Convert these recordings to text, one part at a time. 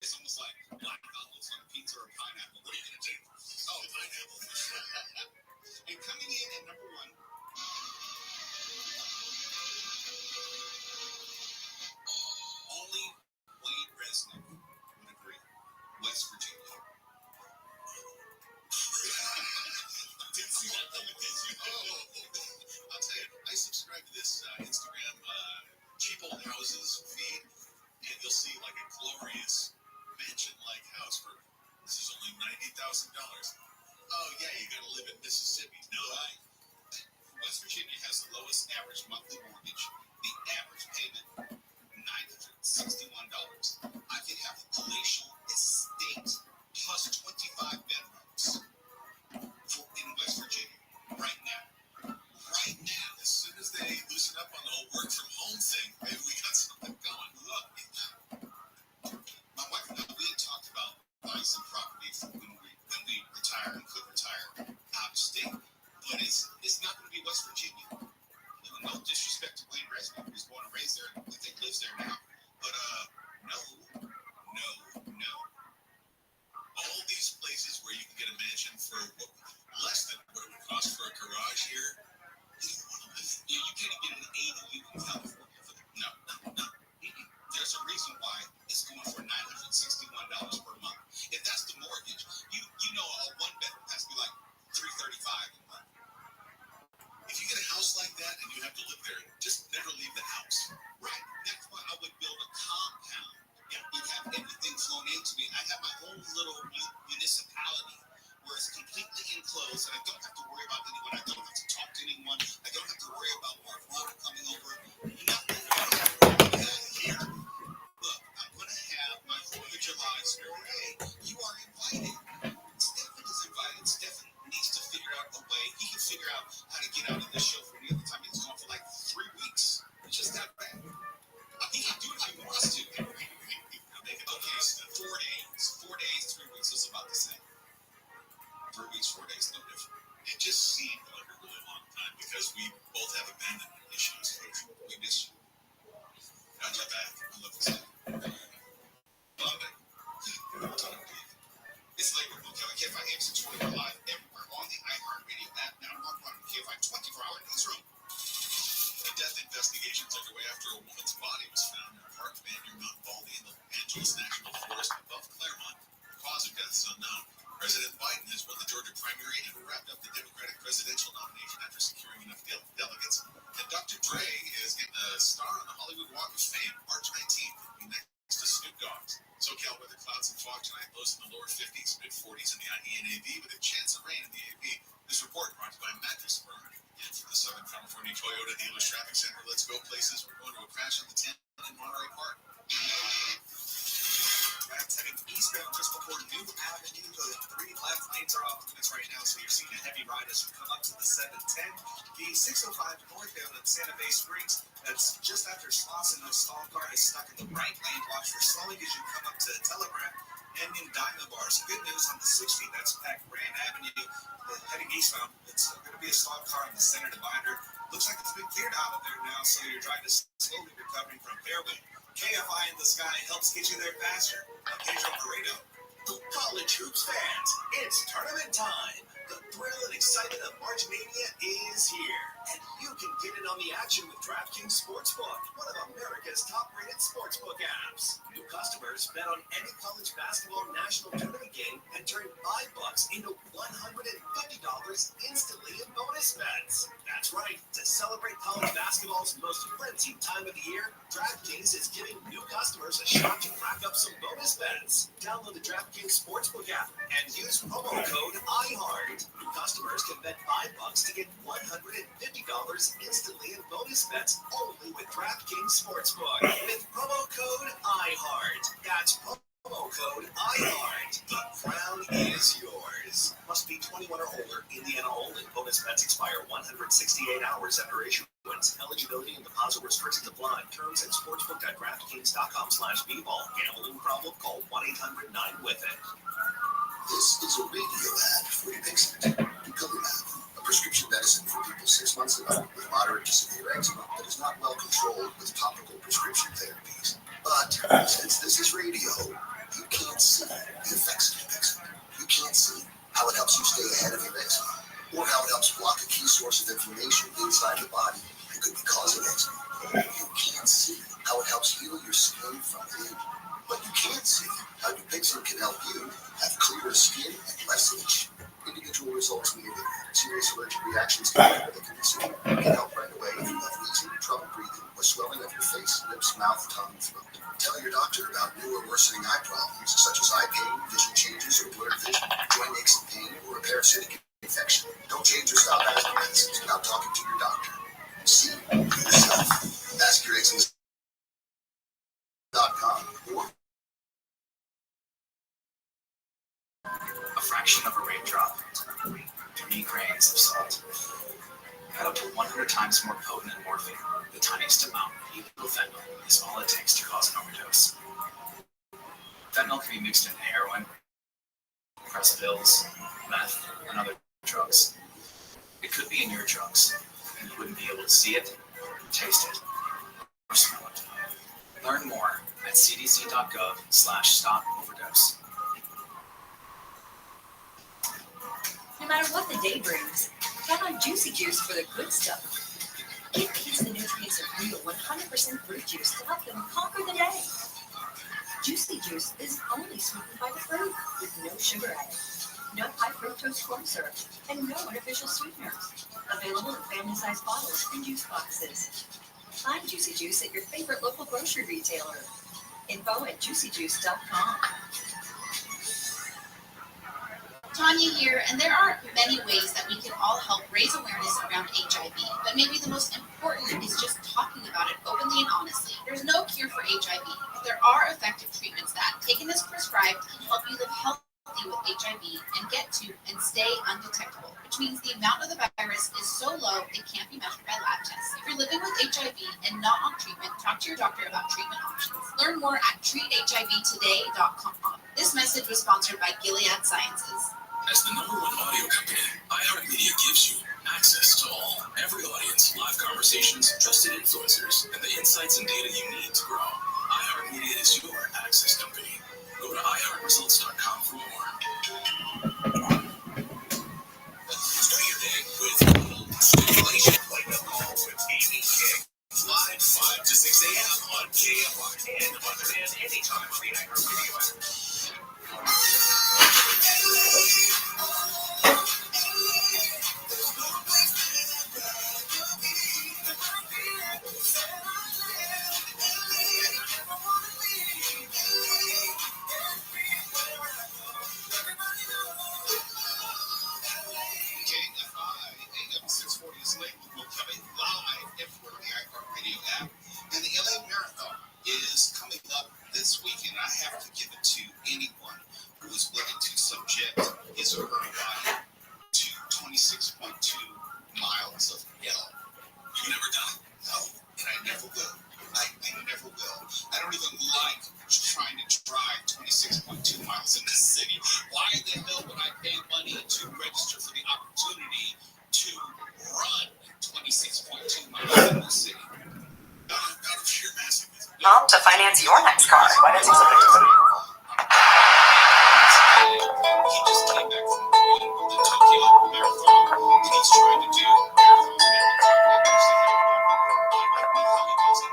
It's almost like black olives on pizza or pineapple. What are you going to do? Oh, pineapple. And coming in at number one, only Wade Resnick would agree. West Virginia. Didn't see that coming, did you? I'll tell you, I subscribe to this Instagram cheap old houses feed, and you'll see like a glorious mansion-like house for this is only $90,000. Oh yeah, you gotta live in Mississippi. No, West Virginia has the lowest average monthly mortgage. The average payment $961. I could have a palatial estate plus 25 bedrooms in West Virginia right now. Right now, as soon as they loosen up on the whole work from home thing, maybe we got something going. Look, my wife and I, we had talked about buying some property for when we retire and could retire out of state, but it's not going to be West Virginia. No disrespect to Wayne Resnick, who's born and raised there and I think lives there now, but no. All these places where you can get a mansion for less than what it would cost for a garage here, you can't get an ADU in California for that. No. There's a reason why it's going for $961 per month. If that's the mortgage, you know a one bedroom has to be like $335 a month. If you get a house like that and you have to live there, just never leave the house. Right. That's why I would build a compound. Yeah, you have everything flown into me. I have my own little municipality where it's completely enclosed and I don't have to worry about anyone. I don't have to talk to anyone. I don't have to worry about Mark Water coming over. Nothing. Here. Look, I'm going to have my 4th of July snow. Hey, you are invited. Stephen is invited. Stephen needs to figure out a way. He can figure out how to get out of this show for the other time. He's gone for like 3 weeks. It's just that bad. He can do it if he wants to. Okay, so 4 days. 4 days, 3 weeks is about the same. 3 weeks, 4 days, no different. It just seemed like a really long time because we both have abandonment issues. We miss you. Got you back. I love this. Monday. It's like we're okay, KFI AM 620 live everywhere on the iHeartRadio app. Now Mark on KFI 24-hour newsroom. A death investigation is underway after a woman's body was found in a park van near Mount Baldy in the Angeles National Forest above Claremont. The cause of death is unknown. President Biden has won the Georgia primary and wrapped up the Democratic presidential nomination after securing enough delegates. And Dr. Dre is getting a star on the Hollywood Walk of Fame March 19th. He'll be next to Snoop Dogg. SoCal weather, clouds and fog tonight, lows in the lower 50s, mid-40s in the IE and AV with a chance of rain in the AV. This report brought to you by Mattress Firm. And from the Southern California Toyota Dealers Traffic Center, let's go places. We're going to a crash on the 10 in Monterey Park. That's heading eastbound just before New Avenue. The 3 left lanes are off limits right now, so you're seeing a heavy ride as you come up to the 710. The 605 northbound in Santa Fe Springs, that's just after Slauson. The stalled car is stuck in the right lane. Watch for slowing as you come up to Telegraph and in Diamond Bar. So good news on the 60. That's back Grand Avenue. Heading eastbound, it's going to be a stalled car in the center divider. Looks like it's been cleared out of there now, so your drive is slowly recovering from Fairway. KFI in the sky helps get you there faster. I'm Pedro Pareto. College hoops fans, it's tournament time. The thrill and excitement of March Mania is here. And you can get in on the action with DraftKings Sportsbook, one of America's top-rated sportsbook apps. New customers bet on any college basketball national tournament game and turn $5 into $150 instantly in bonus bets. That's right. To celebrate college basketball's most frenzied time of the year, DraftKings is giving new customers a shot to rack up some bonus bets. Download the DraftKings Sportsbook app and use promo code IHEART. New customers can bet $5 to get $150 instantly in bonus bets only with DraftKings Sportsbook. With promo code IHEART. That's promo code IHEART. The crown is yours. Must be 21 or older. Indiana only. Bonus bets expire 168 hours after issuance. Eligibility and deposit restrictions apply. Terms at sportsbook.draftkings.com/bball. Gambling problem? Call 1-800-9-WITH-IT. This is a radio ad for Dupixent. Dupilumab, a prescription medicine for people 6 months and up with moderate to severe eczema that is not well controlled with topical prescription therapies. But since this is radio, You can't see the effects of eczema. You can't see how it helps you stay ahead of your eczema, or how it helps block a key source of inflammation inside the body that could be causing eczema. You can't see how it helps heal your skin from within, but you can see how Dupixent can help you have clearer skin and less itch. Individual results may vary. Serious allergic reactions can be relatively seen. It can help right away if you have wheezing, trouble breathing, or swelling of your face, lips, mouth, tongue, throat. Tell your doctor about new or worsening eye problems, such as eye pain, vision changes, or blurred vision, joint aches and pain, or a parasitic infection. Don't change or stop asking medicines without talking to your doctor. See for yourself. Ask your eczema.com or A fraction of a raindrop, 3 grains of salt, got up to 100 times more potent than morphine. The tiniest amount of fentanyl is all it takes to cause an overdose. Fentanyl can be mixed into heroin, press pills, meth, and other drugs. It could be in your drugs, and you wouldn't be able to see it, taste it, or smell it. Learn more at cdc.gov/stop-overdose. No matter what the day brings, count on Juicy Juice for the good stuff. Give kids the nutrients of real 100% fruit juice to help them conquer the day. Juicy Juice is only sweetened by the fruit, with no sugar added, no high fructose corn syrup, and no artificial sweeteners. Available in family-sized bottles and juice boxes. Find Juicy Juice at your favorite local grocery retailer. Info at juicyjuice.com. Tanya here, and there are many ways that we can all help raise awareness around HIV, but maybe the most important is just talking about it openly and honestly. There's no cure for HIV, but there are effective treatments that, taken as prescribed, can help you live healthy with HIV and get to and stay undetectable, which means the amount of the virus is so low it can't be measured by lab tests. If you're living with HIV and not on treatment, talk to your doctor about treatment options. Learn more at treathivtoday.com. This message was sponsored by Gilead Sciences. As the #1 audio company, iHeartMedia gives you access to all, every audience, live conversations, trusted influencers, and the insights and data you need to grow. iHeartMedia is your access company. Go to iHeartResults.com for more. Start your day with stimulation. Wake up call with Amy King. Live 5 to 6 a.m. on KFI and on demand anytime on the iHeartRadio app. AM 640 is late. We're coming live everywhere on the iHeartRadio app. And the LA Marathon is coming up this weekend. I have to give it to anyone who is willing to subject his or her body to 26.2 miles of hell. You've never done it? No, and I never will. I never will. I don't even like trying to drive 26.2 miles in this city. Why the hell would I pay money to register for the opportunity to run 26.2 miles in this city? Out of sheer massiveness. Well, to finance your next car, why don't you submit to it? He just came back from the Tokyo Marathon, and he's trying to do marathons in every country.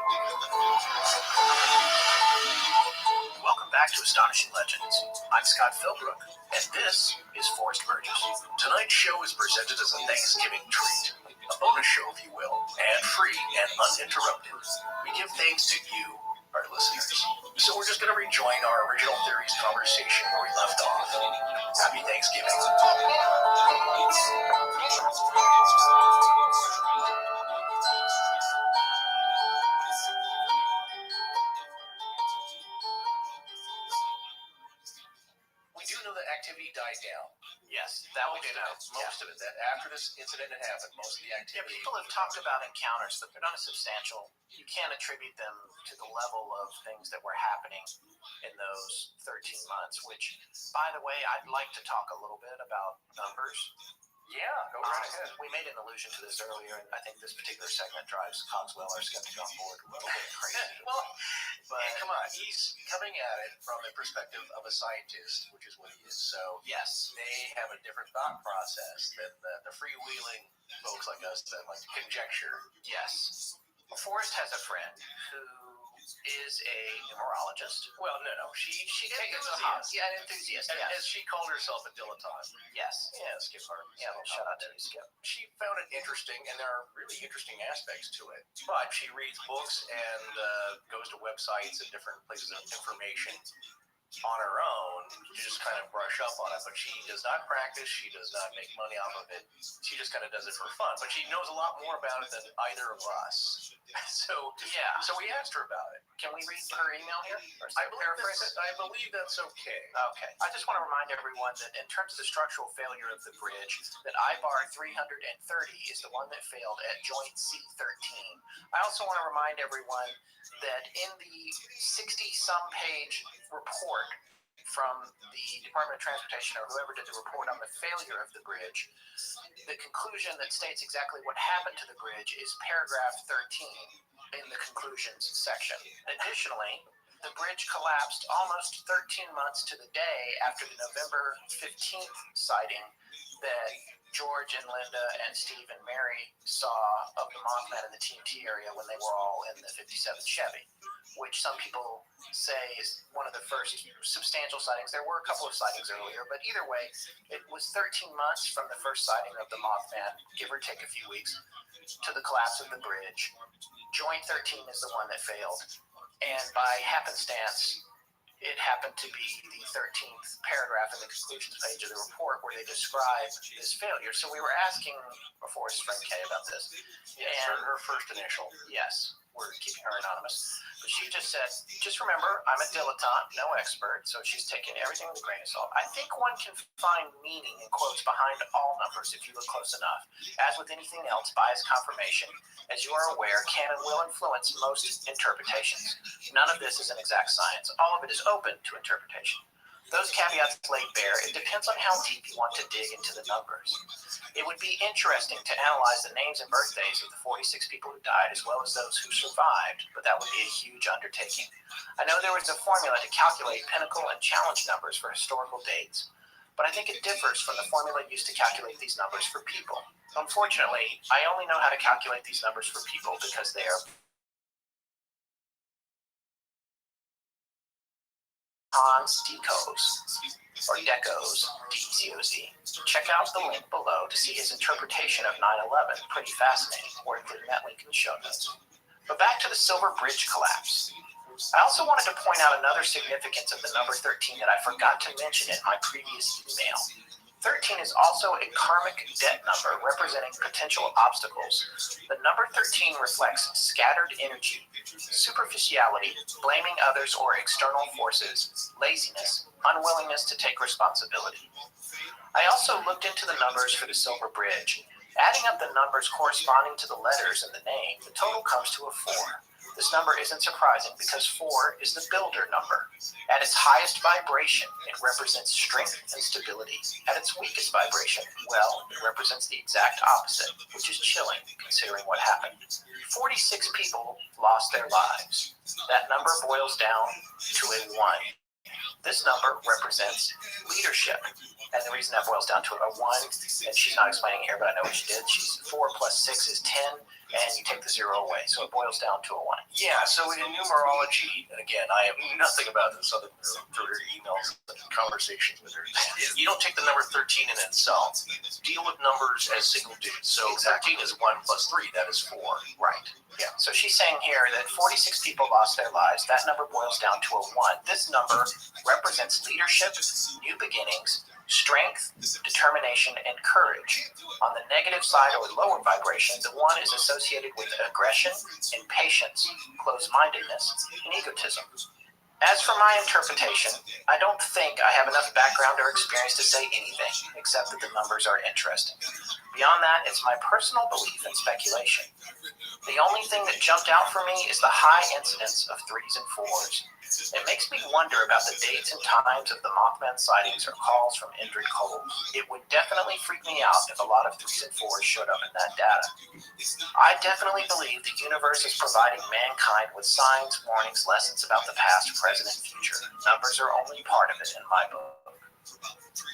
Welcome back to Astonishing Legends. I'm Scott Philbrook, and this is Forced Merges. Tonight's show is presented as a Thanksgiving treat, a bonus show, if you will, and free and uninterrupted. We give thanks to you, our listeners. So we're just going to rejoin our original theories conversation where we left off. Happy Thanksgiving. We do know that activity died down. Yes, that we do know. Most of it. That after this incident had happened, most of the Yeah, activity. people have talked about encounters, but they're not substantial. You can't attribute them to the level of things that were happening in those 13 months, which, by the way, I'd like to talk a little bit about numbers. Yeah, go right ahead. We made an allusion to this earlier, and I think this particular segment drives Cogswell, our skeptic, on board a little bit crazy. Well, But come on, he's coming at it from the perspective of a scientist, which is what he is. So yes, they have a different thought process than the freewheeling folks like us that like to conjecture. yes. Forrest has a friend who is a numerologist. Well, no, she takes it An enthusiast. as she called herself a dilettante. Yes. Yeah, Skip her. Yeah, well, shout out to you, Skip. She found it interesting, and there are really interesting aspects to it. But she reads books and goes to websites and different places of information on her own to just kind of brush up on it. But she does not practice. She does not make money off of it. She just kind of does it for fun. But she knows a lot more about it than either of us. So we asked her about it. Can we read her email here? Or I believe that's okay. Okay. I just want to remind everyone that in terms of the structural failure of the bridge, that I-bar 330 is the one that failed at joint C13. I also want to remind everyone that in the 60-some page report from the Department of Transportation or whoever did the report on the failure of the bridge, the conclusion that states exactly what happened to the bridge is paragraph 13 in the conclusions section. Additionally, the bridge collapsed almost 13 months to the day after the November 15th sighting that George and Linda and Steve and Mary saw of the Mothman in the TNT area when they were all in the 57 Chevy, which some people say is one of the first substantial sightings. There were a couple of sightings earlier, but either way, it was 13 months from the first sighting of the Mothman, give or take a few weeks, to the collapse of the bridge. Joint 13 is the one that failed, and by happenstance, it happened to be the 13th paragraph in the conclusions page of the report where they describe this failure. So we were asking Forrest's friend Kay about this. Yes, and her first initial. Yes, we're keeping her anonymous. But she just said, just remember, I'm a dilettante, no expert, so she's taking everything with a grain of salt. I think one can find meaning in quotes behind all numbers if you look close enough. As with anything else, bias confirmation, as you are aware, can and will influence most interpretations. None of this is an exact science. All of it is open to interpretation. Those caveats laid bare, it depends on how deep you want to dig into the numbers. It would be interesting to analyze the names and birthdays of the 46 people who died as well as those who survived, but that would be a huge undertaking. I know there was a formula to calculate pinnacle and challenge numbers for historical dates, but I think it differs from the formula used to calculate these numbers for people. Unfortunately, I only know how to calculate these numbers for people because they are Hans Decos, or Decos, D-E-C-O-Z. Check out the link below to see his interpretation of 9/11. Pretty fascinating. We're including that link in the show notes. But back to the Silver Bridge collapse. I also wanted to point out another significance of the number 13 that I forgot to mention in my previous email. 13 is also a karmic debt number representing potential obstacles. The number 13 reflects scattered energy, superficiality, blaming others or external forces, laziness, unwillingness to take responsibility. I also looked into the numbers for the Silver Bridge. Adding up the numbers corresponding to the letters in the name, the total comes to a 4. This number isn't surprising because 4 is the builder number. At its highest vibration, it represents strength and stability. At its weakest vibration, well, it represents the exact opposite, which is chilling, considering what happened. 46 people lost their lives. That number boils down to a 1. This number represents leadership. And the reason that boils down to a 1, and she's not explaining here, but I know what she did. She's 4 plus 6 is 10. And you take the 0 away, so it boils down to a 1. Yeah, so in numerology, and again, I have nothing about this other than through her emails and conversations with her. You don't take the number 13 in itself. Deal with numbers as single digits. So 13 is 1 plus 3, that is 4. Right. Yeah. So she's saying here that 46 people lost their lives. That number boils down to a 1. This number represents leadership, new beginnings, strength, determination, and courage. On the negative side or lower vibration, the 1 is associated with aggression, impatience, closed-mindedness, and egotism. As for my interpretation, I don't think I have enough background or experience to say anything, except that the numbers are interesting. Beyond that, it's my personal belief and speculation. The only thing that jumped out for me is the high incidence of 3s and 4s. It makes me wonder about the dates and times of the Mothman sightings or calls from Indrid Cold. It would definitely freak me out if a lot of 3s and 4s showed up in that data. I definitely believe the universe is providing mankind with signs, warnings, lessons about the past, present, and future. Numbers are only part of it in my book.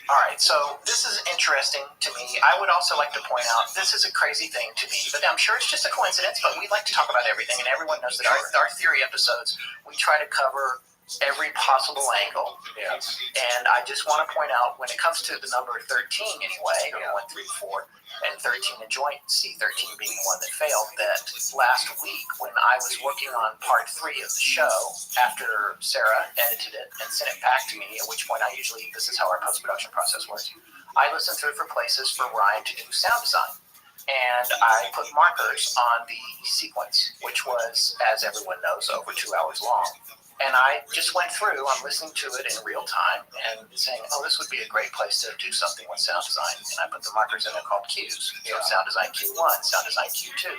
All right, so this is interesting to me. I would also like to point out, this is a crazy thing to me, but I'm sure it's just a coincidence, but we like to talk about everything, and everyone knows that our theory episodes, we try to cover every possible angle. Yeah. And I just want to point out, when it comes to the number 13 anyway, or 1, 3, 4, and 13 in joint, C13 being the one that failed, that last week when I was working on part 3 of the show, after Sarah edited it and sent it back to me, at which point this is how our post-production process works, I listened through for places for Ryan to do sound design. And I put markers on the sequence, which was, as everyone knows, over 2 hours long. And I just went through, I'm listening to it in real time and saying, oh, this would be a great place to do something with sound design. And I put the markers in there called cues. So sound design Q1, sound design Q2.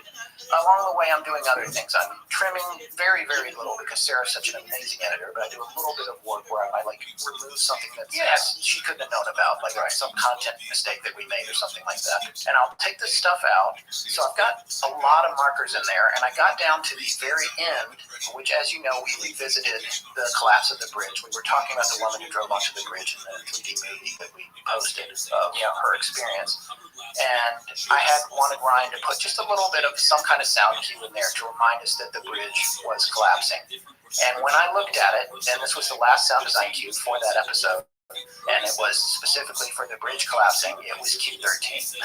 Along the way, I'm doing other things. I'm trimming very, very little because Sarah's such an amazing editor, but I do a little bit of work where I remove something that she couldn't have known about, like some content mistake that we made or something like that. And I'll take this stuff out. So I've got a lot of markers in there, and I got down to the very end, which, as you know, we revisited the collapse of the bridge. We were talking about the woman who drove onto the bridge in the 3D movie that we posted of her experience. And I had wanted Ryan to put just a little bit of some kind of sound cue in there to remind us that the bridge was collapsing. And when I looked at it, and this was the last sound design cue for that episode, and it was specifically for the bridge collapsing, it was Q13.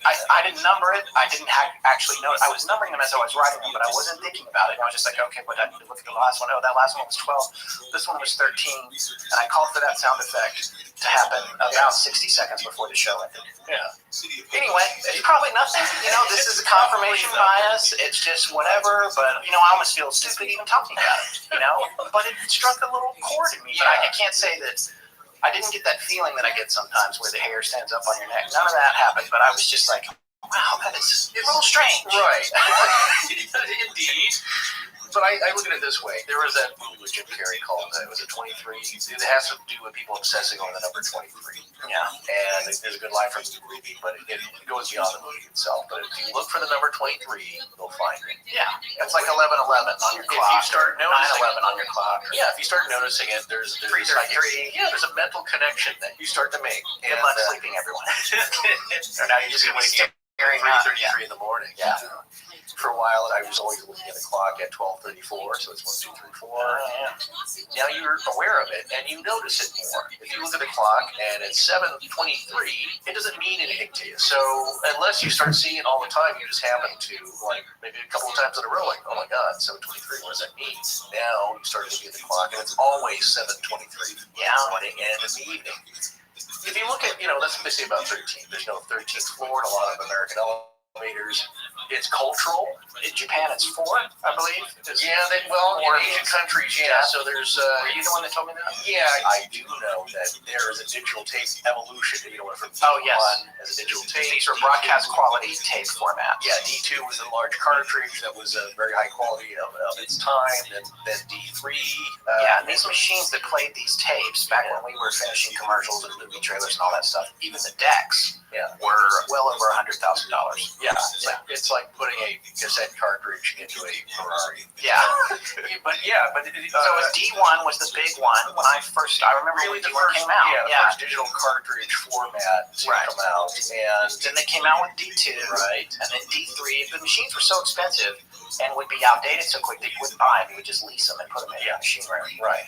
I didn't number it. I didn't actually know it. I was numbering them as I was writing them, but I wasn't thinking about it. I was just like, okay, but I need to look at the last one. Oh, that last one was 12. This one was 13. And I called for that sound effect to happen about 60 seconds before the show ended. Yeah. Anyway, it's probably nothing. This is a confirmation bias. It's just whatever. But, I almost feel stupid even talking about it, But it struck a little chord in me. But I can't say that I didn't get that feeling that I get sometimes where the hair stands up on your neck. None of that happened. But I was just like, wow, it's a little strange. Right. Indeed. But I look at it this way. There was that movie with Jim Carrey called, it was a 23. It has to do with people obsessing over the number 23. Yeah. And there's a good line from the movie, but it goes beyond the movie itself. But if you look for the number 23, you'll find it. Yeah. It's like 11:11 on your clock. If you start noticing 9:11 on your clock. Yeah, if you start noticing it, there's 3:33. Yeah, there's a mental connection that you start to make. Good luck sleeping, everyone. So now you're just going to wake up 3:33 in the morning. Yeah. For a while, I was always looking at the clock at 12:34, so it's 1, 2, 3, 4. Now you're aware of it, and you notice it more. If you look at the clock and it's 7:23, it doesn't mean anything to you. So unless you start seeing it all the time, you just happen to, maybe a couple of times in a row, oh my God, 7:23, what does that mean? Now you start looking at the clock, and it's always 7:23 in the morning and in the evening. If you look at, let's say about 13, there's no 13th floor in a lot of American elevators. It's cultural. In Japan, it's 4, I believe. In Asian countries, So there's. Were you the one that told me that? Yeah, I do know that there is a digital tape evolution. From yes, as a digital tape. These are broadcast quality tape formats. Yeah, D2 was a large cartridge that was a very high quality of its time. Then D3. And these machines that played these tapes back when we were finishing commercials and movie trailers and all that stuff, even the decks were well over $100,000. Yeah, it's like putting a cassette cartridge into a Ferrari. Yeah. So D1 was the big one when I remember really when the D1 first came out. the first digital cartridge format to come out. And then they came out with D2. Right. And then D3. The machines were so expensive and would be outdated so quick that you wouldn't buy them. You would just lease them and put them in your machine room. Right.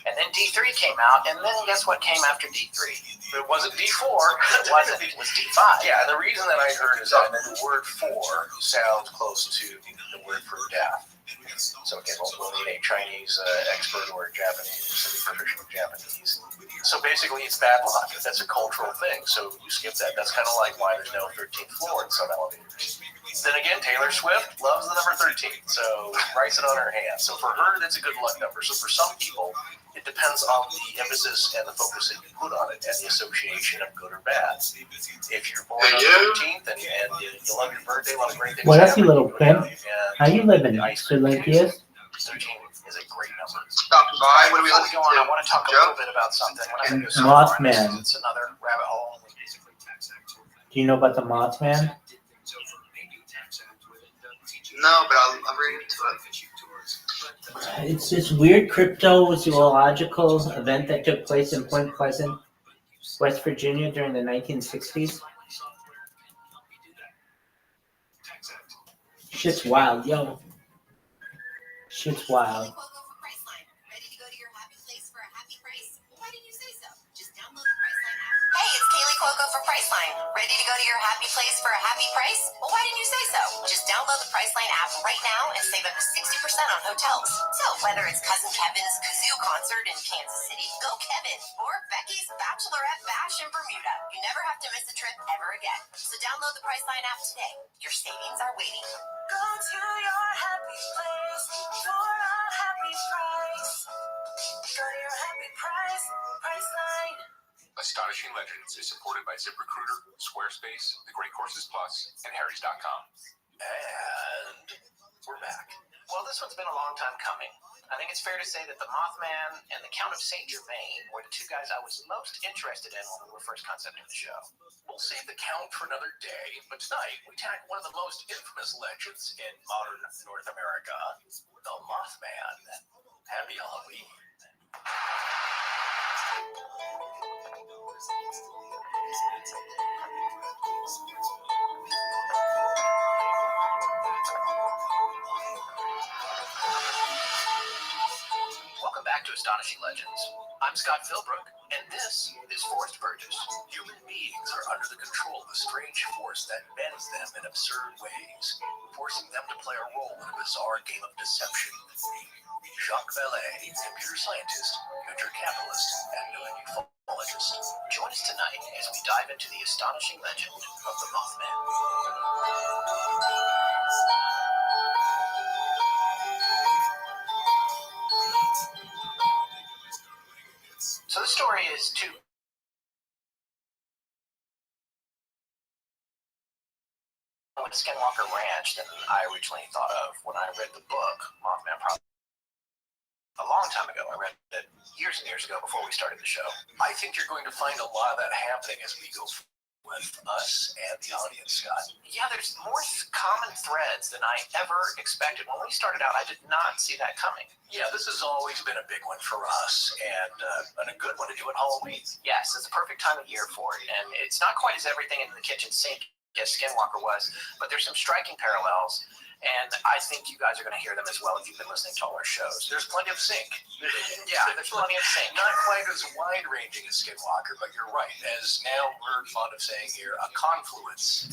And then D3 came out, and then guess what came after D3? It wasn't D4. It wasn't. It was D5. Yeah, and the reason that I heard is that the word 4 sounds close to the word for death. So again, we'll need a Chinese expert or a Japanese, semi-proficient Japanese. So basically, it's bad luck. That's a cultural thing. So you skip that. That's kind of like why there's no 13th floor in some elevators. Then again, Taylor Swift loves the number 13, so writes it on her hand. So for her, that's a good luck number. So for some people, it It depends on the emphasis and the focus that you put on it and the association of good or bad. If you're born on the 13th and you love your birthday, a lot of great things. What up, you little pimp? How you living, Sir Olympius? 13 is a great number. Stopping by. What are we Before we listening go on, I to? want to talk a Joe? little bit about something. We're not going to go so far into this Mothman. because it's another rabbit hole. Do you know about the Mothman? No, but I'm reading into it. It's this weird cryptozoological event that took place in Point Pleasant, West Virginia during the 1960s. Shit's wild, yo. Shit's wild. Hey, it's Kaylee Cuoco for Priceline. Ready to go to your happy place for a happy price? Well, why didn't you say so? Just download the Priceline app right now and save up to 60% on hotels. So whether it's Cousin Kevin's Kazoo concert in Kansas City, go Kevin, or Becky's Bachelorette Bash in Bermuda, you never have to miss a trip ever again. So download the Priceline app today. Your savings are waiting. Go to your happy place for a happy price. Go to your happy price, Priceline. Astonishing Legends is supported by ZipRecruiter, Squarespace, The Great Courses Plus, and Harrys.com. And we're back. Well, this one's been a long time coming. I think it's fair to say that the Mothman and the Count of St. Germain were the two guys I was most interested in when we were first concepting the show. We'll save the count for another day, but tonight we tackle one of the most infamous legends in modern North America, the Mothman. Happy Halloween. Welcome back to Astonishing Legends. I'm Scott Philbrook, and this is Forrest Burgess. Human beings are under the control of a strange force that bends them in absurd ways, forcing them to play a role in a bizarre game of deception. Jacques Vallée, computer scientist, venture capitalist, and ufologist. Join us tonight as we dive into the astonishing legend of the Mothman. So the story is two Skinwalker Ranch than I originally thought of when I read the book, Mothman, probably a long time ago. I read it years and years ago before we started the show. I think you're going to find a lot of that happening as we go with us and the audience, Scott. Yeah, there's more common threads than I ever expected. When we started out, I did not see that coming. Yeah, this has always been a big one for us, and a good one to do at Halloween. Yes, it's a perfect time of year for it, and it's not quite as everything in the kitchen sink as Skinwalker was, but there's some striking parallels, and I think you guys are going to hear them as well if you've been listening to all our shows. There's plenty of sync. Yeah, there's plenty of sync. Not quite as wide-ranging as Skinwalker, but you're right. As now we're fond of saying here, a confluence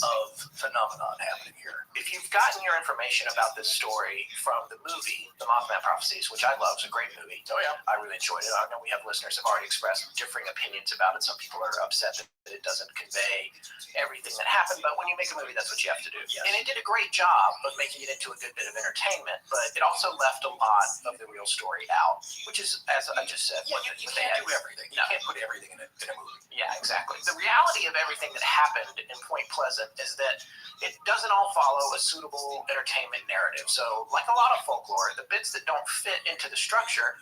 of phenomenon happening here. If you've gotten your information about this story from the movie, The Mothman Prophecies, which I love, it's a great movie. Oh, yeah. I really enjoyed it. I know we have listeners who have already expressed differing opinions about it. Some people are upset that it doesn't convey everything that happened, but when you make a movie, that's what you have to do. Yes. And it did a great job of making it into a good bit of entertainment, but it also left a lot of the real story out, which is, as I just said, Yeah, you can't do everything. You can't put everything in a movie. Yeah, exactly. The reality of everything that happened in Point Pleasant is that it doesn't all follow a suitable entertainment narrative. So, like a lot of folklore, the bits that don't fit into the structure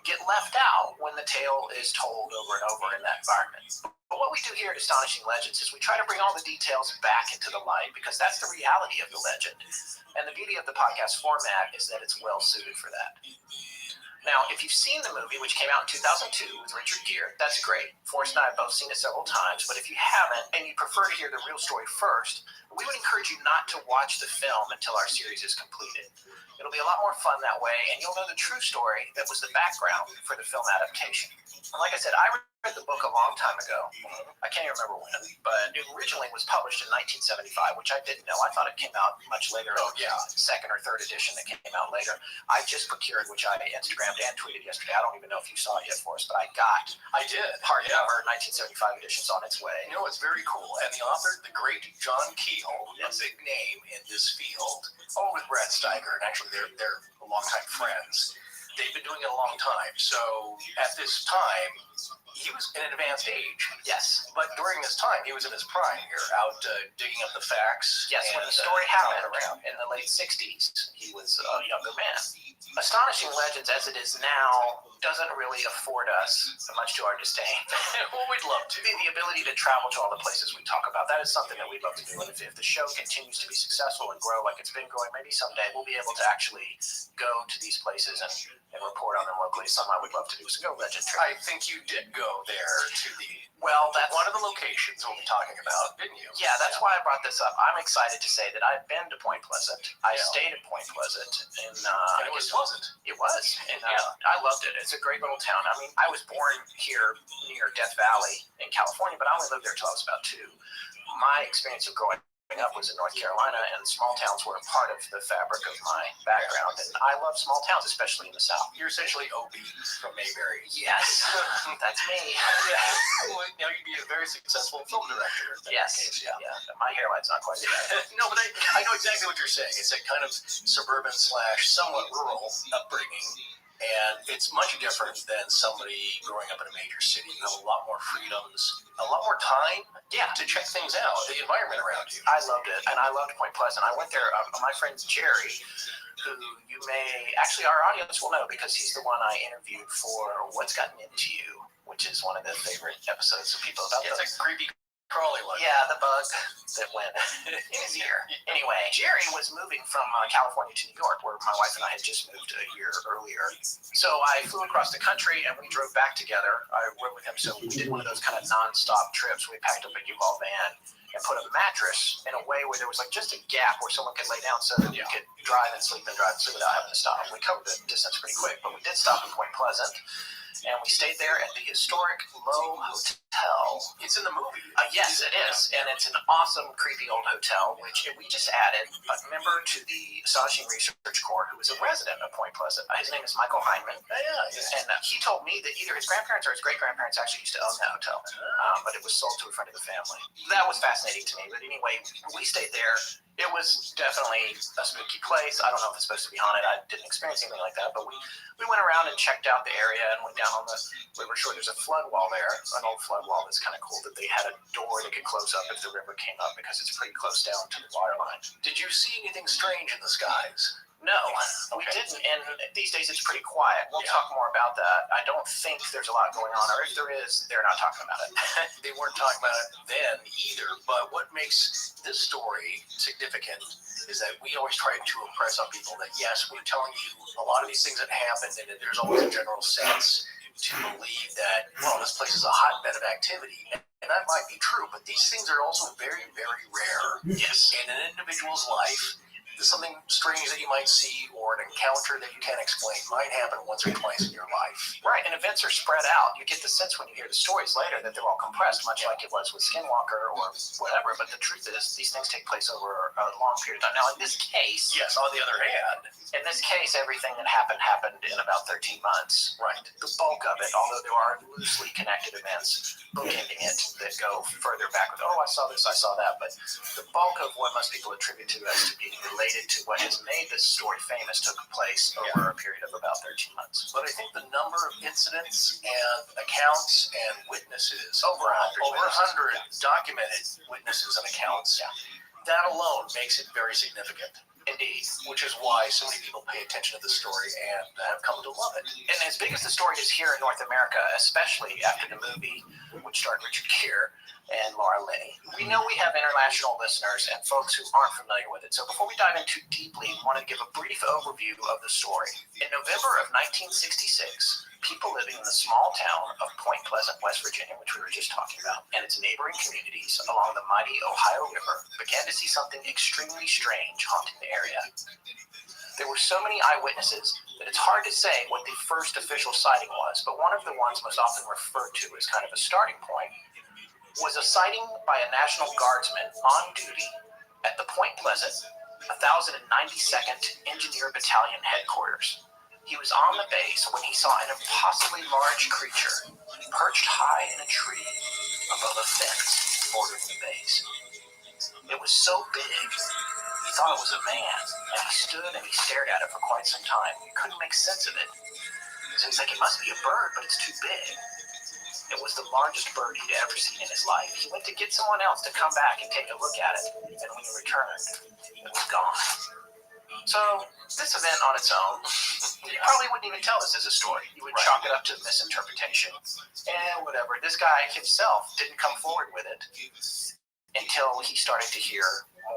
get left out when the tale is told over and over in that environment. But what we do here at Astonishing Legends is we try to bring all the details back into the light, because that's the reality of the legend. And the beauty of the podcast format is that it's well suited for that. Now, if you've seen the movie, which came out in 2002 with Richard Gere, that's great. Forrest and I have both seen it several times, but if you haven't and you prefer to hear the real story first, we would encourage you not to watch the film until our series is completed. It'll be a lot more fun that way, and you'll know the true story that was the background for the film adaptation. And like I said, I read the book a long time ago. I can't even remember when, but it originally was published in 1975, which I didn't know. I thought it came out much later. Oh, yeah. Second or third edition that came out later. I just procured, which I Instagrammed and tweeted yesterday. I don't even know if you saw it yet, Forrest, but I got I did. hardcover 1975 editions on its way. You know, it's very cool. And the author, the great John Keel, a big name in this field, along with Brad Steiger, and actually they're longtime friends. they've been doing it a long time. So at this time, he was in an advanced age. Yes. But during this time, he was in his prime here, out digging up the facts. Yes, when the story happened in the late 60s, he was a younger man. Astonishing Legends, as it is now, doesn't really afford us, much to our disdain, Well, we'd love to. the ability to travel to all the places we talk about. That is something that we'd love to do. And if the show continues to be successful and grow like it's been growing, maybe someday we'll be able to actually go to these places and report on them locally. Something I would love to do is go Legend trip. I think you did go there to that's one of the locations we'll be talking about, didn't you? Yeah, that's why I brought this up. I'm excited to say that I've been to Point Pleasant. I Yeah. stayed at Point Pleasant, and it was pleasant. It was, and I loved it. It's a great little town. I mean, I was born here near Death Valley in California, but I only lived there till I was about 2. My experience of growing up was in North Carolina, and small towns were a part of the fabric of my background, and I love small towns, especially in the South. You're essentially OB from Mayberry. Yes, that's me. Well, now you'd be a very successful film director. In Yes, that case, yeah. My hairline's not quite there. No, but I know exactly what you're saying. It's a kind of suburban / somewhat rural upbringing. And it's much different than somebody growing up in a major city. You have a lot more freedoms, a lot more time to check things out, the environment around you. I loved it, and I loved Point Pleasant. I went there, my friend Jerry, who you may, actually our audience will know because he's the one I interviewed for What's Gotten Into You, which is one of the favorite episodes of people about It's a creepy crawly one. Yeah, the bug that went in his ear. Anyway, Jerry was moving from California to New York, where my wife and I had just moved a year earlier. So I flew across the country, and we drove back together. I rode with him, so we did one of those kind of nonstop trips. We packed up a U-Haul van and put a mattress in a way where there was like just a gap where someone could lay down so that you could drive and sleep without having to stop. We covered the distance pretty quick, but we did stop in Point Pleasant. And we stayed there at the historic Low Hotel. It's in the movie. Yes, it is. And it's an awesome, creepy old hotel, which we just added a member to the Astonishing Research Corps who is a resident of Point Pleasant. His name is Michael Heineman. And he told me that either his grandparents or his great-grandparents actually used to own that hotel. But it was sold to a friend of the family. That was fascinating to me. But anyway, we stayed there. It was definitely a spooky place. I don't know if it's supposed to be haunted. I didn't experience anything like that. But we went around and checked out the area and went down on the river shore. There's a flood wall there, an old flood wall that's kind of cool that they had a door that could close up if the river came up because it's pretty close down to the water line. Did you see anything strange in the skies? No, we didn't. And these days it's pretty quiet. We'll talk more about that. I don't think there's a lot going on, or if there is, they're not talking about it. They weren't talking about it then either. But what makes this story significant is that we always try to impress on people that, yes, we're telling you a lot of these things that happened, and there's always a general sense to believe that, well, this place is a hotbed of activity. And that might be true, but these things are also very, very rare. Yes. In an individual's life, something strange that you might see or an encounter that you can't explain might happen once or twice in your life. Right, and events are spread out. You get the sense when you hear the stories later that they're all compressed, much like it was with Skinwalker or whatever. But the truth is, these things take place over a long period of time. Now, in this case... Yes, on the other hand... In this case, everything that happened in about 13 months. Right. The bulk of it, although there are loosely connected events bookending it that go further back with, I saw this, I saw that. But the bulk of what most people attribute to us to being related to what has made this story famous took place over a period of about 13 months. But I think the number of incidents and accounts and witnesses, over 100 documented witnesses and accounts, that alone makes it very significant. Indeed. Which is why so many people pay attention to the story and have come to love it. And as big as the story is here in North America, especially after the movie, which starred Richard Gere and Laura Linney, we know we have international listeners and folks who aren't familiar with it. So before we dive in too deeply, I want to give a brief overview of the story. In November of 1966, people living in the small town of Point Pleasant, West Virginia, which we were just talking about, and its neighboring communities along the mighty Ohio River, began to see something extremely strange haunting the area. There were so many eyewitnesses that it's hard to say what the first official sighting was, but one of the ones most often referred to as kind of a starting point was a sighting by a National Guardsman on duty at the Point Pleasant 1092nd Engineer Battalion headquarters. He was on the base when he saw an impossibly large creature perched high in a tree above a fence bordering the base. It was so big, he thought it was a man, and he stood and he stared at it for quite some time. He couldn't make sense of it. and he's like, it must be a bird, but it's too big. It was the largest bird he'd ever seen in his life. He went to get someone else to come back and take a look at it, and when he returned, it was gone. So this event on its own, you probably wouldn't even tell this as a story. You would chalk it up to misinterpretation and whatever. This guy himself didn't come forward with it until he started to hear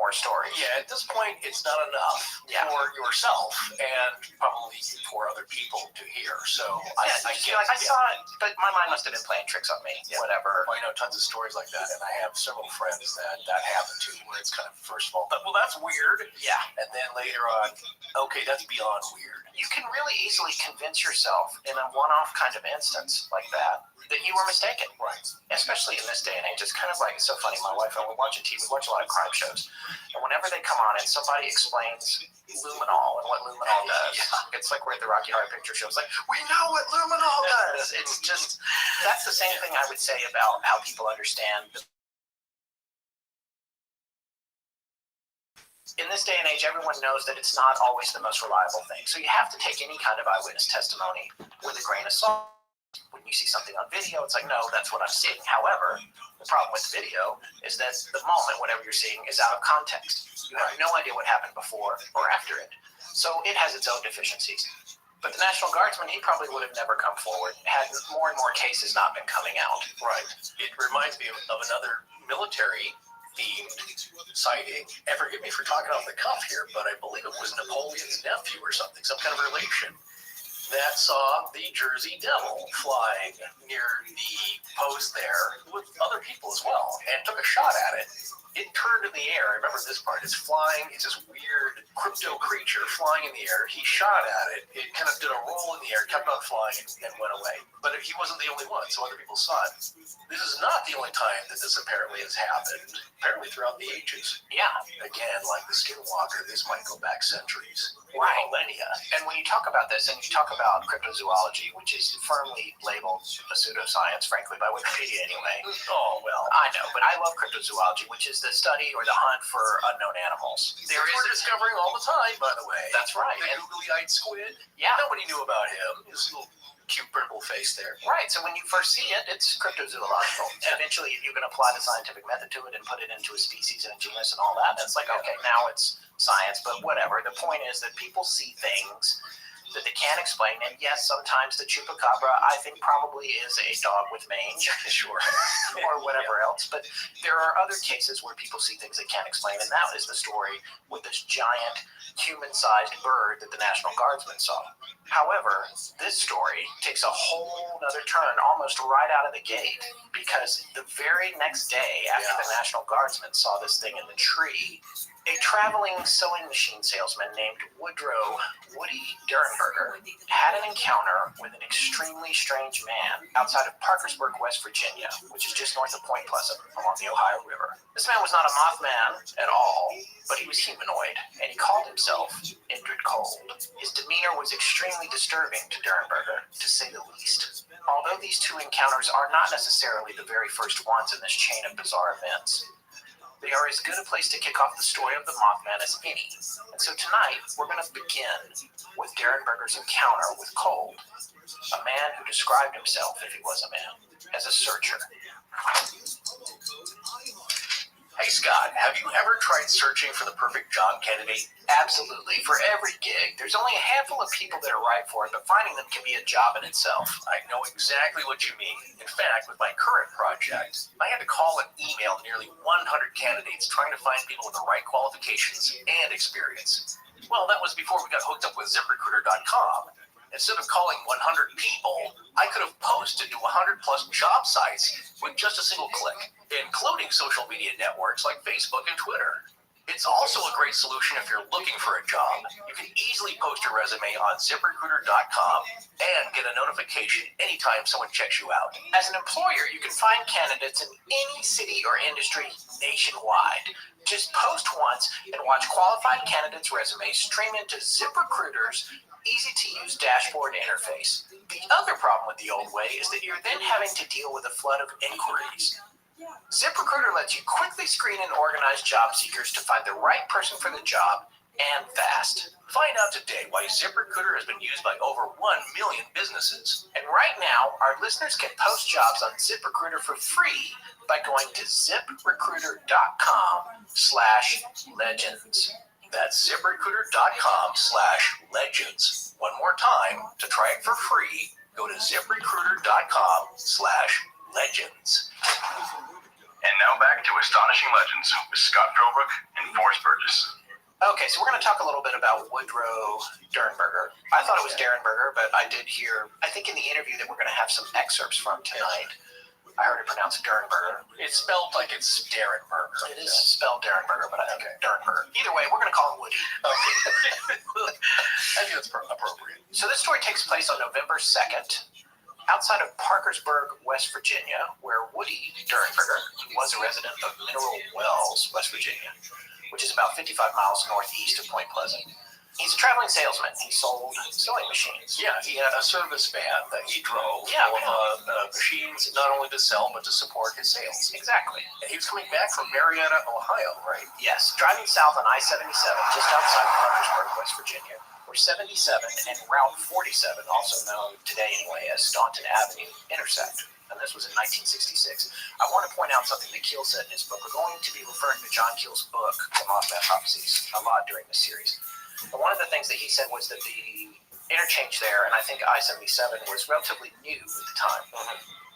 more stories. Yeah, at this point, it's not enough for yourself and probably for other people to hear. So I saw it, but my mind must have been playing tricks on me. Yeah. Whatever. Well, I know tons of stories like that, and I have several friends that happened to, where it's kind of first of all, well, that's weird. Yeah. And then later on, okay, that's beyond weird. You can really easily convince yourself in a one-off kind of instance like that you were mistaken. Right. Especially in this day and age. It's kind of like, it's so funny. My wife and I, we watch a lot of crime shows. And whenever they come on and somebody explains luminol and what luminol does, it's like we're at the Rocky Horror Picture Show. It's like, we know what luminol does. It's just, that's the same thing I would say about how people understand. In this day and age, everyone knows that it's not always the most reliable thing. So you have to take any kind of eyewitness testimony with a grain of salt. When you see something on video, it's like, no, that's what I'm seeing. However, the problem with video is that the moment, whatever you're seeing, is out of context. You have no idea what happened before or after it. So it has its own deficiencies. But the National Guardsman, he probably would have never come forward had more and more cases not been coming out. Right. It reminds me of another military-themed sighting. And forgive me for talking off the cuff here, but I believe it was Napoleon's nephew or something, some kind of relation, that saw the Jersey Devil flying near the post there with other people as well, and took a shot at it. It turned in the air. I remember this part. It's flying. It's this weird crypto creature flying in the air. He shot at it. It kind of did a roll in the air, kept on flying, and went away. But he wasn't the only one, so other people saw it. This is not the only time that this apparently has happened. Apparently throughout the ages. Yeah. Again, like the Skinwalker, this might go back centuries. Right. Millennia. And when you talk about this, and you talk about cryptozoology, which is firmly labeled a pseudoscience, frankly, by Wikipedia anyway. Oh, well. I know, but I love cryptozoology, which is the study or the hunt for unknown animals. We're discovering all the time, by the way. That's right. The googly-eyed squid. Yeah. Nobody knew about him. His little cute purple face there. Right. So when you first see it, it's cryptozoological. Eventually, if you can apply the scientific method to it and put it into a species and a genus and all that, it's like, okay, now it's science, but whatever. The point is that people see things that they can't explain, and yes, sometimes the chupacabra, I think, probably is a dog with mange, Sure. or whatever else, but there are other cases where people see things they can't explain, and that is the story with this giant human-sized bird that the National Guardsman saw. However, this story takes a whole other turn almost right out of the gate, because the very next day after the National Guardsman saw this thing in the tree, a traveling sewing machine salesman named Woody Durenberger had an encounter with an extremely strange man outside of Parkersburg, West Virginia, which is just north of Point Pleasant along the Ohio River. This man was not a Mothman at all, but he was humanoid, and he called himself Indrid Cold. His demeanor was extremely disturbing to Durenberger, to say the least. Although these two encounters are not necessarily the very first ones in this chain of bizarre events, they are as good a place to kick off the story of the Mothman as any. And so tonight, we're going to begin with Durenberger's encounter with Cold, a man who described himself, if he was a man, as a searcher. Hey, Scott, have you ever tried searching for the perfect job candidate? Absolutely. For every gig, there's only a handful of people that are right for it, but finding them can be a job in itself. I know exactly what you mean. In fact, with my current project, I had to call and email nearly 100 candidates trying to find people with the right qualifications and experience. Well, that was before we got hooked up with ZipRecruiter.com. Instead of calling 100 people, I could have posted to 100 plus job sites with just a single click, including social media networks like Facebook and Twitter. It's also a great solution if you're looking for a job. You can easily post your resume on ZipRecruiter.com and get a notification anytime someone checks you out. As an employer, you can find candidates in any city or industry nationwide. Just post once and watch qualified candidates' resumes stream into ZipRecruiter's easy-to-use dashboard interface. The other problem with the old way is that you're then having to deal with a flood of inquiries. ZipRecruiter lets you quickly screen and organize job seekers to find the right person for the job and fast. Find out today why ZipRecruiter has been used by over 1 million businesses. And right now, our listeners can post jobs on ZipRecruiter for free by going to ziprecruiter.com/legends. That's ZipRecruiter.com/legends. One more time, to try it for free, go to ZipRecruiter.com/legends. And now back to Astonishing Legends with Scott Philbrook and Forrest Burgess. Okay, so we're going to talk a little bit about Woodrow Dernberger. I thought it was Derenberger, but I did hear, I think in the interview that we're going to have some excerpts from tonight, I heard it pronounced Dernberger. It's spelled like it's Derenberger. It is spelled Derenberger, but I think Dernberger. Either way, we're going to call him Woody. Okay. I think that's appropriate. So this story takes place on November 2nd, outside of Parkersburg, West Virginia, where Woody Dernberger was a resident of Mineral Wells, West Virginia, which is about 55 miles northeast of Point Pleasant. He's a traveling salesman. He sold sewing machines. Yeah, he had a service van that he drove Yeah, full of machines not only to sell, but to support his sales. Exactly. And he was coming back from Marietta, Ohio, right? Yes, driving south on I-77, just outside Parkersburg, West Virginia, where 77 and Route 47, also known today anyway as Staunton Avenue, intersect. And this was in 1966. I want to point out something that Keel said in his book. We're going to be referring to John Keel's book, The Mothman Prophecies, a lot during this series. But one of the things that he said was that the interchange there, and I think I-77 was relatively new at the time.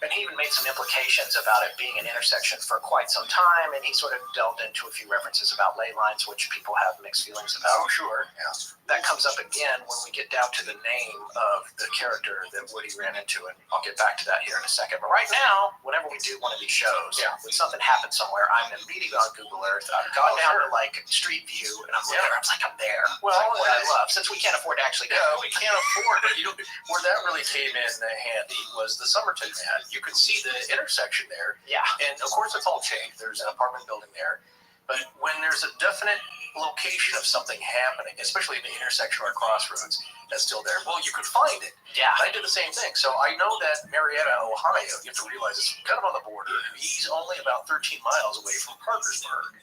And he even made some implications about it being an intersection for quite some time, and he sort of delved into a few references about ley lines, which people have mixed feelings about. Oh, sure. Yeah. That comes up again when we get down to the name of the character that Woody ran into, and I'll get back to that here in a second. But right now, whenever we do one of these shows, when something happens somewhere, I'm immediately on Google Earth. I've gone down to like Street View, and I'm looking, I was like, I'm there. Well, like what I love, since we can't afford to actually go. Yeah, we can't afford it. Where that really came in handy was the Somerton ad. You could see the intersection there. Yeah. And of course, it's all changed. There's an apartment building there. But when there's a definite location of something happening, especially in the intersection or crossroads, that's still there, well, you could find it. Yeah. I did the same thing. So I know that Marietta, Ohio, you have to realize it's kind of on the border. He's only about 13 miles away from Parkersburg.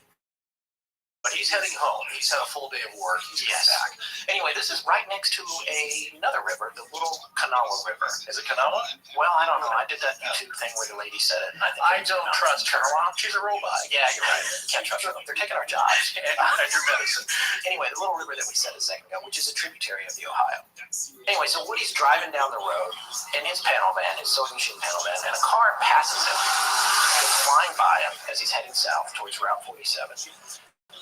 But he's heading home. He's had a full day of work. He's back. Anyway, this is right next to another river, the Little Kanawha River. Is it Kanawha? Well, I don't know. I did that YouTube thing where the lady said it. And I don't trust her. She's a robot. Yeah, you're right. Can't trust her. They're taking our jobs. And your medicine. Anyway, the little river that we said a second ago, which is a tributary of the Ohio. Anyway, so Woody's driving down the road in his panel van, his sewing machine panel van, and a car passes him. It's flying by him as he's heading south towards Route 47.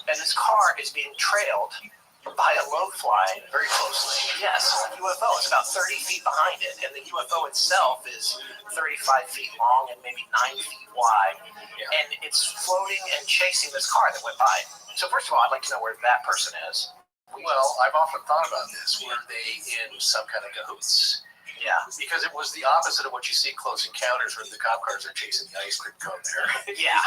And this car is being trailed by a low flying very closely. Yes, a UFO. It's about 30 feet behind it, and the UFO itself is 35 feet long and maybe 9 feet wide. Yeah. And it's floating and chasing this car that went by. So first of all, I'd like to know where that person is. Well, I've often thought about this. Were they in some kind of cahoots? Yeah. Because it was the opposite of what you see in Close Encounters, where the cop cars are chasing the ice cream cone there. Yeah.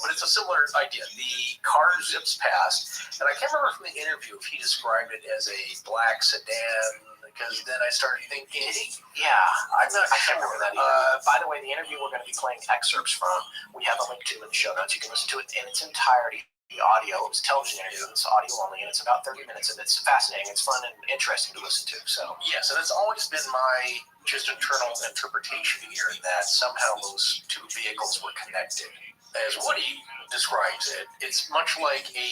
But it's a similar idea. The car zips past, and I can't remember from the interview if he described it as a black sedan, because then I started thinking, yeah, I can't remember that either. By the way, the interview we're going to be playing excerpts from, we have a link to in the show notes. You can listen to it in its entirety. The audio, it was a television interview, it's audio only, and it's about 30 minutes, and it's fascinating, it's fun and interesting to listen to. So yes, and it's always been my just internal interpretation here that somehow those two vehicles were connected. As Woody describes it, it's much like a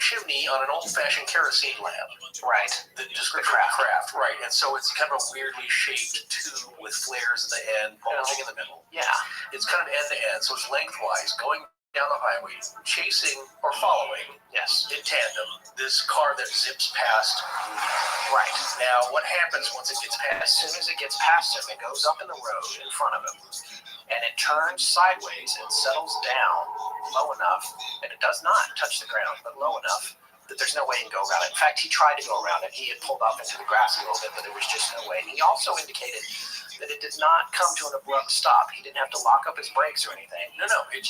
chimney on an old-fashioned kerosene lamp. Right. The description of craft, right. And so it's kind of a weirdly shaped tube with flares at the end, bulging in the middle. Yeah. It's kind of end-to-end, so it's lengthwise, going down the highway, chasing or following, yes, in tandem, this car that zips past. Right. Now, what happens once it gets past? As soon as it gets past him, it goes up in the road in front of him, and it turns sideways and settles down low enough, and it does not touch the ground, but low enough that there's no way he can go around it. In fact, he tried to go around it. He had pulled off into the grass a little bit, but there was just no way. And he also indicated that it did not come to an abrupt stop. He didn't have to lock up his brakes or anything. No, it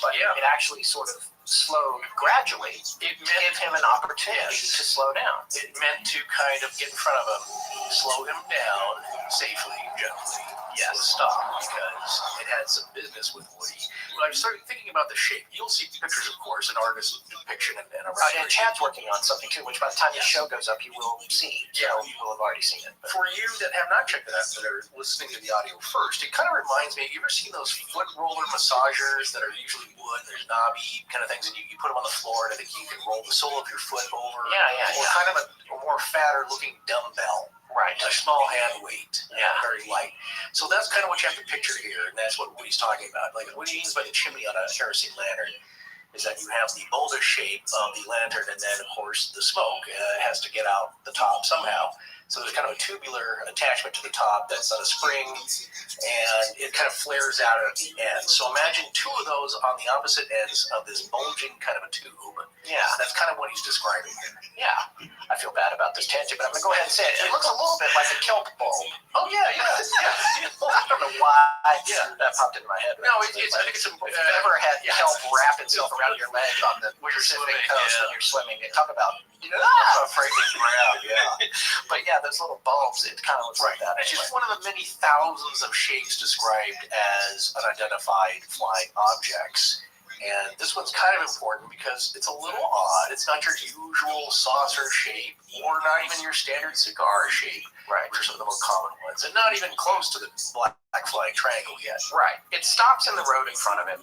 actually sort of slowed gradually. It gave him an opportunity to slow down. It meant to kind of get in front of him, slow him down safely, gently. Yes. Stop, because it had some business with Woody. I started thinking about the shape. You'll see pictures, of course, an artist's depiction and a And Chad's working on something too, which by the time the show goes up, you will see. Yeah. You will have already seen it. For you that have not checked it out, that are listening to the audio first, it kind of reminds me, you ever seen those foot roller massagers that are usually wood, there's knobby kind of things, and you put them on the floor, and I think you can roll the sole of your foot over. Yeah. Or kind of a more fatter looking dumbbell. Right. A small hand weight. Yeah. Very light. So that's kind of what you have to picture here, and that's what Woody's talking about. Like, what he means by the chimney on a kerosene lantern is that you have the boulder shape of the lantern, and then, of course, the smoke has to get out the top somehow. So there's kind of a tubular attachment to the top that's on a spring, and it kind of flares out at the end. So imagine two of those on the opposite ends of this bulging kind of a tube. Yeah. That's kind of what he's describing here. Yeah. I feel bad about this tangent, but I'm going to go ahead and say it. It looks a little bit like a kelp bulb. Oh, yeah. I don't know why that popped into my head. No, I think it's a... If you've ever had kelp wrap itself around your leg on the Pacific coast when you're swimming, and talk about a frightening ground, yeah. But yeah, those little bulbs, it kind of looks like that. It's just one of the many thousands of shapes described as unidentified flying objects. And this one's kind of important because it's a little odd. It's not your usual saucer shape or not even your standard cigar shape, right, which are some of the more common ones, and not even close to the black flying triangle yet. Right. It stops in the road in front of him,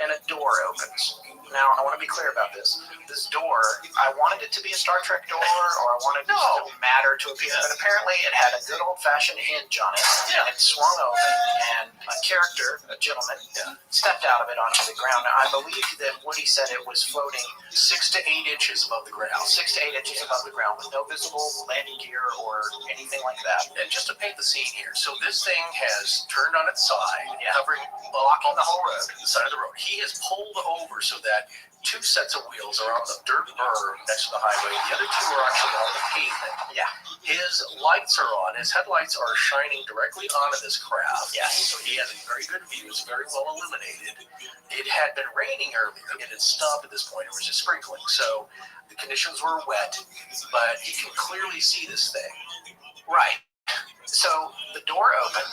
and a door opens. Now, I want to be clear about this. This door, I wanted it to be a Star Trek door, or I wanted it to matter to a piece, but apparently it had a good old-fashioned hinge on it, and it swung open, and a character, a gentleman, stepped out of it onto the ground. Now, I believe that Woody said it was floating 6 to 8 inches above the ground. 6 to 8 inches above the ground with no visible landing gear or anything like that. And just to paint the scene here, so this thing has turned on its side, blocking the whole road. The side of the road. He has pulled over so that 2 sets of wheels are on the dirt berm next to the highway. The other 2 are actually on the pavement. Yeah. His lights are on. His headlights are shining directly onto this craft. Yes. So he has a very good view. It's very well illuminated. It had been raining earlier. It had stopped at this point. It was just sprinkling. So the conditions were wet, but he can clearly see this thing. Right. So the door opens,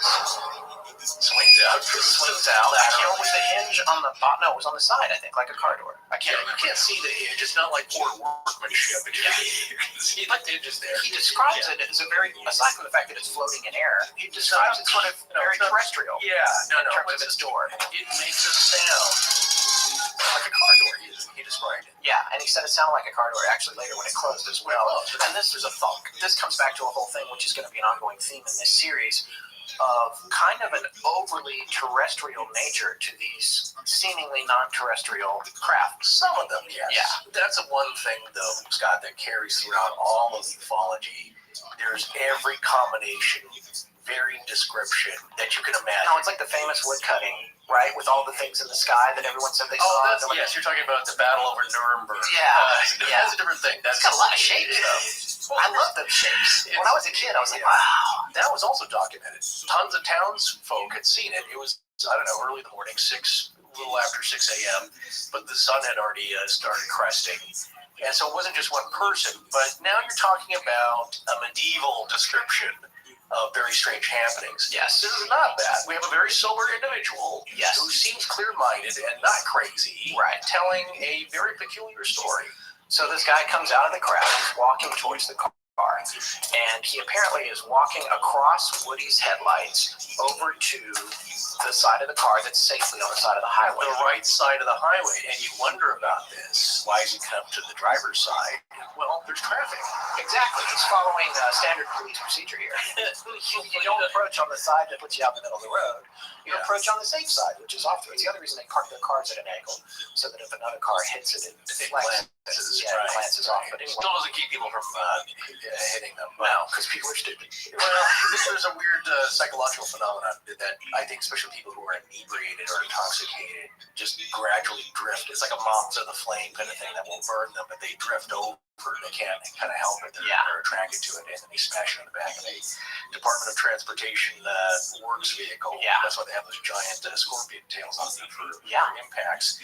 swings out. Was the hinge on the bottom? No, it was on the side, I think, like a car door. I can't remember. You can't see the hinge. It's not like poor workmanship. You can see the hinge is there. He describes it as a very, aside from the fact that it's floating in air, he describes it sort of very terrestrial. Yeah, in terms of its door. It makes a sound like a car door. He described it. Yeah, and he said it sounded like a car door actually later when it closed as well. And this is a thunk. This comes back to a whole thing, which is going to be an ongoing theme in this series, of kind of an overly terrestrial nature to these seemingly non-terrestrial craft. Some of them, yes. Yeah. That's the one thing, though, Scott, that carries throughout all of ufology. There's every combination, varied description that you can imagine. No, it's like the famous wood cutting, right, with all the things in the sky that everyone said they saw. Yes, you're talking about the battle over Nuremberg. Yeah. That's a different thing. It's got a lot of shapes, though. I love those shapes. When I was a kid, I was like, wow. That was also documented. Tons of townsfolk had seen it. It was, I don't know, early in the morning, a little after 6 a.m., but the sun had already started cresting. And so it wasn't just one person, but now you're talking about a medieval description of very strange happenings. Yes. This is not bad. We have a very sober individual who seems clear-minded and not crazy, telling a very peculiar story. So this guy comes out of the crowd, he's walking towards the car, and he apparently is walking across Woody's headlights over to the side of the car that's safely on the side of the highway. The right side of the highway, and you wonder about this. Why does he come to the driver's side? Well, there's traffic. Exactly. He's following standard police procedure here. You don't approach on the side that puts you out in the middle of the road. You approach on the safe side, which is off. It's the other reason they park their cars at an angle, so that if another car hits it, it glances off. But anyway. Still doesn't keep people from hitting them. Well, because people are stupid. Well, there's a weird psychological phenomenon that I think especially people who are inebriated or intoxicated just gradually drift. It's like a moth to the flame kind of thing that won't burn them, but they drift over They can't kind of help it. They're attracted to it, and then they smash it in the back of a Department of Transportation works vehicle. That's why they have those giant scorpion tails on them for impacts.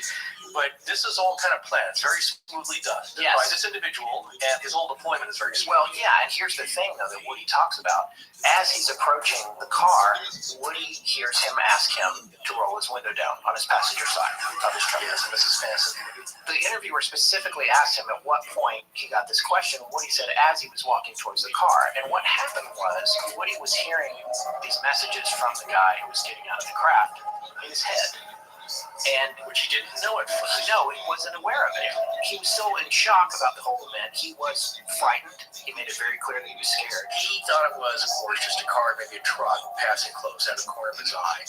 But this is all kind of planned. It's very smoothly done by this individual, and his whole deployment is very smooth. Well, yeah, and here's the thing, though, that Woody talks about. As he's approaching the car, Woody hears him ask him to roll his window down on his passenger side of his truck. Yes, and this is fascinating. The interviewer specifically asked him at what point he got this question. Woody said as he was walking towards the car. And what happened was Woody was hearing these messages from the guy who was getting out of the craft in his head. And which he didn't know at first. No, he wasn't aware of it. He was so in shock about the whole event. He was frightened. He made it very clear that he was scared. He thought it was, of course, just a car, maybe a truck passing close out of the corner of his eye.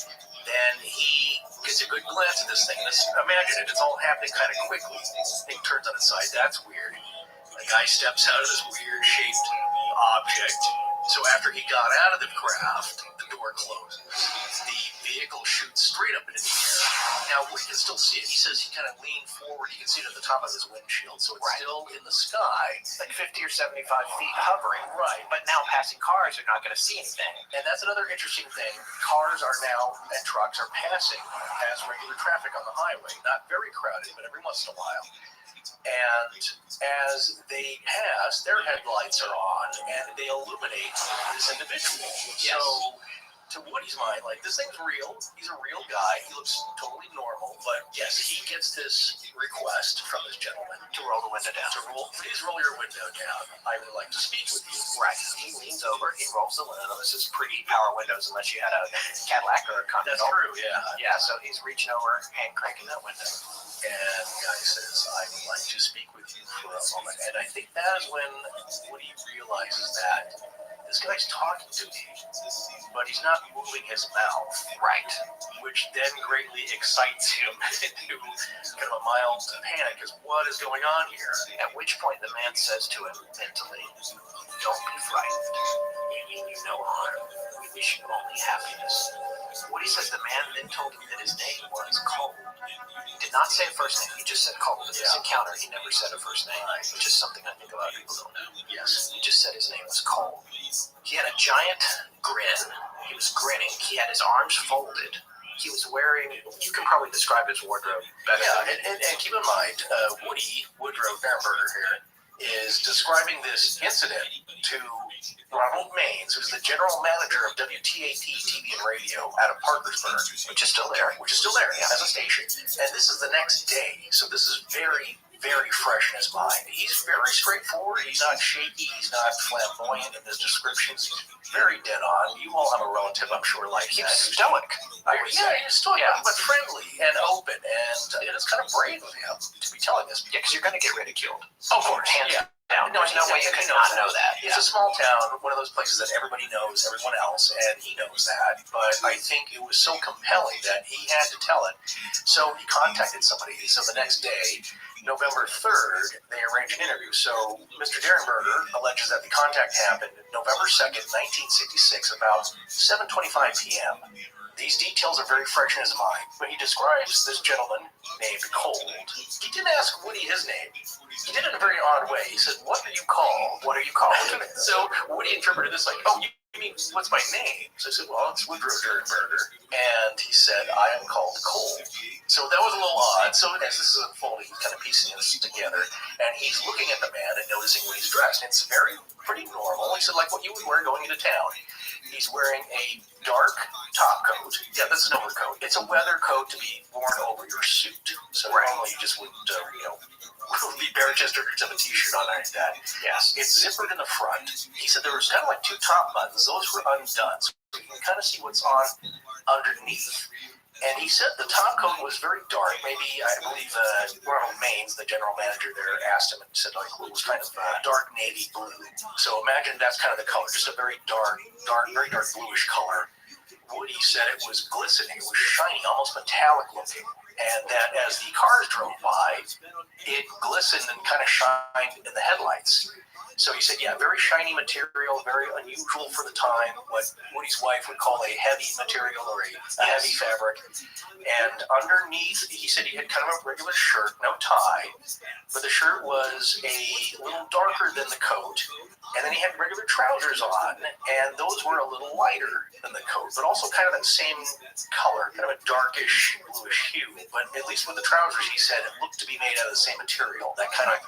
Then he gets a good glance at this thing. Imagine it. It's all happening kind of quickly. This thing turns on its side. That's weird. The guy steps out of this weird shaped object. So after he got out of the craft, the door closes. The vehicle shoots straight up into the air. Now, we can still see it. He says he kind of leaned forward. You can see it at the top of his windshield. So it's still in the sky. Like 50 or 75 feet hovering. Right. But now passing cars are not going to see anything. And that's another interesting thing. Cars are now, and trucks are passing as regular traffic on the highway. Not very crowded, but every once in a while. And as they pass, their headlights are on, and they illuminate this individual. Yes. So, to Woody's mind, like, this thing's real. He's a real guy. He looks totally normal. But, yes, he gets this request from this gentleman To roll the window down. Please roll your window down. I would like to speak with you. Right. He leans over. He rolls the window. This is pre-power windows unless you had a Cadillac or a Continental. That's true, yeah. Yeah, so he's reaching over, hand cranking that window. And the guy says, I would like to speak with you for a moment. And I think that is when Woody realizes that this guy's talking to me, but he's not moving his mouth. Right. Which then greatly excites him into kind of a mild panic, because what is going on here? At which point the man says to him mentally, don't be frightened. We mean you no harm. We wish you only happiness. Woody says the man then told him that his name was Cole. He did not say a first name. He just said Cole. In this encounter, he never said a first name, which is something I think a lot of people don't know. Yes. He just said his name was Cole. He had a giant grin. He was grinning. He had his arms folded. He was wearing, you can probably describe his wardrobe better. Yeah, and keep in mind, Woody Woodrow Berenberger here is describing this incident to Ronald Maines, who's the general manager of WTAT TV and radio out of Parkersburg, Which is still there. as a station. And this is the next day, so this is very, very fresh in his mind. He's very straightforward. He's not shaky. He's not flamboyant in his descriptions. He's very dead on. You all have a relative, I'm sure, like He that. was stoic, I would say. He's stoic, but friendly and open, and it is kind of brave of him to be telling this. Yeah, because you're going to get ridiculed. Of course, Hands yeah. down. There's no way you could not know that. It's a small town, one of those places that everybody knows everyone else, and he knows that. But I think it was so compelling that he had to tell it. So he contacted somebody. So the next day, November 3rd, they arranged an interview. So Mr. Derenberger alleges that the contact happened November 2nd, 1966, about 7:25 p.m. These details are very fresh in his mind. When he describes this gentleman named Cold, he didn't ask Woody his name. He did it in a very odd way. He said, "What are you called? What are you called?" So Woody interpreted this like, "Oh, you mean, what's my name?" So I said, "Well, it's Woodrow Derenberger." And he said, "I am called Cole." So that was a little odd. So as this is unfolding, he's kind of piecing this together. And he's looking at the man and noticing what he's dressed. It's pretty normal. He said, like what you would wear going into town. He's wearing a dark top coat. Yeah, that's an overcoat. It's a weather coat to be worn over your suit. So normally you just wouldn't, be bare-chested or have a t-shirt on like that. Yes. It's zippered in the front. He said there was kind of like two top buttons. Those were undone. So you can kind of see what's on underneath. And he said the top coat was very dark. Maybe, I believe, Ronald Maines, the general manager there, asked him and said, like, well, it was kind of dark navy blue. So imagine that's kind of the color, just a very dark, very dark bluish color. Woody said it was glistening. It was shiny, almost metallic looking. and that as the cars drove by, it glistened and kind of shined in the headlights. So he said, yeah, very shiny material, very unusual for the time, what Woody's wife would call a heavy material or a heavy fabric. And underneath, he said he had kind of a regular shirt, no tie, but the shirt was a little darker than the coat. And then he had regular trousers on, and those were a little lighter than the coat, but also kind of that same color, kind of a darkish, bluish hue. But at least with the trousers, he said it looked to be made out of the same material, that kind of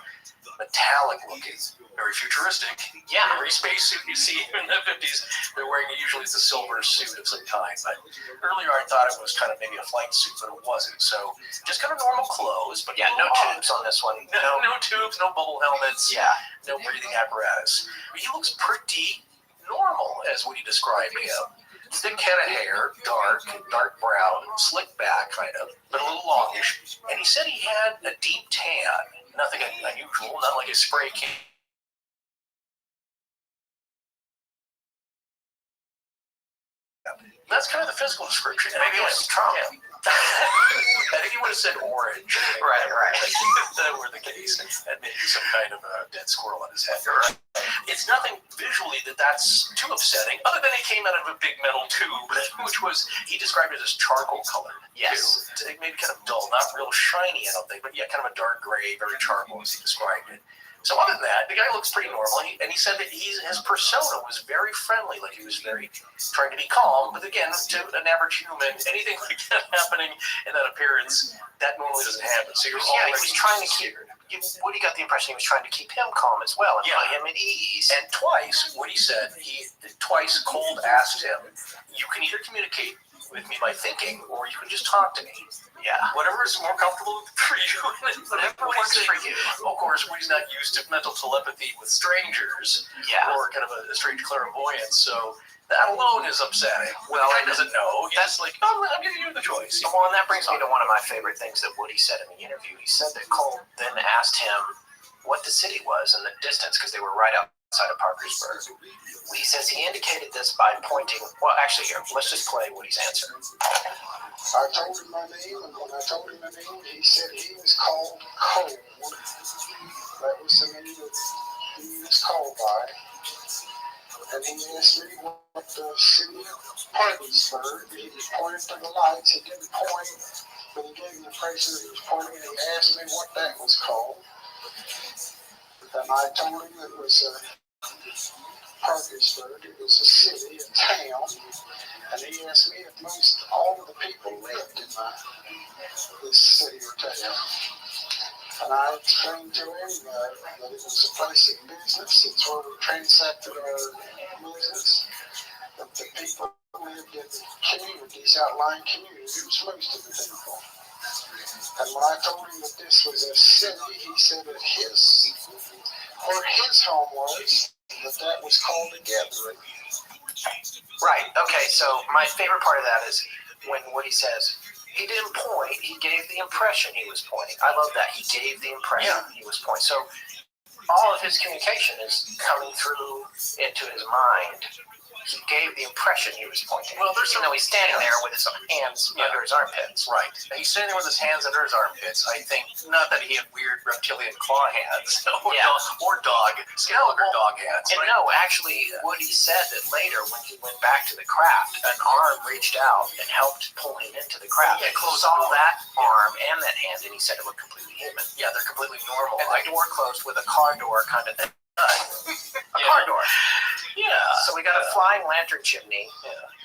metallic looking, very futuristic. Yeah, every spacesuit you see in the 50s, they're wearing usually it's a silver suit of some kind. But earlier I thought it was kind of maybe a flight suit, but it wasn't. So just kind of normal clothes, but Yeah, no tubes on this one. No tubes, no bubble helmets, Yeah. no breathing apparatus. But he looks pretty normal, as Woody described him. Thick head of hair, dark brown, slick back kind of, but a little longish. And he said he had a deep tan, nothing unusual, not like a spray can. That's kind of the physical description. Maybe it was Trump. Yeah. I think he would have said orange. Right. That were the case. And maybe some kind of a dead squirrel on his head. Right. It's nothing visually that's too upsetting, other than it came out of a big metal tube, which was, he described it as charcoal colored. Yes. Too. Maybe kind of dull, not real shiny, I don't think, but yeah, kind of a dark gray, very charcoal as he described it. So other than that, the guy looks pretty normal, and he said that his persona was very friendly, like he was very trying to be calm, but again, to an average human, anything like that happening in that appearance, that normally doesn't happen. So he was trying to keep, Woody got the impression he was trying to keep him calm as well and put him at ease. And twice, Woody said, twice Cold asked him, you can either communicate with me by thinking, or you can just talk to me. Yeah. Whatever is more comfortable for you. Whatever works for you. Of course, Woody's not used to mental telepathy with strangers. Yeah. Or kind of a strange clairvoyance, so that alone is upsetting. Well, the guy doesn't know. He's like, I'm giving you the choice. Well, and that brings me to one of my favorite things that Woody said in the interview. He said that Cole then asked him what the city was and the distance, because they were right outside of Parkersburg. He says he indicated this by pointing, well, actually, here, let's just play Woody's answer. I told him my name, and when I told him my name, he said he was called Cold. That was the name that he was called by. And he asked me what the city of Parkersburg. He pointed to the lights. He didn't point, but he gave me the impression that he was pointing, and he asked me what that was called. And I told him it was Parkersburg. It was a city, a town. And he asked me if most all of the people lived in this city or town. And I explained to him that it was a place of business. It's where we transacted our business. That the people lived in communities, outlying communities, most of the people. And when I told him that this was a city, he said that where his home was, that was called a gathering. Right. Okay. So my favorite part of that is when Woody says he didn't point, he gave the impression he was pointing. I love that. He gave the impression he was pointing. So all of his communication is coming through into his mind. He gave the impression he was pointing. Well, there's even though he's standing there with his hands under his armpits. Right. And he's standing with his hands under his armpits. I think, not that he had weird reptilian claw hands or dog, Skeletor dog hands. And no, actually, Woody said that later when he went back to the craft, an arm reached out and helped pull him into the craft. Yeah, and closed all that arm and that hand, and he said it looked completely human. Yeah, they're completely normal. And the door closed with a car door kind of thing. A car door. Yeah. So we got a flying lantern chimney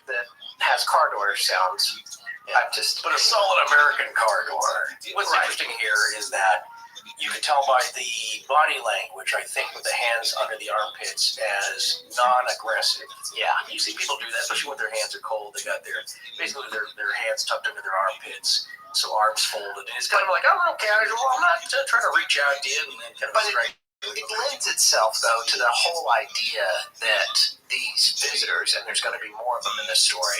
that has car door sounds. But a solid American car door. What's interesting here is that you can tell by the body language, I think, with the hands under the armpits as non-aggressive. Yeah. You see people do that, especially when their hands are cold. They got their hands tucked under their armpits, so arms folded. And it's kind of like, I'm real casual. I'm not trying to reach out to you and kind of strike. It lends itself, though, to the whole idea that these visitors, and there's going to be more of them in this story,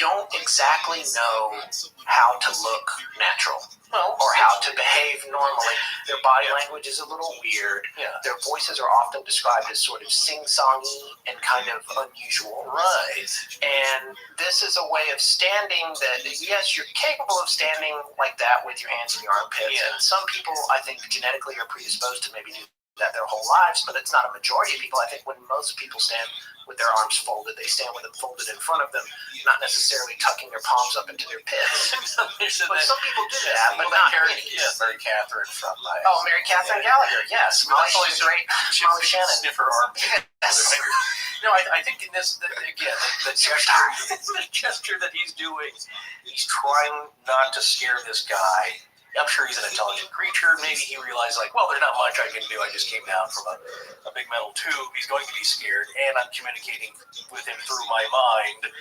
don't exactly know how to look natural. Or how to behave normally. Their body language is a little weird. Yeah. Their voices are often described as sort of sing-songy and kind of unusual. Right. And this is a way of standing that, yes, you're capable of standing like that with your hands in your armpits. Yeah. And some people, I think, genetically are predisposed to maybe do that their whole lives, but it's not a majority of people. I think when most people stand with their arms folded, they stand with them folded in front of them, not necessarily tucking their palms up into their pits. But some people do that, but not many. Yeah, Mary Catherine from Oh, Mary Catherine Gallagher, yes. Molly Shannon. Sniffer armpit. Yes. No, I think in this, again, the gesture that he's doing, he's trying not to scare this guy. I'm sure he's an intelligent creature. Maybe he realized, like, well, there's not much I can do. I just came down from a big metal tube. He's going to be scared, and I'm communicating with him through my mind.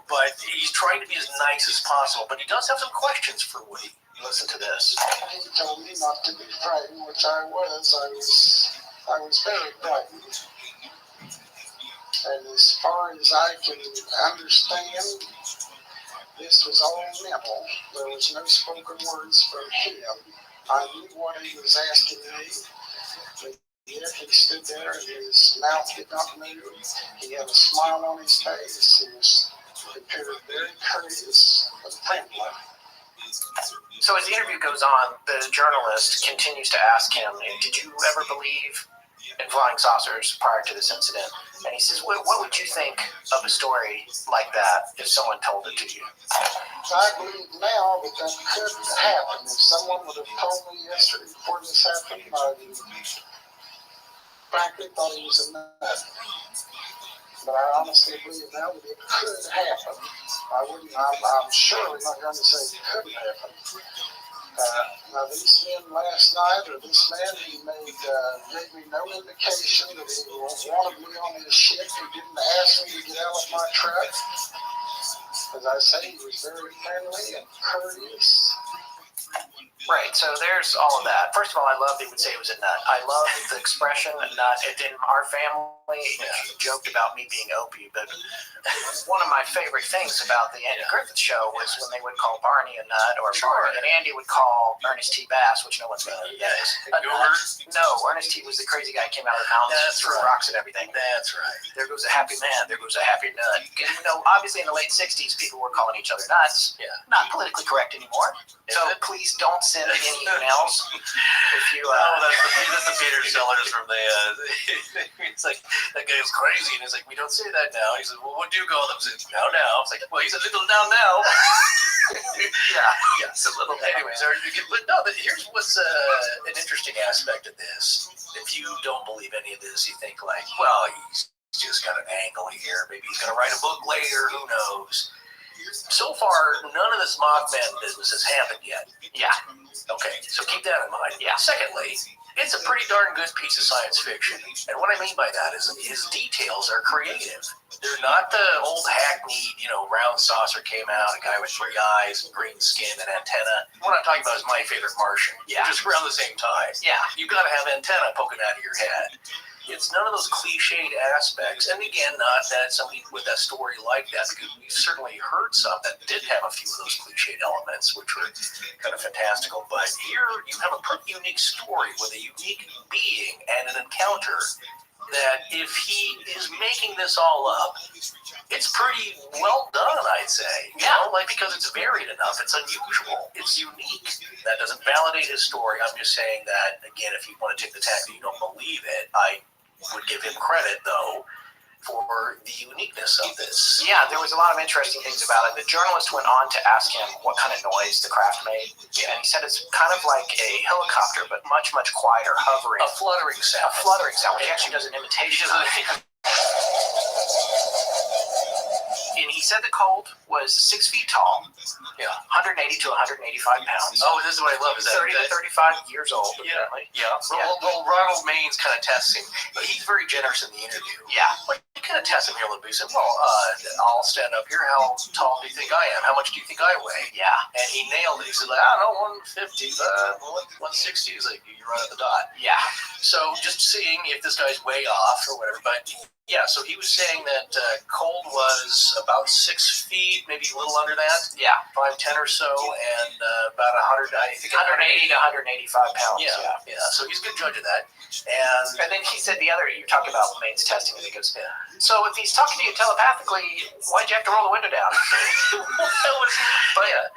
But he's trying to be as nice as possible. But he does have some questions for Woody. Listen to this. He told me not to be frightened, which I was. I was very frightened. And as far as I can understand, this was all mental. There was no spoken words from him. I knew what he was asking me, but yet he stood there and his mouth did not move. He had a smile on his face. He appeared very courteous but friendly. So as the interview goes on, the journalist continues to ask him, did you ever believe in flying saucers prior to this incident? And he says, what would you think of a story like that if someone told it to you? I believe now that could happen. If someone would have told me yesterday before this happened, I frankly thought he was a nut. But I honestly believe now that it could happen. I'm surely not going to say it couldn't happen. Now these men last night, or this man, he gave me no indication that he wanted me on his ship. He didn't ask me to get out of my truck. As I say, he was very friendly and courteous. Right, so there's all of that. First of all, I love that he would say it was a nut. I love the expression nut. In our family, he joked about me being Opie, but one of my favorite things about the Andy Griffith Show was when they would call Barney a nut, or Barney and Andy would call Ernest T. Bass, which no one's going to know a nut. No, Ernest T. was the crazy guy who came out of the mountains and threw rocks at everything. That's right. There goes a happy man, there goes a happy nut. You know, obviously in the late 60s, people were calling each other nuts. Yeah. Not politically correct anymore. So please don't send any emails if you... that's the Peter Sellers from the... it's like, that guy is crazy, and he's like, we don't say that now. He said, well, what do you call them? He said, now. It's like, well, he's a little now. Yeah, it's a little... Anyways, but no, here's what's an interesting aspect of this. If you don't believe any of this, you think like, well, he's just got an angle here. Maybe he's going to write a book later. Who knows? So far, none of this Mothman business has happened yet. Yeah. Okay, so keep that in mind. Yeah. Secondly, it's a pretty darn good piece of science fiction. And what I mean by that is his details are creative. They're not the old hackneyed, round saucer came out, a guy with 3 eyes, and green skin, and antenna. What I'm talking about is My Favorite Martian. Yeah. Just around the same time. Yeah. You got to have antenna poking out of your head. It's none of those cliched aspects. And again, not that somebody with a story like that, because we've certainly heard some that did have a few of those cliched elements, which were kind of fantastical. But here you have a pretty unique story with a unique being and an encounter that if he is making this all up, it's pretty well done, I'd say. Because it's varied enough, it's unusual, it's unique. That doesn't validate his story. I'm just saying that, again, if you want to take the tack that you don't believe it, I would give him credit, though, for the uniqueness of this. Yeah, there was a lot of interesting things about it. The journalist went on to ask him what kind of noise the craft made. And he said it's kind of like a helicopter, but much, much quieter, hovering. A fluttering sound. He actually does an imitation of it. And he said the colt was 6 feet tall, 180 to 185 pounds. Oh, this is what I love. Is that 30 to 35 years old, apparently. Yeah. Well, Ronald Maines kind of tests him. But he's very generous in the interview. Yeah. Like, he kind of tests him here a little bit. He said, well, I'll stand up here. How tall do you think I am? How much do you think I weigh? Yeah. And he nailed it. He said, like, I don't know, 150, 160. He's like, you're right on the dot. Yeah. So just seeing if this guy's way off or whatever. But yeah, so he was saying that Cold was about 6 feet, maybe a little under that. Yeah. 5'10" or so, and about 100, I think 180 to 185 pounds. Yeah. So he's a good judge of that. And then he said you talked about Maine's testing, and he goes, so if he's talking to you telepathically, why'd you have to roll the window down?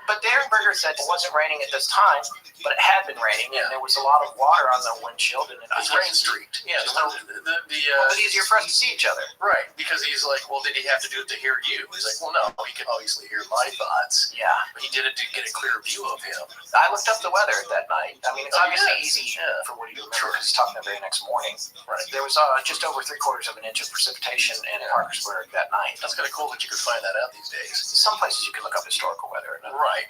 But Derenberger said it wasn't raining at this time, but it had been raining, and there was a lot of water on the windshield, and it was rain streaked. Yeah, so it's easier for us to see each other. Right, because he's like, well, did he have to do it to hear you? He's like, well, no, he can obviously hear my thoughts. Yeah. But he did it to get a clear view of him. I looked up the weather that night. I mean, it's obviously easy for Woody to remember because he's talking the very next morning. Right. There was just over 3/4 of an inch of precipitation in Parkersburg that night. That's kind of cool that you could find that out these days. Some places you can look up historical weather. Right.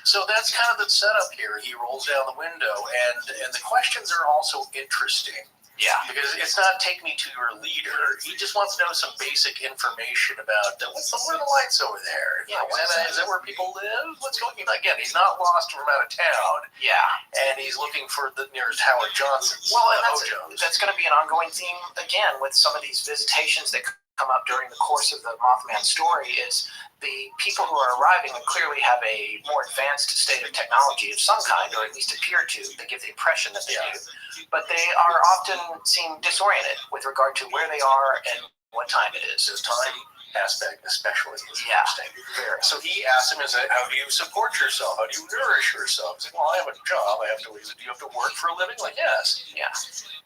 So that's kind of the setup here. He rolls down the window, and the questions are also interesting. Yeah. Because it's not take me to your leader. He just wants to know some basic information about what are the lights over there? Yeah. Is that where people live? What's going on? Again, he's not lost from out of town. Yeah. And he's looking for the nearest Howard Johnson. Well, and that's going to be an ongoing theme, again, with some of these visitations that come up during the course of the Mothman story is the people who are arriving clearly have a more advanced state of technology of some kind, or at least appear to. They give the impression that they do. But they are often seem disoriented with regard to where they are and what time it is. This time aspect especially is interesting. Yeah. So he asked him, how do you support yourself? How do you nourish yourself? He's like, well, I have a job. Do you have to work for a living? Like, yes. Yeah.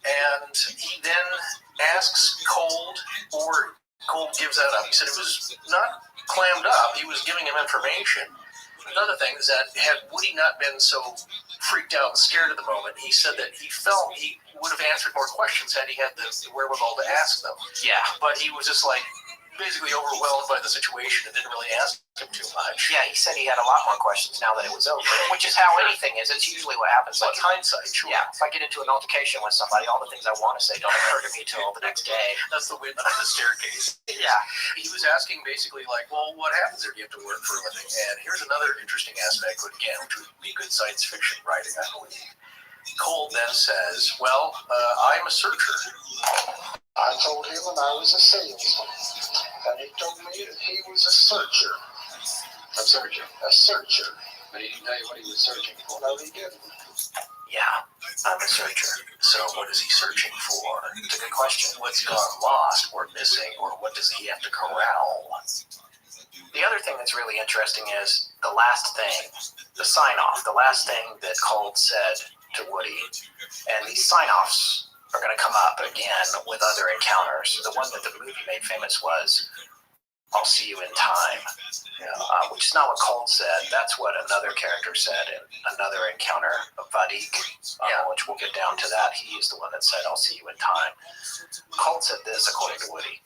And he then asks Cold gives that up. He said it was not clammed up. He was giving him information. Another thing is that had Woody not been so freaked out and scared at the moment, he said that he felt he would have answered more questions had he had the wherewithal to ask them. Yeah. But he was just like basically overwhelmed by the situation and didn't really ask him too much. Yeah, he said he had a lot more questions now that it was over, which is how anything is. It's usually what happens. Like hindsight, sure. Yeah, if I get into an altercation with somebody, all the things I want to say don't occur to me till the next day. That's the wind on the staircase. Yeah. He was asking basically like, well, what happens if you have to work for a living? And here's another interesting aspect, again, which would be good science fiction writing, I believe. Cole then says, well, I'm a searcher. I told him that I was a salesman, and he told me that he was a searcher. A searcher? A searcher. But he didn't tell you what he was searching for. No, he didn't. Yeah, I'm a searcher. So what is he searching for? It's a good question. What's gone lost or missing, or what does he have to corral? The other thing that's really interesting is the last thing, the sign-off, the last thing that Cold said to Woody. And these sign-offs are going to come up again with other encounters. The one that the movie made famous was, I'll see you in time, which is not what Cold said. That's what another character said in another encounter of Vadik, which we'll get down to that. He is the one that said, I'll see you in time. Cold said this, according to Woody.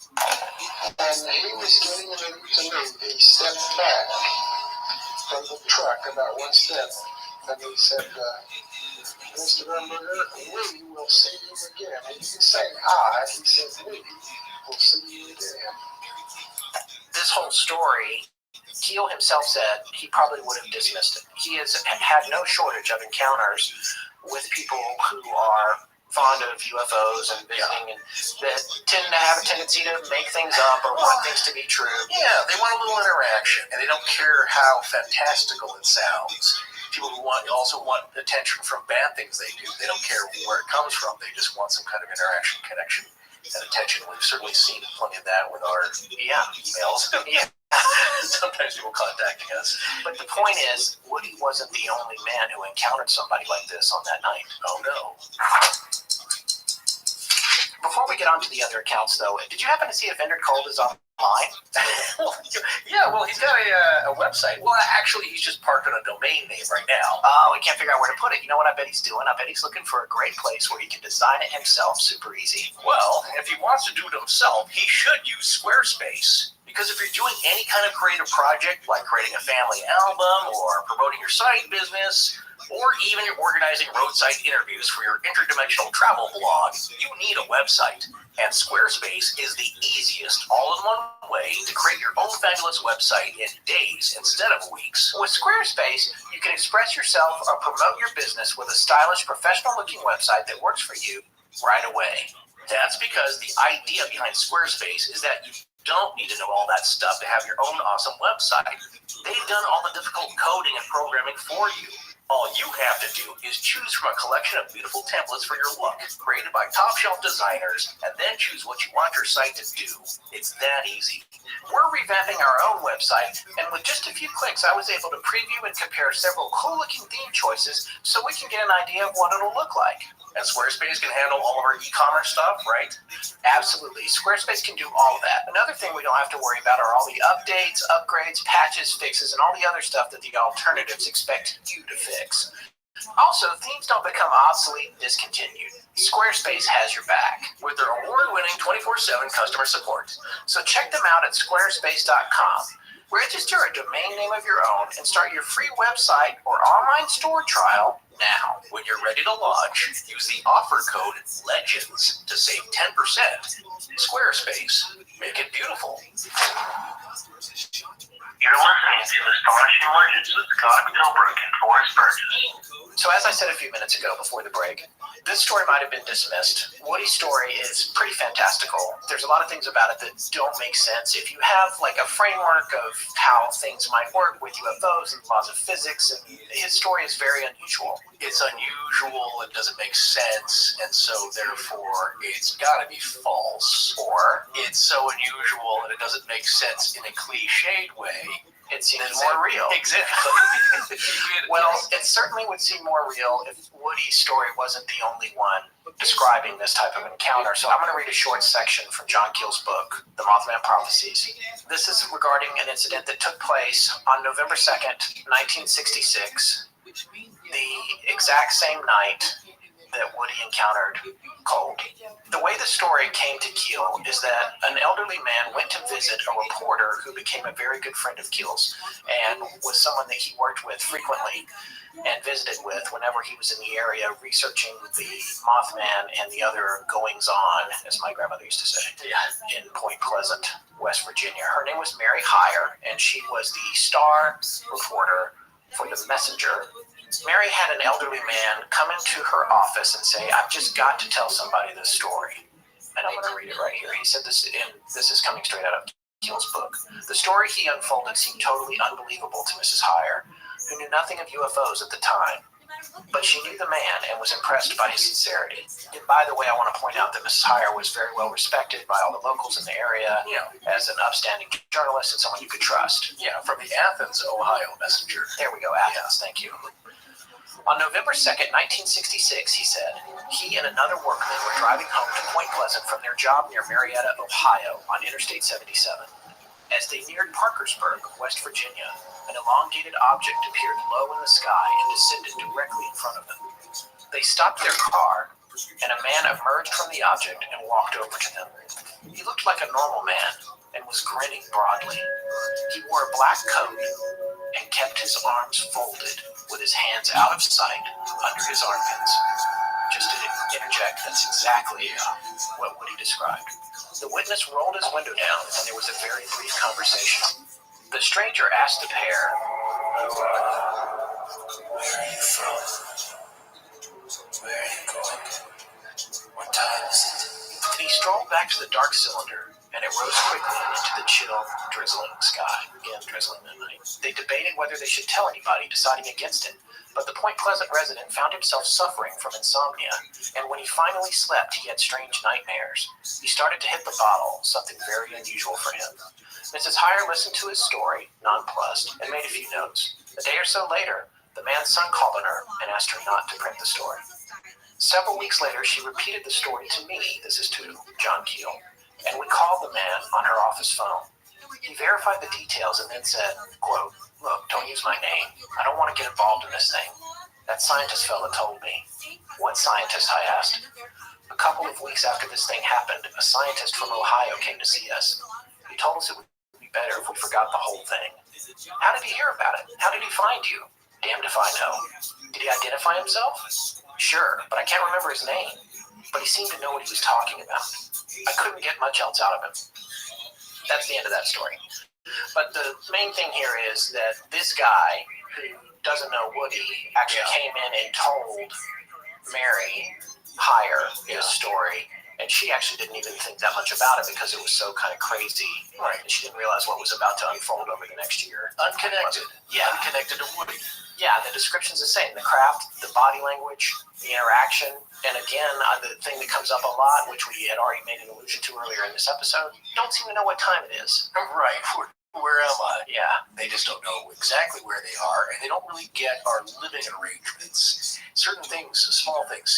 And he was getting into me. He stepped back from the truck about one step, and he said, Mr. Rumberger, we will see you again. And he didn't say I, he said we will see you again. This whole story, Keel himself said he probably would have dismissed it. He has had no shortage of encounters with people who are fond of UFOs and visiting, and that tend to have a tendency to make things up or want things to be true. Yeah, they want a little interaction, and they don't care how fantastical it sounds. People who also want attention from bad things they do. They don't care where it comes from. They just want some kind of interaction, connection, and attention. We've certainly seen plenty of that with our emails. Yeah. Sometimes people contacting us. But the point is, Woody wasn't the only man who encountered somebody like this on that night. Oh, no. Before we get on to the other accounts, though, did you happen to see if Ender Cold is online? Yeah, well, he's got a website. Well, actually, he's just parked on a domain name right now. Oh, he can't figure out where to put it. You know what I bet he's doing? I bet he's looking for a great place where he can design it himself super easy. Well, if he wants to do it himself, he should use Squarespace. Because if you're doing any kind of creative project, like creating a family album or promoting your site business, or even you're organizing roadside interviews for your interdimensional travel blog, you need a website. And Squarespace is the easiest all-in-one way to create your own fabulous website in days instead of weeks. With Squarespace, you can express yourself or promote your business with a stylish, professional-looking website that works for you right away. That's because the idea behind Squarespace is that you don't need to know all that stuff to have your own awesome website. They've done all the difficult coding and programming for you. All you have to do is choose from a collection of beautiful templates for your look, created by top-shelf designers, and then choose what you want your site to do. It's that easy. We're revamping our own website, and with just a few clicks, I was able to preview and compare several cool-looking theme choices so we can get an idea of what it'll look like. And Squarespace can handle all of our e-commerce stuff, right? Absolutely. Squarespace can do all of that. Another thing we don't have to worry about are all the updates, upgrades, patches, fixes, and all the other stuff that the alternatives expect you to fix. Also, themes don't become obsolete and discontinued. Squarespace has your back with their award-winning 24/7 customer support. So check them out at squarespace.com. Register a domain name of your own and start your free website or online store trial now. When you're ready to launch, use the offer code LEGENDS to save 10%. Squarespace. Make it beautiful. You're listening to Astonishing Legends with Scott Philbrook and Forrest Burgess. So as I said a few minutes ago before the break, this story might have been dismissed. Woody's story is pretty fantastical. There's a lot of things about it that don't make sense. If you have like a framework of how things might work with UFOs and laws of physics, and his story is very unusual. It's unusual, it doesn't make sense, and so therefore it's gotta be false. Or it's so unusual and it doesn't make sense in a cliched way. It seems more real. Exactly. Well, it certainly would seem more real if Woody's story wasn't the only one describing this type of encounter. So I'm going to read a short section from John Keel's book, The Mothman Prophecies. This is regarding an incident that took place on November 2nd, 1966, the exact same night that Woody encountered cold. The way the story came to Keel is that an elderly man went to visit a reporter who became a very good friend of Keel's and was someone that he worked with frequently and visited with whenever he was in the area researching the Mothman and the other goings-on, as my grandmother used to say, in Point Pleasant, West Virginia. Her name was Mary Heyer, and she was the star reporter for the Messenger. Mary had an elderly man come into her office and say, "I've just got to tell somebody this story." And I'm going to read it right here. He said this, and this is coming straight out of Keel's book. The story he unfolded seemed totally unbelievable to Mrs. Heyer, who knew nothing of UFOs at the time. But she knew the man and was impressed by his sincerity. And by the way, I want to point out that Mrs. Heyer was very well respected by all the locals in the area, as an upstanding journalist and someone you could trust. Yeah, from the Athens, Ohio Messenger. There we go, Athens, thank you. On November 2nd, 1966, he said, he and another workman were driving home to Point Pleasant from their job near Marietta, Ohio, on Interstate 77. As they neared Parkersburg, West Virginia, an elongated object appeared low in the sky and descended directly in front of them. They stopped their car, and a man emerged from the object and walked over to them. He looked like a normal man and was grinning broadly. He wore a black coat and kept his arms folded with his hands out of sight under his armpits. Just to interject, that's exactly what Woody described. The witness rolled his window down, and there was a very brief conversation. The stranger asked the pair, "Where are you from? Where are you going? What time is it?" And he strolled back to the dark cylinder, and it rose quickly into the chill, drizzling sky. Again, drizzling that night. They debated whether they should tell anybody, deciding against it. But the Point Pleasant resident found himself suffering from insomnia, and when he finally slept, he had strange nightmares. He started to hit the bottle, something very unusual for him. Mrs. Heyer listened to his story, nonplussed, and made a few notes. A day or so later, the man's son called on her and asked her not to print the story. Several weeks later, she repeated the story to me, this is to John Keel, and we called the man on her office phone. He verified the details and then said, quote, "Look, don't use my name. I don't want to get involved in this thing. That scientist fella told me." "What scientist?" I asked. "A couple of weeks after this thing happened, a scientist from Ohio came to see us. He told us it would be better if we forgot the whole thing." "How did he hear about it? How did he find you?" "Damned if I know. Did he identify himself? Sure, but I can't remember his name. But he seemed to know what he was talking about. I couldn't get much else out of him. That's the end of that story. But the main thing here is that this guy, who doesn't know Woody, actually came in and told Mary Hire his story, and she actually didn't even think that much about it because it was so kind of crazy. Right. And she didn't realize what was about to unfold over the next year. Unconnected. Yeah. Unconnected to Woody. Yeah, the description's the same. The craft, the body language, the interaction. And again, the thing that comes up a lot, which we had already made an allusion to earlier in this episode, don't seem to know what time it is. Right. Where am I? Yeah. They just don't know exactly where they are, and they don't really get our living arrangements. Certain things, small things,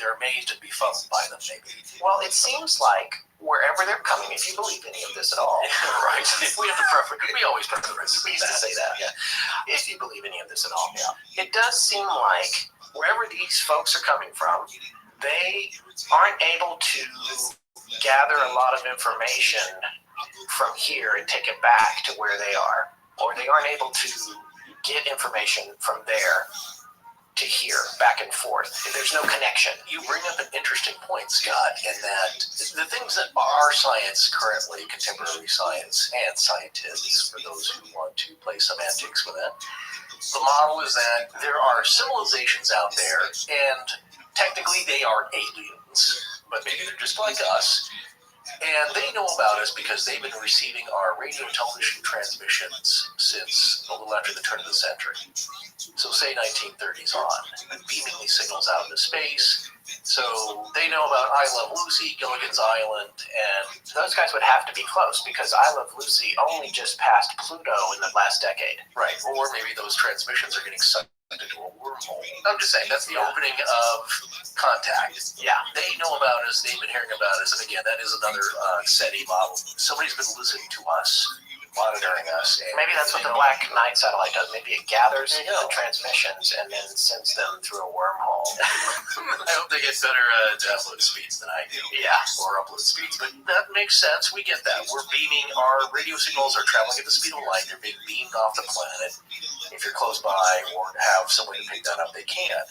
they're amazed and befuddled by them, maybe. Well, it seems like wherever they're coming, if you believe any of this at all. Right. We have to prefer. We always prefer. We used to say that. Yeah. If you believe any of this at all. Yeah. It does seem like wherever these folks are coming from, they aren't able to gather a lot of information from here and take it back to where they are, or they aren't able to get information from there to here, back and forth. There's no connection. You bring up an interesting point, Scott, in that the things that are science currently, contemporary science and scientists, for those who want to play semantics with it, the model is that there are civilizations out there, and technically they are aliens, but maybe they're just like us. And they know about us because they've been receiving our radio and television transmissions since a little after the turn of the century. So say 1930s on, and beaming these signals out into space. So they know about I Love Lucy, Gilligan's Island, and those guys would have to be close because I Love Lucy only just passed Pluto in the last decade. Right, or maybe those transmissions are getting sucked into a wormhole. I'm just saying, that's the opening of contact. Yeah. They know about us, they've been hearing about us, and again, that is another SETI model. Somebody's been listening to us, monitoring us. And maybe that's what the Black Knight satellite does. Maybe it gathers the transmissions and then sends them through a wormhole. I hope they get better download speeds than I do. Yeah. Or upload speeds. But that makes sense. We get that. We're beaming. Our radio signals are traveling at the speed of light. They're being beamed off the planet. If you're close by or have someone to pick that up, they can.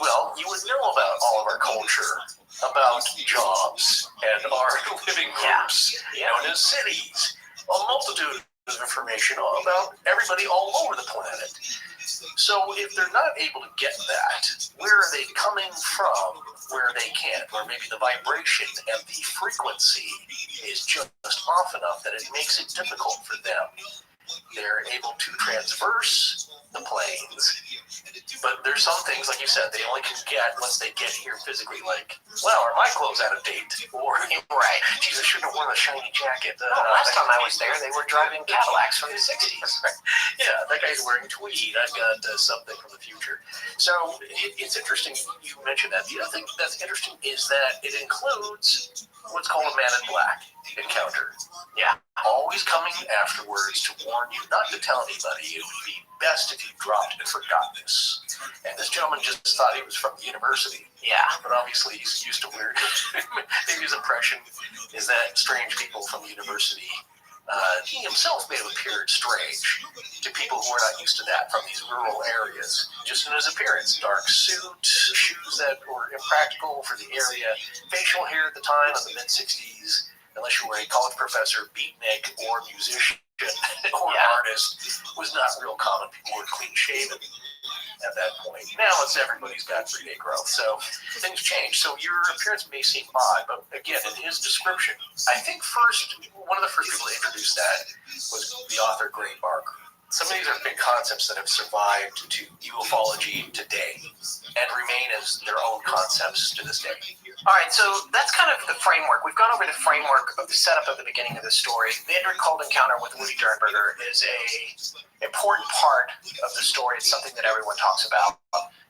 Well, you would know about all of our culture, about jobs and our living groups, known as cities. A multitude of information about everybody all over the planet. So if they're not able to get that, where are they coming from where they can't? Or maybe the vibration and the frequency is just off enough that it makes it difficult for them. They're able to transverse the planes, but there's some things, like you said, they only can get once they get here physically, like, well, are my clothes out of date? Or, right, geez, I shouldn't have worn a shiny jacket. Last time I was there, they were driving Cadillacs from the 60s. Yeah, that guy's wearing tweed. I've got something from the future. So it's interesting you mentioned that. The other thing that's interesting is that it includes what's called a Man in Black encounter. Yeah. Always coming afterwards to warn you not to tell anybody. It would be best if you dropped and forgot this. And this gentleman just thought he was from the university. Yeah. But obviously he's used to weird. Maybe his impression is that strange people from the university. He himself may have appeared strange to people who are not used to that from these rural areas. Just in his appearance, dark suit, shoes that were impractical for the area, facial hair at the time of the mid-60s, unless you were a college professor, beatnik, or musician, or artist, was not real common. People were clean-shaven at that point. Now it's everybody's got 3-day growth, so things change. So your appearance may seem odd, but again, in his description, I think one of the first people to introduce that was the author Gray Barker. Some of these are big concepts that have survived to ufology today and remain as their own concepts to this day. All right, so that's kind of the framework. We've gone over the framework of the setup of the beginning of the story. The Edward Cold encounter with Woody Dernberger is a important part of the story. It's something that everyone talks about.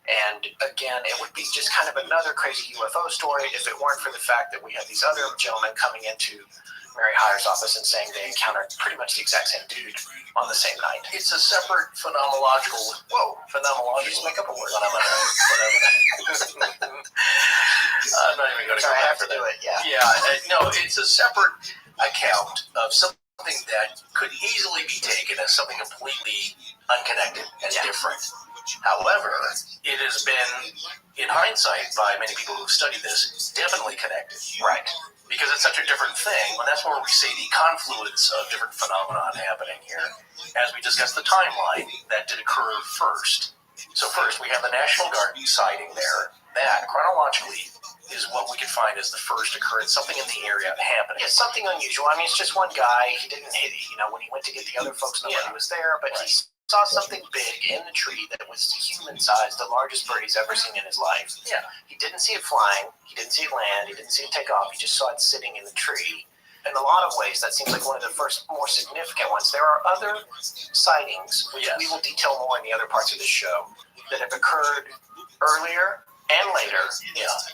And again, it would be just kind of another crazy UFO story if it weren't for the fact that we have these other gentlemen coming into Mary Hire's office and saying they encountered pretty much the exact same dude on the same night. It's a separate phenomenological. Phenomenology. Just make up a word. I'm not even going to go back for that. No, it's a separate account of something that could easily be taken as something completely unconnected and different. However, it has been, in hindsight, by many people who've studied this, definitely connected. Right. Because it's such a different thing, and that's where we see the confluence of different phenomenon happening here. As we discussed the timeline, that did occur first. So first, we have the National Guard sighting there. That, chronologically, is what we can find as the first occurrence, something in the area happening. Yeah, something unusual. I mean, it's just one guy. He didn't hit, when he went to get the other folks, nobody was there, but he saw something big in the tree that was human-sized, the largest bird he's ever seen in his life. Yeah. He didn't see it flying. He didn't see it land. He didn't see it take off. He just saw it sitting in the tree. In a lot of ways, that seems like one of the first more significant ones. There are other sightings, which we will detail more in the other parts of the show, that have occurred earlier and later,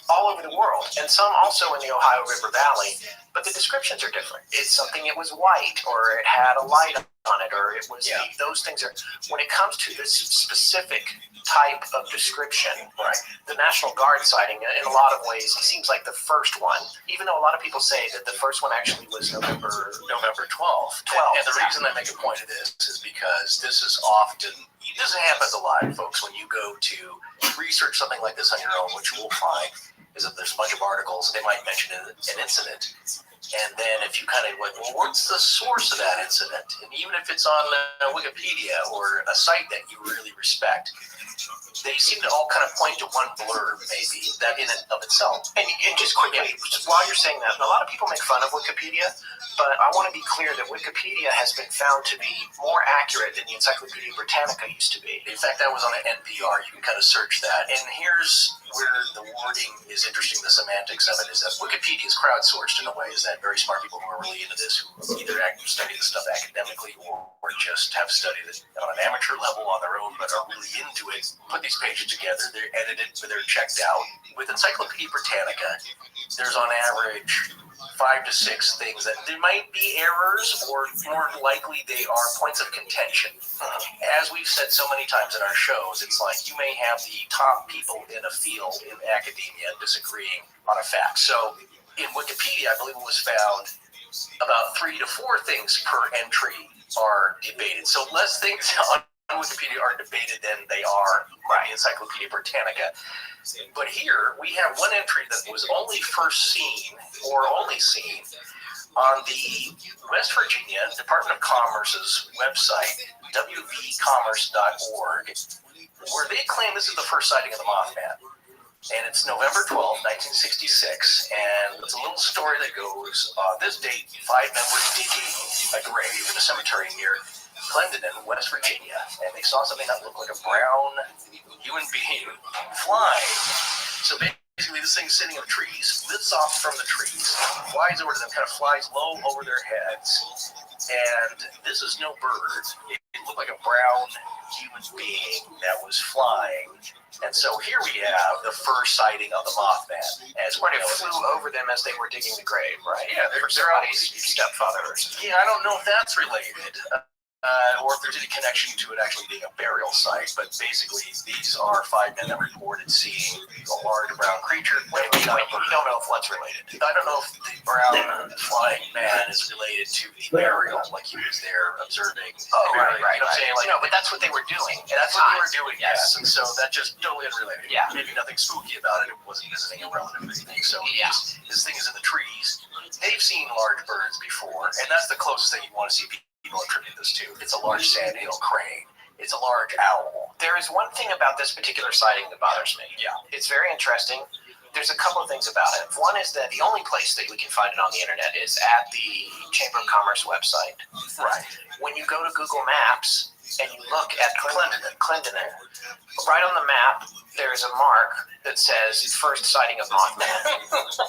all over the world, and some also in the Ohio River Valley, but the descriptions are different. It's something, it was white, or it had a light on it, or it was those things are, when it comes to this specific type of description, the National Guard sighting, in a lot of ways, seems like the first one, even though a lot of people say that the first one actually was November 12th. And the reason I make a point of this is because this is often, this happens a lot, folks, when you go to research something like this on your own. What you will find is that there's a bunch of articles, they might mention an incident, and then if you kind of like, well, what's the source of that incident? And even if it's on Wikipedia or a site that you really respect, they seem to all kind of point to one blurb, maybe, that in and of itself. And just quickly, while you're saying that, a lot of people make fun of Wikipedia, but I want to be clear that Wikipedia has been found to be more accurate than the Encyclopedia Britannica used to be. In fact, that was on an NPR. You can kind of search that. And here's where the wording is interesting, the semantics of it, is that Wikipedia is crowdsourced in a way, is that very smart people who are really into this, who either study the stuff academically or just have studied it on an amateur level on their own, but are really into it, put these pages together, they're edited, they're checked out. With Encyclopedia Britannica, there's on average 5 to 6 things that there might be errors, or more likely they are points of contention. As we've said so many times in our shows, it's like you may have the top people in a field in academia disagreeing on a fact. So in Wikipedia, I believe it was found about 3 to 4 things per entry are debated. So less things on Wikipedia are debated than they are in the Encyclopedia Britannica. But here we have one entry that was only first seen, or only seen, on the West Virginia Department of Commerce's website, wvcommerce.org, where they claim this is the first sighting of the Mothman. And it's November 12, 1966, and it's a little story that goes, this date, 5 men were digging a grave in a cemetery near Clendenin, West Virginia, and they saw something that looked like a brown human being flying. So basically this thing's sitting in the trees, lifts off from the trees, flies over to them, kind of flies low over their heads, and this is no bird. It looked like a brown human being that was flying. And so here we have the first sighting of the Mothman. As when it flew over them as they were digging the grave, right? Yeah, they're somebody's stepfather or something. Yeah, I don't know if that's related. Or if there's any connection to it actually being a burial site, but basically these are 5 men that reported seeing a large brown creature. Wait, you don't know if what's related. I don't know if the brown flying man is related to the burial, like he was there observing. Oh, right. You know what I'm saying? Like, no, but that's what they were doing. That's what they were doing, yes. And so that just totally unrelated. Yeah. Maybe nothing spooky about it. It wasn't visiting a relative or anything. So this thing is in the trees. They've seen large birds before, and that's the closest thing you want to see people attribute this to. It's a large sandhill crane. It's a large owl. There is one thing about this particular sighting that bothers me. Yeah. It's very interesting. There's a couple of things about it. One is that the only place that we can find it on the internet is at the Chamber of Commerce website. Right. When you go to Google Maps and you look at Clendenin, right on the map, there's a mark that says first sighting of Mothman.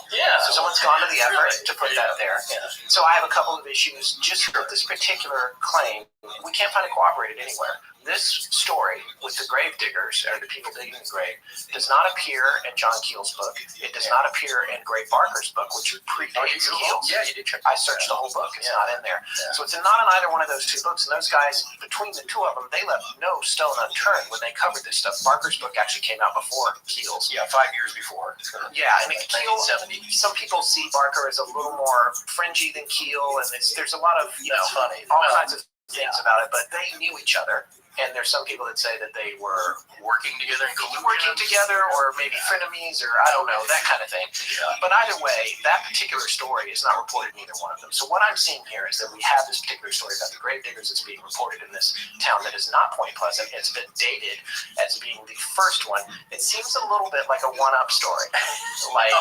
Yeah. So someone's gone to the effort to put that there. Yeah. So I have a couple of issues just with this particular claim. We can't find it corroborated anywhere. This story with the grave diggers, or the people digging the grave, does not appear in John Keel's book. It does not appear in Gray Barker's book, which predates Keel's. Yeah, you did check. I searched the whole book. It's not in there. Yeah. So it's not in either one of those 2 books. And those guys, between the 2 of them, they left no stone unturned when they covered this stuff. Barker's book actually came out before Keel's. Yeah, 5 years before. Yeah, I mean, Keel, 1970. some people see Barker as a little more fringy than Keel, and there's a lot of, That's funny. all kinds of things about it, but they knew each other. And there's some people that say that they were Working together in collusion. working together, or maybe frenemies, or I don't know, that kind of thing. Yeah. But either way, that particular story is not reported in either one of them. So what I'm seeing here is that we have this particular story about the gravediggers that's being reported in this town that is not Point Pleasant. It's been dated as being the first one. It seems a little bit like a one-up story. Like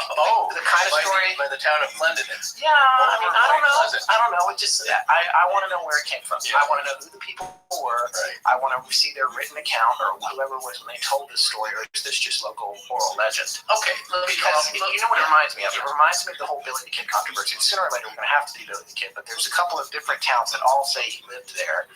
the kind of story by the town of Clendenin. Yeah, I mean, I don't know. Pleasant. I don't know. It just, I want to know where it came from. Yeah. I want to know who the people were. Right. I want to see their written account or whoever was when they told this story, or is this just local oral legend? Okay, let me Because you know what it reminds me of? It reminds me of the whole Billy the Kid controversy. Sooner or later, we're going to have to do Billy the Kid, but there's a couple of different towns that all say he lived there,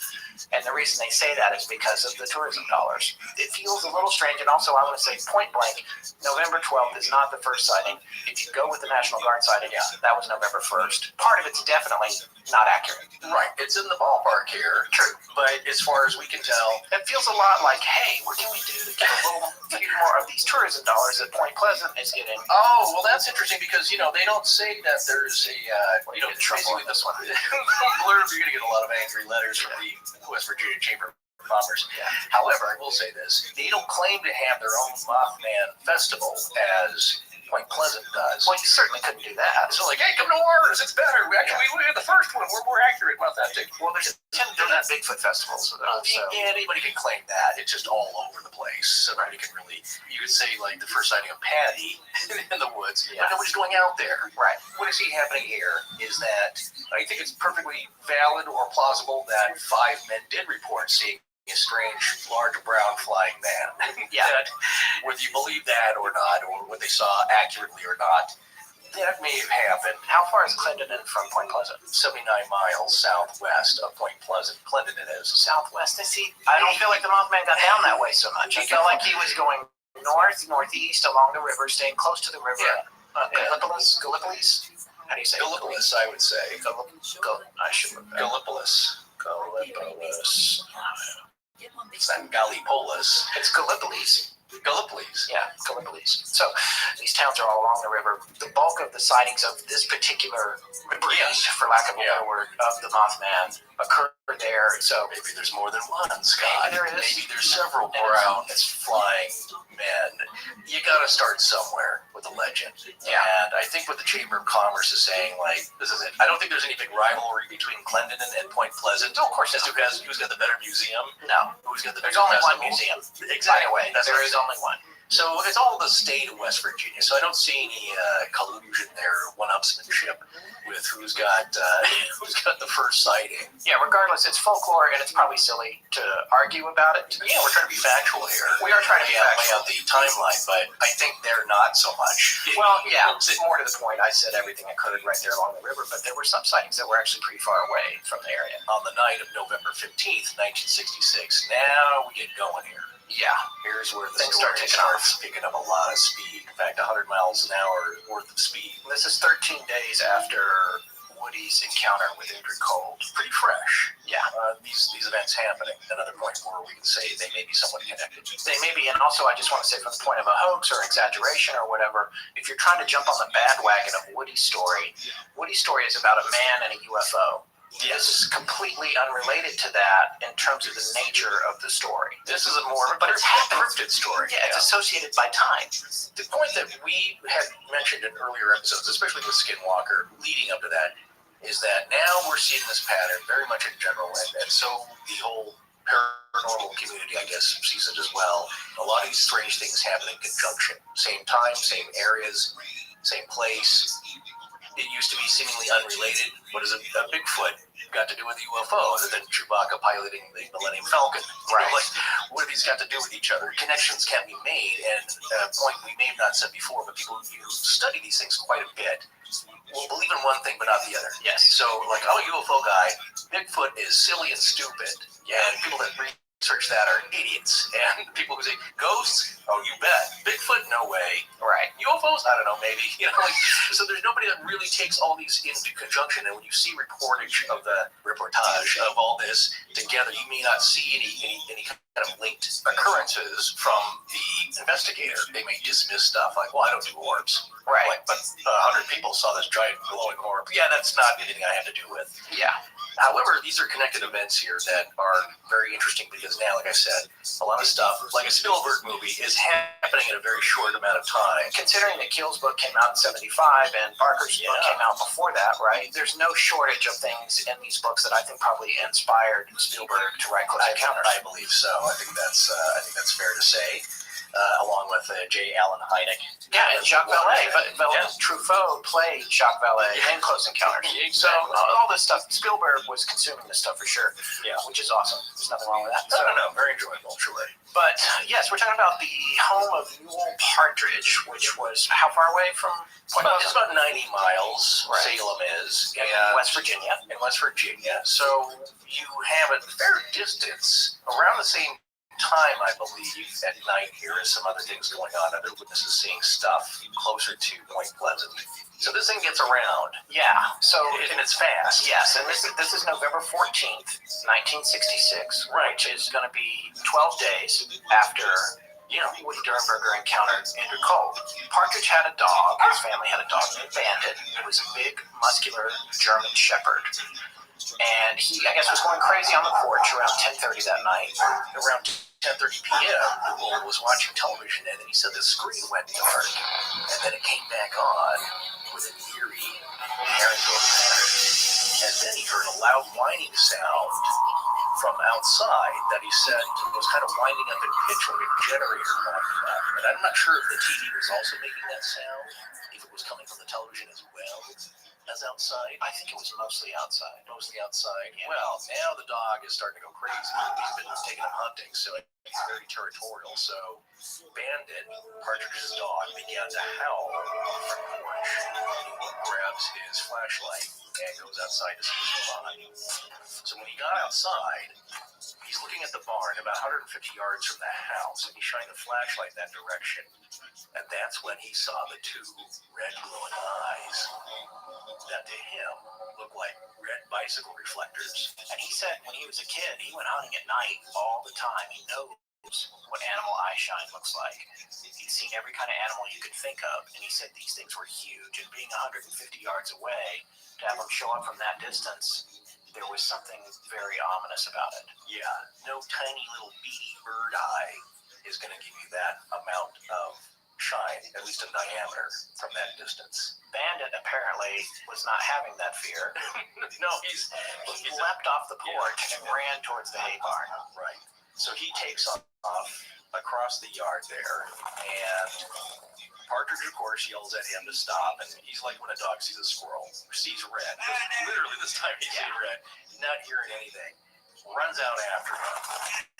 and the reason they say that is because of the tourism dollars. It feels a little strange, and also I want to say point blank, November 12th is not the first sighting. If you go with the National Guard sighting, that was November 1st. Part of it's definitely not accurate. Right, it's in the ballpark here. True. But as far as we can tell, it feels a lot like, hey, what can we do to get a little few more of these tourism dollars that Point Pleasant is getting? oh, well, that's interesting because, they don't say that there's a, Trouble with this one. blurb, you're going to get a lot of angry letters from the West Virginia Chamber of Commerce. Yeah. However, I will say this, they don't claim to have their own Mothman festival as Point Pleasant does. Well, you certainly couldn't do that. So hey, come to ours, it's better. We had the first one, we're more accurate about that thing. Well, there's 10 different Bigfoot festivals. So. Yeah, anybody can claim that. It's just all over the place. Somebody can really, you could say like the first sighting of Patty in the woods, but nobody's going out there. Right. What I see happening here is that I think it's perfectly valid or plausible that 5 men did report seeing a strange, large brown flying man. Yeah. That, whether you believe that or not, or what they saw accurately or not, that may have happened. How far is Clendenin from Point Pleasant? 79 miles southwest of Point Pleasant. Clendenin is. Southwest. I don't feel like the Mothman got down that way so much. I felt like he was going north, northeast along the river, staying close to the river. Gallipolis? How do you say Gallipolis, I would say. I should look that up. Gallipolis. It's not Gallipolis. It's Gallipolis. Gallipolis. Yeah, Gallipolis. So these towns are all along the river. The bulk of the sightings of this particular breed, for lack of a better word, of the Mothman occurred there. So maybe there's more than one, Scott. Maybe there is. Maybe there's several brown flying men. You got to start somewhere with a legend. Yeah. And I think what the Chamber of Commerce is saying, this is it. I don't think there's any big rivalry between Clendenin and Point Pleasant. No, of course not. Who's got the better museum? No. Who's got the There's better only one festival? museum. Exactly. By the way, there is only one. So it's all the state of West Virginia. So I don't see any collusion there, one-upsmanship with who's got the first sighting. Yeah, regardless, it's folklore, and it's probably silly to argue about it. Yeah, we're trying to be factual here. We are trying to lay out the timeline, but I think they're not so much. Well, yeah, more to the point, I said everything I could right there along the river, but there were some sightings that were actually pretty far away from the area. On the night of November 15th, 1966. Now we get going here. Yeah. Here's where the Things story starts picking up a lot of speed. In fact, 100 miles an hour worth of speed. This is 13 days after Woody's encounter with Ingrid Cold. Pretty fresh. Yeah. These events happening. Another point where we can say they may be somewhat connected. They may be, and also I just want to say from the point of a hoax or exaggeration or whatever, if you're trying to jump on the bandwagon of Woody's story is about a man and a UFO. This is completely unrelated to that in terms of the nature of the story. This is a more but it's cryptid story. Yeah, it's associated by time. The point that we had mentioned in earlier episodes, especially with Skinwalker, leading up to that, is that now we're seeing this pattern very much in general, and so the whole paranormal community, I guess, sees it as well. A lot of these strange things happen in conjunction. Same time, same areas, same place. It used to be seemingly unrelated. What does a Bigfoot got to do with a UFO other than Chewbacca piloting the Millennium Falcon? Right. What have these got to do with each other? Connections can be made, and a point we may have not said before, but people who study these things quite a bit will believe in one thing but not the other. Yes. So, UFO guy, Bigfoot is silly and stupid. Yeah, and people that research that are idiots. And people who say, ghosts? Oh, you bet. Bigfoot? No way. Right. UFOs? I don't know, maybe. So there's nobody that really takes all these into conjunction. And when you see reportage of all this together, you may not see any kind of linked occurrences from the investigator. They may dismiss stuff like, well, I don't do orbs. Right. Like, but 100 people saw this giant glowing orb. Yeah, that's not anything I have to do with. Yeah. However, these are connected events here that are very interesting because now, like I said, a lot of stuff, like a Spielberg movie, is happening in a very short amount of time. Considering that Keel's book came out in 75 and Barker's book came out before that, right? There's no shortage of things in these books that I think probably inspired Spielberg to write Close Encounters. I believe so. I think that's fair to say. Along with J. Allen Hynek. Yeah, and Jacques Vallée. But Truffaut played Jacques Vallée in Close Encounters. So all this stuff, Spielberg was consuming this stuff for sure. Yeah, which is awesome. There's nothing wrong with that. No, very enjoyable, truly. But yes, we're talking about the home of Newell Partridge, which was how far away from Point Pleasant? It's about 90 miles. Right. Salem is in West Virginia. In West Virginia. So you have a fair distance around the same time, I believe, at night here is some other things going on. Other witnesses seeing stuff closer to Point Pleasant. So this thing gets around. Yeah. So and it's fast. Yes, and this is November 14th, 1966, right, which is going to be 12 days after Woody Durenberger encountered Andrew Cole. Partridge had a dog. His family had a dog named Bandit. It was a big, muscular German Shepherd. And he, I guess, was going crazy on the porch around 10:30 that night. Around 10:30 p.m., Newell was watching television, and then he said the screen went dark, and then it came back on with an eerie herringbone pattern. And then he heard a loud whining sound from outside that he said was kind of winding up in pitch like a generator winding up. And I'm not sure if the TV was also making that sound, if it was coming from the television as well as outside. I think it was mostly outside. Mostly outside. Yeah. Well, now the dog is starting to go crazy. He's been taking him hunting, so he's very territorial. So Bandit, Partridge's dog, began to howl from the porch. He grabs his flashlight and goes outside to see what's going on. So when he got outside, he's looking at the barn about 150 yards from the house, and he shined a flashlight that direction. And that's when he saw the two red glowing eyes that to him looked like red bicycle reflectors. And he said when he was a kid, he went hunting at night all the time. He knows what animal eye shine looks like. He'd seen every kind of animal you could think of, and he said these things were huge. And being 150 yards away, to have them show up from that distance, there was something very ominous about it. Yeah, no tiny little beady bird eye is going to give you that amount of shine, at least in diameter, from that distance. Bandit apparently was not having that fear. No, he leapt off the porch and ran towards the hay barn. Right. So he takes off across the yard there, and Partridge, of course, yells at him to stop, and he's like when a dog sees a squirrel, or sees red. Literally this time he sees red, not hearing anything. Runs out after him.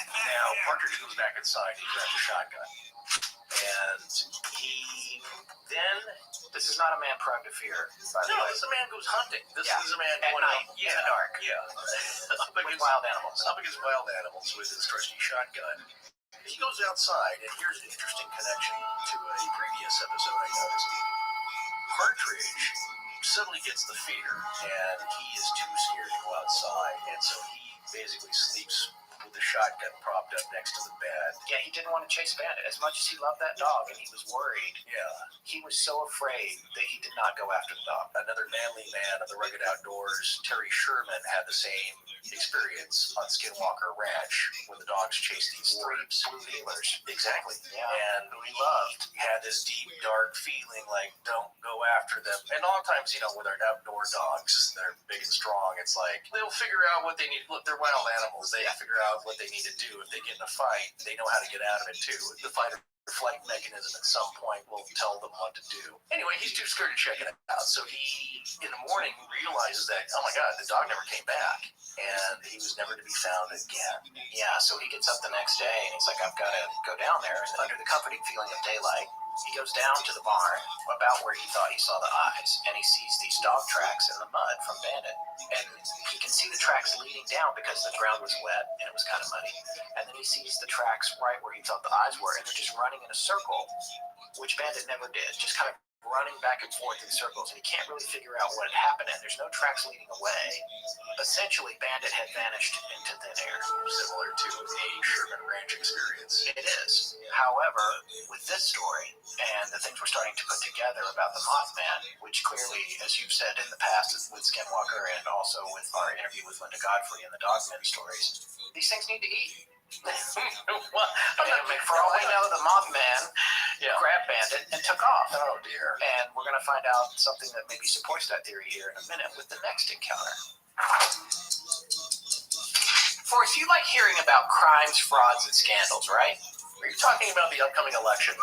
Now, Partridge goes back inside, he grabs a shotgun. And he then... This is not a man prone to fear, by the way. No, this is a man who's hunting. This is a man at going night, in the dark. Yeah. With wild animals. Up against wild animals with his trusty shotgun. He goes outside, and here's an interesting connection to a previous episode I noticed. Partridge suddenly gets the fear, and he is too scared to go outside, and so he basically sleeps with the shotgun propped up next to the bed. Yeah, he didn't want to chase Bandit. As much as he loved that dog and he was worried, he was so afraid that he did not go after the dog. Another manly man of the rugged outdoors, Terry Sherman, had the same experience on Skinwalker Ranch when the dogs chased these three blue heelers. Exactly. Yeah. And we loved. He had this deep, dark feeling like, don't go after them. And a lot of times, with our outdoor dogs, they're big and strong. It's like, they'll figure out what they need. Look, they're wild animals. They figure out what they need to do. If they get in a fight, they know how to get out of it too. The fight or flight mechanism at some point will tell them what to do. Anyway, he's too scared to check it out. So he, in the morning, realizes that, oh my God, the dog never came back. And he was never to be found again. Yeah, so he gets up the next day and he's like, I've got to go down there. And under the comforting feeling of daylight, he goes down to the barn, about where he thought he saw the eyes, and he sees these dog tracks in the mud from Bandit. And he can see the tracks leading down because the ground was wet and it was kind of muddy. And then he sees the tracks right where he thought the eyes were, and they're just running in a circle, which Bandit never did, just kind of running back and forth in circles, and you can't really figure out what had happened, and there's no tracks leading away. Essentially, Bandit had vanished into thin air. Similar to a Sherman Ranch experience. It is. However, with this story and the things we're starting to put together about the Mothman, which clearly, as you've said in the past with Skinwalker and also with our interview with Linda Godfrey and the Dogman stories, these things need to eat. For all we know, the Mothman grabbed Bandit and took off. Oh, dear. And we're going to find out something that maybe supports that theory here in a minute with the next encounter. Forrest, you like hearing about crimes, frauds, and scandals, right? Are you talking about the upcoming election?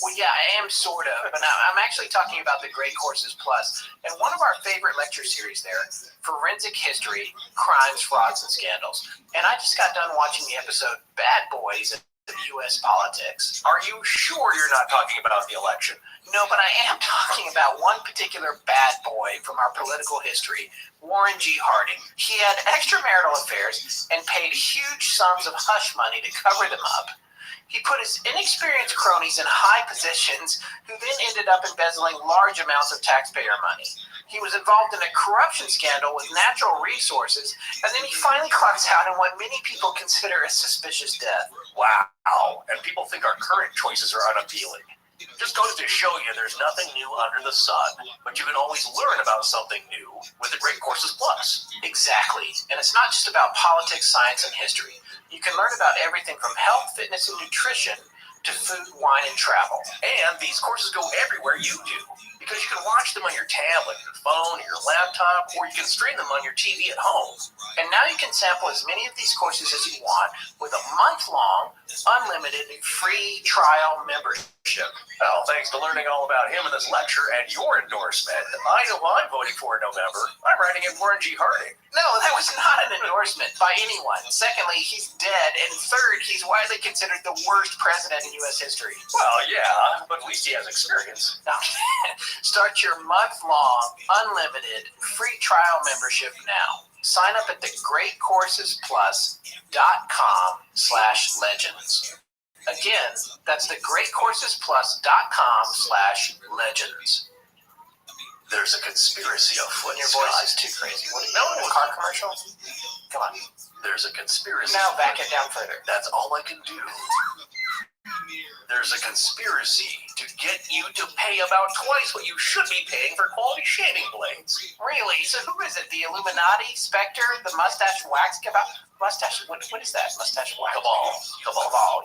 Well, yeah, I am sort of, but I'm actually talking about the Great Courses Plus and one of our favorite lecture series there, Forensic History, Crimes, Frauds, and Scandals. And I just got done watching the episode Bad Boys of U.S. Politics. Are you sure you're not talking about the election? No, but I am talking about one particular bad boy from our political history, Warren G. Harding. He had extramarital affairs and paid huge sums of hush money to cover them up. He put his inexperienced cronies in high positions who then ended up embezzling large amounts of taxpayer money. He was involved in a corruption scandal with natural resources, and then he finally clocks out in what many people consider a suspicious death. Wow. And people think our current choices are unappealing. Just goes to show you there's nothing new under the sun, but you can always learn about something new with the Great Courses Plus. Exactly. And it's not just about politics, science, and history. You can learn about everything from health, fitness, and nutrition to food, wine, and travel. And these courses go everywhere you do, because you can watch them on your tablet, your phone, your laptop, or you can stream them on your TV at home. And now you can sample as many of these courses as you want with a month-long, unlimited, free trial membership. Well, thanks to learning all about him in this lecture and your endorsement, I know who I'm voting for in November. I'm writing in Warren G. Harding. No, that was not an endorsement by anyone. Secondly, he's dead. And third, he's widely considered the worst president in U.S. history. Well, yeah, but at least he has experience. Now, start your month-long, unlimited, free trial membership now. Sign up at thegreatcoursesplus.com/legends. Again, that's thegreatcoursesplus.com/legends. There's a conspiracy afoot. Your voice is too crazy. What are you doing? A car commercial? Come on. There's a conspiracy. Now back it down further. That's all I can do. There's a conspiracy to get you to pay about twice what you should be paying for quality shaving blades. Really? So who is it? The Illuminati? Spectre? The mustache wax kebab? Mustache? What is that? Mustache wax? Cabal.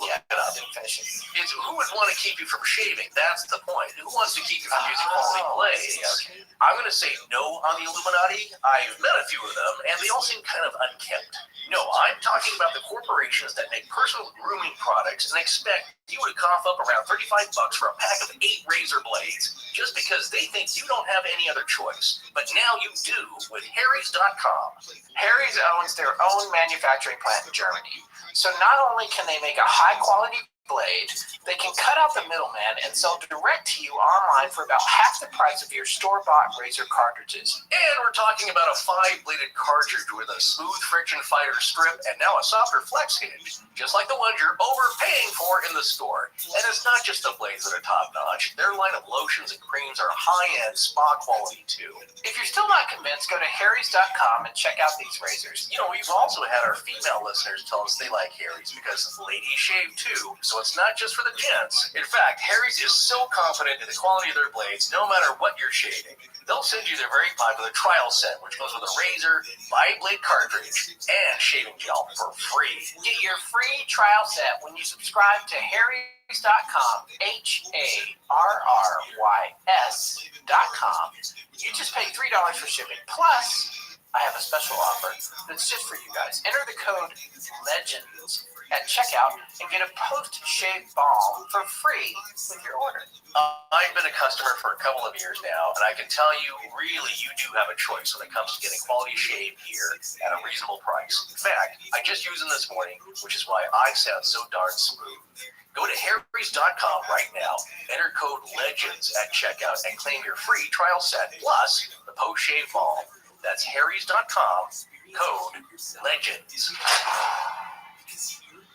Yeah, I didn't finish it. It's who would want to keep you from shaving? That's the point. Who wants to keep you from using quality blades? Okay. I'm going to say no on the Illuminati. I've met a few of them, and they all seem kind of unkempt. No, I'm talking about the corporations that make personal grooming products and expect you would cough up around $35 for a pack of 8 razor blades just because they think you don't have any other choice. But now you do with Harry's.com. Harry's owns their own manufacturing plant in Germany. So not only can they make a high-quality blade, they can cut out the middleman and sell direct to you online for about half the price of your store-bought razor cartridges. And we're talking about a 5-bladed cartridge with a smooth friction fighter strip and now a softer flex hinge, just like the ones you're overpaying for in the store. And it's not just the blades that are top-notch. Their line of lotions and creams are high-end spa quality too. If you're still not convinced, go to Harry's.com and check out these razors. You know, we've also had our female listeners tell us they like Harry's because ladies shave too, so it's not just for the gents. In fact, Harry's is so confident in the quality of their blades, no matter what you're shaving. They'll send you their very popular trial set, which goes with a razor, 5-blade cartridge, and shaving gel for free. Get your free trial set when you subscribe to Harry's.com, HARRYS.com. You just pay $3 for shipping. Plus, I have a special offer that's just for you guys. Enter the code LEGENDS at checkout and get a post-shave balm for free with your order. I've been a customer for a couple of years now, and I can tell you, really, you do have a choice when it comes to getting quality shave here at a reasonable price. In fact, I just used them this morning, which is why I sound so darn smooth. Go to Harry's.com right now, enter code LEGENDS at checkout, and claim your free trial set, plus the post-shave balm. That's Harry's.com, code LEGENDS.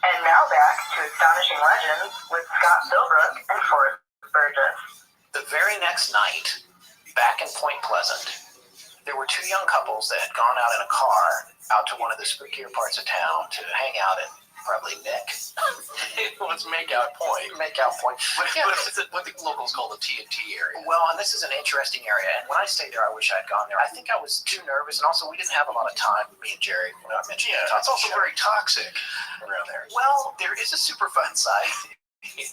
And now back to Astonishing Legends with Scott Philbrook and Forrest Burgess. The very next next night, back in Point Pleasant, there were two young couples that had gone out in a car out to one of the spookier parts of town to hang out and probably Nick. Let's make out point. Make out point. Yeah, what the locals call the TNT area. Well, and this is an interesting area. And when I stayed there, I wish I had gone there. I think I was too nervous, and also we didn't have a lot of time. Me and Jerry, when I mentioned Yeah, it's also very toxic around there. Well, there is a Superfund site,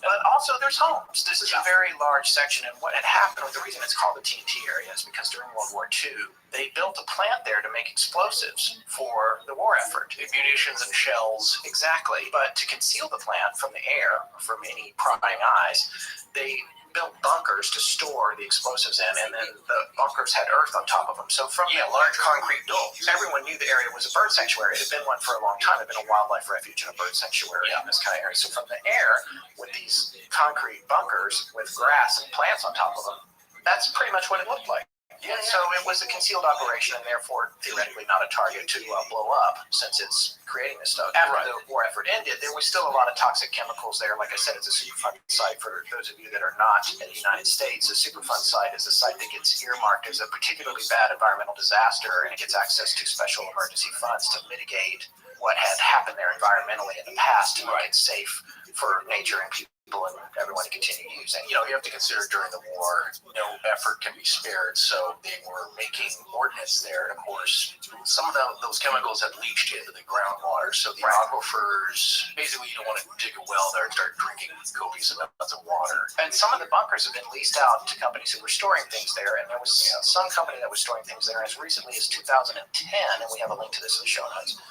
but also there's homes. This is a very large section, and what had happened, or the reason it's called the TNT area is because during World War II, they built a plant there to make explosives for the war effort. Munitions and shells. Exactly. But to conceal the plant from the air, from any prying eyes, they built bunkers to store the explosives in, and then the bunkers had earth on top of them. So from large concrete domes. everyone knew the area was a bird sanctuary. It had been one for a long time. It had been a wildlife refuge and a bird sanctuary in this kind of area. So from the air, with these concrete bunkers with grass and plants on top of them, that's pretty much what it looked like. So it was a concealed operation and therefore theoretically not a target to blow up since it's creating this stuff. After the war effort ended, there was still a lot of toxic chemicals there. Like I said, it's a Superfund site. For those of you that are not in the United States, a Superfund site is a site that gets earmarked as a particularly bad environmental disaster, and it gets access to special emergency funds to mitigate what had happened there environmentally in the past to make it safe for nature and people and everyone to continue using. You have to consider during the war, no effort can be spared, so they were making ordnance there. And of course, some of those chemicals had leached into the groundwater, so the aquifers, basically you don't want to dig a well there and start drinking copious amounts of water. And some of the bunkers have been leased out to companies who were storing things there, and there was some company that was storing things there as recently as 2010, and we have a link to this in the show notes.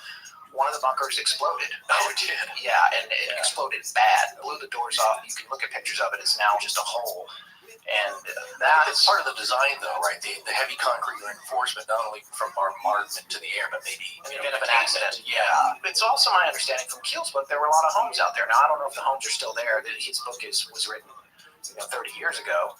One of the bunkers exploded. Oh, it did? Yeah, and it exploded bad. Blew the doors off. You can look at pictures of it. It's now just a hole. And that's part of the design, though, right? The heavy concrete reinforcement, not only from bombardment to the air, but maybe even if an accident. Yeah. It's also my understanding from Keel's book, there were a lot of homes out there. Now, I don't know if the homes are still there. His book was written 30 years ago.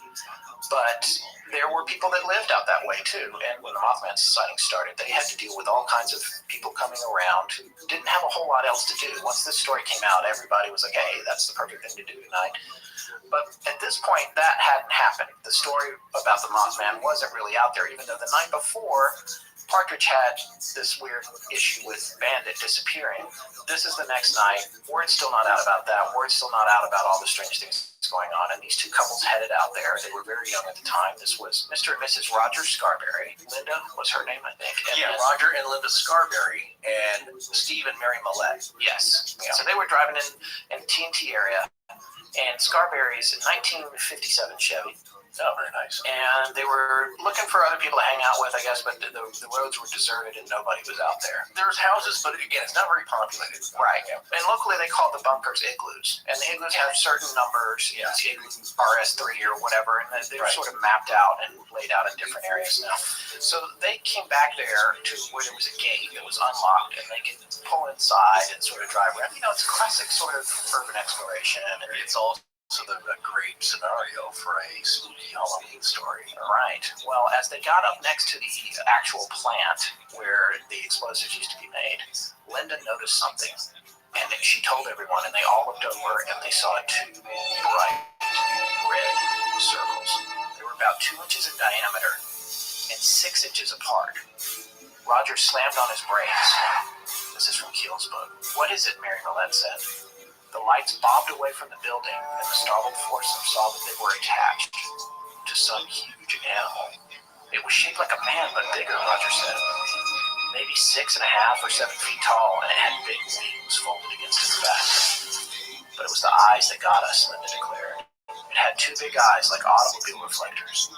But there were people that lived out that way too. And when the Mothman sighting started, they had to deal with all kinds of people coming around who didn't have a whole lot else to do. Once this story came out, everybody was like, hey, that's the perfect thing to do tonight. But at this point, that hadn't happened. The story about the Mothman wasn't really out there, even though the night before, Partridge had this weird issue with Bandit disappearing. This is the next night. Word's still not out about that. Word's still not out about all the strange things going on. And these two couples headed out there. They were very young at the time. This was Mr. and Mrs. Roger Scarberry. Linda was her name, I think. And Roger and Linda Scarberry, and Steve and Mary Millette. Yes. Yeah. So they were driving in the TNT area, and Scarberry's a 1957 Chevy. Oh, very nice. And they were looking for other people to hang out with, I guess, but the roads were deserted and nobody was out there. There's houses, but again, it's not very populated. Right. Yeah. And locally they called the bunkers igloos. And the igloos have certain numbers, igloos RS3 or whatever, and they're sort of mapped out and laid out in different areas now. So they came back there to where there was a gate that was unlocked, and they could pull inside and sort of drive around. It's a classic sort of urban exploration. And it's also a great scenario for a spooky Halloween story. Right. Well, as they got up next to the actual plant where the explosives used to be made, Linda noticed something, and she told everyone, and they all looked over, and they saw two bright red circles. They were about 2 inches in diameter and 6 inches apart. Roger slammed on his brakes. This is from Keel's book. What is it? Mary Millette said. The lights bobbed away from the building, and the startled foursome saw that they were attached to some huge animal. It was shaped like a man, but bigger, Roger said. Maybe 6.5 or 7 feet tall, and it had big wings folded against its back. But it was the eyes that got us, Linda declared. It had 2 big eyes like automobile reflectors.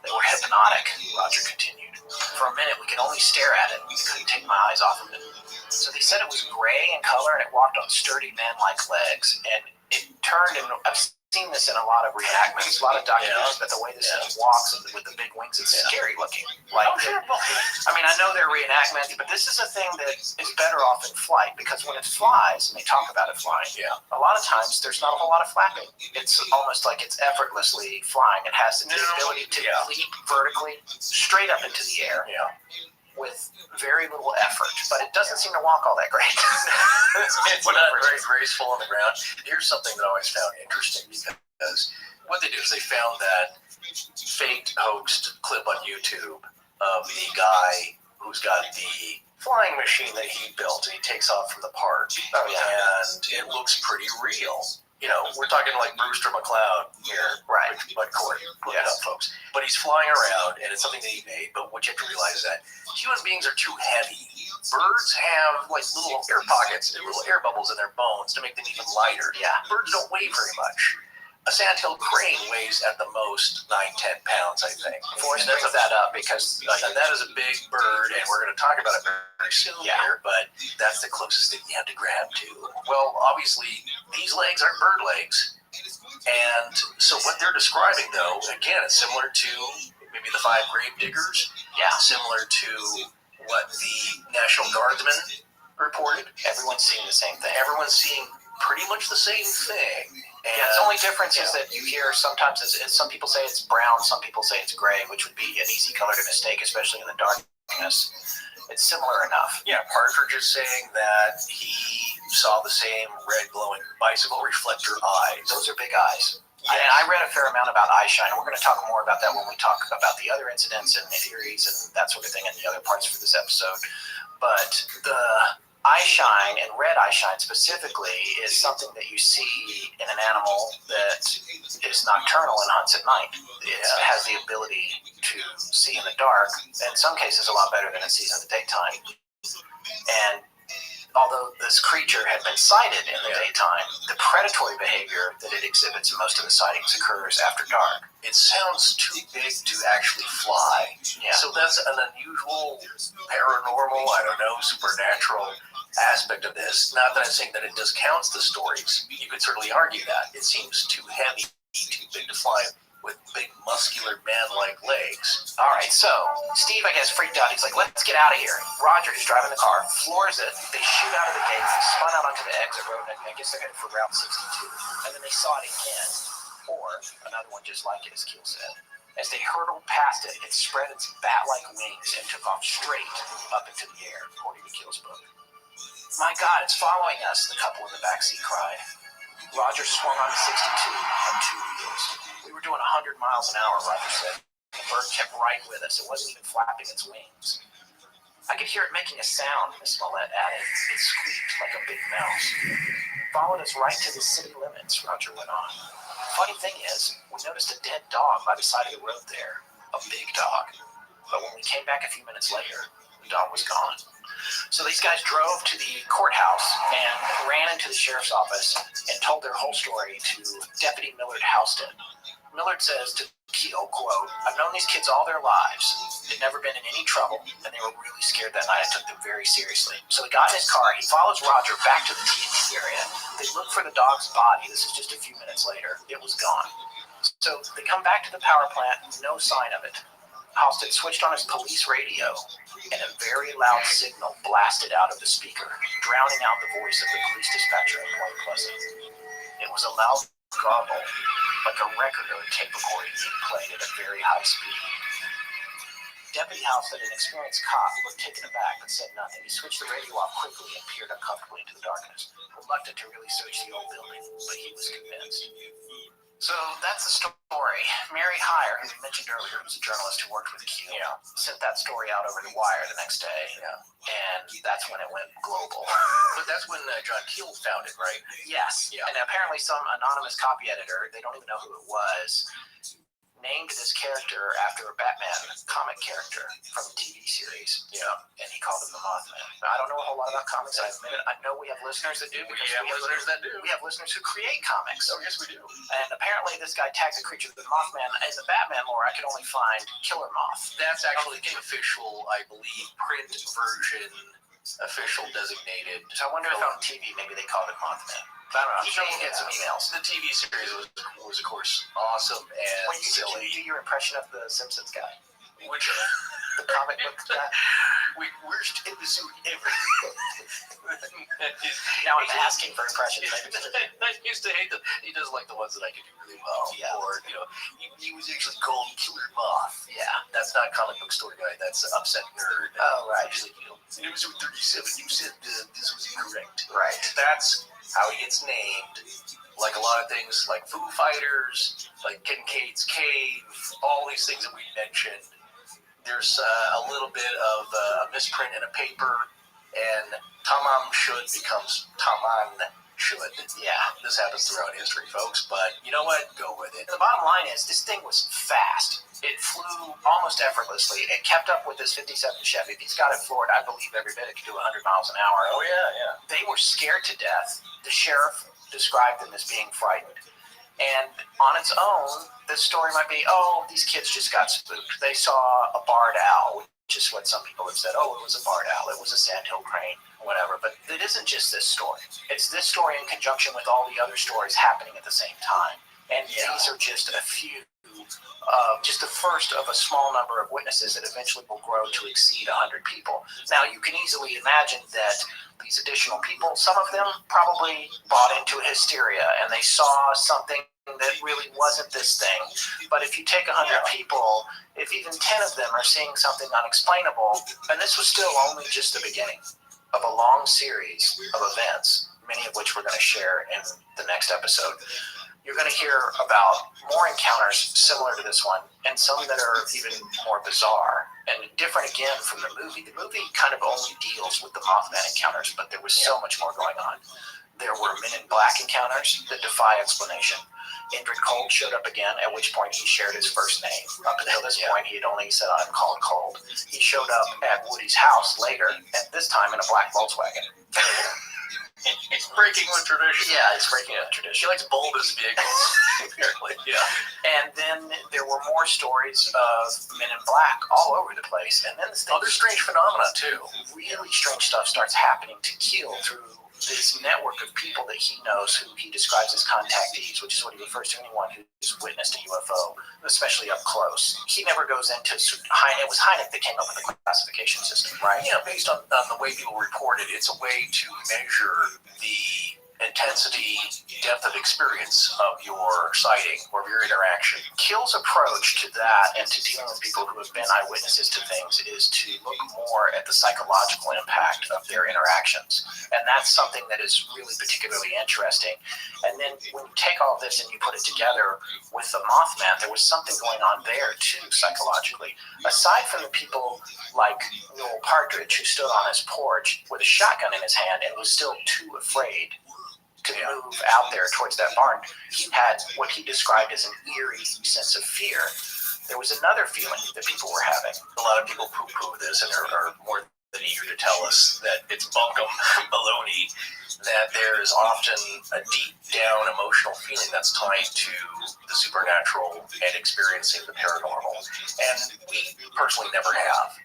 They were hypnotic, Roger continued. For a minute, we could only stare at it. We couldn't take my eyes off of it. So they said it was gray in color, and it walked on sturdy man-like legs. And it turned, and I've seen this in a lot of reenactments, a lot of documentaries, but the way this thing walks with the big wings, it's scary looking. Like, I mean, I know they're reenactments, but this is a thing that is better off in flight, because when it flies, and they talk about it flying, a lot of times there's not a whole lot of flapping. It's almost like it's effortlessly flying. It has the ability to leap vertically straight up into the air. with very little effort, but it doesn't seem to walk all that great. It's not very graceful on the ground. Here's something that I always found interesting, because what they do is they found that fake hoaxed clip on YouTube of the guy who's got the flying machine that he built, and he takes off from the park, and it looks pretty real. You know, we're talking like Brewster McCloud here, Right. Bud Court, look it up, folks. But he's flying around, and it's something that he made, but what you have to realize is that human beings are too heavy. Birds have like little air pockets and little air bubbles in their bones to make them even lighter. Yeah. Birds don't weigh very much. A sandhill crane weighs at the most 9-10 pounds, I think. Forrest brings that up because And that is a big bird, and we're going to talk about it very soon here, but that's the closest thing you have to grab to. Well, obviously, these legs aren't bird legs. And so what they're describing, though, again, it's similar to maybe the 5 grave diggers. Yeah. Similar to what the National Guardsmen reported. everyone's seeing the same thing. Everyone's seeing pretty much the same thing. And Yeah, the only difference is that you hear sometimes some people say it's brown, some people say it's gray, which would be an easy color to mistake, especially in the darkness. It's similar enough. Yeah, Partridge is saying that he saw the same red glowing bicycle reflector eyes. Those are big eyes. And I read a fair amount about eye shine, and we're going to talk more about that when we talk about the other incidents and theories and that sort of thing in the other parts for this episode. But the eye shine, and red eye shine specifically, is something that you see in an animal that is nocturnal and hunts at night. It has the ability to see in the dark, in some cases a lot better than it sees in the daytime. And although this creature had been sighted in the daytime, the predatory behavior that it exhibits in most of the sightings occurs after dark. It sounds too big to actually fly. Yeah. So that's an unusual, paranormal, I don't know, supernatural aspect of this. Not that I'm saying that it discounts the stories. You could certainly argue that. It seems too heavy, too big to fly with big, muscular, man-like legs. All right, so Steve, I guess, freaked out. He's like, let's get out of here. Roger is driving the car, floors it. They shoot out of the gates. They spun out onto the exit road. I guess they're headed for Route 62. And then they saw it again, or another one just like it, as Keel said. As they hurtled past it, it spread its bat-like wings and took off straight up into the air, according to Keel's book. My God, it's following us, the couple in the backseat cried. Roger swung on the 62 on 2 wheels. We were doing 100 miles an hour, Roger said. The bird kept right with us. It wasn't even flapping its wings. I could hear it making a sound, Miss Smollett added. It squeaked like a big mouse. Followed us right to the city limits, Roger went on. Funny thing is, we noticed a dead dog by the side of the road there. A big dog. But when we came back a few minutes later, the dog was gone. So these guys drove to the courthouse and ran into the sheriff's office and told their whole story to Deputy Millard Houston. Millard says to Keel, quote, I've known these kids all their lives. They'd never been in any trouble, and they were really scared that night. I took them very seriously. So he got in his car. He follows Roger back to the TNT area. They look for the dog's body. This is just a few minutes later. It was gone. So they come back to the power plant. No sign of it. Halsted switched on his police radio, and a very loud signal blasted out of the speaker, drowning out the voice of the police dispatcher in Point Pleasant. It was a loud garble, like a record or a tape recording being played at a very high speed. Deputy Halsted, an experienced cop, looked taken aback but said nothing. He switched the radio off quickly and peered uncomfortably into the darkness, reluctant to really search the old building, but he was convinced. So that's the story. Mary Heyer, who we mentioned earlier, who's a journalist who worked with Keel, sent that story out over the wire the next day, and that's when it went global. But that's when John Keel found it, right? Yes. Yeah. And apparently some anonymous copy editor, they don't even know who it was, named this character after a Batman comic character from the TV series. Yeah. And he called him the Mothman. Now, I don't know a whole lot about comics. I admit it. I know we have listeners that do. We have listeners who create comics. Oh, yes, we do. And apparently this guy tagged the creature the Mothman. In the Batman lore, I could only find Killer Moth. That's actually the official, I believe, print version, official designated. So I wonder if on TV maybe they called it Mothman. I don't know. I'm get some emails. The TV series was, of course, awesome and silly. Did you do your impression of the Simpsons guy? Which the comic book guy? We're in the suit everything. Now I'm asking for impressions. I used to hate them. He does like the ones that I could do really well. Yeah. Or, he was actually called Killer Moth. Yeah. That's not comic book story guy. That's upset nerd. Oh, right. Usually, episode 37, you said this was incorrect. Right. That's how he gets named. Like a lot of things, like Foo Fighters, like Kincaid's Cave, all these things that we mentioned. There's a little bit of a misprint in a paper, and Tamam Should becomes Taman Should. Yeah, this happens throughout history, folks, but you know what? Go with it. The bottom line is, this thing was fast. It flew almost effortlessly. It kept up with this 57 Chevy. If he's got it floored, I believe every bit it could do 100 miles an hour. Oh, yeah. They were scared to death. The sheriff described them as being frightened. And on its own, this story might be, oh, these kids just got spooked. They saw a barred owl, which is what some people have said. Oh, it was a barred owl. It was a sandhill crane, whatever. But it isn't just this story. It's this story in conjunction with all the other stories happening at the same time. And these are just a few, just the first of a small number of witnesses that eventually will grow to exceed 100 people. Now, you can easily imagine that these additional people, some of them probably bought into hysteria and they saw something that really wasn't this thing. But if you take 100 people, if even 10 of them are seeing something unexplainable, and this was still only just the beginning of a long series of events, many of which we're going to share in the next episode, you're going to hear about more encounters similar to this one, and some that are even more bizarre and different again from the movie. The movie kind of only deals with the Mothman encounters, but there was so much more going on. There were Men in Black encounters that defy explanation. Indrid Cold showed up again, at which point he shared his first name. Up until this point, he had only said, I'm called Cold. He showed up at Woody's house later, and this time in a black Volkswagen. He's breaking with tradition. Yeah, he's breaking with tradition. He likes bulbous vehicles, apparently. Yeah. And then there were more stories of Men in Black all over the place. And then other strange phenomena, too. Really strange stuff starts happening to Keel through this network of people that he knows, who he describes as contactees, which is what he refers to anyone who's witnessed a UFO, especially up close. He never goes into, it was Hynek that came up with the classification system, right? Yeah, based on the way people report it, it's a way to measure the intensity, depth of experience of your sighting or of your interaction. Keel's approach to that and to dealing with people who have been eyewitnesses to things is to look more at the psychological impact of their interactions. And that's something that is really particularly interesting. And then when you take all this and you put it together with the Mothman, there was something going on there too, psychologically. Aside from the people like Noel Partridge, who stood on his porch with a shotgun in his hand and was still too afraid to move out there towards that barn, he had what he described as an eerie sense of fear. There was another feeling that people were having. A lot of people poo-poo this and are more than eager to tell us that it's bunkum baloney, that there is often a deep down emotional feeling that's tied to the supernatural and experiencing the paranormal. And we personally never have.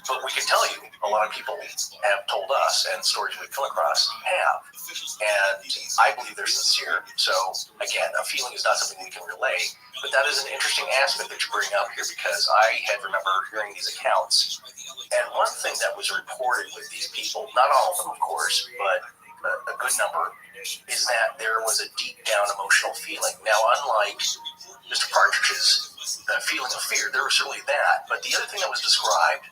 But we can tell you, a lot of people have told us, and stories we've come across have. And I believe they're sincere. So, again, a feeling is not something we can relay. But that is an interesting aspect that you bring up here, because I had remember hearing these accounts. And one thing that was reported with these people, not all of them, of course, but a good number, is that there was a deep down emotional feeling. Now, unlike Mr. Partridge's feeling of fear, there was certainly that. But the other thing that was described,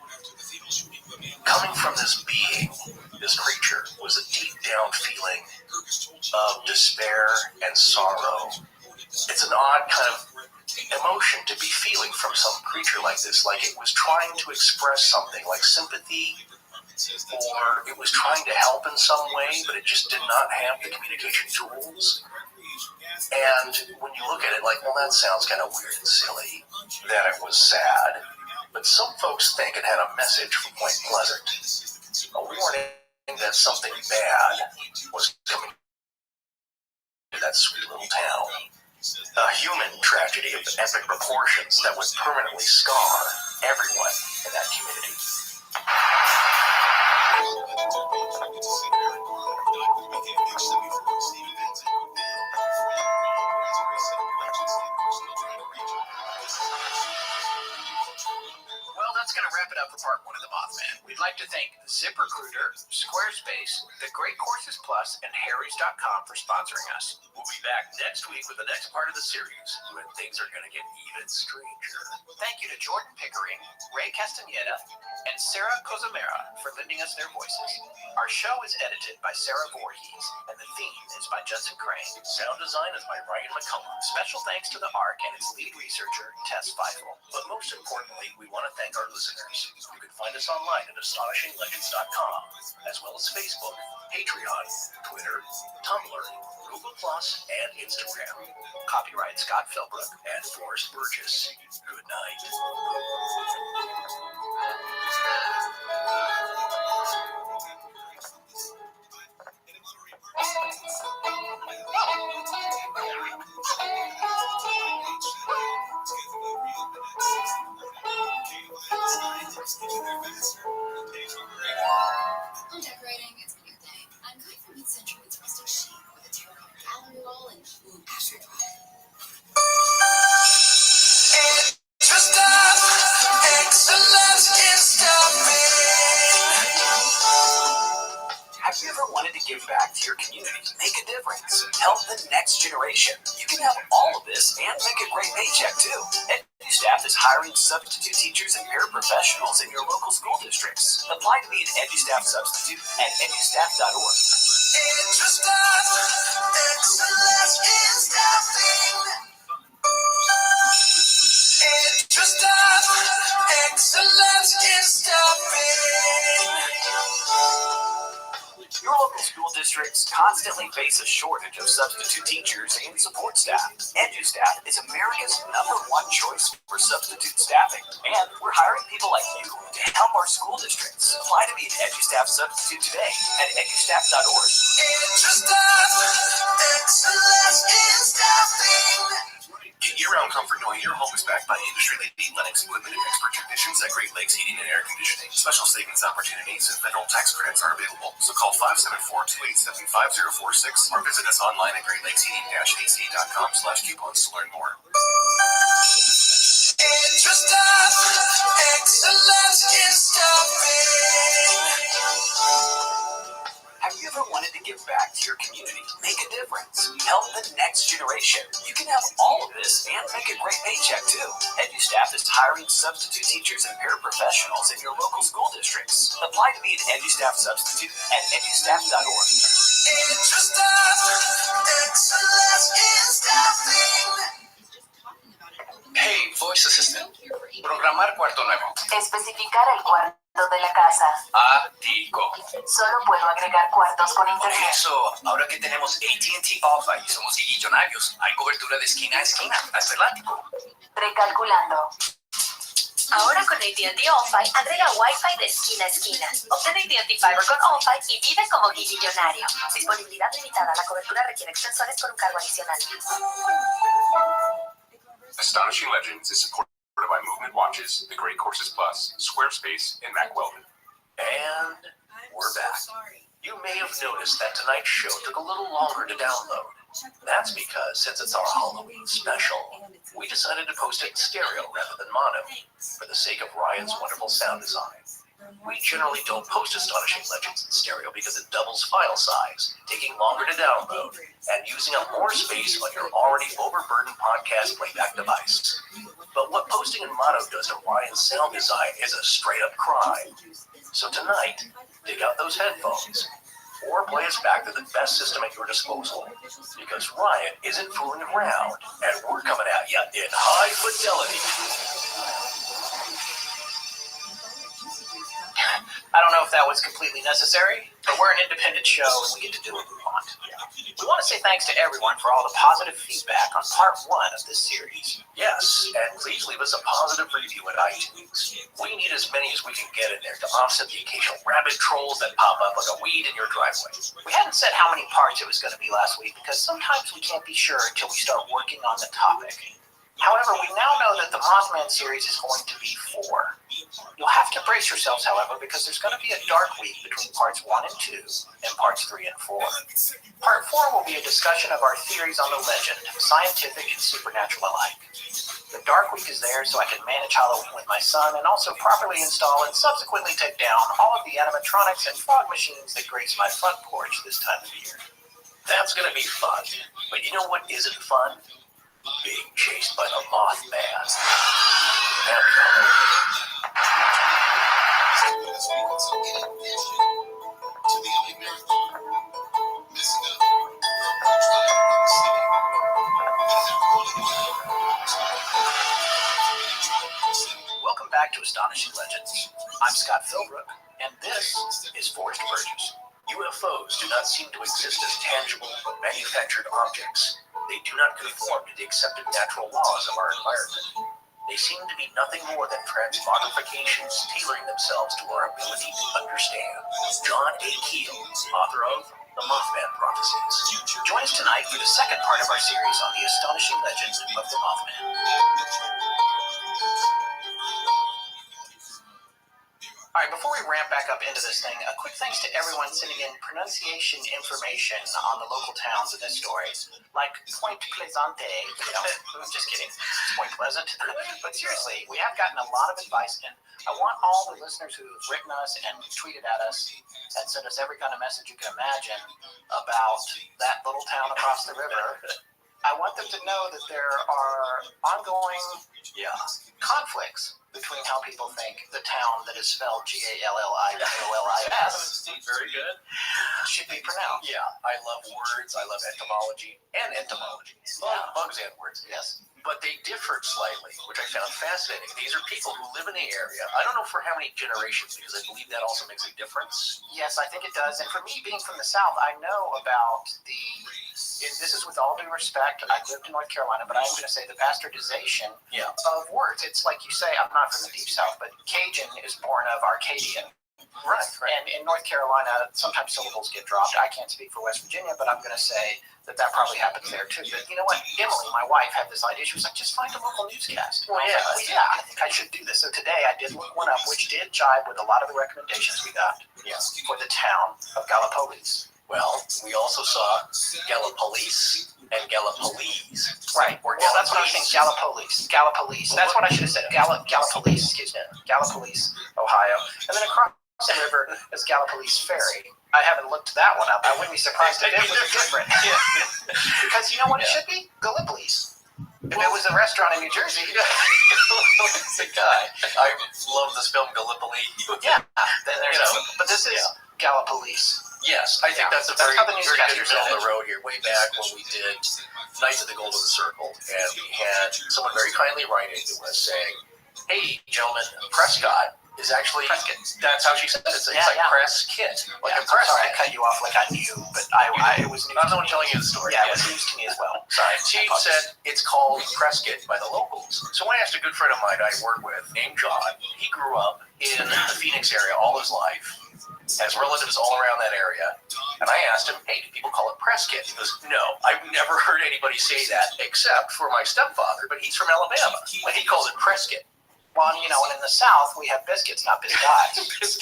coming from this being, this creature, was a deep down feeling of despair and sorrow. It's an odd kind of emotion to be feeling from some creature like this, like it was trying to express something like sympathy, or it was trying to help in some way, but it just did not have the communication tools. And when you look at it, like, well, that sounds kind of weird and silly, that it was sad. But some folks think it had a message from Point Pleasant, a warning that something bad was coming to that sweet little town. A human tragedy of epic proportions that would permanently scar everyone in that community. Well, that's going to wrap it up for part one of the Mothman. We'd like to thank ZipRecruiter, Squarespace, The Great Courses Plus, and Harrys.com for sponsoring us. We'll be back next week with the next part of the series, when things are going to get even stranger. Thank you to Jordan Pickering, Ray Castaneda, and Sarah Cozumera for lending us their voices. Our show is edited by Sarah Voorhees, and the theme is by Judson Crane. Sound design is by Ryan McCullough. Special thanks to the ARC and its lead researcher, Tess Feifel. But most importantly, we want to thank our listeners. You can find us online at astonishinglegends.com, as well as Facebook, Patreon, Twitter, Tumblr, Google+, and Instagram. Copyright Scott Philbrook And Forrest Burgess. Good night. I'm decorating. It's a new thing. I'm going for mid-century with rustic chic with a terracotta gallery wall and astrodrive. Have you ever wanted to give back to your community, make a difference, help the next generation? You can have all of this and make a great paycheck too. EduStaff is hiring substitute teachers and paraprofessionals in your local school districts. Apply to be an EduStaff substitute at edustaff.org. EduStaff, excellence in staffing. EduStaff, excellence in staffing. Your local school districts constantly face a shortage of substitute teachers and support staff. EduStaff is America's #1 choice for substitute staffing, and we're hiring people like you to help our school districts. Apply to be an EduStaff substitute today at edustaff.org. EduStaff, excellence in staffing. Get year-round comfort knowing your home is backed by industry-leading Lennox equipment and expert technicians at Great Lakes Heating and Air Conditioning. Special savings opportunities and federal tax credits are available. So call 574-287-5046 or visit us online at greatlakesheating-ac.com/coupons to learn more. EduStaff, excellence in staffing. Have you ever wanted to give back to your community, make a difference, help the next generation? You can have all of this and make a great paycheck too. EduStaff is hiring substitute teachers and paraprofessionals in your local school districts. Apply to be an EduStaff substitute at edustaff.org. EduStaff, excellence in staffing. Hey, voice assistant. Programar cuarto nuevo. Especificar el cuarto de la casa. Ático. Solo puedo agregar cuartos con Por internet. eso, ahora que tenemos AT&T Offer y somos guillonarios, hay cobertura de esquina a esquina, hasta el ático. Recalculando. Ahora con AT&T All-Fi, agrega Wi-Fi de esquina a esquina. Obtén AT&T Fiber con All-Fi y vive como guillonario. Disponibilidad limitada. La cobertura requiere extensores con un cargo adicional. Astonishing Legends is supported by Movement Watches, The Great Courses Plus, Squarespace, and Mac Weldon. And we're back. You may have noticed that tonight's show took a little longer to download. That's because, since it's our Halloween special, we decided to post it in stereo rather than mono, for the sake of Ryan's wonderful sound design. We generally don't post Astonishing Legends in stereo because it doubles file size, taking longer to download, and using up more space on your already overburdened podcast playback device. But what posting in mono does to Ryan's sound design is a straight-up crime. So tonight, dig out those headphones, or play us back to the best system at your disposal, because Ryan isn't fooling around, and we're coming at you in high fidelity. I don't know if that was completely necessary, but we're an independent show and we get to do what we want. We want to say thanks to everyone for all the positive feedback on part 1 of this series. Yes, and please leave us a positive review at iTunes. We need as many as we can get in there to offset the occasional rabid trolls that pop up like a weed in your driveway. We hadn't said how many parts it was going to be last week because sometimes we can't be sure until we start working on the topic. However, we now know that the Mothman series is going to be 4. You'll have to brace yourselves, however, because there's going to be a dark week between parts 1 and 2 and parts 3 and 4. Part 4 will be a discussion of our theories on the legend, scientific and supernatural alike. The Dark Week is there so I can manage Halloween with my son and also properly install and subsequently take down all of the animatronics and fog machines that grace my front porch this time of year. That's going to be fun. But you know what isn't fun? Being chased by the Mothman. Happy Halloween. This week, it's in addition to the LA Marathon. Missing out, we're going to try in the city. Welcome back to Astonishing Legends. I'm Scott Philbrook, and this is Forrest Burgess. UFOs do not seem to exist as tangible, manufactured objects. They do not conform to the accepted natural laws of our environment. They seem to be nothing more than transmogrifications tailoring themselves to our ability to understand. John A. Keel, author of The Mothman Prophecies. Join us tonight for the second part of our series on the astonishing legend of the Mothman. All right, before we ramp back up into this thing, a quick thanks to everyone sending in pronunciation information on the local towns in this story, like Point Pleasante. Just kidding, it's Point Pleasant. But seriously, we have gotten a lot of advice, and I want all the listeners who've written us and tweeted at us and sent us every kind of message you can imagine about that little town across the river. I want them to know that there are ongoing conflicts between how people think the town that is spelled Gallipolis Very good. should be pronounced. Yeah, I love words. I love etymology and entomology. Bugs and words. Yes. But they differ slightly, which I found fascinating. These are people who live in the area. I don't know for how many generations, because I believe that also makes a difference. Yes, I think it does. And for me, being from the South, I know about and this is with all due respect, I lived in North Carolina, but I'm going to say the bastardization of words. It's like you say, I'm not from the Deep South, but Cajun is born of Arcadian. Right. And in North Carolina, sometimes syllables get dropped. I can't speak for West Virginia, but I'm going to say that probably happens there too. But you know what? Emily, my wife, had this idea. She was like, just find a local newscast. Well, yeah. I think I should do this. So today I did look one up, which did jive with a lot of the recommendations we got for the town of Gallipolis. Well, we also saw Gallipolis and Gallipolis. Right. Well, that's what I was thinking. Gallipolis. That's what I should have said. Gallipolis. Excuse me. Gallipolis, Ohio. And then across the river is Gallipolis Ferry. I haven't looked that one up. I wouldn't be surprised if it was different. Because you know what it should be? Gallipolis. If it was a restaurant in New Jersey, It's a guy. I love this film Gallipoli. Then there's but this is Gallipolis. Yes, I think that's a very, how the very good newscasters middle of said the road here. Way back when we did Knights of the Golden Circle, and we had someone very kindly writing to us saying, hey, gentlemen, Prescott is actually, that's how she said it. It's like Prescott. Like a press Sorry, I cut you off like I knew, but it was news. I'm the one telling you the story. Yeah, it was news to me as well. Sorry. She said it's called Prescott by the locals. So when I asked a good friend of mine I work with named John, he grew up in the Phoenix area all his life, has relatives all around that area, and I asked him, hey, do people call it Prescott? He goes, no, I've never heard anybody say that except for my stepfather, but he's from Alabama. He calls it Prescott. Well, and in the South, we have biscuits, not biscuits.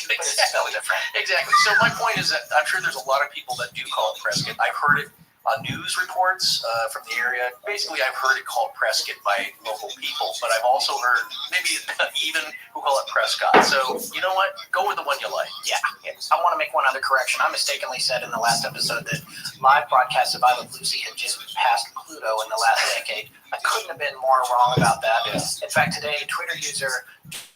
But it's spelled different. Exactly. So my point is that I'm sure there's a lot of people that do call it Prescott. I've heard it on news reports from the area. Basically, I've heard it called Prescott by local people, but I've also heard maybe even who call it Prescott. So, you know what? Go with the one you like. Yeah. I want to make one other correction. I mistakenly said in the last episode that live broadcasts of I Love Lucy had just passed Pluto in the last decade. I couldn't have been more wrong about that. In fact, today, Twitter user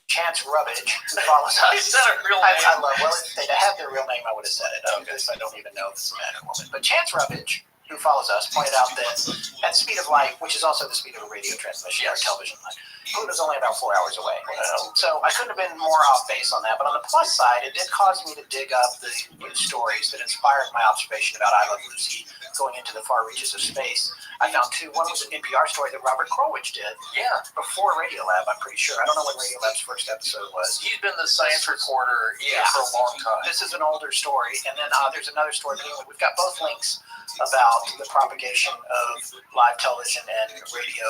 Chance Rubbage, who follows us. Is that a real name? I love, well, if they had their real name, I would have said it. Because I don't even know if it's a man or woman. But Chance Rubbage, who follows us, pointed out that at the speed of light, which is also the speed of a radio transmission or television line, Pluto's only about 4 hours away. So I couldn't have been more off base on that. But on the plus side, it did cause me to dig up the news stories that inspired my observation about I Love Lucy going into the far reaches of space. I found two. One was an NPR story that Robert Krulwich did. Yeah. Before Radiolab, I'm pretty sure. I don't know when Radiolab's first episode was. He's been the science reporter for a long time. This is an older story. And then there's another story. But anyway, we've got both links about the propagation of live television and radio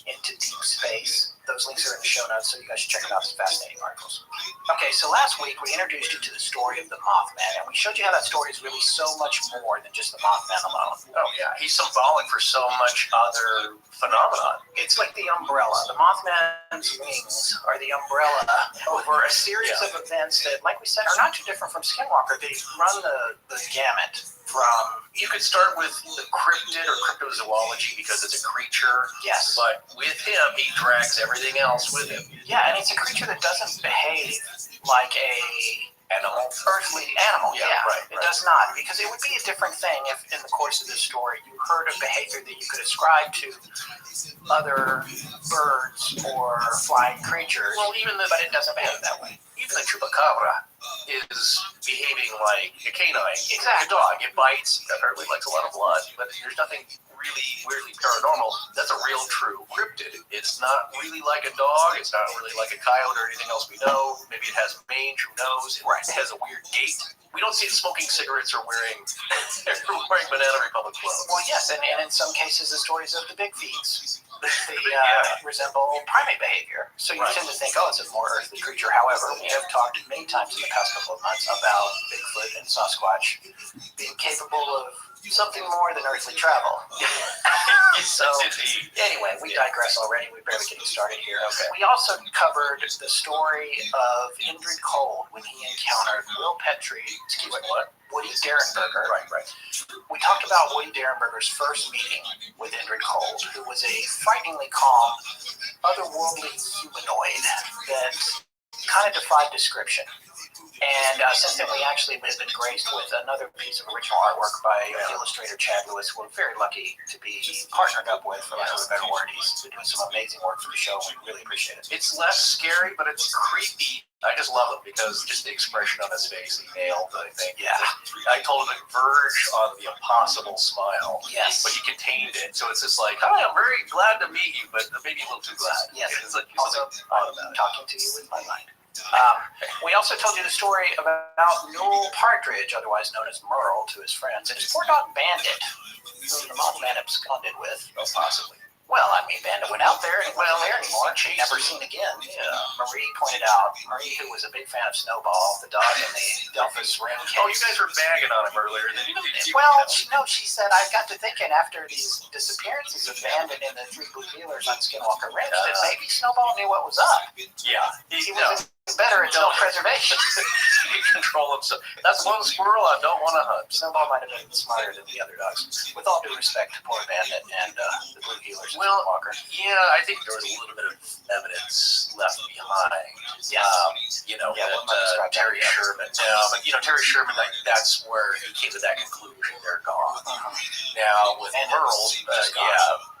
into deep space. Those links are in the show notes, so you guys should check it out. It's fascinating articles. Okay, so last week we introduced you to the story of the Mothman, and we showed you how that story is really so much more than just the Mothman alone. Oh, yeah. He's symbolic for so much other phenomenon. It's like the umbrella. The Mothman's wings are the umbrella over a series of events that, like we said, are not too different from Skinwalker. They run the gamut from... You could start with the cryptid or cryptozoology because it's a creature. Yes. But with him, he drags everything else with him. Yeah, and it's a creature that doesn't behave like a earthly animal. Yeah, right. It does not, because it would be a different thing if, in the course of this story, you heard of behavior that you could ascribe to other birds or flying creatures. Well, but it doesn't behave that way. Even the chupacabra is behaving like a canine, Exactly. like a dog. It bites, apparently likes a lot of blood, but there's nothing really weirdly paranormal. That's a real true cryptid. It's not really like a dog. It's not really like a coyote or anything else we know. Maybe it has mange, who knows? It has a weird gait. We don't see it smoking cigarettes or wearing Banana Republic clothes. Well, yes, and in some cases, the stories of the big feets. They resemble primate behavior. So you tend to think, oh, it's a more earthly creature. However, we have talked many times in the past couple of months about Bigfoot and Sasquatch being capable of something more than earthly travel. So, anyway, we digress already. We're barely getting started here. Okay. We also covered the story of Indrid Cold when he encountered Will Petrie, Woody Derenberger. Right. We talked about Woody Derenberger's first meeting with Indrid Cold, who was a frighteningly calm, otherworldly humanoid that kind of defied description. And since then, we actually have been graced with another piece of original artwork by illustrator Chad Lewis. We're very lucky to be partnered up with, for lack of a better word. He's been doing some amazing work for the show. We really appreciate it. It's less scary, but it's creepy. I just love him because just the expression on his face, he nailed, I think. Yeah. I told him to verge on the impossible smile. Yes. But he contained it. So it's just like, hi, I'm very glad to meet you, but maybe a little too glad. Yes. It's like, also, I'm talking to you with my mind. We also told you the story about Newell Partridge, otherwise known as Merle, to his friends, and his poor dog Bandit, whom the Mothman absconded with. Oh, possibly. Well, I mean, Bandit went out there and he wasn't there anymore. Never seen again. Yeah. Marie pointed out, who was a big fan of Snowball, the dog in the Delphus ring case. Oh, you guys were bagging on him earlier. Well, she said, I got to thinking after these disappearances of Bandit and the three blue dealers on Skinwalker Ranch that maybe Snowball knew what was up. Yeah. He was better at self-preservation. He can control himself. That's one squirrel I don't want to hunt. Snowball might have been smarter than the other dogs. With all due respect to poor Bandit and the blue dealers in Skinwalker. Yeah, I think there was a little bit of evidence left behind. Yes. Terry Sherman. No, but Terry Sherman, that's where he came to that conclusion. They're gone. Now with Merle,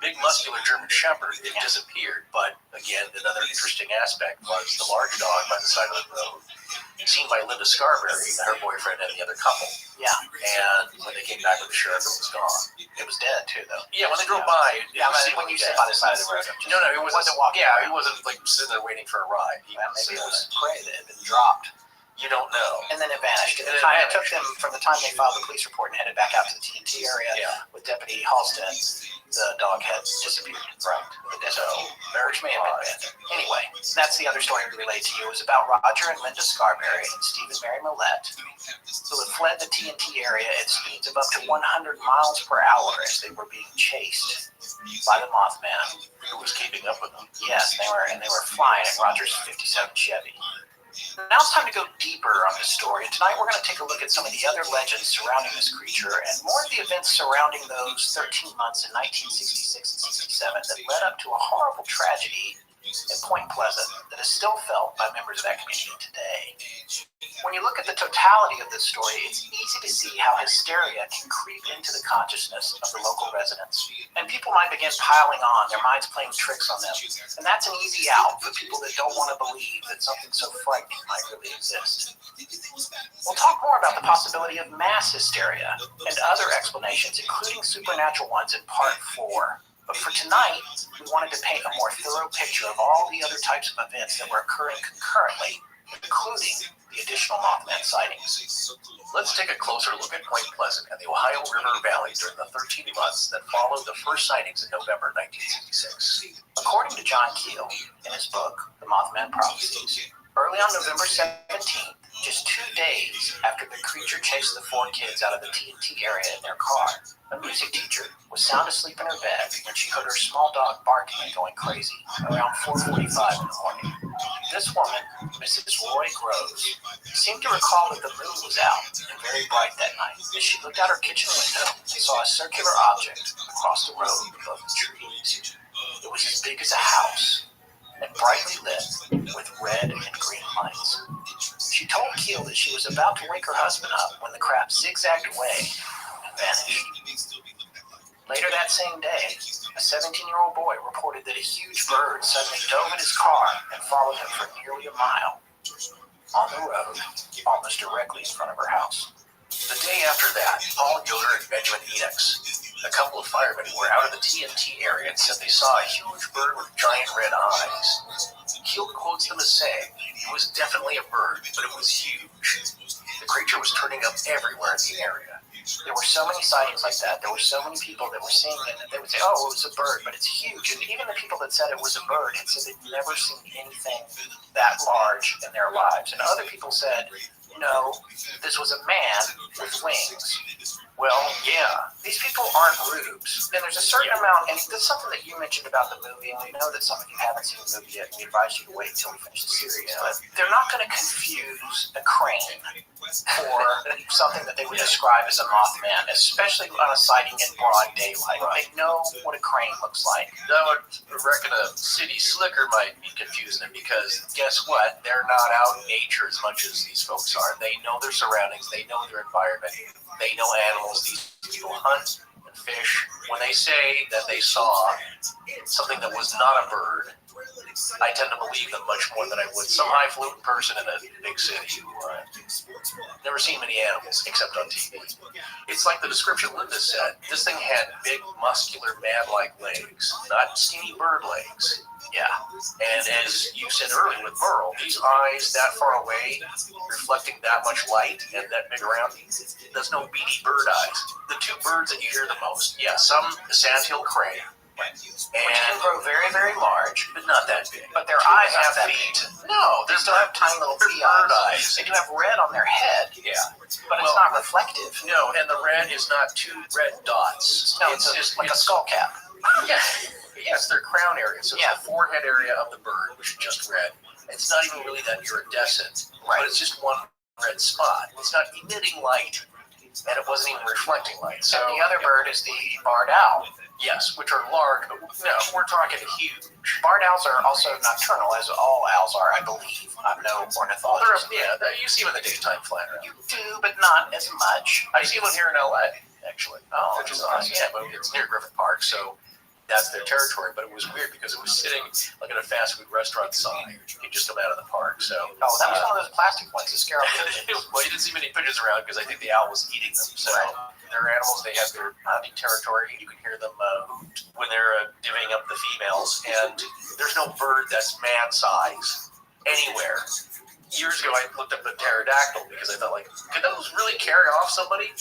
big muscular German Shepherd, it disappeared. But again, another interesting aspect was the large dog by the side of the road, seen by Linda Scarberry, her boyfriend, and the other couple. Yeah. And when they came back with the sheriff, it was gone. It was dead too, though. Yeah, when they drove by. When you say by the side of the road. No, he wasn't walking. Yeah, he wasn't like sitting there waiting for a ride. Maybe it was prey that had been dropped. You don't know. And then it vanished. It took them from the time they filed the police report and headed back out to the TNT area with Deputy Halston. The dog had disappeared. Right. So, which may have been bad. Anyway, that's the other story we relayed to you. It was about Roger and Linda Scarberry and Stephen Mary Millette, who had fled the TNT area at speeds of up to 100 miles per hour as they were being chased by the Mothman. Who was keeping up with them? Yes, they were flying in Roger's 57 Chevy. Now it's time to go deeper on this story, and tonight we're going to take a look at some of the other legends surrounding this creature and more of the events surrounding those 13 months in 1966 and 67 that led up to a horrible tragedy in Point Pleasant that is still felt by members of that community today. When you look at the totality of this story, it's easy to see how hysteria can creep into the consciousness of the local residents. And people might begin piling on, their minds playing tricks on them. And that's an easy out for people that don't want to believe that something so frightening might really exist. We'll talk more about the possibility of mass hysteria and other explanations, including supernatural ones, in part 4. But for tonight, we wanted to paint a more thorough picture of all the other types of events that were occurring concurrently, including the additional Mothman sightings. Let's take a closer look at Point Pleasant and the Ohio River Valley during the 13 months that followed the first sightings in November 1966. According to John Keel in his book, The Mothman Prophecies. Early on November 17th, just 2 days after the creature chased the 4 kids out of the TNT area in their car, a music teacher was sound asleep in her bed when she heard her small dog barking and going crazy around 4:45 in the morning. This woman, Mrs. Roy Groves, seemed to recall that the moon was out and very bright that night as she looked out her kitchen window and saw a circular object across the road above the trees. It was as big as a house and brightly lit with red and green lights. She told Keel that she was about to wake her husband up when the craft zigzagged away and vanished. Later that same day, a 17-year-old boy reported that a huge bird suddenly dove in his car and followed him for nearly a mile on the road, almost directly in front of her house. The day after that, Paul Yoder and Benjamin Enochs, a couple of firemen, were out of the TNT area and said they saw a huge bird with giant red eyes. Keel quotes them as saying, "It was definitely a bird, but it was huge. The creature was turning up everywhere in the area." There were so many sightings like that. There were so many people that were seeing it, and they would say, "Oh, it was a bird, but it's huge." And even the people that said it was a bird had said they'd never seen anything that large in their lives. And other people said, "No, this was a man with wings." Well, yeah, these people aren't rubes. And there's a certain amount, and that's something that you mentioned about the movie, and we know that some of you haven't seen the movie yet, and we advise you to wait until we finish the series. But they're not going to confuse a crane for something that they would describe as a Mothman, especially on a sighting in broad daylight. They know what a crane looks like. I would reckon a city slicker might be confusing them because guess what? They're not out in nature as much as these folks are. They know their surroundings. They know their environment. They know animals. These people hunt and fish. When they say that they saw something that was not a bird, I tend to believe them much more than I would some highfalutin person in a big city who never seen many animals except on TV. It's like the description Linda said. This thing had big, muscular, man-like legs, not skinny bird legs. Yeah. And as you said earlier with Merle, these eyes that far away, reflecting that much light and that big around, there's no beady bird eyes. The 2 birds that you hear the most, yeah, some sandhill crane, Which can grow very, very large, but not that big. but their eyes Have have that feet. big. No, they still have tiny little They're pea bird eyes. eyes. They do have red on their head, Yeah. but it's Well, not reflective. No, and the red is not 2 red dots. No, it's just like a skull cap. Yeah. Yes, their crown area. So Yeah. it's the forehead area of the bird, which is just red. It's not even really that iridescent, Right. but it's just one red spot. It's not emitting light, and it wasn't even reflecting light. So And the other bird is the barred owl. yes, which are large, but no, we're talking huge. Barred owls are also nocturnal, as all owls are, I believe. I'm no ornithologist. You see them in the daytime flying around. You do, but not as much. I see one here in LA, actually. Oh, Which is awesome. Yeah, but it's near Griffith Park, so that's their territory. But it was weird because it was sitting like in a fast food restaurant sign. You just come out of the park. So Oh, that was one of those plastic ones that scare off pigeons. well, you didn't see many pigeons around because I think the owl was eating them. So they're animals. They have their hunting territory. You can hear them hoot when they're divvying up the females. And there's no bird that's man size anywhere. Years ago, I looked up a pterodactyl because I thought, like, could those really carry off somebody?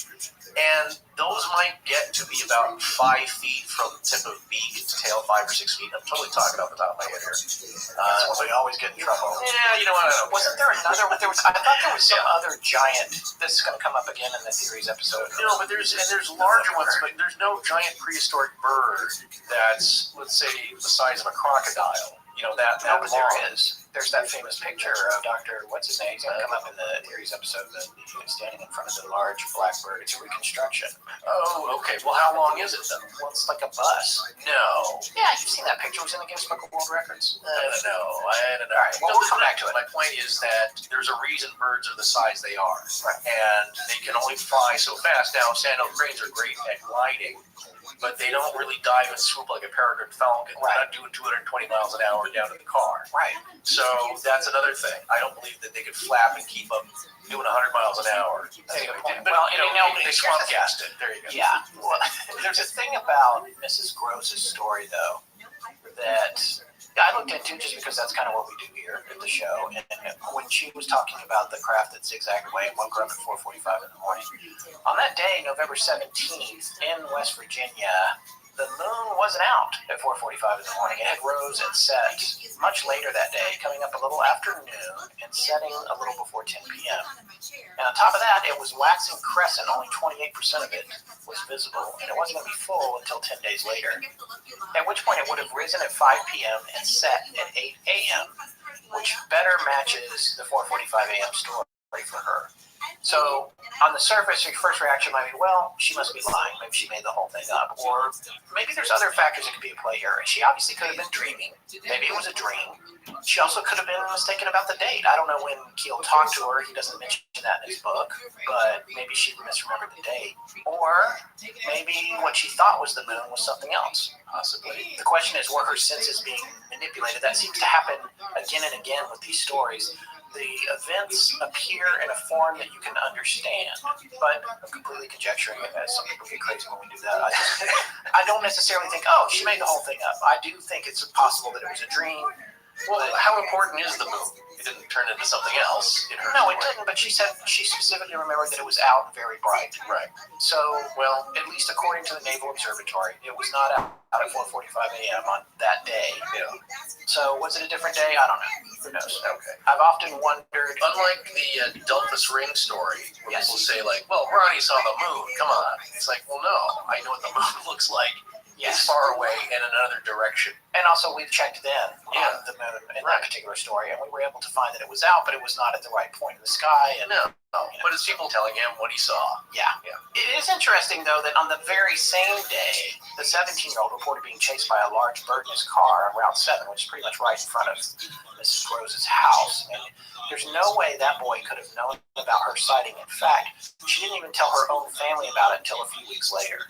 And those might get to be about 5 feet from tip of beak to tail, 5 or 6 feet. I'm totally talking off the top of my head here. So you always get in trouble. Yeah, you know what? I don't Wasn't there another one? I thought there was some other giant. This is going to come up again in the theories episode. No, but there's larger ones, but there's no giant prehistoric bird that's, let's say, the size of a crocodile. You know, that No, but long. there is. There's that famous picture of Dr. What's his name? He's going to come up in the theories episode that he's standing in front of the large black bird. It's a reconstruction. Oh, okay. Well, how long is it, though? Well, it's like a bus. No. Yeah, you've seen that picture. It was in the Guinness Book of World Records. I don't know. All right, well, we'll come back to it. My point is that there's a reason birds are the size they are. Right. And they can only fly so fast. Now, sandhill cranes are great at gliding, but they don't really dive and swoop like a peregrine falcon. They're not doing 220 miles an hour down to the car. Right. So that's another thing. I don't believe that they could flap and keep up doing 100 miles an hour. But, Well, they swamp gassed it. There you go. Yeah. Well, there's a thing about Mrs. Gross's story, though, that I looked into just because that's kind of what we do here at the show. And when she was talking about the craft that zigzagged away and woke her up at 4:45 in the morning, on that day, November 17th, in West Virginia, the moon wasn't out at 4:45 in the morning. It had rose and set much later that day, coming up a little after noon and setting a little before 10 p.m. And on top of that, it was waxing crescent. Only 28% of it was visible, and it wasn't going to be full until 10 days later, at which point it would have risen at 5 p.m. and set at 8 a.m., which better matches the 4:45 a.m. story for her. So, on the surface, your first reaction might be, well, she must be lying. Maybe she made the whole thing up. Or maybe there's other factors that could be at play here. She obviously could have been dreaming. Maybe it was a dream. She also could have been mistaken about the date. I don't know when Keel talked to her. He doesn't mention that in his book. But maybe she misremembered the date. Or maybe what she thought was the moon was something else, possibly. The question is, were her senses being manipulated? That seems to happen again and again with these stories. The events appear in a form that you can understand, but I'm completely conjecturing it, as some people get crazy when we do that. I don't necessarily think, oh, she made the whole thing up. I do think it's possible that it was a dream. Well, how important is the moon? It didn't turn into something else in her No, story. it didn't, but she said she specifically remembered that it was out very bright. Right. So, well, at least according to the Naval Observatory, it was not out at 4:45 a.m. on that day. Yeah. So, was it a different day? I don't know. Who knows? Okay. I've often wondered. Unlike the Delphus Ring story, where Yes. people say, like, well, Ronnie saw the moon, come on. It's like, well, no, I know what the moon looks like. It's Yes. far away in another direction. And also, we've checked then Yeah. on the moon in that particular story, and we were able to find that it was out, but it was not at the right point in the sky. And No, but it's people telling him what he saw. yeah. Yeah. It is interesting, though, that on the very same day, the 17-year-old reported being chased by a large bird in his car on Route 7, which is pretty much right in front of Mrs. Rose's house. And there's no way that boy could have known about her sighting. In fact, she didn't even tell her own family about it until a few weeks later.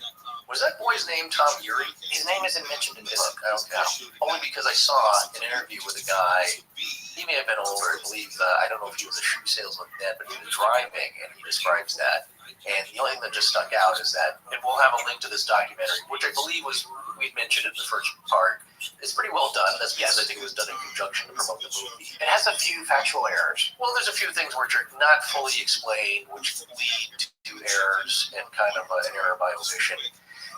Was that boy's name Tom Urey? His name isn't mentioned in this book. Okay. Only because I saw an interview with a guy. He may have been older, I believe. I don't know if he was a shoe salesman then, but he was driving, and he describes that. And the only thing that just stuck out is that, and we'll have a link to this documentary, which I believe we'd mentioned in the first part. It's pretty well done. That's because I think it was done in conjunction to promote the movie. It has a few factual errors. Well, there's a few things which are not fully explained, which lead to errors and kind of an error by omission.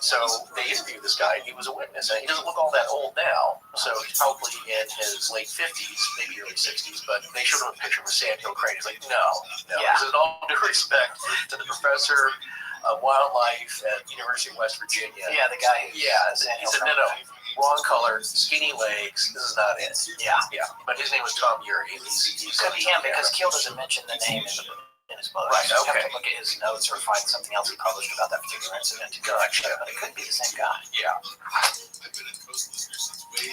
So they interviewed this guy, and he was a witness. And he doesn't look all that old now, so he's probably in his late 50s, maybe early 60s, but they showed him a picture of a sandhill crane. He's like, no. Yeah. This is all due respect to the professor of wildlife at University of West Virginia. Yeah, the guy. Yeah, he said, no, wrong color, skinny legs, this is not it. Yeah. Yeah, but his name was Tom Urey. It could be him because Keel doesn't mention the name in his book. Right, You just have okay. to look at his notes or find something else he published about that particular incident. Gotcha. But it could be the same guy. Yeah. I've been a coast listener since way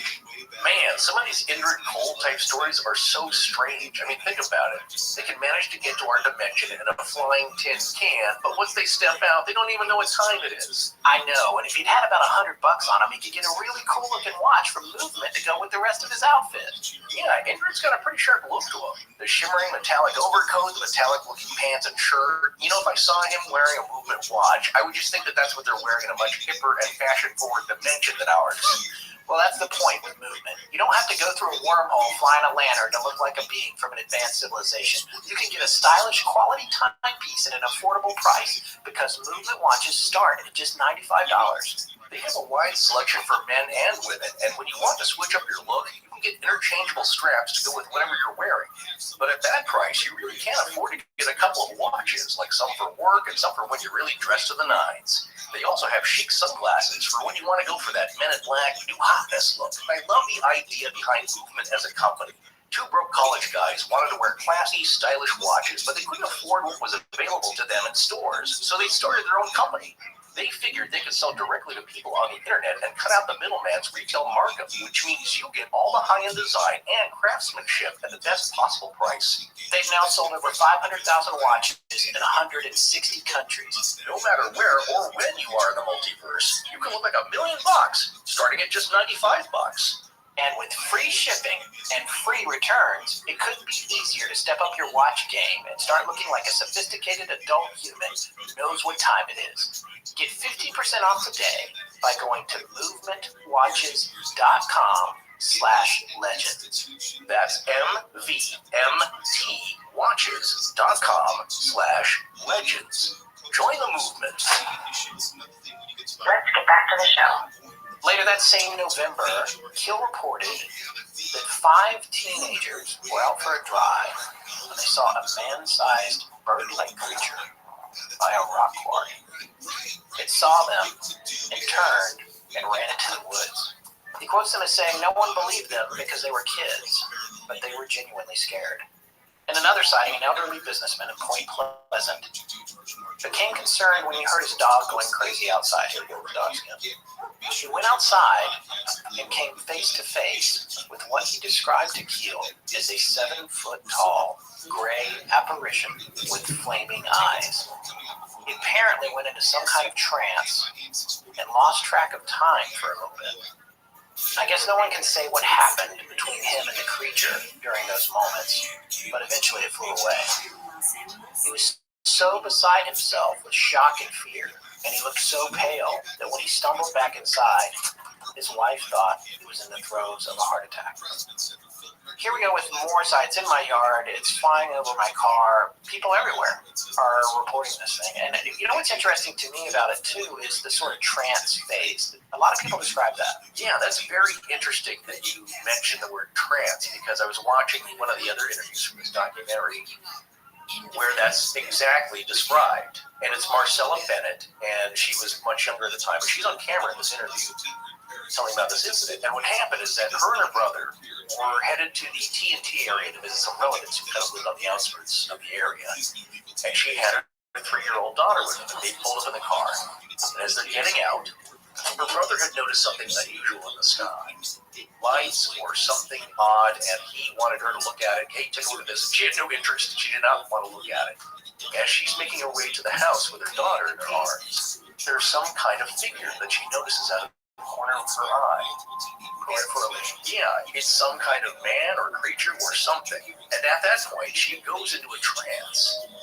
back. Man, some of these Indrid Cole type stories are so strange. I mean, think about it. They can manage to get to our dimension in a flying tin can, but once they step out, they don't even know what time it is. I know, and if he'd had about $100 on him, he could get a really cool looking watch from Movement to go with the rest of his outfit. Yeah, Indrid's got a pretty sharp look to him. The shimmering metallic overcoat, the metallic looking pants and shirt. You know, if I saw him wearing a Movement watch, I would just think that that's what they're wearing in a much hipper and fashion forward dimension than ours. Well, that's the point with Movement. You don't have to go through a wormhole flying a lantern to look like a being from an advanced civilization. You can get a stylish quality timepiece at an affordable price because Movement watches start at just $95. They have a wide selection for men and women, and when you want to switch up your look, you can get interchangeable straps to go with whatever you're wearing. But at that price, you really can't afford to get a couple of watches, like some for work and some for when you're really dressed to the nines. They also have chic sunglasses for when you want to go for that Men in Black new hotness look. I love the idea behind Movement as a company. Two broke college guys wanted to wear classy, stylish watches, but they couldn't afford what was available to them in stores, so they started their own company. They figured they could sell directly to people on the internet and cut out the middleman's retail markup, which means you get all the high-end design and craftsmanship at the best possible price. They've now sold over 500,000 watches in 160 countries. No matter where or when you are in the multiverse, you can look like $1 million, starting at just $95. And with free shipping and free returns, it couldn't be easier to step up your watch game and start looking like a sophisticated adult human who knows what time it is. Get 15% off today by going to movementwatches.com/legend. That's MVMT watches.com/legends. Join the movement. Let's get back to the show. Later that same November, Kill reported that 5 teenagers were out for a drive when they saw a man-sized bird-like creature by a rock quarry. It saw them and turned and ran into the woods. He quotes them as saying no one believed them because they were kids, but they were genuinely scared. In another sighting, an elderly businessman in Point Pleasant became concerned when he heard his dog going crazy outside. Here we go with dogs again. He went outside and came face to face with what he described to Keel as a 7-foot-tall, gray apparition with flaming eyes. He apparently went into some kind of trance and lost track of time for a little bit. I guess no one can say what happened between him and the creature during those moments, but eventually it flew away. He was so beside himself with shock and fear, and he looked so pale that when he stumbled back inside, his wife thought he was in the throes of a heart attack. Here we go with more sights in my yard. It's flying over my car. People everywhere are reporting this thing. And you know what's interesting to me about it, too, is the sort of trance phase. A lot of people describe that. Yeah, that's very interesting that you mentioned the word trance, because I was watching one of the other interviews from this documentary where that's exactly described. And it's Marcella Bennett, and she was much younger at the time, but she's on camera in this interview telling about this incident. And what happened is that her and her brother were headed to the T&T area to visit some relatives who kind of lived on the outskirts of the area. And she had her 3-year-old daughter with them, and they pulled up in the car. And as they're getting out, her brother had noticed something unusual in the sky. Lights or something odd, and he wanted her to look at it. Hey, take a look at this. And she had no interest. She did not want to look at it. As she's making her way to the house with her daughter in her arms, there's some kind of figure that she notices out of the corner of her eye. Yeah, it's some kind of man or creature or something. And at that point, she goes into a trance.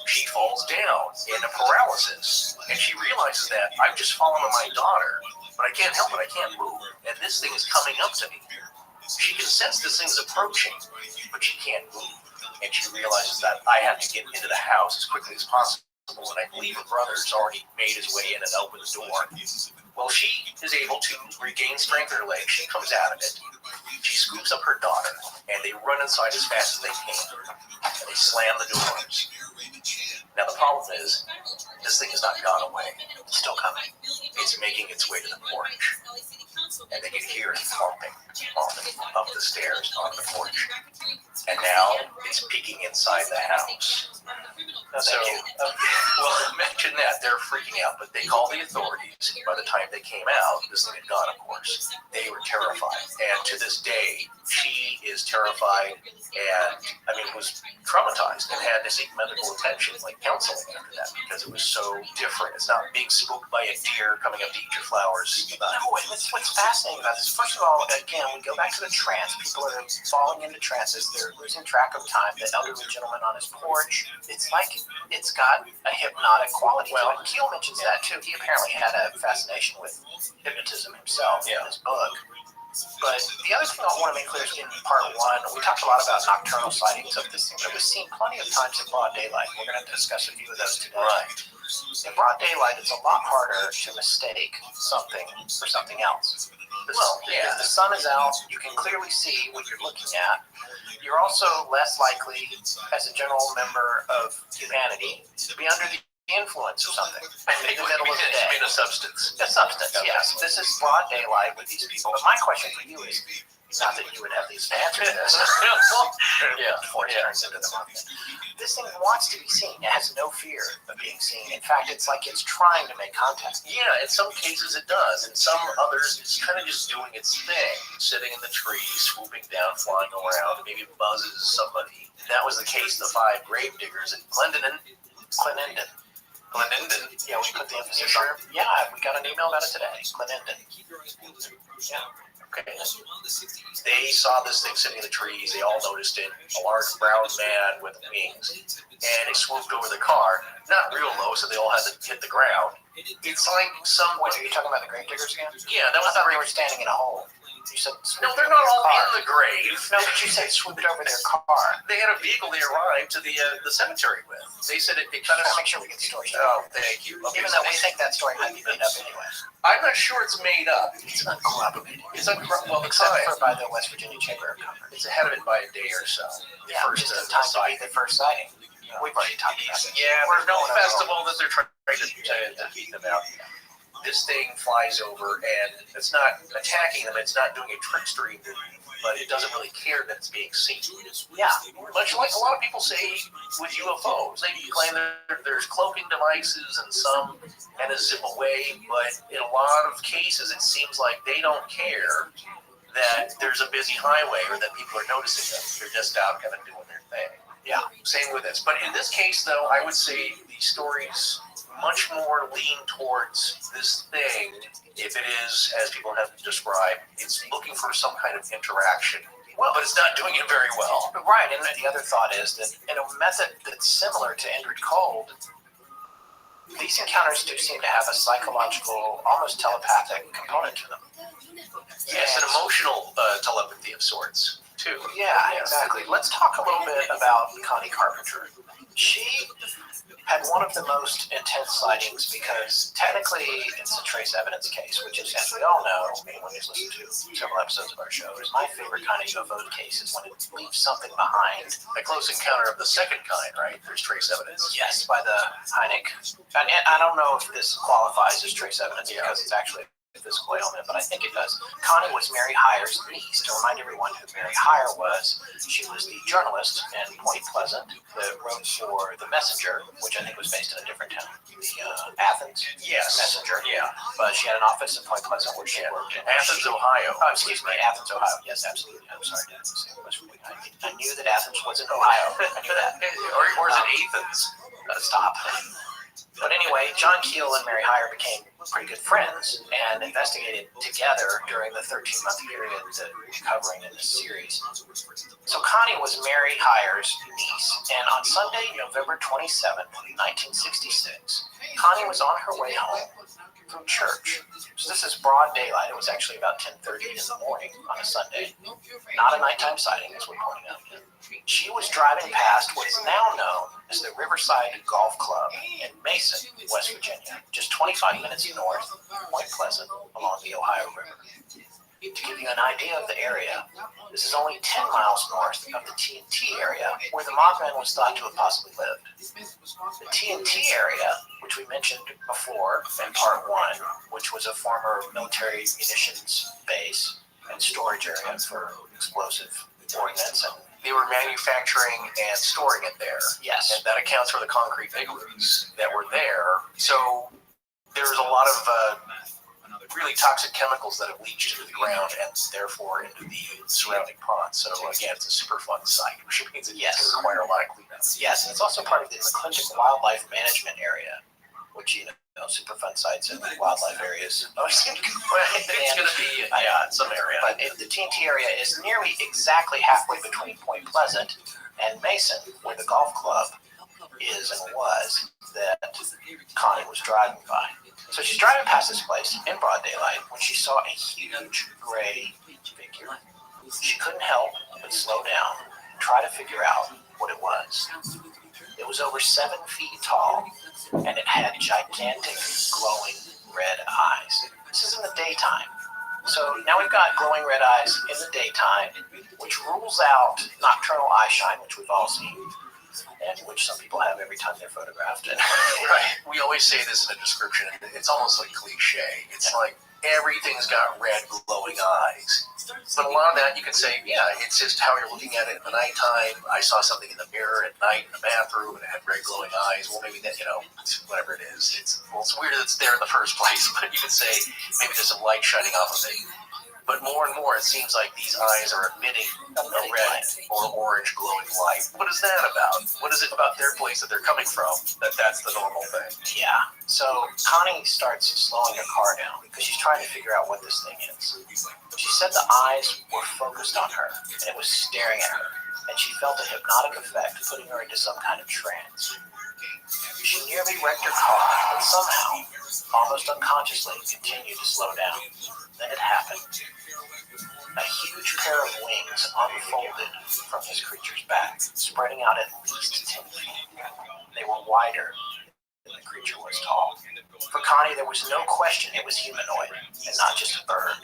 She falls down in a paralysis. And she realizes that I've just fallen on my daughter, but I can't help it. I can't move. And this thing is coming up to me. She can sense this thing's approaching, but she can't move. And she realizes that I have to get into the house as quickly as possible. And I believe her brother's already made his way in and opened the door. Well, she is able to regain strength in her legs. She comes out of it. She scoops up her daughter, and they run inside as fast as they can. And they slam the doors. Now, the problem is, this thing has not gone away. It's still coming. It's making its way to the porch. And they can hear it thumping up the stairs onto the porch. And now it's peeking inside the house. So, well, mention that. They're freaking out, but they call the authorities. By the time they came out, this thing had gone, of course. They were terrified. And to this day, she is terrified and, was traumatized and had to seek medical attention, like counseling after that, because it was so different. It's not being spooked by a deer coming up to eat your flowers. What's fascinating about this, first of all, again, we go back to the trance. People are falling into trances. They're losing track of time. The elderly gentleman on his porch, it's like it's got a hypnotic quality. Well, Keel mentions that, too. He apparently had a fascination with hypnotism himself in his book. But the other thing I want to make clear is in part 1, we talked a lot about nocturnal sightings of this thing that was seen plenty of times in broad daylight. We're going to discuss a few of those today. Right. In broad daylight, it's a lot harder to mistake something for something else. Well, if the sun is out, you can clearly see what you're looking at. You're also less likely, as a general member of humanity, to be under the influence of something in the middle of the day. You mean a substance? A substance, yes. This is broad daylight with these people. But my question for you is, not that you would have these answers to this, before it turns into the market. This thing wants to be seen. It has no fear of being seen. In fact, it's like it's trying to make contact. Yeah, in some cases it does. In some others, it's kind of just doing its thing, sitting in the tree, swooping down, flying around, maybe buzzes somebody. That was the case of the 5 grave diggers in Clendenen. Yeah, we put the emphasis on. Yeah, we got an email about it today. Clendenen. Yeah. Okay. They saw this thing sitting in the trees. They all noticed it. A large brown man with wings. And it swooped over the car. Not real low, so they all had to hit the ground. It's like some... Wait, are you talking about the grave diggers again? Yeah, that was I thought they were standing in a hole. You said No, they're not all in the grave. No, but you said swooped over their car. They had a vehicle they arrived to the cemetery with. They said it kind of... Make sure we get the story. Oh, thank you. Okay, Even though we think that story might be made up anyway. I'm not sure it's made up. It's uncorroborated. Well, Except for by the West Virginia Chamber of Commerce. It's ahead of it by a day or so. Yeah, just in time to be the first sighting. We've already talked about it. Yeah, there's no festival that they're trying to beat them out. This thing flies over, and it's not attacking them. It's not doing a trickstery move, but it doesn't really care that it's being seen. Yeah. Much like a lot of people say with UFOs. They claim that there's cloaking devices and some kind of zip away, but in a lot of cases, it seems like they don't care that there's a busy highway or that people are noticing them. They're just out kind of doing their thing. Yeah, same with this. But in this case, though, I would say the stories much more lean towards this thing, if it is, as people have described, it's looking for some kind of interaction. Well, but it's not doing it very well. Right, and the other thought is that in a method that's similar to Indrid Cold, these encounters do seem to have a psychological, almost telepathic component to them. Yes, an emotional telepathy of sorts, too. Yeah, exactly. Let's talk a little bit about Connie Carpenter. She had one of the most intense sightings because technically it's a trace evidence case, which is, as we all know, anyone who's listened to several episodes of our show, is my favorite kind of UFO case is when it leaves something behind. A close encounter of the second kind, right? There's trace evidence. Yes, by the Hynek. And I don't know if this qualifies as trace evidence because it's actually a physical ailment, but I think it does. Connie was Mary Hyer's niece. To remind everyone who Mary Hyer was, she was the journalist in Point Pleasant that wrote for The Messenger, which I think was based in a different town. The Athens Messenger. Yeah. But she had an office in Point Pleasant where she worked in. Athens, Ohio. Oh, excuse me, Athens, Ohio. Yes, absolutely. I'm sorry to say West Virginia. I knew that Athens was in Ohio. I knew that. Or is it Athens? Stop. But anyway, John Keel and Mary Hyer became pretty good friends and investigated together during the 13-month period that we're covering in this series. So Connie was Mary Hyer's niece, and on Sunday, November 27th, 1966, Connie was on her way home from church. So this is broad daylight. It was actually about 10:30 in the morning on a Sunday. Not a nighttime sighting, as we're pointing out. She was driving past what is now known as the Riverside Golf Club in Mason, West Virginia, just 25 minutes north of Point Pleasant along the Ohio River. To give you an idea of the area, this is only 10 miles north of the TNT area where the mothman was thought to have possibly lived. The TNT area, which we mentioned before in part 1, which was a former military munitions base and storage area for explosive ordnance, and they were manufacturing and storing it there. Yes. And that accounts for the concrete igloos that were there. So there was a lot of really toxic chemicals that have leached into the ground and therefore into the surrounding ponds. So again, it's a super fun site, which means it does require a lot of cleanup. Yes, and it's also part of the McClintock Wildlife Management Area, which, you know, super fun sites in wildlife areas. Oh, it's going to be some area. But the TNT area is nearly exactly halfway between Point Pleasant and Mason, where the golf club is and was that Connie was driving by. So she's driving past this place in broad daylight when she saw a huge gray figure. She couldn't help but slow down and try to figure out what it was. It was over 7 feet tall, and it had gigantic, glowing red eyes. This is in the daytime. So now we've got glowing red eyes in the daytime, which rules out nocturnal eye shine, which we've all seen, and which some people have every time they're photographed. Right. We always say this in a description. It's almost like cliche. It's like everything's got red, glowing eyes. But a lot of that you can say, yeah, it's just how you're looking at it in the nighttime. I saw something in the mirror at night in the bathroom and it had red, glowing eyes. Well, maybe that, whatever it is. It's weird that it's there in the first place, but you could say maybe there's some light shining off of it. But more and more, it seems like these eyes are emitting a red or orange glowing light. What is that about? What is it about their place that they're coming from that's the normal thing? Yeah. So Connie starts slowing her car down because she's trying to figure out what this thing is. She said the eyes were focused on her, and it was staring at her, and she felt a hypnotic effect putting her into some kind of trance. She nearly wrecked her car, but somehow, almost unconsciously, continued to slow down. Then it happened. A huge pair of wings unfolded from this creature's back, spreading out at least 10 feet. They were wider than the creature was tall. For Connie, there was no question it was humanoid, and not just a bird.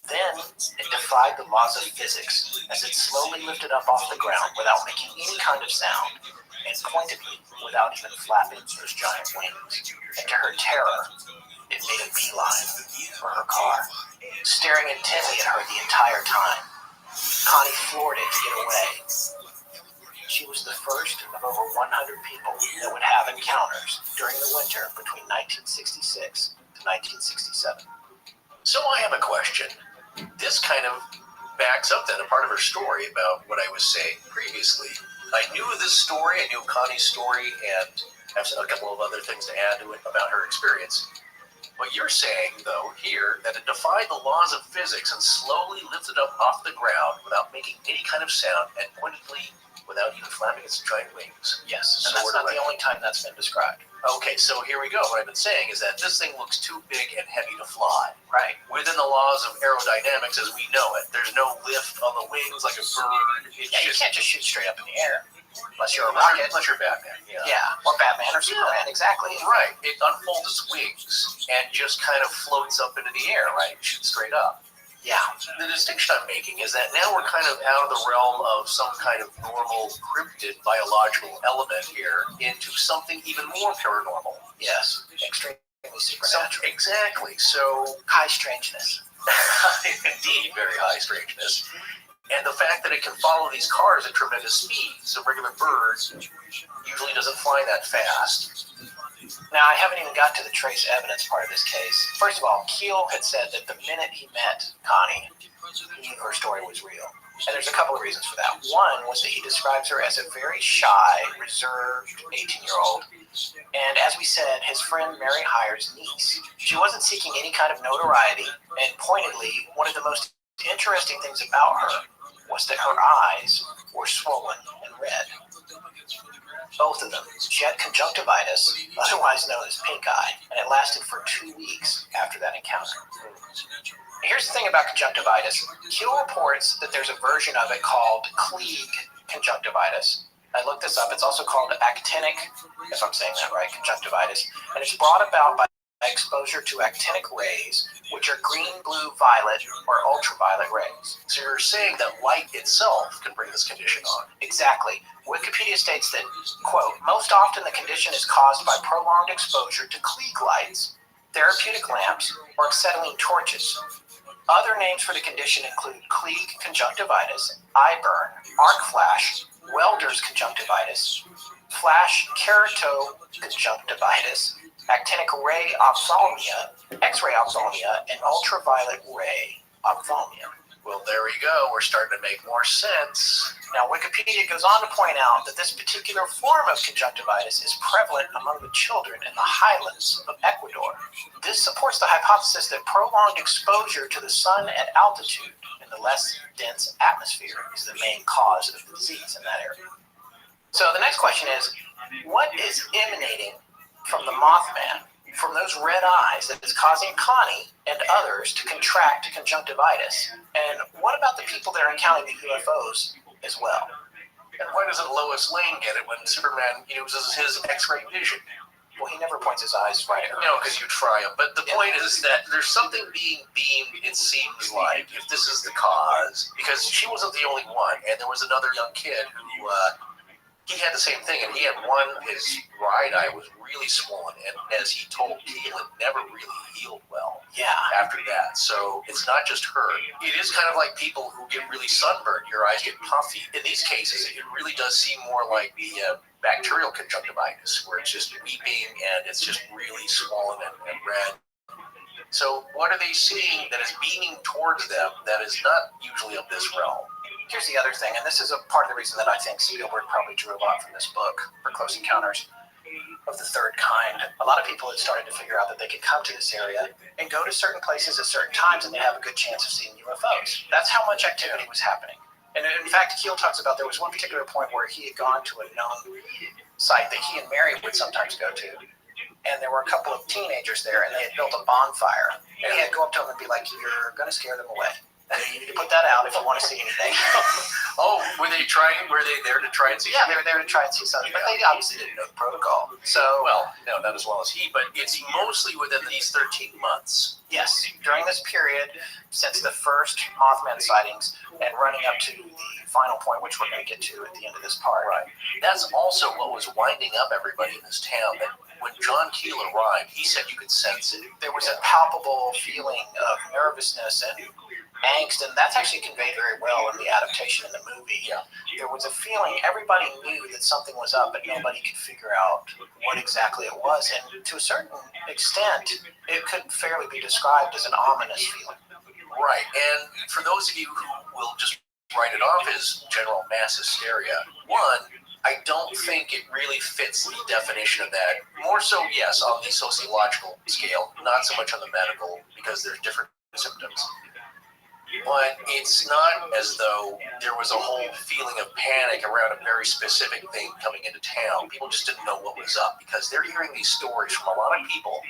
Then, it defied the laws of physics as it slowly lifted up off the ground without making any kind of sound, and pointedly without even flapping those giant wings. And to her terror, it made a beeline for her car, staring intently at her the entire time. Connie floored it to get away. She was the first of over 100 people that would have encounters during the winter between 1966 to 1967. So I have a question. This kind of backs up then a part of her story about what I was saying previously. I knew of this story, I knew of Connie's story, and I have a couple of other things to add to it about her experience. But you're saying, though, here, that it defied the laws of physics and slowly lifted up off the ground without making any kind of sound and pointedly without even flapping its giant wings. Yes, and that's not the only time that's been described. Okay, so here we go. What I've been saying is that this thing looks too big and heavy to fly. Right. Within the laws of aerodynamics as we know it, there's no lift on the wings like a bird. You can't just shoot straight up in the air. Unless you're a rocket. Unless you're Batman. Yeah, or Batman or Superman, exactly. Right. It unfolds its wings and just kind of floats up into the air, right? Shoots straight up. Yeah. The distinction I'm making is that now we're kind of out of the realm of some kind of normal cryptid biological element here into something even more paranormal. Yes. Extremely supernatural. Exactly. So high strangeness. Indeed, very high strangeness. And the fact that it can follow these cars at tremendous speed, so regular birds usually doesn't fly that fast. Now, I haven't even got to the trace evidence part of this case. First of all, Keel had said that the minute he met Connie, he knew her story was real. And there's a couple of reasons for that. One was that he describes her as a very shy, reserved 18-year-old. And as we said, his friend Mary Hyer's niece. She wasn't seeking any kind of notoriety, and pointedly, one of the most interesting things about her was that her eyes were swollen and red. Both of them. She had conjunctivitis, otherwise known as pink eye, and it lasted for 2 weeks after that encounter. Here's the thing about conjunctivitis. Keel reports that there's a version of it called Klieg conjunctivitis. I looked this up. It's also called actinic, if I'm saying that right, conjunctivitis, and it's brought about by exposure to actinic rays, which are green, blue, violet, or ultraviolet rays. So you're saying that light itself can bring this condition on? Exactly. Wikipedia states that, quote, most often the condition is caused by prolonged exposure to Klieg lights, therapeutic lamps, or acetylene torches. Other names for the condition include Klieg conjunctivitis, eye burn, arc flash, welder's conjunctivitis, flash keratoconjunctivitis, actinic ray ophthalmia, X-ray ophthalmia, and ultraviolet ray ophthalmia. Well, there we go. We're starting to make more sense. Now, Wikipedia goes on to point out that this particular form of conjunctivitis is prevalent among the children in the highlands of Ecuador. This supports the hypothesis that prolonged exposure to the sun at altitude in the less dense atmosphere is the main cause of the disease in that area. So the next question is, what is emanating from the Mothman, from those red eyes, that is causing Connie and others to contract conjunctivitis? And what about the people that are encountering the UFOs as well? And why doesn't Lois Lane get it when Superman uses his X-ray vision? Well, he never points his eyes right at her. No, because you try him. But the point is that there's something being beamed, it seems like, if this is the cause. Because she wasn't the only one, and there was another young kid who, he had the same thing, and he had his right eye was really swollen, and as he told Keel, it never really healed well after that. So it's not just her. It is kind of like people who get really sunburned. Your eyes get puffy. In these cases, it really does seem more like the bacterial conjunctivitis, where it's just weeping, and it's just really swollen and red. So what are they seeing that is beaming towards them that is not usually of this realm? Here's the other thing, and this is a part of the reason that I think Spielberg probably drew a lot from this book, for Close Encounters of the Third Kind. A lot of people had started to figure out that they could come to this area and go to certain places at certain times, and they'd have a good chance of seeing UFOs. That's how much activity was happening. And in fact, Keel talks about there was one particular point where he had gone to a known site that he and Mary would sometimes go to, and there were a couple of teenagers there, and they had built a bonfire. And he had to go up to them and be like, "You're going to scare them away." You need to put that out if you want to see anything. Oh, were they there to try and see? Yeah, they were there to try and see something, but they obviously didn't know the protocol. So, well, no, not as well as he, but it's mostly within these 13 months. Yes, during this period, since the first Mothman sightings and running up to the final point, which we're going to get to at the end of this part. Right. That's also what was winding up everybody in this town. That when John Keel arrived, he said you could sense it. There was a palpable feeling of nervousness and angst, and that's actually conveyed very well in the adaptation in the movie. Yeah. There was a feeling, everybody knew that something was up, but nobody could figure out what exactly it was, and to a certain extent, it could fairly be described as an ominous feeling. Right, and for those of you who will just write it off as general mass hysteria, one, I don't think it really fits the definition of that. More so, yes, on the sociological scale, not so much on the medical, because there's different symptoms. But it's not as though there was a whole feeling of panic around a very specific thing coming into town. People just didn't know what was up because they're hearing these stories from a lot of people,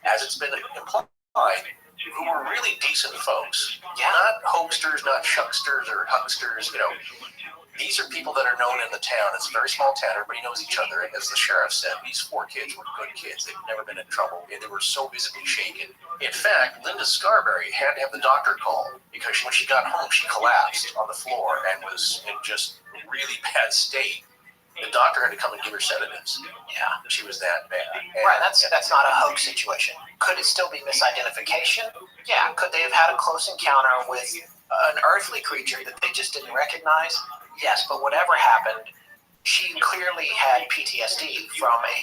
as it's been implied, who were really decent folks. Yeah. Not hoaxsters, not shucksters or hucksters, These are people that are known in the town. It's a very small town. Everybody knows each other. And as the sheriff said, these 4 kids were good kids. They've never been in trouble. And they were so visibly shaken. In fact, Linda Scarberry had to have the doctor called because when she got home, she collapsed on the floor and was in just a really bad state. The doctor had to come and give her sedatives. Yeah, she was that bad. And, right, that's not a hoax situation. Could it still be misidentification? Yeah. Could they have had a close encounter with an earthly creature that they just didn't recognize? Yes, but whatever happened, she clearly had PTSD from a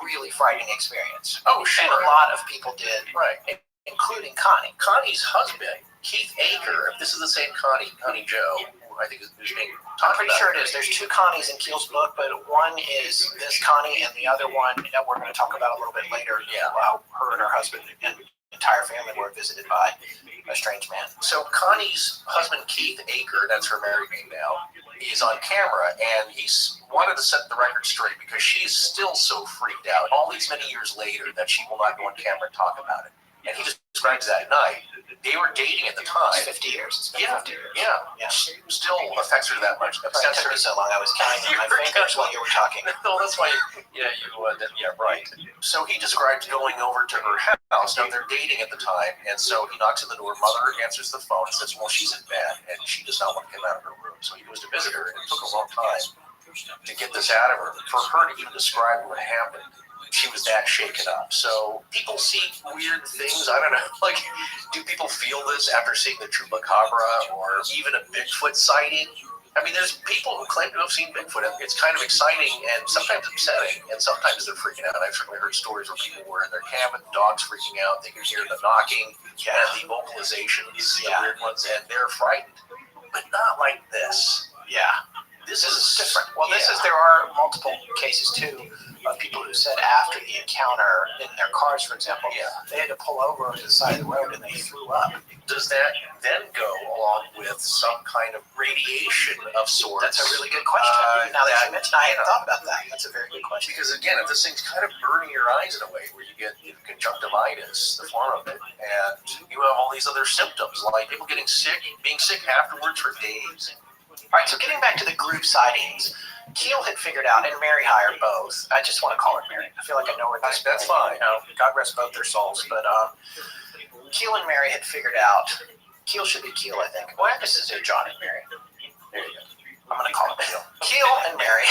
really frightening experience. Oh, sure. And a lot of people did, right, including Connie. Connie's husband, Keith Aker, if this is the same Connie Joe, I think is being I'm pretty sure it is. There's 2 Connies in Keel's book, but one is this Connie, and the other one that we're going to talk about a little bit later. Yeah, how her and her husband and entire family were visited by a strange man. So Connie's husband, Keith Aker, that's her married name now, is on camera, and he's wanted to set the record straight because she's still so freaked out all these many years later that she will not go on camera and talk about it. And he describes that night. They were dating at the time. 50 years. It's been 50 years. Yeah. Still affects her that much. It took me so long. I was counting my fingers while you were talking. No, that's why. Right. So he describes going over to her house. Now they're dating at the time, and so he knocks on the door. Mother answers the phone and says, "Well, she's in bed, and she does not want to come out of her room." So he goes to visit her, and it took a long time to get this out of her. For her to even describe what happened, she was that shaken up. So people see weird things. I don't know. Like, do people feel this after seeing the Chupacabra or even a Bigfoot sighting? I mean, there's people who claim to have seen Bigfoot. It's kind of exciting and sometimes upsetting, and sometimes they're freaking out. I've certainly heard stories where people were in their cabin, dogs freaking out. They can hear the knocking and the vocalizations, the weird ones, and they're frightened. But not like this. Yeah. This is different. Well, there are multiple cases, too, of people who said after the encounter in their cars, for example, they had to pull over to the side of the road and they threw up. Does that then go along with some kind of radiation of sorts? That's a really good question. Now that you mention, I hadn't thought about that. That's a very good question. Because again, if this thing's kind of burning your eyes in a way where you get conjunctivitis, the form of it, and you have all these other symptoms, like people getting sick, being sick afterwards for days. All right, so getting back to the group sightings, Keel had figured out, and Mary Hire both. I just want to call her Mary. I feel like I know her. That's fine. God rest both their souls. But Keel and Mary had figured out. Keel should be Keel, I think. Well, this is John and Mary. There you go. I'm going to call him Keel. Keel and Mary.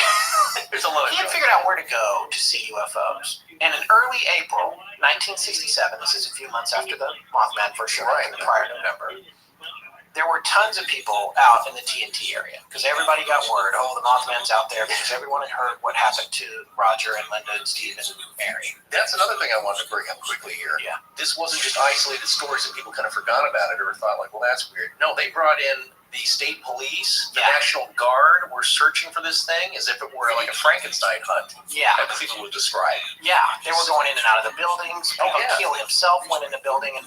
There's a lot. He had figured out where to go to see UFOs. And in early April 1967, this is a few months after the Mothman first showed up in the prior November, there were tons of people out in the TNT area because everybody got word, the Mothman's out there, because everyone had heard what happened to Roger and Linda and Steve and Mary. That's another thing I wanted to bring up quickly here. Yeah. This wasn't just isolated stories that people kind of forgot about it or thought like, well, that's weird. No, they brought in the state police, the National Guard were searching for this thing as if it were like a Frankenstein hunt. Yeah. That people would describe. Yeah, they were going in and out of the buildings. Keel himself went in the building and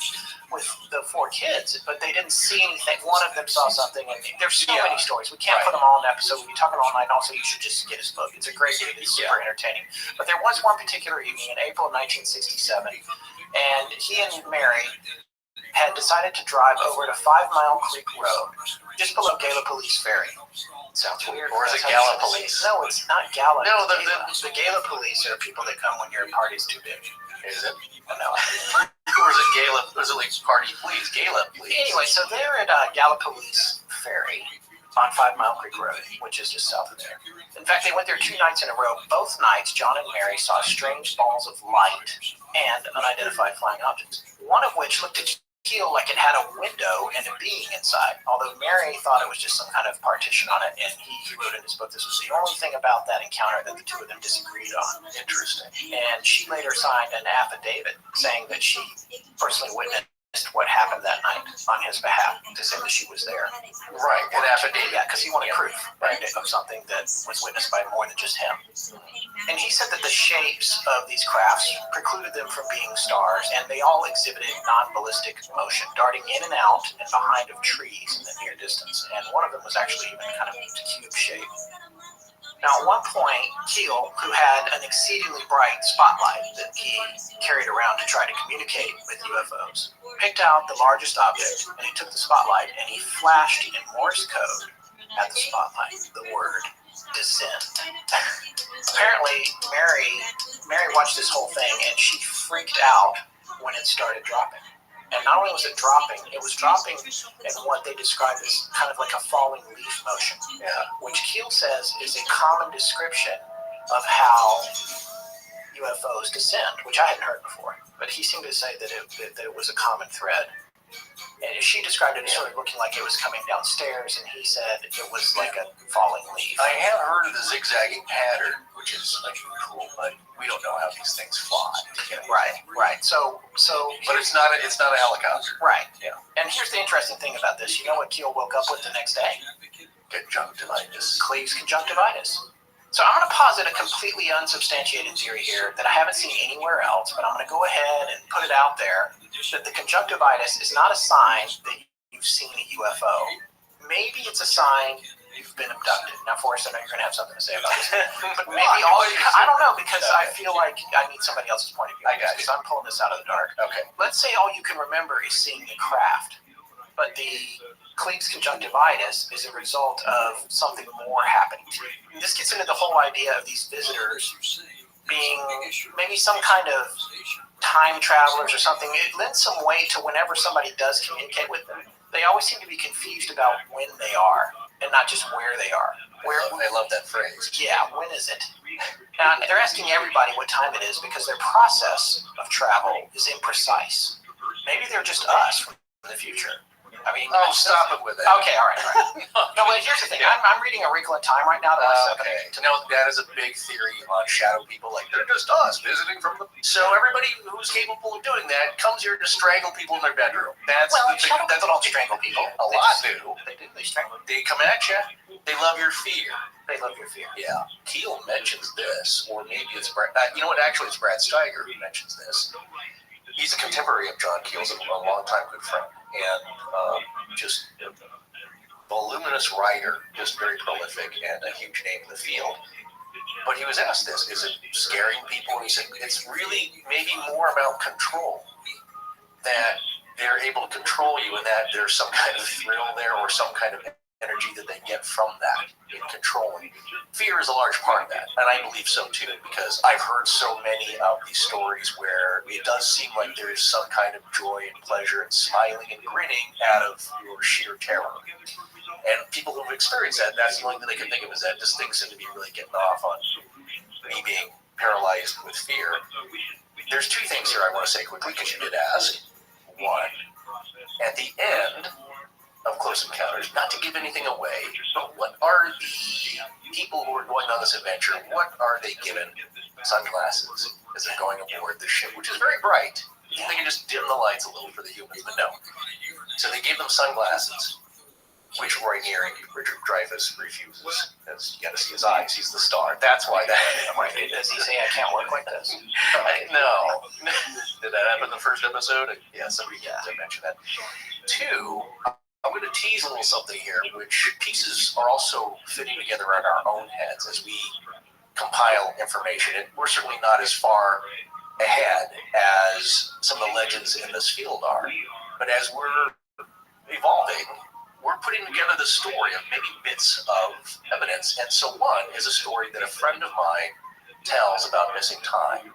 with the 4 kids, but they didn't see anything. One of them saw something, and there's so many stories. We can't put them all in an episode. We'll be talking all night. Also, you should just get his book. It's a great read. It's super entertaining. But there was one particular evening in April of 1967, and he and Mary had decided to drive over to 5 Mile Creek Road, just below Gallipolis Ferry. Sounds weird. Or is it Gallipolis? No, it's not Gala. No, the Gallipolis are people that come when your party's too big. Is it? No. Or is it Gala? Or is it like party please? Gala please? Anyway, so they're at Gallipolis Ferry on 5 Mile Creek Road, which is just south of there. In fact, they went there 2 nights in a row. Both nights, John and Mary saw strange balls of light and unidentified flying objects, one of which looked to Keel like it had a window and a being inside, although Mary thought it was just some kind of partition on it, and he wrote in his book this was the only thing about that encounter that the two of them disagreed on. Interesting. And she later signed an affidavit saying that she personally witnessed what happened that night on his behalf to say that she was there. Right, an affidavit. Yeah, because he wanted proof, right, of something that was witnessed by more than just him. And he said that the shapes of these crafts precluded them from being stars, and they all exhibited non-ballistic motion, darting in and out and behind of trees in the near distance. And one of them was actually even kind of cube shape. Now, at one point, Keel, who had an exceedingly bright spotlight that he carried around to try to communicate with UFOs, picked out the largest object, and he took the spotlight and he flashed in Morse code at the spotlight the word descent. Apparently, Mary watched this whole thing and she freaked out when it started dropping. And not only was it dropping in what they describe as kind of like a falling leaf motion, which Keel says is a common description of how UFOs descend, which I hadn't heard before. But he seemed to say that it was a common thread. And she described it as sort of looking like it was coming downstairs, and he said it was like a falling leaf. I have heard of the zigzagging pattern, which is like cool, but we don't know how these things fly. Right. So. But it's not a helicopter. Right. Yeah. And here's the interesting thing about this. You know what Keel woke up with the next day? Conjunctivitis. Cleves conjunctivitis. So I'm going to posit a completely unsubstantiated theory here that I haven't seen anywhere else, but I'm going to go ahead and put it out there that the conjunctivitis is not a sign that you've seen a UFO. Maybe it's a sign you've been abducted. Now, Forrest, I know you're going to have something to say about this, but maybe I don't know, because I feel like I need somebody else's point of view. I got you. Because I'm pulling this out of the dark. Okay. Let's say all you can remember is seeing the craft, but the Cleves conjunctivitis is a result of something more happening to you. This gets into the whole idea of these visitors being maybe some kind of time travelers or something. It lends some weight to whenever somebody does communicate with them. They always seem to be confused about when they are and not just where they are. I love that phrase. Yeah, when is it? And they're asking everybody what time it is because their process of travel is imprecise. Maybe they're just us from the future. I mean, stop it with that. Okay, all right. No, but here's the thing. I'm reading A Wrinkle in Time right now. Okay. No, that is a big theory on shadow people. Like, they're just us visiting from the... So everybody who's capable of doing that comes here to strangle people in their bedroom. Shadow people don't strangle people. A lot do. They strangle. They come at you. They love your fear. They love your fear. Yeah. Keel mentions this, or maybe it's Brad... you know what? Actually, it's Brad Steiger who mentions this. He's a contemporary of John Keel's, a long-time good friend. And just a voluminous writer, just very prolific and a huge name in the field. But he was asked this, is it scaring people? And he said, it's really maybe more about control, that they're able to control you and that there's some kind of thrill there or some kind of energy that they get from that in controlling. Fear is a large part of that, and I believe so too, because I've heard so many of these stories where it does seem like there is some kind of joy and pleasure and smiling and grinning out of your sheer terror. And people who've experienced that, that's the only thing they can think of is that this thing seemed to be really getting off on me being paralyzed with fear. There's two things here I want to say quickly, because you did ask. One, at the end of Close Encounters, not to give anything away, but what are the people who are going on this adventure, what are they given? Sunglasses as they're going aboard the ship, which is very bright. You think they can just dim the lights a little for the humans, but no. So they gave them sunglasses, which Roy Neary, Richard Dreyfuss, refuses, because you got to see his eyes. He's the star. That's why that happened. Does he say I can't work like this? No. Did that happen in the first episode? Yeah, somebody did mention that. Two, I'm going to tease a little something here, which pieces are also fitting together in our own heads as we compile information. And we're certainly not as far ahead as some of the legends in this field are. But as we're evolving, we're putting together the story of maybe bits of evidence. And so one is a story that a friend of mine tells about missing time.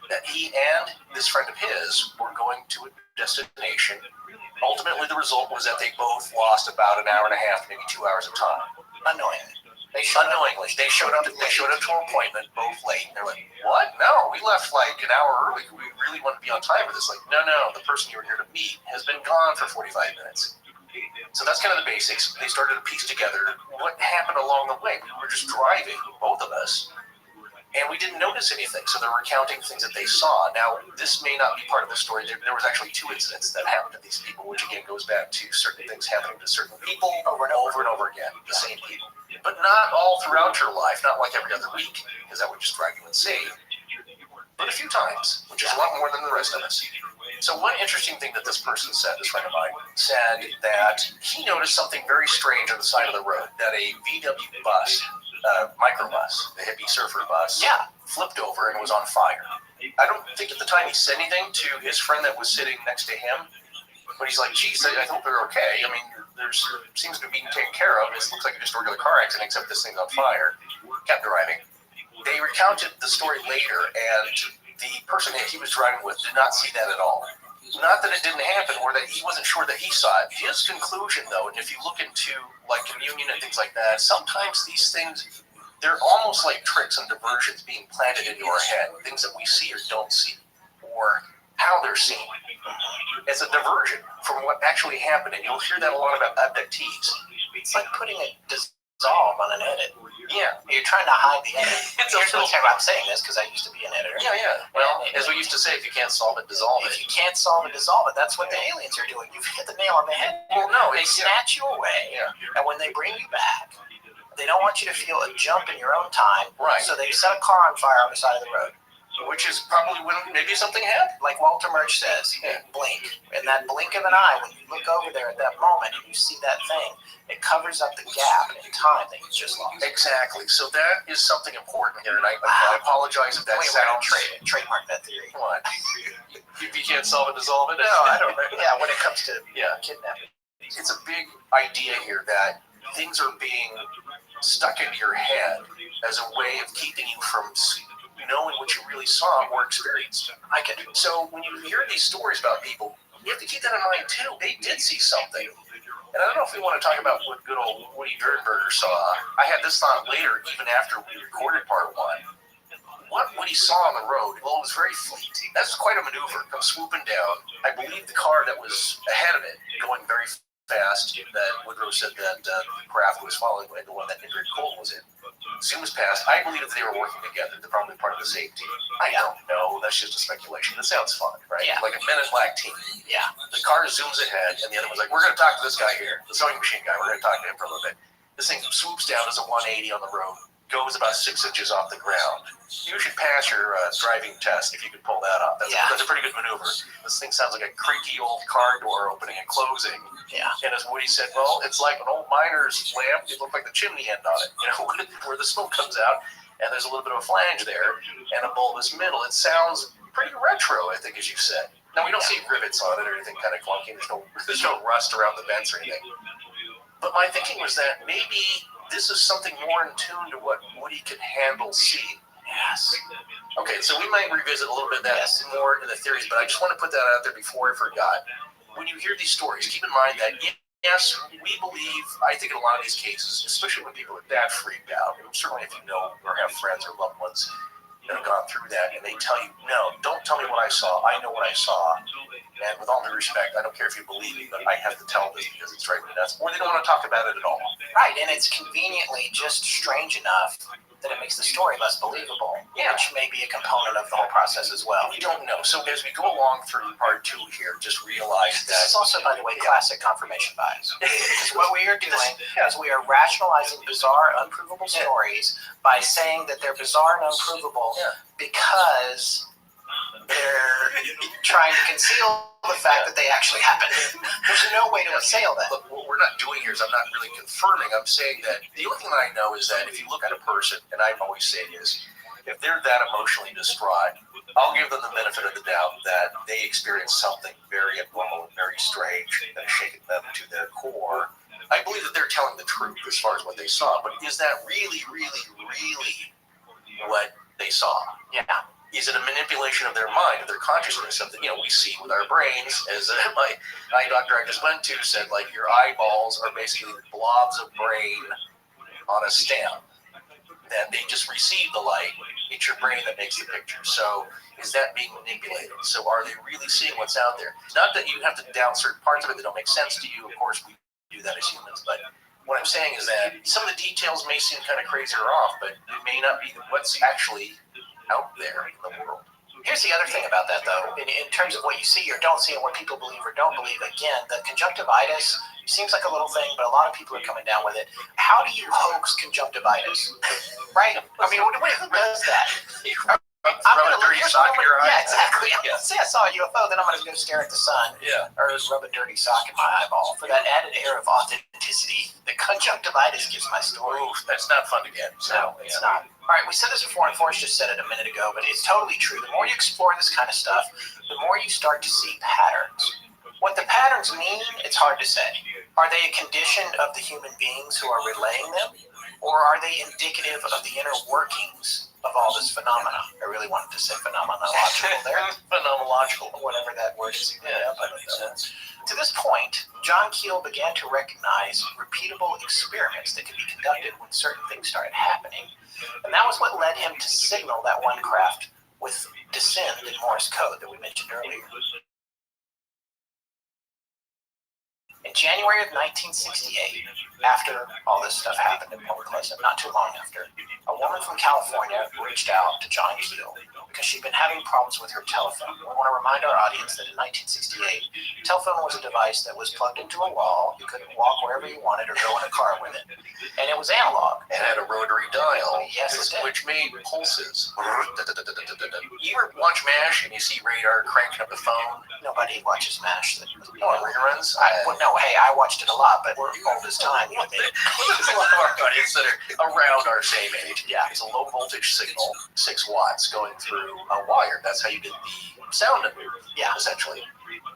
That he and this friend of his were going to a destination. Ultimately, the result was that they both lost about an hour and a half, maybe 2 hours of time. Unknowingly. They showed up to an appointment, both late. And they're like, what? No, we left like an hour early. We really want to be on time for this. Like, no, the person you were here to meet has been gone for 45 minutes. So that's kind of the basics. They started to piece together what happened along the way. We were just driving, both of us, and we didn't notice anything. So they were recounting things that they saw. Now, this may not be part of the story. There was actually 2 incidents that happened to these people, which again goes back to certain things happening to certain people over and over again, the same people. But not all throughout your life, not like every other week, because that would just drive you insane. But a few times, which is a lot more than the rest of us. So one interesting thing that this person said, this friend of mine, said that he noticed something very strange on the side of the road, that a VW bus, microbus, the hippie surfer bus, flipped over and was on fire. I don't think at the time he said anything to his friend that was sitting next to him, but he's like, geez, I hope they're okay. I mean, there's seems to be being taken care of. It looks like just a regular car accident, except this thing's on fire. Kept driving. They recounted the story later, and the person that he was driving with did not see that at all. Not that it didn't happen, or that he wasn't sure that he saw it. His conclusion, though, and if you look into like communion and things like that, sometimes these things, they're almost like tricks and diversions being planted in your head, things that we see or don't see, or how they're seen. It's a diversion from what actually happened, and you'll hear that a lot about abductees. It's like putting a dissolve on an edit. Yeah. You're trying to hide the edit. Here's why I'm saying this, because I used to be an editor. Yeah. Well, as we used to say, if you can't solve it, dissolve it. If you can't solve it, dissolve it. That's what the aliens are doing. You've hit the nail on the head. Well, no. They snatch you away, and when they bring you back, they don't want you to feel a jump in your own time. Right. So they set a car on fire on the side of the road. Which is probably when maybe something happened. Like Walter Murch says, blink. In that blink of an eye, when you look over there at that moment and you see that thing, it covers up the gap in time that you just lost. Exactly. So that is something important here, and I apologize if that sounds... Trademark that theory. What? If you can't solve it, dissolve it? No, I don't know. Yeah, when it comes to kidnapping. It's a big idea here that things are being stuck into your head as a way of keeping you from knowing what you really saw or experienced. So when you hear these stories about people, you have to keep that in mind too. They did see something. And I don't know if we want to talk about what good old Woody Durenberger saw. I had this thought later, even after we recorded part 1. What Woody saw on the road, well, it was very fleeting. That's quite a maneuver. Come swooping down. I believe the car that was ahead of it, going very fast, that Woodrow said that the craft was following, the one that Ingrid Cole was in, zooms past. I believe that they were working together. They're probably part of the same team. I don't know. That's just a speculation. It sounds fun, right? Yeah. Like a Men in Black team. Yeah. The car zooms ahead, and the other one's like, we're going to talk to this guy here, the sewing machine guy. We're going to talk to him for a little bit. This thing swoops down as a 180 on the road, goes about 6 inches off the ground. You should pass your driving test if you could pull that off. That's a pretty good maneuver. This thing sounds like a creaky old car door opening and closing. Yeah. And as Woody said, well, it's like an old miner's lamp. It looked like the chimney end on it, where the smoke comes out, and there's a little bit of a flange there, and a bulbous middle. It sounds pretty retro, I think, as you said. Now, we don't see rivets on it or anything kind of clunky. There's no rust around the vents or anything. But my thinking was that maybe this is something more in tune to what Woody could handle seeing. Yes. Okay, so we might revisit a little bit of that more in the theories, but I just want to put that out there before I forgot. When you hear these stories, keep in mind that, yes, we believe, I think in a lot of these cases, especially when people are that freaked out, and certainly if you know or have friends or loved ones that have gone through that, and they tell you, no, don't tell me what I saw, I know what I saw. And with all due respect, I don't care if you believe me, but I have to tell this because it's driving me nuts. Or they don't want to talk about it at all. Right, and it's conveniently just strange enough that it makes the story less believable, which may be a component of the whole process as well. We don't know. So as we go along through part 2 here, just realize that... This is also, by the way, classic confirmation bias. Because what we are doing is we are rationalizing bizarre, unprovable stories by saying that they're bizarre and unprovable because they're trying to conceal the fact that they actually happened. There's no way to assail that. Look, what we're not doing here is I'm not really confirming. I'm saying that the only thing that I know is that if you look at a person, and I always say it is, if they're that emotionally distraught, I'll give them the benefit of the doubt that they experienced something very abnormal and very strange that has shaken them to their core. I believe that they're telling the truth as far as what they saw, but is that really, really, really what they saw? Yeah. Is it a manipulation of their mind, of their consciousness, something we see with our brains? As my eye doctor I just went to said, like, your eyeballs are basically blobs of brain on a stem, that they just receive the light. It's your brain that makes the picture. So is that being manipulated? So are they really seeing what's out there? Not that you have to doubt certain parts of it that don't make sense to you. Of course, we do that as humans. But what I'm saying is that some of the details may seem kind of crazy or off, but it may not be what's actually out there in the world. Here's the other thing about that, though. In terms of what you see or don't see and what people believe or don't believe, again, the conjunctivitis seems like a little thing, but a lot of people are coming down with it. How do you hoax conjunctivitis? Right? I mean, who does that? I'm going to rub a dirty sock in your eye. Yeah, exactly. Yeah. Say I saw a UFO, then I'm going to go stare at the sun. Yeah. Or rub a dirty sock in my eyeball for that added air of authenticity. The conjunctivitis gives my story. Ooh, that's not fun to get. No, it's not. All right, we said this before, and Forrest just said it a minute ago, but it's totally true. The more you explore this kind of stuff, the more you start to see patterns. What the patterns mean, it's hard to say. Are they a condition of the human beings who are relaying them? Or are they indicative of the inner workings of all this phenomena? I really wanted to say phenomenological there. Phenomenological. Whatever that word is. Yeah, that makes sense. To this point, John Keel began to recognize repeatable experiments that could be conducted when certain things started happening. And that was what led him to signal that one craft with descend in Morse code that we mentioned earlier. In January of 1968, after all this stuff happened in Point Pleasant, not too long after, a woman from California reached out to John Keel because she'd been having problems with her telephone. We want to remind our audience that in 1968, telephone was a device that was plugged into a wall. You couldn't walk wherever you wanted or go in a car with it. And it was analog. It had a rotary dial, yes, it did. Which made pulses. You ever watch MASH and you see radar cranking up the phone? Nobody watches MASH. Reruns? I watched it a lot, but we're old as time. There's a lot of our audience that are around our same age. Yeah. It's a low voltage signal, 6 watts going through a wire. That's how you get the sound to move. Yeah. Essentially.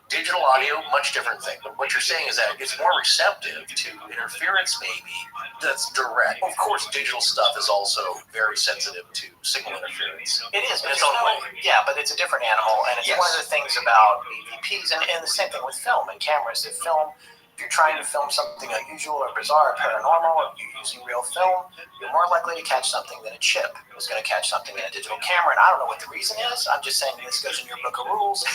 Digital audio, much different thing. But what you're saying is that it's more receptive to interference, maybe, that's direct. Of course, digital stuff is also very sensitive to signal interference. It is, but in its own way. Yeah, but it's a different animal, and it's one of the things about EVPs, and the same thing with film and cameras. If you're trying to film something unusual or bizarre or paranormal, or you're using real film, you're more likely to catch something than a chip is going to catch something in a digital camera. And I don't know what the reason is. I'm just saying this goes in your book of rules.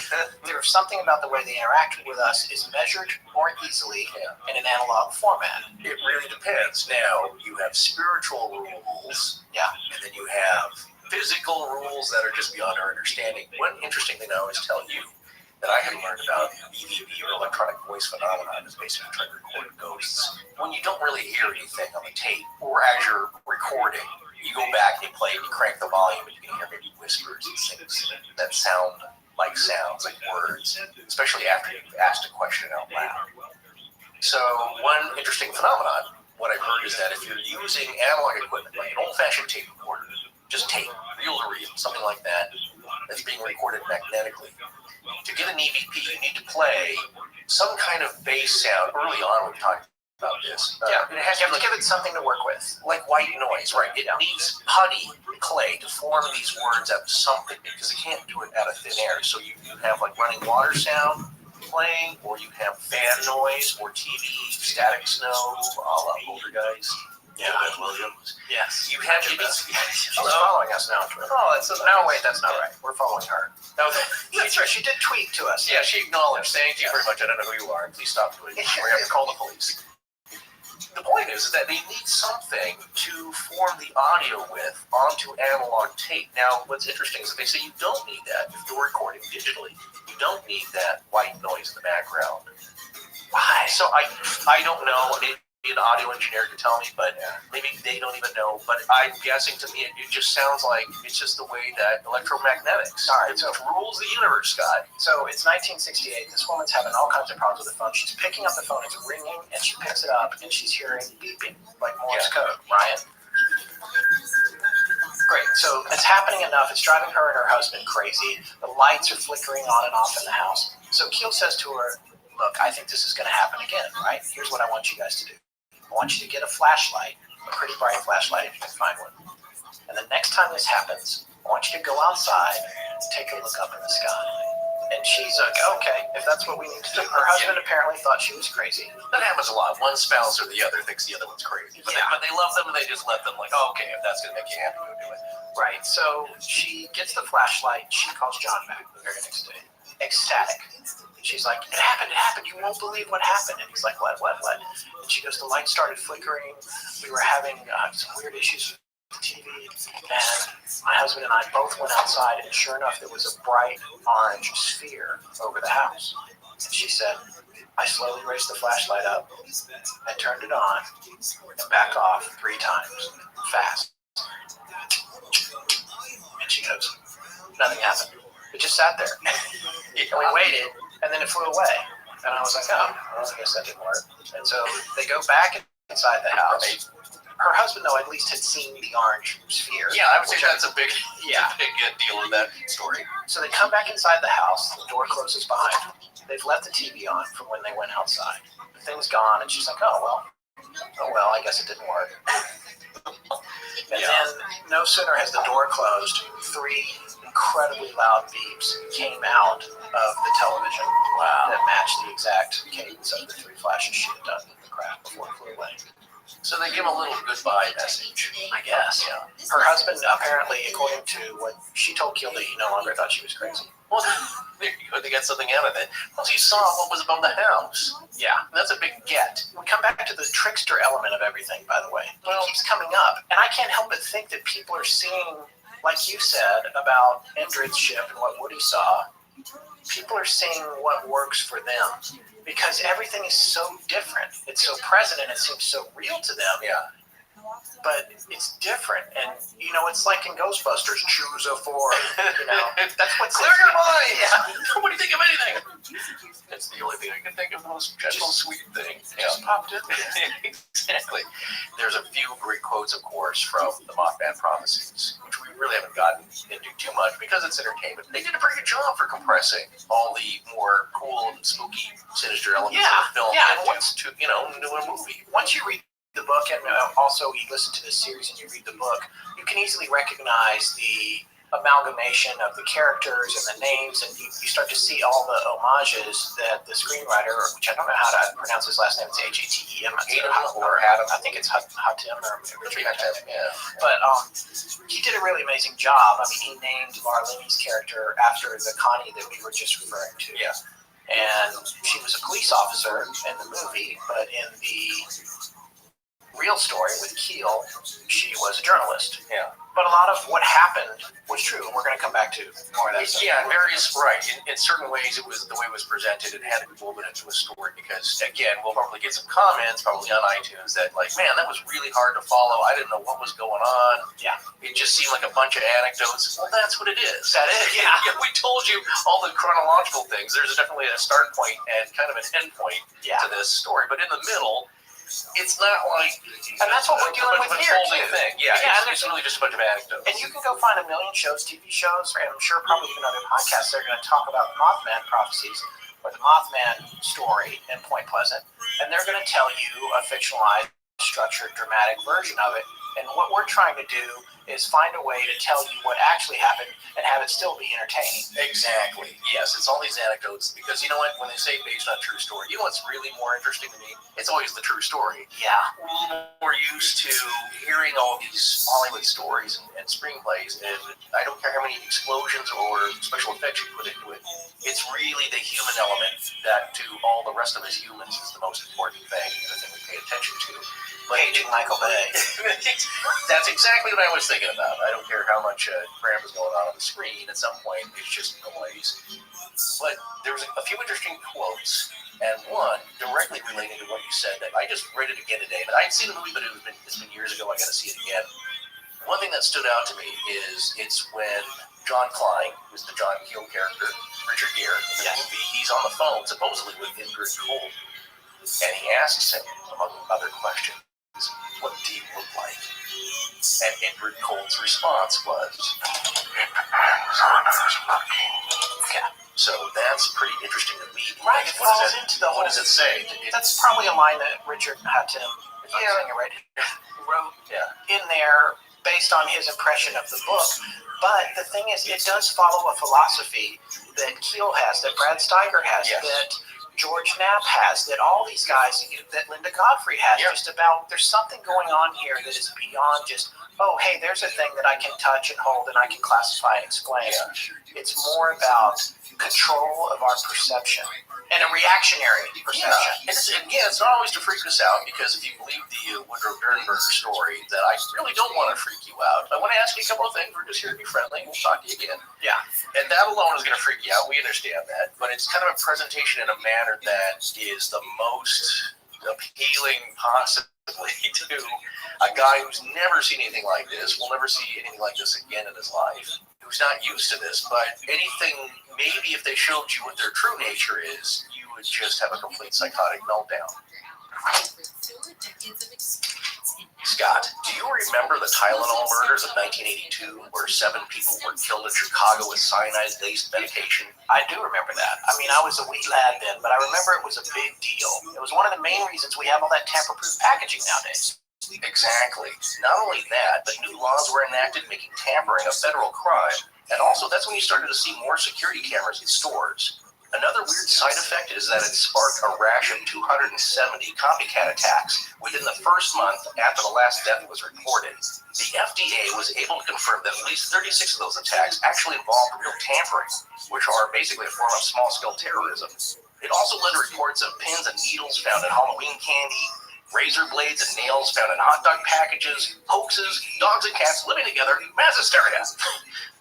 There's something about the way they interact with us is measured more easily in an analog format. It really depends. Now, you have spiritual rules, and then you have physical rules that are just beyond our understanding. One interesting thing I always tell you that I have learned about EVP or electronic voice phenomenon is basically trying to record ghosts. When you don't really hear anything on the tape, or as you're recording, you go back and play and you crank the volume and you can hear maybe whispers and things that sound like sounds, like words, especially after you've asked a question out loud. So one interesting phenomenon, what I've heard is that if you're using analog equipment, like an old-fashioned tape recorder, just tape, reel-to-reel, something like that, that's being recorded magnetically, to get an EVP, you need to play some kind of bass sound. Early on, we talked about this. And it has to give it something to work with. Like white noise, right? It needs putty clay to form these words out of something, because it can't do it out of thin air. So you have like running water sound playing, or you have fan noise, or TV, static snow, a la Poltergeist. Yeah, Williams. Yes. You have to be. She's following us now. Oh, no, wait, that's not right. We're following her. No, that's right. She did tweet to us. Yeah, she acknowledged. Thank you very much. I don't know who you are. Please stop tweeting. We have to call the police. The point is that they need something to form the audio with onto analog tape. Now, what's interesting is that they say you don't need that if you're recording digitally. You don't need that white noise in the background. Why? So I don't know. Maybe an audio engineer could tell me, but maybe they don't even know. But I'm guessing, to me, it just sounds like it's just the way that electromagnetics. All right, so it rules the universe, Scott. So it's 1968. This woman's having all kinds of problems with the phone. She's picking up the phone, it's ringing, and she picks it up, and she's hearing beeping, like Morse code. Ryan? Great. So it's happening enough. It's driving her and her husband crazy. The lights are flickering on and off in the house. So Keel says to her, look, I think this is going to happen again, right? Here's what I want you guys to do. I want you to get a flashlight, a pretty bright flashlight if you can find one. And the next time this happens, I want you to go outside and take a look up in the sky. And she's like, okay, if that's what we need to do. Her husband apparently thought she was crazy. That happens a lot. One spouse or the other thinks the other one's crazy. But they love them and they just let them like, oh, okay, if that's going to make you happy, go do it. Right. So she gets the flashlight. She calls John back the very next day. Ecstatic. She's like, it happened. You won't believe what happened. And he's like, what? And she goes, the light started flickering. We were having some weird issues with the TV. And my husband and I both went outside, and sure enough, there was a bright orange sphere over the house. And she said, I slowly raised the flashlight up and turned it on and back off 3 times, fast. And she goes, nothing happened. It just sat there. And we waited, and then it flew away. And I was like, oh, well, I guess that didn't work. And so they go back inside the house. Her husband, though, at least had seen the orange sphere. Yeah, I would say that's a big deal in that story. So they come back inside the house. The door closes behind them. They've left the TV on from when they went outside. The thing's gone, and she's like, oh, well, I guess it didn't work. And then no sooner has the door closed, 3 incredibly loud beeps came out of the television that matched the exact cadence of the 3 flashes she had done with the craft before it flew away. So they give a little goodbye message, I guess. Yeah. Her husband, apparently, according to what she told Keel, that he no longer thought she was crazy. Well, there you go. They got something out of it. Once he saw what was above the house. Yeah. That's a big get. We come back to the trickster element of everything, by the way. It keeps coming up. And I can't help but think that people are seeing, like you said, about Indrid's ship and what Woody saw. People are seeing what works for them. Because everything is so different. It's so present and it seems so real to them. Yeah. But it's different. And, it's like in Ghostbusters, choose a 4. That's what clear your mind. Yeah. Nobody think of anything. That's the only thing I can think of, the most gentle, sweet thing. Just popped in. Exactly. There's a few great quotes, of course, from the Mothman prophecies, which we really haven't gotten into too much because it's entertainment. They did a pretty good job for compressing all the more cool and spooky, sinister elements of the film into a movie. Once you read the book and also you listen to this series and you read the book, you can easily recognize the amalgamation of the characters and the names, and you start to see all the homages that the screenwriter, which I don't know how to pronounce his last name, it's Hatem, or Adam, I think it's Hatem or Richard Hatem, but he did a really amazing job. I mean, he named Marlene's character after the Connie that we were just referring to. Yeah. And she was a police officer in the movie, but in the real story with Keel, she was a journalist. Yeah. But a lot of what happened was true, and we're going to come back to more of that stuff. Yeah, in certain ways, it was the way it was presented. It had to be woven into a story because, again, we'll probably get some comments, probably on iTunes, that like, man, that was really hard to follow. I didn't know what was going on. Yeah. It just seemed like a bunch of anecdotes. Well, that's what it is. That is, yeah. We told you all the chronological things. There's definitely a start point and kind of an end point to this story. But in the middle, it's not like, and that's what we're dealing with here too. Thing. Yeah, it's really just a bunch of anecdotes. And you can go find a million shows, TV shows, and I'm sure probably even other podcasts that are going to talk about Mothman prophecies or the Mothman story in Point Pleasant, and they're going to tell you a fictionalized, structured, dramatic version of it. And what we're trying to do is find a way to tell you what actually happened and have it still be entertaining. Exactly. Yes, it's all these anecdotes because you know what? When they say based on true story, you know what's really more interesting to me? It's always the true story. Yeah. We're used to hearing all these Hollywood stories and screenplays, and I don't care how many explosions or special effects you put into it. It's really the human element that to all the rest of us humans is the most important thing, the thing we pay attention to. Aging Michael Bay. That's exactly what I was thinking about. I don't care how much crap is going on the screen. At some point, it's just noise. But there was a few interesting quotes, and one directly related to what you said that I just read it again today. But I'd seen the movie, but it's been years ago. I got to see it again. One thing that stood out to me is it's when John Klein, who's the John Keel character, Richard Gere in the movie, he's on the phone supposedly with Indrid Cold, and he asks him, among other questions, what do you look like? And Edward Cole's response was, yeah. So that's pretty interesting to me. Right, it falls into the What does it say? That's probably a line that Richard Hutton, if I'm saying it right, wrote in there based on his impression of the book. But the thing is, it does follow a philosophy that Keel has, that Brad Steiger has, that George Knapp has, that all these guys, that Linda Godfrey has, just about there's something going on here that is beyond just, oh, hey, there's a thing that I can touch and hold and I can classify and explain. It's more about control of our perception and a reactionary perception. And it's not always to freak us out, because if you believe the Woodrow Durenberger story, that I really don't want to freak you out. I want to ask you a couple of things. We're just here to be friendly. We'll talk to you again. Yeah. And that alone is going to freak you out. We understand that. But it's kind of a presentation in a manner that is the most appealing possibly to a guy who's never seen anything like this, will never see anything like this again in his life, who's not used to this. But anything, maybe if they showed you what their true nature is, you would just have a complete psychotic meltdown. Scott, do you remember the Tylenol murders of 1982, where 7 people were killed in Chicago with cyanide-laced medication? I do remember that. I mean, I was a wee lad then, but I remember it was a big deal. It was one of the main reasons we have all that tamper-proof packaging nowadays. Exactly. Not only that, but new laws were enacted making tampering a federal crime. And also, that's when you started to see more security cameras in stores. Another weird side effect is that it sparked a rash of 270 copycat attacks within the first month after the last death was reported. The FDA was able to confirm that at least 36 of those attacks actually involved real tampering, which are basically a form of small-scale terrorism. It also led to reports of pins and needles found in Halloween candy, razor blades and nails found in hot dog packages, hoaxes, dogs and cats living together, mass hysteria.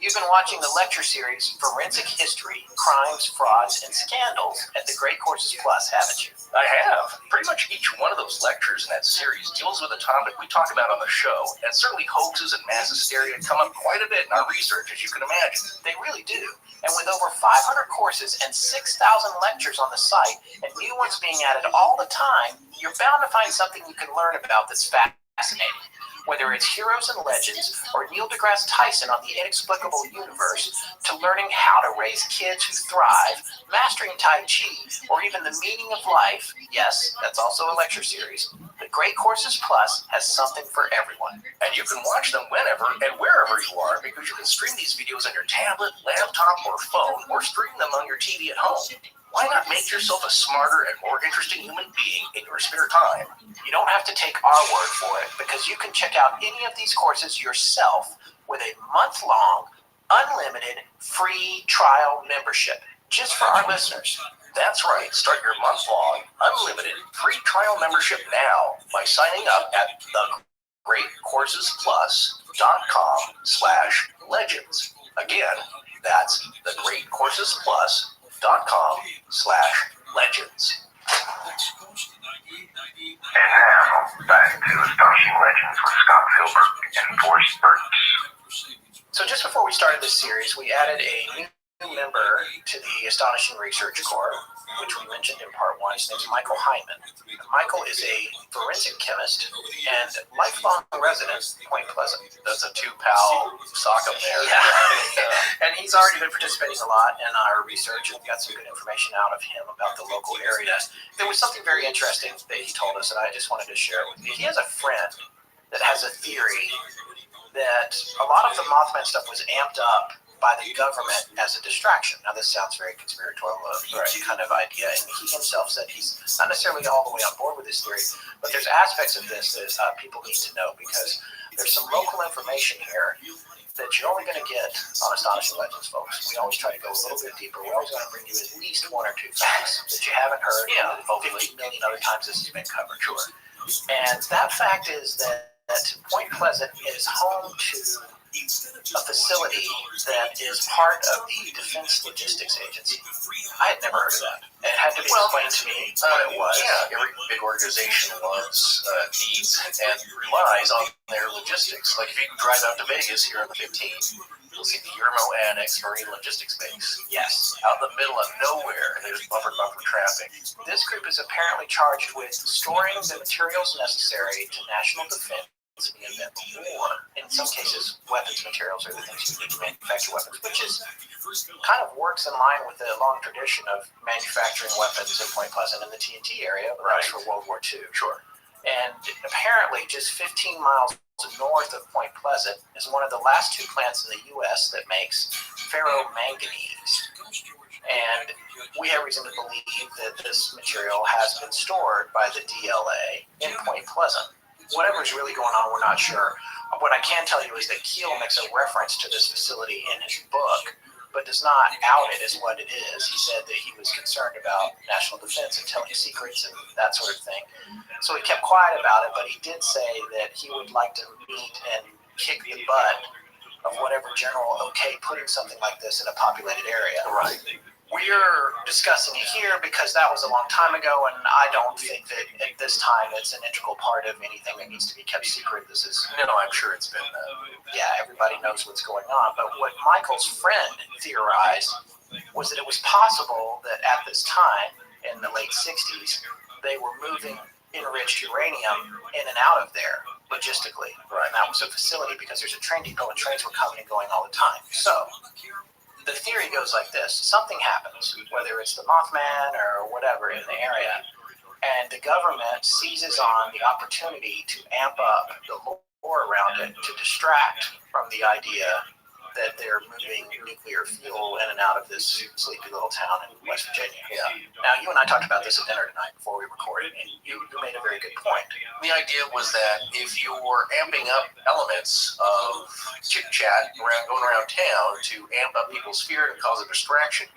You've been watching the lecture series, Forensic History, Crimes, Frauds, and Scandals at the Great Courses Plus, haven't you? I have. Pretty much each one of those lectures in that series deals with a topic we talk about on the show, and certainly hoaxes and mass hysteria come up quite a bit in our research, as you can imagine. They really do. And with over 500 courses and 6,000 lectures on the site, and new ones being added all the time, you're bound to find something you can learn about that's fascinating. Whether it's Heroes and Legends or Neil deGrasse Tyson on the inexplicable universe, to learning how to raise kids who thrive, mastering Tai Chi, or even the meaning of life, yes, that's also a lecture series. The Great Courses Plus has something for everyone. And you can watch them whenever and wherever you are, because you can stream these videos on your tablet, laptop, or phone, or stream them on your TV at home. Why not make yourself a smarter and more interesting human being in your spare time? You don't have to take our word for it, because you can check out any of these courses yourself with a month-long, unlimited, free trial membership, just for our listeners. That's right. Start your month-long, unlimited, free trial membership now by signing up at thegreatcoursesplus.com/legends. Again, that's thegreatcoursesplus.com/legends. And now, back to Astonishing Legends with Scott Philbrook and Forrest Burns. So just before we started this series, we added a new member to the Astonishing Research Corps, which we mentioned in part 1. His name is Michael Hyman. Michael is a forensic chemist and lifelong resident of Point Pleasant. That's a 2-pal sock up there. Yeah. And he's already been participating a lot in our research, and we got some good information out of him about the local area. There was something very interesting that he told us, and I just wanted to share it with you. He has a friend that has a theory that a lot of the Mothman stuff was amped up by the government as a distraction. Now, this sounds very conspiratorial kind of idea, and he himself said he's not necessarily all the way on board with this theory, but there's aspects of this that people need to know, because there's some local information here that you're only going to get on Astonishing Legends, folks. We always try to go a little bit deeper. We're always going to bring you at least 1 or 2 facts that you haven't heard. Hopefully 50 million other times this has been covered. Sure. And that fact is that Point Pleasant is home to a facility that is part of the Defense Logistics Agency. I had never heard of that. It had to be explained to me what it was. Yeah, every big organization needs and relies on their logistics. Like if you can drive out to Vegas here on the 15th, you'll see the Yermo Annex Marine Logistics Base. Yes. Out in the middle of nowhere, and there's bumper traffic. This group is apparently charged with storing the materials necessary to national defense weapons in the event of war. In some cases, weapons materials are the things you need to manufacture weapons, which is kind of works in line with the long tradition of manufacturing weapons in Point Pleasant in the TNT area, right, for World War II. Sure. And apparently, just 15 miles north of Point Pleasant is one of the last two plants in the U.S. that makes ferromanganese. And we have reason to believe that this material has been stored by the DLA in Point Pleasant. Whatever's really going on, we're not sure. What I can tell you is that Keel makes a reference to this facility in his book, but does not out it as what it is. He said that he was concerned about national defense and telling secrets and that sort of thing. So he kept quiet about it, but he did say that he would like to meet and kick the butt of whatever general okayed putting something like this in a populated area. Right. We're discussing it here because that was a long time ago, and I don't think that at this time it's an integral part of anything that needs to be kept secret. This is, I'm sure it's been, everybody knows what's going on. But what Michael's friend theorized was that it was possible that at this time, in the late 60s, they were moving enriched uranium in and out of there logistically. Right. And that was a facility because there's a train depot and trains were coming and going all the time. So the theory goes like this. Something happens, whether it's the Mothman or whatever in the area, and the government seizes on the opportunity to amp up the lore around it to distract from the idea that they're moving nuclear fuel in and out of this sleepy little town in West Virginia. Yeah. Now, you and I talked about this at dinner tonight before we recorded, and you made a very good point. The idea was that if you were amping up elements of chit-chat going around town to amp up people's fear and cause a distraction,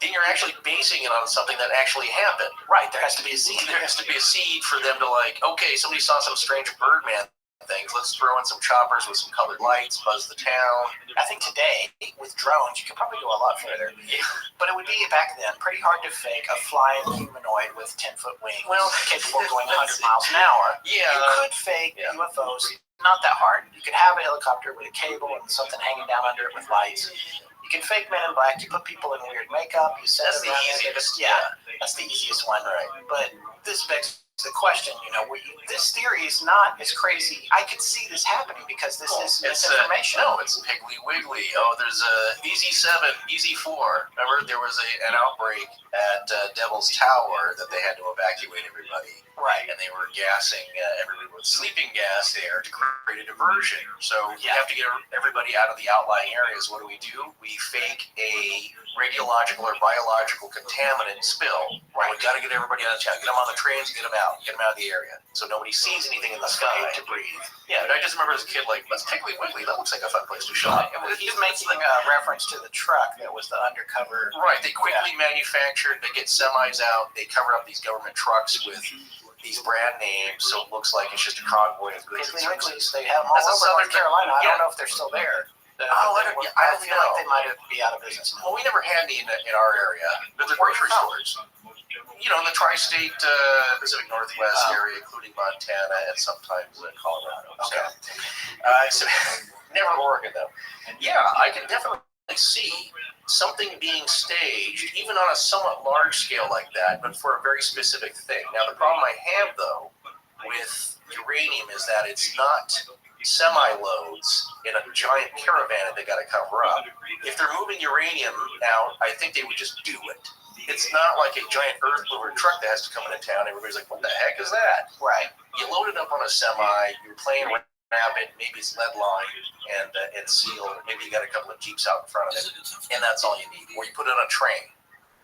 then you're actually basing it on something that actually happened. Right, there has to be a seed. There has to be a seed for them to okay, somebody saw some strange Birdman things. Let's throw in some choppers with some colored lights, buzz the town. I think today, with drones, you could probably go a lot further. Yeah. But it would be, back then, pretty hard to fake a flying humanoid with 10-foot wings, capable of going 100 miles an hour. Yeah. You could fake UFOs, not that hard. You could have a helicopter with a cable and something hanging down under it with lights. You can fake Men in Black. You put people in weird makeup. You set That's the easiest. That's the easiest one. Right. But this begs the question, this theory is not as crazy. I could see this happening because this is misinformation. It's Piggly Wiggly. There's a Easy 7, Easy 4. Remember, there was an outbreak at Devil's Tower that they had to evacuate everybody. Right. And they were gassing everybody with sleeping gas there to create a diversion. So you have to get everybody out of the outlying areas. What do? We fake a radiological or biological contaminant spill. Right. We got to get everybody out of town. Get them on the trains, get them out of the area. So nobody sees anything in the sky to breathe. Yeah, but I just remember as a kid, let's Piggly Wiggly. That looks like a fun place to shop. Right. He's making a reference to the truck that was the undercover. Right. They quickly manufactured. They get semis out. They cover up these government trucks with these brand names, so it looks like it's just a convoy of goods. Piggly Wigglies, they have them all over North Carolina. I don't know if they're still there. I feel like they might be out of business now. Well, we never had any in our area, but the grocery stores. In the tri-state Pacific Northwest area, including Montana and sometimes Colorado. Okay. So never Oregon, though. Yeah, I can definitely see something being staged, even on a somewhat large scale like that, but for a very specific thing. Now, the problem I have, though, with uranium is that it's not semi-loads in a giant caravan that they got to cover up. If they're moving uranium out, I think they would just do it. It's not like a giant earth mover truck that has to come into town. Everybody's like, what the heck is that? Right. You load it up on a semi, you're playing rapid, maybe it's lead lined and sealed, maybe you got a couple of Jeeps out in front of it, and that's all you need. Or you put it on a train,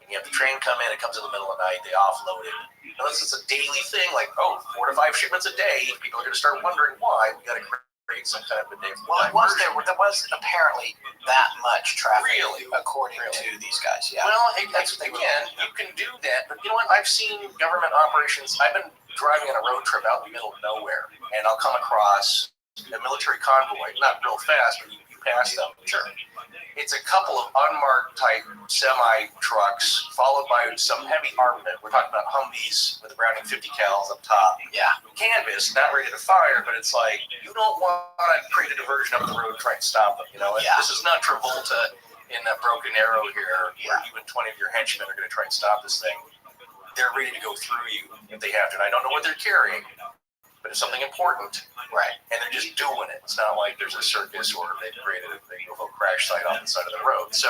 and you have the train come in, it comes in the middle of the night, they offload it. Unless it's a daily thing, like, 4 to 5 shipments a day, people are going to start wondering why. We got to create some kind of a day. Well, there was apparently that much traffic, according to these guys. Yeah. Well, again, you can do that, but you know what? I've seen government operations. I've been driving on a road trip out in the middle of nowhere, and I'll come across a military convoy, not real fast, but you pass them. Sure. It's a couple of unmarked type semi trucks, followed by some heavy armament. We're talking about Humvees with the Browning 50 cals up top. Yeah. Canvas, not ready to fire, but it's like, you don't want to create a diversion up the road and try and stop them. This is not Travolta in that Broken Arrow here, where you and 20 of your henchmen are going to try and stop this thing. They're ready to go through you if they have to. And I don't know what they're carrying, but it's something important, Right. and they're just doing it. It's not like there's a circus or they've created a UFO crash site on the side of the road. So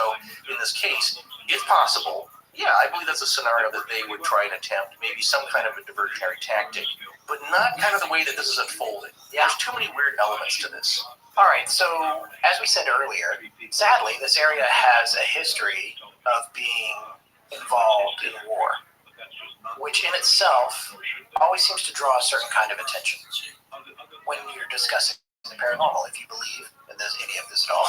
in this case, if possible, yeah, I believe that's a scenario that they would try and attempt, maybe some kind of a diversionary tactic, but not kind of the way that this is unfolding. Yeah. There's too many weird elements to this. All right, so as we said earlier, sadly, this area has a history of being involved in war, which in itself always seems to draw a certain kind of attention when you're discussing the paranormal, if you believe in any of this at all.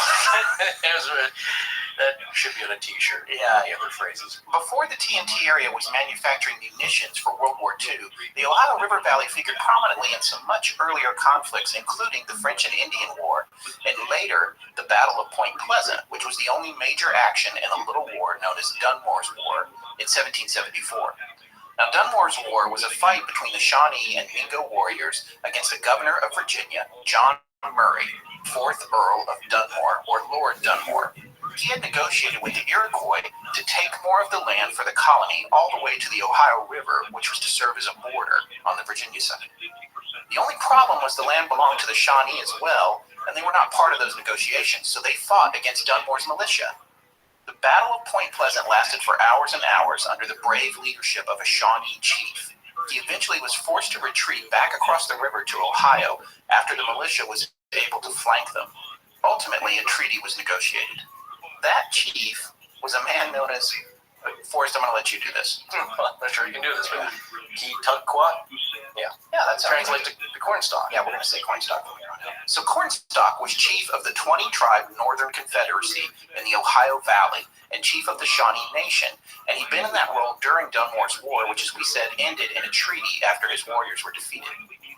That should be on a t-shirt. Yeah. The other phrases. Before the TNT area was manufacturing munitions for World War II, the Ohio River Valley figured prominently in some much earlier conflicts, including the French and Indian War, and later the Battle of Point Pleasant, which was the only major action in a little war known as Dunmore's War in 1774. Now, Dunmore's War was a fight between the Shawnee and Mingo warriors against the governor of Virginia, John Murray, 4th Earl of Dunmore, or Lord Dunmore. He had negotiated with the Iroquois to take more of the land for the colony all the way to the Ohio River, which was to serve as a border on the Virginia side. The only problem was the land belonged to the Shawnee as well, and they were not part of those negotiations, so they fought against Dunmore's militia. The Battle of Point Pleasant lasted for hours and hours under the brave leadership of a Shawnee chief. He eventually was forced to retreat back across the river to Ohio after the militia was able to flank them. Ultimately, a treaty was negotiated. That chief was a man known as Forrest. I'm going to let you do this. I'm not sure you can do this, but Keetuckwa? Yeah, that sounds Translate to Cornstalk. Yeah, we're going to say Cornstalk from here on out. So Cornstalk was chief of the 20-tribe Northern Confederacy in the Ohio Valley and chief of the Shawnee Nation, and he'd been in that role during Dunmore's War, which, as we said, ended in a treaty after his warriors were defeated.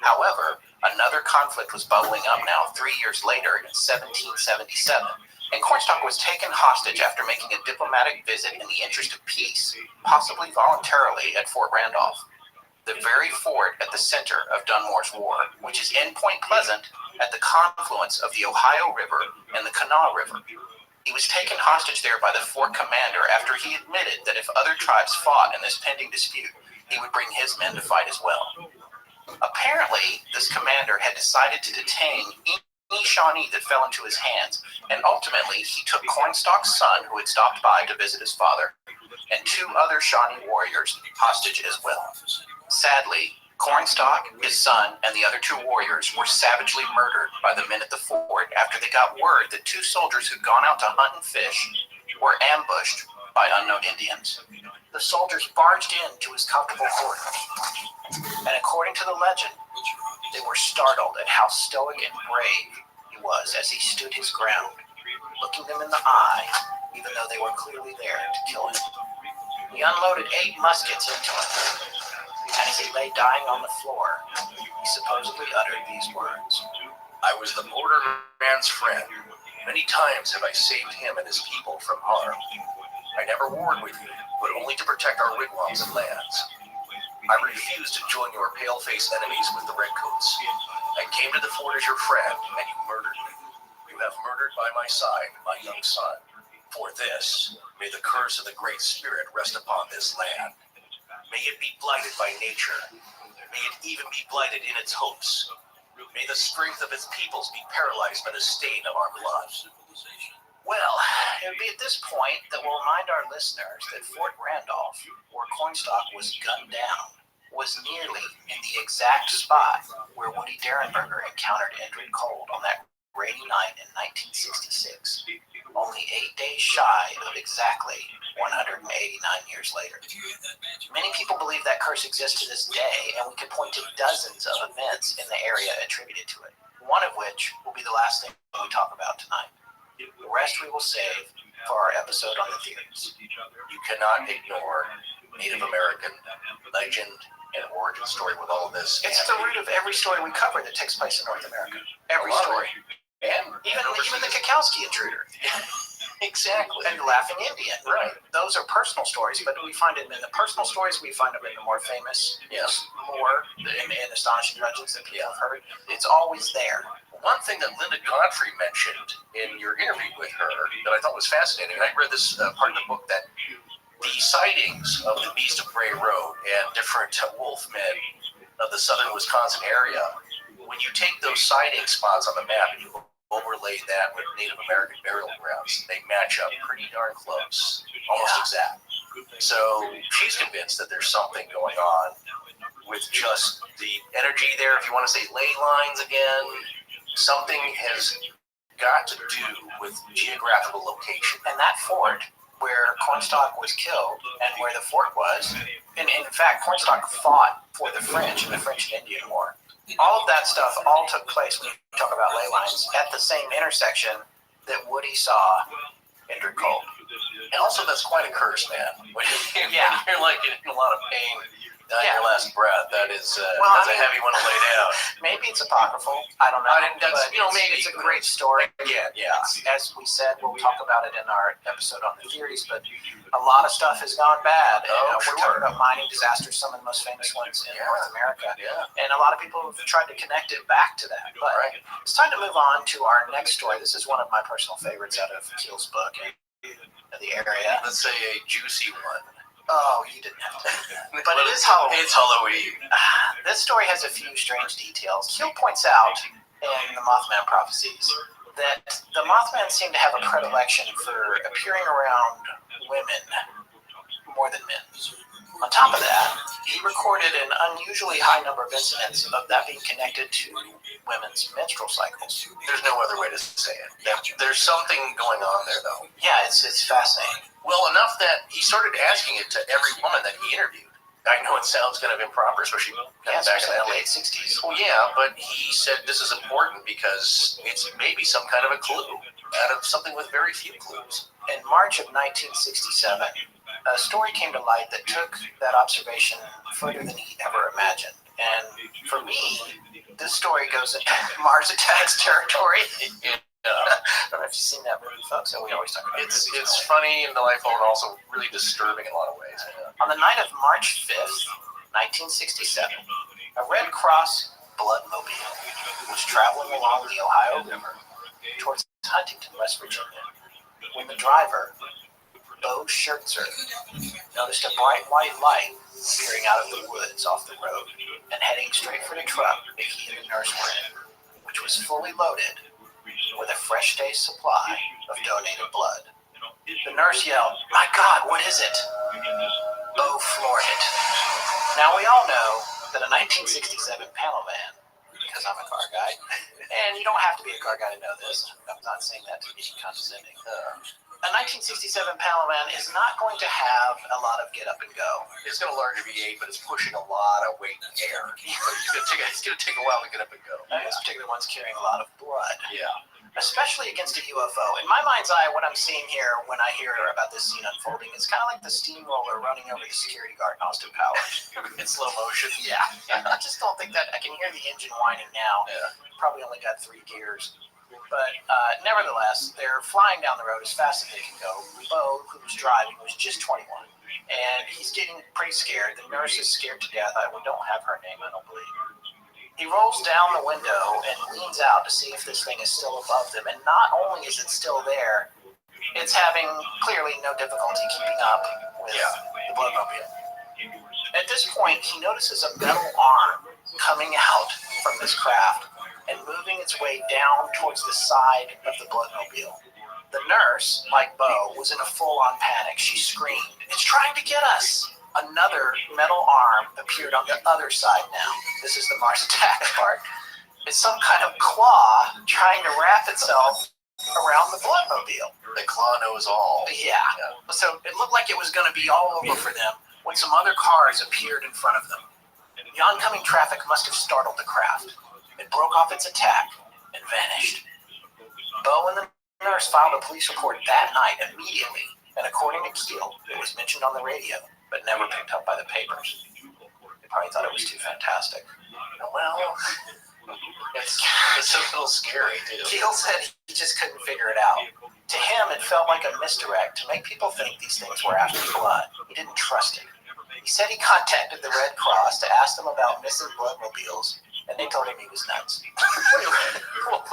However, another conflict was bubbling up now 3 years later in 1777, and Cornstalk was taken hostage after making a diplomatic visit in the interest of peace, possibly voluntarily, at Fort Randolph, the very fort at the center of Dunmore's War, which is in Point Pleasant at the confluence of the Ohio River and the Kanawha River. He was taken hostage there by the fort commander after he admitted that if other tribes fought in this pending dispute, he would bring his men to fight as well. Apparently, this commander had decided to detain any Shawnee that fell into his hands, and ultimately he took Cornstalk's son, who had stopped by to visit his father, and 2 other Shawnee warriors hostage as well. Sadly, Cornstalk, his son, and the other 2 warriors were savagely murdered by the men at the fort after they got word that 2 soldiers who'd gone out to hunt and fish were ambushed by unknown Indians. The soldiers barged into his comfortable quarters, and according to the legend, they were startled at how stoic and brave he was as he stood his ground, looking them in the eye, even though they were clearly there to kill him. He unloaded 8 muskets into him, and as he lay dying on the floor, he supposedly uttered these words: I was the borderman's friend. Many times have I saved him and his people from harm. I never warred with you, but only to protect our wigwams and lands. I refused to join your pale-faced enemies with the redcoats. I came to the fort as your friend, and you murdered me. You have murdered by my side my young son. For this, may the curse of the Great Spirit rest upon this land. May it be blighted by nature. May it even be blighted in its hopes. May the strength of its peoples be paralyzed by the stain of our blood. Well, it would be at this point that we'll remind our listeners that Fort Randolph, where Cornstalk was gunned down, was nearly in the exact spot where Woody Derenberger encountered Indrid Cold on that rainy night in 1966, only 8 days shy of exactly 189 years later. Many people believe that curse exists to this day, and we can point to dozens of events in the area attributed to it, one of which will be the last thing we talk about tonight. The rest we will save for our episode on the theories. You cannot ignore Native American legend and origin story with all of this. It's the root of every story we cover that takes place in North America. Every story. And even the Kekowski intruder. Exactly. And the Laughing Indian. Right. Those are personal stories, but we find them in the personal stories, we find them in the more famous, in astonishing legends that people have heard. It's always there. One thing that Linda Godfrey mentioned in your interview with her that I thought was fascinating, and I read this part of the book, that the sightings of the Beast of Bray Road and different wolf men of the southern Wisconsin area, when you take those sighting spots on the map and you overlay that with Native American burial grounds, they match up pretty darn close, almost exact. So she's convinced that there's something going on with just the energy there. If you want to say ley lines again, something has got to do with geographical location. And that fort where Cornstalk was killed and where the fort was, and in fact, Cornstalk fought for the French in the French and Indian War. All of that stuff all took place, when you talk about ley lines, at the same intersection that Woody saw Indrid Cold. And also, that's quite a curse, man. When you're like in a lot of pain on your last breath, that's a heavy one to lay down. Maybe it's apocryphal. I don't know. Maybe it's a great story. Yeah. As we said, we'll talk about it in our episode on the theories, but a lot of stuff has gone bad. We're talking about mining disasters, some of the most famous ones in North America. Yeah. And a lot of people have tried to connect it back to that. But it's time to move on to our next story. This is one of my personal favorites out of Keel's book in the area. Let's say a juicy one. Oh, you didn't have to. But it is Halloween. It's Halloween. This story has a few strange details. Keel points out in the Mothman prophecies that the Mothman seem to have a predilection for appearing around women more than men. On top of that, he recorded an unusually high number of incidents of that being connected to women's menstrual cycles. There's no other way to say it. There's something going on there, though. Yeah, it's fascinating. Well, enough that he started asking it to every woman that he interviewed. I know it sounds kind of improper, especially back in the late 60s. Well, yeah, but he said this is important because it's maybe some kind of a clue out of something with very few clues. In March of 1967, a story came to light that took that observation further than he ever imagined. And for me, this story goes into Mars Attacks territory. I don't know if you've seen that movie, folks. So we always talk about it's funny and delightful and also really disturbing in a lot of ways. On the night of March 5th, 1967, a Red Cross bloodmobile was traveling along the Ohio River towards Huntington, West Virginia, when the driver, Bo Schertzer, noticed a bright white light peering out of the woods off the road and heading straight for the truck that he and the nurse were in, which was fully loaded with a fresh day's supply of donated blood. The nurse yelled, "My God, what is it?" Bo floored it. Now, we all know that a 1967 panel van, because I'm a car guy, and you don't have to be a car guy to know this, I'm not saying that to be condescending, a 1967 panel van is not going to have a lot of get up and go. It's got a larger V8, but it's pushing a lot of weight in air. So it's going to take a while to get up and go. This particular one's carrying a lot of blood. Yeah. Especially against a UFO. In my mind's eye, what I'm seeing here when I hear about this scene unfolding is kind of like the steamroller running over the security guard in Austin Powers. In slow motion. Yeah. I just don't think that. I can hear the engine whining now. Yeah. Probably only got 3 gears. But nevertheless, they're flying down the road as fast as they can go. Bo, who was driving, was just 21. And he's getting pretty scared. The nurse is scared to death. We don't have her name, I don't believe. He rolls down the window and leans out to see if this thing is still above them. And not only is it still there, it's having clearly no difficulty keeping up with the bloodmobile. At this point, he notices a metal arm coming out from this craft and moving its way down towards the side of the bloodmobile. The nurse, like Bo, was in a full-on panic. She screamed, "It's trying to get us!" Another metal arm appeared on the other side now. This is the Mars Attacks part. It's some kind of claw trying to wrap itself around the bloodmobile. The claw knows all. Yeah. So it looked like it was going to be all over for them when some other cars appeared in front of them. The oncoming traffic must have startled the craft. It broke off its attack and vanished. Bo and the nurse filed a police report that night immediately, and according to Keel, it was mentioned on the radio, but never picked up by the papers. They probably thought it was too fantastic. Well, it's a little scary, too. Keel said he just couldn't figure it out. To him, it felt like a misdirect to make people think these things were after blood. He didn't trust it. He said he contacted the Red Cross to ask them about missing bloodmobiles, and they told him he was nuts.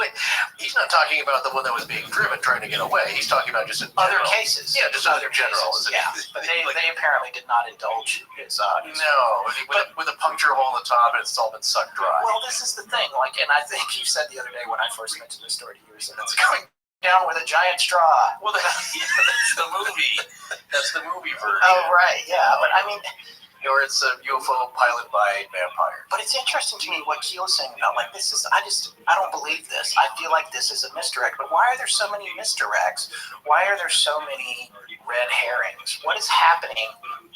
Wait, he's not talking about the one that was being driven trying to get away. He's talking about just in Other general. cases. Yeah, just other general. Cases, yeah, but they apparently did not indulge his. No, with a puncture hole on the top, and it's all been sucked dry. Well, this is the thing. Like, and I think you said the other day when I first mentioned this story to you, so that's going down with a giant straw. Well, that's the movie. That's the movie version. Oh, right, yeah. But I mean, or it's a UFO pilot by vampire. but it's interesting to me what Keel's saying about, like, this is, I don't believe this. I feel like this is a misdirect. But why are there so many misdirects? Why are there so many red herrings? What is happening?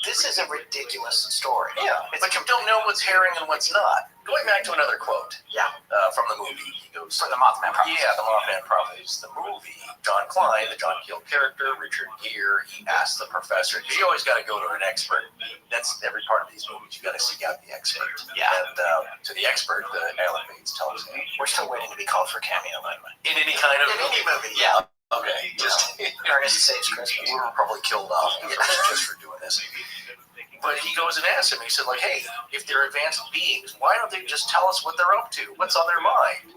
This is a ridiculous story. Yeah, but you don't know what's herring and what's not. Going back to another quote. Yeah. From the movie. He goes, For the Mothman Prophecies. Yeah, the Mothman Prophecies. The movie, John Klein, the John Keel character, Richard Gere, he asked the professor, because you always got to go to an expert. That's every part of these movies. You got to seek out the expert. Yeah. And to the expert, the Alan Bates tells him. We're still waiting to be called for cameo, by the way. In any kind of movie, yeah. Okay. Just Ernest Saves Christmas. we were probably killed off just for doing this. But he goes and asks him, he said, like, hey, if they're advanced beings, why don't they just tell us what they're up to? What's on their mind?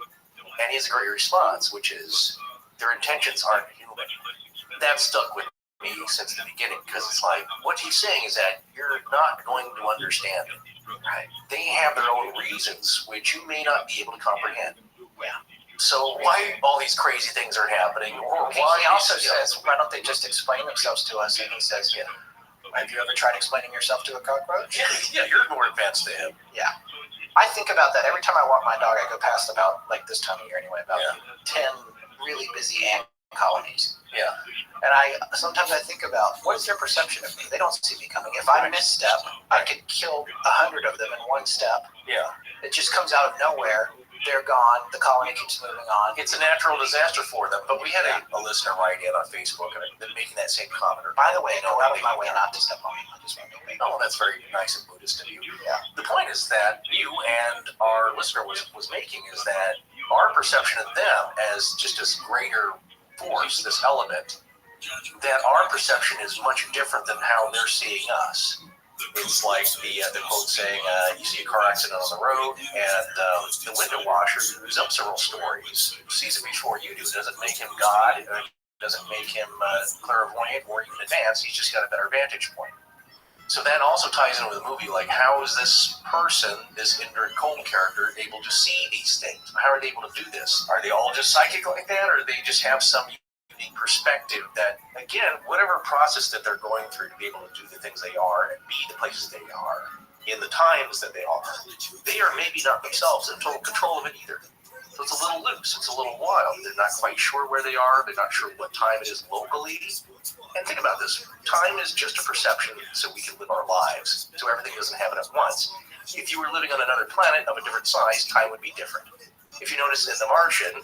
And he has a great response, which is, their intentions aren't human. That stuck with me since the beginning, because it's like, what he's saying is that you're not going to understand it. Right? They have their own reasons, which you may not be able to comprehend. Yeah. So why all these crazy things are happening? Or He why also says, why don't they just explain themselves to us? And he says, yeah. Have you ever tried explaining yourself to a cockroach? Yeah, you're more advanced than him. Yeah. I think about that every time I walk my dog. I go past about, like this time of year anyway, about 10 really busy ant colonies. Yeah. And sometimes I think about, what is their perception of me? They don't see me coming. If I misstep, I could kill 100 of them in one step. Yeah. It just comes out of nowhere. They're gone. The colony keeps moving on. It's a natural disaster for them. But we had a listener write in on Facebook and been making that same comment. By the way, go out of my way not to step on me. I just want to make Oh, that's very nice and Buddhist of you. Yeah. The point is that you and our listener was making is that our perception of them as just this greater force, this element, that our perception is much different than how they're seeing us. It's like the quote saying, you see a car accident on the road, and the window washer, who's up several stories, sees it before you do. It doesn't make him God. It doesn't make him clairvoyant or even advanced. He's just got a better vantage point. So that also ties in with the movie, like how is this person, this Indrid Cold character, able to see these things? How are they able to do this? Are they all just psychic like that, or do they just have some unique perspective that, again, whatever process that they're going through to be able to do the things they are and be the places they are in the times that they are maybe not themselves in total control of it either. So it's a little loose, it's a little wild. They're not quite sure where they are, they're not sure what time it is locally. And think about this, time is just a perception so we can live our lives, so everything doesn't happen at once. If you were living on another planet of a different size, time would be different. If you notice in The Martian,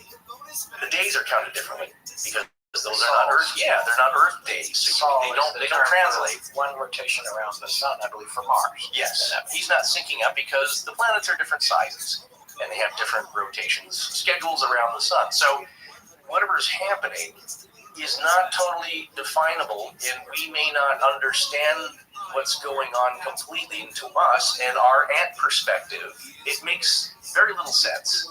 the days are counted differently because those are not Earth. Yeah, they're not Earth days. So they don't translate. One rotation around the sun, I believe, for Mars. Yes, he's not syncing up because the planets are different sizes and they have different rotations, schedules around the sun. So whatever's happening is not totally definable, and we may not understand what's going on completely to us and our ant perspective. It makes very little sense.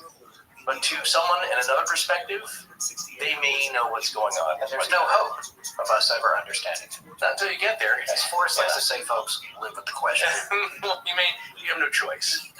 But to someone in another perspective, they may know what's going on. And there's no hope of us ever understanding. Not until you get there. As Forrest likes to say, folks, live with the question. You have no choice.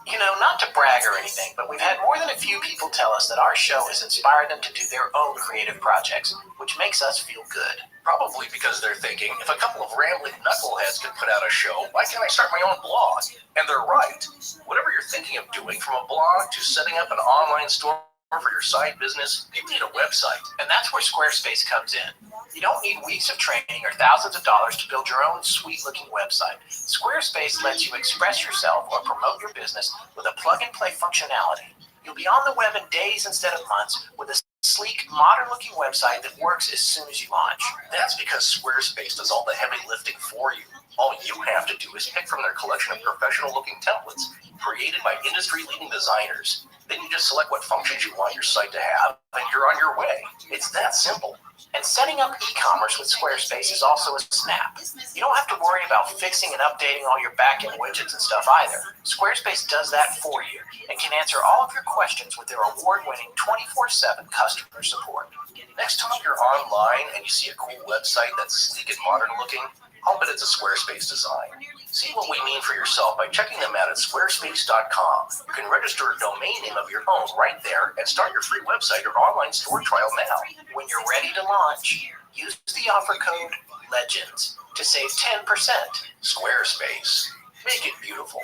You know, not to brag or anything, but we've had more than a few people tell us that our show has inspired them to do their own creative projects, which makes us feel good. Probably because they're thinking, if a couple of rambling knuckleheads can put out a show, why can't I start my own blog? And they're right. Whatever you're thinking of doing, from a blog to setting up an online store for your side business, you need a website. And that's where Squarespace comes in. You don't need weeks of training or thousands of dollars to build your own sweet-looking website. Squarespace lets you express yourself or promote your business with a plug-and-play functionality. You'll be on the web in days instead of months with a sleek, modern-looking website that works as soon as you launch. That's because Squarespace does all the heavy lifting for you. All you have to do is pick from their collection of professional-looking templates created by industry-leading designers. Then you just select what functions you want your site to have, and you're on your way. It's that simple. And setting up e-commerce with Squarespace is also a snap. You don't have to worry about fixing and updating all your back-end widgets and stuff either. Squarespace does that for you and can answer all of your questions with their award-winning 24/7 customer support. Next time you're online and you see a cool website that's sleek and modern-looking, I'll bet it's a Squarespace design. See what we mean for yourself by checking them out at squarespace.com. You can register a domain name of your own right there and start your free website or online store trial now. When you're ready to launch, use the offer code LEGENDS to save 10%. Squarespace. Make it beautiful.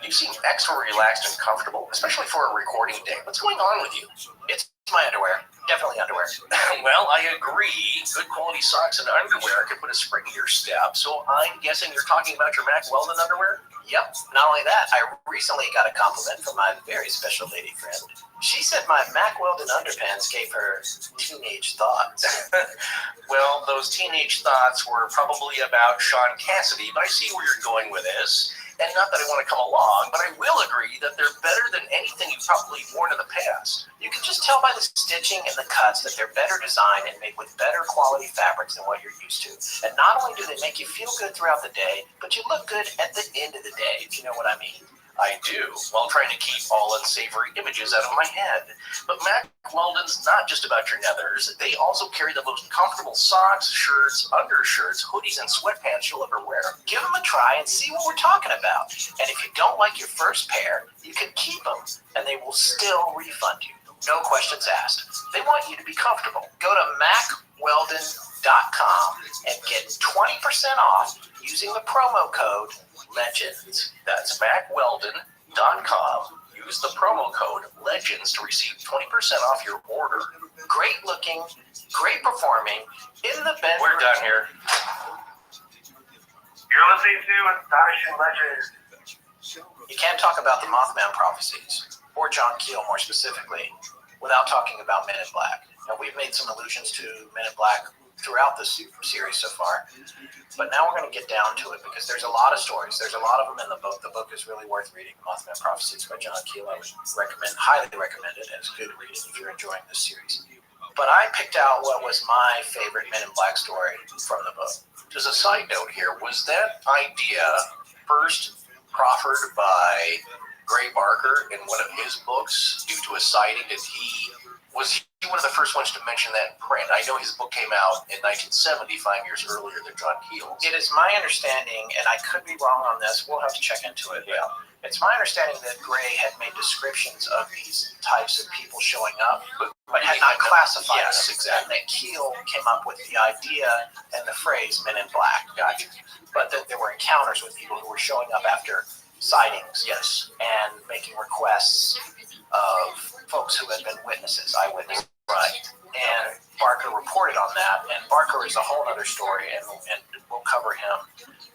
You seem extra relaxed and comfortable, especially for a recording day. What's going on with you? It's my underwear. Definitely underwear. Well, I agree. Good quality socks and underwear can put a spring in your step, so I'm guessing you're talking about your Mack Weldon underwear? Yep. Not only that, I recently got a compliment from my very special lady friend. She said my Mack Weldon underpants gave her teenage thoughts. Well, those teenage thoughts were probably about Sean Cassidy, but I see where you're going with this. And not that I want to come along, but I will agree that they're better than anything you've probably worn in the past. You can just tell by the stitching and the cuts that they're better designed and made with better quality fabrics than what you're used to. And not only do they make you feel good throughout the day, but you look good at the end of the day, if you know what I mean. I do, while trying to keep all unsavory images out of my head. But Mack Weldon's not just about your nethers. They also carry the most comfortable socks, shirts, undershirts, hoodies, and sweatpants you'll ever wear. Give them a try and see what we're talking about. And if you don't like your first pair, you can keep them, and they will still refund you. No questions asked. They want you to be comfortable. Go to MackWeldon.com and get 20% off using the promo code LEGENDS. That's MackWeldon.com. Use the promo code LEGENDS to receive 20% off your order. Great looking, great performing, in the bedroom. We're done here. You're listening to Astonishing Legends. You can't talk about the Mothman prophecies, or John Keel more specifically, without talking about Men in Black. Now, we've made some allusions to Men in Black throughout this series so far, but now we're going to get down to it because there's a lot of stories. There's a lot of them in the book. The book is really worth reading. Mothman Prophecies by John Keel. I would highly recommend it, and it's good reading if you're enjoying this series. But I picked out what was my favorite Men in Black story from the book. Just a side note here, was that idea first proffered by Gray Barker in one of his books due to a sighting that was he one of the first ones to mention that in print? I know his book came out in 1970, 5 years earlier than John Keel's. It is my understanding, and I could be wrong on this, we'll have to check into it. Yeah. It's my understanding that Gray had made descriptions of these types of people showing up, but had not classified them. Yes, exactly. And that Keel came up with the idea and the phrase Men in Black. Gotcha. But that there were encounters with people who were showing up after sightings. Yes. And making requests of folks who had been eyewitnesses. Right. And Barker reported on that, and Barker is a whole other story, and we'll cover him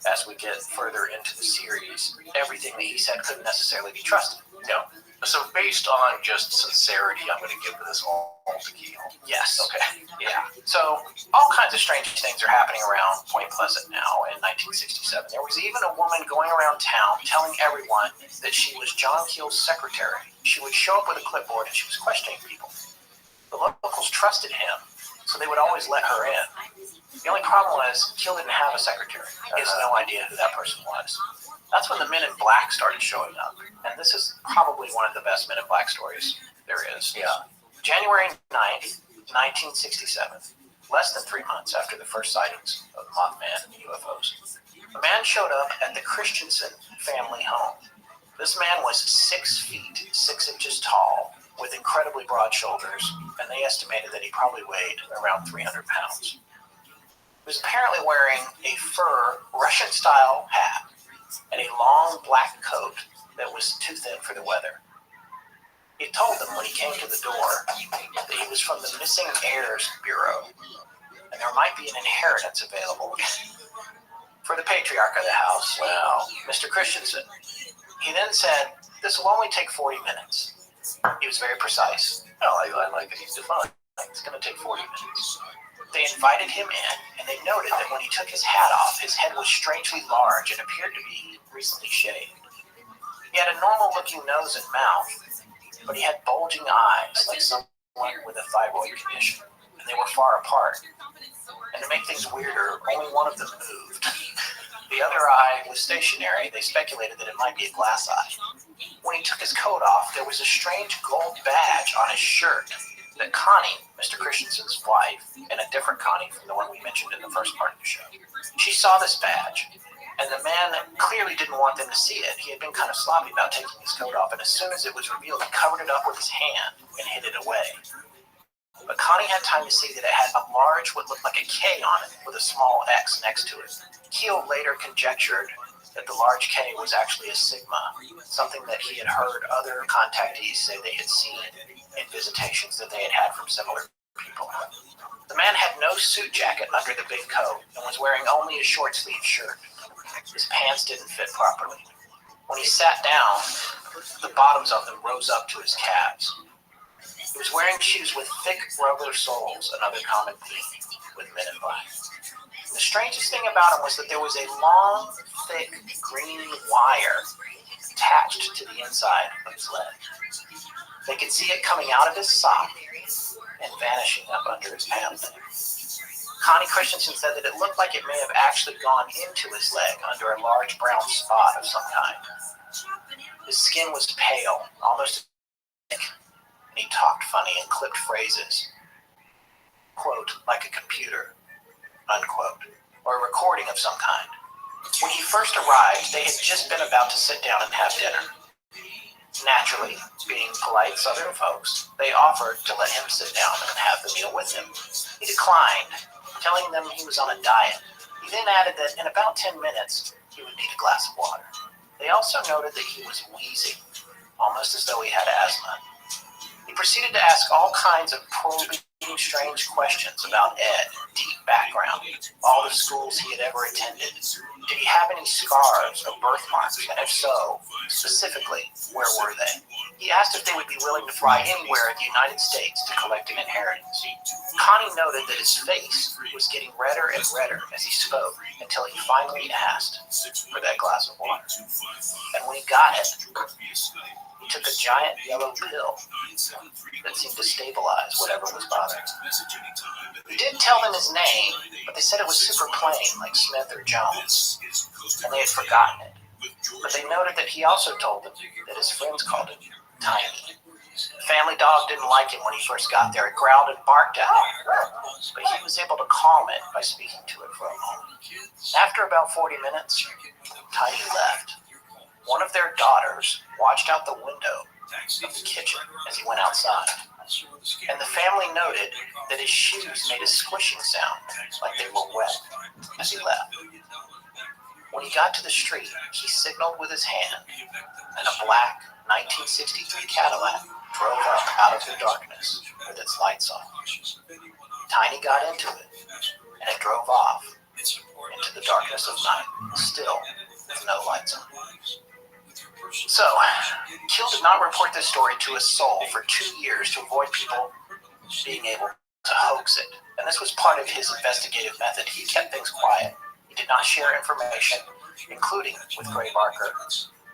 as we get further into the series. Everything that he said couldn't necessarily be trusted. No. So based on just sincerity, I'm going to give this all to Keel. Yes. Okay. Yeah. So all kinds of strange things are happening around Point Pleasant now in 1967. There was even a woman going around town telling everyone that she was John Keel's secretary. She would show up with a clipboard and she was questioning people. The locals trusted him, so they would always let her in. The only problem was Keel didn't have a secretary. He has no idea who that person was. That's when the Men in Black started showing up, and this is probably one of the best Men in Black stories there is. Yeah. January 9th, 1967, less than 3 months after the first sightings of Mothman and the UFOs, a man showed up at the Christensen family home. This man was 6 feet, 6 inches tall, with incredibly broad shoulders, and they estimated that he probably weighed around 300 pounds. He was apparently wearing a fur Russian-style hat and a long black coat that was too thin for the weather. He told them when he came to the door that he was from the Missing Heirs Bureau, and there might be an inheritance available for the patriarch of the house, Mr. Christensen. He then said, "This will only take 40 minutes. He was very precise. Well, I like that he's defined. It's going to take 40 minutes. They invited him in, and they noted that when he took his hat off, his head was strangely large and appeared to be recently shaved. He had a normal-looking nose and mouth, but he had bulging eyes like someone with a thyroid condition, and they were far apart. And to make things weirder, only one of them moved. The other eye was stationary. They speculated that it might be a glass eye. When he took his coat off, there was a strange gold badge on his shirt that Connie, Mr. Christensen's wife, and a different Connie from the one we mentioned in the first part of the show, she saw this badge. And the man clearly didn't want them to see it. He had been kind of sloppy about taking his coat off, and as soon as it was revealed, he covered it up with his hand and hid it away. But Connie had time to see that it had a large, what looked like a K on it, with a small X next to it. Keel later conjectured that the large K was actually a sigma, something that he had heard other contactees say they had seen in visitations that they had had from similar people. The man had no suit jacket under the big coat and was wearing only a short-sleeved shirt. His pants didn't fit properly. When he sat down, the bottoms of them rose up to his calves. He was wearing shoes with thick rubber soles, another common theme with men in black. The strangest thing about him was that there was a long, thick, green wire attached to the inside of his leg. They could see it coming out of his sock and vanishing up under his pants. Connie Christensen said that it looked like it may have actually gone into his leg under a large brown spot of some kind. His skin was pale, almost thick, and he talked funny and clipped phrases. Quote, like a computer, unquote, or a recording of some kind. When he first arrived, they had just been about to sit down and have dinner. Naturally, being polite Southern folks, they offered to let him sit down and have the meal with him. He declined, telling them he was on a diet. He then added that in about 10 minutes, he would need a glass of water. They also noted that he was wheezing, almost as though he had asthma. He proceeded to ask all kinds of probing, strange questions about Ed, deep background, all the schools he had ever attended. Did he have any scars or birthmarks? And if so, specifically, where were they? He asked if they would be willing to fly anywhere in the United States to collect an inheritance. Connie noted that his face was getting redder and redder as he spoke until he finally asked for that glass of water. And when he got it, he took a giant yellow pill that seemed to stabilize whatever was bothering him. He didn't tell them his name, but they said it was super plain, like Smith or Jones, and they had forgotten it. But they noted that he also told them that his friends called him Tiny. The family dog didn't like him when he first got there. It growled and barked at him, but he was able to calm it by speaking to it for a moment. After about 40 minutes, Tiny left. One of their daughters watched out the window of the kitchen as he went outside, and the family noted that his shoes made a squishing sound like they were wet as he left. When he got to the street, he signaled with his hand, and a black 1963 Cadillac drove up out of the darkness with its lights on. Tiny got into it, and it drove off into the darkness of night, still with no lights on. So, Keel did not report this story to a soul for 2 years to avoid people being able to hoax it. And this was part of his investigative method. He kept things quiet. He did not share information, including with Gray Barker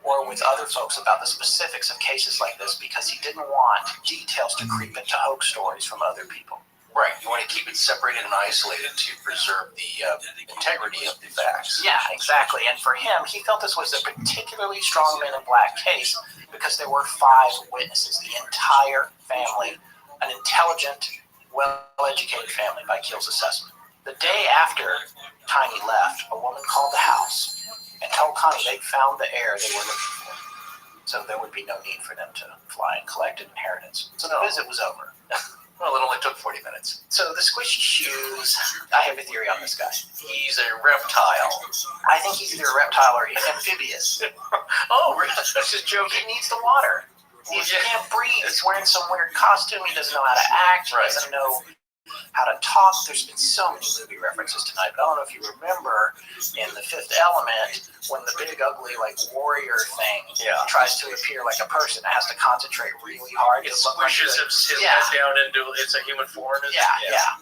or with other folks about the specifics of cases like this, because he didn't want details to creep into hoax stories from other people. Right, you want to keep it separated and isolated to preserve the integrity of the facts. Yeah, exactly. And for him, he felt this was a particularly strong Men in Black case because there were 5 witnesses, the entire family, an intelligent, well-educated family by Keel's assessment. The day after Tiny left, a woman called the house and told Connie they'd found the heir they were looking for, so there would be no need for them to fly and collect an inheritance. So the visit was over. Well, it only took 40 minutes. So the squishy shoes, I have a theory on this guy. He's a reptile. I think he's either a reptile or he's amphibious. Oh, really? That's just joking. He needs the water. He can't breathe. He's wearing some weird costume. He doesn't know how to act. He doesn't know how to talk. There's been so many movie references tonight, but I don't know if you remember in The Fifth Element when the big ugly warrior thing tries to appear like a person. It has to concentrate really hard. It squishes his head down into it's a human form. Yeah.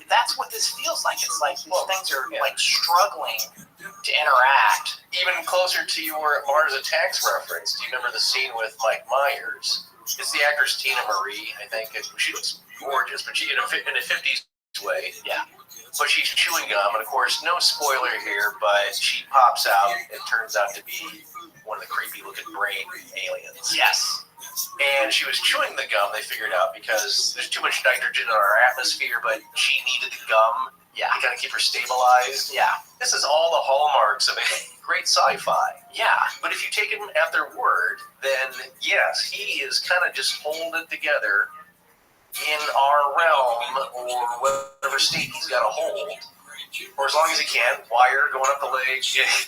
That's what this feels like. It's like these things are struggling to interact. Even closer to your Mars Attacks reference, do you remember the scene with Mike Myers? It's the actress Tina Marie, I think. She looks gorgeous, but she in a 50s way. Yeah. But she's chewing gum, and of course, no spoiler here, but she pops out and turns out to be one of the creepy-looking brain aliens. Yes. And she was chewing the gum, they figured out, because there's too much nitrogen in our atmosphere, but she needed the gum to kind of keep her stabilized. Yeah. This is all the hallmarks of a great sci-fi. Yeah. But if you take him at their word, then yes, he is kind of just holding it together in our realm or whatever state he's got a hold. Or as long as he can, wire going up the leg,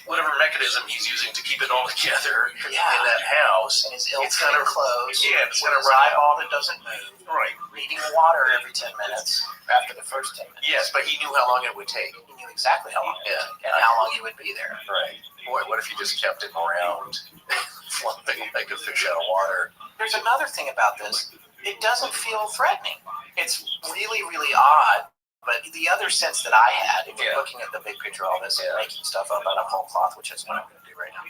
whatever mechanism he's using to keep it all together in that house. And his ill-fitting clothes. Yeah, it's with his eyeball that doesn't move. Right. Needing water every 10 minutes after the first 10 minutes. Yes, but he knew how long it would take. He knew exactly how long it would take and how long he would be there. Right. Boy, what if you just kept him around, flopping like a fish out of water? There's another thing about this. It doesn't feel threatening. It's really, really odd. But the other sense that I had, if you're looking at the big picture of all this and making stuff up out of whole cloth, which is what I'm going to do right now,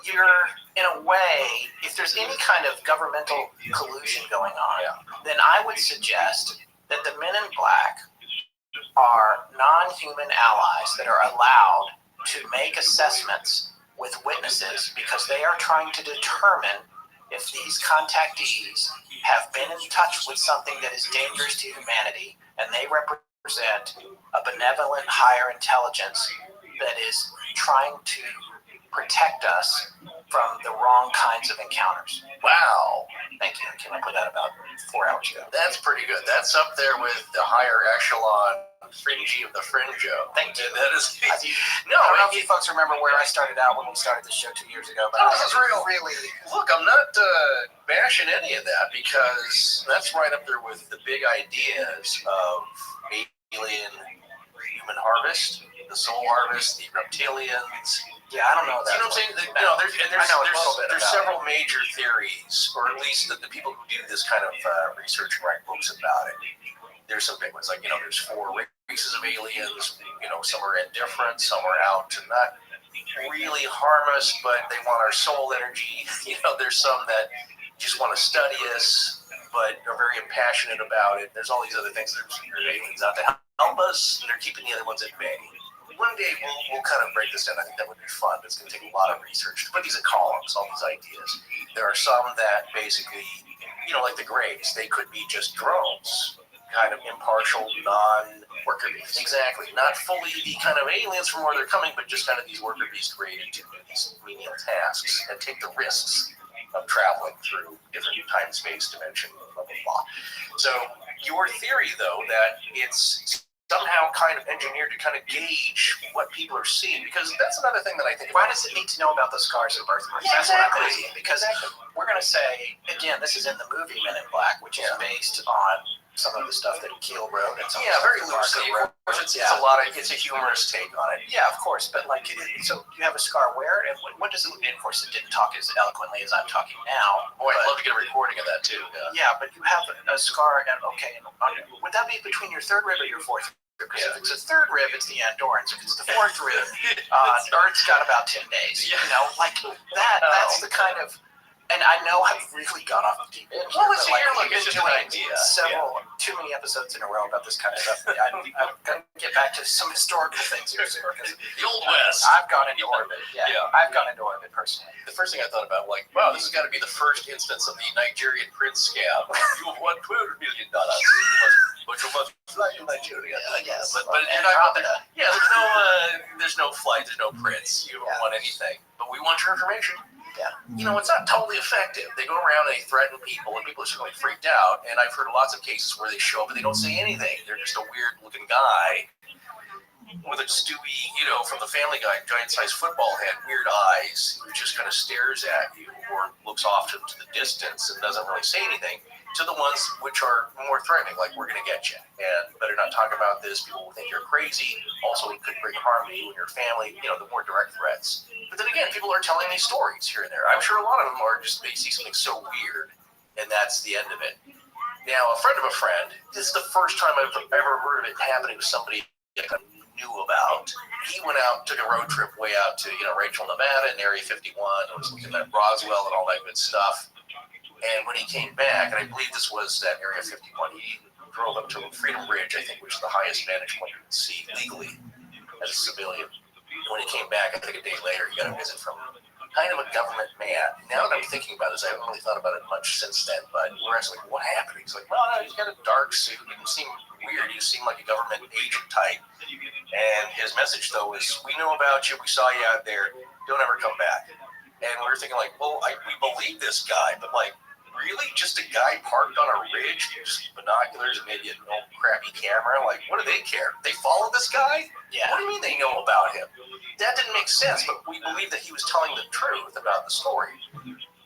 you're, in a way, if there's any kind of governmental collusion going on, then I would suggest that the men in black are non-human allies that are allowed to make assessments with witnesses because they are trying to determine if these contactees have been in touch with something that is dangerous to humanity, and they represent a benevolent higher intelligence that is trying to protect us from the wrong kinds of encounters. Wow. Thank you. Came up with that about 4 hours ago. That's pretty good. That's up there with the higher echelon fringy of the fringo. Thank you. That is. I don't know if you folks remember where I started out when we started the show 2 years ago, but this is really. Look, I'm not bashing any of that because that's right up there with the big ideas of alien human harvest, the soul harvest, the reptilians. Yeah, I don't know that. You know what I'm saying? There's several major theories, or at least the people who do this kind of research and write books about it. There's some big ones, like, there's 4 races of aliens. Some are indifferent, some are out to not really harm us, but they want our soul energy. There's some that just want to study us, but are very impassionate about it. There's all these other things. There's aliens out to help us, and they're keeping the other ones at bay. One day we'll kind of break this down. I think that would be fun. It's going to take a lot of research to put these in columns, all these ideas. There are some that basically, like the Greys, they could be just drones, kind of impartial, non-worker bees. Exactly. Not fully the kind of aliens from where they're coming, but just kind of these worker bees created to do these menial tasks and take the risks of traveling through different time, space, dimension, blah, blah, blah. So your theory, though, that it's somehow kind of engineered to kind of gauge what people are seeing, because that's another thing that I think. Why does it need to know about the scars and birthmarks? Yeah, that's what I'm asking. Because we're going to say, again, this is in the movie Men in Black, which is based on some of the stuff that Keel wrote and some of the very stuff loosely. Mark Of course, it's a humorous take on it. Yeah, of course. But so you have a scar where, and what does it? Of course, it didn't talk as eloquently as I'm talking now. Boy, I'd love to get a recording of that too. Yeah, but you have a scar, and would that be between your third rib or your fourth rib? Because if it's the third rib, it's the Andorrans. If it's the fourth rib, Earth's got about 10 days. That's the kind of. And I know I've really gone off the deep end. Well, let's hear it's just an idea. Too many episodes in a row about this kind of stuff. I'm going to get back to some historical things here soon. The Old West. I've gone into orbit. Yeah, I've gone into orbit personally. The first thing I thought about, wow, this has got to be the first instance of the Nigerian prince scam. You have won $12 million. But you must fly to Nigeria. Yes. But you're not there. Yeah, there's no flight, there's no prince. You don't want anything. But we want your information. Yeah. It's not totally effective. They go around and they threaten people, and people are suddenly freaked out. And I've heard lots of cases where they show up and they don't say anything. They're just a weird-looking guy with a Stewie, from the Family Guy, giant-sized football head, weird eyes, who just kind of stares at you or looks off into the distance and doesn't really say anything. to the ones which are more threatening, like we're going to get you, and better not talk about this. People will think you're crazy. Also, it could bring harm to you and your family. The more direct threats. But then again, people are telling these stories here and there. I'm sure a lot of them are just they see something so weird, and that's the end of it. Now, a friend of a friend. This is the first time I've ever heard of it happening with somebody I knew about. He went out, took a road trip way out to Rachel, Nevada, in Area 51. Was looking at Roswell and all that good stuff. And when he came back, and I believe this was that Area 51, he drove up to Freedom Ridge, I think, which is the highest vantage point you can see legally as a civilian. When he came back, I think a day later, he got a visit from kind of a government man. Now that I'm thinking about this, I haven't really thought about it much since then, but we're asking, like, what happened? He's like, well, he's got a dark suit. He didn't seem weird. He seemed like a government agent type. And his message, though, is, we know about you. We saw you out there. Don't ever come back. And we were thinking, like, well, we believe this guy, but, like, really? Just a guy parked on a ridge, just binoculars and maybe an old crappy camera? Like, what do they care? They follow this guy? Yeah. What do you mean they know about him? That didn't make sense, but we believe that he was telling the truth about the story.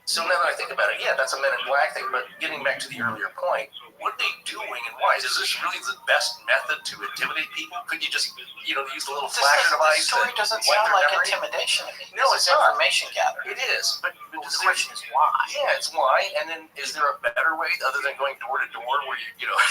So now that I think about it, yeah, that's a Men in Black thing, but getting back to the earlier point, what are they doing and why? Is this really the best method to intimidate people? Could you just, use the little flash device? The story doesn't sound like intimidation to me. No, it's not. Information gathering. It is, but the question is why? Yeah, it's why. And then, is there a better way other than going door to door, where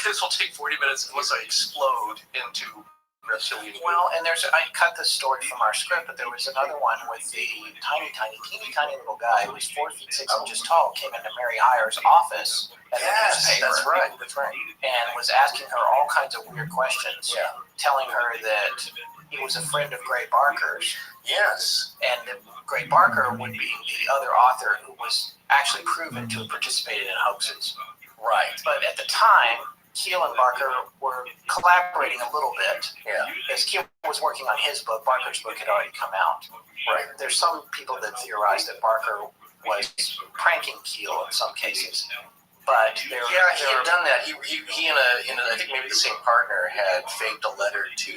this will take 40 minutes unless I explode into reptilian? Well, and I cut this story from our script, but there was another one with the teeny tiny little guy who was 4 feet 6 inches tall, came into Mary Heyer's office. Yes, that's right. And was asking her all kinds of weird questions. Yeah. Telling her that he was a friend of Gray Barker's. Yes. And that Gray Barker would be the other author who was actually proven to have participated in hoaxes. Right. But at the time, Keel and Barker were collaborating a little bit. Yeah. As Keel was working on his book, Barker's book had already come out. Right. There's some people that theorize that Barker was pranking Keel in some cases. But he had done that. He and I think maybe the same partner had faked a letter to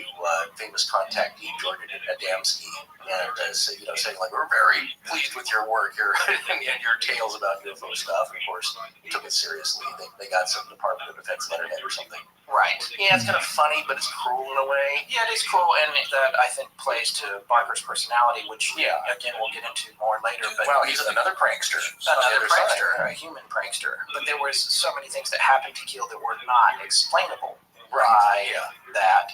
famous contactee Jordan Adamski, and saying like, we're very pleased with your work and your tales about UFO stuff. And of course, he took it seriously. They got some Department of Defense letterhead or something. Right. Yeah, it's kind of funny, but it's cruel in a way. Yeah, it is cruel, and that I think plays to Barker's personality, which again we'll get into more later. But well, he's another prankster. A human prankster. But there was so many things that happened to Keel that were not explainable by that.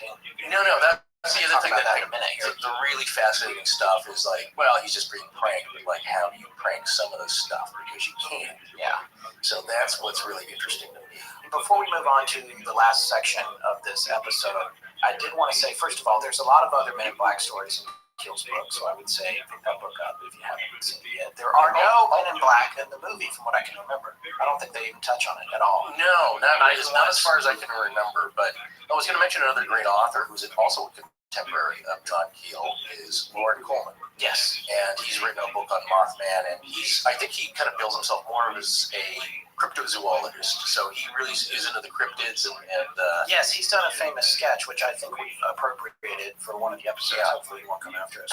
No, that's the other thing that in a minute here. The really fascinating stuff is like, well, he's just being pranked, but like, how do you prank some of this stuff? Because you can. Yeah. So that's what's really interesting to me. Before we move on to the last section of this episode, I did want to say, first of all, there's a lot of other Men in Black stories in Keel's book, so I would say pick that book up if you haven't seen it yet. There are no Men in Black in the movie, from what I can remember. I don't think they even touch on it at all. No, not as far as I can remember, but I was going to mention another great author who's also a contemporary of John Keel is Lauren Coleman. Yes. And he's written a book on Mothman, and I think he kind of bills himself more as a cryptozoologist, so he really is into the cryptids and yes, he's done a famous sketch, which I think we've appropriated for one of the episodes. Yeah. Hopefully he won't come after us.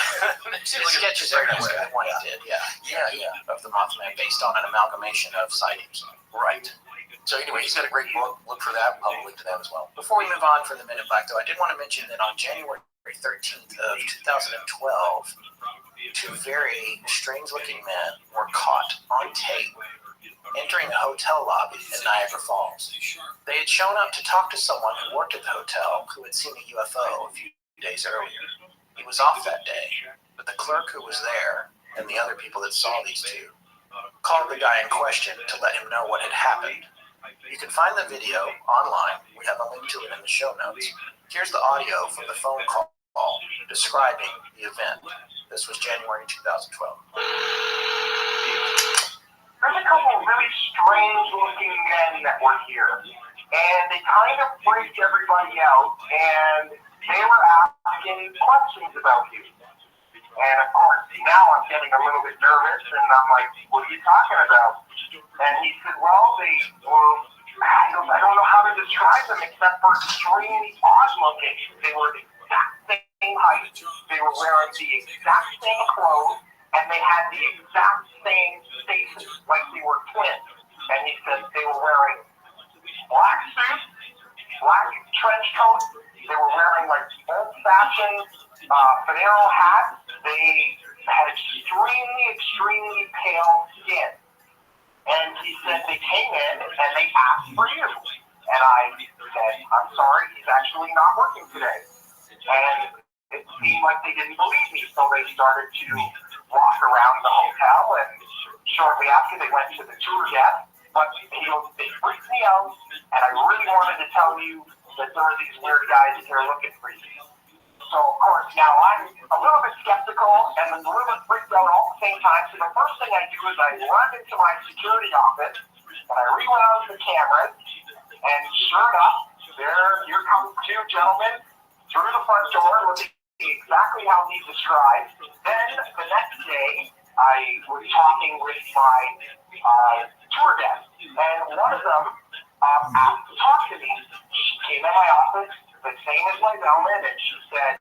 The sketch is very nice, the one he did, of the Mothman, based on an amalgamation of sightings. Right. So anyway, he's got a great book. Look for that. I'll link to that as well. Before we move on from the Men in Black, though, I did want to mention that on January 13th of 2012, two very strange-looking men were caught on tape entering a hotel lobby in Niagara Falls. They had shown up to talk to someone who worked at the hotel who had seen a UFO a few days earlier. He was off that day, but the clerk who was there and the other people that saw these two called the guy in question to let him know what had happened. You can find the video online. We have a link to it in the show notes. Here's the audio from the phone call describing the event. This was January 2012. There's a couple of really strange-looking men that were here, and they kind of freaked everybody out, and they were asking questions about you. And of course, now I'm getting a little bit nervous, and I'm like, what are you talking about? And he said, well, they were, I don't know how to describe them except for extremely odd-looking. They were the exact same height, they were wearing the exact same clothes, and they had the exact same faces, like they were twins. And he said they were wearing black suit, black trench coat. They were wearing like old-fashioned Finero hats. They had extremely pale skin. And he said they came in and they asked for you. And I said, I'm sorry, he's actually not working today. And it seemed like they didn't believe me, so they started to walk around the hotel, and shortly after they went to the tour desk. But they freaked me out, and I really wanted to tell you that there are these weird guys here looking for you. So, of course, now I'm a little bit skeptical and a little bit freaked out all at the same time. So the first thing I do is I run into my security office, and I rewound the cameras, and sure enough, here comes two gentlemen through the front door, looking exactly how he described. Then the next day, I was talking with my tour desk, and one of them asked to talk to me. She came in my office, the same as my bellman, and she said,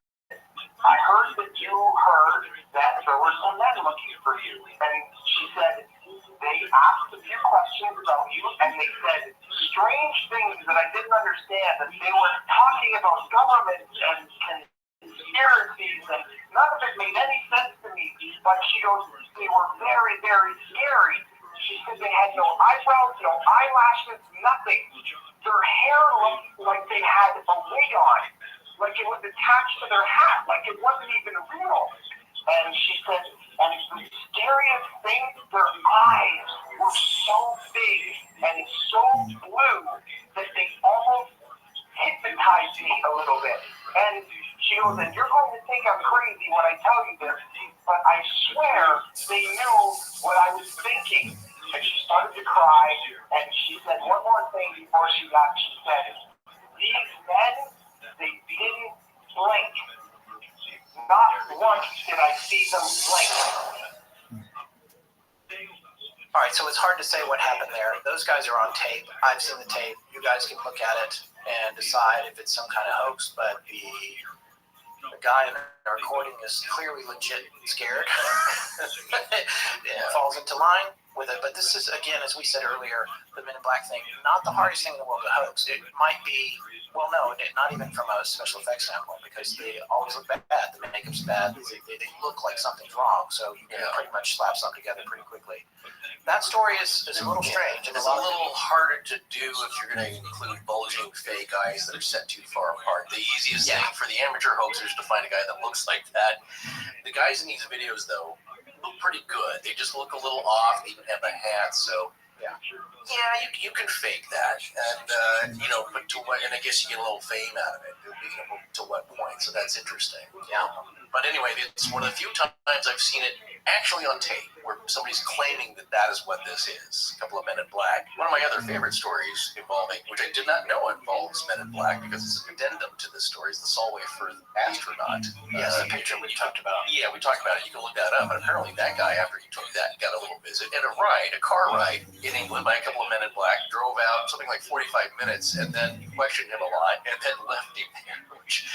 I heard that you heard that there were some men looking for you. And she said, they asked a few questions about you, and they said strange things that I didn't understand, that they were talking about government and conspiracies, and none of it made any sense to me. But she goes, they were very, very scary. She said they had no eyebrows, no eyelashes, nothing. Their hair looked like they had a wig on, like it was attached to their hat, like it wasn't even real. And she said, and the scariest thing, their eyes were so big and so blue that they almost hypnotized me a little bit. And she goes, and you're going to think I'm crazy when I tell you this, but I swear they knew what I was thinking. And she started to cry, and she said one more thing before she left. She said, these men, they didn't blink. Not once did I see them blink. All right, so it's hard to say what happened there. Those guys are on tape. I've seen the tape. You guys can look at it and decide if it's some kind of hoax, but the guy in the recording is clearly legit scared. Falls into line with it. But this is, again, as we said earlier, the Men in Black thing, not the hardest thing in the world to hoax. It might be, well, no, not even from a special effects standpoint, because they always look bad. The makeup's bad. They look like something's wrong, so you can pretty much slap something together pretty quickly. That story is a little strange. And it's a little harder to do if you're going to include bulging fake eyes that are set too far apart. The easiest thing for the amateur hoaxers to find a guy that looks like that. The guys in these videos, though, look pretty good. They just look a little off. They even have a hat, so yeah, you can fake that, and but to what? And I guess you get a little fame out of it. To what point? So that's interesting. Yeah. But anyway, it's one of the few times I've seen it actually on tape, where somebody's claiming that is what this is. A couple of Men in Black. One of my other favorite stories involving, which I did not know involves Men in Black, because it's an addendum to this story, is the Solway for Astronaut. Yes, the picture we talked about. Yeah, we talked about it. You can look that up. And apparently that guy, after he took that, got a little visit and a car ride in England by a couple of Men in Black, drove out something like 45 minutes, and then questioned him a lot, and then left him there. Which,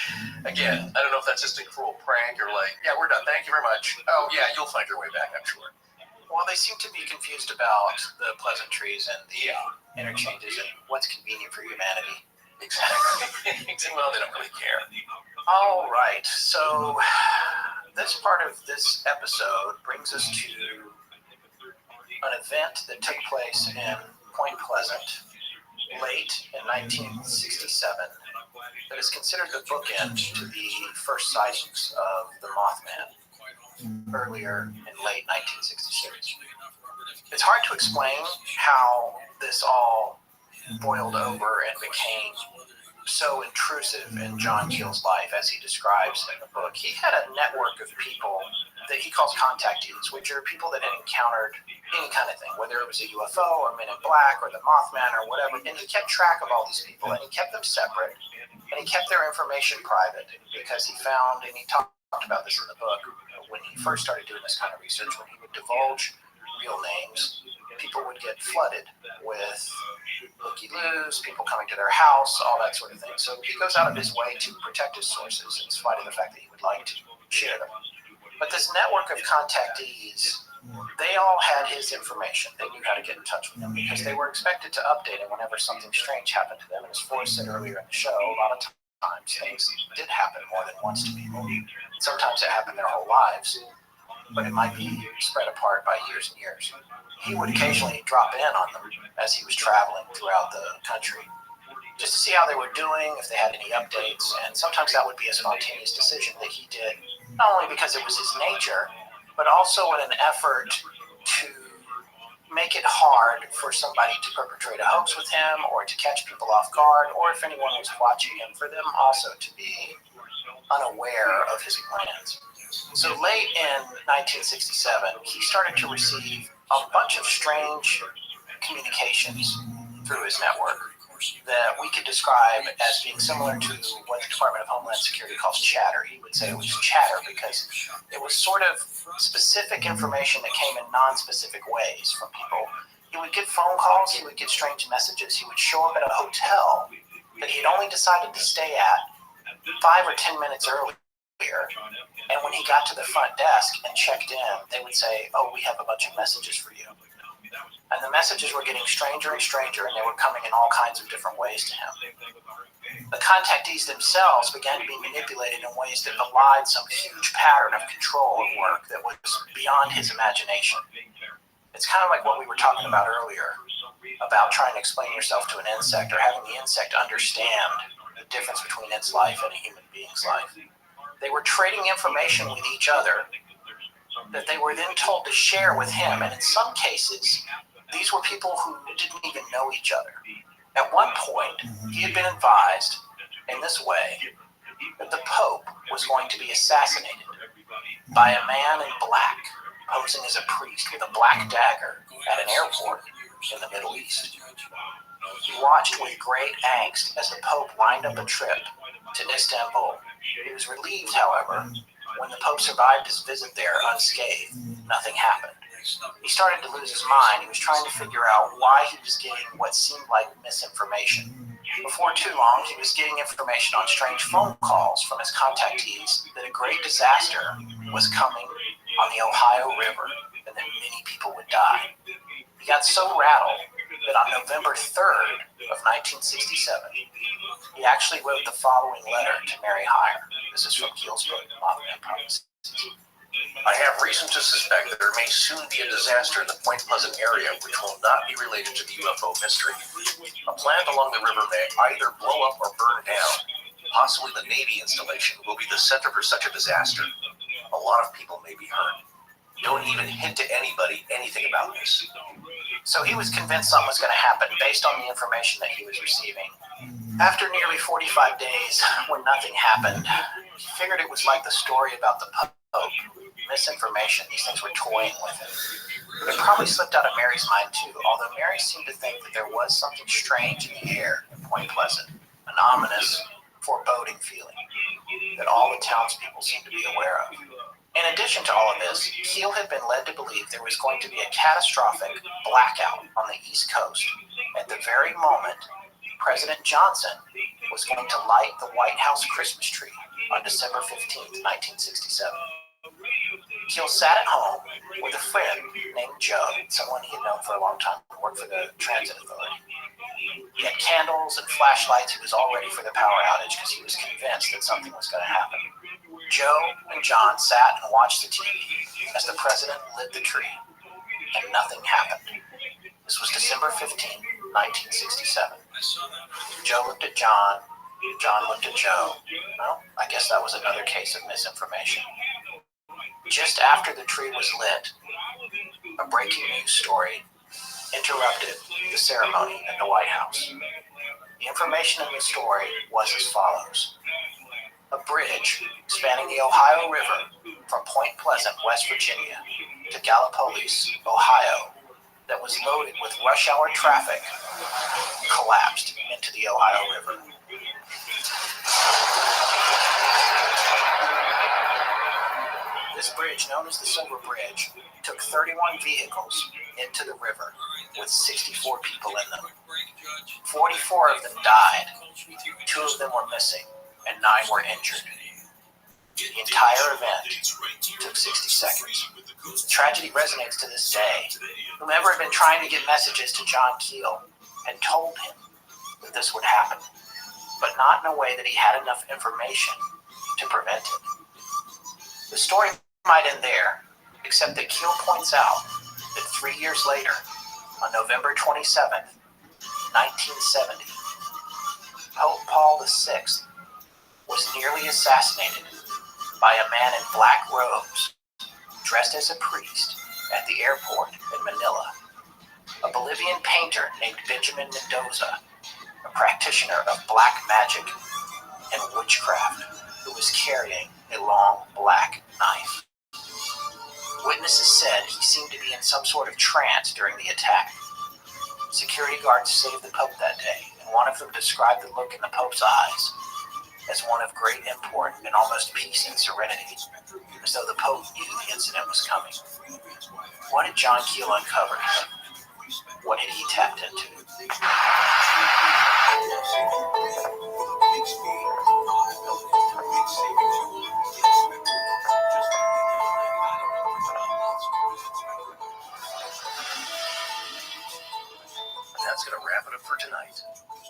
again, I don't know if that's just a cruel prank or like, yeah, we're done. Thank you very much. Oh, yeah, you'll find your way back, I'm sure. Well, they seem to be confused about the pleasantries and the interchanges and what's convenient for humanity. Exactly. Well, they don't really care. All right. So this part of this episode brings us to an event that took place in Point Pleasant late in 1967 that is considered the bookend to the first sightings of the Mothman earlier in late 1966. It's hard to explain how this all boiled over and became so intrusive in John Keel's life, as he describes in the book. He had a network of people that he calls contactees, which are people that had encountered any kind of thing, whether it was a UFO or Men in Black or the Mothman or whatever. And he kept track of all these people, and he kept them separate, and he kept their information private, because he found, and he talked about this in the book, when he first started doing this kind of research, when he would divulge real names, people would get flooded with looky-loos, people coming to their house, all that sort of thing. So he goes out of his way to protect his sources, in spite of the fact that he would like to share them. But this network of contactees They all had his information. They knew how to get in touch with him because they were expected to update him whenever something strange happened to them. And as Forrest said earlier in the show, a lot of times things did happen more than once to people. Sometimes it happened their whole lives, but it might be spread apart by years and years. He would occasionally drop in on them as he was traveling throughout the country, just to see how they were doing, if they had any updates, and sometimes that would be a spontaneous decision that he did, not only because it was his nature, but also in an effort to make it hard for somebody to perpetrate a hoax with him or to catch people off guard, or if anyone was watching him, for them also to be unaware of his plans. So late in 1967, he started to receive a bunch of strange communications through his network that we could describe as being similar to what the Department of Homeland Security calls chatter. He would say it was chatter because it was sort of specific information that came in non-specific ways from people. He would get phone calls, he would get strange messages, he would show up at a hotel that he'd only decided to stay at 5 or 10 minutes earlier, and when he got to the front desk and checked in, they would say, "Oh, we have a bunch of messages for you." And the messages were getting stranger and stranger, and they were coming in all kinds of different ways to him. The contactees themselves began to be manipulated in ways that belied some huge pattern of control at work that was beyond his imagination. It's kind of like what we were talking about earlier, about trying to explain yourself to an insect or having the insect understand the difference between its life and a human being's life. They were trading information with each other that they were then told to share with him, and in some cases, these were people who didn't even know each other. At one point, he had been advised in this way that the Pope was going to be assassinated by a man in black, posing as a priest with a black dagger at an airport in the Middle East. He watched with great angst as the Pope lined up a trip to Istanbul. He was relieved, however, when the Pope survived his visit there unscathed. Nothing happened. He started to lose his mind. He was trying to figure out why he was getting what seemed like misinformation. Before too long, he was getting information on strange phone calls from his contactees that a great disaster was coming on the Ohio River and that many people would die. He got so rattled that on November 3rd of 1967, he actually wrote the following letter to Mary Hyre. This is from Keel's book, Mothman Prophecies. I have reason to suspect that there may soon be a disaster in the Point Pleasant area which will not be related to the UFO mystery. A plant along the river may either blow up or burn down. Possibly the Navy installation will be the center for such a disaster. A lot of people may be hurt. Don't even hint to anybody anything about this. So he was convinced something was going to happen based on the information that he was receiving. After nearly 45 days, when nothing happened, he figured it was like the story about the Pope. Misinformation, these things were toying with him. It probably slipped out of Mary's mind too, although Mary seemed to think that there was something strange in the air in Point Pleasant, an ominous, foreboding feeling that all the townspeople seemed to be aware of. In addition to all of this, Keel had been led to believe there was going to be a catastrophic blackout on the East Coast at the very moment President Johnson was going to light the White House Christmas tree on December 15th, 1967. Keel sat at home with a friend named Joe, someone he had known for a long time who worked for the Transit Authority. He had candles and flashlights. He was all ready for the power outage because he was convinced that something was going to happen. Joe and John sat and watched the TV as the president lit the tree, and nothing happened. This was December 15, 1967. Joe looked at John. John looked at Joe. Well, I guess that was another case of misinformation. Just after the tree was lit, a breaking news story interrupted the ceremony at the White House. The information in the story was as follows. A bridge spanning the Ohio River from Point Pleasant, West Virginia, to Gallipolis, Ohio, that was loaded with rush hour traffic collapsed into the Ohio River. This bridge, known as the Silver Bridge, took 31 vehicles into the river with 64 people in them. 44 of them died, 2 of them were missing, and 9 were injured. The entire event took 60 seconds. The tragedy resonates to this day. Whomever had been trying to get messages to John Keel had told him that this would happen, but not in a way that he had enough information to prevent it. The story might end there, except that Keel points out that 3 years later, on November 27th, 1970, Pope Paul VI was nearly assassinated by a man in black robes, dressed as a priest, at the airport in Manila. A Bolivian painter named Benjamin Mendoza, a practitioner of black magic and witchcraft, who was carrying a long black knife. Witnesses said he seemed to be in some sort of trance during the attack. Security guards saved the Pope that day, and one of them described the look in the Pope's eyes as one of great import and almost peace and serenity, as though the Pope knew the incident was coming. What had John Keel uncovered? What had he tapped into? That's going to wrap it up for tonight.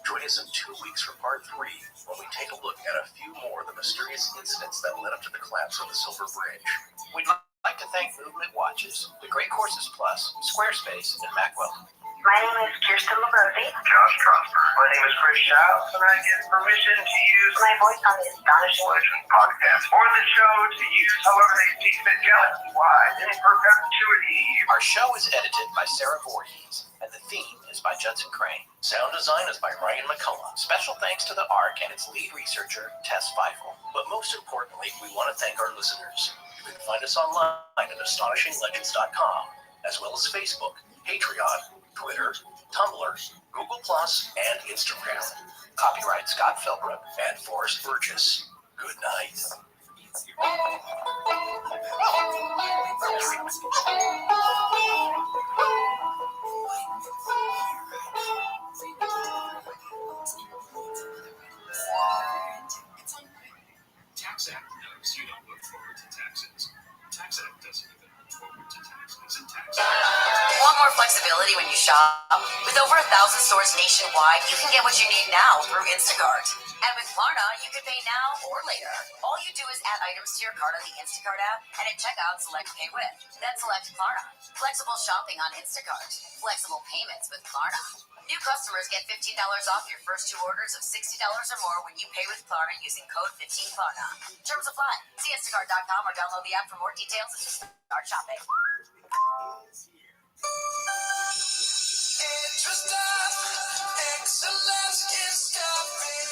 Join us in 2 weeks for part 3, when we take a look at a few more of the mysterious incidents that led up to the collapse of the Silver Bridge. We'd like to thank Movement Watches, The Great Courses Plus, Squarespace, and Macwell. My name is Kirsten McGurvey. Josh Trosper. My name is Chris Childs, and I get permission to use my voice on the Astonishing Legends podcast or the show to use however they see fit galaxy-wide in perpetuity. Our show is edited by Sarah Voorhees, and the theme is by Judson Crane. Sound design is by Ryan McCullough. Special thanks to the ARC and its lead researcher, Tess Feifel. But most importantly, we want to thank our listeners. You can find us online at astonishinglegends.com, as well as Facebook, Patreon, Twitter, Tumblr, Google+, and Instagram. Copyright Scott Philbrook and Forrest Burgess. Good night. Tax Act knows you don't look forward to taxes. Tax Act doesn't even look forward to taxes and taxes. Want more flexibility when you shop? With over 1,000 stores nationwide, you can get what you need now through Instacart. And with Klarna, you can pay now or later. All you do is add items to your cart on the Instacart app, and at checkout, select Pay With. Then select Klarna. Flexible shopping on Instacart. Flexible payments with Klarna. New customers get $15 off your first 2 orders of $60 or more when you pay with Klarna using code 15Klarna. Terms apply. See Instacart.com or download the app for more details and just start shopping. Excellence is stopping.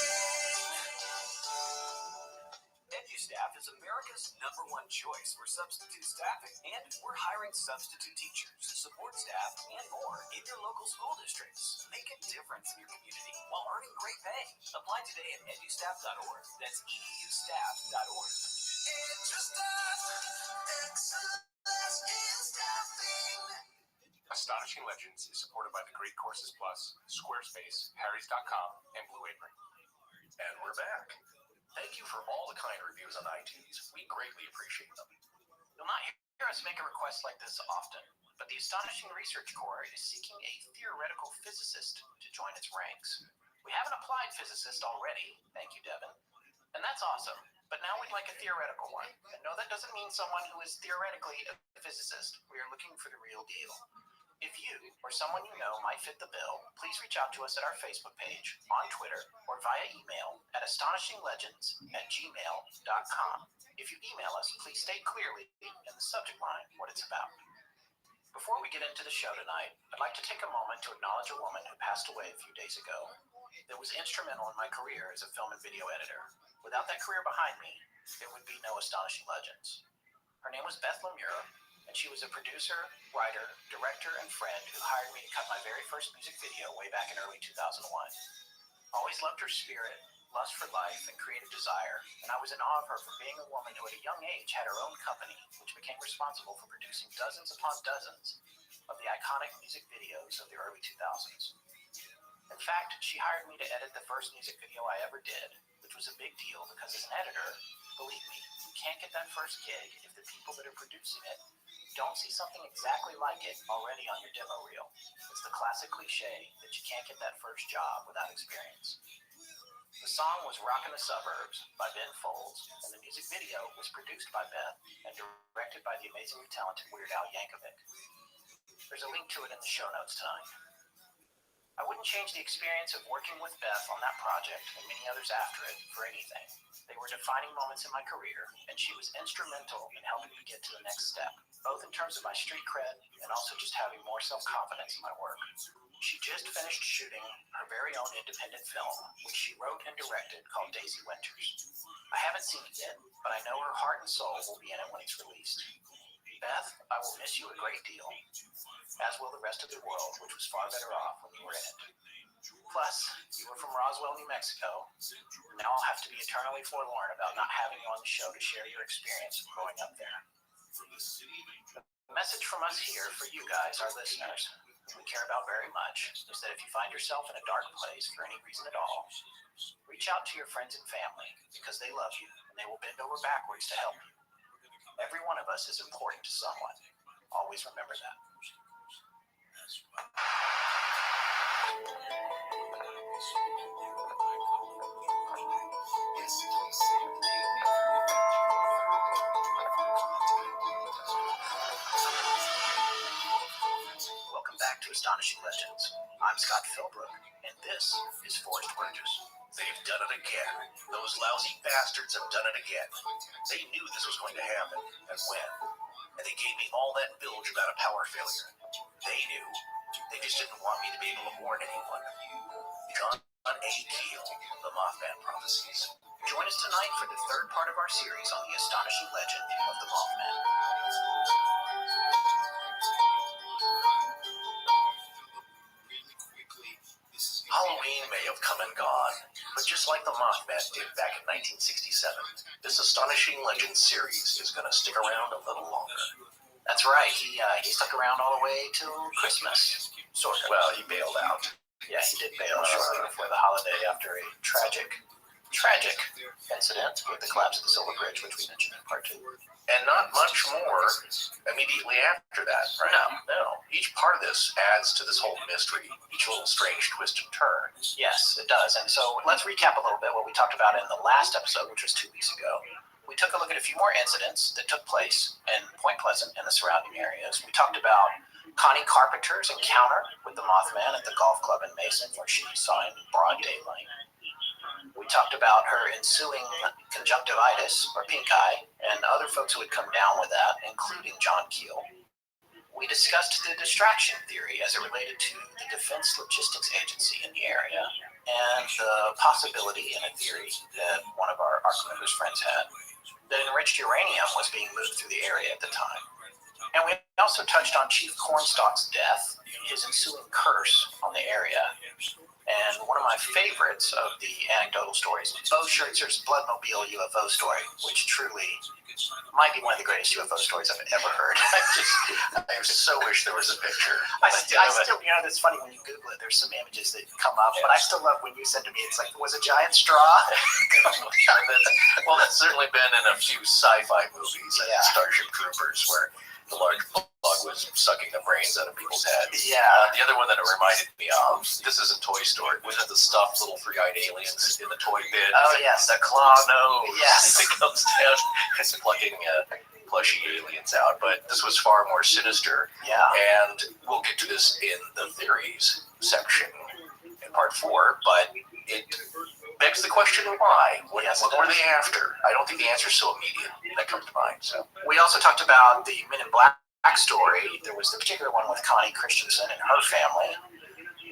EduStaff is America's #1 choice for substitute staffing, and we're hiring substitute teachers, support staff, and more in your local school districts. Make a difference in your community while earning great pay. Apply today at edustaff.org. That's edustaff.org. EduStaff, excellence in staffing. Astonishing Legends is supported by The Great Courses Plus, Squarespace, Harrys.com, and Blue Apron. And we're back. Thank you for all the kind reviews on iTunes. We greatly appreciate them. You'll not hear us make a request like this often, but the Astonishing Research Corps is seeking a theoretical physicist to join its ranks. We have an applied physicist already, thank you, Devin, and that's awesome, but now we'd like a theoretical one. And no, that doesn't mean someone who is theoretically a physicist. We are looking for the real deal. If you or someone you know might fit the bill, please reach out to us at our Facebook page, on Twitter, or via email at astonishinglegends@gmail.com. If you email us, please state clearly in the subject line what it's about. Before we get into the show tonight, I'd like to take a moment to acknowledge a woman who passed away a few days ago that was instrumental in my career as a film and video editor. Without that career behind me, there would be no Astonishing Legends. Her name was Beth Lemure, and she was a producer, writer, director, and friend who hired me to cut my very first music video way back in early 2001. Always loved her spirit, lust for life, and creative desire, and I was in awe of her for being a woman who at a young age had her own company, which became responsible for producing dozens upon dozens of the iconic music videos of the early 2000s. In fact, she hired me to edit the first music video I ever did, which was a big deal because as an editor, believe me, you can't get that first gig if the people that are producing it don't see something exactly like it already on your demo reel. It's the classic cliche that you can't get that first job without experience. The song was Rockin' the Suburbs by Ben Folds, and the music video was produced by Beth and directed by the amazingly talented Weird Al Yankovic. There's a link to it in the show notes tonight. I wouldn't change the experience of working with Beth on that project and many others after it for anything. They were defining moments in my career, and she was instrumental in helping me get to the next step, both in terms of my street cred and also just having more self-confidence in my work. She just finished shooting her very own independent film, which she wrote and directed, called Daisy Winters. I haven't seen it yet, but I know her heart and soul will be in it when it's released. Beth, I will miss you a great deal, as will the rest of the world, which was far better off when you were in it. Plus, you were from Roswell, New Mexico. Now I'll have to be eternally forlorn about not having you on the show to share your experience of growing up there. The message from us here for you guys, our listeners, we care about very much, is that if you find yourself in a dark place for any reason at all, reach out to your friends and family because they love you and they will bend over backwards to help you. Every one of us is important to someone. Always remember that. Welcome back to Astonishing Legends. I'm Scott Philbrook, and this is Forrest Burgess. They've done it again. Those lousy bastards have done it again. They knew this was going to happen, and when. And they gave me all that bilge about a power failure. They knew. They just didn't want me to be able to warn anyone. John A. Keel, The Mothman Prophecies. Join us tonight for the third part of our series on the astonishing legend of the Mothman. Halloween may have come and gone, but just like the Mothman did back in 1967, this Astonishing Legends series is going to stick around a little longer. That's right. He stuck around all the way till Christmas, sort of. Well, he bailed out. Yeah, he did bail shortly before the holiday after a tragic incident with the collapse of the Silver Bridge, which we mentioned in part 2. And not much more immediately after that, right? No. Each part of this adds to this whole mystery, each little strange twist and turn. Yes, it does. And so let's recap a little bit what we talked about in the last episode, which was 2 weeks ago. We took a look at a few more incidents that took place in Point Pleasant and the surrounding areas. We talked about Connie Carpenter's encounter with the Mothman at the golf club in Mason, where she saw him in broad daylight. We talked about her ensuing conjunctivitis, or pink eye, and other folks who had come down with that, including John Keel. We discussed the distraction theory as it related to the Defense Logistics Agency in the area, and the possibility in a theory that one of our ARC members' friends had, that enriched uranium was being moved through the area at the time. And we also touched on Chief Cornstalk's death, his ensuing curse on the area. And one of my favorites of the anecdotal stories, Bo Schertzer's Bloodmobile UFO story, which truly might be one of the greatest UFO stories I've ever heard. I so wish there was a picture. I still, it's funny when you Google it, there's some images that come up, but I still love when you said to me, it's like, was a giant straw? Well, that's certainly been in a few sci-fi movies, like Starship Troopers, where the large bug was sucking the brains out of people's heads. Yeah. The other one that it reminded me of, this isn't Toy Story, was it the stuffed little three-eyed aliens in the toy bin? Oh, yes. The claw nose. Yes. It comes down, it's plucking plushy aliens out, but this was far more sinister. Yeah. And we'll get to this in the theories section in part 4, but it begs the question why. What were they after? I don't think the answer is so immediate that comes to mind. So we also talked about the Men in Black story. There was the particular one with Connie Christensen and her family,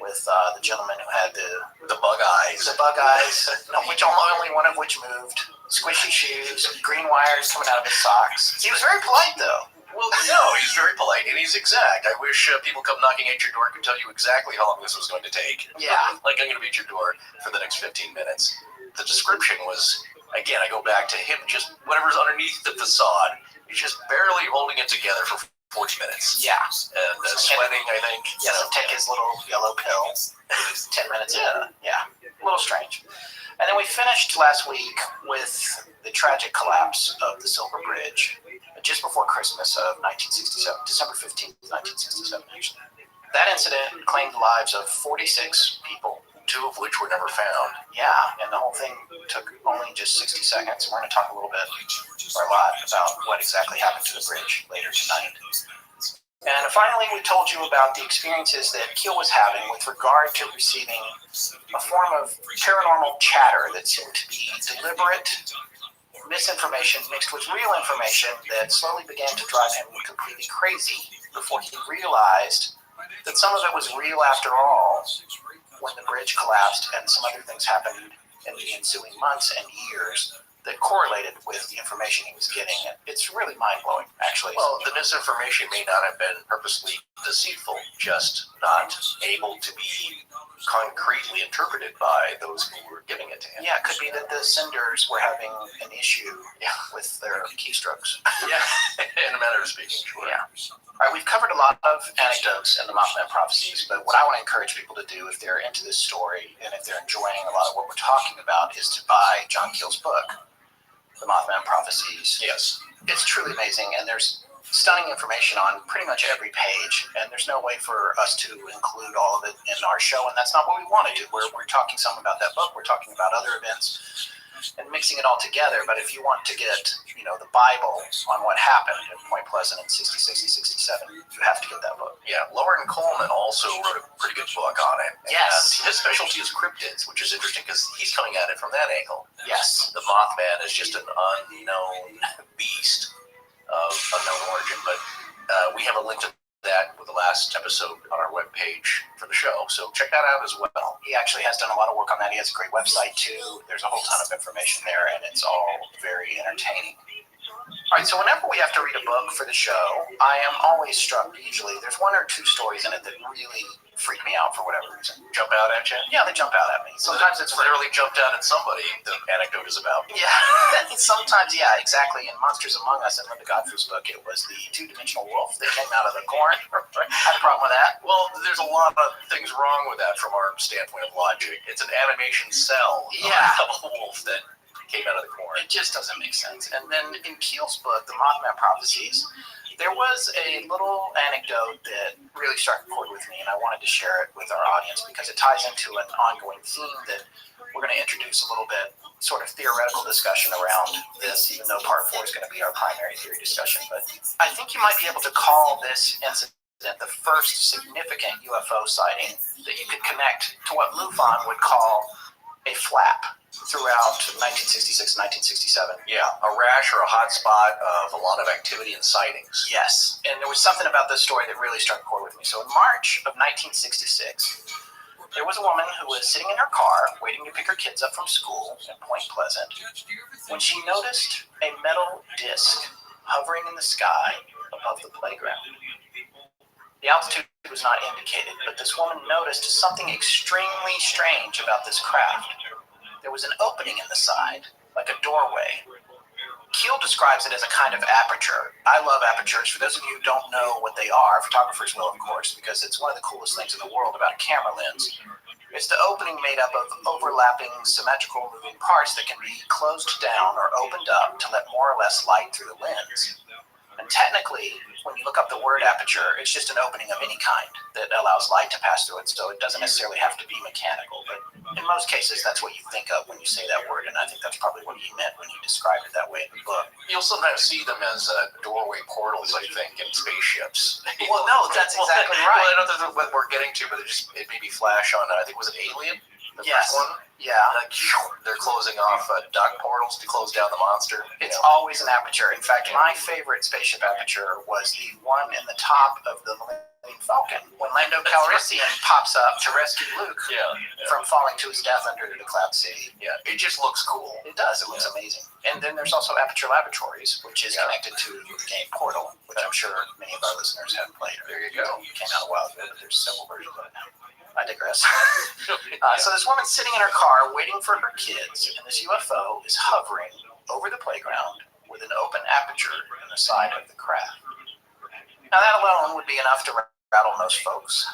with the gentleman who had the bug eyes. The bug eyes, which only one of which moved. Squishy shoes, green wires coming out of his socks. He was very polite, though. Well, no, he's very polite, and he's exact. I wish people come knocking at your door could tell you exactly how long this was going to take. Yeah. Like, I'm going to be at your door for the next 15 minutes. The description was, again, I go back to him just, whatever's underneath the facade, he's just barely holding it together for 40 minutes. Yeah. And sweating, I think. Yeah, so take his little yellow pill. 10 minutes in. Yeah. A little strange. And then we finished last week with the tragic collapse of the Silver Bridge just before Christmas of 1967, December 15th, 1967, actually. That incident claimed the lives of 46 people, 2 of which were never found. Yeah, and the whole thing took only just 60 seconds. We're going to talk a little bit, or a lot, about what exactly happened to the bridge later tonight. And finally, we told you about the experiences that Keel was having with regard to receiving a form of paranormal chatter that seemed to be deliberate misinformation mixed with real information that slowly began to drive him completely crazy before he realized that some of it was real after all when the bridge collapsed and some other things happened in the ensuing months and years that correlated with the information he was getting. It's really mind-blowing, actually. Well, the misinformation may not have been purposely deceitful, just not able to be concretely interpreted by those who were giving it to him. Yeah, it could be that the senders were having an issue with their keystrokes. Yeah, in a manner of speaking, sure. Yeah. All right, we've covered a lot of anecdotes in the Mothman prophecies, but what I want to encourage people to do if they're into this story and if they're enjoying a lot of what we're talking about is to buy John Keel's book, The Mothman Prophecies. Yes. It's truly amazing, and there's stunning information on pretty much every page, and there's no way for us to include all of it in our show, and that's not what we want to do. We're talking some about that book, we're talking about other events, and mixing it all together. But if you want to get, the Bible on what happened at Point Pleasant in 66 and 67, you have to get that book. Yeah, Lauren Coleman also wrote a pretty good book on it. Yes. And his specialty is cryptids, which is interesting because he's coming at it from that angle. Yes. The Mothman is just an unknown beast of unknown origin, but we have a link to that with the last episode on our webpage for the show, so check that out as well. He actually has done a lot of work on that. He has a great website too. There's a whole ton of information there, and it's all very entertaining. All right, so whenever we have to read a book for the show, I am always struck, usually, there's 1 or 2 stories in it that really freak me out for whatever reason. Jump out at you? Yeah, they jump out at me. Sometimes it's literally jumped out at somebody the anecdote is about. Yeah, sometimes, yeah, exactly. In Monsters Among Us, in Linda Godfrey's book, it was the 2-dimensional wolf that came out of the corn. I had a problem with that. Well, there's a lot of things wrong with that from our standpoint of logic. It's an animation cell of a wolf that came out of the corn. It just doesn't make sense. And then in Keel's book, The Mothman Prophecies, there was a little anecdote that really struck a chord with me, and I wanted to share it with our audience because it ties into an ongoing theme that we're going to introduce a little bit, sort of theoretical discussion around this, even though part 4 is going to be our primary theory discussion. But I think you might be able to call this incident the first significant UFO sighting that you could connect to what MUFON would call a flap throughout 1966, 1967. Yeah, a rash or a hot spot of a lot of activity and sightings. Yes, and there was something about this story that really struck a chord with me. So in March of 1966, there was a woman who was sitting in her car waiting to pick her kids up from school in Point Pleasant when she noticed a metal disc hovering in the sky above the playground. The altitude was not indicated, but this woman noticed something extremely strange about this craft. There was an opening in the side, like a doorway. Keel describes it as a kind of aperture. I love apertures. For those of you who don't know what they are, photographers will, of course, because it's one of the coolest things in the world about a camera lens. It's the opening made up of overlapping symmetrical moving parts that can be closed down or opened up to let more or less light through the lens. And technically, when you look up the word aperture, it's just an opening of any kind that allows light to pass through it, so it doesn't necessarily have to be mechanical. But in most cases, that's what you think of when you say that word, and I think that's probably what he meant when he described it that way in the book. You'll sometimes see them as doorway portals, I think, in spaceships. Well, no, that's exactly right. Well, I don't know what we're getting to, but it made me flash on, I think, was it Alien? The first one? Yeah. They're closing off duct portals to close down the monster. It's always an aperture. In fact, my favorite spaceship aperture was the one in the top of the Millennium Falcon when Lando Calrissian pops up to rescue Luke from falling to his death under the Cloud City. Yeah, it just looks cool. It does. It looks amazing. And then there's also Aperture Laboratories, which is connected to the game Portal, which I'm sure many of our listeners have played. There you go. It came out a while ago, but there's several versions of it now. I digress. So this woman's sitting in her car waiting for her kids, and this UFO is hovering over the playground with an open aperture in the side of the craft. Now that alone would be enough to rattle most folks,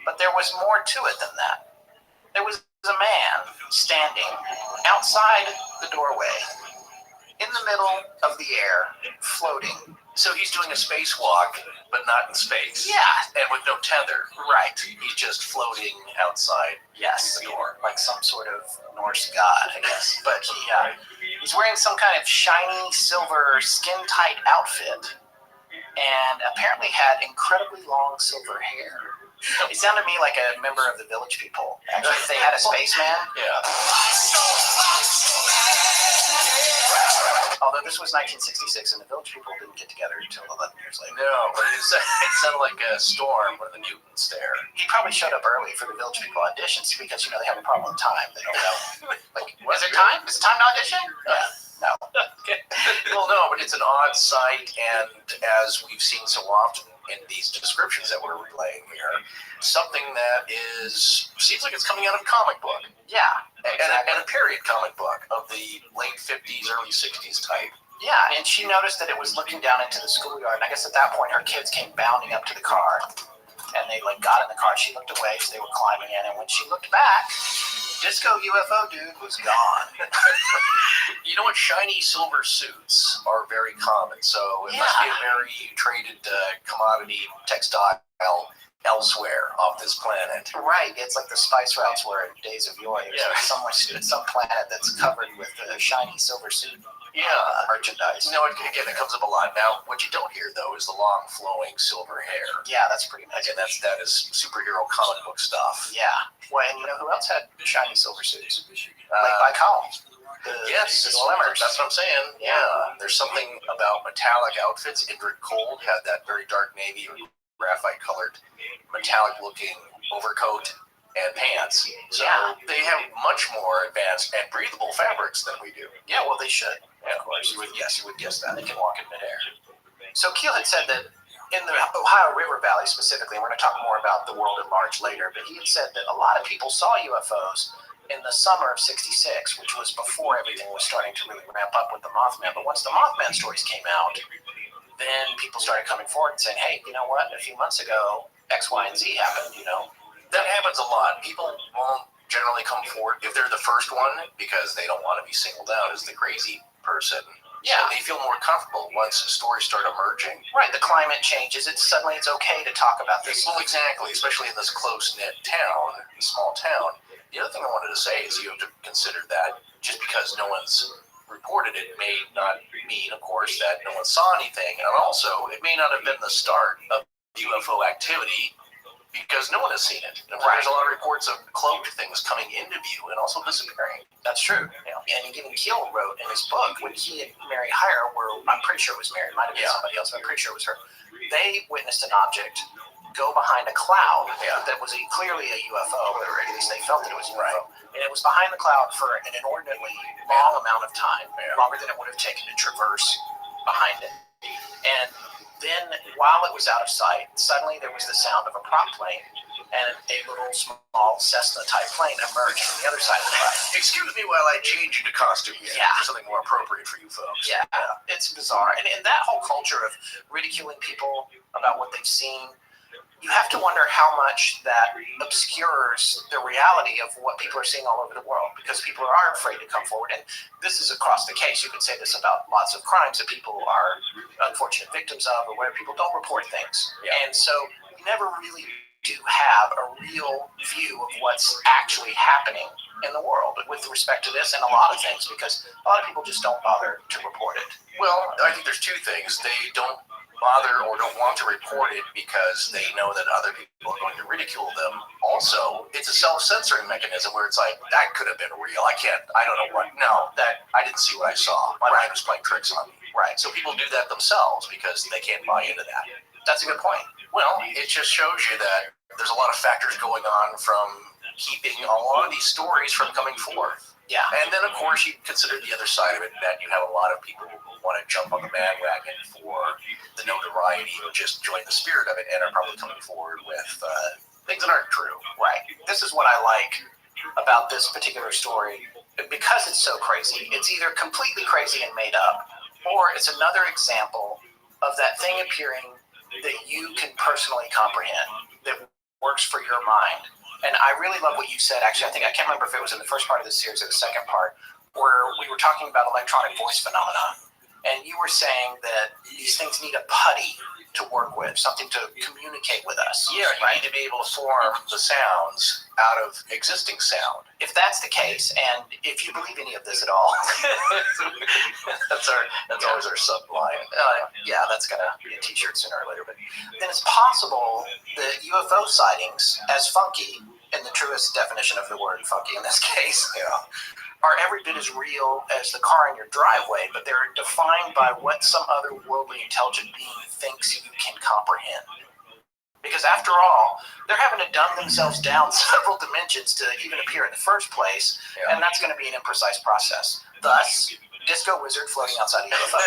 but there was more to it than that. There was a man standing outside the doorway, in the middle of the air, floating. So he's doing a spacewalk, but not in space. Yeah. And with no tether. Right. He's just floating outside Yes. the door. Like some sort of Norse god, I guess. But he's wearing some kind of shiny silver skin-tight outfit and apparently had incredibly long silver hair. He sounded to me like a member of the Village People. Actually, if they had a spaceman. Yeah. Although this was 1966 and the Village People didn't get together until 11 years later. No, but it sounded like a storm when the mutants there. He probably showed up early for the Village People auditions because, they have a problem with time. They don't know. Like, is it time? Is it time to audition? Yeah. No. Okay. Well, no, but it's an odd sight, and as we've seen so often in these descriptions that we're relaying here, something that seems like it's coming out of a comic book. Yeah. And a period comic book of the late 50s, early 60s type. Yeah, and she noticed that it was looking down into the schoolyard, and I guess at that point her kids came bounding up to the car, and they got in the car. She looked away as they were climbing in, and when she looked back, Disco UFO dude was gone. You know what? Shiny silver suits are very common, so it must be a very traded commodity textile elsewhere off this planet. Right, it's like the spice routes were in days of yore. There's some planet that's covered with shiny silver suit merchandise. Again, it comes up a lot. Now, what you don't hear, though, is the long, flowing silver hair. Yeah, that's pretty much. Again, that is superhero comic book stuff. Yeah. Well, and who else had shiny silver suits? Like Collins. Yes, the Slimmers. That's what I'm saying. Yeah. There's something about metallic outfits. Indrid Cold had that very dark navy or graphite-colored, metallic-looking overcoat and pants. So they have much more advanced and breathable fabrics than we do. Yeah, well, they should. Yeah, of course. You would guess that. They can walk in midair. So Keel had said that in the Ohio River Valley specifically, we're going to talk more about the world at large later, but he had said that a lot of people saw UFOs in the summer of '66, which was before everything was starting to really ramp up with the Mothman. But once the Mothman stories came out, then people started coming forward and saying, hey, you know what? A few months ago, X, Y, and Z happened, That happens a lot. People won't generally come forward if they're the first one because they don't want to be singled out as the crazy person. Yeah. So they feel more comfortable once stories start emerging. Right, the climate changes. Suddenly it's okay to talk about this. Well, exactly, especially in this close-knit town, small town. The other thing I wanted to say is you have to consider that just because no one's reported it may not mean, of course, that no one saw anything. And also, it may not have been the start of UFO activity because no one has seen it. Right. There's a lot of reports of cloaked things coming into view and also disappearing. That's true. Yeah. And even Keel wrote in his book when he and Mary Hyre were, I'm pretty sure it was Mary, it might have been somebody else, but I'm pretty sure it was her. They witnessed an object go behind a cloud that was clearly a UFO, or at least they felt that it was a UFO. Right. And it was behind the cloud for an inordinately long amount of time, longer than it would have taken to traverse behind it. And then, while it was out of sight, suddenly there was the sound of a prop plane, and a little small Cessna-type plane emerged from the other side of the cloud. Excuse me while I change into costume for something more appropriate for you folks. Yeah, it's bizarre. And that whole culture of ridiculing people about what they've seen, you have to wonder how much that obscures the reality of what people are seeing all over the world, because people are afraid to come forward. And this is across the case. You could say this about lots of crimes that people are unfortunate victims of, or where people don't report things. Yeah. And so you never really do have a real view of what's actually happening in the world with respect to this and a lot of things, because a lot of people just don't bother to report it. Well, I think there's two things. They don't bother or don't want to report it because they know that other people are going to ridicule them. Also, it's a self-censoring mechanism where it's like, that could have been real. I don't know what. No, I didn't see what I saw. My mind was playing tricks on me. Right. So people do that themselves because they can't buy into that. That's a good point. Well, it just shows you that there's a lot of factors going on from keeping a lot of these stories from coming forth. Yeah. And then, of course, you consider the other side of it, that you have a lot of people who want to jump on the bandwagon for the notoriety or just join the spirit of it and are probably coming forward with things that aren't true. Right. This is what I like about this particular story. Because it's so crazy, it's either completely crazy and made up, or it's another example of that thing appearing that you can personally comprehend, that works for your mind. And I really love what you said. Actually, I can't remember if it was in the first part of the series or the second part, where we were talking about electronic voice phenomena, and you were saying that these things need a putty to work with, something to communicate with us. Yeah, you need to be able to form the sounds out of existing sound. If that's the case, and if you believe any of this at all, that's always our subline. Yeah, that's gonna be a T-shirt sooner or later. But then it's possible that UFO sightings, as funky in the truest definition of the word funky in this case, are every bit as real as the car in your driveway, but they're defined by what some otherworldly intelligent being thinks you can comprehend. Because after all, they're having to dumb themselves down several dimensions to even appear in the first place, and that's going to be an imprecise process. Thus, Disco Wizard floating outside a UFO.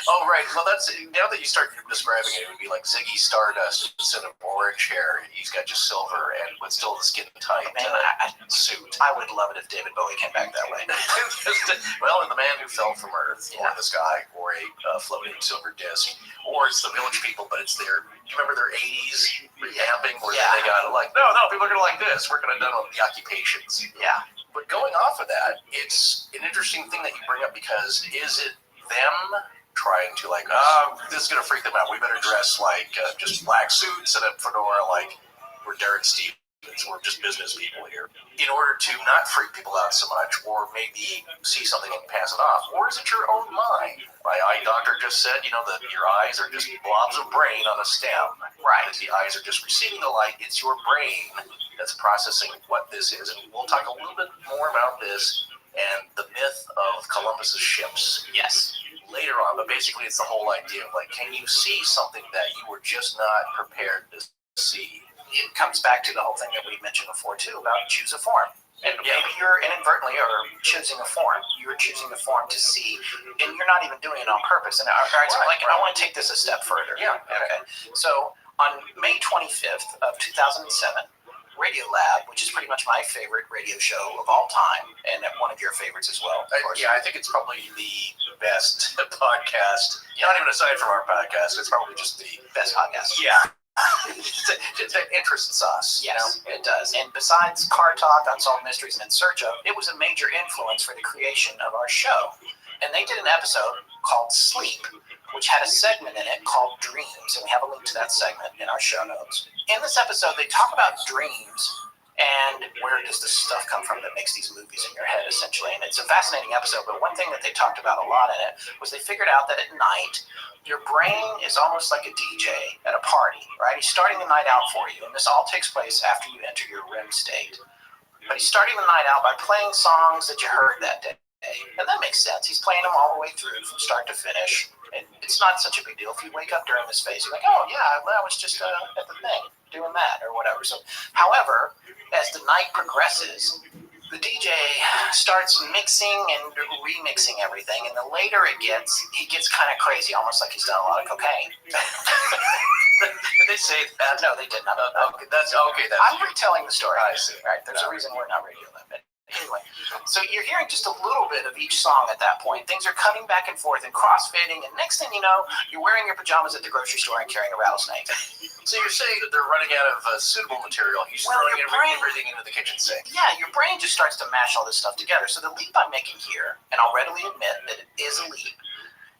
Oh, right. Well, that's now that you start describing it, it would be like Ziggy Stardust instead of orange hair. He's got just silver and but still the skin tight suit. I would love it if David Bowie came back that way. Well, the man who fell from Earth, or the sky, or a floating silver disc, or it's the Village People, but it's their. Do you remember their '80s revamping where they got like, no, people are gonna like this. We're gonna done the occupations. Yeah. But going off of that, it's an interesting thing that you bring up because is it them trying to like, this is going to freak them out. We better dress like just black suits and a fedora like we're Darren Stevens. We're just business people here. In order to not freak people out so much or maybe see something and pass it off. Or is it your own mind? My eye doctor just said, that your eyes are just blobs of brain on a stem. Right. The eyes are just receiving the light. It's your brain that's processing what this is. And we'll talk a little bit more about this and the myth of Columbus's ships. Yes. Later on, but basically it's the whole idea of like, can you see something that you were just not prepared to see? It comes back to the whole thing that we mentioned before too about choose a form. And maybe you're inadvertently or choosing a form. You're choosing the form to see, and you're not even doing it on purpose. And I want to take this a step further. Yeah. Okay. So on May 25th of 2007, Radio Lab, which is pretty much my favorite radio show of all time, and one of your favorites as well. I think it's probably the best podcast. Not even aside from our podcast, it's probably just the best podcast. Yeah. It interests us. Yes, it does. And besides Car Talk, Unsolved Mysteries, and In Search of, it was a major influence for the creation of our show. And they did an episode called Sleep, which had a segment in it called Dreams, and we have a link to that segment in our show notes. In this episode, they talk about dreams and where does this stuff come from that makes these movies in your head, essentially. And it's a fascinating episode, but one thing that they talked about a lot in it was they figured out that at night, your brain is almost like a DJ at a party, right? He's starting the night out for you, and this all takes place after you enter your REM state. But he's starting the night out by playing songs that you heard that day. And that makes sense. He's playing them all the way through from start to finish. And it's not such a big deal. If you wake up during this phase, you're like, oh, yeah, well, I was just at the thing, doing that or whatever. So, however, as the night progresses, the DJ starts mixing and remixing everything. And the later it gets, he gets kind of crazy, almost like he's done a lot of cocaine. Did they say that? No, they didn't. Okay, that's okay. I'm retelling the story. I see. Right? There's a reason we're not radio lab. Anyway, so you're hearing just a little bit of each song at that point. Things are cutting back and forth and crossfading, and next thing you know, you're wearing your pajamas at the grocery store and carrying a rattlesnake. So you're saying that they're running out of suitable material. He's throwing everything into the kitchen sink. Yeah, your brain just starts to mash all this stuff together. So the leap I'm making here, and I'll readily admit that it is a leap,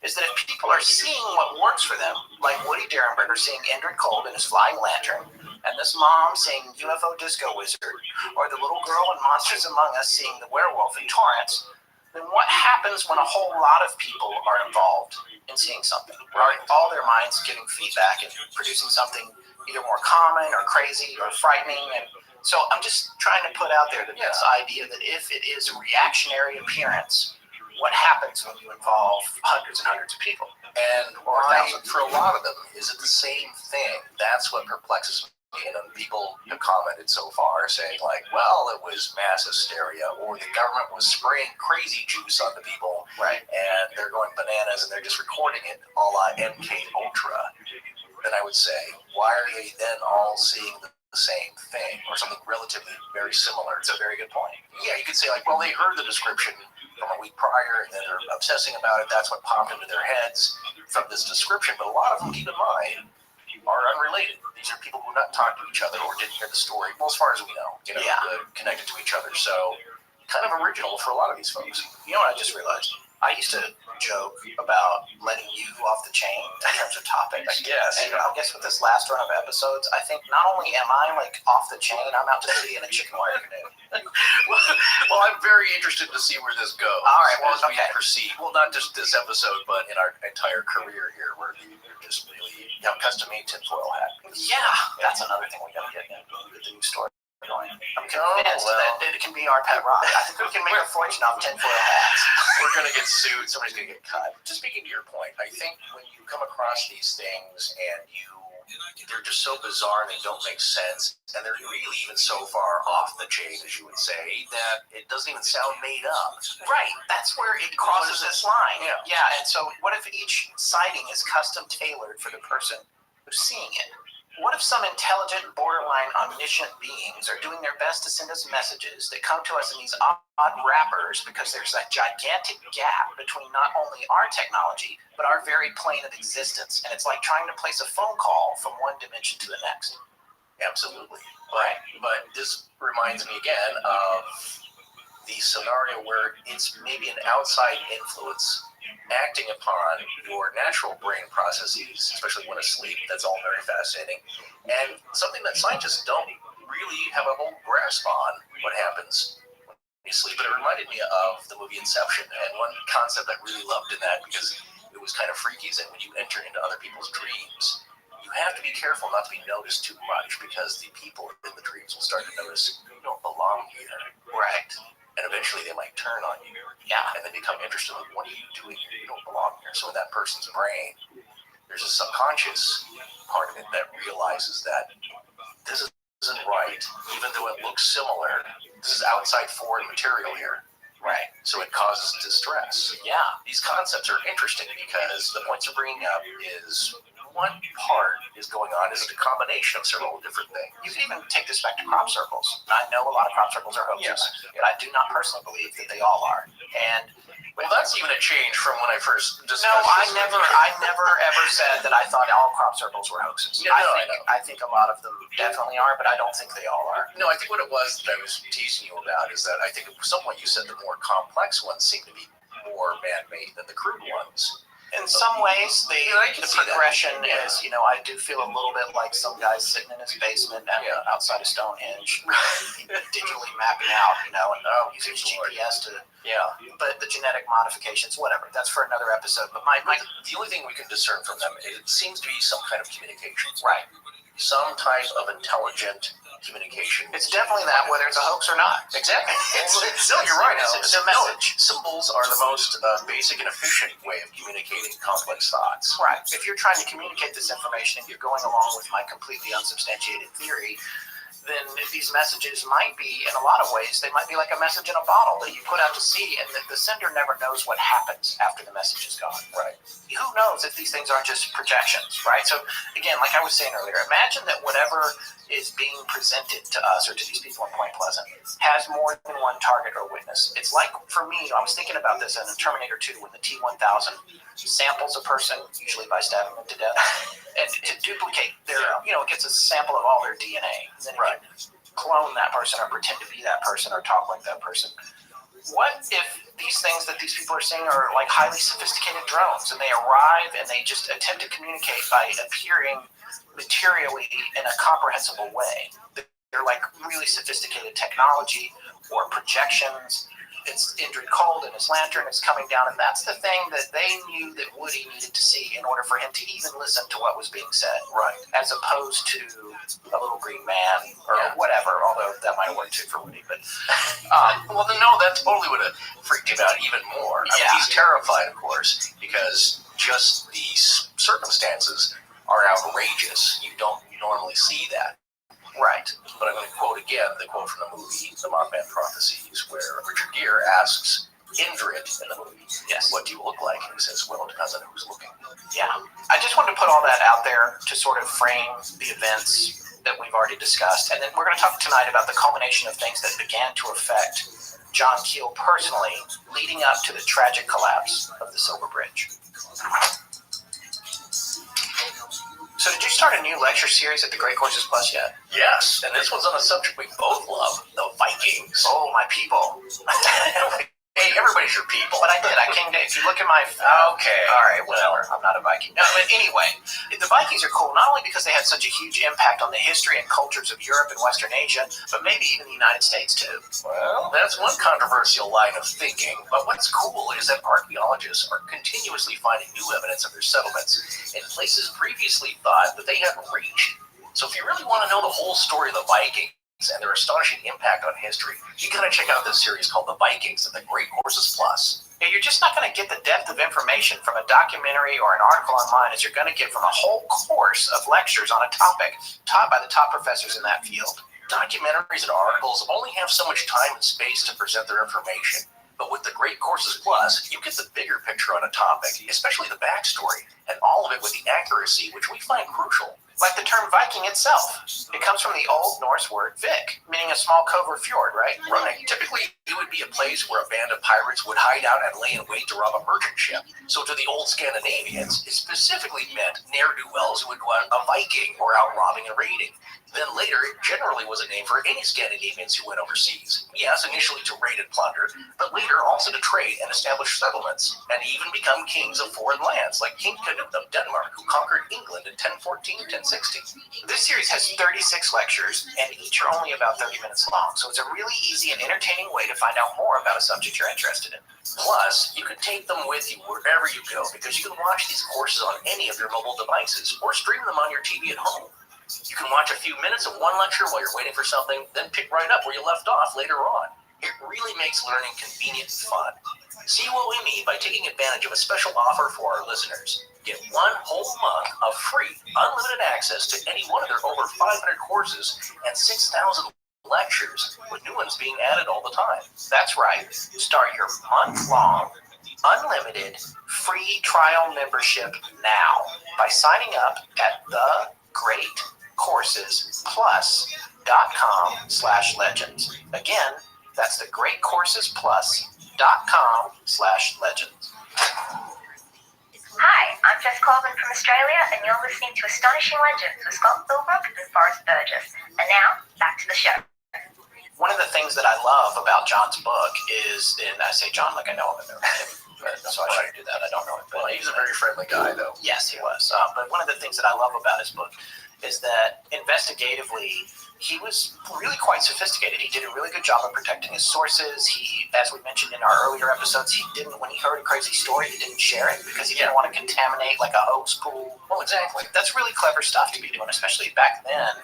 is that if people are seeing what works for them, like Woody Derenberger seeing Indrid Cold in his flying lantern, and this mom seeing UFO Disco Wizard, or the little girl in Monsters Among Us seeing the werewolf in Torrance, then what happens when a whole lot of people are involved in seeing something? Are all their minds giving feedback and producing something either more common or crazy or frightening? And so I'm just trying to put out there that this idea that if it is a reactionary appearance, what happens when you involve hundreds and hundreds of people? And why, for a lot of them, is it the same thing? That's what perplexes me. And people have commented so far saying like, well, it was mass hysteria, or the government was spraying crazy juice on the people, right? And they're going bananas and they're just recording it a la MK Ultra. Then I would say, why are they then all seeing the same thing or something relatively very similar? It's a very good point. Yeah, you could say like, well, they heard the description from a week prior and then they're obsessing about it. That's what popped into their heads from this description. But a lot of them, keep in mind, are unrelated. These are people who have not talked to each other or didn't hear the story. Well, as far as we know, connected to each other. So kind of original for a lot of these folks. You know what I just realized? I used to joke about letting you off the chain in terms of topics. Yes. And I guess with this last run of episodes, I think not only am I like off the chain, I'm out to sea in a chicken wire canoe. well, I'm very interested to see where this goes. All right, well, as we proceed. Well, not just this episode, but in our entire career here, where you're just really custom-made tinfoil hat. Yeah, that's another thing we got to get into with the new story. I'm convinced that it can be our pet rock. I think we can make a fortune off tinfoil hats. We're going to get sued. Somebody's going to get cut. Just speaking to your point, I think when you come across these things and they're just so bizarre and they don't make sense, and they're really even so far off the chain, as you would say, that it doesn't even sound made up. Right. That's where it crosses this line. Yeah. And so what if each sighting is custom tailored for the person who's seeing it? What if some intelligent, borderline omniscient beings are doing their best to send us messages that come to us in these odd wrappers because there's a gigantic gap between not only our technology, but our very plane of existence? And it's like trying to place a phone call from one dimension to the next. Absolutely. But this reminds me again of the scenario where it's maybe an outside influence acting upon your natural brain processes, especially when asleep. That's all very fascinating. And something that scientists don't really have a whole grasp on what happens when you sleep. But it reminded me of the movie Inception, and one concept I really loved in that, because it was kind of freaky, is that when you enter into other people's dreams, you have to be careful not to be noticed too much, because the people in the dreams will start to notice you don't belong here. Right. And eventually they might turn on you. Yeah. And they become interested in, what are you doing here? You don't belong here. So in that person's brain, there's a subconscious part of it that realizes that this isn't right, even though it looks similar. This is outside foreign material here. Right. So it causes distress. Yeah. These concepts are interesting because the points you're bringing up is one part is going on is a combination of several different things. You can even take this back to crop circles. I know a lot of crop circles are hoaxes, but I do not personally believe that they all are. And well, that's even a change from when I first discussed I never ever said that I thought all crop circles were hoaxes. Yeah, I think a lot of them definitely are, but I don't think they all are. No, I think what it was that I was teasing you about is that I think at some point you said the more complex ones seem to be more man-made than the crude ones. In some ways, the progression is, I do feel a little bit like some guy sitting in his basement outside of Stonehenge, digitally mapping out, and using GPS to, but the genetic modifications, whatever, that's for another episode. But the only thing we can discern from them, it seems to be some kind of communication. Right. Some type of intelligent communication. It's definitely that, whether it's a hoax or not. Exactly. No, you're right. It's a message. Symbols are the most basic and efficient way of communicating complex thoughts. Right. If you're trying to communicate this information and you're going along with my completely unsubstantiated theory, then these messages might be, in a lot of ways, they might be like a message in a bottle that you put out to sea, and the sender never knows what happens after the message is gone. Right. Who knows if these things aren't just projections, right? So, again, like I was saying earlier, imagine that whatever is being presented to us or to these people in Point Pleasant has more than one target or witness. It's like, for me, I was thinking about this in Terminator 2 when the T-1000 samples a person, usually by stabbing them to death, and to duplicate their, it gets a sample of all their DNA. And then it can clone that person or pretend to be that person or talk like that person. What if these things that these people are seeing are like highly sophisticated drones, and they arrive and they just attempt to communicate by appearing materially in a comprehensible way? They're like really sophisticated technology or projections. It's Indrid Cold and his lantern is coming down, and that's the thing that they knew that Woody needed to see in order for him to even listen to what was being said. Right. As opposed to a little green man or whatever, although that might work too for Woody. But well, no, that totally would have freaked him out even more. I mean, he's terrified, of course, because just these circumstances are outrageous. You don't normally see that. Right. But I'm going to quote again the quote from the movie, The Mothman Prophecies, where Richard Gere asks Indrid in the movie, what do you look like? And he says, well, it depends on who's looking. Yeah. I just wanted to put all that out there to sort of frame the events that we've already discussed. And then we're going to talk tonight about the culmination of things that began to affect John Keel personally, leading up to the tragic collapse of the Silver Bridge. So did you start a new lecture series at the Great Courses Plus yet? Yes, and this one's on a subject we both love, the Vikings. Oh, my people. Hey, everybody's your people. But I did. I came to, if you look at my... Okay. All right, whatever. I'm not a Viking. No, but anyway, the Vikings are cool, not only because they had such a huge impact on the history and cultures of Europe and Western Asia, but maybe even the United States, too. Well, that's one controversial line of thinking. But what's cool is that archaeologists are continuously finding new evidence of their settlements in places previously thought that they hadn't reached. So if you really want to know the whole story of the Vikings and their astonishing impact on history, you gotta check out this series called The Vikings at the Great Courses Plus. Yeah, you're just not going to get the depth of information from a documentary or an article online as you're going to get from a whole course of lectures on a topic taught by the top professors in that field. Documentaries and articles only have so much time and space to present their information. But with the Great Courses Plus, you get the bigger picture on a topic, especially the backstory, and all of it with the accuracy, which we find crucial. Like the term Viking itself. It comes from the Old Norse word vik, meaning a small cove or fjord, right? Right. Typically, it would be a place where a band of pirates would hide out and lay in wait to rob a merchant ship. So to the old Scandinavians, it specifically meant ne'er-do-wells who would go out a Viking or out robbing and raiding. Then later, it generally was a name for any Scandinavians who went overseas. Yes, initially to raid and plunder, but later also to trade and establish settlements, and even become kings of foreign lands, like King Canute of Denmark, who conquered England in 1014 and 1016. This series has 36 lectures, and each are only about 30 minutes long, so it's a really easy and entertaining way to find out more about a subject you're interested in. Plus, you can take them with you wherever you go, because you can watch these courses on any of your mobile devices, or stream them on your TV at home. You can watch a few minutes of one lecture while you're waiting for something, then pick right up where you left off later on. It really makes learning convenient and fun. See what we mean by taking advantage of a special offer for our listeners. Get 1 whole month of free, unlimited access to any one of their over 500 courses and 6,000 lectures, with new ones being added all the time. That's right. Start your month-long, unlimited, free trial membership now by signing up at thegreatcoursesplus.com/legends. Again, that's thegreatcoursesplus.com/legends. Hi, I'm Jess Colvin from Australia, and you're listening to Astonishing Legends with Scott Philbrook and Forrest Burgess. And now, back to the show. One of the things that I love about John's book is, and I say John like I know him, so I shouldn't do that. I don't know him. Well, he's a very friendly guy, though. Yes, he was. But one of the things that I love about his book is that investigatively, he was really quite sophisticated. He did a really good job of protecting his sources. He, as we mentioned in our earlier episodes, when he heard a crazy story, he didn't share it because he didn't want to contaminate like a hoax pool. Well, exactly. That's really clever stuff to be doing, especially back then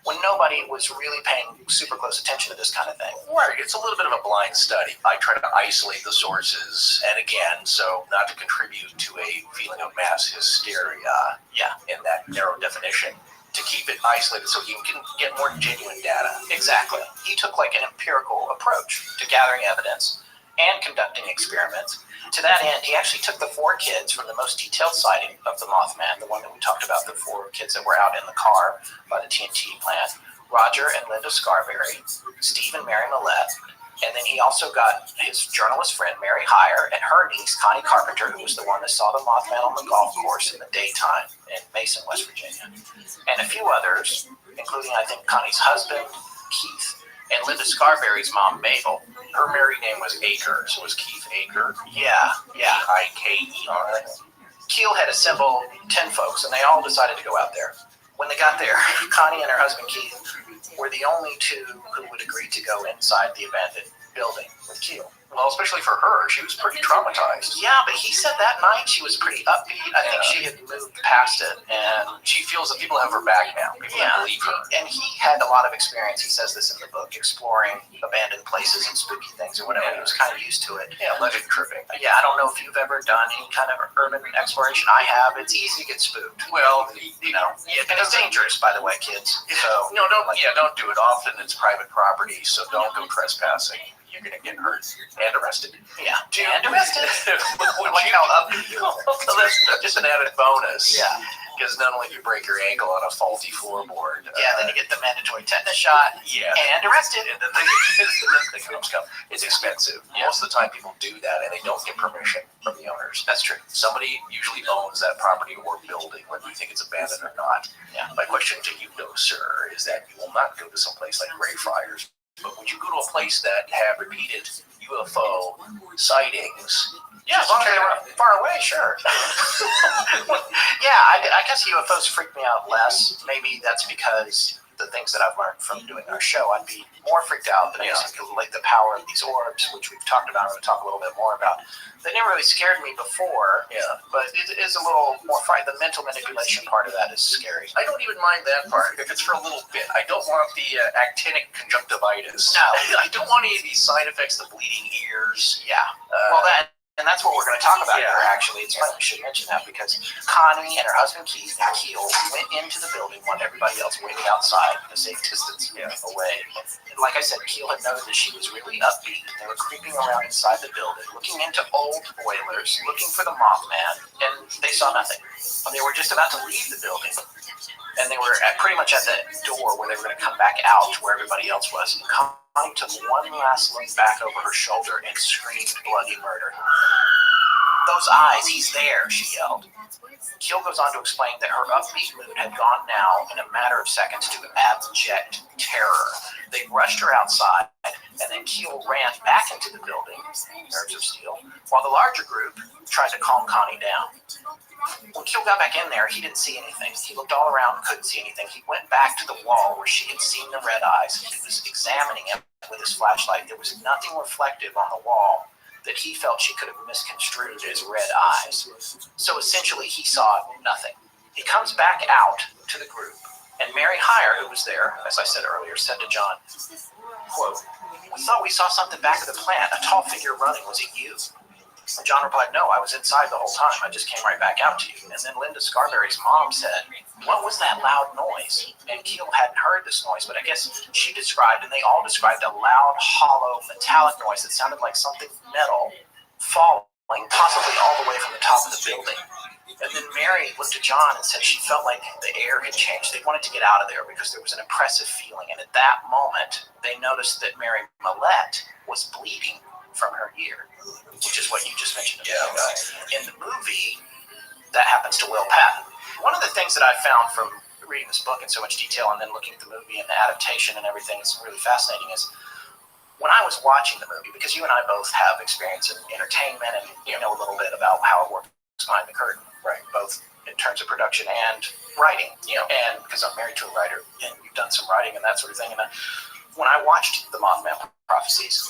when nobody was really paying super close attention to this kind of thing. Right. It's a little bit of a blind study. I try to isolate the sources, and again, so not to contribute to a feeling of mass hysteria, in that narrow definition, to keep it isolated so you can get more genuine data. Exactly. He took like an empirical approach to gathering evidence and conducting experiments. To that end, he actually took the 4 kids from the most detailed sighting of the Mothman, the one that we talked about, the 4 kids that were out in the car by the TNT plant, Roger and Linda Scarberry, Steve and Mary Millette, and then he also got his journalist friend, Mary Heyer, and her niece, Connie Carpenter, who was the one that saw the Mothman on the golf course in the daytime in Mason, West Virginia, and a few others, including, I think, Connie's husband, Keith, and Linda Scarberry's mom, Mabel. Her married name was Aker, so it was Keith Aker. Yeah. Ikeer. Keel had assembled 10 folks, and they all decided to go out there. When they got there, Connie and her husband, Keith, were the only 2 who would agree to go inside the abandoned building with Keel. Well, especially for her, she was pretty traumatized. Yeah, but he said that night she was pretty upbeat. I think she had moved past it, and she feels that people have her back now. People believe her. And he had a lot of experience. He says this in the book, exploring abandoned places and spooky things or whatever. He was kind of used to it. Yeah, legend tripping. Yeah, I don't know if you've ever done any kind of urban exploration. I have. It's easy to get spooked. Well, and it's dangerous, by the way, kids. So don't do it. Often it's private property, so don't go trespassing. you're going to get hurt and arrested. Yeah, and arrested. Like how that's just an added bonus. Yeah. Because not only do you break your ankle on a faulty floorboard. Then you get the mandatory tetanus shot. Yeah. And arrested. And then it's expensive. Yeah. Most of the time people do that and they don't get permission from the owners. That's true. Somebody usually owns that property or building, whether you think it's abandoned or not. Yeah. My question to you, though, sir, is that you will not go to some place like Greyfriars, but would you go to a place that had repeated UFO sightings? Yeah, as long as they were far away, sure. Yeah, I guess UFOs freak me out less. Maybe that's because the things that I've learned from doing our show, I'd be more freaked out than like the power of these orbs, which we've talked about. I'm going to talk a little bit more about. They never really scared me before, but it is a little more frightening. The mental manipulation part of that is scary. I don't even mind that part if it's for a little bit. I don't want the actinic conjunctivitis. No. I don't want any of these side effects, the bleeding ears. Yeah. And that's what we're going to talk about here, actually. It's funny we should mention that because Connie and her husband Keith and Keel went into the building when everybody else waited outside a safe distance away. And like I said, Keel had noted that she was really upbeat. They were creeping around inside the building, looking into old boilers, looking for the Mothman, and they saw nothing. They were just about to leave the building, and they were pretty much at the door where they were going to come back out to where everybody else was. Connie took one last look back over her shoulder and screamed bloody murder. Those eyes, he's there, she yelled. Keel goes on to explain that her upbeat mood had gone now in a matter of seconds to abject terror. They rushed her outside, and then Keel ran back into the building, nerves of steel, while the larger group tried to calm Connie down. When Keel got back in there, he didn't see anything. He looked all around, couldn't see anything. He went back to the wall where she had seen the red eyes. He was examining it with his flashlight. There was nothing reflective on the wall that he felt she could have misconstrued as red eyes. So essentially, he saw nothing. He comes back out to the group, and Mary Heyer, who was there, as I said earlier, said to John, quote, "We thought we saw something back of the plant, a tall figure running. Was it you?" And John replied, "No, I was inside the whole time. I just came right back out to you." And then Linda Scarberry's mom said, "What was that loud noise?" And Keel hadn't heard this noise, but I guess she described, and they all described, a loud, hollow, metallic noise that sounded like something metal falling, possibly all the way from the top of the building. And then Mary looked at John and said she felt like the air had changed. They wanted to get out of there because there was an oppressive feeling. And at that moment, they noticed that Mary Millette was bleeding from her ear, which is what you just mentioned. In the movie, that happens to Will Patton. One of the things that I found from reading this book in so much detail and then looking at the movie and the adaptation and everything is really fascinating is when I was watching the movie, because you and I both have experience in entertainment and you know a little bit about how it works behind the curtain, right? Both in terms of production and writing, and because I'm married to a writer and you've done some writing and that sort of thing. And when I watched the Mothman Prophecies,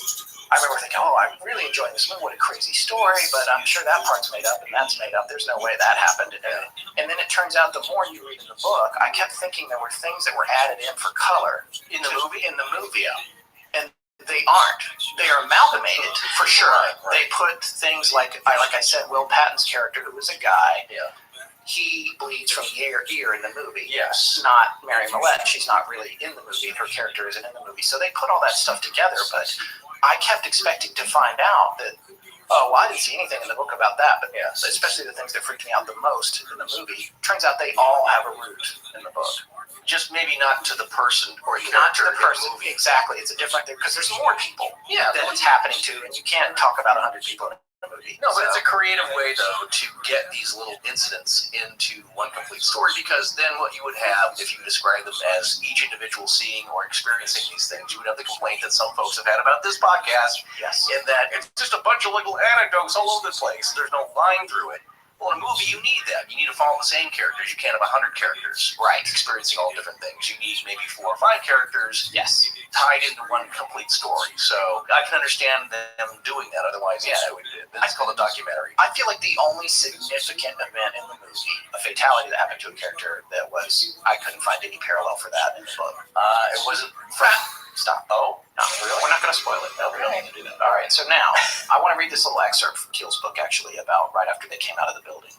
I remember thinking, oh, I'm really enjoying this movie. What a crazy story, but I'm sure that part's made up and that's made up. There's no way that happened. And then it turns out the more you read in the book, I kept thinking there were things that were added in for color in the movie. And they aren't. They are amalgamated for sure. Right. They put things like I said, Will Patton's character, who was a guy. Yeah. He bleeds from ear in the movie. Yes. Not Mary Millette. She's not really in the movie. Her character isn't in the movie. So they put all that stuff together, but I kept expecting to find out that, I didn't see anything in the book about that, but especially the things that freaked me out the most in the movie. Turns out they all have a root in the book. Just maybe not to the person or not to the person. Exactly. It's a different thing because there's more people that it's happening to, and you can't talk about 100 people in a movie. No, but it's a creative way, though, to get these little incidents into one complete story, because then what you would have, if you describe them as each individual seeing or experiencing these things, you would have the complaint that some folks have had about this podcast, in that it's just a bunch of little anecdotes all over the place. There's no line through it. Well, in a movie, you need that. You need to follow the same characters. You can't have 100 characters, experiencing all different things. You need maybe 4 or 5 characters tied into one complete story. So I can understand them doing that. Otherwise, it's called a documentary. I feel like the only significant event in the movie, a fatality that happened to a character I couldn't find any parallel for that in the book. It wasn't... Stop. Oh, not really. We're not going to spoil it. No, we don't need to do that. All right, so now I want to read this little excerpt from Keel's book, actually, about right after they came out of the building.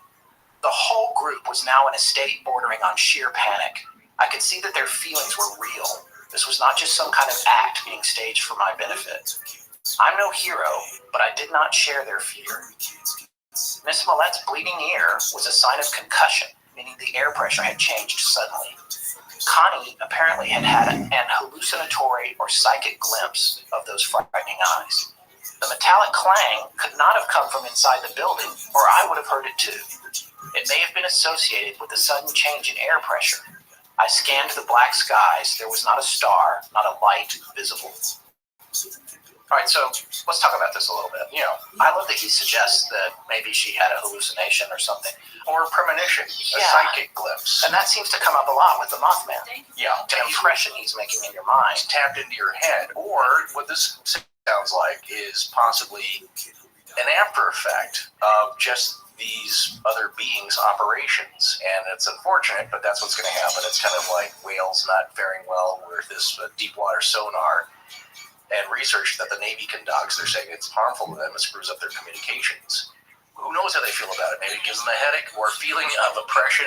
The whole group was now in a state bordering on sheer panic. I could see that their feelings were real. This was not just some kind of act being staged for my benefit. I'm no hero, but I did not share their fear. Miss Millette's bleeding ear was a sign of concussion, meaning the air pressure had changed suddenly. Connie apparently had had an hallucinatory or psychic glimpse of those frightening eyes. The metallic clang could not have come from inside the building, or I would have heard it too. It may have been associated with the sudden change in air pressure. I scanned the black skies. There was not a star, not a light visible. All right, so let's talk about this a little bit. I love that he suggests that maybe she had a hallucination or something. Or a premonition, a psychic glimpse. And that seems to come up a lot with the Mothman. Yeah. An impression he's making in your mind. Tapped into your head. Or what this sounds like is possibly an after effect of just these other beings' operations. And it's unfortunate, but that's what's going to happen. It's kind of like whales not faring well with this deep water sonar. And research that the Navy conducts, they're saying it's harmful to them, it screws up their communications. Who knows how they feel about it? Maybe it gives them a headache or a feeling of oppression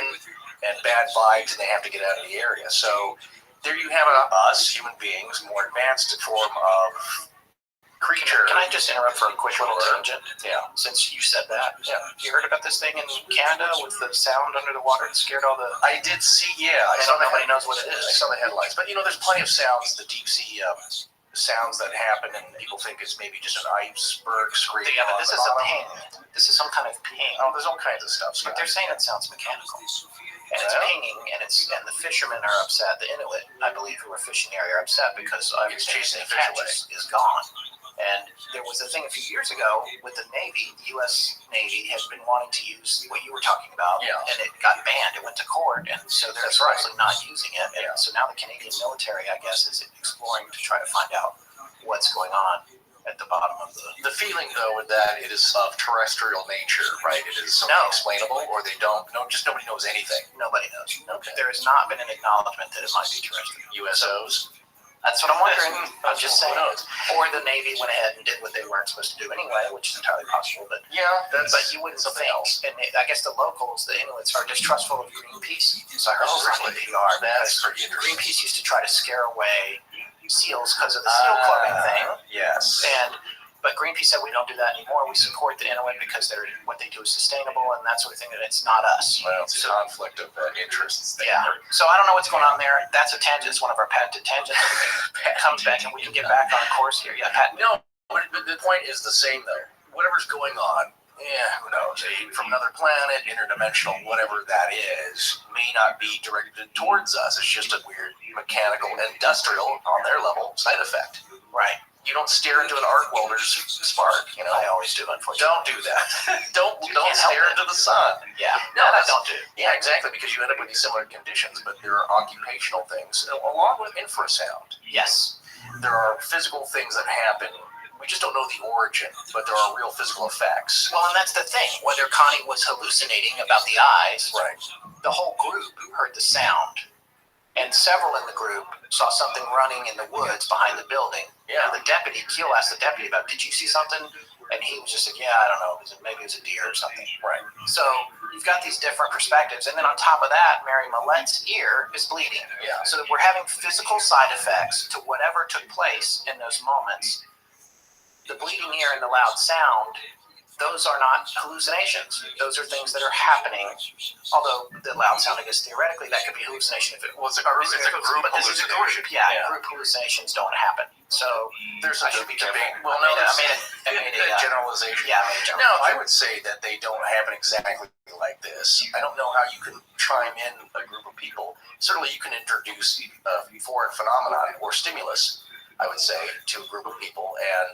and bad vibes, and they have to get out of the area. So there you have us, human beings, more advanced form of creature. Can I just interrupt for a quick little tangent? Yeah. Since you said that. Yeah. You heard about this thing in Canada with the sound under the water? It scared all the... I did see, Nobody knows what it is. I saw the headlines. But, there's plenty of sounds, the deep sea... sounds that happen, and people think it's maybe just an iceberg scraping. Yeah, but this is a ping. This is some kind of ping. Oh, there's all kinds of stuff. But they're saying it sounds mechanical. And it's pinging, and the fishermen are upset. The Inuit, I believe, who are fishing the area are upset because it's chasing the catch fish is gone. And there was a thing a few years ago with the Navy. The U.S. Navy has been wanting to use what you were talking about, and it got banned. It went to court, and so they're supposedly not using it. And so now the Canadian military, I guess, is exploring to try to find out what's going on at the bottom of the... The feeling, though, with that it is of terrestrial nature, right? It is something explainable, or they don't... No, just nobody knows anything. Nobody knows. Okay. There has not been an acknowledgement that it might be terrestrial. USOs? That's what I'm wondering. I'm just saying. Or the Navy went ahead and did what they weren't supposed to do anyway, which is entirely possible. But but you wouldn't think. And I guess the locals, the Inuits, are distrustful of Greenpeace. So I heard from NPR that's pretty interesting. Greenpeace used to try to scare away seals because of the seal clubbing thing. Yes. But Greenpeace said we don't do that anymore. We support the Inuit because what they do is sustainable and that sort of thing. And it's not us. Well, it's a conflict of interests. Yeah. So I don't know what's going on there. That's a tangent. It's one of our patented tangents. It comes back and we can get back on course here. Yeah, patent. No, but the point is the same though. Whatever's going on, who knows? From another planet, interdimensional, whatever that is, may not be directed towards us. It's just a weird mechanical, industrial, on their level, side effect. Right. You don't stare into an arc welder's spark, I always do, unfortunately. Don't do that. don't stare into the sun. Yeah. No, I don't do. Yeah, exactly, because you end up with these similar conditions, but there are occupational things, along with infrasound. Yes. There are physical things that happen. We just don't know the origin, but there are real physical effects. Well, and that's the thing. Whether Connie was hallucinating about the eyes, right? The whole group heard the sound. And several in the group saw something running in the woods behind the building. Yeah. And the deputy, Keel asked the deputy about, did you see something? And he was just like, I don't know. Maybe it was a deer or something. Right. So you've got these different perspectives. And then on top of that, Mary Millette's ear is bleeding. Yeah. So we're having physical side effects to whatever took place in those moments. The bleeding ear and the loud sound, those are not hallucinations. Those are things that are happening. Although the loud sound, I guess theoretically, that could be hallucination if it was a group hallucination. Group hallucinations don't happen. So there's I should be careful. Well, no, I made a generalization. Yeah, I made a generalization. No, I would say that they don't happen exactly like this. I don't know how you can chime in a group of people. Certainly, you can introduce a foreign phenomenon or stimulus, I would say, to a group of people, and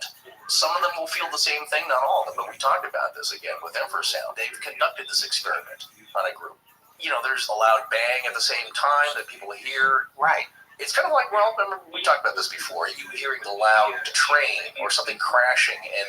some of them will feel the same thing, not all of them, but we talked about this again with infrasound. They've conducted this experiment on a group. There's a loud bang at the same time that people hear. Right. It's kind of like, remember, we talked about this before, you hearing the loud train or something crashing in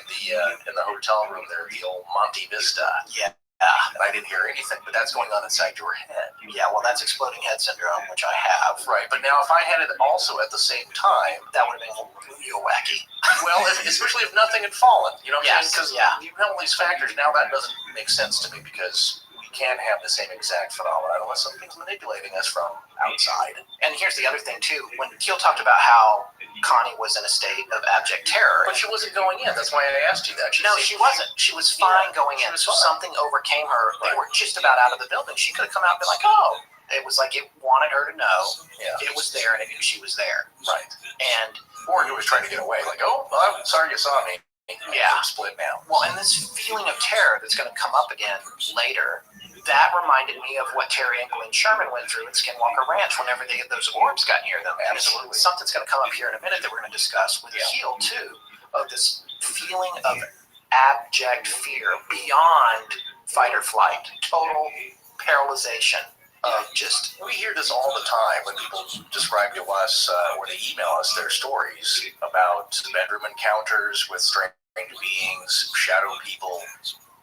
the hotel room there, the old Monte Vista. Yeah. And I didn't hear anything, but that's going on inside your head. Yeah, well, that's exploding head syndrome, which I have. Right, but now if I had it also at the same time, that would have been real wacky. Well, especially if nothing had fallen, you know what I'm saying? Because you you have all these factors. Now that doesn't make sense to me because we You can't have the same exact phenomenon unless something's manipulating us from outside. And here's the other thing, too. When Keel talked about how Connie was in a state of abject terror. But she wasn't going in. That's why I asked you that. No, she wasn't. She was fine going in. So something overcame her. They were just about out of the building. She could have come out and been like, oh. It was like it wanted her to know it was there and it knew she was there. Right. And or it was trying to get away. Like, oh, I'm sorry you saw me. Yeah. I'm split now. Well, and this feeling of terror that's going to come up again later, that reminded me of what Terry Engel and Sherman went through at Skinwalker Ranch whenever those orbs got near them. Absolutely. Something's going to come up here in a minute that we're going to discuss with Keel, too, of this feeling of abject fear beyond fight or flight, total paralyzation of just... We hear this all the time when people describe to us, or they email us their stories about bedroom encounters with strange beings, shadow people.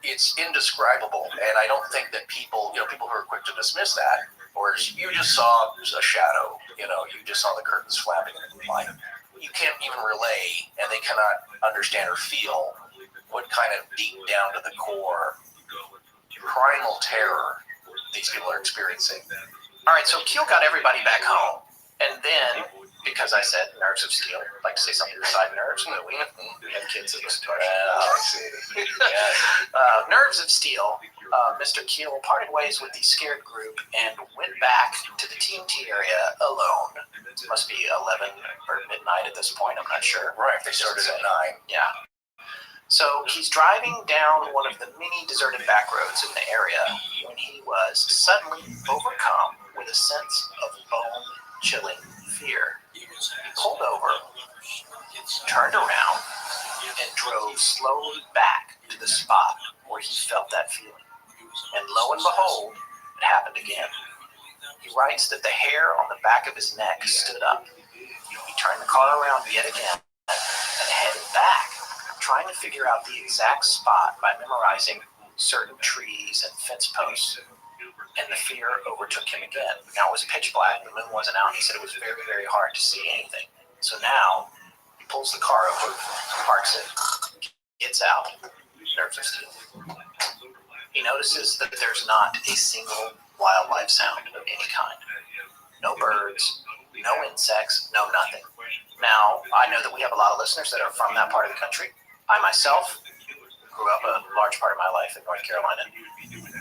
It's indescribable, and I don't think that people who are quick to dismiss that, or you just saw a shadow, you just saw the curtains flapping in the moonlight. You can't even relay, and they cannot understand or feel what kind of deep down to the core primal terror these people are experiencing. All right, so Keel got everybody back home, and then, because I said nerves of steel, I'd like to say something beside nerves, but we have kids that listen to our show. Nerves of Steel, Mr. Keel parted ways with the scared group and went back to the TNT area alone. It must be 11 or midnight at this point, I'm not sure. Right, they started at 9. Yeah. So he's driving down one of the many deserted back roads in the area when he was suddenly overcome with a sense of bone-chilling fear. He pulled over, turned around, and drove slowly back to the spot where he felt that feeling. And lo and behold, it happened again. He writes that the hair on the back of his neck stood up. He turned the car around yet again and headed back, trying to figure out the exact spot by memorizing certain trees and fence posts, and the fear overtook him again. Now it was pitch black, the moon wasn't out, and he said it was very, very hard to see anything. So now he pulls the car over, parks it, gets out, nerves of steel. He notices that there's not a single wildlife sound of any kind. No birds, no insects, no nothing. Now, I know that we have a lot of listeners that are from that part of the country. I myself grew up a large part of my life in North Carolina.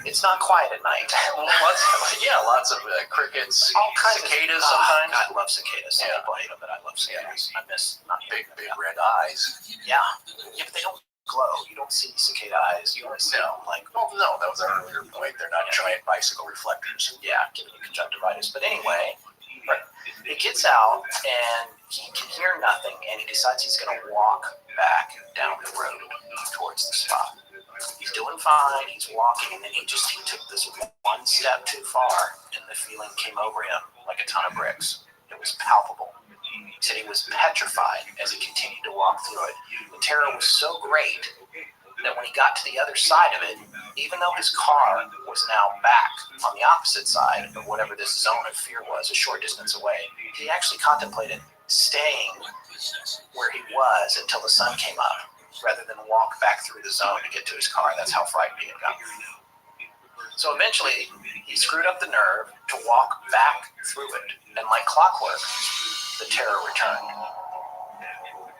It's not quiet at night. Lots of crickets, all kinds cicadas of sometimes. I love cicadas. Some people hate them, but I love cicadas. I miss not big red eyes. Yeah, but they don't glow. You don't see cicada eyes. You only see them like... Oh, no, that was our earlier point. They're not giant bicycle reflectors. Yeah, giving you conjunctivitis. But anyway, he gets out and he can hear nothing, and he decides he's going to walk back down the road towards the spot. He's doing fine, he's walking, and then he took this one step too far, and the feeling came over him like a ton of bricks. It was palpable. He said he was petrified as he continued to walk through it. The terror was so great that when he got to the other side of it, even though his car was now back on the opposite side of whatever this zone of fear was, a short distance away, he actually contemplated staying where he was until the sun came up, rather than walk back through the zone to get to his car. That's how frightened he had gotten. So eventually, he screwed up the nerve to walk back through it, and like clockwork, the terror returned.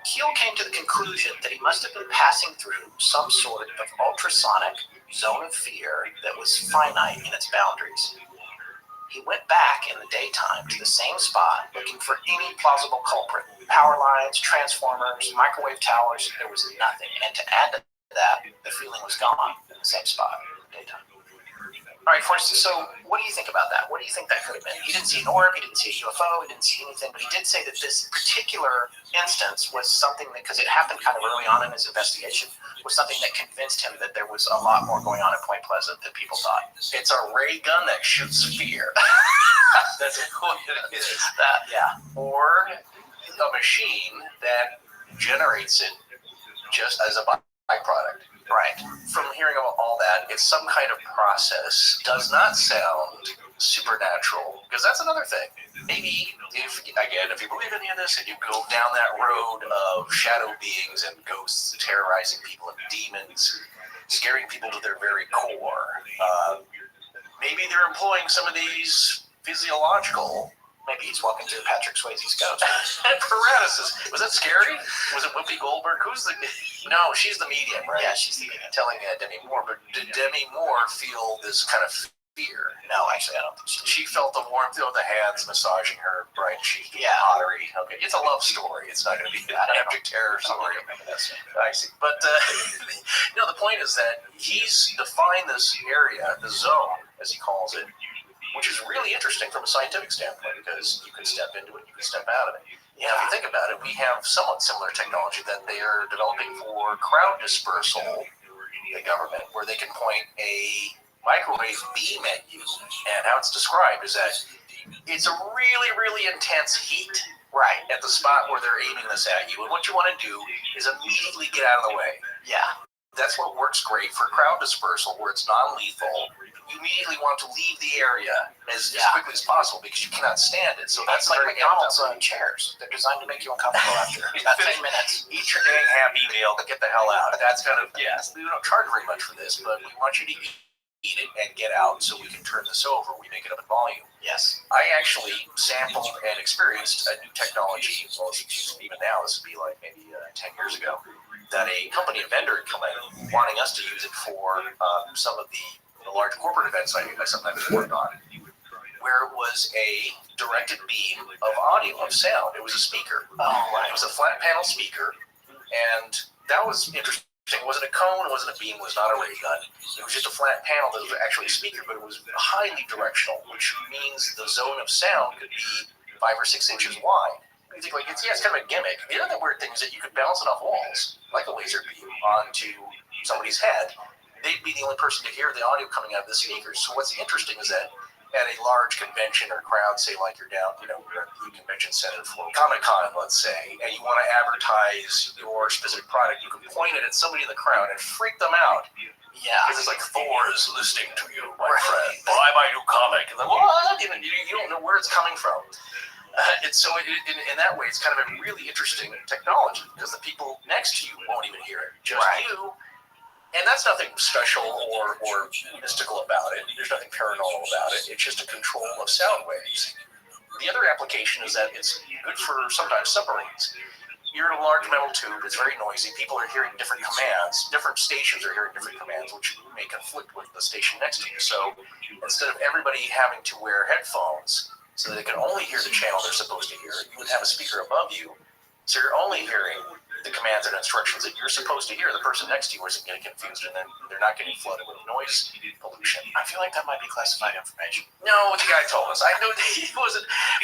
Keel came to the conclusion that he must have been passing through some sort of ultrasonic zone of fear that was finite in its boundaries. He went back in the daytime to the same spot, looking for any plausible culprit. Power lines, transformers, microwave towers, there was nothing. And to add to that, the feeling was gone in the same spot in the daytime. All right, for instance, so what do you think about that? What do you think that could have been? He didn't see an orb, he didn't see a UFO, he didn't see anything, but he did say that this particular instance was something that, because it happened kind of early on in his investigation, was something that convinced him that there was a lot more going on at Point Pleasant than people thought. It's a ray gun that shoots fear. That's what it is. Or a machine that generates it just as a byproduct. Right. From hearing about all that, it's some kind of process. Does not sound supernatural, because that's another thing. Maybe, if you believe any of this and you go down that road of shadow beings and ghosts terrorizing people and demons, scaring people to their very core, maybe they're employing some of these physiological. Maybe he's walking through Patrick Swayze's ghost. Paradises. Was that scary? Was it Whoopi Goldberg? Who's the? No, she's the medium, right? Yeah, she's the medium. Telling Demi Moore, but did Demi Moore feel this kind of fear? No, actually, I don't think She felt the warmth of the hands massaging her, right? She pottery. Okay, it's a love story. It's not going to be an epic terror story. I see. But the point is that he's defined this area, the zone, as he calls it, which is really interesting from a scientific standpoint because you can step into it, you can step out of it. Yeah, if you think about it, we have somewhat similar technology that they are developing for crowd dispersal, the government, where they can point a microwave beam at you. And how it's described is that it's a really, really intense heat at the spot where they're aiming this at you. And what you want to do is immediately get out of the way. Yeah. That's what works great for crowd dispersal, where it's non-lethal. You immediately want to leave the area as quickly as possible because you cannot stand it. So that's like McDonald's chairs. They're designed to make you uncomfortable after about 10 minutes. Eat your dang Happy Meal, get the hell out. That's kind of, we don't charge very much for this, but we want you to eat it and get out so we can turn this over. We make it up in volume. Yes. I actually sampled and experienced a new technology, well, even now, this would be like maybe 10 years ago, that a company, a vendor had come in wanting us to use it for some of the large corporate events I sometimes worked on, where it was a directed beam of audio, of sound. It was a speaker. It was a flat panel speaker, and that was interesting. It wasn't a cone, it wasn't a beam, it was not a ray gun. It was just a flat panel that was actually a speaker, but it was highly directional, which means the zone of sound could be 5 or 6 inches wide. You think, like, it's kind of a gimmick. The other weird thing is that you could bounce it off walls, like a laser beam, onto somebody's head. They'd be the only person to hear the audio coming out of the speakers. So what's interesting is that at a large convention or crowd, say like you're down, you're at the convention center for Comic-Con, let's say, and you want to advertise your specific product, you can point it at somebody in the crowd and freak them out. Yeah. Because it's like, Thor is listening to you, my friend. Buy my new comic. And then, what? You don't know where it's coming from. In that way, it's kind of a really interesting technology because the people next to you won't even hear it. Just you. And that's nothing special or mystical about it. There's nothing paranormal about it. It's just a control of sound waves. The other application is that it's good for sometimes submarines. You're in a large metal tube. It's very noisy. People are hearing different commands. Different stations are hearing different commands, which may conflict with the station next to you. So instead of everybody having to wear headphones so that they can only hear the channel they're supposed to hear, you would have a speaker above you. So you're only hearing the commands and instructions that you're supposed to hear. The person next to you isn't getting confused, and then they're not getting flooded with noise pollution. I feel like that might be classified information. No, the guy told us. I know that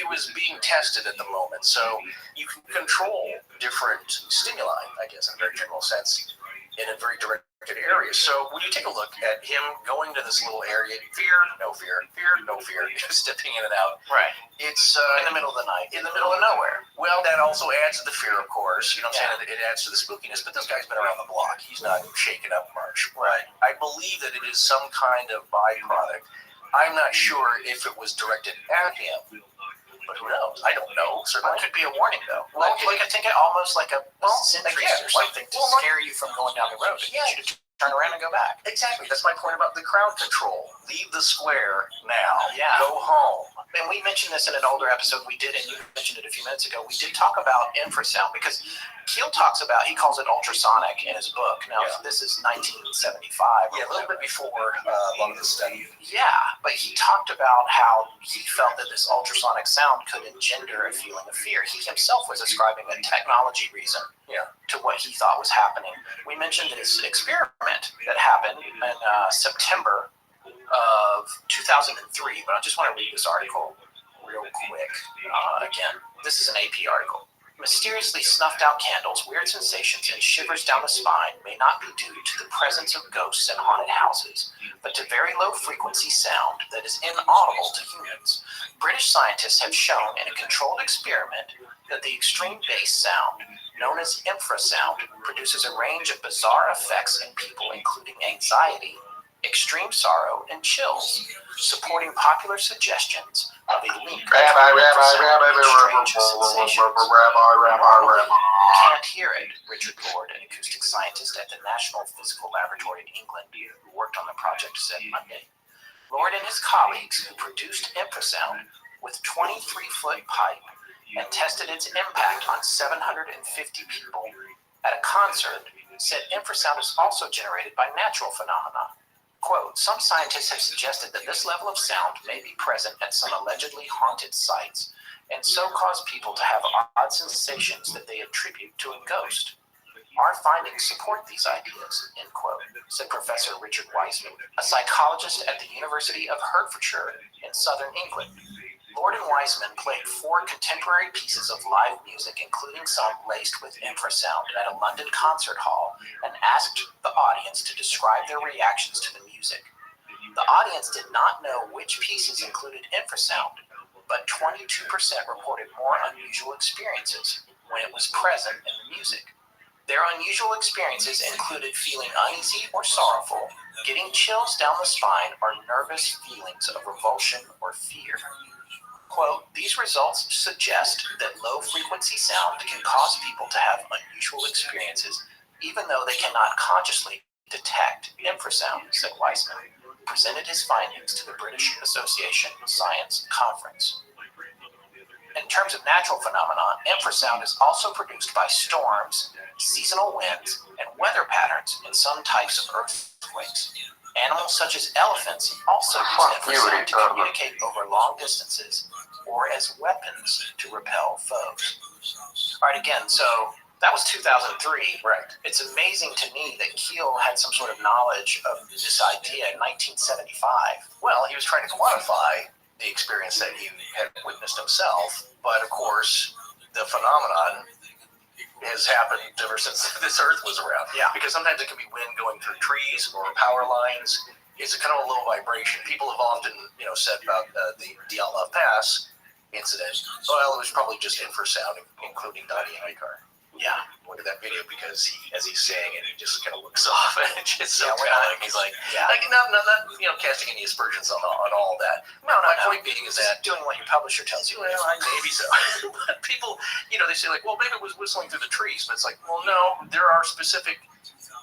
it was being tested at the moment. So you can control different stimuli, I guess, in a very general sense, in a very directed area. So when you take a look at him going to this little area, fear, no fear, stepping in and out. Right. It's in the middle of the night. In the middle of nowhere. Well, that also adds to the fear, of course. You know what I'm saying? It adds to the spookiness. But this guy's been around the block. He's not shaken up much. Right. I believe that it is some kind of byproduct. I'm not sure if it was directed at him. But who knows? I don't know. Certainly. It could be a warning, though. Well, I think it almost like a sentry or something to scare you from going down the road and get you to turn around and go back. Exactly. That's my point about the crowd control. Leave the square now. Yeah. Go home. And we mentioned this in an older episode we did, and you mentioned it a few minutes ago. We did talk about infrasound because Keel talks about, he calls it ultrasonic in his book. Now, this is 1975. Yeah, a little bit before a lot of the study. Yeah, but he talked about how he felt that this ultrasonic sound could engender a feeling of fear. He himself was ascribing a technology reason to what he thought was happening. We mentioned this experiment that happened in September of 2003, but I just want to read this article real quick. Again, this is an AP article. Mysteriously snuffed out candles, weird sensations, and shivers down the spine may not be due to the presence of ghosts in haunted houses, but to very low frequency sound that is inaudible to humans. British scientists have shown in a controlled experiment that the extreme bass sound, known as infrasound, produces a range of bizarre effects in people, including anxiety, extreme sorrow, and chills, supporting popular suggestions of a link between strange sensations. You can't hear it, Richard Lord, an acoustic scientist at the National Physical Laboratory in England, who worked on the project, said Monday. Lord and his colleagues, who produced infrasound with 23-foot pipe and tested its impact on 750 people at a concert, said infrasound is also generated by natural phenomena. Quote, some scientists have suggested that this level of sound may be present at some allegedly haunted sites and so cause people to have odd sensations that they attribute to a ghost. Our findings support these ideas, end quote, said Professor Richard Wiseman, a psychologist at the University of Hertfordshire in southern England. Lord and Wiseman played 4 contemporary pieces of live music, including some laced with infrasound, at a London concert hall and asked the audience to describe their reactions to the music. The audience did not know which pieces included infrasound, but 22% reported more unusual experiences when it was present in the music. Their unusual experiences included feeling uneasy or sorrowful, getting chills down the spine, or nervous feelings of revulsion or fear. Quote, these results suggest that low-frequency sound can cause people to have unusual experiences, even though they cannot consciously detect infrasound, said Wiseman, who presented his findings to the British Association Science Conference. In terms of natural phenomena, infrasound is also produced by storms, seasonal winds, and weather patterns in some types of earthquakes. Animals such as elephants also use infrasound to communicate over long distances or as weapons to repel foes. All right, again, so that was 2003. Right. It's amazing to me that Keel had some sort of knowledge of this idea in 1975. Well, he was trying to quantify the experience that he had witnessed himself, but of course, the phenomenon has happened ever since this Earth was around. Yeah. Because sometimes it can be wind going through trees or power lines. It's a kind of a low vibration. People have often, said about the Dyatlov Pass incident. Well, it was probably just infrasound, including Donnie Eichar. Yeah. Look at that video because as he's saying it, he just kind of looks off, and it's just so Yeah, telling. He's like, not casting any aspersions on all that. No. My point being is that doing what your publisher tells you. well, maybe so. But people, they say like, well, maybe it was whistling through the trees, but it's like, well, no, there are specific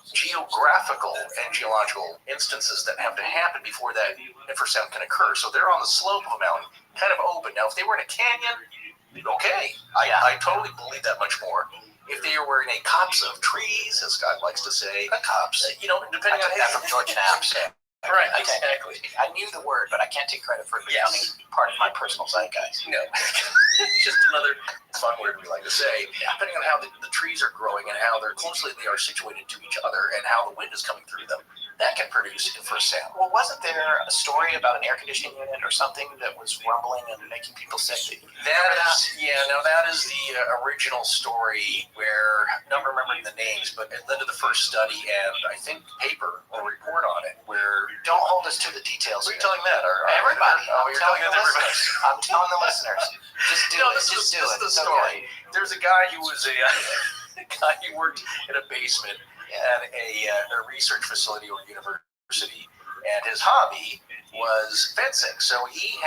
geographical and geological instances that have to happen before that infrasound can occur. So they're on the slope of a mountain, kind of open. Now, if they were in a canyon, okay, I totally believe that much more. If they were in a copse of trees, as Scott likes to say, A copse. depending on that from George Knapp's. Right, exactly. I knew the word, but I can't take credit for it becoming part of my personal zeitgeist. No, it's just another fun word we like to say. Depending on how the trees are growing and how closely they are situated to each other and how the wind is coming through them, that can produce infrasound. Well, wasn't there a story about an air conditioning unit or something that was rumbling and making people sick? That is the original story where, not remembering the names, but it led to the first study and I think paper or report on it where... Don't hold us to the details. Who are you telling that? Everybody. You're telling that to everybody. I'm telling the listeners. Just do it. Just do it. This is the story. Okay. There's a guy who was a guy who worked in a basement at a research facility or university, and his hobby was fencing. So he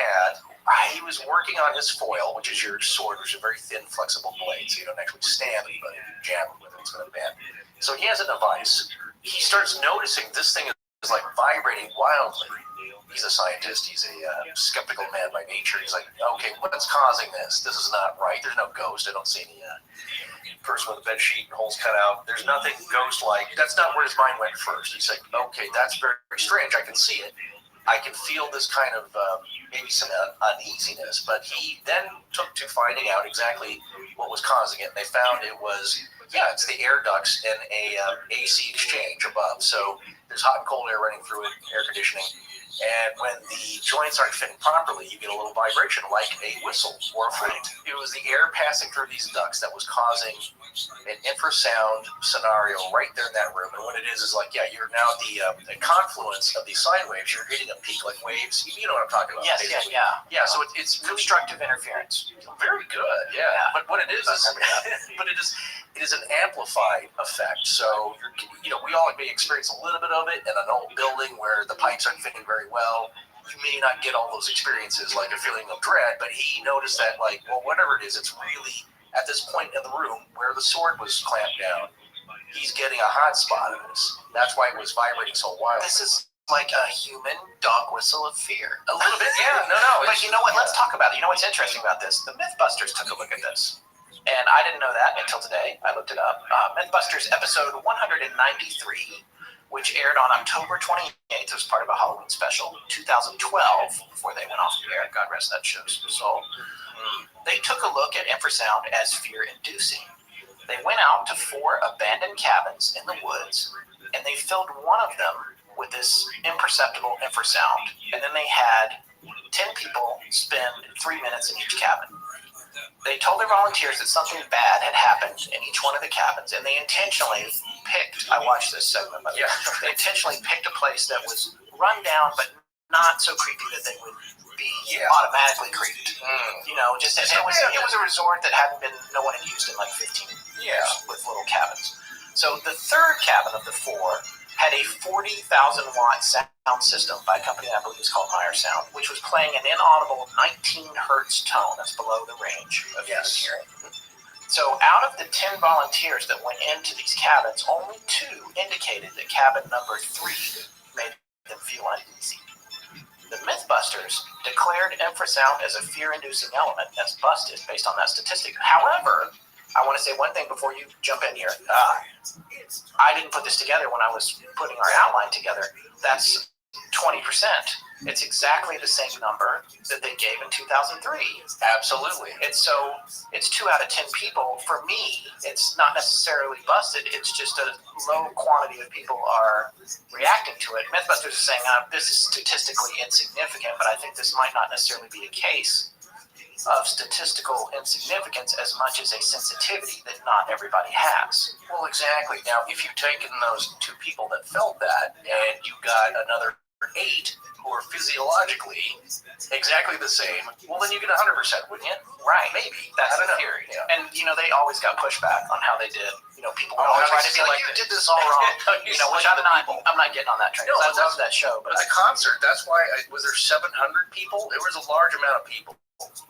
was working on his foil, which is your sword, which is a very thin, flexible blade, so you don't actually stab anybody, jab it with it, it's going to bend. So he has a device. He starts noticing this thing is like vibrating wildly. He's a scientist. He's a skeptical man by nature. He's like, okay, what's causing this? This is not right. There's no ghost. I don't see any person with a bed sheet and holes cut out. There's nothing ghost-like. That's not where his mind went first. He's like, okay, that's very, very strange. I can see it. I can feel this kind of maybe some uneasiness. But he then took to finding out exactly what was causing it. And they found it was, it's the air ducts in a AC exchange above. So there's hot and cold air running through it, air conditioning. And when the joints aren't fitting properly, you get a little vibration like a whistle or a flute. It was the air passing through these ducts that was causing an infrasound scenario right there in that room. And what it is like, you're now at the confluence of these sine waves. You're hitting a peak like waves. You know what I'm talking about. Yes, Yeah, so it's constructive interference. Very good, yeah. But what it is it is an amplified effect. So, we all may experience a little bit of it in an old building where the pipes aren't fitting very well. You may not get all those experiences like a feeling of dread, but he noticed that, whatever it is, it's really at this point in the room where the sword was clamped down. He's getting a hot spot of this. That's why it was vibrating so wildly. This is like a human dog whistle of fear. A little bit, yeah. No. But you know what? Let's talk about it. You know what's interesting about this? The Mythbusters took a look at this. And I didn't know that until today. I looked it up. Mythbusters episode 193, which aired on October 28th. It was part of a Halloween special, 2012, before they went off the air. God rest that show's soul. They took a look at infrasound as fear-inducing. They went out to 4 abandoned cabins in the woods, and they filled one of them with this imperceptible infrasound. And then they had 10 people spend 3 minutes in each cabin. They told their volunteers that something bad had happened in each one of the cabins, and they intentionally picked, I watched this segment, but they intentionally picked a place that was run down, but not so creepy that they would be automatically creeped. You know, just it was a resort that no one had used in like 15 years with little cabins. So the third cabin of the 4 had a 40,000 watt sound system by a company I believe is called Meyer Sound, which was playing an inaudible 19 hertz tone. That's below the range of hearing. So out of the 10 volunteers that went into these cabins, only 2 indicated that cabin number 3 made them feel uneasy. The Mythbusters declared infrasound as a fear-inducing element that's busted based on that statistic. However, I want to say one thing before you jump in here. I didn't put this together when I was putting our outline together. That's 20%. It's exactly the same number that they gave in 2003. Absolutely. It's 2 out of 10 people. For me, it's not necessarily busted. It's just a low quantity of people are reacting to it. Mythbusters is saying this is statistically insignificant, but I think this might not necessarily be a case of statistical insignificance as much as a sensitivity that not everybody has. Well, exactly. Now, if you've taken those 2 people that felt that, and you got another 8 who are physiologically exactly the same, well, then you get 100%, wouldn't you? Right. Maybe. That's the theory. Yeah. And, they always got pushback on how they did. People would always try to be like, you did this all wrong. Which I'm not getting on that train. No, I love that show. But the concert, that's why, was there 700 people? It was a large amount of people.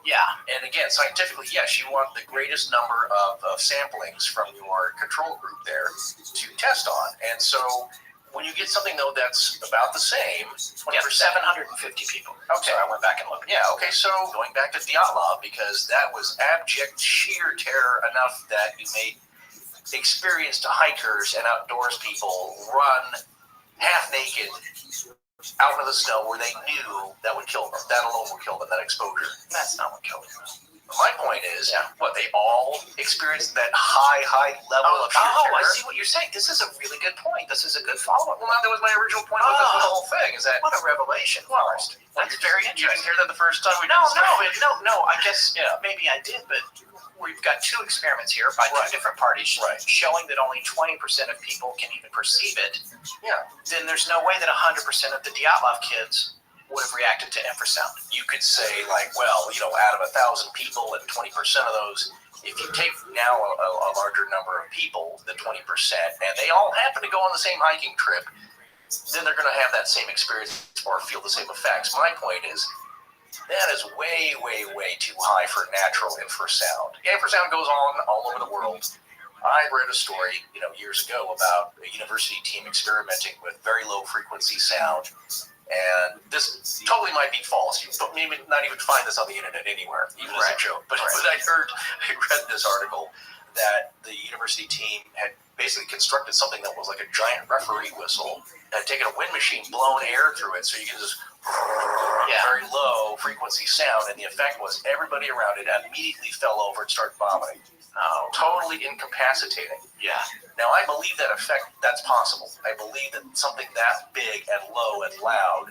Yeah. And again, scientifically, yes, you want the greatest number of samplings from your control group there to test on. And so when you get something, though, that's about the same, 20%. 750 people. Okay. So I went back and looked. Yeah, okay, so going back to Dyatlov, because that was abject sheer terror enough that you made experienced hikers and outdoors people run half naked out into the snow where they knew that would kill them. That alone would kill them, that exposure. That's not what killed them. My point is, they all experienced that high level of sheer terror. I see what you're saying. This is a really good point. This is a good follow-up. Well, that was my original point with the whole thing. Is that what a revelation, Forrest. That's very interesting. You didn't hear that the first time? No. I guess maybe I did, but we've got 2 experiments here by 2 different parties showing that only 20% of people can even perceive it. Yeah. Then there's no way that 100% of the Dyatlov kids would have reacted to infrasound. You could say, like, well, out of 1,000 people and 20% of those, if you take now a larger number of people, the 20%, and they all happen to go on the same hiking trip, then they're going to have that same experience or feel the same effects. My point is, that is way, way, way too high for natural infrasound. Infrasound goes on all over the world. I read a story, years ago about a university team experimenting with very low frequency sound. And this totally might be false. You maybe not even find this on the internet anywhere, even as a joke. But I read this article that the university team had basically constructed something that was like a giant referee whistle, had taken a wind machine, blown air through it, so you can just very low frequency sound, and the effect was everybody around it immediately fell over and started vomiting. Totally incapacitating. Yeah. Now, I believe that effect, that's possible. I believe that something that big and low and loud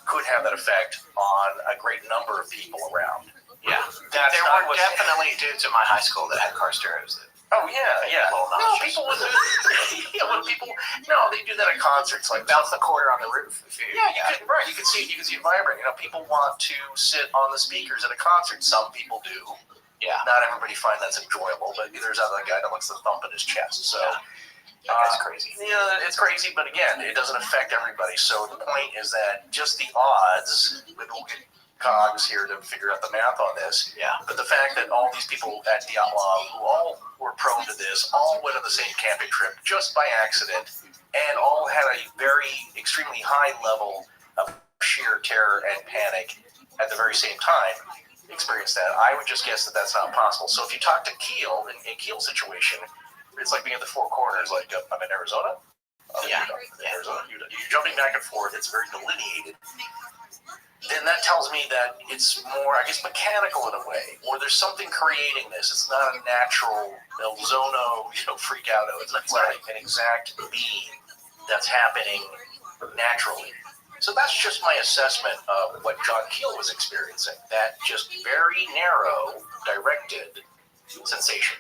could have that effect on a great number of people around. Yeah. There were definitely dudes in my high school that had car stereos. Oh, yeah. No, people would do they do that at concerts, like bounce the quarter on the roof. You can see it vibrating. People want to sit on the speakers at a concert. Some people do. Yeah. Not everybody finds that's enjoyable, but there's another guy that wants to thump in his chest. So that's crazy. Yeah, it's crazy, but again, it doesn't affect everybody. So the point is that just the odds, we'll get cogs here to figure out the math on this. Yeah. But the fact that all these people at the Outlaw, who all were prone to this, all went on the same camping trip just by accident, and all had a very extremely high level of sheer terror and panic at the very same time, experienced that. I would just guess that that's not possible. So if you talk to Keel, in Keel's situation, it's like being at the Four Corners, like I'm in Arizona. Arizona, Utah. You're jumping back and forth. It's very delineated. Then that tells me that it's more, I guess, mechanical in a way, or there's something creating this. It's not a natural El Zono, freak out. It's not like an exact being that's happening naturally. So that's just my assessment of what John Keel was experiencing. That just very narrow, directed sensation.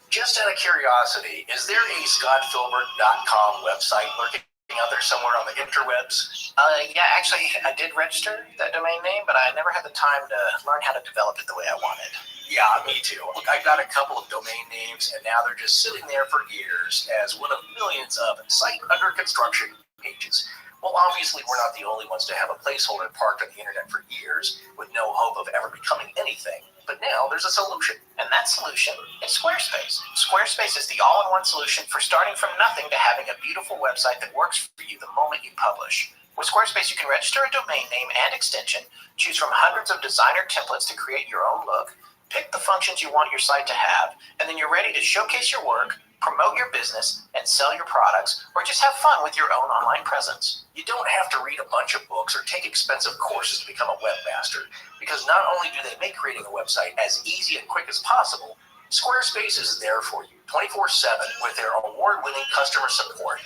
Just out of curiosity, is there a scottfilbert.com website lurking out there somewhere on the interwebs? Yeah, actually, I did register that domain name, but I never had the time to learn how to develop it the way I wanted. Yeah, me too. Look, I got a couple of domain names, and now they're just sitting there for years as one of millions of site under construction pages. Well, obviously, we're not the only ones to have a placeholder parked on the internet for years with no hope of ever becoming anything. But now there's a solution. And that solution is Squarespace. Squarespace is the all-in-one solution for starting from nothing to having a beautiful website that works for you the moment you publish. With Squarespace, you can register a domain name and extension, choose from hundreds of designer templates to create your own look, pick the functions you want your site to have, and then you're ready to showcase your work, promote your business, and sell your products, or just have fun with your own online presence. You don't have to read a bunch of books or take expensive courses to become a webmaster, because not only do they make creating a website as easy and quick as possible, Squarespace is there for you 24/7 with their award-winning customer support.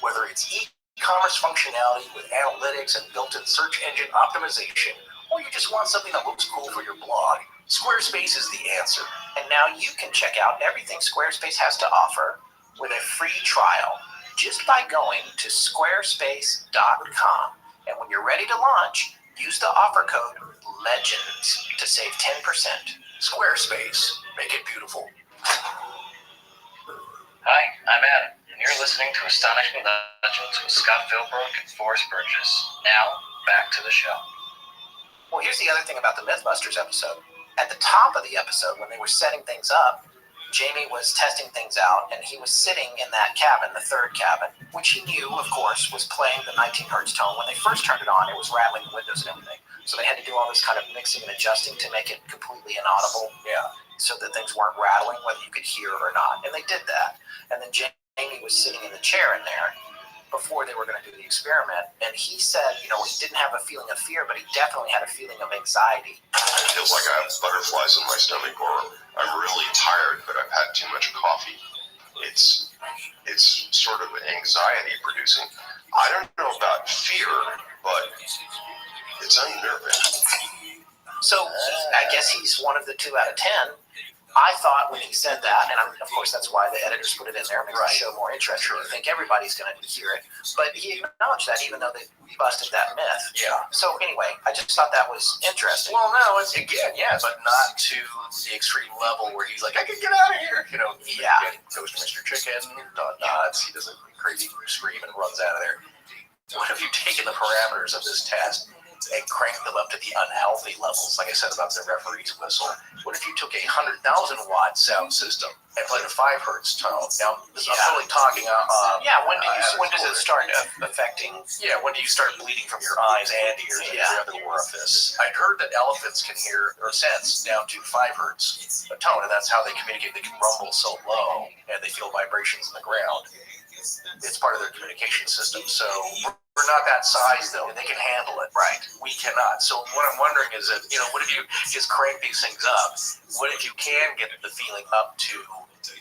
Whether it's e-commerce functionality with analytics and built-in search engine optimization, or you just want something that looks cool for your blog, Squarespace is the answer. And now you can check out everything Squarespace has to offer with a free trial just by going to squarespace.com. And when you're ready to launch, use the offer code LEGENDS to save 10%. Squarespace. Make it beautiful. Hi, I'm Adam, and you're listening to Astonishing Legends with Scott Philbrook and Forrest Burgess. Now, back to the show. Well, here's the other thing about the Mythbusters episode. At the top of the episode, when they were setting things up, Jamie was testing things out, and he was sitting in that cabin, the third cabin, which he knew, of course, was playing the 19 hertz tone. When they first turned it on, it was rattling the windows and everything. So they had to do all this kind of mixing and adjusting to make it completely inaudible, so that things weren't rattling, whether you could hear or not. And they did that. And then Jamie was sitting in the chair in there before they were going to do the experiment, and he said, he didn't have a feeling of fear, but he definitely had a feeling of anxiety. It feels like I have butterflies in my stomach, or I'm really tired, but I've had too much coffee. It's sort of anxiety producing. I don't know about fear, but it's unnerving. So I guess he's one of the 2 out of 10. I thought when he said that, and of course that's why the editors put it in there, makes the show more interesting. I think everybody's going to hear it. But he acknowledged that, even though they busted that myth. Yeah. So anyway, I just thought that was interesting. Well, no, it's but not to the extreme level where he's like, I can get out of here. Goes to Mr. Chicken, nods, he does a crazy scream and runs out of there. What have you taken the parameters of this test and cranked them up to the unhealthy levels, like I said about the referee's whistle? What if you took a 100,000 watt sound system and played a 5 hertz tone? Now, I'm only talking when does it start affecting? Yeah, when do you start bleeding from your eyes and ears and every other orifice? I'd heard that elephants can hear or sense down to 5 hertz a tone, and that's how they communicate. They can rumble so low, and they feel vibrations in the ground. It's part of their communication system. So we're not that size, though, and they can handle it. Right. We cannot. So what I'm wondering is that, what if you just crank these things up? What if you can get the feeling up to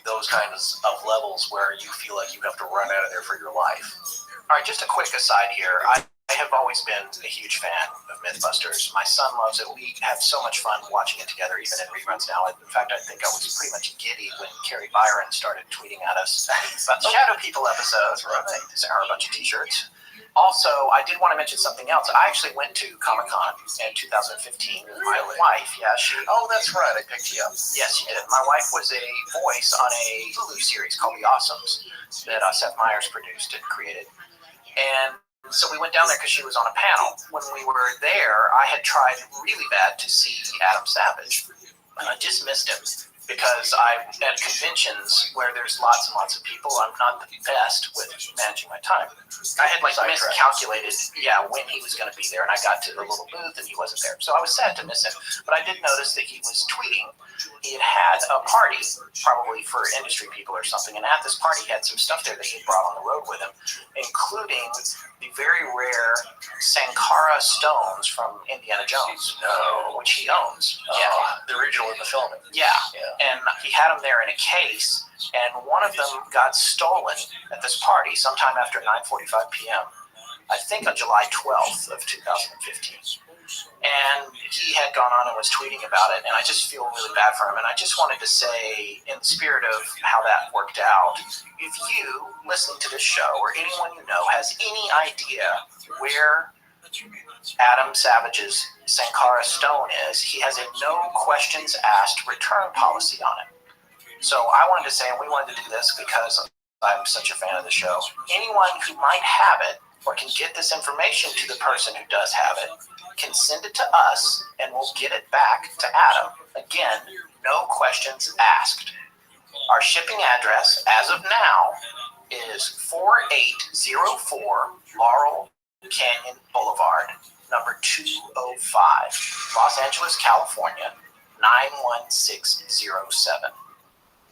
those kinds of levels where you feel like you have to run out of there for your life? All right, just a quick aside here. I have always been a huge fan of Mythbusters. My son loves it. We have so much fun watching it together, even in reruns now. In fact, I think I was pretty much giddy when Carrie Byron started tweeting at us about the Shadow People episodes, where they are a bunch of t-shirts. Also, I did want to mention something else. I actually went to Comic-Con in 2015 with my wife. Yeah, oh, that's right. I picked you up. Yes, you did. My wife was a voice on a Hulu series called The Awesomes that Seth Meyers produced and created. And So we went down there because she was on a panel. When we were there, I had tried really bad to see Adam Savage, and I just missed him because at conventions where there's lots and lots of people, I'm not the best with managing my time. I had miscalculated, when he was going to be there, and I got to the little booth and he wasn't there. So I was sad to miss him, but I did notice that he was tweeting. He had a party, probably for industry people or something, and at this party he had some stuff there that he brought on the road with him, including the very rare Sankara stones from Indiana Jones, which he owns. The original in the film. Yeah, and he had them there in a case, and one of them got stolen at this party sometime after 9:45 p.m., I think on July 12th of 2015. And he had gone on and was tweeting about it, and I just feel really bad for him. And I just wanted to say, in the spirit of how that worked out, if you, listening to this show, or anyone you know, has any idea where Adam Savage's Sankara stone is, he has a no questions asked return policy on it. So I wanted to say, and we wanted to do this because I'm such a fan of the show, anyone who might have it or can get this information to the person who does have it can send it to us and we'll get it back to Adam. Again, no questions asked. Our shipping address as of now is 4804 Laurel Canyon Boulevard, number 205, Los Angeles, California, 91607.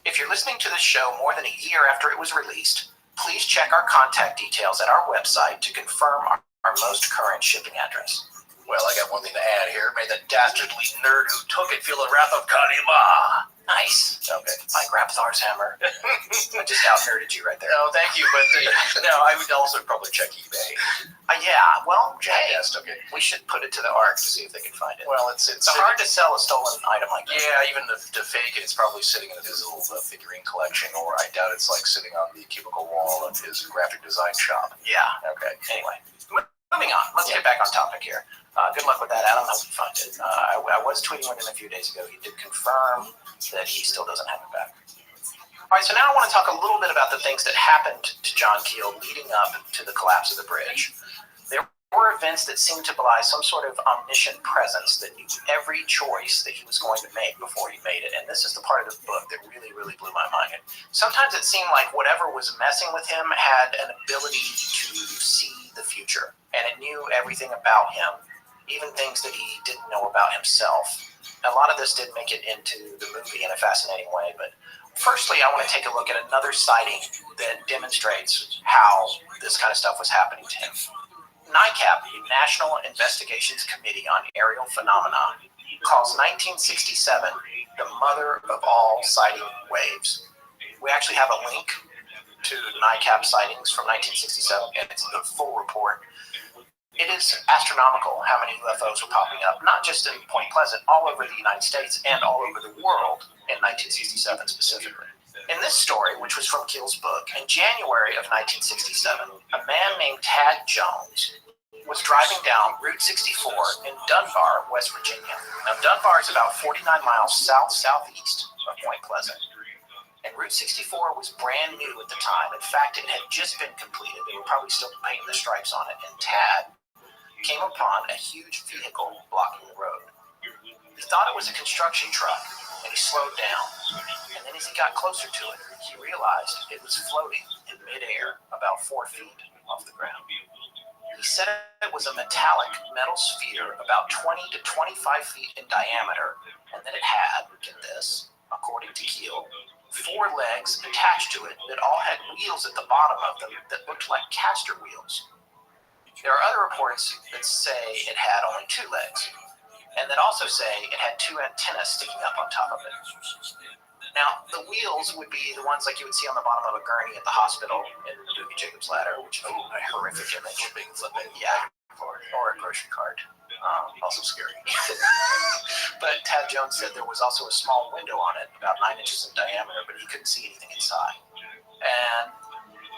If you're listening to this show more than a year after it was released, please check our contact details at our website to confirm our most current shipping address. Well, I got one thing to add here. May the dastardly nerd who took it feel the wrath of Kalima. Nice. Okay. I grabbed Thar's hammer. I just out-nerded you right there. No, thank you, but no, I would also probably check eBay. Well, hey, okay. We should put it to the ARC to see if they can find it. Well, it's hard to sell a stolen item like that. Yeah, even to fake it, it's probably sitting in his little figurine collection, or I doubt it's like sitting on the cubicle wall of his graphic design shop. Yeah. Okay. Anyway, moving on. Let's get back on topic here. Good luck with that, Adam. I hope you find it. I was tweeting with him a few days ago. He did confirm that he still doesn't have it back. All right, so now I want to talk a little bit about the things that happened to John Keel leading up to the collapse of the bridge. There were events that seemed to belie some sort of omniscient presence that knew every choice that he was going to make before he made it. And this is the part of the book that really, really blew my mind. And sometimes it seemed like whatever was messing with him had an ability to see the future, and it knew everything about him, even things that he didn't know about himself. A lot of this did make it into the movie in a fascinating way, but firstly, I want to take a look at another sighting that demonstrates how this kind of stuff was happening to him. NICAP, the National Investigations Committee on Aerial Phenomena, calls 1967 the mother of all sighting waves. We actually have a link to NICAP sightings from 1967, and it's the full report. It is astronomical how many UFOs were popping up, not just in Point Pleasant, all over the United States and all over the world in 1967 specifically. In this story, which was from Keel's book, in January of 1967, a man named Tad Jones was driving down Route 64 in Dunbar, West Virginia. Now, Dunbar is about 49 miles south-southeast of Point Pleasant. And Route 64 was brand new at the time. In fact, it had just been completed. They were probably still painting the stripes on it. And Tad came upon a huge vehicle blocking the road. He thought it was a construction truck, and he slowed down. And then as he got closer to it, he realized it was floating in midair about 4 feet off the ground. He said it was a metallic metal sphere about 20 to 25 feet in diameter, and that it had, get this, according to Keel, 4 legs attached to it that all had wheels at the bottom of them that looked like caster wheels. There are other reports that say it had only 2 legs, and that also say it had 2 antennas sticking up on top of it. Now, the wheels would be the ones like you would see on the bottom of a gurney at the hospital in the movie Jacob's Ladder, which is a horrific image. Flipping, yeah, or a grocery cart. Also scary. But Tad Jones said there was also a small window on it, about 9 inches in diameter, but he couldn't see anything inside. And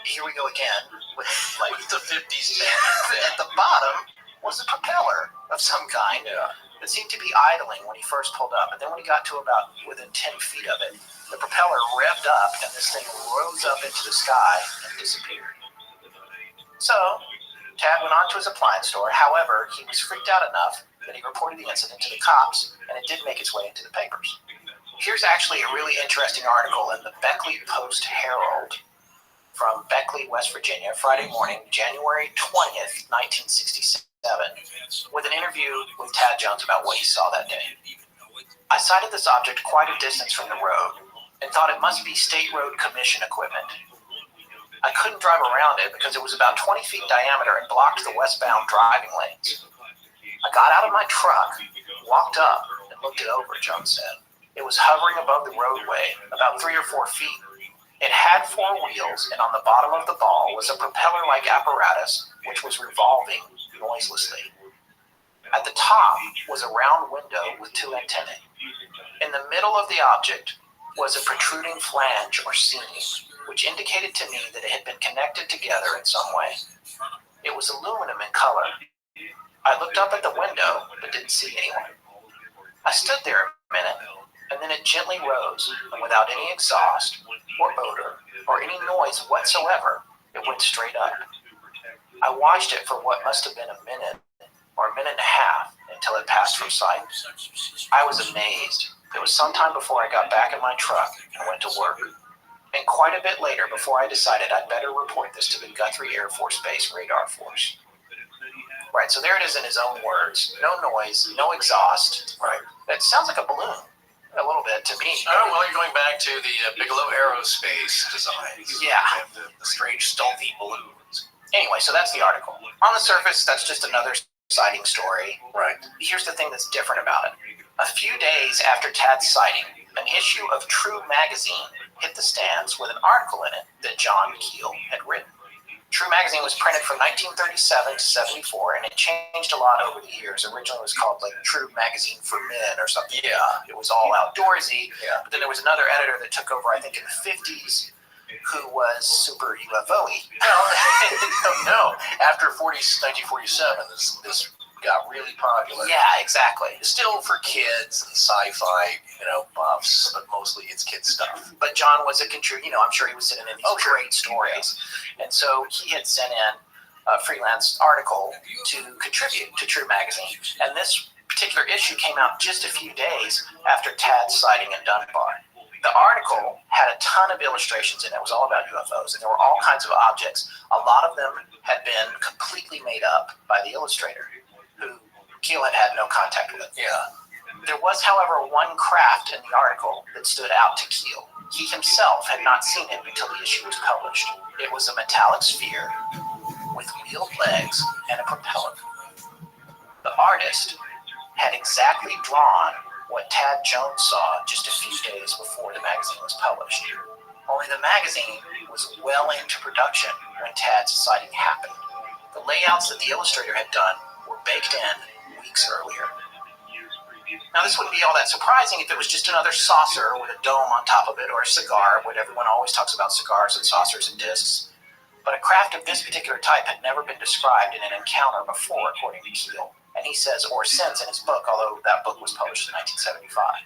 here we go again with like the 50s. At the bottom was a propeller of some kind that seemed to be idling when he first pulled up. And then when he got to about within 10 feet of it, the propeller revved up and this thing rose up into the sky and disappeared. So Tad went on to his appliance store. However, he was freaked out enough that he reported the incident to the cops, and it did make its way into the papers. Here's actually a really interesting article in the Beckley Post-Herald from Beckley, West Virginia, Friday morning, January 20th, 1967, with an interview with Tad Jones about what he saw that day. I sighted this object quite a distance from the road and thought it must be State Road Commission equipment. I couldn't drive around it because it was about 20 feet diameter and blocked the westbound driving lanes. I got out of my truck, walked up, and looked it over, Jones said. It was hovering above the roadway, about 3 or 4 feet. It had 4 wheels, and on the bottom of the ball was a propeller-like apparatus which was revolving noiselessly. At the top was a round window with 2 antennae. In the middle of the object was a protruding flange or seam, which indicated to me that it had been connected together in some way. It was aluminum in color. I looked up at the window, but didn't see anyone. I stood there a minute, and then it gently rose, and without any exhaust, or odor, or any noise whatsoever, it went straight up. I watched it for what must have been a minute, or a minute and a half, until it passed from sight. I was amazed. It was some time before I got back in my truck and went to work, and quite a bit later before I decided I'd better report this to the Guthrie Air Force Base Radar Force. Right, so there it is in his own words. No noise, no exhaust. Right. It sounds like a balloon, a little bit to me. Oh, well, you're going back to the Bigelow Aerospace designs. Yeah. The strange, stealthy balloons. Anyway, so that's the article. On the surface, that's just another sighting story. Right. Here's the thing that's different about it. A few days after Tad's sighting, an issue of True magazine hit the stands with an article in it that John Keel had written. True magazine was printed from 1937 to 74, and it changed a lot over the years. Originally it was called like True Magazine for Men or something. Yeah. It was all outdoorsy. Yeah. But then there was another editor that took over, I think, in the 50s, who was super UFO-y. No. After 1947, this got really popular. Yeah, exactly. Still for kids and sci-fi, buffs, but mostly it's kid stuff. But John was a contributor. I'm sure he was sitting in these great stories. And so he had sent in a freelance article to contribute to True magazine. And this particular issue came out just a few days after Tad's sighting in Dunbar. The article had a ton of illustrations in it. It was all about UFOs, and there were all kinds of objects. A lot of them had been completely made up by the illustrator, who Keel had no contact with. Yeah. There was, however, one craft in the article that stood out to Keel. He himself had not seen it until the issue was published. It was a metallic sphere with wheeled legs and a propeller. The artist had exactly drawn what Tad Jones saw just a few days before the magazine was published. Only the magazine was well into production when Tad's sighting happened. The layouts that the illustrator had done were baked in weeks earlier. Now, this wouldn't be all that surprising if it was just another saucer with a dome on top of it, or a cigar, what everyone always talks about cigars and saucers and discs. But a craft of this particular type had never been described in an encounter before, according to Keel. And he says, or since, in his book, although that book was published in 1975.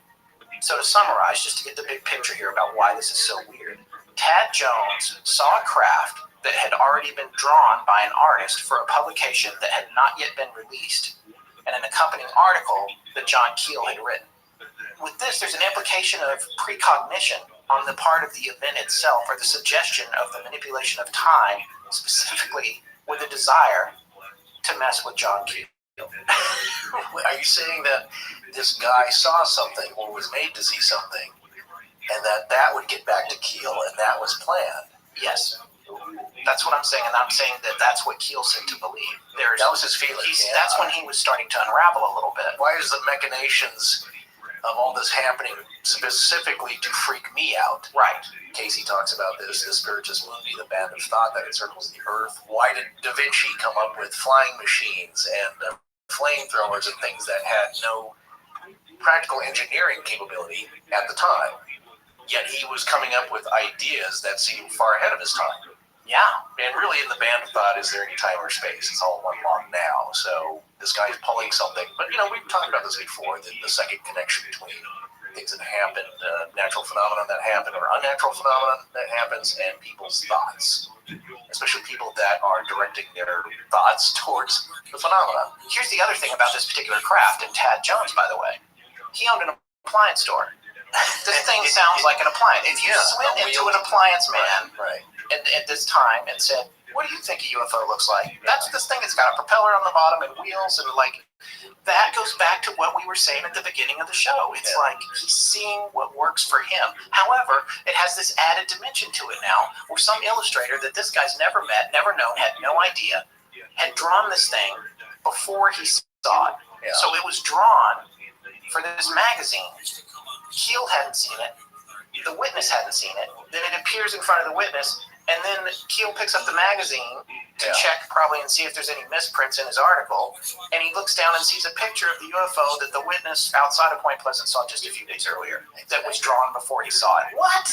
So to summarize, just to get the big picture here about why this is so weird, Tad Jones saw a craft that had already been drawn by an artist for a publication that had not yet been released, and an accompanying article that John Keel had written. With this, there's an implication of precognition on the part of the event itself, or the suggestion of the manipulation of time, specifically with a desire to mess with John Keel. Are you saying that this guy saw something, or was made to see something, and that would get back to Keel, and that was planned? Yes. That's what I'm saying, and I'm saying that that's what Keel said to believe. That was his feeling. That's when he was starting to unravel a little bit. Why is the machinations of all this happening specifically to freak me out? Right. Casey talks about this, the Spiritus Mundi, the band of thought that encircles the earth. Why did Da Vinci come up with flying machines and flamethrowers and things that had no practical engineering capability at the time? Yet he was coming up with ideas that seemed far ahead of his time. Yeah. And really in the band of thought, is there any time or space? It's all one long now. So this guy's pulling something. But, we've talked about this before, the second connection between things that happen, natural phenomenon that happen, or unnatural phenomenon that happens, and people's thoughts, especially people that are directing their thoughts towards the phenomenon. Here's the other thing about this particular craft, and Tad Jones, by the way. He owned an appliance store. This thing sounds like an appliance. If you went into an appliance man at this time and said, what do you think a UFO looks like? That's this thing. It's got a propeller on the bottom and wheels, and like that goes back to what we were saying at the beginning of the show. It's like he's seeing what works for him. However, it has this added dimension to it now, where some illustrator that this guy's never met, never known, had no idea, had drawn this thing before he saw it. Yeah. So it was drawn for this magazine. Keel hadn't seen it. The witness hadn't seen it. Then it appears in front of the witness, and then Keel picks up the magazine to check probably and see if there's any misprints in his article, and he looks down and sees a picture of the UFO that the witness outside of Point Pleasant saw just a few days earlier that was drawn before he saw it. What?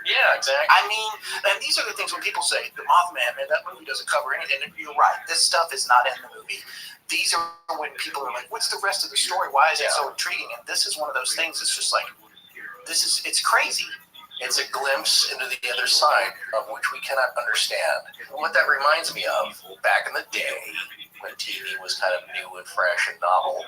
Yeah, exactly. I mean, and these are the things when people say, the Mothman, man, that movie doesn't cover anything. And you're right. This stuff is not in the movie. These are when people are like, what's the rest of the story? Why is it so intriguing? And this is one of those things that's just like, it's crazy. It's a glimpse into the other side of which we cannot understand. And what that reminds me of, back in the day, when TV was kind of new and fresh and novel,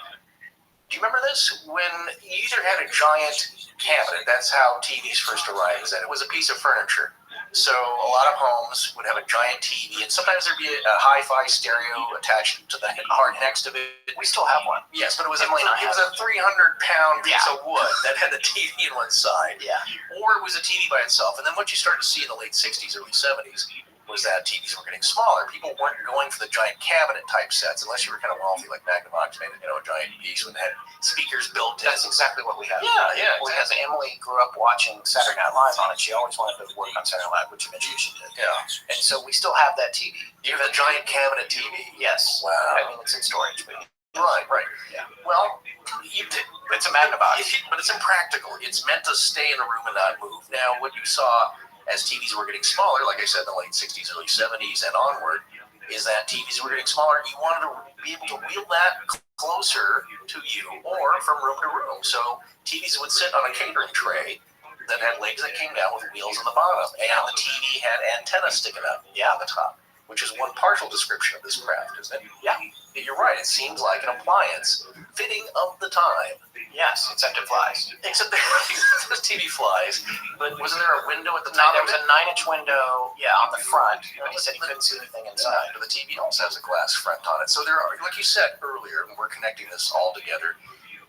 do you remember this? When you either had a giant cabinet, that's how TVs first arrived, is that it was a piece of furniture. So a lot of homes would have a giant TV, and sometimes there'd be a hi-fi stereo attached to the heart next to it. We still have one. Yes, but it was a 300-pound piece of wood that had the TV in one side. Yeah. Or it was a TV by itself. And then what you started to see in the late 60s, early 70s, was that TVs were getting smaller. People weren't going for the giant cabinet type sets unless you were kind of wealthy, like Magnavox made a giant piece and had speakers built in. That's exactly what we have. Yeah. Because Emily grew up watching Saturday Night Live on it. She always wanted to work on Saturday Night Live, which eventually she did. Yeah. And so we still have that TV. You have a giant cabinet TV? Yes. Wow. I mean, it's in storage, but Right. Yeah. Well, it's a Magnavox. But it's impractical. It's meant to stay in a room and not move. Now, what you saw as TVs were getting smaller, like I said, in the late 60s, early 70s, and onward, is that TVs were getting smaller. You wanted to be able to wheel that closer to you or from room to room. So TVs would sit on a catering tray that had legs that came down with wheels on the bottom, and the TV had antennas sticking up on the top, which is one partial description of this craft, isn't it? Yeah. You're right. It seems like an appliance fitting of the time. Yes, except it flies. Except this TV flies. But wasn't there a window at the top? There was a 9-inch window, on the front. But he said he couldn't see anything inside. But the TV also has a glass front on it. So there are, like you said earlier, when we're connecting this all together,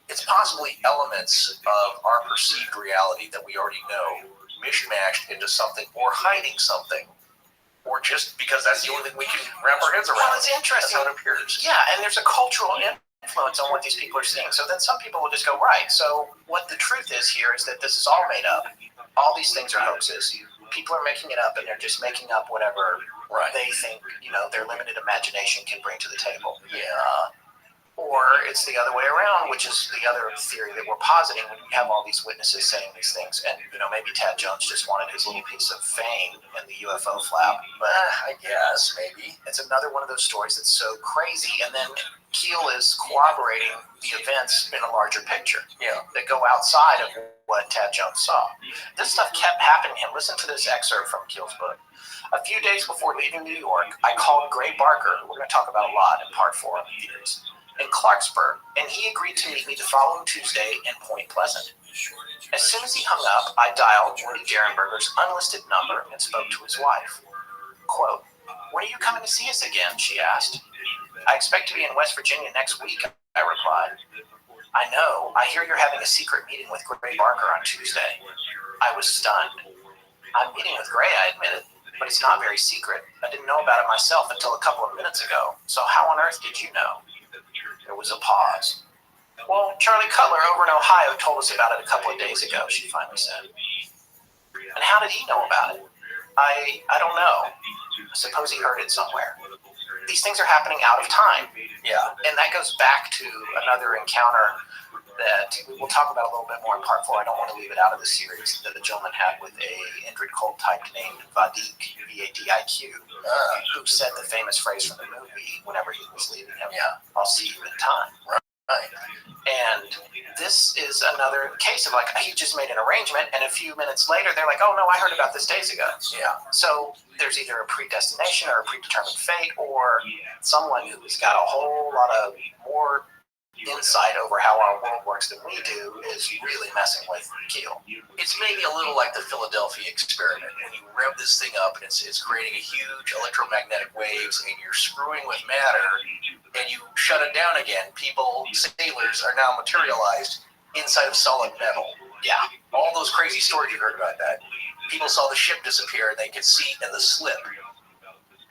it's possibly elements of our perceived reality that we already know, mishmashed into something or hiding something. Or just because that's the only thing we can wrap our heads around. Well, it's interesting. That's how it appears. Yeah, and there's a cultural influence on what these people are seeing. So then some people will just go, right, so what the truth is here is that this is all made up. All these things are hoaxes. People are making it up, and they're just making up whatever they think, their limited imagination can bring to the table. Yeah. Or it's the other way around, which is the other theory that we're positing when we have all these witnesses saying these things. And, maybe Tad Jones just wanted his little piece of fame in the UFO flap. But I guess, maybe. It's another one of those stories that's so crazy. And then Keel is corroborating the events in a larger picture that go outside of what Tad Jones saw. This stuff kept happening to him. Listen to this excerpt from Keel's book. A few days before leaving New York, I called Gray Barker, who we're going to talk about a lot in part 4 of the theories, in Clarksburg, and he agreed to meet me the following Tuesday in Point Pleasant. As soon as he hung up, I dialed Woody Derenberger's unlisted number and spoke to his wife. Quote, "When are you coming to see us again?" she asked. "I expect to be in West Virginia next week," I replied. "I know. I hear you're having a secret meeting with Gray Barker on Tuesday." I was stunned. "I'm meeting with Gray," I admitted, "but it's not very secret. I didn't know about it myself until a couple of minutes ago. So how on earth did you know?" There was a pause. "Well, Charlie Cutler over in Ohio told us about it a couple of days ago," she finally said. "And how did he know about it?" I don't know. I suppose he heard it somewhere. These things are happening out of time. Yeah. And that goes back to another encounter that we'll talk about a little bit more in part 4. I don't want to leave it out of the series, that a gentleman had with a Indrid Cold type named Vadiq, V-A-D-I-Q, who said the famous phrase from the movie whenever he was leaving him, "I'll see you in time." And this is another case of like, he just made an arrangement, and a few minutes later, they're like, oh no, I heard about this days ago. Yeah. So there's either a predestination or a predetermined fate, or someone who's got a whole lot of more insight over how our world works than we do is really messing with Keel. It's maybe a little like the Philadelphia experiment. When you rev this thing up and it's creating a huge electromagnetic waves and you're screwing with matter and you shut it down again, sailors are now materialized inside of solid metal. Yeah. All those crazy stories you heard about that. People saw the ship disappear and they could see in the slip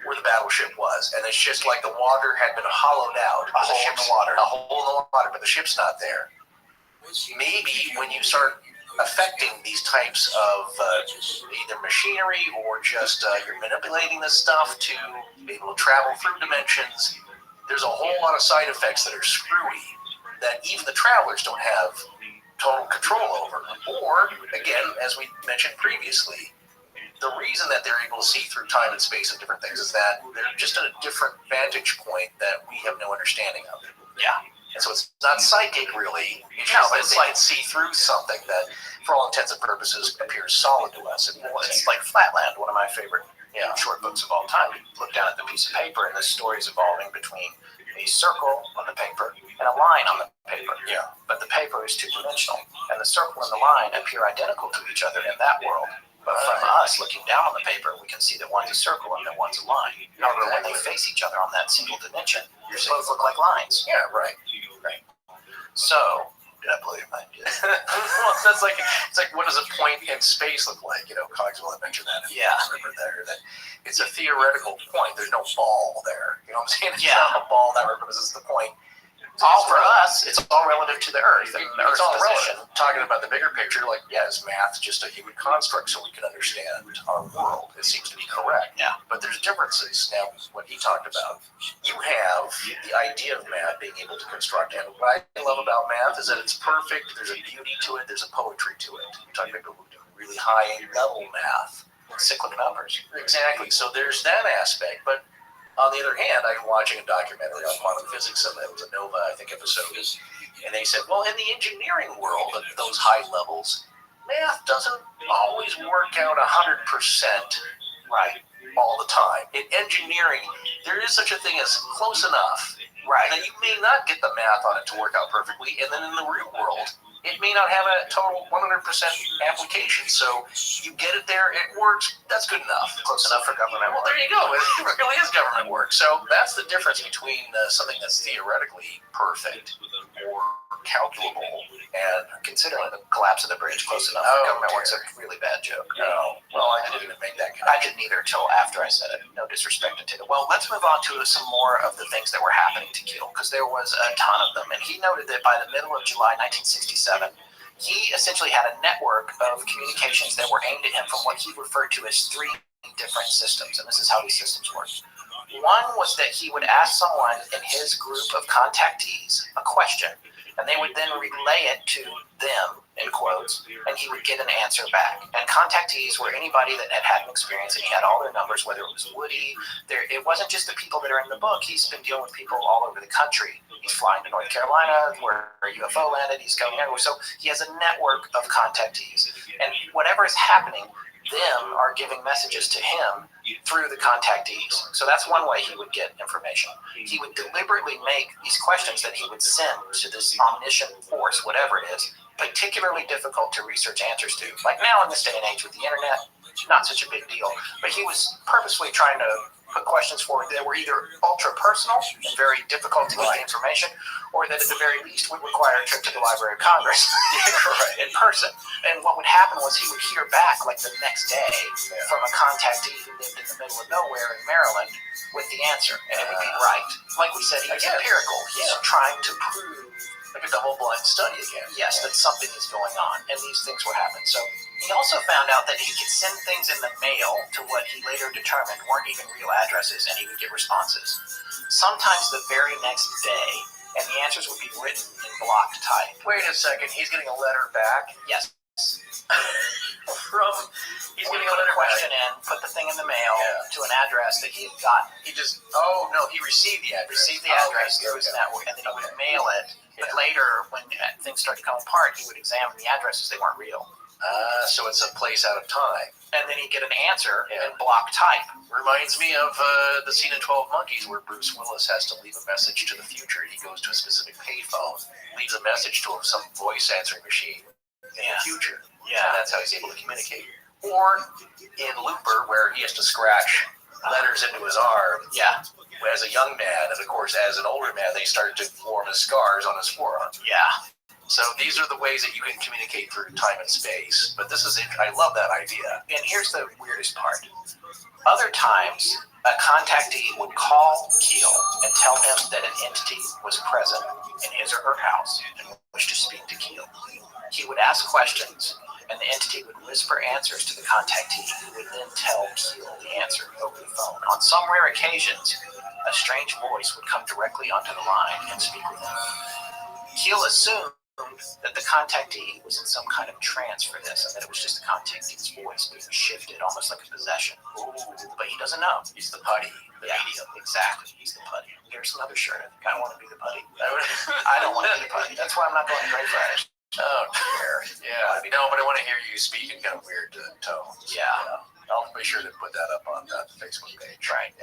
where the battleship was, and it's just like the water had been hollowed out. A hole in the water, but the ship's not there. Maybe when you start affecting these types of either machinery or just you're manipulating this stuff to be able to travel through dimensions, there's a whole lot of side effects that are screwy that even the travelers don't have total control over. Or, again, as we mentioned previously, the reason that they're able to see through time and space and different things is that they're just at a different vantage point that we have no understanding of. Yeah. And so it's not psychic, really. It's they can see through something that, for all intents and purposes, appears solid to us. And it's like Flatland, one of my favorite short books of all time. You look down at the piece of paper, and the story is evolving between a circle on the paper and a line on the paper. Yeah. But the paper is two-dimensional, and the circle and the line appear identical to each other in that world. But from us, looking down on the paper, we can see that one's a circle and that one's a line. However, when they face each other on that single dimension, they both look like lines. Yeah, right. So, did I blow your mind? Well, that's like, it's like, what does a point in space look like? Cogswell had mentioned that. Yeah. Remember there, that it's a theoretical point. There's no ball there. You know what I'm saying? It's Yeah. not a ball that represents the point. All for us, it's all relative to the Earth and the Earth's It's all position. relative. Talking about the bigger picture, like, is math just a human construct so we can understand our world? It seems to be correct. Yeah. But there's differences. Now, what he talked about, you have the idea of math being able to construct. And what I love about math is that it's perfect. There's a beauty to it. There's a poetry to it. You're talking about people who do really high-level math. Cyclic numbers. Exactly. So there's that aspect. But on the other hand, I'm watching a documentary on quantum physics, and it was a Nova, I think, episode, and they said, well, in the engineering world at those high levels, math doesn't always work out 100% right all the time. In engineering, there is such a thing as close enough that you may not get the math on it to work out perfectly, and then in the real world, it may not have a total 100% application. So you get it there, it works, that's good enough. Close enough for government work. Well, there you go. It really is government work. So that's the difference between something that's theoretically perfect or calculable and considering the collapse of the bridge close enough for government work's a really bad joke. No. Well, I didn't even make that I didn't either until after I said it. No disrespect to it. Well, let's move on to some more of the things that were happening to Keel, because there was a ton of them. And he noted that by the middle of July 1967, he essentially had a network of communications that were aimed at him from what he referred to as three different systems. And this is how these systems work. One was that he would ask someone in his group of contactees a question, and they would then relay it to them, in quotes, and he would get an answer back. And contactees were anybody that had had an experience, and he had all their numbers, whether it was Woody. It wasn't just the people that are in the book. He's been dealing with people all over the country. He's flying to North Carolina, where a UFO landed. He's going everywhere. So he has a network of contactees. And whatever is happening, them are giving messages to him through the contactees. So that's one way he would get information. He would deliberately make these questions that he would send to this omniscient force, whatever it is, particularly difficult to research answers to. Like now in this day and age with the internet, not such a big deal. But he was purposely trying to put questions forward that were either ultra personal and very difficult to get the information, or that at the very least would require a trip to the Library of Congress in person. And what would happen was he would hear back like the next day from a contactee who lived in the middle of nowhere in Maryland with the answer, and it would be right. Like we said, he was empirical. He's trying to prove, like a double-blind study again. Yes, that something is going on, and these things were happening. So he also found out that he could send things in the mail to what he later determined weren't even real addresses, and he would get responses. Sometimes the very next day, and the answers would be written in block type. Wait a second, he's getting a letter back? Yes. He's going to put a question in, put the thing in the mail to an address that he had gotten. He received the address. Through his network, and then he would mail it. But later, when things started to come apart, he would examine the addresses. They weren't real. So it's a place out of time. And then he'd get an answer in block type. Reminds me of the scene in 12 Monkeys where Bruce Willis has to leave a message to the future. He goes to a specific payphone, leaves a message to some voice answering machine in the future. Yeah. And that's how he's able to communicate. Or in Looper, where he has to scratch letters into his arm. Yeah. As a young man, and of course, as an older man, they started to form as scars on his forearm. Yeah. So these are the ways that you can communicate through time and space. But this is it. I love that idea. And here's the weirdest part. Other times, a contactee would call Keel and tell him that an entity was present in his or her house and wished to speak to Keel. He would ask questions, and the entity would whisper answers to the contactee, who would then tell Keel the answer over the phone. On some rare occasions, a strange voice would come directly onto the line and speak with him. Keel assumed that the contactee was in some kind of trance for this, and that it was just the contactee's voice being shifted, almost like a possession. Ooh, but he doesn't know. He's the putty, the medium. Exactly. He's the putty. Here's another shirt. I think I want to be the putty. I don't want to be the putty. That's why I'm not going to Grey Friday. Oh, dear. Yeah. No, but I want to hear you speak in kind of weird tones. Yeah. I'll be sure to put that up on the Facebook page. Right.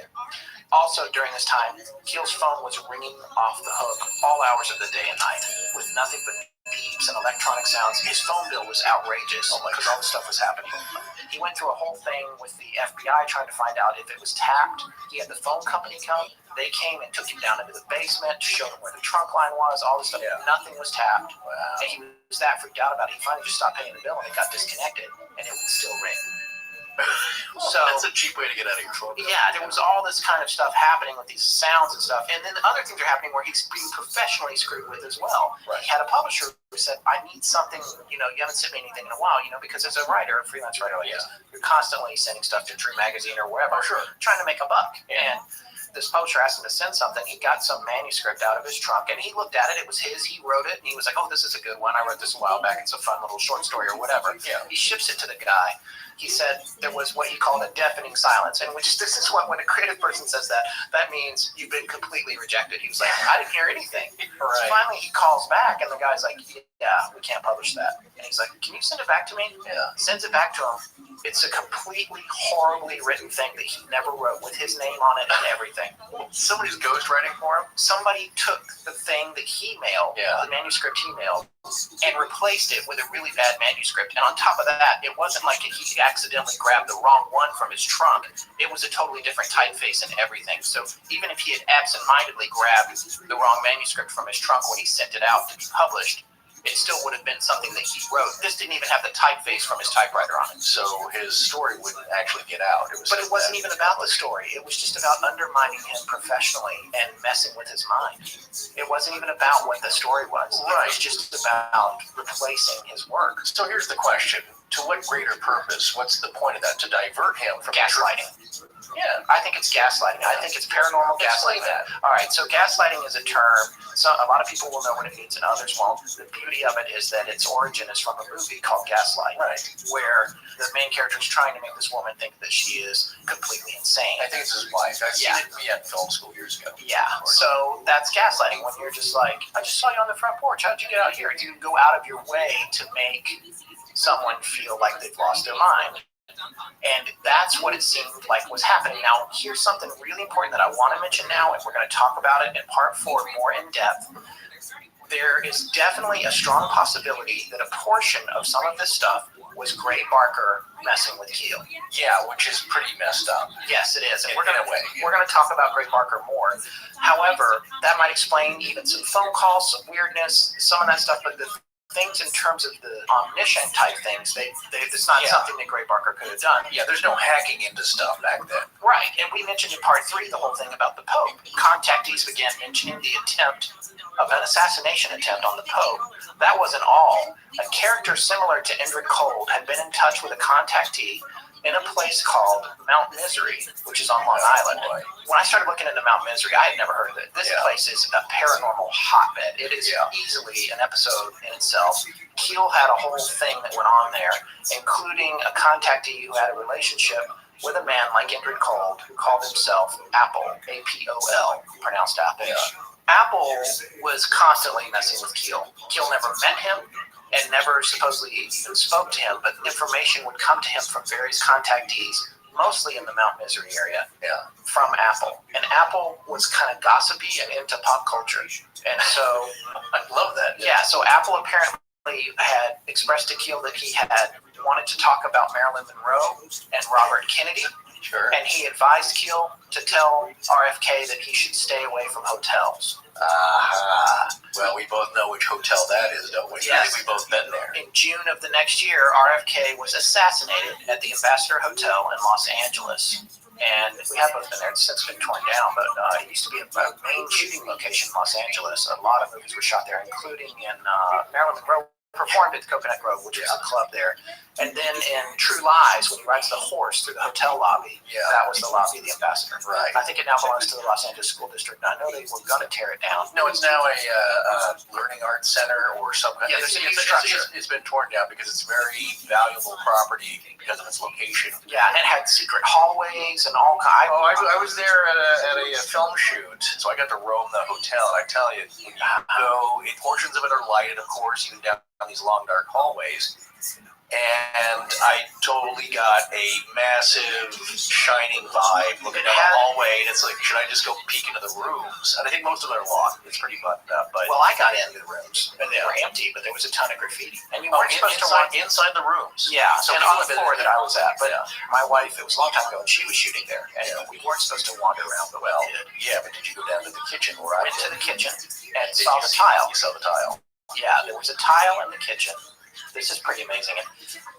Also, during this time, Keel's phone was ringing off the hook all hours of the day and night, with nothing but beeps and electronic sounds. His phone bill was outrageous because all this stuff was happening. He went through a whole thing with the FBI trying to find out if it was tapped. He had the phone company come. They came and took him down into the basement to show him where the trunk line was, all this stuff. Yeah. Nothing was tapped. Wow. And he was that freaked out about it. He finally just stopped paying the bill, and it got disconnected, and it would still ring. So that's a cheap way to get out of your phone. Yeah, there was all this kind of stuff happening with these sounds and stuff. And then other things are happening where he's being professionally screwed with as well. Right. He had a publisher who said, I need something, you haven't sent me anything in a while, because as a writer, a freelance writer like this, you're constantly sending stuff to True Magazine or wherever, trying to make a buck. And this publisher asked him to send something. He got some manuscript out of his trunk, and he looked at it. It was his. He wrote it, and he was like, oh, this is a good one. I wrote this a while back. It's a fun little short story or whatever. Yeah. He ships it to the guy. He said there was what he called a deafening silence, and this is what, when a creative person says that, that means you've been completely rejected. He was like, I didn't hear anything. Right. So finally he calls back, and the guy's like, yeah, we can't publish that. And he's like, can you send it back to me? Yeah. Sends it back to him. It's a completely horribly written thing that he never wrote, with his name on it and everything. Somebody's ghostwriting for him? Somebody took the thing that he mailed, the manuscript he mailed, and replaced it with a really bad manuscript. And on top of that, it wasn't like he accidentally grabbed the wrong one from his trunk. It was a totally different typeface and everything. So even if he had absentmindedly grabbed the wrong manuscript from his trunk when he sent it out to be published, it still would have been something that he wrote. This didn't even have the typeface from his typewriter on it. So his story wouldn't actually get out. But it wasn't even about the story. It was just about undermining him professionally and messing with his mind. It wasn't even about what the story was. Right. It was just about replacing his work. So here's the question. To what greater purpose? What's the point of that? To divert him from gaslighting. Yeah, I think it's gaslighting. I think it's paranormal gaslighting. All right, so gaslighting is a term. So a lot of people will know what it means, and others won't. The beauty of it is that its origin is from a movie called Gaslight, where the main character is trying to make this woman think that she is completely insane. I think it's his wife. I've seen it in film school years ago. Yeah, so that's gaslighting, when you're just like, I just saw you on the front porch. How'd you get out here? You go out of your way to make someone feel like they've lost their mind. And that's what it seemed like was happening. Now, here's something really important that I want to mention now, and we're going to talk about it in part 4 more in depth. There is definitely a strong possibility that a portion of some of this stuff was Gray Barker messing with Keel. Yeah, which is pretty messed up. Yes, it is. And we're going to talk about Gray Barker more. However, that might explain even some phone calls, some weirdness, some of that stuff, but the things in terms of the omniscient type things, it's not something that Gray Barker could have done. Yeah, there's no hacking into stuff back then. Right, and we mentioned in part 3 the whole thing about the Pope. Contactees began mentioning the attempt of an assassination attempt on the Pope. That wasn't all. A character similar to Indrid Cold had been in touch with a contactee in a place called Mount Misery, which is on Long Island. When I started looking into Mount Misery, I had never heard of it. This place is a paranormal hotbed. It is easily an episode in itself. Keel had a whole thing that went on there, including a contactee who had a relationship with a man like Indrid Cold, who called himself Apple, A-P-O-L, pronounced Apple. Apple was constantly messing with Keel. Keel never met him and never supposedly even spoke to him, but information would come to him from various contactees, mostly in the Mount Misery area, from Apple. And Apple was kind of gossipy and into pop culture. And so, I love that. Yeah, so Apple apparently had expressed to Keel that he had wanted to talk about Marilyn Monroe and Robert Kennedy. Sure. And he advised Keel to tell RFK that he should stay away from hotels. Well, we both know which hotel that is, don't we? Yes. We've both been there. In June of the next year, RFK was assassinated at the Ambassador Hotel in Los Angeles. And we have both been there. It's since been torn down, but it used to be a main shooting location in Los Angeles. A lot of movies were shot there, including in Marilyn Monroe performed at the Coconut Grove, which is a club there. And then in True Lies, when he rides the horse through the hotel lobby, that was the lobby of the Ambassador. Right. I think it now belongs to the Los Angeles School District. I know they were going to tear it down. No, it's now a learning arts center or something. Yeah, there's a new structure. It's been torn down because it's very valuable property because of its location. Yeah, and it had secret hallways and all kinds. I was there at a film shoot, so I got to roam the hotel. And I tell you, when you go, portions of it are lighted, of course, even down these long, dark hallways. And I totally got a massive, shining vibe looking down the hallway. And it's like, should I just go peek into the rooms? And I think most of them are locked. It's pretty buttoned up. But well, I got into the rooms, and they were empty, but there was a ton of graffiti. And you weren't supposed to walk inside the rooms. Yeah, so and on the floor that I was at. But my wife, it was a long time ago, and she was shooting there. And we weren't supposed to wander around. But but did you go down to the kitchen? Where I went to the kitchen and saw the tile. You saw the tile? Yeah, there was a tile in the kitchen. This is pretty amazing. And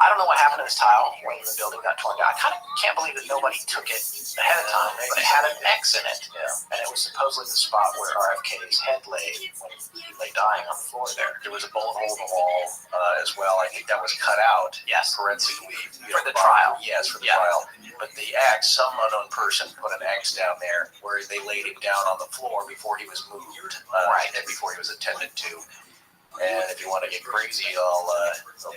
I don't know what happened to this tile when the building got torn down. I kind of can't believe that nobody took it ahead of time, but it had an X in it. Yeah. And it was supposedly the spot where RFK's head lay when he lay dying on the floor there. There was a bullet hole in the wall as well. I think that was cut out. Yes. Forensically. For the trial. Yes, for the trial. But the X, some unknown person put an X down there where they laid him down on the floor before he was moved. And before he was attended to. And if you want to get crazy, I'll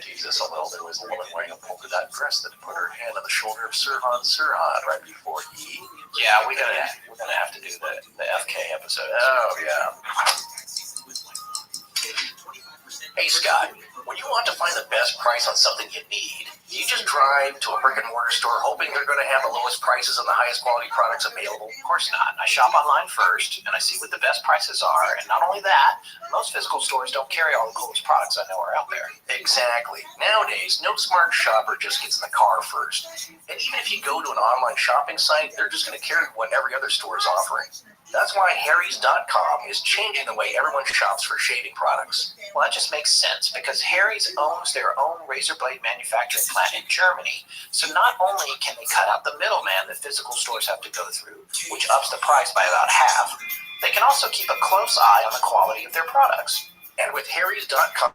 tease this a little. There was a woman wearing a polka dot dress that put her hand on the shoulder of Sirhan Sirhan right before he. Yeah, we're gonna have to do the FK episode. Oh yeah. Hey Scott, when you want to find the best price on something you need, do you just drive to a brick and mortar store hoping they're going to have the lowest prices and the highest quality products available? Of course not. I shop online first, and I see what the best prices are. And not only that, most physical stores don't carry all the coolest products I know are out there. Exactly. Nowadays, no smart shopper just gets in the car first. And even if you go to an online shopping site, they're just going to carry what every other store is offering. That's why Harry's.com is changing the way everyone shops for shaving products. Well, that just makes sense because Harry's owns their own razor blade manufacturing plant in Germany. So not only can they cut out the middleman that physical stores have to go through, which ups the price by about half, they can also keep a close eye on the quality of their products. And with Harry's.com,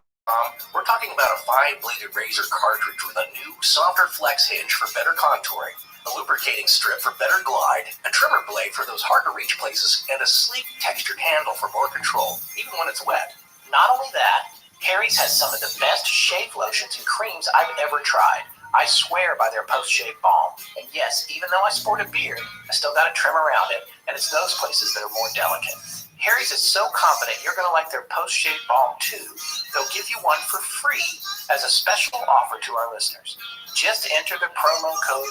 we're talking about a 5-bladed razor cartridge with a new, softer flex hinge for better contouring, a lubricating strip for better glide, a trimmer blade for those hard-to-reach places, and a sleek, textured handle for more control, even when it's wet. Not only that, Harry's has some of the best shave lotions and creams I've ever tried. I swear by their post-shave balm. And yes, even though I sport a beard, I still got a trim around it, and it's those places that are more delicate. Harry's is so confident you're going to like their post-shave balm too, they'll give you one for free as a special offer to our listeners. Just enter the promo code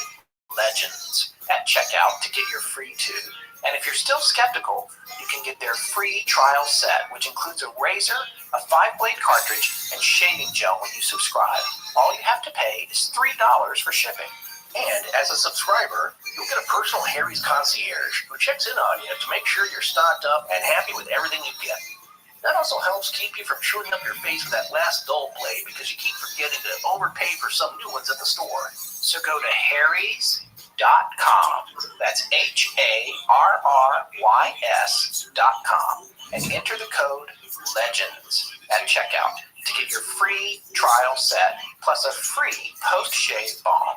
LEGENDS at checkout to get your free tube. And if you're still skeptical, you can get their free trial set, which includes a razor, a 5-blade cartridge, and shaving gel when you subscribe. All you have to pay is $3 for shipping. And as a subscriber, you'll get a personal Harry's concierge who checks in on you to make sure you're stocked up and happy with everything you get. That also helps keep you from shooting up your face with that last dull blade because you keep forgetting to overpay for some new ones at the store. So go to harrys.com. That's HARRYS.com and enter the code LEGENDS at checkout to get your free trial set plus a free post-shave balm.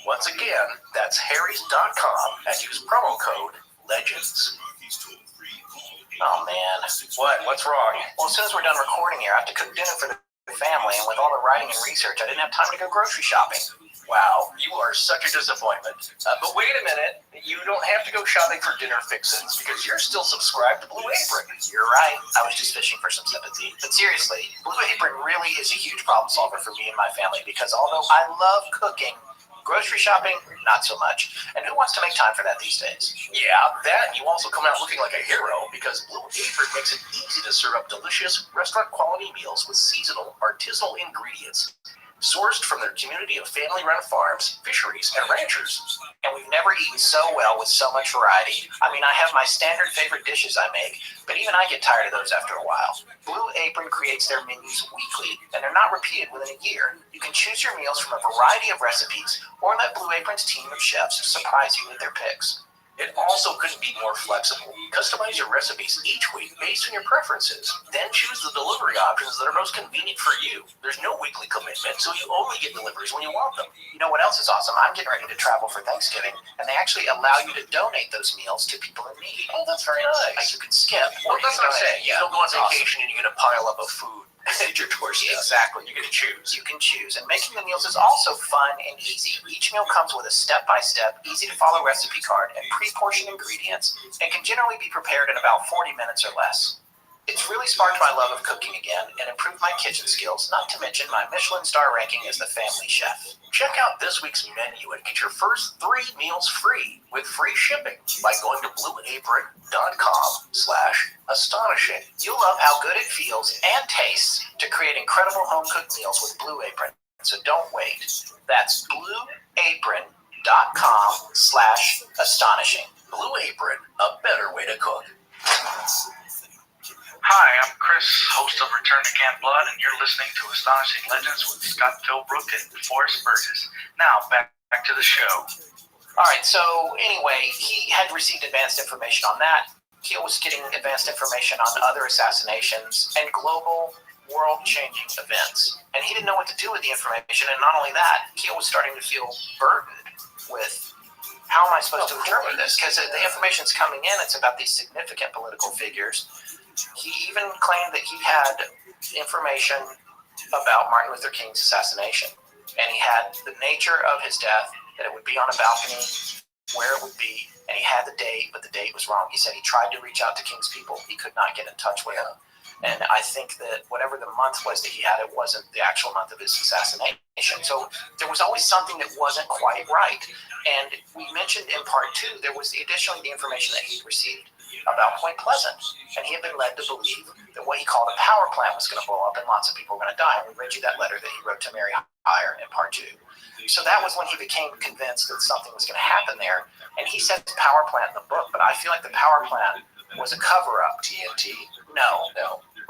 Once again, that's harrys.com and use promo code LEGENDS. Oh man. What? What's wrong? Well, as soon as we're done recording here, I have to cook dinner for the family, and with all the writing and research, I didn't have time to go grocery shopping. Wow, you are such a disappointment. But wait a minute, you don't have to go shopping for dinner fixins because you're still subscribed to Blue Apron. You're right. I was just fishing for some sympathy. But seriously, Blue Apron really is a huge problem solver for me and my family because although I love cooking, grocery shopping, not so much. And who wants to make time for that these days? Yeah, that and you also come out looking like a hero because Blue Apron makes it easy to serve up delicious restaurant-quality meals with seasonal, artisanal ingredients sourced from their community of family-run farms, fisheries, and ranchers. And we've never eaten so well with so much variety. I mean, I have my standard favorite dishes I make, but even I get tired of those after a while. Blue Apron creates their menus weekly, and they're not repeated within a year. You can choose your meals from a variety of recipes, or let Blue Apron's team of chefs surprise you with their picks. It also couldn't be more flexible. Customize your recipes each week based on your preferences. Then choose the delivery options that are most convenient for you. There's no weekly commitment, so you only get deliveries when you want them. You know what else is awesome? I'm getting ready to travel for Thanksgiving, and they actually allow you to donate those meals to people in need. Oh, that's very Like nice. you can skip. Well, that's what I'm saying. You Yeah, don't go on it's awesome. vacation and you get a pile up of food at your doorstep. Exactly. You get to choose. You can choose. And making the meals is also fun and easy. Each meal comes with a step-by-step, easy-to-follow recipe card and pre-portioned ingredients and can generally be prepared in about 40 minutes or less. It's really sparked my love of cooking again and improved my kitchen skills, not to mention my Michelin star ranking as the family chef. Check out this week's menu and get your first 3 meals free with free shipping by going to blueapron.com/astonishing. You'll love how good it feels and tastes to create incredible home-cooked meals with Blue Apron, so don't wait. That's blueapron.com/astonishing. Blue Apron, a better way to cook. Hi, I'm Chris, host of Return to Camp Blood, and you're listening to Astonishing Legends with Scott Philbrook and Forrest Burgess. Now, back to the show. All right, so anyway, he had received advanced information on that. He was getting advanced information on other assassinations and global world-changing events. And he didn't know what to do with the information. And not only that, Keel was starting to feel burdened with how am I supposed to interpret this? Because the information's coming in, it's about these significant political figures. He even claimed that he had information about Martin Luther King's assassination. And he had the nature of his death, that it would be on a balcony, where it would be, and he had the date, but the date was wrong. He said he tried to reach out to King's people. He could not get in touch with them. And I think that whatever the month was that he had, it wasn't the actual month of his assassination. So there was always something that wasn't quite right. And we mentioned in part 2, there was additionally the information that he'd received about Point Pleasant. And he had been led to believe that what he called a power plant was going to blow up and lots of people were going to die. And we read you that letter that he wrote to Mary Heyer in part 2. So that was when he became convinced that something was going to happen there. And he said power plant in the book, but I feel like the power plant was a cover-up. TNT? No.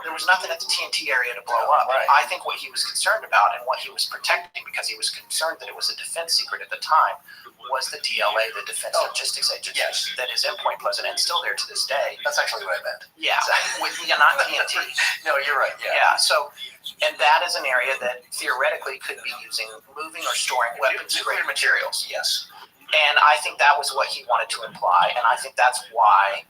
There was nothing at the TNT area to blow up. Right. I think what he was concerned about and what he was protecting, because he was concerned that it was a defense secret at the time, was the DLA, the Defense Logistics Agency, that is in Point Pleasant and still there to this day. That's actually what I meant. Yeah, not TNT. No, you're right. Yeah, so, and that is an area that theoretically could be using, moving or storing weapons. Nuclear materials, yes. And I think that was what he wanted to imply, and I think that's why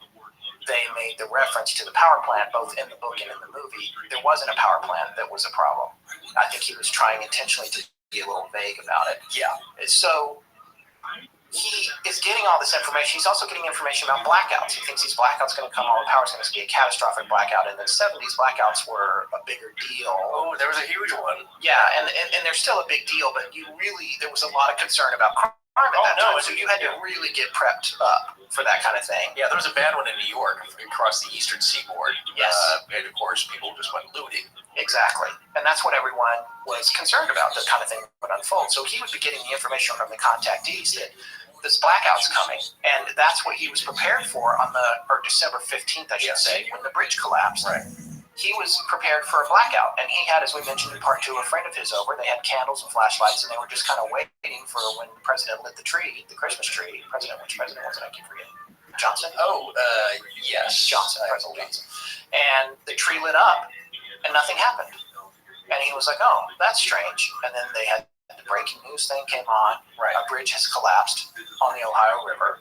they made the reference to the power plant, both in the book and in the movie. There wasn't a power plant that was a problem. I think he was trying intentionally to be a little vague about it. Yeah. So he is getting all this information. He's also getting information about blackouts. He thinks these blackouts going to come, all the power is going to be a catastrophic blackout. In the 70s, blackouts were a bigger deal. Oh, there was a huge one. Yeah, and they're still a big deal, but there was a lot of concern about crime at that time. So you had to really get prepped up for that kind of thing. Yeah, there was a bad one in New York across the eastern seaboard. Yes. And of course, people just went looting. Exactly. And that's what everyone was concerned about, the kind of thing would unfold. So he would be getting the information from the contactees that this blackout's coming. And that's what he was prepared for on December 15th, I should say, when the bridge collapsed. Right. He was prepared for a blackout. And he had, as we mentioned in part 2, a friend of his over. They had candles and flashlights, and they were just kind of waiting for when the president lit the tree, the Christmas tree. Which president was it? I keep forgetting. Johnson? Oh, yes. President Johnson. And the tree lit up, and nothing happened. And he was like, oh, that's strange. And then they had the breaking news thing came on. Right. A bridge has collapsed on the Ohio River.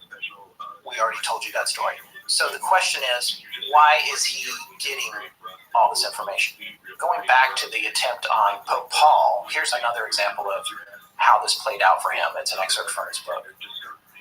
We already told you that story. So the question is, why is he getting all this information? Going back to the attempt on Pope Paul, here's another example of how this played out for him. It's an excerpt from his book.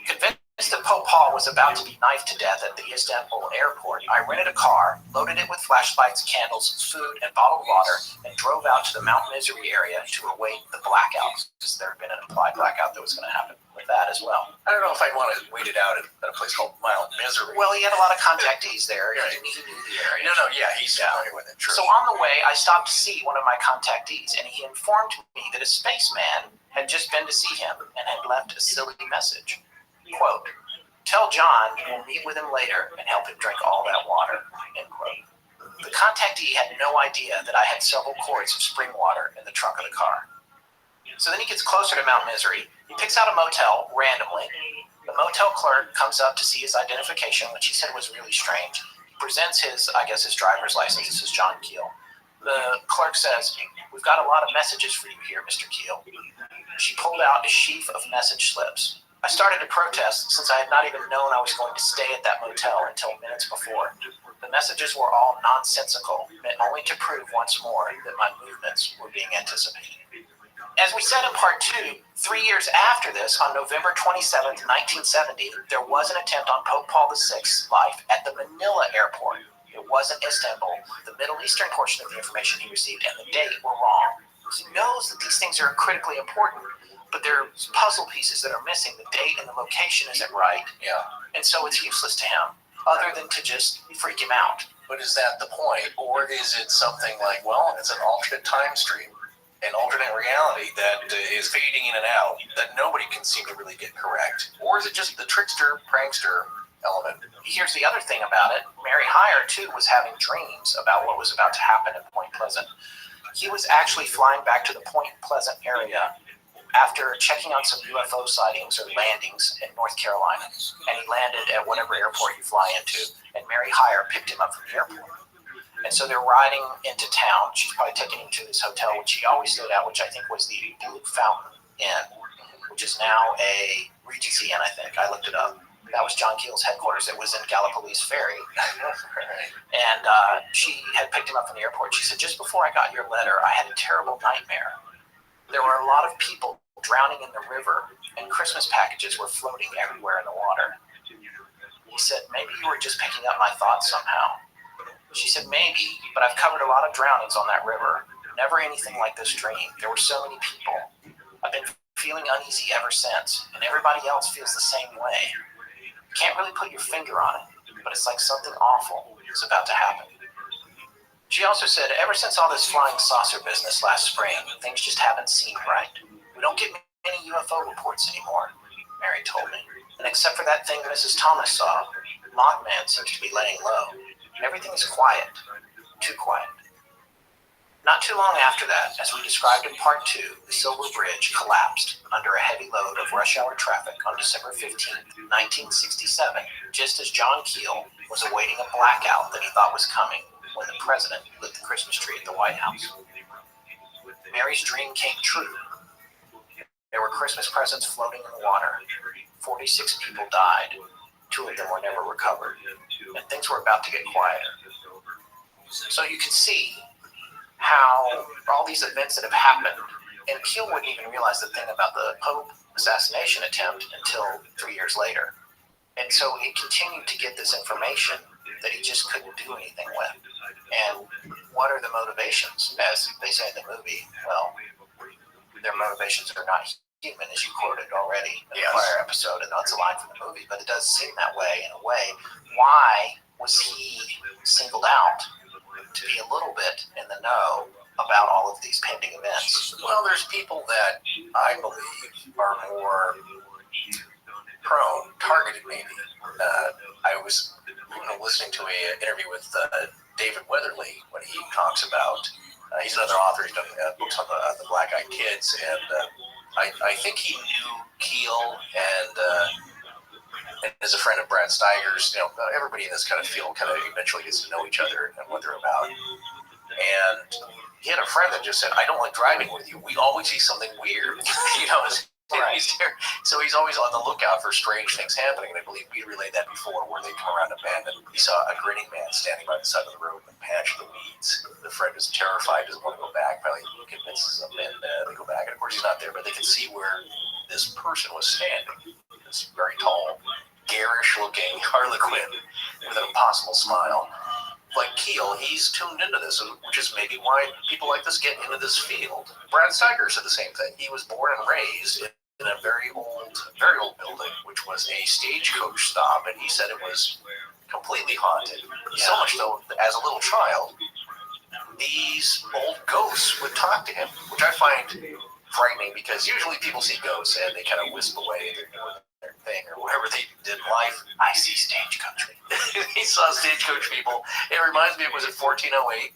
Convinced that Pope Paul was about to be knifed to death at the Istanbul airport, I rented a car, loaded it with flashlights, candles, food, and bottled water, and drove out to the Mount Misery area to await the blackout, because there had been an implied blackout that was going to happen with that as well. I don't know if I'd want to wait it out at a place called Mount Misery. Well, he had a lot of contactees there. He knew the area. He's familiar with it. True. So on the way, I stopped to see one of my contactees, and he informed me that a spaceman had just been to see him and had left a silly message. Quote, tell John we'll meet with him later and help him drink all that water, end quote. The contactee had no idea that I had several quarts of spring water in the trunk of the car. So then he gets closer to Mount Misery. He picks out a motel randomly. The motel clerk comes up to see his identification, which he said was really strange. He presents his driver's license. This is John Keel. The clerk says, we've got a lot of messages for you here, Mr. Keel. She pulled out a sheaf of message slips. I started to protest since I had not even known I was going to stay at that motel until minutes before. The messages were all nonsensical, meant only to prove once more that my movements were being anticipated. As we said in part 2, 3 years after this, on November 27th, 1970, there was an attempt on Pope Paul VI's life at the Manila airport. It wasn't Istanbul. The Middle Eastern portion of the information he received and the date were wrong. He knows that these things are critically important, but there are puzzle pieces that are missing. The date and the location isn't right. Yeah. And so it's useless to him, other than to just freak him out. But is that the point? Or is it something like, well, it's an alternate time stream, an alternate reality that is fading in and out that nobody can seem to really get correct? Or is it just the trickster, prankster element? Here's the other thing about it. Mary Hyre, too, was having dreams about what was about to happen in Point Pleasant. He was actually flying back to the Point Pleasant area after checking on some UFO sightings or landings in North Carolina. And he landed at whatever airport you fly into, and Mary Hyre picked him up from the airport. And so they're riding into town. She's probably taking him to this hotel, which he always stayed at, which I think was the Blue Fountain Inn, which is now a Regency Inn, I think. I looked it up. That was John Keel's headquarters. It was in Gallipolis Ferry. And she had picked him up from the airport. She said, just before I got your letter, I had a terrible nightmare. There were a lot of people drowning in the river, and Christmas packages were floating everywhere in the water. He said, maybe you were just picking up my thoughts somehow. She said, maybe, but I've covered a lot of drownings on that river. Never anything like this dream. There were so many people. I've been feeling uneasy ever since, and everybody else feels the same way. You can't really put your finger on it, but it's like something awful is about to happen. She also said, ever since all this flying saucer business last spring, things just haven't seemed right. We don't get many UFO reports anymore, Mary told me. And except for that thing Mrs. Thomas saw, Mothman seems to be laying low. Everything is quiet, too quiet. Not too long after that, as we described in part 2, the Silver Bridge collapsed under a heavy load of rush hour traffic on December 15th, 1967, just as John Keel was awaiting a blackout that he thought was coming when the president lit the Christmas tree at the White House. Mary's dream came true. There were Christmas presents floating in the water. 46 people died. 2 of them were never recovered. And things were about to get quieter. So you can see how all these events that have happened, and Keel wouldn't even realize the thing about the Pope assassination attempt until 3 years later. And so he continued to get this information that he just couldn't do anything with. And what are the motivations? As they say in the movie, well, their motivations are not human, as you quoted already in the prior episode, and that's a line from the movie, but it does seem that way in a way. Why was he singled out to be a little bit in the know about all of these pending events? Well, there's people that I believe are more prone, targeted maybe. I was listening to an interview with David Weatherly when he talks about, he's another author, he's done books on the Black-Eyed Kids, and I think he knew Keel and as a friend of Brad Steiger's, everybody in this kind of field kind of eventually gets to know each other and what they're about. And he had a friend that just said, I don't like driving with you. We always see something weird. Right. He's there. So he's always on the lookout for strange things happening. And I believe we relayed that before, where they come around a bend and he saw a grinning man standing by the side of the road in a patch of the weeds. The friend is terrified, doesn't want to go back. Finally, he convinces them, and they go back. And of course, he's not there, but they can see where this person was standing. This very tall, garish-looking Harlequin with an impossible smile. Like Keel, he's tuned into this, which is maybe why people like this get into this field. Brad Steiger said the same thing. He was born and raised in a very old building, which was a stagecoach stop, and he said it was completely haunted. So much so, as a little child, these old ghosts would talk to him, which I find frightening, because usually people see ghosts and they kind of wisp away, they're doing their thing or whatever they did in life. I see stagecoach. He saw stagecoach people. It reminds me, was it 1408?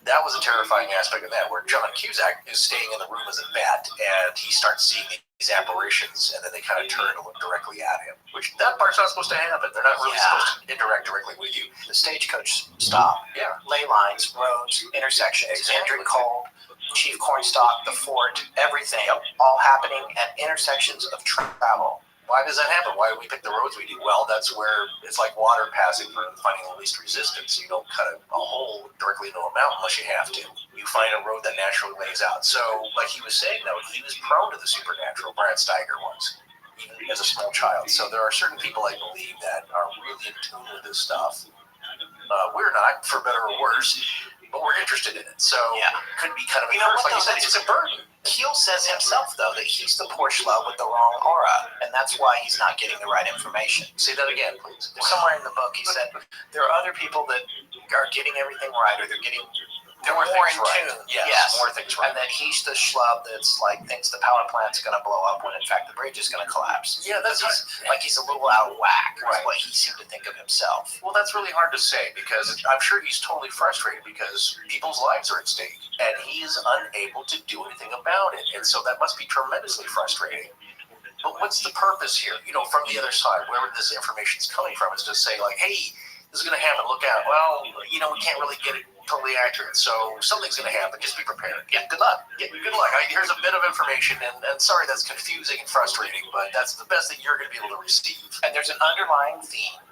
That was a terrifying aspect of that, where John Cusack is staying in the room as a vet, and he starts seeing these apparitions, and then they kind of turn and look directly at him, which that part's not supposed to happen. They're not really supposed to interact directly with you. The stagecoach stop, ley lines, roads, intersections, Hendrick Cole, Chief Cornstalk, the fort, everything, all happening at intersections of travel. Why does that happen? Why do we pick the roads we do? Well, that's where it's like water passing for finding the least resistance. You don't cut a hole directly into a mountain unless you have to. You find a road that naturally lays out. So, like he was saying, though, he was prone to the supernatural. Brad Steiger was, even as a small child. So there are certain people, I believe, that are really in tune with this stuff. We're not, for better or worse, but we're interested in it. So it could be kind of, like you said, it's a burden. Keel says himself, though, that he's the poor schlub with the wrong aura, and that's why he's not getting the right information. Say that again, please. Somewhere in the book, he said there are other people that are getting everything right, or they're more in tune. Yes, more things right. And that he's the schlub that's like thinks the power plant's going to blow up when in fact the bridge is going to collapse. Yeah, that's like he's a little out of whack. Right. Is what he seemed to think of himself. Well, that's really hard to say, because I'm sure he's totally frustrated because people's lives are at stake and he is unable to do anything about it. And so that must be tremendously frustrating. But what's the purpose here? From the other side, wherever this information is coming from, is to say like, hey, this is going to happen. Look out. Well, we can't really get it totally accurate, so something's going to happen. Just be prepared. Yeah, good luck. Yeah, good luck. Here's a bit of information, and sorry that's confusing and frustrating, but that's the best that you're going to be able to receive. And there's an underlying theme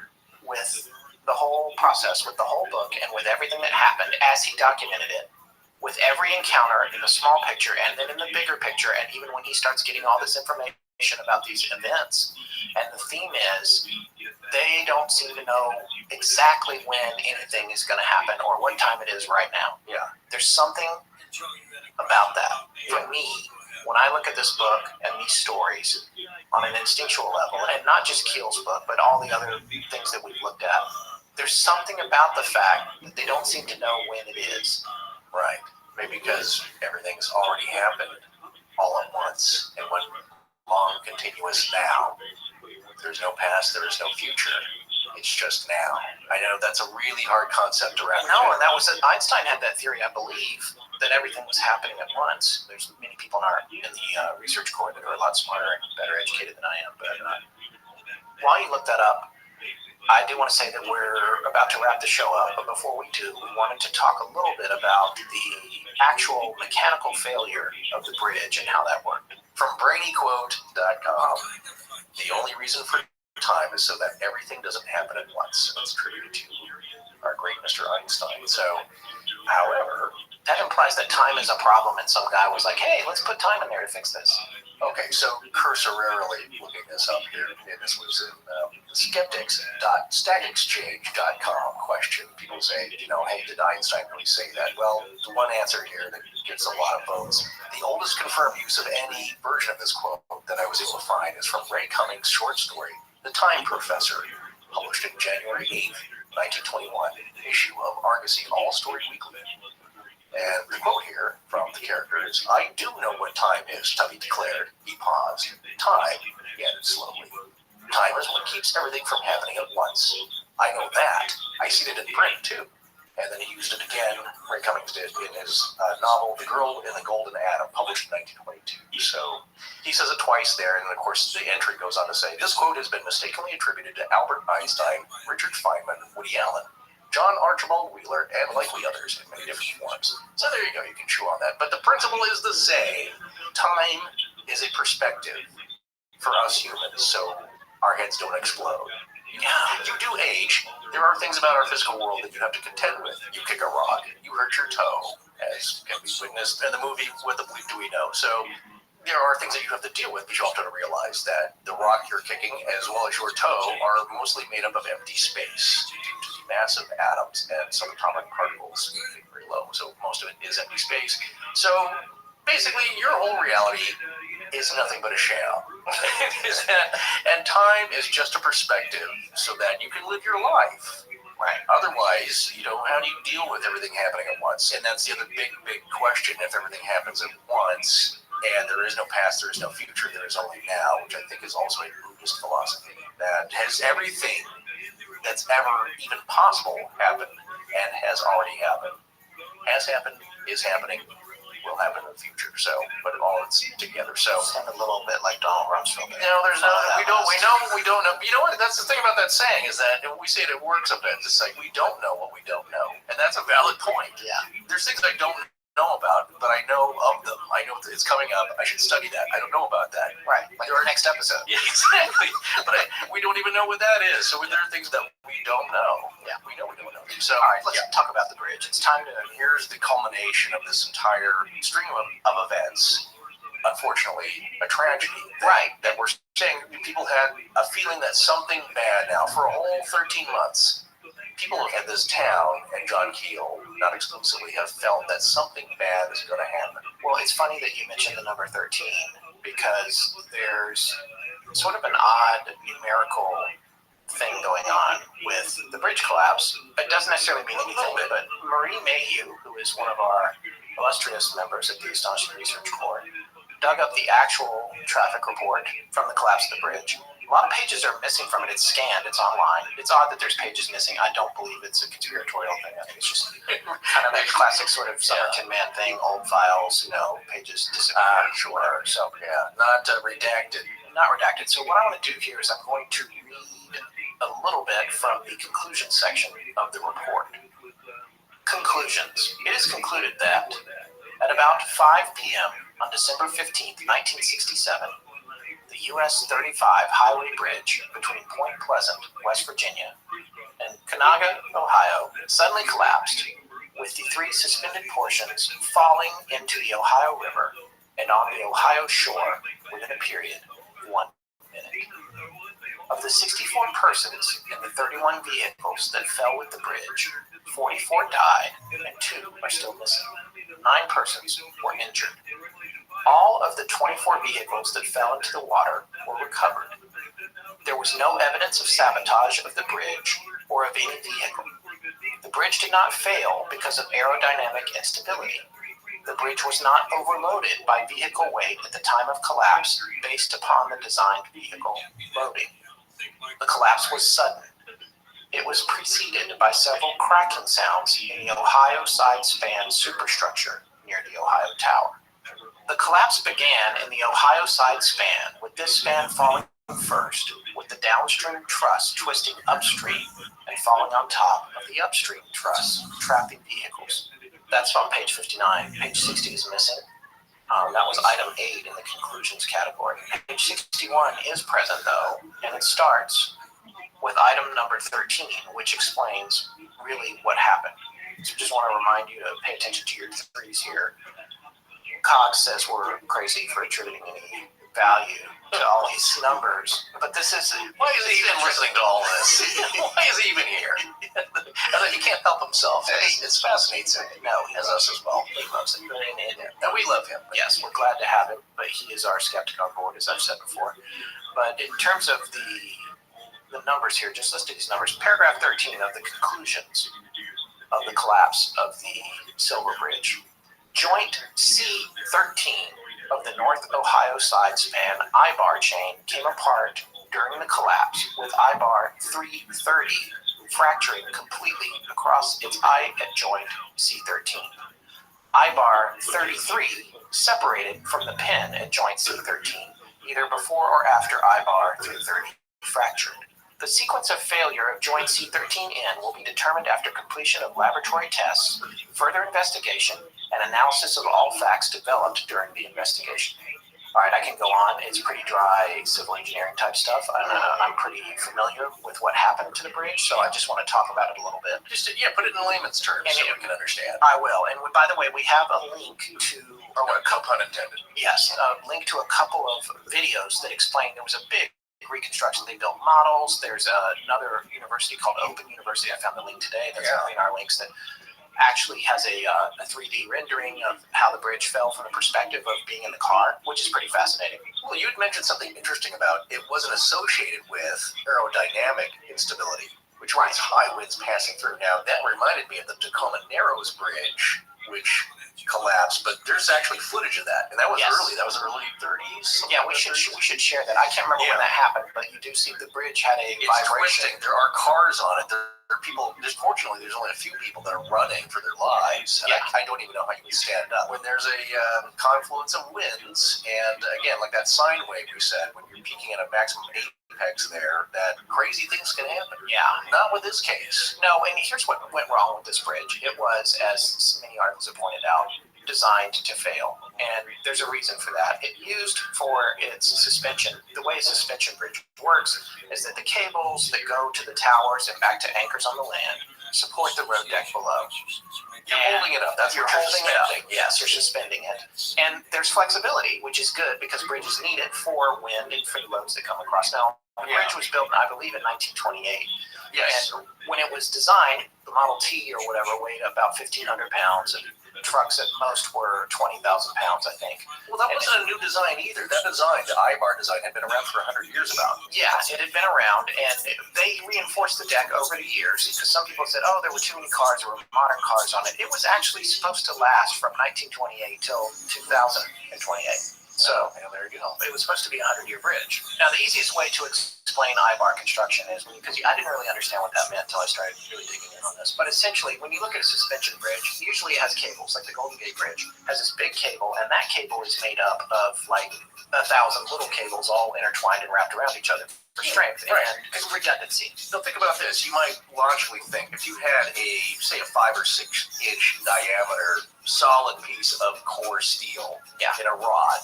with the whole process, with the whole book, and with everything that happened as he documented it, with every encounter in the small picture and then in the bigger picture, and even when he starts getting all this information about these events. And the theme is they don't seem to know exactly when anything is going to happen or what time it is right now. Yeah. There's something about that. For me, when I look at this book and these stories on an instinctual level, and not just Keel's book, but all the other things that we've looked at, there's something about the fact that they don't seem to know when it is. Right. Maybe because everything's already happened all at once in one long, continuous now. There's no past, there is no future. It's just now. I know that's a really hard concept to wrap. No, and that was Einstein had that theory, I believe, that everything was happening at once. There's many people in the research corps that are a lot smarter and better educated than I am. But while you look that up, I do want to say that we're about to wrap the show up. But before we do, we wanted to talk a little bit about the actual mechanical failure of the bridge and how that worked. From brainyquote.com, the only reason for time is so that everything doesn't happen at once. That's attributed to our great Mr. Einstein. So, however, that implies that time is a problem and some guy was like, hey, let's put time in there to fix this. Okay, so cursorily looking this up here, and this was in skeptics.stackexchange.com question. People say, hey, did Einstein really say that? Well, the one answer here that gets a lot of votes. The oldest confirmed use of any version of this quote that I was able to find is from Ray Cummings' short story, The Time Professor, published in January 8th, 1921, issue of Argosy All Story Weekly. And the quote here from the character is, I do know what time is, Tubby declared. He paused. Time, he added slowly. Time is what keeps everything from happening at once. I know that. I see it in print, too. And then he used it again, Ray Cummings did, in his novel, The Girl in the Golden Atom, published in 1922. So he says it twice there, and of course the entry goes on to say, this quote has been mistakenly attributed to Albert Einstein, Richard Feynman, Woody Allen, John Archibald Wheeler, and likely others in many different forms. So there you go, you can chew on that. But the principle is the same. Time is a perspective for us humans, so our heads don't explode. Yeah, you do age. There are things about our physical world that you have to contend with. You kick a rock, you hurt your toe, as can be witnessed in the movie What the Bleep Do We Know? So there are things that you have to deal with, but you also have to realize that the rock you're kicking, as well as your toe, are mostly made up of empty space due to the massive atoms and subatomic particles very low. So most of it is empty space. So basically, your whole reality is nothing but a sham. And time is just a perspective so that you can live your life. Right. Otherwise, how do you deal with everything happening at once? And that's the other big question. If everything happens at once, and there is no past, there is no future, there is only now, which I think is also a Buddhist philosophy that has everything that's ever even possible happened and has already happened, has happened, is happening, will happen in the future. So, but it all is together. So, sound a little bit like Donald Rumsfeld. There's no, we know what we don't know. You know what? That's the thing about that saying is that we say it at work sometimes. It's like we don't know what we don't know, and that's a valid point. Yeah, there's things I don't know about, but I know of them. I know it's coming up. I should study that. I don't know about that. Right, like our next episode. Yeah, exactly. But we don't even know what that is. So there are things that we don't know. Yeah, we know we don't know. So all right, let's talk about the bridge. It's time to. Here's the culmination of this entire string of events. Unfortunately, a tragedy. Right. That we're saying people had a feeling that something bad now for a whole 13 months. People in this town and John Keel, not exclusively, have felt that something bad is going to happen. Well, it's funny that you mentioned the number 13 because there's sort of an odd numerical thing going on with the bridge collapse. It doesn't necessarily mean anything, but Marie Mayhew, who is one of our illustrious members of the Astonishing Research Corps, dug up the actual traffic report from the collapse of the bridge. A lot of pages are missing from it. It's scanned. It's online. It's odd that there's pages missing. I don't believe it's a conspiratorial thing. I think it's just kind of that classic sort of Summer Tin Man thing, old files, pages disappear. Sure. So, yeah, not redacted. Not redacted. So what I want to do here is I'm going to read a little bit from the conclusion section of the report. Conclusions. It is concluded that at about 5 p.m. on December 15th, 1967, the US 35 highway bridge between Point Pleasant, West Virginia, and Conaga, Ohio, suddenly collapsed, with the three suspended portions falling into the Ohio River and on the Ohio shore within a period of 1 minute. Of the 64 persons in the 31 vehicles that fell with the bridge, 44 died and 2 are still missing. 9 persons were injured. All of the 24 vehicles that fell into the water were recovered. There was no evidence of sabotage of the bridge or of any vehicle. The bridge did not fail because of aerodynamic instability. The bridge was not overloaded by vehicle weight at the time of collapse based upon the designed vehicle loading. The collapse was sudden. It was preceded by several cracking sounds in the Ohio side span superstructure near the Ohio Tower. The collapse began in the Ohio side span, with this span falling first, with the downstream truss twisting upstream and falling on top of the upstream truss, trapping vehicles. That's on page 59. Page 60 is missing. That was item 8 in the conclusions category. Page 61 is present, though, and it starts with item number 13, which explains really what happened. So just want to remind you to pay attention to your 3s here. Cox says we're crazy for attributing any value to all these numbers, but this is... Why is he even listening to all this? Why is he even here? He can't help himself. It fascinates him. No, he has us as well. He loves it. And we love him. Yes, we're glad to have him, but he is our skeptic on board, as I've said before. But in terms of the numbers here, just listed these numbers. Paragraph 13 of the conclusions of the collapse of the Silver Bridge. Joint C-13 of the North Ohio side span I-bar chain came apart during the collapse, with I-bar 330 fracturing completely across its eye at joint C-13. I-bar 33 separated from the pin at joint C-13, either before or after I-bar 330 fractured. The sequence of failure of joint C13N will be determined after completion of laboratory tests, further investigation, and analysis of all facts developed during the investigation. All right, I can go on. It's pretty dry civil engineering type stuff. I'm pretty familiar with what happened to the bridge, so I just want to talk about it a little bit. Just put it in layman's terms so we can understand. I will. And by the way, we have a link to, or what, pun intended. Yes, a link to a couple of videos that explain there was a big reconstruction. They built models. There's another university called Open University. I found the link today. There's in our links that actually has a 3D rendering of how the bridge fell from the perspective of being in the car, which is pretty fascinating. Well, you had mentioned something interesting about it wasn't associated with aerodynamic instability, which means high winds passing through. Now, that reminded me of the Tacoma Narrows Bridge, which collapsed, but there's actually footage of that, and that was early. That was early 30s. Yeah, we should share that. I can't remember when that happened, but you do see the bridge had a vibration. There are cars on it. There are people. Fortunately, there's only a few people that are running for their lives. And I don't even know how you would stand up when there's a confluence of winds. And again, like that sine wave we said, when you're peaking at a maximum apex there, that crazy things can happen. Yeah. Not with this case. No, and here's what went wrong with this bridge. It was, as many articles have pointed out, designed to fail. And there's a reason for that. It used for its suspension, the way a suspension bridge works is that the cables that go to the towers and back to anchors on the land support the road deck below. You're holding it up. That's what you're holding it up. Yes, you're suspending it. And there's flexibility, which is good because bridges need it for wind and for loads that come across. Now, the bridge was built, I believe, in 1928. Yes. And when it was designed, the Model T or whatever weighed about 1,500 pounds, and trucks at most were 20,000 pounds, I think. Well, that wasn't a new design either. That design, the I-bar design, had been around for 100 years about. Yeah, it had been around, and they reinforced the deck over the years because some people said, oh, there were too many cars, there were modern cars on it. It was actually supposed to last from 1928 till 2028. So, there you go. It was supposed to be a 100-year bridge. Now, the easiest way to explain I-bar construction is, because I didn't really understand what that meant until I started really digging in on this, but essentially, when you look at a suspension bridge, usually it has cables, like the Golden Gate Bridge has this big cable, and that cable is made up of like 1,000 little cables all intertwined and wrapped around each other for strength and redundancy. Now, think about this. You might logically think if you had say a 5 or 6 inch diameter solid piece of core steel in a rod,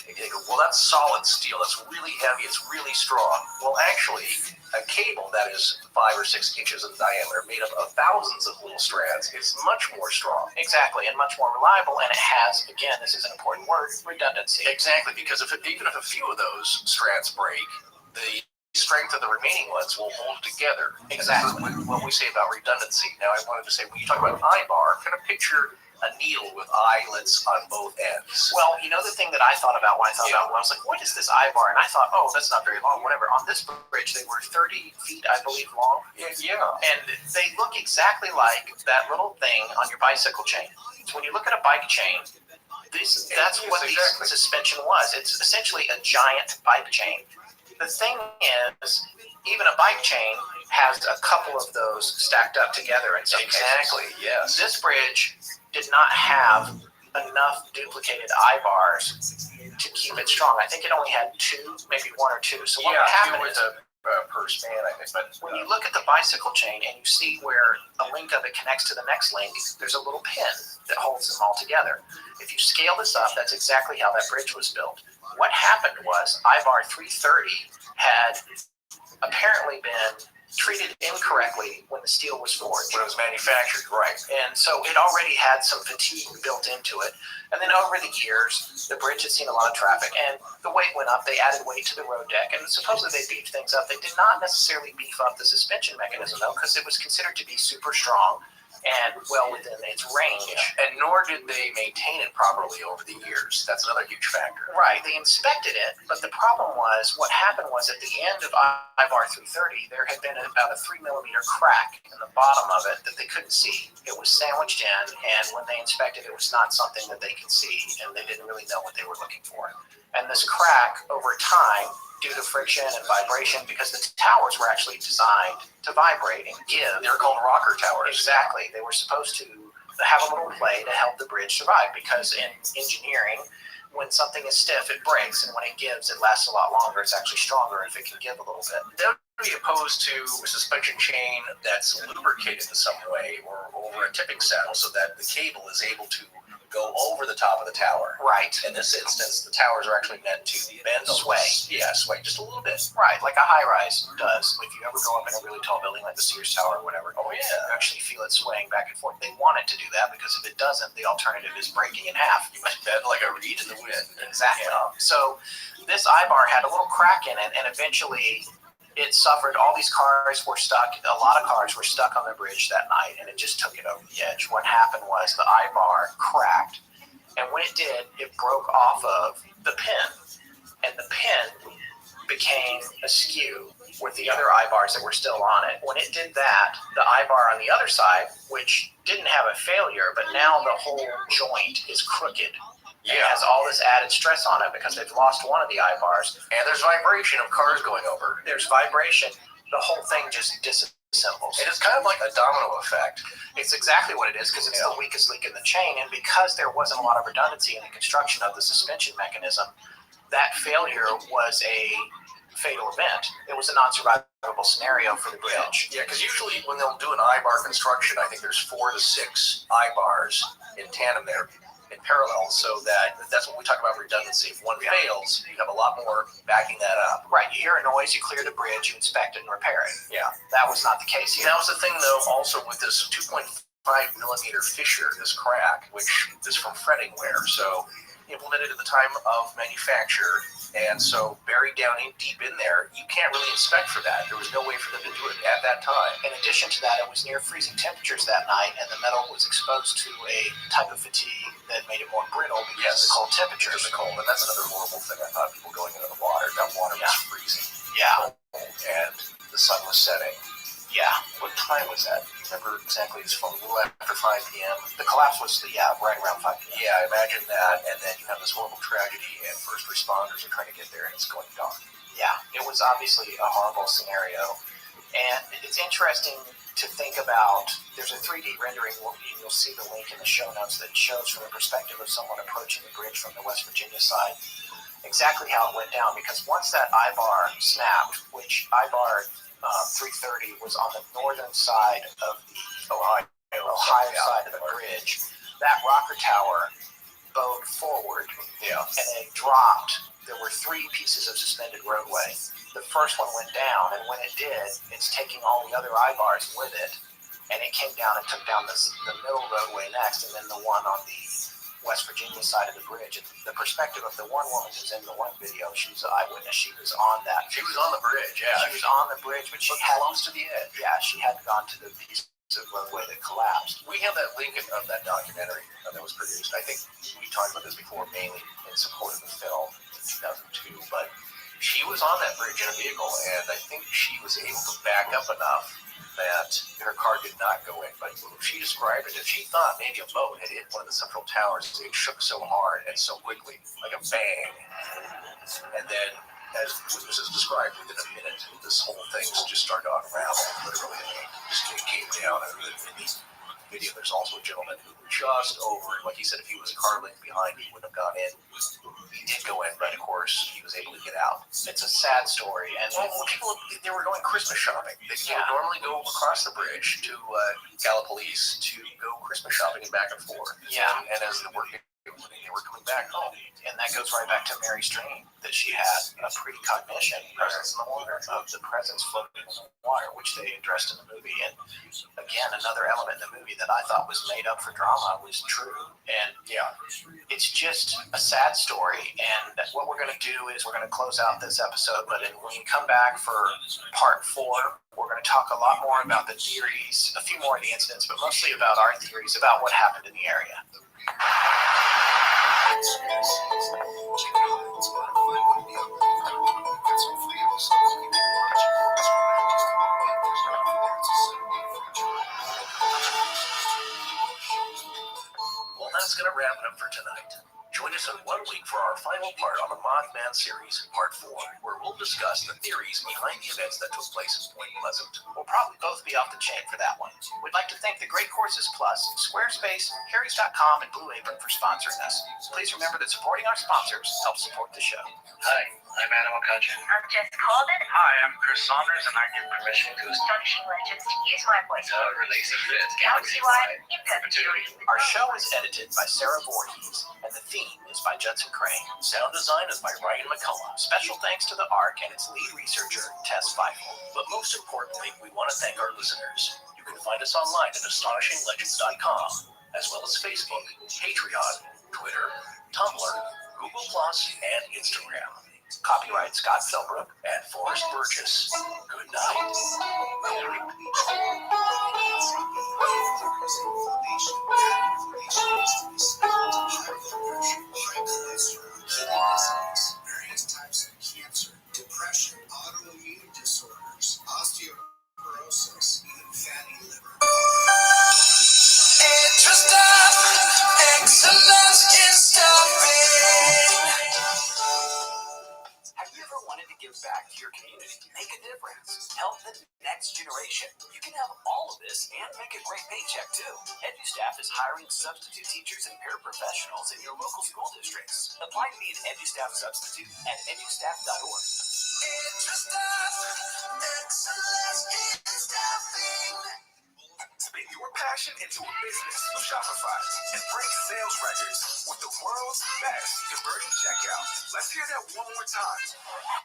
you go, well, that's solid steel. That's really heavy. It's really strong. Well, actually, a cable that is 5 or 6 inches in diameter, made up of thousands of little strands, is much more strong. Exactly, and much more reliable, and it has, again, this is an important word, redundancy. Exactly, because even if a few of those strands break, the strength of the remaining ones will hold together. Exactly. What we say about redundancy. Now, I wanted to say, when you talk about I-bar, kind of picture a needle with eyelets on both ends. Well, you know the thing that I thought about when I thought about it, I was like, what is this I-bar? And I thought, oh, that's not very long, whatever. On this bridge, they were 30 feet, I believe, long. Yeah. And they look exactly like that little thing on your bicycle chain. So when you look at a bike chain, that's what the suspension was. It's essentially a giant bike chain. The thing is, even a bike chain has a couple of those stacked up together in some cases. Yes. This bridge did not have enough duplicated I-bars to keep it strong. I think it only had 2, maybe 1 or 2. So what would happen is per span, I think. But when you look at the bicycle chain and you see where a link of it connects to the next link, there's a little pin that holds them all together. If you scale this up, that's exactly how that bridge was built. What happened was I-bar 330 had apparently been treated incorrectly when the steel was forged. When it was manufactured, right. And so it already had some fatigue built into it. And then over the years, the bridge had seen a lot of traffic, and the weight went up. They added weight to the road deck, and supposedly they beefed things up. They did not necessarily beef up the suspension mechanism, though, because it was considered to be super strong and well within its range. And nor did they maintain it properly over the years. That's another huge factor. Right. They inspected it, but the problem was, what happened was at the end of I-bar 330, there had been about a 3 millimeter crack in the bottom of it that they couldn't see. It was sandwiched in, and when they inspected it, was not something that they could see, and they didn't really know what they were looking for. And this crack, over time, due to friction and vibration, because the towers were actually designed to vibrate and give. They're called rocker towers. Exactly. They were supposed to have a little play to help the bridge survive, because in engineering, when something is stiff, it breaks, and when it gives, it lasts a lot longer. It's actually stronger if it can give a little bit. That would be opposed to a suspension chain that's lubricated in some way or over a tipping saddle so that the cable is able to go over the top of the tower. Right. In this instance, the towers are actually meant to bend, sway. Yeah, sway just a little bit. Right, like a high-rise does. If you ever go up in a really tall building like the Sears Tower or whatever, you actually feel it swaying back and forth. They want it to do that because if it doesn't, the alternative is breaking in half. You might bend like a reed in the wind. Exactly. So this I-bar had a little crack in it, and eventually it suffered. All these cars were stuck. A lot of cars were stuck on the bridge that night, and it just took it over the edge. What happened was the I-bar cracked, and when it did, it broke off of the pin, and the pin became askew with the other I-bars that were still on it. When it did that, the I-bar on the other side, which didn't have a failure, but now the whole joint is crooked. It has all this added stress on it because they've lost one of the I-bars. And there's vibration of cars going over. There's vibration. The whole thing just disassembles. And it's kind of like a domino effect. It's exactly what it is because it's the weakest link in the chain. And because there wasn't a lot of redundancy in the construction of the suspension mechanism, that failure was a fatal event. It was a non-survivable scenario for the bridge. Yeah, because usually when they'll do an I-bar construction, I think there's 4 to 6 I-bars in tandem there. In parallel, so that's what we talk about redundancy. If one fails, you have a lot more backing that up. Right, you hear a noise, you clear the bridge, you inspect it and repair it. Yeah. That was not the case here. That was the thing, though, also with this 2.5 millimeter fissure, this crack, which is from fretting wear, so implemented at the time of manufacture, and so buried down deep in there, you can't really inspect for that. There was no way for them to do it at that time. In addition to that, it was near freezing temperatures that night, and the metal was exposed to a type of fatigue that made it more brittle because of the cold temperatures. The cold, and that's another horrible thing. I thought people going into the water, that water was freezing. Yeah. And the sun was setting. Yeah. What time was that? Do you remember exactly? It was from a little after 5 p.m. The collapse was, right around 5 p.m. Yeah, I imagine that. And then you have this horrible tragedy, and first responders are trying to get there, and it's going dark. Yeah, it was obviously a horrible scenario. And it's interesting to think about. There's a 3D rendering, you'll see the link in the show notes, that shows from the perspective of someone approaching the bridge from the West Virginia side exactly how it went down. Because once that I-bar snapped, which I-bar 330 was on the northern side of the Ohio side of the bridge, that rocker tower bowed forward and it dropped. There were 3 pieces of suspended roadway. The first one went down, and when it did, it's taking all the other I-bars with it, and it came down and took down the middle roadway next, and then the one on the West Virginia side of the bridge. And the perspective of the one woman who's in the one video, she was an eyewitness. She was on that. She was on the bridge, yeah. She was on the bridge, but she had close to the edge. Yeah, she hadn't gone to the piece of roadway that collapsed. We have that link of that documentary that was produced. I think we talked about this before, mainly in support of the film in 2002, but she was on that bridge in a vehicle, and I think she was able to back up enough that her car did not go in. But she described it as she thought maybe a boat had hit one of the central towers. It shook so hard and so quickly, like a bang. And then, as was described, within a minute, this whole thing just started on around. Literally, it came down. And in the video, there's also a gentleman who just over it. Like he said, if he was a car link behind, he wouldn't have gone in. He did go in, but of course, he was able to get out. It's a sad story. And people, they were going Christmas shopping. They would normally go across the bridge to Gallipolis to go Christmas shopping and back and forth. Yeah. And as they were coming back home. And that goes right back to Mary's dream, that she had a precognition, presence in the water, of the presence floating in the water, which they addressed in the movie. And again, another element in the movie that I thought was made up for drama was true. And it's just a sad story. And what we're going to do is we're going to close out this episode, but when we come back for part 4, we're going to talk a lot more about the theories, a few more of the incidents, but mostly about our theories about what happened in the area. Well, that's going to wrap it up for tonight. Join us in 1 week for our final part on the Mothman series, Part 4, where we'll discuss the theories behind the events that took place in Point Pleasant. We'll probably both be off the chain for that one. We'd like to thank the Great Courses Plus, Squarespace, Harrys.com, and Blue Apron for sponsoring us. Please remember that supporting our sponsors helps support the show. Hi, I'm Adam McCutcheon. I'm Jess Colvin. Hi, I'm Chris Saunders, and I give permission to Astonishing Legends to use my voice to release a fit galaxy-wide in perpetuity. Our show is edited by Sarah Voorhees, and the theme is by Judson Crane. Sound design is by Ryan McCullough. Special thanks to the ARC and its lead researcher, Tess Feifel. But most importantly, we want to thank our listeners. You can find us online at astonishinglegends.com, as well as Facebook, Patreon, Twitter, Tumblr, Google+, and Instagram. Copyright Scott Philbrook and Forrest Burgess. Good night. Various types of cancer, depression, autoimmune disorders, osteoporosis, even fatty liver. Excellence in stuffing. Have you ever wanted to give back to your community, make a difference, help the next generation? You can have all of this and make a great paycheck too. EduStaff is hiring substitute teachers and paraprofessionals in your local school districts. Apply to be an EduStaff substitute at edustaff.org. Excellence in stuffing. Spin your passion into a business with Shopify and break sales records with the world's best converting checkout. Let's hear that one more time.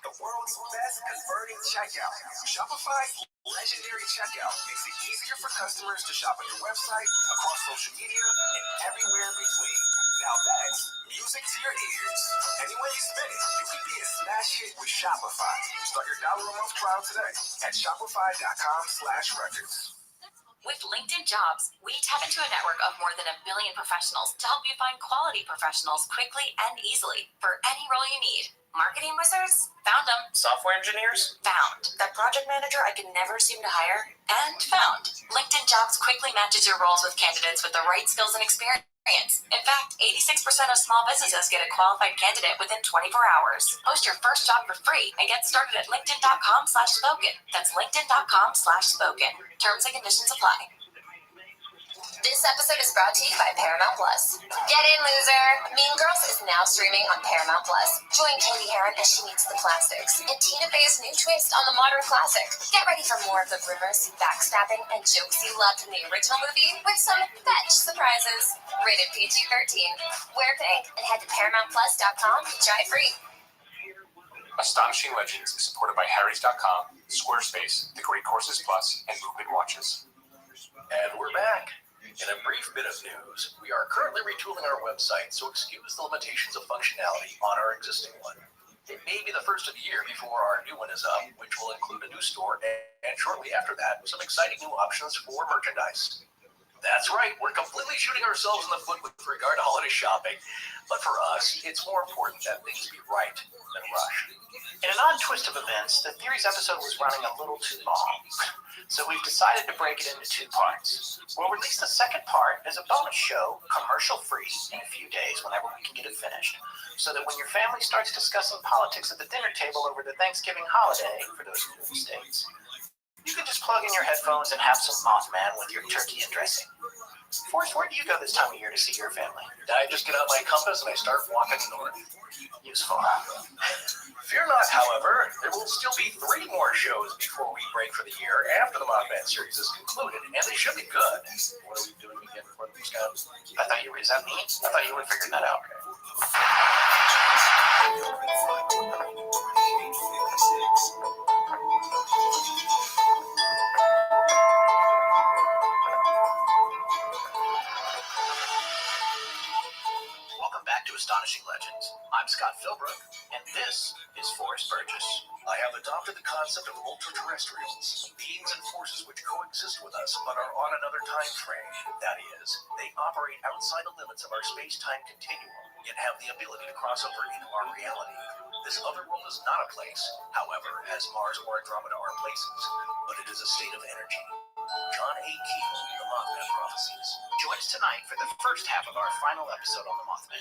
The world's best converting checkout. Shopify's legendary checkout makes it easier for customers to shop on your website, across social media, and everywhere in between. Now that's music to your ears. And when you spin it, you can be a smash hit with Shopify. Start your $1 a month trial today at shopify.com/records. With LinkedIn Jobs, we tap into a network of more than 1 billion professionals to help you find quality professionals quickly and easily for any role you need. Marketing wizards? Found them. Software engineers? Found. That project manager I could never seem to hire? And found. LinkedIn Jobs quickly matches your roles with candidates with the right skills and experience. In fact, 86% of small businesses get a qualified candidate within 24 hours. Post your first job for free and get started at linkedin.com/spoken. That's linkedin.com/spoken. Terms and conditions apply. This episode is brought to you by Paramount Plus. Get in, loser! Mean Girls is now streaming on Paramount Plus. Join Katie Heron as she meets the plastics and Tina Fey's new twist on the modern classic. Get ready for more of the rumors, backstabbing, and jokes you loved in the original movie with some fetch surprises. Rated PG-13. Wear pink and head to ParamountPlus.com to try it free. Astonishing Legends is supported by Harrys.com, Squarespace, The Great Courses Plus, and Movement Watches. And we're back. In a brief bit of news, we are currently retooling our website, so excuse the limitations of functionality on our existing one. It may be the first of the year before our new one is up, which will include a new store, and shortly after that, some exciting new options for merchandise. That's right, we're completely shooting ourselves in the foot with regard to holiday shopping, but for us, it's more important that things be right than rushed. In an odd twist of events, the Theories episode was running a little too long, so we've decided to break it into 2 parts. We'll release the second part as a bonus show, commercial-free, in a few days whenever we can get it finished, so that when your family starts discussing politics at the dinner table over the Thanksgiving holiday, for those in the States, you can just plug in your headphones and have some Mothman with your turkey and dressing. Forrest, where do you go this time of year to see your family? I just get out my compass and I start walking north. Useful. Fear not, however, there will still be 3 more shows before we break for the year after the Mothman series is concluded, and they should be good. What are we doing again before the Scott? I thought you were, is that me? I thought you would have figured that out. Welcome back to Astonishing Legends. I'm Scott Philbrook, and this is Forrest Burgess. I have adopted the concept of ultra-terrestrials, beings and forces which coexist with us but are on another time frame. That is, they operate outside the limits of our space-time continuum, yet have the ability to cross over into our reality. This other world is not a place, however, as Mars or Andromeda are places, but it is a state of energy. John A. Keel, The Mothman Prophecies. Join us tonight for the first half of our final episode on the Mothman.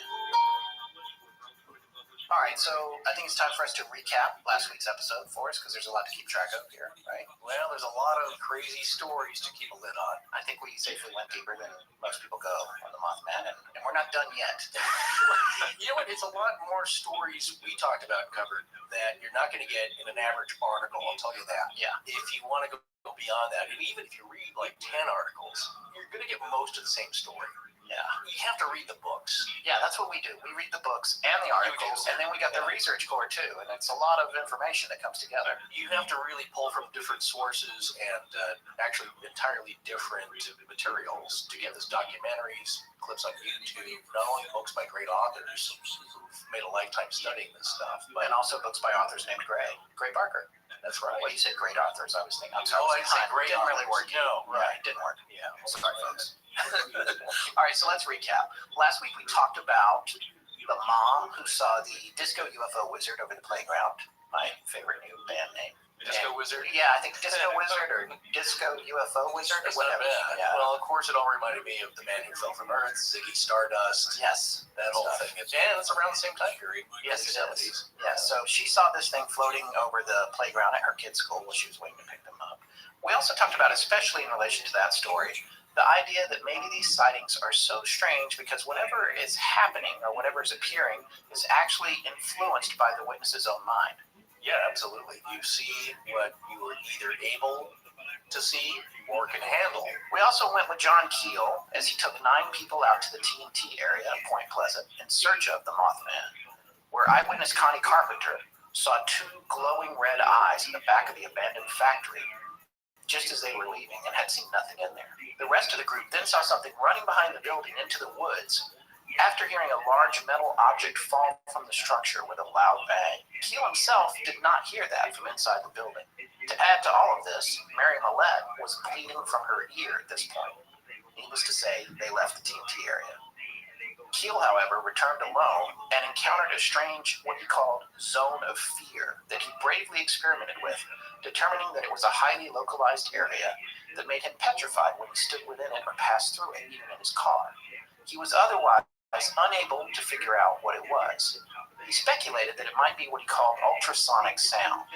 All right, so I think it's time for us to recap last week's episode for us because there's a lot to keep track of here, right? Well, there's a lot of crazy stories to keep a lid on. I think we safely went deeper than most people go on the Mothman, and we're not done yet. You know what? It's a lot more stories we talked about and covered that you're not going to get in an average article, I'll tell you that. Yeah. If you want to go beyond that, and even if you read like 10 articles, you're going to get most of the same story. Yeah. You have to read the books. Yeah, that's what we do. We read the books and the articles, and then we got the research core too, and it's a lot of information that comes together. You have to really pull from different sources and actually entirely different materials to get this documentaries, clips on YouTube, not only books by great authors who've made a lifetime studying this stuff, And also books by authors named Gray Barker. That's right. Well, you said great authors. I was thinking. I'm sorry. Oh, I said great didn't authors. really work. No, right. Yeah, it didn't work. Yeah. Sorry, folks. All right, so let's recap. Last week we talked about the mom who saw the disco UFO wizard over the playground. My favorite new band name. Disco Wizard? Yeah, I think Disco Wizard or Disco UFO Wizard or It's not whatever. bad. Yeah. Well, of course, it all reminded me of The Man Who Fell from Earth, Ziggy Stardust. Yes. That whole thing. And it's around the same time period. Yes, it early is. 70s. Yeah, so she saw this thing floating over the playground at her kid's school while she was waiting to pick them up. We also talked about, especially in relation to that story, the idea that maybe these sightings are so strange because whatever is happening or whatever is appearing is actually influenced by the witness's own mind. Yeah, absolutely. You see what you were either able to see or can handle. We also went with John Keel as he took 9 people out to the TNT area at Point Pleasant in search of the Mothman, where eyewitness Connie Carpenter saw 2 glowing red eyes in the back of the abandoned factory just as they were leaving and had seen nothing in there. The rest of the group then saw something running behind the building into the woods after hearing a large metal object fall from the structure with a loud bang. Keel himself did not hear that from inside the building. To add to all of this, Mary Millette was bleeding from her ear at this point. Needless to say, they left the TNT area. Keel, however, returned alone and encountered a strange, what he called, zone of fear that he bravely experimented with, determining that it was a highly localized area that made him petrified when he stood within it or passed through it, even in his car. He was otherwise unable to figure out what it was. He speculated that it might be what he called ultrasonic sound,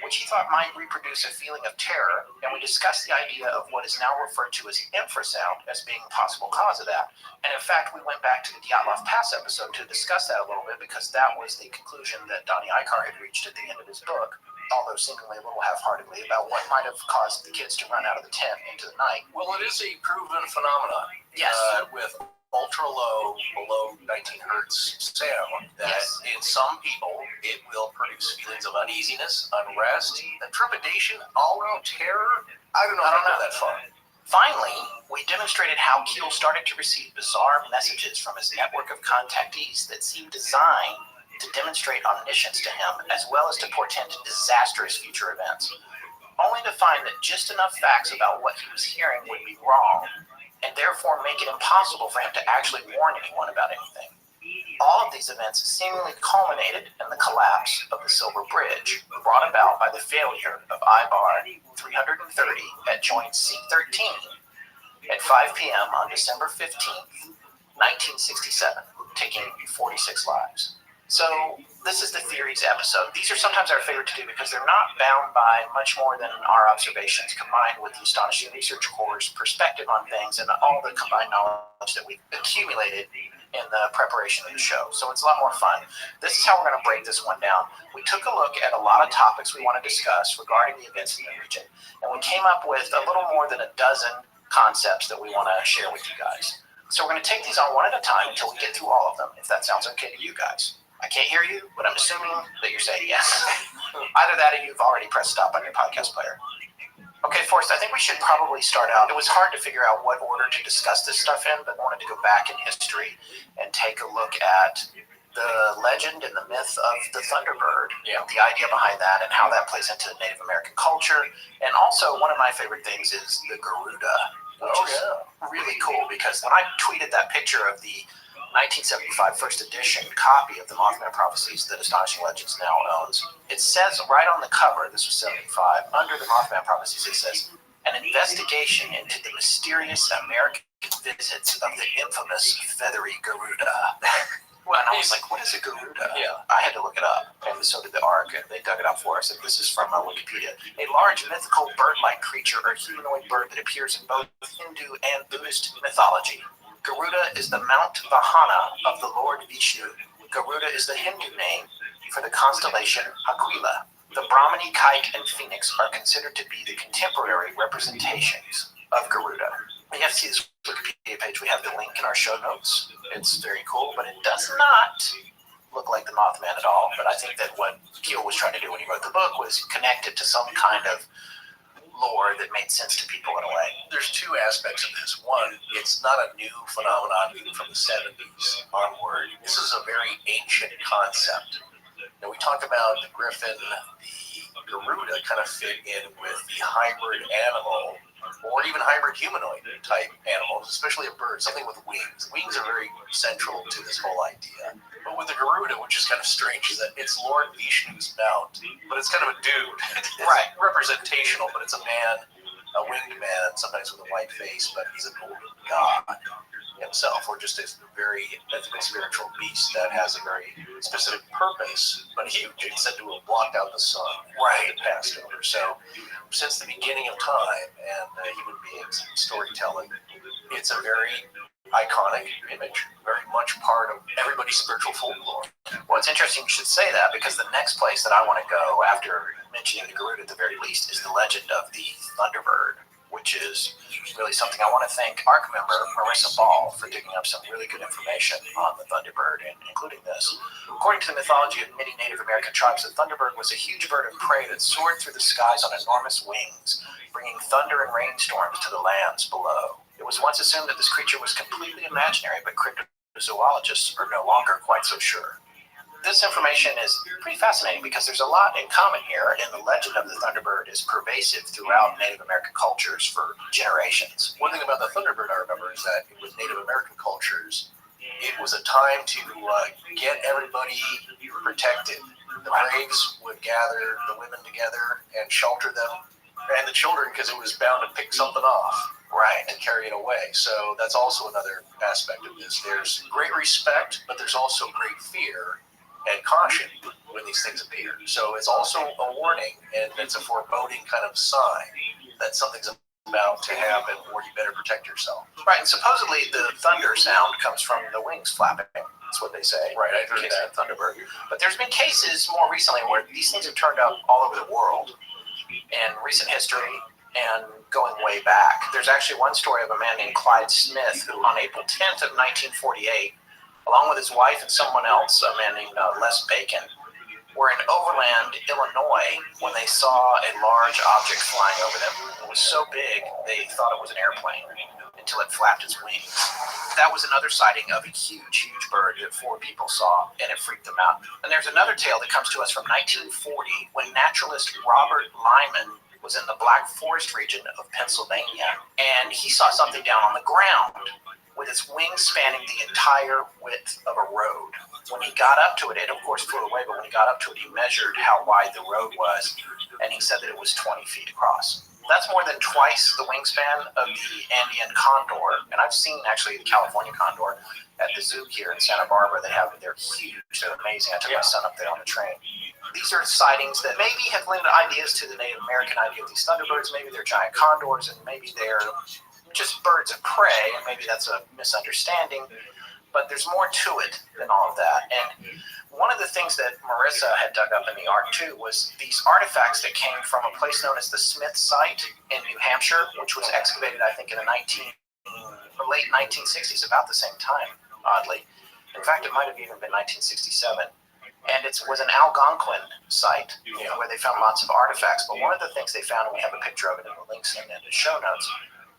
which he thought might reproduce a feeling of terror, and we discussed the idea of what is now referred to as infrasound as being a possible cause of that. And in fact, we went back to the Dyatlov Pass episode to discuss that a little bit because that was the conclusion that Donnie Icar had reached at the end of his book, although seemingly a little half-heartedly, about what might have caused the kids to run out of the tent into the night. Well, it is a proven phenomenon. Yes. With ultra low, below 19 hertz sound that in some people it will produce feelings of uneasiness, unrest, trepidation, all around terror. I don't know that far. Finally, we demonstrated how Keel started to receive bizarre messages from his network of contactees that seemed designed to demonstrate omniscience to him as well as to portend disastrous future events, only to find that just enough facts about what he was hearing would be wrong and therefore make it impossible for him to actually warn anyone about anything. All of these events seemingly culminated in the collapse of the Silver Bridge, brought about by the failure of I-bar 330 at joint C13 at 5 p.m. on December 15th, 1967, taking 46 lives. So this is the theories episode. These are sometimes our favorite to do because they're not bound by much more than our observations combined with the Astonishing Research Corps' perspective on things and all the combined knowledge that we've accumulated in the preparation of the show. So it's a lot more fun. This is how we're going to break this one down. We took a look at a lot of topics we want to discuss regarding the events in the region, and we came up with a little more than a dozen concepts that we want to share with you guys. So we're going to take these on one at a time until we get through all of them, if that sounds okay to you guys. I can't hear you, but I'm assuming that you're saying yes. Either that or you've already pressed stop on your podcast player. Okay, Forrest, I think we should probably start out. It was hard to figure out what order to discuss this stuff in, but I wanted to go back in history and take a look at the legend and the myth of the Thunderbird, the idea behind that and how that plays into Native American culture. And also, one of my favorite things is the Garuda, which is really cool because when I tweeted that picture of the 1975 first edition copy of the Mothman Prophecies that Astonishing Legends now owns, it says right on the cover, this was 75, under the Mothman Prophecies, it says, an investigation into the mysterious American visits of the infamous feathery Garuda. Well, and I was like, what is a Garuda? Yeah. I had to look it up, and so did the ARC, and they dug it up for us. And this is from Wikipedia. A large mythical bird-like creature or humanoid bird that appears in both Hindu and Buddhist mythology. Garuda is the Mount Vahana of the Lord Vishnu. Garuda is the Hindu name for the constellation Aquila. The Brahmini, kite, and phoenix are considered to be the contemporary representations of Garuda. You have to see this Wikipedia page. We have the link in our show notes. It's very cool, but it does not look like the Mothman at all. But I think that what Keel was trying to do when he wrote the book was connect it to some kind of lore that made sense to people in a way. There's two aspects of this. One, it's not a new phenomenon even from the 70s onward. This is a very ancient concept. Now, we talked about the griffin, the Garuda kind of fit in with the hybrid animal or even hybrid humanoid type animals, especially a bird, something with wings. Wings are very central to this whole idea. But with the Garuda, which is kind of strange, is that it's Lord Vishnu's mount, but it's kind of a dude. It's right, representational, but it's a man, a winged man, sometimes with a white face, but he's a god himself, or just a very mythical spiritual beast that has a very specific purpose, but huge. It's said to have blocked out the sun, right, and passed over. So since the beginning of time and human beings and storytelling, it's a very iconic image, very much part of everybody's spiritual folklore. Well, it's interesting you should say that, because the next place that I want to go after mentioning the Garuda at the very least is the legend of the Thunderbird, which is really something I want to thank ARC member Marissa Ball for digging up some really good information on the Thunderbird, and including this. According to the mythology of many Native American tribes, the Thunderbird was a huge bird of prey that soared through the skies on enormous wings, bringing thunder and rainstorms to the lands below. It was once assumed that this creature was completely imaginary, but cryptozoologists are no longer quite so sure. This information is pretty fascinating because there's a lot in common here, and the legend of the Thunderbird is pervasive throughout Native American cultures for generations. One thing about the Thunderbird I remember is that with Native American cultures, it was a time to get everybody protected. The braves would gather the women together and shelter them, and the children, because it was bound to pick something off, right, and carry it away. So that's also another aspect of this. There's great respect, but there's also great fear and caution when these things appear. So it's also a warning, and it's a foreboding kind of sign that something's about to happen, or you better protect yourself. Right, and supposedly the thunder sound comes from the wings flapping. That's what they say. Right, I've heard that. Thunderbird. But there's been cases more recently where these things have turned up all over the world in recent history and going way back. There's actually one story of a man named Clyde Smith who, on April 10th of 1948, along with his wife and someone else, a man named Les Bacon, were in Overland, Illinois, when they saw a large object flying over them. It was so big, they thought it was an airplane until it flapped its wings. That was another sighting of a huge, huge bird that 4 people saw, and it freaked them out. And there's another tale that comes to us from 1940, when naturalist Robert Lyman was in the Black Forest region of Pennsylvania, and he saw something down on the ground with its wings spanning the entire width of a road. When he got up to it, it of course flew away, but when he got up to it, he measured how wide the road was, and he said that it was 20 feet across. That's more than twice the wingspan of the Andean condor, and I've seen actually the California condor at the zoo here in Santa Barbara. They're huge, they're amazing. I took my son up there on the train. These are sightings that maybe have lended ideas to the Native American idea of these thunderbirds. Maybe they're giant condors, and maybe they're just birds of prey, and maybe that's a misunderstanding, but there's more to it than all of that. And one of the things that Marissa had dug up in the ARC too was these artifacts that came from a place known as the Smith site in New Hampshire, which was excavated, I think, in the late 1960s, about the same time, oddly. In fact, it might have even been 1967. And it was an Algonquin site where they found lots of artifacts. But one of the things they found, and we have a picture of it in the links in the show notes,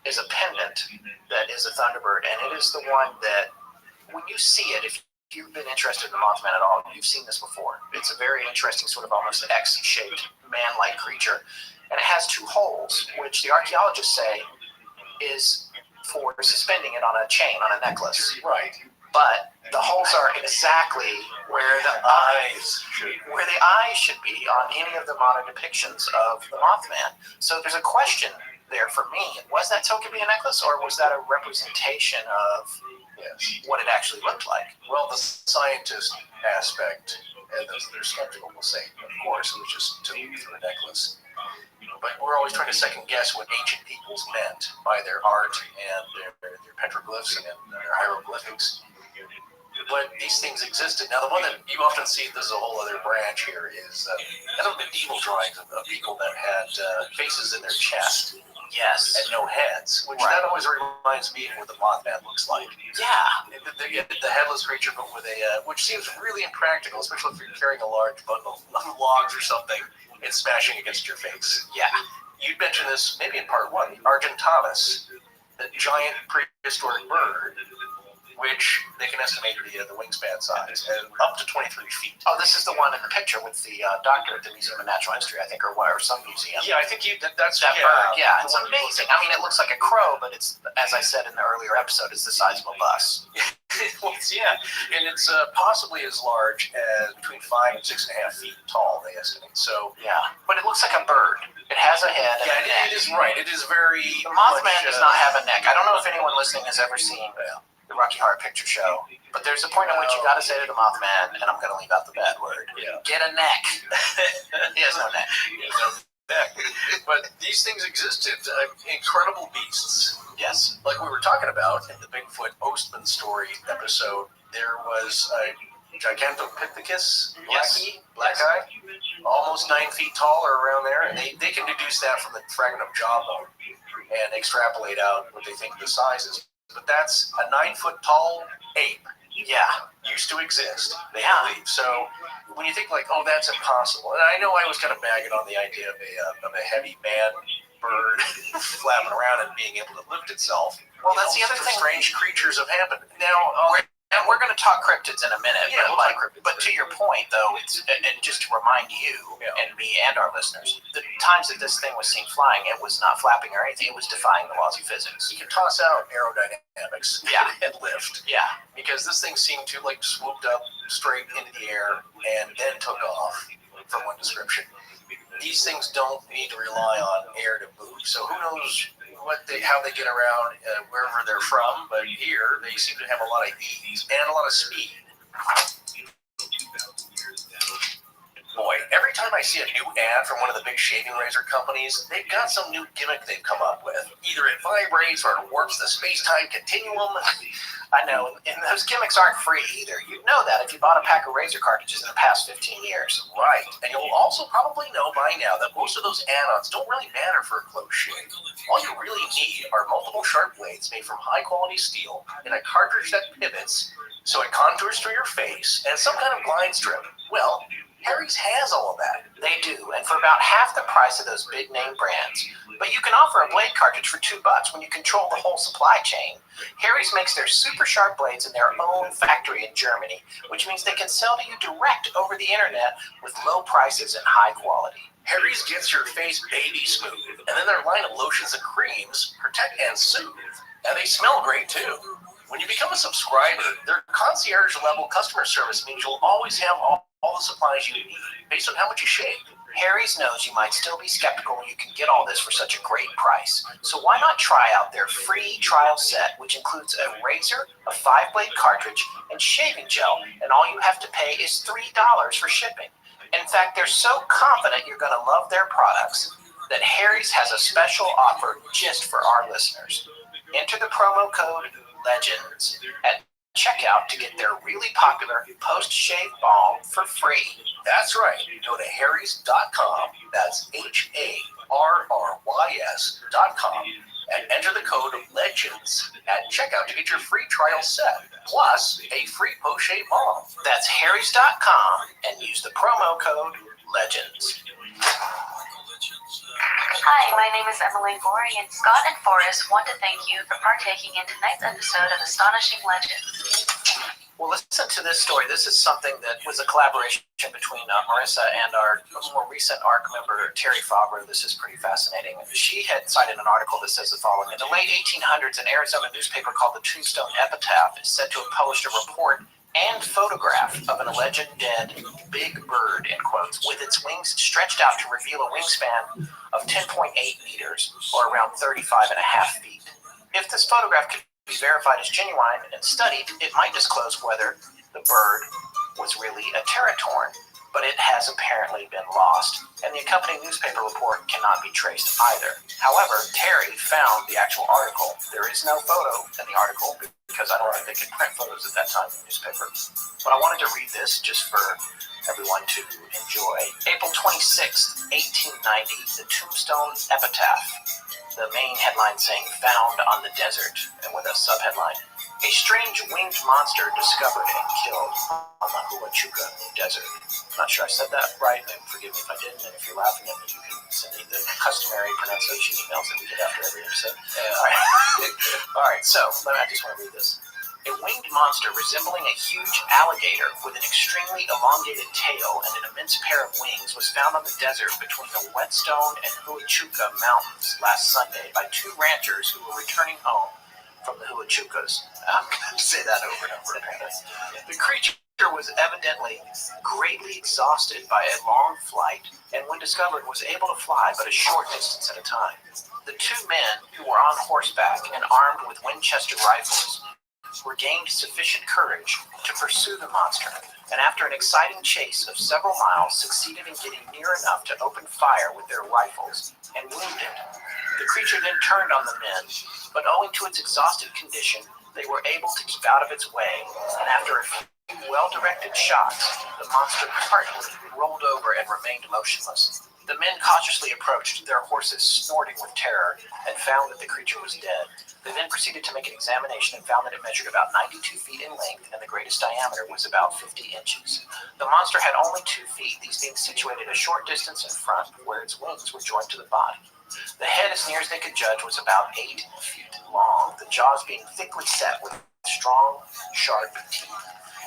is a pendant that is a Thunderbird. And it is the one that, when you see it, if you've been interested in the Mothman at all, you've seen this before. It's a very interesting sort of almost X-shaped man-like creature. And it has 2 holes, which the archaeologists say is for suspending it on a chain, on a necklace. Right. But the holes are exactly where the eyes should be on any of the modern depictions of the Mothman. So there's a question there for me. Was that token be a necklace, or was that a representation of what it actually looked like? Well, the scientist aspect, and those that are skeptical will say, of course, it was just to through a necklace. But we're always trying to second guess what ancient peoples meant by their art and their petroglyphs and their hieroglyphics. But these things existed. Now, the one that you often see, there's a whole other branch here, is kind of medieval drawings of people that had faces in their chest. Yes. And no heads, which that always reminds me of what the Mothman looks like. Yeah. The headless creature, but with which seems really impractical, especially if you're carrying a large bundle of logs or something and smashing against your face. Yeah. You'd mentioned this maybe in part one, the Argentavis, the giant prehistoric bird, which they can estimate the wingspan size and up to 23 feet. Oh, this is the one in the picture with the doctor at the Museum of Natural History, I think, or some museum. Yeah, I think that's that bird. Yeah, it's amazing. I mean, it looks like a crow, but it's, as I said in the earlier episode, it's the size of a bus. Yeah, and it's possibly as large as between 5 and 6.5 feet tall, they estimate. So yeah, but it looks like a bird. It has a head. And a neck. It is right. It is very. The Mothman does not have a neck. I don't know if anyone listening has ever seen the Rocky Horror Picture Show, but there's a point at which you got to say to the Mothman, and I'm going to leave out the bad word. Yeah. Get a neck. He has no neck. He has no neck. But these things existed. Incredible beasts. Yes. Like we were talking about in the Bigfoot Ostman story episode, there was a Gigantopithecus, black guy, almost 9 feet tall or around there, and they can deduce that from the fragment of jawbone and extrapolate out what they think the size is. But that's a 9 foot tall ape. Yeah. Used to exist, they believe. So when you think like, oh, that's impossible, and I know I was kind of bagging on the idea of a heavy man bird flapping around and being able to lift itself. Well, that's the other thing. Strange creatures have happened. Now, we're going to talk cryptids in a minute. Yeah, but, but to your point, though, it's and just to remind you and me and our listeners, the times that this thing was seen flying, it was not flapping or anything. It was defying the laws of physics. You can toss out aerodynamics and lift. Yeah. Because this thing seemed to swooped up straight into the air and then took off, from one description. These things don't need to rely on air to move, so who knows how they get around wherever they're from, but here they seem to have a lot of ease and a lot of speed. Boy, every time I see a new ad from one of the big shaving razor companies, they've got some new gimmick they've come up with. Either it vibrates or it warps the space-time continuum. I know, and those gimmicks aren't free either. You know that if you bought a pack of razor cartridges in the past 15 years. Right, and you'll also probably know by now that most of those add-ons don't really matter for a close shave. All you really need are multiple sharp blades made from high-quality steel and a cartridge that pivots so it contours through your face and some kind of glide strip. Well, Harry's has all of that. They do, and for about half the price of those big-name brands. But you can offer a blade cartridge for $2 when you control the whole supply chain. Harry's makes their super sharp blades in their own factory in Germany, which means they can sell to you direct over the internet with low prices and high quality. Harry's gets your face baby smooth, and then their line of lotions and creams protect and soothe. And they smell great, too. When you become a subscriber, their concierge-level customer service means you'll always have all the supplies you need, based on how much you shave. Harry's knows you might still be skeptical when you can get all this for such a great price. So why not try out their free trial set, which includes a razor, a 5-blade cartridge, and shaving gel, and all you have to pay is $3 for shipping. In fact, they're so confident you're going to love their products that Harry's has a special offer just for our listeners. Enter the promo code LEGENDS at checkout to get their really popular post-shave balm for free. That's right. Go to harrys.com, that's HARRYS.com, and enter the code LEGENDS at checkout to get your free trial set, plus a free post-shave balm. That's harrys.com and use the promo code LEGENDS. Hi, my name is Emily Gorey, and Scott and Forrest want to thank you for partaking in tonight's episode of Astonishing Legends. Well, listen to this story. This is something that was a collaboration between Marissa and our more recent ARC member, Terry Faber. This is pretty fascinating. She had cited an article that says the following. In the late 1800s, an Arizona newspaper called the Tombstone Epitaph is said to have published a report and photograph of an alleged dead big bird, in quotes, with its wings stretched out to reveal a wingspan of 10.8 meters, or around 35 and a half feet. If this photograph could be verified as genuine and studied, it might disclose whether the bird was really a teratorn, but it has apparently been lost, and the accompanying newspaper report cannot be traced either. However, Terry found the actual article. There is no photo in the article because I don't think they could print photos at that time in the newspaper. But I wanted to read this just for everyone to enjoy. April 26th, 1890, the Tombstone Epitaph. The main headline saying, "Found on the desert," and with a subheadline, "A strange winged monster discovered and killed on the Huachuca Desert." I'm not sure I said that right, and forgive me if I didn't, and if you're laughing at me, you can send me the customary pronunciation emails that we get after every episode. All right, so I just want to read this. A winged monster resembling a huge alligator with an extremely elongated tail and an immense pair of wings was found on the desert between the Whetstone and Huachuca Mountains last Sunday by two ranchers who were returning home from the Huachucas. I'm going to say that over and over again. The creature was evidently greatly exhausted by a long flight, and when discovered was able to fly but a short distance at a time. The two men, who were on horseback and armed with Winchester rifles, were gained sufficient courage to pursue the monster, and after an exciting chase of several miles, succeeded in getting near enough to open fire with their rifles and wound it. The creature then turned on the men, but owing to its exhausted condition, they were able to keep out of its way, and after a few well-directed shots, the monster partly rolled over and remained motionless. The men cautiously approached, their horses snorting with terror, and found that the creature was dead. They then proceeded to make an examination and found that it measured about 92 feet in length, and the greatest diameter was about 50 inches. The monster had only 2 feet, these being situated a short distance in front, where its wings were joined to the body. The head, as near as they could judge, was about 8 feet long, the jaws being thickly set with strong, sharp teeth.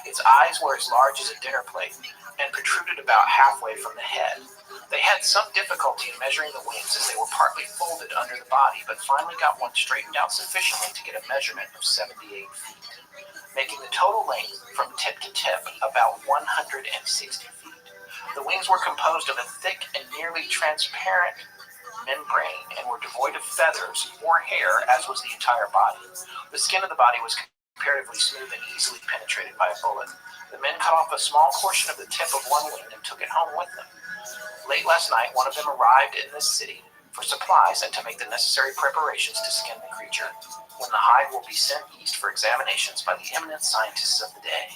Its eyes were as large as a dinner plate and protruded about halfway from the head. They had some difficulty in measuring the wings as they were partly folded under the body, but finally got one straightened out sufficiently to get a measurement of 78 feet, making the total length from tip to tip about 160 feet. The wings were composed of a thick and nearly transparent membrane and were devoid of feathers or hair, as was the entire body. The skin of the body was comparatively smooth and easily penetrated by a bullet. The men cut off a small portion of the tip of one wing and took it home with them. Late last night, one of them arrived in this city for supplies and to make the necessary preparations to skin the creature, when the hide will be sent east for examinations by the eminent scientists of the day.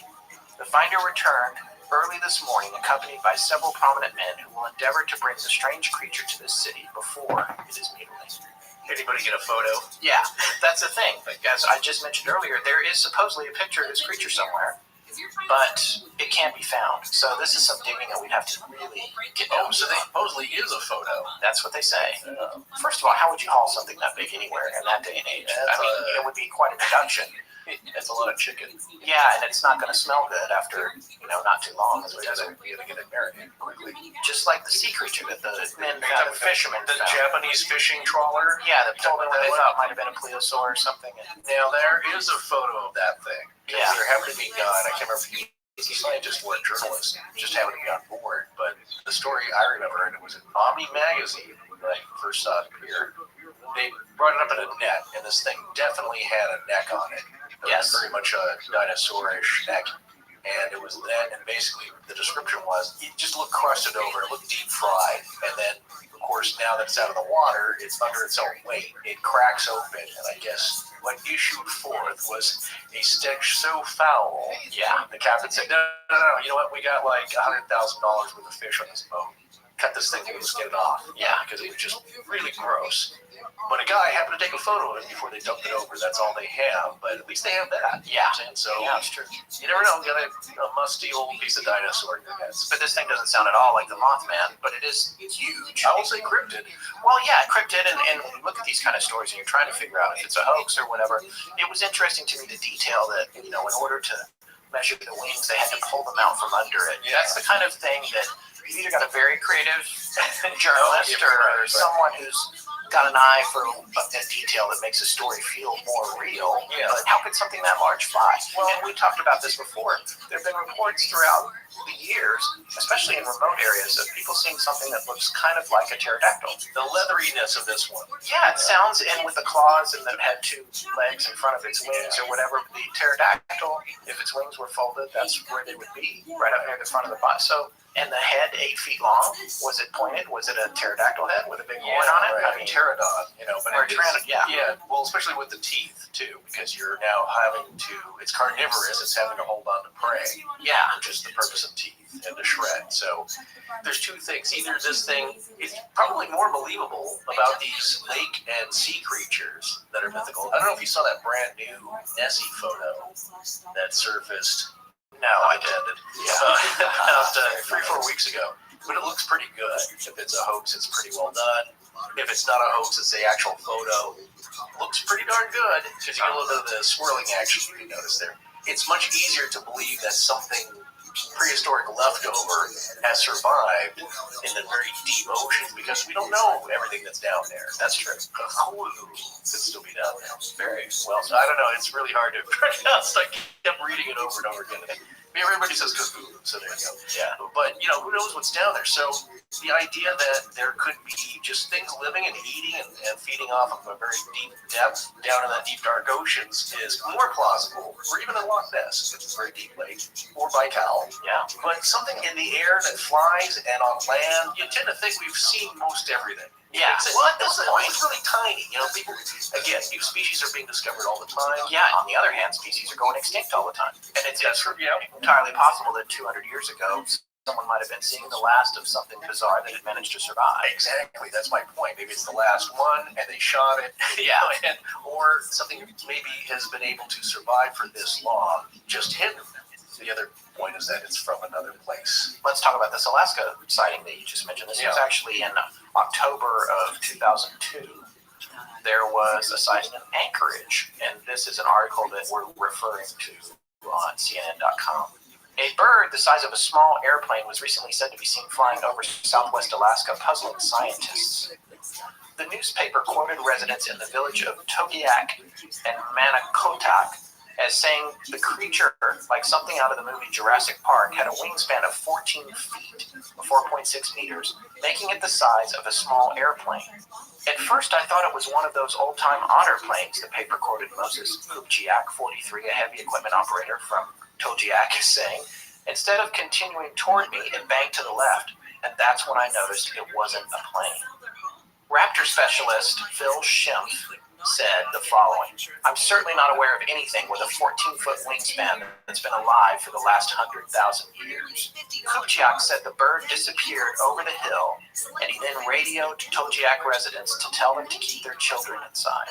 The finder returned early this morning, accompanied by several prominent men who will endeavor to bring the strange creature to this city before it is mutilated. Anybody get a photo? Yeah, that's the thing. As I just mentioned earlier, there is supposedly a picture of this creature somewhere, but it can't be found. So this is some digging that we'd have to really get down. So there supposedly is a photo. That's what they say. First of all, how would you haul something that big anywhere in that day and age? I mean, it would be quite a production. That's a lot of chicken. Yeah, and it's not going to smell good after, not too long. You gotta get it marinated quickly. Just like the sea creature that the men found, the fishermen The found. Japanese fishing trawler. Yeah, the told them what they thought might have been a plesiosaur or something. Now there is a photo of that thing. Yeah. There happened to be a guy, and I can't remember if he was a scientist or a journalist, just happened to be on board. But the story I remember, and it was in Omni magazine when I first saw it appear. They brought it up in a net, and this thing definitely had a neck on it. Yes. Very much a dinosaurish neck. And it was then, and basically the description was, it just looked crusted over, it looked deep fried, and then, of course, now that it's out of the water, it's under its own weight. It cracks open, and I guess what issued forth was a stench so foul. Yeah. The captain said, no, you know what, we got like $100,000 worth of fish on this boat. Cut this thing and let's get it off. Yeah. Because it was just really gross. But a guy happened to take a photo of it before they dumped it over. That's all they have. But at least they have that. Yeah. And so Yeah, it's true. you never know. You got a musty old piece of dinosaur in your hands. But this thing doesn't sound at all like the Mothman, but it is huge. I will say cryptid. Well, yeah, cryptid, and when you look at these kind of stories and you're trying to figure out if it's a hoax or whatever, it was interesting to me to detail that, in order to measure the wings, they had to pull them out from under it. Yeah. That's the kind of thing that you've either got a very creative journalist or someone who's got an eye for a detail that makes a story feel more real. Yeah. But how could something that large fly? Well, and we talked about this before. There have been reports throughout the years, especially in remote areas, of people seeing something that looks kind of like a pterodactyl. The leatheriness of this one. Yeah, it sounds, and with the claws and that had two legs in front of its wings or whatever. The pterodactyl, if its wings were folded, that's where they would be, right up near the front of the body. So, and the head 8 feet long, was it pointed? Was it a pterodactyl head with a big horn on it? Right. I mean, pterodon, but or yeah, well, especially with the teeth too, because you're now having to. It's carnivorous. It's having to hold on to prey. Yeah, which is the purpose of teeth and to shred. So there's two things. Either this thing is probably more believable about these lake and sea creatures that are mythical. I don't know if you saw that brand new Nessie photo that surfaced. No, I did. Yeah, about 3-4 weeks ago. But it looks pretty good. If it's a hoax, it's pretty well done. If it's not a hoax, it's the actual photo. Looks pretty darn good because you get a little bit of the swirling action you can notice there. It's much easier to believe that something prehistoric leftover has survived in the very deep oceans because we don't know everything that's down there. That's true. Could still be down there. Very well. So I don't know. It's really hard to pronounce. I kept reading it over and over again. Everybody says Cthulhu, so there you go. Yeah. But, who knows what's down there? So the idea that there could be just things living and eating and feeding off of a very deep depth down in the deep, dark oceans is more plausible, or even in Loch Ness, which is a very deep lake, or Baikal. Yeah. But something in the air that flies and on land, you tend to think we've seen most everything. Yeah, well, at this point, it's really tiny. People, again, new species are being discovered all the time. Yeah, on the other hand, species are going extinct all the time. And it's entirely possible that 200 years ago, someone might have been seeing the last of something bizarre that had managed to survive. Exactly, that's my point. Maybe it's the last one, and they shot it. Or something maybe has been able to survive for this long, just hidden. The other point is that it's from another place. Let's talk about this Alaska sighting that you just mentioned. This was actually in October of 2002. There was a sighting in Anchorage, and this is an article that we're referring to on CNN.com. A bird the size of a small airplane was recently said to be seen flying over southwest Alaska, puzzling scientists. The newspaper quoted residents in the village of Togiak and Manakotak as saying the creature, like something out of the movie Jurassic Park, had a wingspan of 14 feet, 4.6 meters, making it the size of a small airplane. At first, I thought it was one of those old-time otter planes, the paper quoted Moses Kupchiak, 43, a heavy equipment operator from Togiak, is saying. Instead of continuing toward me, it banked to the left, and that's when I noticed it wasn't a plane. Raptor specialist Phil Schimpf said the following: I'm certainly not aware of anything with a 14-foot wingspan that's been alive for the last 100,000 years. Kupchiak said the bird disappeared over the hill, and he then radioed Togiak residents to tell them to keep their children inside.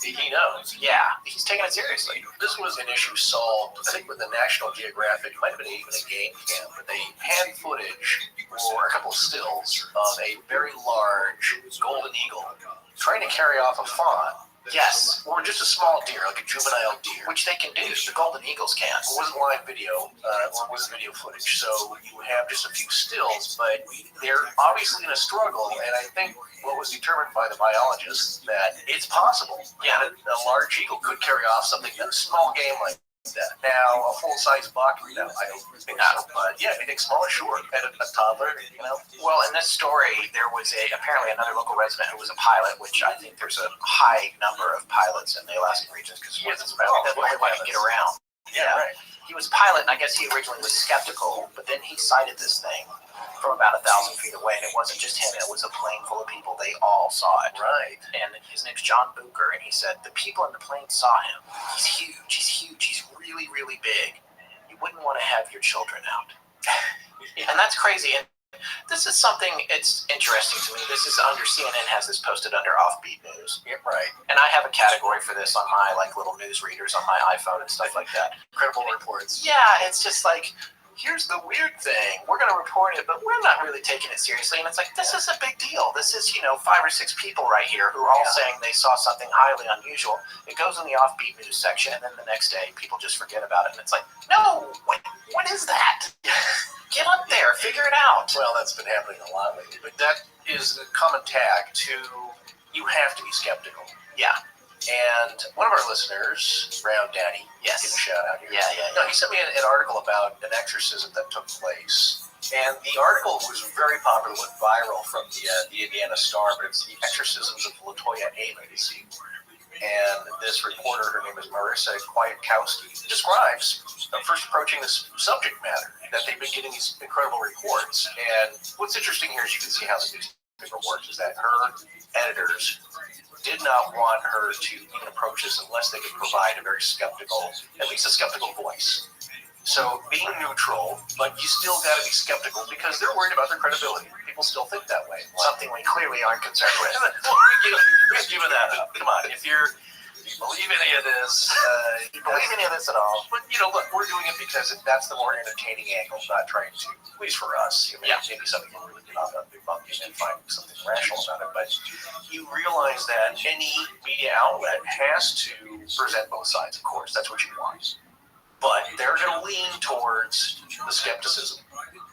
He knows. Yeah, he's taking it seriously. This was an issue solved, I think, with the National Geographic. It might have been even a game cam, but they had footage or a couple of stills of a very large golden eagle trying to carry off a fawn. Yes. Or just a small deer, like a juvenile deer. Which they can do. The golden eagles can. It wasn't live video, or wasn't video footage, so you have just a few stills, but they're obviously in a struggle, and I think what was determined by the biologists that it's possible that a large eagle could carry off something, a small game like that. Now, a full-size buck, no, I don't think so. But yeah, anything smaller, sure. And a toddler, Well, in this story, there was apparently another local resident who was a pilot, which I think there's a high number of pilots in the Alaskan regions because it's about the only way to get around. Yeah, right. He was a pilot, and I guess he originally was skeptical, but then he sighted this thing from about 1,000 feet away, and it wasn't just him, it was a plane full of people. They all saw it. Right. And his name's John Bucher, and he said the people in the plane saw him. He's huge, he's really, really big. You wouldn't want to have your children out. And that's crazy. And this is something, it's interesting to me. This is under CNN has this posted under Offbeat News. Yeah, right. And I have a category for this on my little news readers on my iPhone and stuff like that. Credible reports. Yeah, it's just like, here's the weird thing. We're going to report it, but we're not really taking it seriously. And it's like, this is a big deal. This is, 5 or 6 people right here who are all saying they saw something highly unusual. It goes in the Offbeat News section, and then the next day people just forget about it. And it's like, no, what is that? Get up there, figure it out. Well, that's been happening a lot lately. But that is the common tag to, you have to be skeptical. Yeah. And one of our listeners, Brown Daddy, give a shout out here. No, he sent me an article about an exorcism that took place. And the article was very popular, went viral from the Indiana Star, but it's the exorcisms of LaToya Amos. And this reporter, her name is Marissa Kwiatkowski, describes first approaching this subject matter, that they've been getting these incredible reports. And what's interesting here is you can see how the newspaper works, is that her editors did not want her to even approach this unless they could provide a very skeptical, at least a skeptical voice. So being neutral, but you still got to be skeptical because they're worried about their credibility. People still think that way. Something we clearly aren't concerned with. We've given that up. Come on, if you believe any of this, you believe any of this at all. But look, we're doing it because that's the more entertaining angle, not trying to, at least for us. Maybe some people really get on debunking and find something rational about it. But you realize that any media outlet has to present both sides, of course. That's what you want. But they're going to lean towards the skepticism.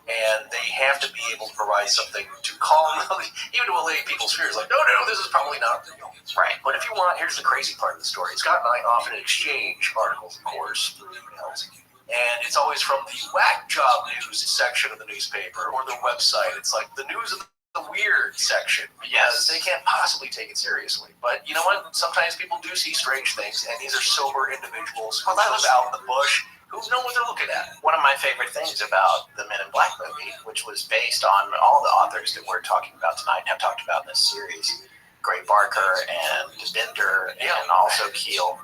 And they have to be able to provide something to calm, even to allay people's fears. Like, no, this is probably not real. Right. But if you want, here's the crazy part of the story. Scott and I often exchange articles, of course, through emails. And it's always from the whack job news section of the newspaper or the website. It's like the news of the weird section, because they can't possibly take it seriously. But you know what? Sometimes people do see strange things, and these are sober individuals who live out in the bush, who know what they're looking at. One of my favorite things about the Men in Black movie, which was based on all the authors that we're talking about tonight and have talked about in this series, Gray Barker and Bender and also Keel,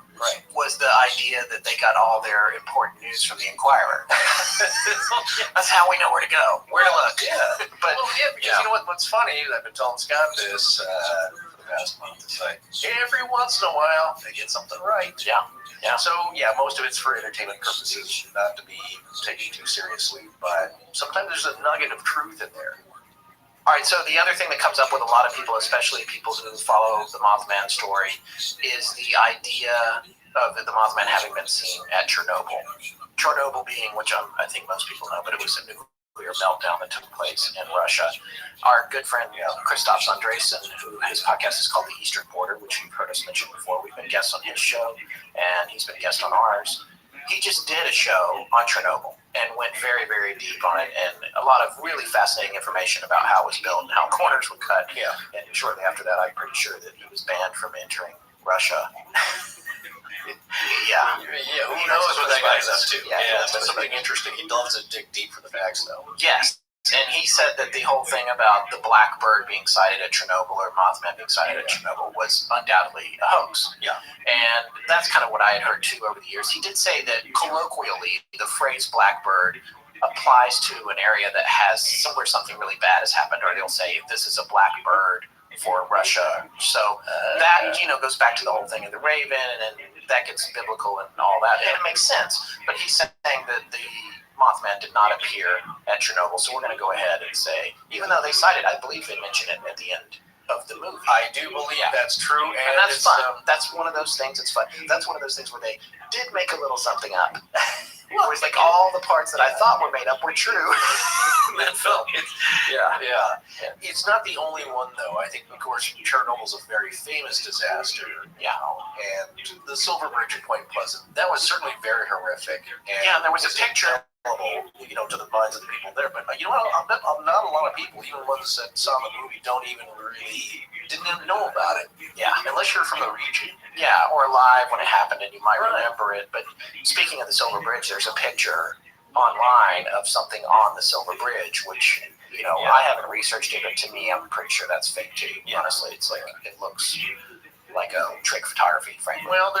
was the idea that they got all their important news from the Inquirer. That's how we know where to go, where to look. But because you know what's funny, I've been telling Scott this for the past month, it's like every once in a while they get something right. So, most of it's for entertainment purposes, not to be taken too seriously, but sometimes there's a nugget of truth in there. All right, so the other thing that comes up with a lot of people, especially people who follow the Mothman story, is the idea of the Mothman having been seen at Chernobyl. Chernobyl being, which I think most people know, but it was a nuclear meltdown that took place in Russia. Our good friend Christoph Andresen, who his podcast is called The Eastern Border, which you've heard us mention before. We've been guests on his show, and he's been a guest on ours. He just did a show on Chernobyl and went very, very deep on it, and a lot of really fascinating information about how it was built and how corners were cut. And shortly after that, I'm pretty sure that he was banned from entering Russia. Who knows what that guy's up to? That's something interesting. He loves to dig deep for the facts, though. Yes. And he said that the whole thing about the black bird being sighted at Chernobyl or Mothman being sighted at Chernobyl was undoubtedly a hoax. And that's kind of what I had heard too over the years. He did say that colloquially, the phrase black bird applies to an area that has somewhere something really bad has happened, or they'll say this is a black bird for Russia. So that, goes back to the whole thing of the raven, and that gets biblical and all that. And it makes sense. But he's saying that the Mothman did not appear at Chernobyl, so we're going to go ahead and say, even though they cited, I believe they mention it at the end of the movie. I do believe that's true, and that's fun. That's one of those things. It's fun. That's one of those things where they did make a little something up. Well, it's like all the parts that I thought were made up were true. That film. It's not the only one, though. I think, of course, Chernobyl's a very famous disaster. And the Silver Bridge at Point Pleasant, that was certainly very horrific. And there was a picture. To the minds of the people there, but I'll bet not a lot of people, even ones that saw the movie, didn't even know about it. Unless you're from the region. Or live when it happened, and you might remember it. But speaking of the Silver Bridge, there's a picture online of something on the Silver Bridge, which I haven't researched it, but to me, I'm pretty sure that's fake too. Honestly, it's like it looks like a trick photography, frankly. Well,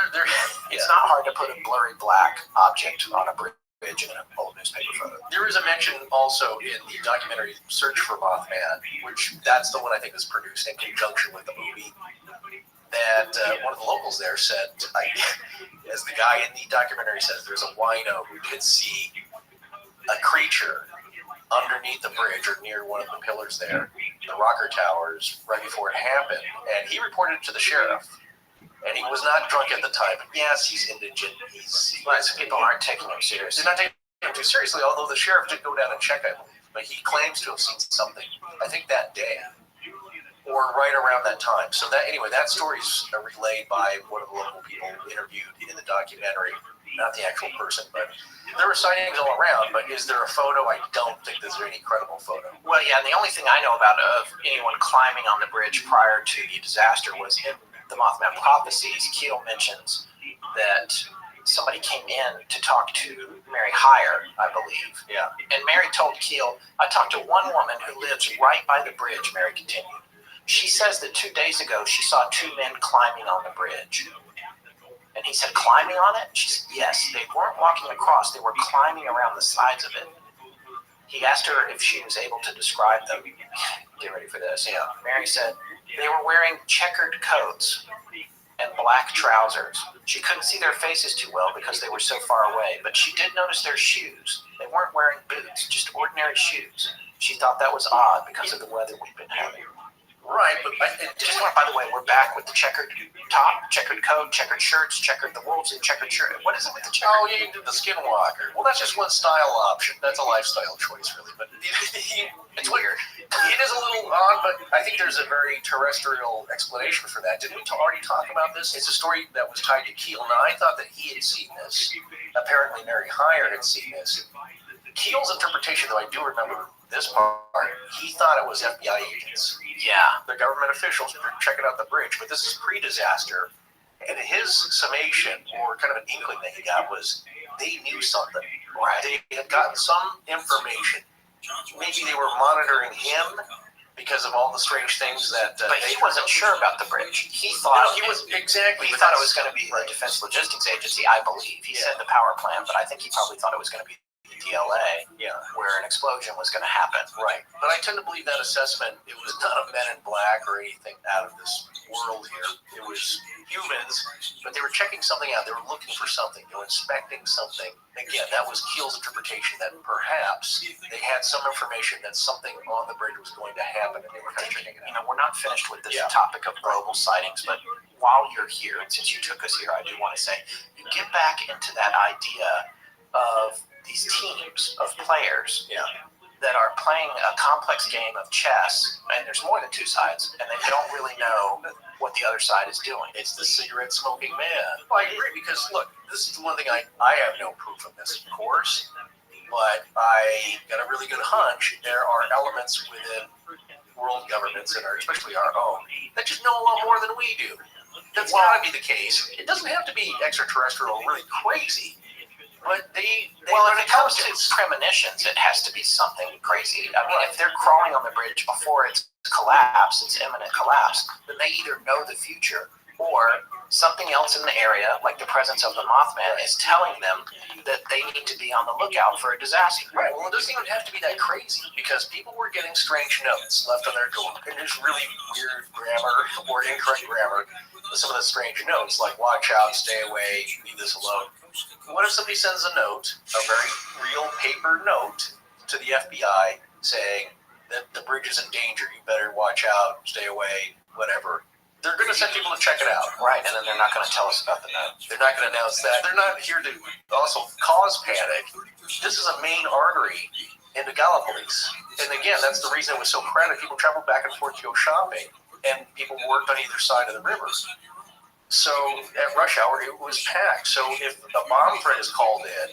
it's not hard to put a blurry black object on a bridge in an old newspaper photo. There is a mention also in the documentary Search for Mothman, which that's the one I think is produced in conjunction with the movie, that one of the locals there said, as the guy in the documentary says, there's a wino who did see a creature underneath the bridge or near one of the pillars there, the rocker towers, right before it happened, and he reported it to the sheriff. And he was not drunk at the time. But yes, he's indigent. So people aren't taking him seriously. They're not taking him too seriously, although the sheriff did go down and check, I believe. But he claims to have seen something, I think, that day. or right around that time. So that story's relayed by one of the local people interviewed in the documentary, not the actual person, but there were sightings all around. But is there a photo? I don't think there's any credible photo. Well, yeah, and the only thing I know about of anyone climbing on the bridge prior to the disaster was in the Mothman Prophecies. Keel mentions that somebody came in to talk to Mary Heyer, I believe. Yeah. And Mary told Keel, I talked to one woman who lives right by the bridge, Mary continued. She says that 2 days ago she saw two men climbing on the bridge. And he said, climbing on it? She said, yes. They weren't walking across. They were climbing around the sides of it. He asked her if she was able to describe them. Get ready for this. Yeah. Mary said, they were wearing checkered coats and black trousers. She couldn't see their faces too well because they were so far away, but she did notice their shoes. They weren't wearing boots, just ordinary shoes. She thought that was odd because of the weather we've been having. Right, but just by the way, we're back with the checkered top, checkered coat, checkered shirts, checkered the wolves in checkered shirt. What is it with the checkered? Oh, you can do the skinwalker. Well, that's just one style option. That's a lifestyle choice, really. But it's weird. It is a little odd, but I think there's a very terrestrial explanation for that. Didn't we already talk about this? It's a story that was tied to Keel. Now, I thought that he had seen this. Apparently, Mary Heyer had seen this. Keel's interpretation, though, I do remember this part, he thought it was FBI agents. Yeah. The government officials were checking out the bridge, but this is pre-disaster. And his summation, or kind of an inkling that he got, was they knew something. Right. They had gotten some information. Maybe they were monitoring him because of all the strange things that... but he wasn't sure about the bridge. He thought... No, he was, exactly. He thought it was going to be the Defense Logistics Agency, I believe. He said the power plant, but I think he probably thought it was going to be DLA, where an explosion was going to happen. Right. But I tend to believe that assessment, it was not a Men in Black or anything out of this world here. It was humans, but they were checking something out. They were looking for something. They were inspecting something. Again, that was Keel's interpretation, that perhaps they had some information that something on the bridge was going to happen, and they were kind of checking it out. You know, we're not finished with this topic of global sightings, but while you're here, and since you took us here, I do want to say, you get back into that idea of these teams of players that are playing a complex game of chess, and there's more than two sides, and they don't really know what the other side is doing. It's the cigarette-smoking man. Well, I agree, because, look, this is the one thing I have no proof of this, of course, but I got a really good hunch there are elements within world governments, and especially our own, that just know a lot more than we do. That's got to be the case. It doesn't have to be extraterrestrial, really crazy. But when it comes to premonitions, it has to be something crazy. I mean, if they're crawling on the bridge before it's collapse, it's imminent collapse, then they either know the future or something else in the area, like the presence of the Mothman, is telling them that they need to be on the lookout for a disaster. Right. Well, it doesn't even have to be that crazy, because people were getting strange notes left on their door, and there's really weird grammar or incorrect grammar. Some of the strange notes, like watch out, stay away, leave this alone. What if somebody sends a note, a very real paper note, to the FBI saying that the bridge is in danger, you better watch out, stay away, whatever? They're going to send people to check it out. Right, and then they're not going to tell us about the note. They're not going to announce that. They're not here to also cause panic. This is a main artery into Gallipolis. And again, that's the reason it was so crowded. People traveled back and forth to go shopping, and people worked on either side of the river. So at rush hour, it was packed. So if a bomb threat is called in,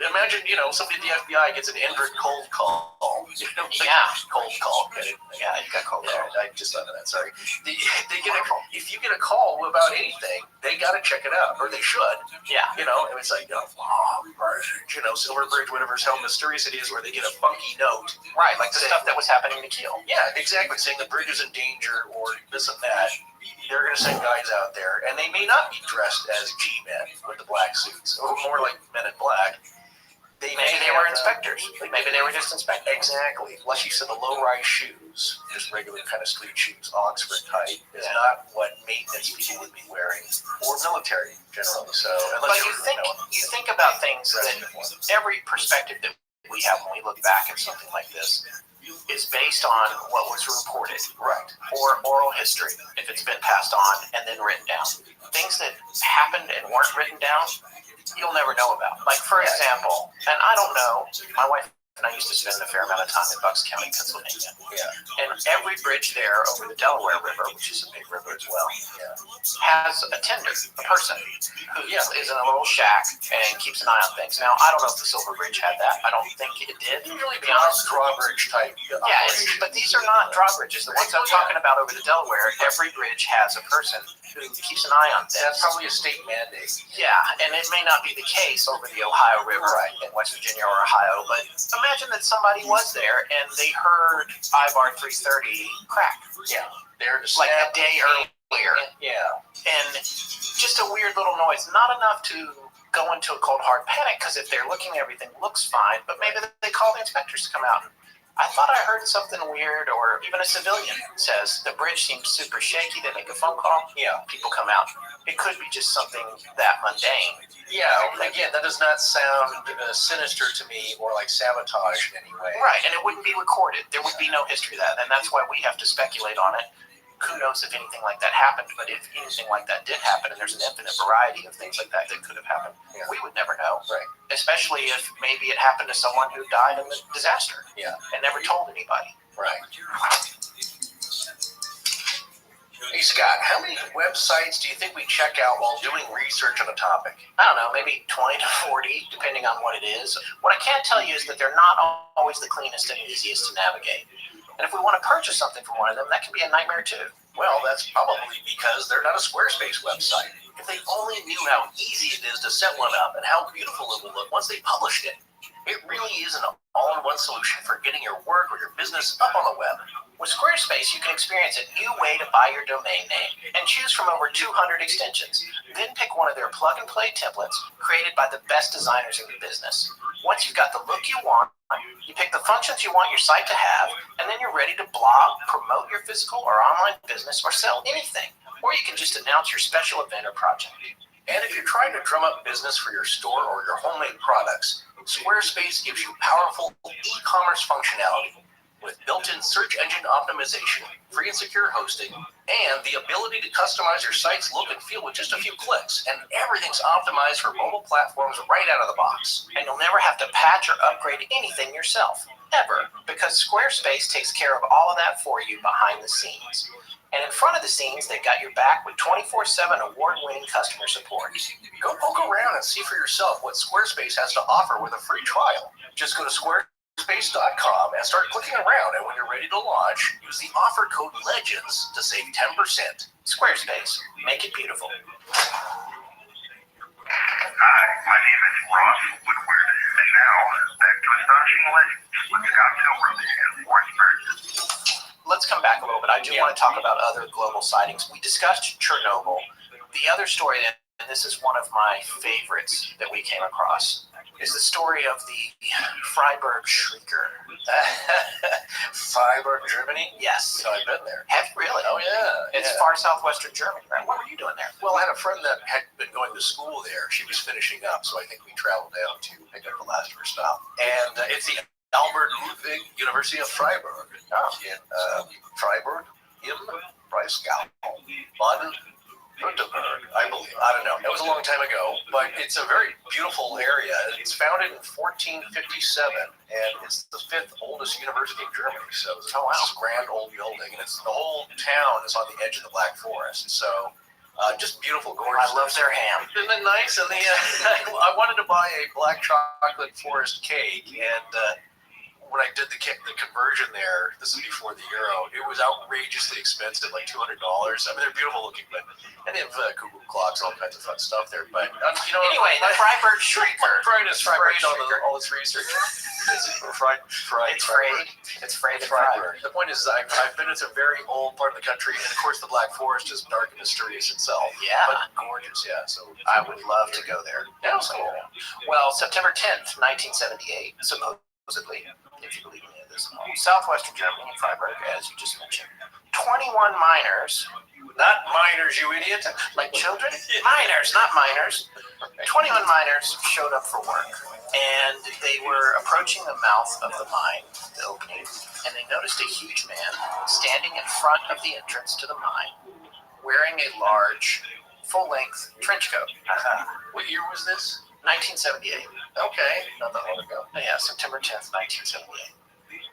imagine, somebody at the FBI gets an Indrid cold call. Cold call. Yeah, you got cold call. I just thought of that, sorry. They get if you get a call about anything, they got to check it out, or they should. Yeah. And it's like, Silver Bridge, whatever, how mysterious it is, where they get a funky note. Right, like the stuff that was happening to Keel. Yeah, exactly, saying the bridge is in danger, or this and that. They're going to send guys out there, and they may not be dressed as G-men with the black suits, or more like Men in Black. Maybe they were inspectors. Maybe they were just inspectors. Exactly. Like you said, the low-rise shoes, just regular kind of street shoes, Oxford type, is not what maintenance people would be wearing, or military generally. So, but you think about things that every perspective that we have when we look back at something like this is based on what was reported, right? Or oral history, if it's been passed on and then written down. Things that happened and weren't written down, you'll never know about. Like, for example, and I don't know, my wife and I used to spend a fair amount of time in Bucks County, Pennsylvania. Yeah. And every bridge there over the Delaware River, which is a big river as well, has a tender, a person who is in a little shack and keeps an eye on things. Now, I don't know if the Silver Bridge had that. I don't think it did. Usually be honest, drawbridge type. But these are not drawbridges. The ones I'm talking about over the Delaware, every bridge has a person who keeps an eye on things. That's probably a state mandate. Yeah, and it may not be the case over the Ohio River in West Virginia or Ohio, but imagine that somebody was there and they heard IBAR 330 crack. Yeah, they're like a day earlier. Yeah. And just a weird little noise, not enough to go into a cold hard panic, because if they're looking, everything looks fine, but maybe they call the inspectors to come out. I thought I heard something weird, or even a civilian says the bridge seems super shaky. They make a phone call. Yeah. People come out. It could be just something that mundane. Yeah. Again, that does not sound sinister to me or like sabotage in any way. Right, and it wouldn't be recorded. There would be no history of that, and that's why we have to speculate on it. Who knows if anything like that happened, but if anything like that did happen, and there's an infinite variety of things like that could have happened, we would never know. Right. Especially if maybe it happened to someone who died in the disaster. Yeah. And never told anybody. Right. Hey, Scott, how many websites do you think we check out while doing research on a topic? I don't know, maybe 20 to 40, depending on what it is. What I can tell you is that they're not always the cleanest and easiest to navigate. And if we want to purchase something from one of them, that can be a nightmare too. Well, that's probably because they're not a Squarespace website. If they only knew how easy it is to set one up and how beautiful it will look once they published it. It really is an all-in-one solution for getting your work or your business up on the web. With Squarespace, you can experience a new way to buy your domain name and choose from over 200 extensions. Then pick one of their plug-and-play templates created by the best designers in the business. Once you've got the look you want, you pick the functions you want your site to have, and then you're ready to blog, promote your physical or online business, or sell anything. Or you can just announce your special event or project. And if you're trying to drum up business for your store or your homemade products, Squarespace gives you powerful e-commerce functionality with built-in search engine optimization, free and secure hosting, and the ability to customize your site's look and feel with just a few clicks. And everything's optimized for mobile platforms right out of the box. And you'll never have to patch or upgrade anything yourself, ever, because Squarespace takes care of all of that for you behind the scenes. And in front of the scenes, they've got your back with 24/7 award-winning customer support. Go poke around and see for yourself what Squarespace has to offer with a free trial. Just go to Squarespace.com and start clicking around, and when you're ready to launch, use the offer code LEGENDS to save 10%. Squarespace, make it beautiful. Hi, my name is Ross Woodward, and now back to Astonishing Legends with Scott Philbrook and Forrest Burgess. Let's come back a little bit. I do want to talk about other global sightings. We discussed Chernobyl. The other story, and this is one of my favorites that we came across, is the story of the Freiburg Shrieker. Freiburg, Germany? Yes. So I've been there. Have you really? Oh, yeah. It's far southwestern Germany, right? What were you doing there? Well, I had a friend that had been going to school there. She was finishing up, so I think we traveled down to pick up the last of her stuff. And it's the Albert Ludwig University of Freiburg in Freiburg im Breisgau, Baden-Württemberg, I believe. I don't know. It was a long time ago, but it's a very beautiful area. It's founded in 1457, and it's the 5th oldest university in Germany. So it's a grand old building, and the whole town is on the edge of the Black Forest. So just beautiful, gorgeous. I love their ham. Isn't it nice? And I wanted to buy a black chocolate forest cake, and when I did the conversion there, this is before the euro, it was outrageously expensive, like $200. I mean, they're beautiful looking, and they have cuckoo clocks, all kinds of fun stuff there. But anyway, the Freiburg Shrieker. Brian is afraid on all this research. It's Freiburg. The point is, I've been in a very old part of the country, and of course, the Black Forest is dark and mysterious itself. Yeah, but gorgeous. Yeah, so I would love to go there. Yeah, cool. Well, September 10th, 1978, supposedly, if you believe any of this, southwestern Germany in Freiburg, as you just mentioned, 21 miners, not miners, you idiot, like children, miners, not miners, 21 miners showed up for work, and they were approaching the mouth of the mine, the opening, and they noticed a huge man standing in front of the entrance to the mine, wearing a large, full-length trench coat. What year was this? 1978. Okay, not that long ago. Yeah, September 10th, 1978.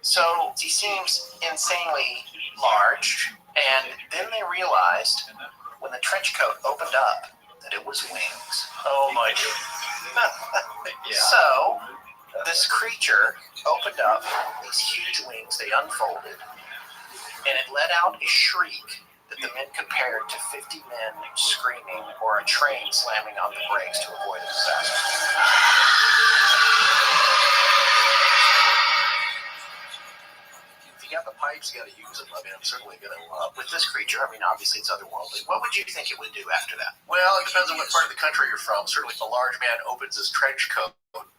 So he seems insanely large, and then they realized when the trench coat opened up that it was wings. Oh my God. Yeah. So this creature opened up these huge wings, they unfolded, and it let out a shriek that the men compared to 50 men screaming or a train slamming on the brakes to avoid a disaster. If you got the pipes, you got to use them. I mean, I'm certainly going to. With this creature, I mean, obviously it's otherworldly. What would you think it would do after that? Well, it depends on what part of the country you're from. Certainly, if a large man opens his trench coat,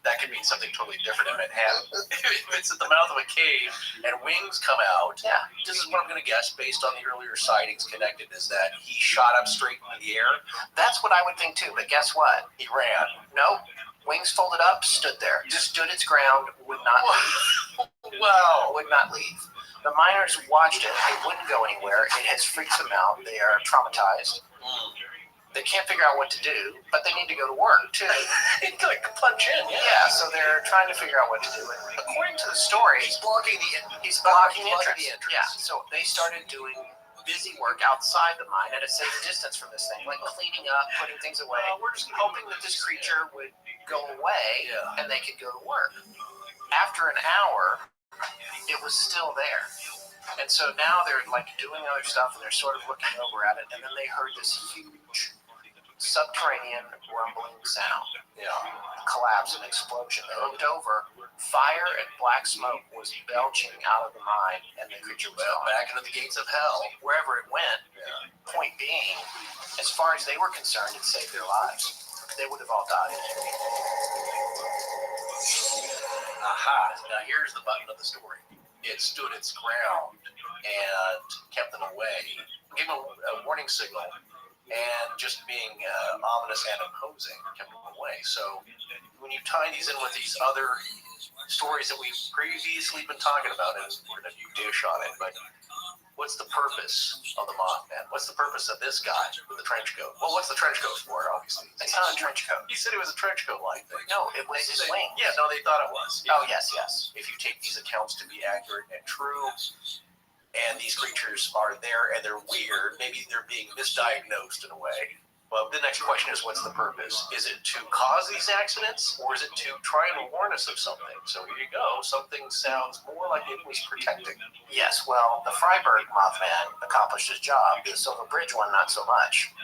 that could mean something totally different in Manhattan. If it's at the mouth of a cave and wings come out, yeah, this is what I'm going to guess based on the earlier sightings connected, is that he shot up straight into the air. That's what I would think too, but guess what? He ran. No, wings folded up, stood there, just stood its ground, would not leave. Wow. Would not leave. The miners watched it. It wouldn't go anywhere. It has freaked them out. They are traumatized. They can't figure out what to do, but they need to go to work too. Like punch in, yeah. So they're trying to figure out what to do. And according to the story, he's blocking the entrance. Yeah. So they started doing busy work outside the mine at a safe distance from this thing, like cleaning up, putting things away. We're just hoping that this creature would go away and they could go to work. After an hour, it was still there. And so now they're like doing other stuff and they're sort of looking over at it, and then they heard this huge subterranean rumbling sound. Yeah. Collapse and explosion. They looked over, fire and black smoke was belching out of the mine, and the creature was gone. Back into the gates of hell. Wherever it went. Yeah. Point being, as far as they were concerned, it saved their lives. They would have all died. Aha. Now here's the button of the story. It stood its ground and kept them away. Gave them a warning signal, and just being ominous and imposing kept them away. So when you tie these in with these other stories that we've previously been talking about, and we're going to dish on it, but what's the purpose of the Mothman? What's the purpose of this guy with the trench coat? Well, what's the trench coat for, obviously? It's not a trench coat. He said it was a trench coat-like thing. No, it was his wings. Yeah, no, they thought it was. Oh, yes, yes. If you take these accounts to be accurate and true, and these creatures are there and they're weird, maybe they're being misdiagnosed in a way. Well, the next question is, what's the purpose? Is it to cause these accidents, or is it to try and warn us of something? So here you go. Something sounds more like it was protecting. Yes, well, the Freiburg Mothman accomplished his job. The Silver Bridge one, not so much.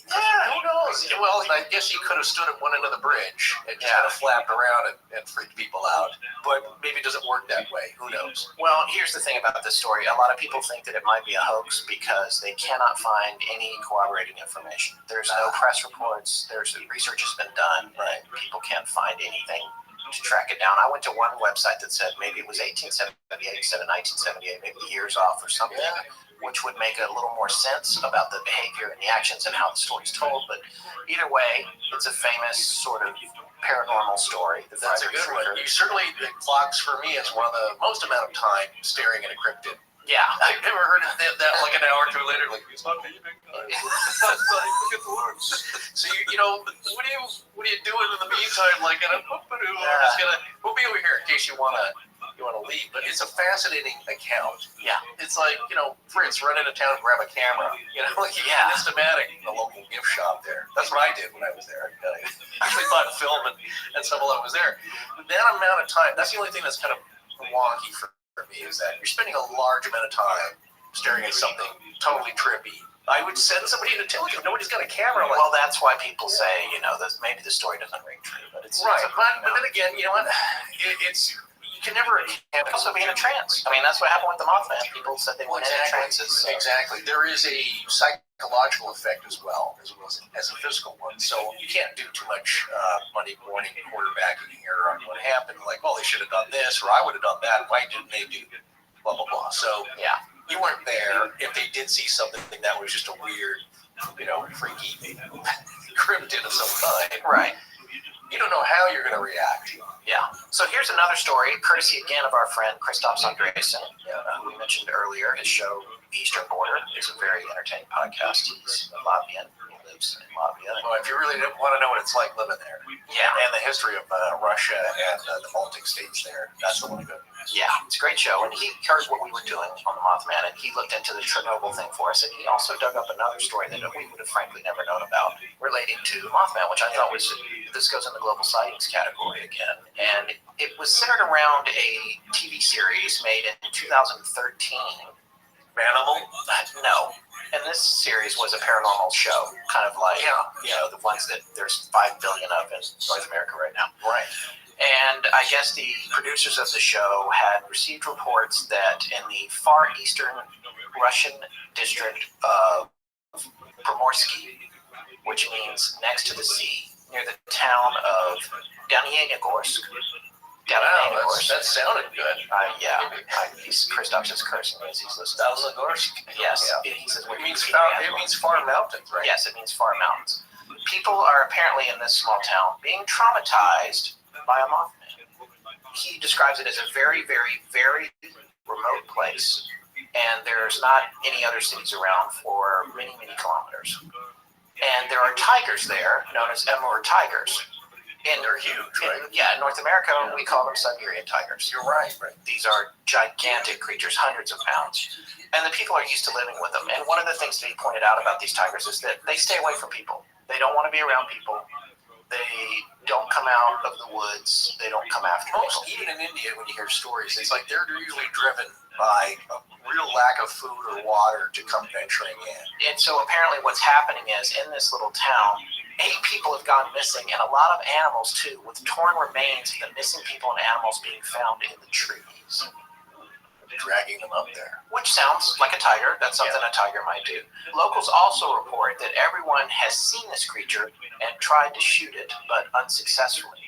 Yeah, who knows? Well, I guess he could have stood at one end of the bridge and just kind of flapped around and freaked people out. But maybe it doesn't work that way. Who knows? Well, here's the thing about this story. A lot of people think that it might be a hoax because they cannot find any corroborating information. There's no press reports. Research has been done, but people can't find anything to track it down. I went to one website that said maybe it was 1878, instead of 1978, maybe the years off or something. Yeah. Which would make a little more sense about the behavior and the actions and how the story's told. But either way, it's a famous sort of paranormal story. That's a good one. You certainly, it clocks for me as one of the most amount of time staring at a cryptid. Yeah. I've never heard that like an hour or two later, like, it's not me, big guy. So, you know, what are you doing in the meantime? Like, I'm just gonna, we'll be over here in case you wanna leave. But it's a fascinating account. Yeah. It's like, you know, Fritz, run into town and grab a camera. You know, like, yeah, Instamatic, the local gift shop there. That's what I did when I was there. I actually bought film and stuff while I was there. That amount of time, that's the only thing that's kind of wonky for me, is that you're spending a large amount of time staring at something totally trippy. I would send somebody to tell you. Nobody's got a camera. Well, that's why people say, you know, that maybe the story doesn't ring true. But it's right. But then again, you know what? It's you can never also be in a trance. I mean, that's what happened with the Mothman. People said they went into trances. So. Exactly. There is a psychological effect as well as a physical one. So you can't do too much Monday morning quarterbacking here on what happened. Like, well, they should have done this, or I would have done that. Why didn't they do blah blah blah? So yeah, you weren't there. If they did see something that was just a weird, you know, freaky cryptid of some kind, right? You don't know how you're going to react. Yeah. So here's another story, courtesy again of our friend Christoph Andresen, who we mentioned earlier. His show, The Eastern Border, is a very entertaining podcast. He's a Latvian. He lives in Latvia. Well, if you really want to know what it's like living there, and the history of Russia and the Baltic states there, that's the one to go. Yeah, it's a great show, and he heard what we were doing on the Mothman, and he looked into the Chernobyl thing for us, and he also dug up another story that we would have frankly never known about relating to Mothman, which I thought was, this goes in the global sightings category again, and it was centered around a TV series made in 2013. Manimal? No. And this series was a paranormal show, kind of like, the ones that there's 5 billion of in North America right now. Right. And I guess the producers of the show had received reports that in the far eastern Russian district of Primorsky, which means next to the sea, near the town of Danienogorsk. That sounded good. Christoph's just cursing as he's listening. Danienogorsk? Yes. Yeah. He says, it means far mountains, right? Yes, it means far mountains. People are apparently in this small town being traumatized by a Mothman. He describes it as a very, very, very remote place, and there's not any other cities around for many, many kilometers. And there are tigers there, known as Amur tigers. And they're huge, right? In North America, we call them Siberian tigers. You're right. These are gigantic creatures, hundreds of pounds. And the people are used to living with them. And one of the things to be pointed out about these tigers is that they stay away from people. They don't want to be around people. They don't come out of the woods. They don't come after people. Even in India, when you hear stories, it's like they're usually driven by a real lack of food or water to come venturing in. And so apparently what's happening is in this little town, 8 people have gone missing, and a lot of animals too, with torn remains of the missing people and animals being found in the trees. Dragging them up there. Which sounds like a tiger. That's something a tiger might do. Locals also report that everyone has seen this creature and tried to shoot it, but unsuccessfully.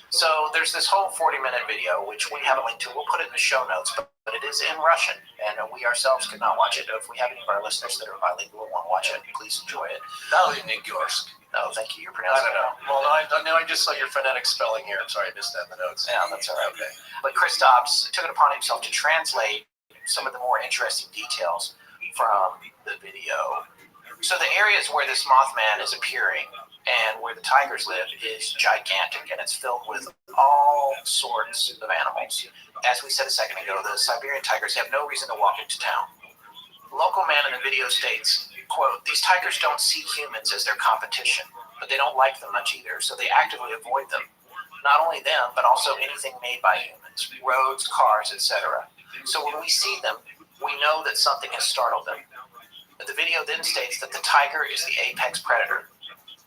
So there's this whole 40-minute video, which we have a link to. We'll put it in the show notes, but it is in Russian, and we ourselves could not watch it. If we have any of our listeners that are bilingual and want to watch it, please enjoy it. Danienogorsk. No, thank you. You're pronouncing it. Well, I just saw your phonetic spelling here. I'm sorry, I missed that in the notes. Yeah, that's all right. Okay. But Christophs took it upon himself to translate some of the more interesting details from the video. So the areas where this Mothman is appearing and where the tigers live is gigantic, and it's filled with all sorts of animals. As we said a second ago, the Siberian tigers have no reason to walk into town. Local man in the video states, quote, "These tigers don't see humans as their competition, but they don't like them much either, so they actively avoid them. Not only them, but also anything made by humans, roads, cars, etc. So when we see them, we know that something has startled them." But the video then states that the tiger is the apex predator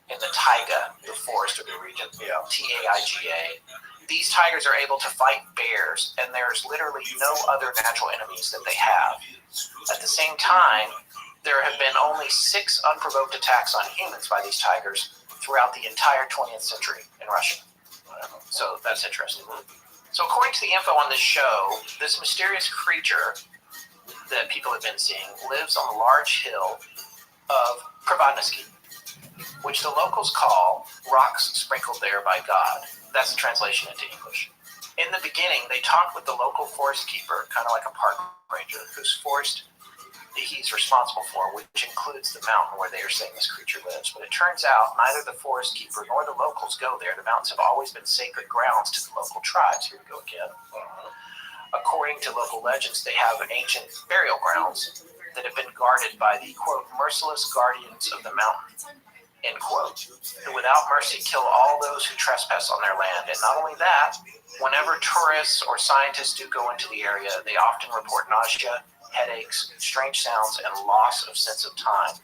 in the taiga, the forest of the region, Taiga. These tigers are able to fight bears, and there's literally no other natural enemies that they have. At the same time, there have been only 6 unprovoked attacks on humans by these tigers throughout the entire 20th century in Russia. So that's interesting. So according to the info on this show, this mysterious creature that people have been seeing lives on a large hill of Provodnitsky, which the locals call rocks sprinkled there by God. That's the translation into English. In the beginning, they talked with the local forest keeper, kind of like a park ranger, whose forest he's responsible for, which includes the mountain where they are saying this creature lives. But it turns out neither the forest keeper nor the locals go there. The mountains have always been sacred grounds to the local tribes. Here we go again. According to local legends, they have ancient burial grounds that have been guarded by the, quote, merciless guardians of the mountain, end quote, who without mercy kill all those who trespass on their land. And not only that, whenever tourists or scientists do go into the area, they often report nausea, headaches, strange sounds, and loss of sense of time.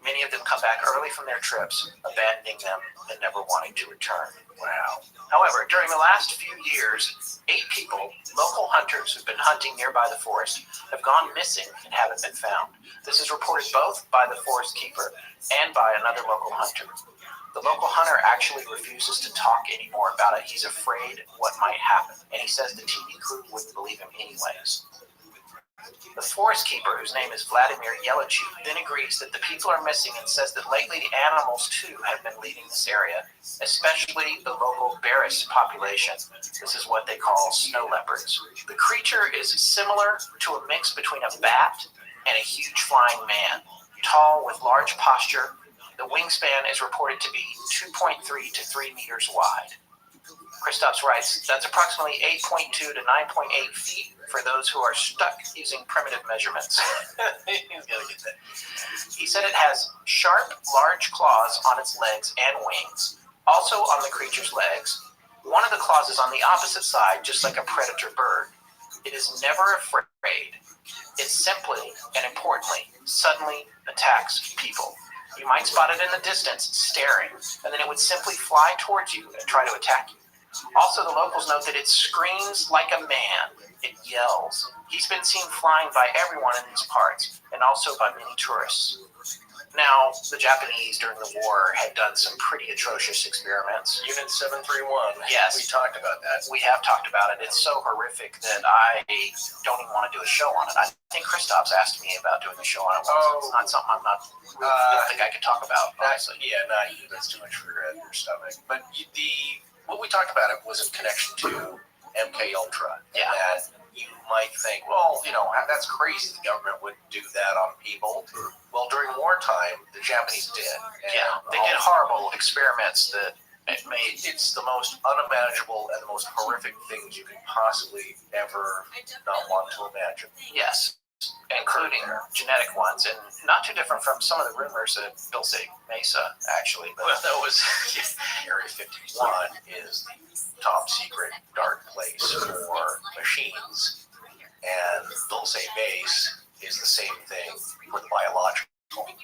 Many of them come back early from their trips, abandoning them and never wanting to return. Wow. However, during the last few years, 8 people, local hunters who've been hunting nearby the forest, have gone missing and haven't been found. This is reported both by the forest keeper and by another local hunter. The local hunter actually refuses to talk anymore about it. He's afraid what might happen, and he says the TV crew wouldn't believe him anyways. The forest keeper, whose name is Vladimir Yelichuk, then agrees that the people are missing and says that lately the animals too have been leaving this area, especially the local Beres population. This is what they call snow leopards. The creature is similar to a mix between a bat and a huge flying man, tall with large posture, The wingspan is reported to be 2.3 to 3 meters wide. Christophs writes, that's approximately 8.2 to 9.8 feet for those who are stuck using primitive measurements. He's gotta get that. He said it has sharp, large claws on its legs and wings, also on the creature's legs. One of the claws is on the opposite side, just like a predator bird. It is never afraid. It simply, and importantly, suddenly attacks people. You might spot it in the distance, staring, and then it would simply fly towards you and try to attack you. Also, the locals note that it screams like a man. It yells. He's been seen flying by everyone in these parts, and also by many tourists. Now, the Japanese during the war had done some pretty atrocious experiments. Unit 731. Yes. We talked about that. We have talked about it. It's so horrific that I don't even want to do a show on it. I think Christophs asked me about doing a show on it once. It's not something I don't think I could talk about, honestly. Yeah, not you. That's too much for your stomach. But what we talked about it was in connection to MK Ultra. Yeah. That you might think, well, that's crazy. The government would do that on people. Well, during wartime, the Japanese did. Yeah, they did horrible experiments that it's the most unimaginable and the most horrific things you could possibly ever not want to imagine. Yes, including genetic ones, and not too different from some of the rumors at Dulce Mesa, actually. But that was Area 51 is the top secret dark place for machines, and Dulce Base is the same thing for the biological.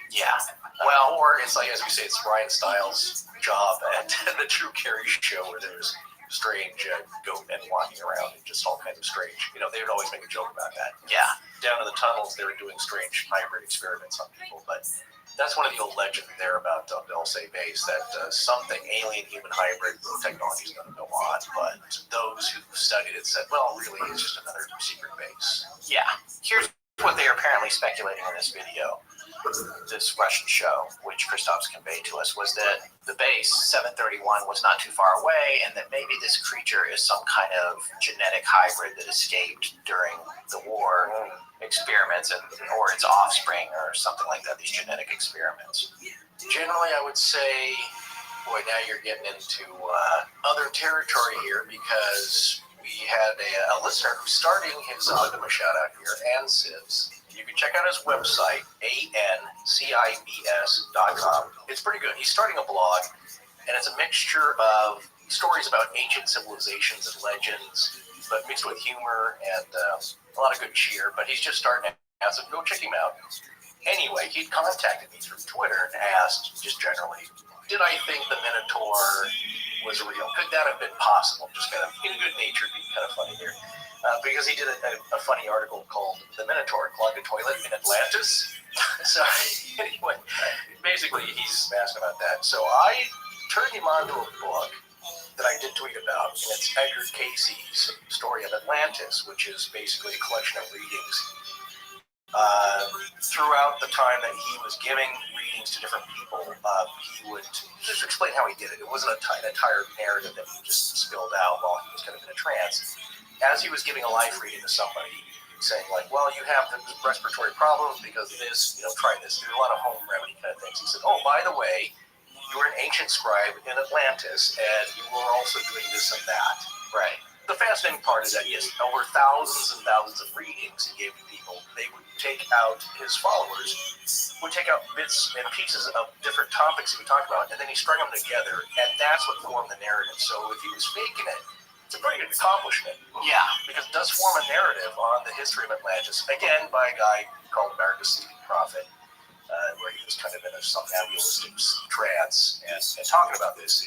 Yeah. Well, or it's like, as we say, it's Ryan Stiles' job at the Drew Carey show where there's strange goat men walking around and just all kinds of strange. They would always make a joke about that. Yeah. Down in the tunnels, they were doing strange hybrid experiments on people, but that's one of the old legends there about Dulce Base, that something alien-human hybrid technology is going to go on, but those who studied it said, well, really, it's just another secret base. Yeah. Here's what they are apparently speculating in this video. This Russian show, which Christophs conveyed to us, was that the base 731 was not too far away, and that maybe this creature is some kind of genetic hybrid that escaped during the war experiments, or its offspring, or something like that. These genetic experiments. Generally, I would say, boy, now you're getting into other territory here, because we had a listener who's starting his, I'll give him a shout out here, Ansibs. You can check out his website, ancibs.com. It's pretty good. He's starting a blog, and it's a mixture of stories about ancient civilizations and legends, but mixed with humor and a lot of good cheer. But he's just starting out, so go check him out. Anyway, he'd contacted me through Twitter and asked, just generally, did I think the Minotaur was real? Could that have been possible? Just kind of in good nature, being kind of funny here. Because he did a funny article called "The Minotaur Clogged a Toilet in Atlantis." So anyway, basically he's asking about that. So I turned him on to a book that I did tweet about, and it's Edgar Casey's Story of Atlantis, which is basically a collection of readings throughout the time that he was giving readings to different people. He would just explain how he did it. It wasn't an entire narrative that he just spilled out while he was kind of in a trance. As he was giving a life reading to somebody, saying like, well, you have the respiratory problems because of this, try this. There's a lot of home remedy kind of things. He said, oh, by the way, you were an ancient scribe in Atlantis, and you were also doing this and that. Right. The fascinating part is that, yes, over thousands and thousands of readings he gave to people, they would take out, his followers would take out bits and pieces of different topics he would talk about, and then he strung them together, and that's what formed the narrative. So if he was faking it, it's a pretty good accomplishment. Yeah. Because it does form a narrative on the history of Atlantis, again, by a guy called Marcus the Prophet, where he was kind of in a somnambulistic trance and talking about this.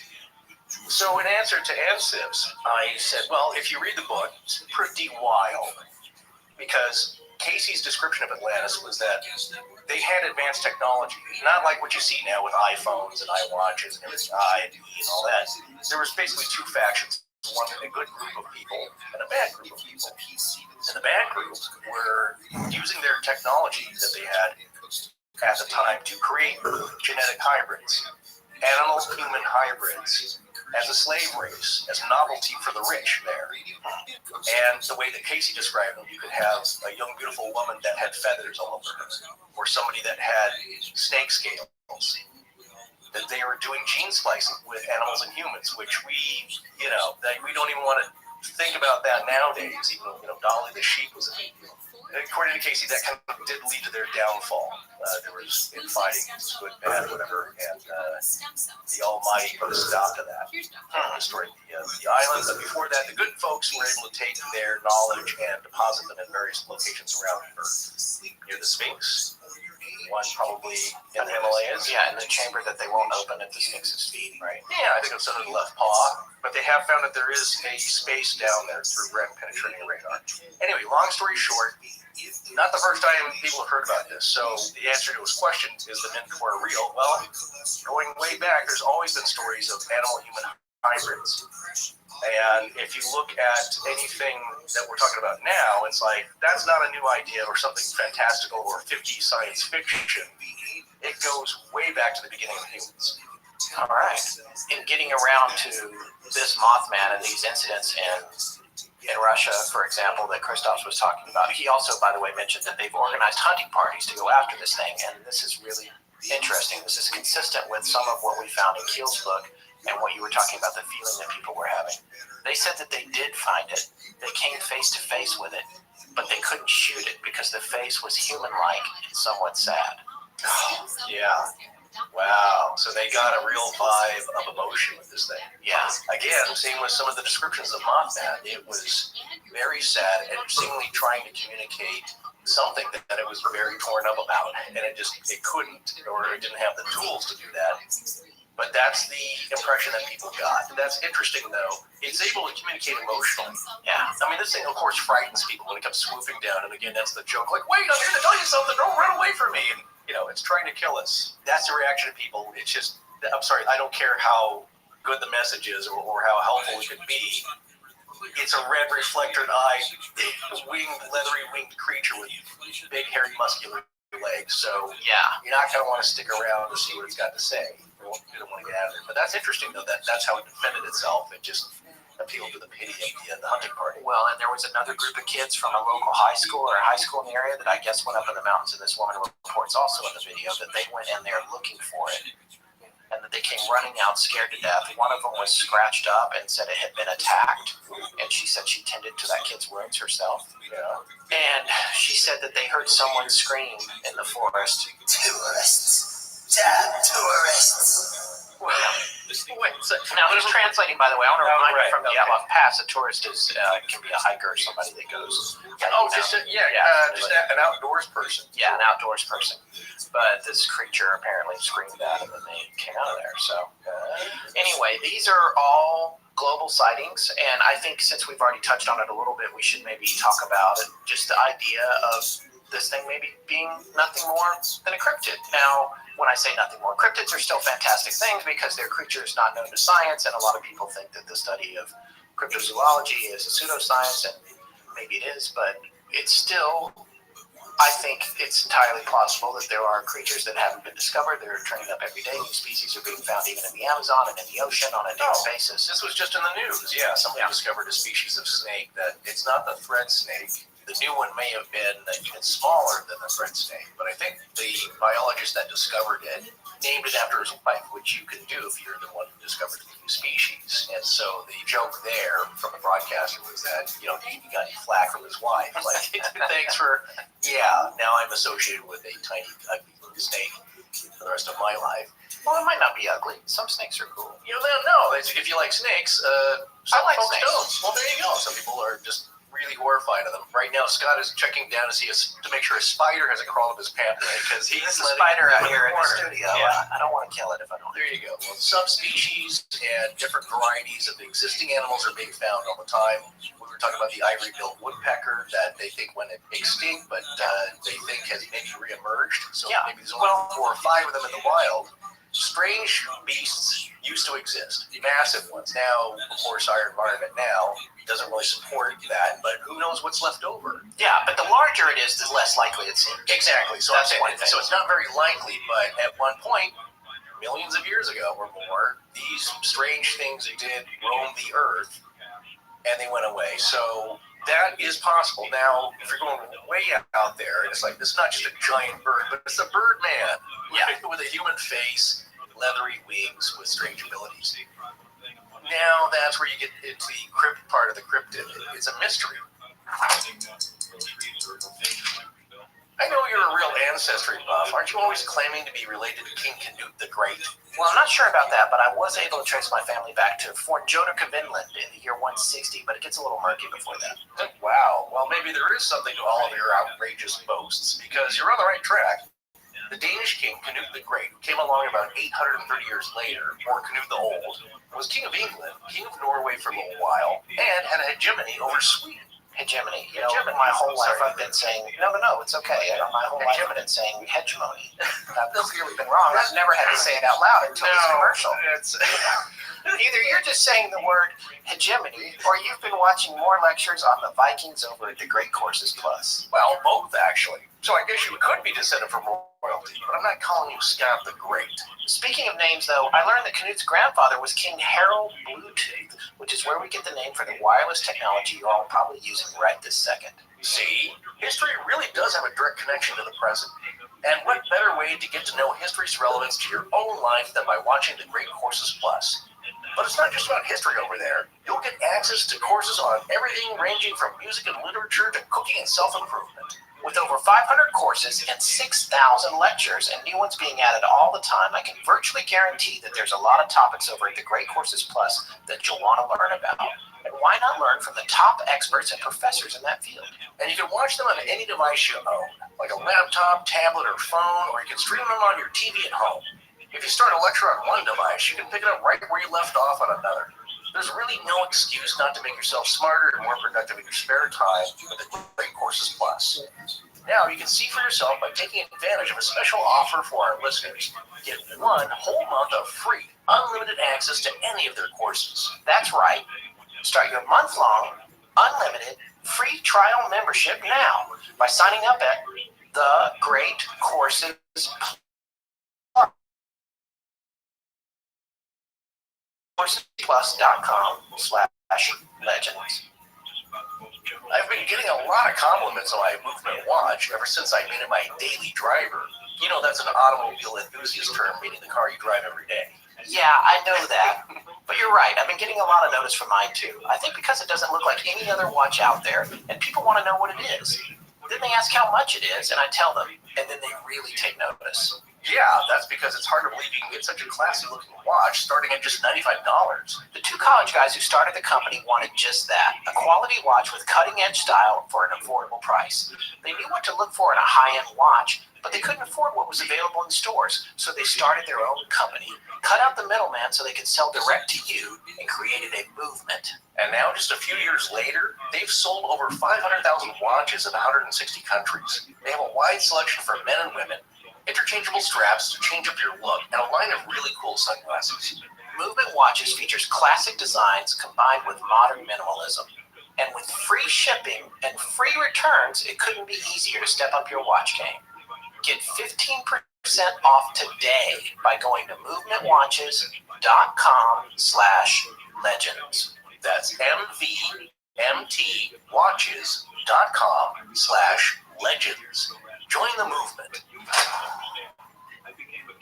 So in answer to Ansibs, I said, well, if you read the book, it's pretty wild. Because Casey's description of Atlantis was that they had advanced technology, not like what you see now with iPhones and iWatches and everything, and all that. There was basically two factions. One, a good group of people and a bad group of people. And the bad group were using their technology that they had at the time to create genetic hybrids, animal-human hybrids, as a slave race, as a novelty for the rich there. And the way that Casey described them, you could have a young, beautiful woman that had feathers all over her, or somebody that had snake scales. that they were doing gene splicing with animals and humans, which we don't even want to think about that nowadays. Even though, Dolly the sheep was a big deal. According to Casey, that kind of did lead to their downfall. There was infighting, good, bad, whatever, and the Almighty put a stop to that. Destroyed the island, but before that, the good folks were able to take their knowledge and deposit them in various locations around the Earth. Near the Sphinx, one probably in the Himalayas. Yeah, in the chamber that they won't open at the Sphinx's feet, right? Yeah, I think it's under the left paw. But they have found that there is a space down there through REM penetrating radar. Anyway, long story short, not the first time people have heard about this. So the answer to his question, is the minotaur real? Well, going way back, there's always been stories of animal-human hybrids. And if you look at anything that we're talking about now, it's like, that's not a new idea or something fantastical or 50s science fiction. It goes way back to the beginning of humans. All right. In getting around to this Mothman and these incidents in Russia, for example, that Christoph was talking about, he also, by the way, mentioned that they've organized hunting parties to go after this thing, and this is really interesting. This is consistent with some of what we found in Keel's book and what you were talking about, the feeling that people were having. They said that they did find it. They came face to face with it, but they couldn't shoot it because the face was human-like and somewhat sad. Oh, yeah. Wow. So they got a real vibe of emotion with this thing. Yeah. Again, same with some of the descriptions of Mothman. It was very sad and seemingly trying to communicate something that it was very torn up about. And it couldn't, or it didn't have the tools to do that. But that's the impression that people got. And that's interesting, though. It's able to communicate emotionally. Yeah. I mean, this thing, of course, frightens people when it comes swooping down. And again, that's the joke. Like, wait, I'm here to tell you something. Don't run away from me. And, it's trying to kill us. That's the reaction of people. It's just, I'm sorry, I don't care how good the message is or how helpful it could be. It's a red reflector-eyed, leathery winged creature with big, hairy, muscular legs. So, yeah, you're not going to want to stick around to see what it's got to say. You don't want to get out of it. But that's interesting, though. That's how it defended itself. It just appealed to the pity of the hunting party. Well, and there was another group of kids from a local high school in the area that I guess went up in the mountains, and this woman reports also in the video that they went in there looking for it, and that they came running out scared to death. One of them was scratched up and said it had been attacked, and she said she tended to that kid's wounds herself. Yeah. And she said that they heard someone scream in the forest. Tourists. Damn tourists. Well, now he's translating, by the way. I want to remind you from the Outlaw Pass, a tourist can be a hiker or somebody that goes. Just an outdoors person. Yeah, an outdoors person. But this creature apparently screamed at him, and they came out of there. So anyway, these are all global sightings, and I think since we've already touched on it a little bit, we should maybe talk about it. Just the idea of this thing maybe being nothing more than a cryptid. Now, when I say nothing more, cryptids are still fantastic things because they're creatures not known to science, and a lot of people think that the study of cryptozoology is a pseudoscience, and maybe it is, but it's still, I think it's entirely plausible that there are creatures that haven't been discovered. They're turning up every day. New species are being found even in the Amazon and in the ocean on a daily basis. This was just in the news. Yeah, somebody discovered a species of snake that it's not the thread snake. The new one may have been even smaller than the thread snake, but I think the biologist that discovered it named it after his wife, which you can do if you're the one who discovered the new species. And so the joke there from the broadcaster was that, he got flack from his wife. Like, thanks for, now I'm associated with a tiny, ugly little snake for the rest of my life. Well, it might not be ugly. Some snakes are cool. No, if you like snakes, some I like folks snakes. don't. Well, there you go. Some people are just really horrified of them. Right now, Scott is checking down to make sure a spider hasn't crawled up his pant leg because he's There's a spider out here in the studio. Yeah. I don't want to kill it if I don't. There you go. Well, subspecies and different varieties of the existing animals are being found all the time. We were talking about the ivory-billed woodpecker that they think went extinct, but they think has maybe reemerged. So maybe there's only 4 or 5 of them in the wild. Strange beasts used to exist, massive ones. Now, of course, our environment now doesn't really support that, but who knows what's left over? Yeah, but the larger it is, the less likely it seems. Exactly. So That's one thing. So it's not very likely, but at one point, millions of years ago or more, these strange things did roam the earth, and they went away. So that is possible. Now, if you're going way out there, it's like, this is not just a giant bird, but it's a bird man with a human face, leathery wings with strange abilities. Now that's where you get into the crypt part of the cryptid. It's a mystery. I know you're a real ancestry buff. Aren't you always claiming to be related to King Canute the Great? Well, I'm not sure about that, but I was able to trace my family back to Fort Jodocca, Vinland in the year 160, but it gets a little murky before that. Wow. Well, maybe there is something to all of your outrageous boasts, because you're on the right track. The Danish king, Canute the Great, who came along about 830 years later, or Canute the Old, was king of England, king of Norway for a little while, and had a hegemony over Sweden. Hegemony. You know, my whole life I've been saying, no, it's okay. My whole life I've been saying hegemony. I've clearly been wrong. I've never had to say it out loud until this commercial. Either you're just saying the word hegemony, or you've been watching more lectures on the Vikings over at the Great Courses Plus. Well, both, actually. So I guess you could be descended from royalty, but I'm not calling you Scott the Great. Speaking of names, though, I learned that Canute's grandfather was King Harold Bluetooth, which is where we get the name for the wireless technology you're all probably using right this second. See, history really does have a direct connection to the present. And what better way to get to know history's relevance to your own life than by watching the Great Courses Plus? But it's not just about history over there. You'll get access to courses on everything ranging from music and literature to cooking and self-improvement. With over 500 courses and 6,000 lectures and new ones being added all the time, I can virtually guarantee that there's a lot of topics over at the Great Courses Plus that you'll want to learn about. And why not learn from the top experts and professors in that field? And you can watch them on any device you own, like a laptop, tablet, or phone, or you can stream them on your TV at home. If you start a lecture on one device, you can pick it up right where you left off on another. There's really no excuse not to make yourself smarter and more productive in your spare time with the Great Courses Plus. Now you can see for yourself by taking advantage of a special offer for our listeners. Get 1 whole month of free, unlimited access to any of their courses. That's right. Start your month-long, unlimited, free trial membership now by signing up at The Great Courses CoursePlus.com/legends. I've been getting a lot of compliments on my movement watch ever since I made it my daily driver. You know, that's an automobile enthusiast term, meaning the car you drive every day. Yeah, I know that. But you're right. I've been getting a lot of notice from mine, too. I think because it doesn't look like any other watch out there, and people want to know what it is. Then they ask how much it is, and I tell them, and then they really take notice. Yeah, that's because it's hard to believe you can get such a classy-looking watch starting at just $95. The 2 college guys who started the company wanted just that, a quality watch with cutting-edge style for an affordable price. They knew what to look for in a high-end watch, but they couldn't afford what was available in stores, so they started their own company, cut out the middleman so they could sell direct to you, and created a movement. And now, just a few years later, they've sold over 500,000 watches in 160 countries. They have a wide selection for men and women, interchangeable straps to change up your look, and a line of really cool sunglasses. Movement Watches features classic designs combined with modern minimalism. And with free shipping and free returns, it couldn't be easier to step up your watch game. Get 15% off today by going to movementwatches.com/legends. That's MVMTwatches.com/legends. Join the movement.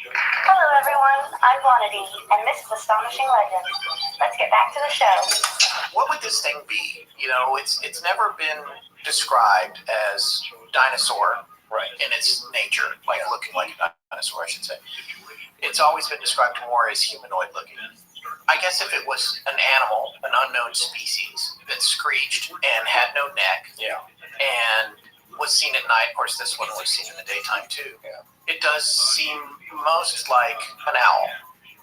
Hello everyone, I'm Vonity, and this is Astonishing Legends. Let's get back to the show. What would this thing be? You know, it's never been described as dinosaur in its nature, like looking like a dinosaur, I should say. It's always been described more as humanoid looking. I guess if it was an animal, an unknown species that screeched and had no neck, and was seen at night, of course this one was seen in the daytime too. It does seem most like an owl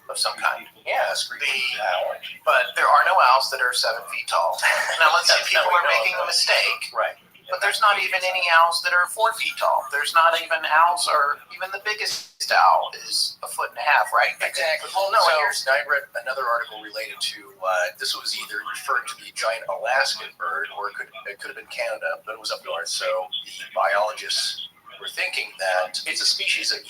of some kind. Yeah, a screeching owl. But there are no owls that are 7 feet tall. Now let's say people are making a mistake. Right. But there's not even any owls that are 4 feet tall. There's not even owls, or even the biggest owl is 1.5 feet, right? Exactly. Well, no, so I read another article related to, this was either referring to the giant Alaskan bird, or it could have been Canada, but it was up north. So the biologists were thinking that it's a species of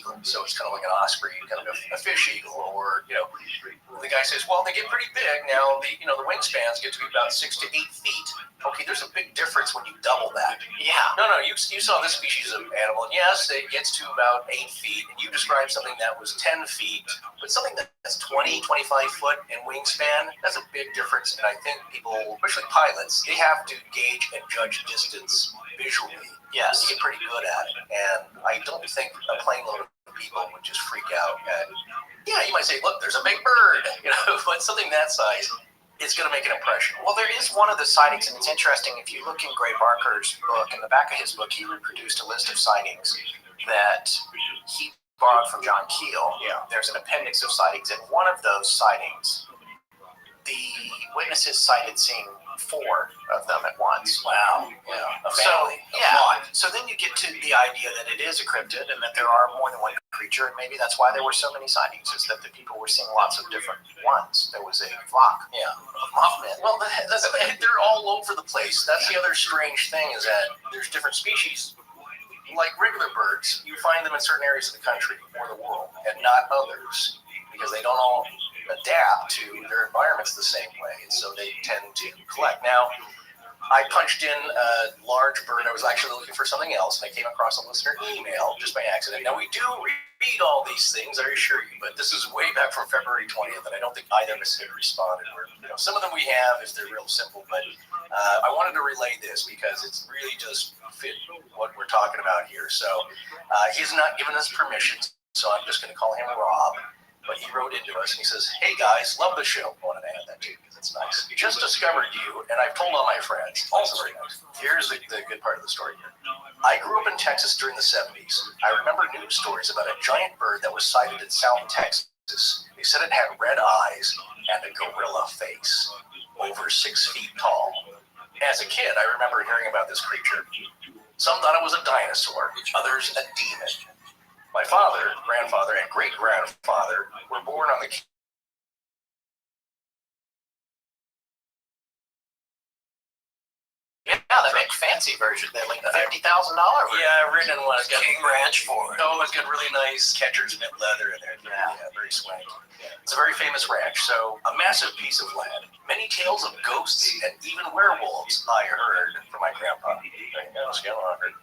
eagle. So it's kind of like an osprey, kind of a fish eagle, or the guy says, well, they get pretty big now. The wingspans get to be about 6 to 8 feet. Okay, there's a big difference when you double that. Yeah. No, you saw this species of animal, and yes, it gets to about 8 feet, and you described something that was 10 feet, but something that's 20, 25 foot in wingspan, that's a big difference, and I think people, especially pilots, they have to gauge and judge distance visually. Yes. To get pretty good at it, and I don't think a plane load of people would just freak out at, you might say, look, there's a big bird, but something that size, it's going to make an impression. Well, there is one of the sightings, and it's interesting. If you look in Gray Barker's book, in the back of his book, he reproduced a list of sightings that he borrowed from John Keel. Yeah. There's an appendix of sightings, and one of those sightings, the witnesses cited seeing 4 of them at once. Wow. Yeah. A family. So then you get to the idea that it is a cryptid and that there are more than one creature, and maybe that's why there were so many sightings, is that the people were seeing lots of different ones. There was a flock of Mothman. Well, they're all over the place. That's the other strange thing, is that there's different species. Like regular birds, you find them in certain areas of the country or the world, and not others, because they don't all adapt to their environments the same way, and so they tend to collect. Now, I punched in a large bird. I was actually looking for something else, and I came across a listener email just by accident. Now, we do read all these things, I assure you, but this is way back from February 20th, and I don't think either of us had responded. Some of them we have if they're real simple, but I wanted to relay this because it's really just fit what we're talking about here. So he's not given us permission, so I'm just going to call him Rob. But he wrote into us and he says, hey guys, love the show. I wanted to add that too because it's nice. Just discovered you, and I've told all my friends. Also very nice. Here's the good part of the story here. I grew up in Texas during the 70s. I remember news stories about a giant bird that was sighted in South Texas. They said it had red eyes and a gorilla face, over 6 feet tall. As a kid, I remember hearing about this creature. Some thought it was a dinosaur, others a demon. My father, grandfather, and great-grandfather were born on the the big fancy version. They're like the $50,000 version. Yeah, I've ridden one. It's got King Ranch for it. Oh, it's got really nice catcher's mitt leather in there. Yeah, very swanky. Yeah. It's a very famous ranch, so a massive piece of land. Many tales of ghosts and even werewolves I heard from my grandpa.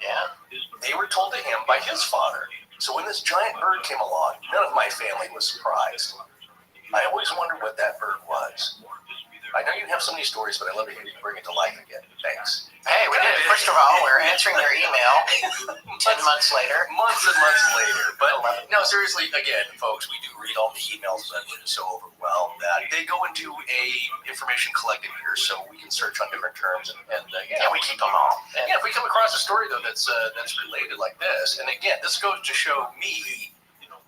Yeah. They were told to him by his father. So when this giant bird came along, none of my family was surprised. I always wondered what that bird was. I know you have so many stories, but I'd love to hear you bring it to life again. Thanks. Hey, we did it. First of all, we're answering your email 10 months later. Months and months later. But no, seriously, again, folks, we do read all the emails, and we're so overwhelmed that they go into a information collected here, so we can search on different terms, and we keep them all. And if we come across a story, though, that's related like this, and again, this goes to show me,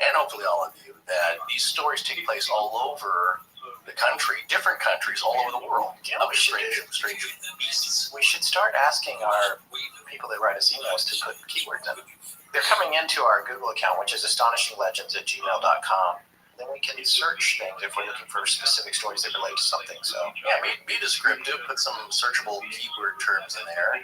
and hopefully all of you, that these stories take place all over the country, different countries all over the world. Strange beasts. We should start asking our people that write us emails to put keywords in. They're coming into our Google account, which is astonishinglegends@gmail.com. Then we can search things if we're looking for specific stories that relate to something. So yeah, be descriptive, put some searchable keyword terms in there, and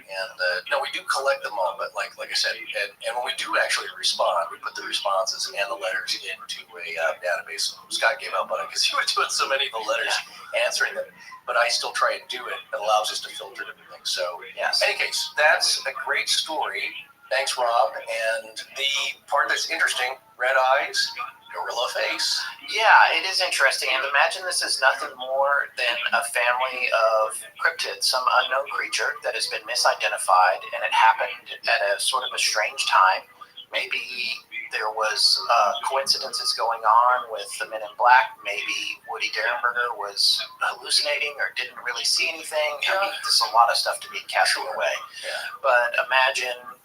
we do collect them all. But like I said, and when we do actually respond, we put the responses and the letters into a database. Scott gave up on it because he was doing so many of the letters, answering them. But I still try and do it. It allows us to filter everything. So yes. In any case, that's a great story. Thanks, Rob. And the part that's interesting, red eyes, gorilla face. Yeah, it is interesting. And imagine this is nothing more than a family of cryptids, some unknown creature that has been misidentified, and it happened at a sort of a strange time. Maybe there was coincidences going on with the Men in Black. Maybe Woody Derenberger was hallucinating or didn't really see anything. I mean, there's a lot of stuff to be casted away. Yeah. But imagine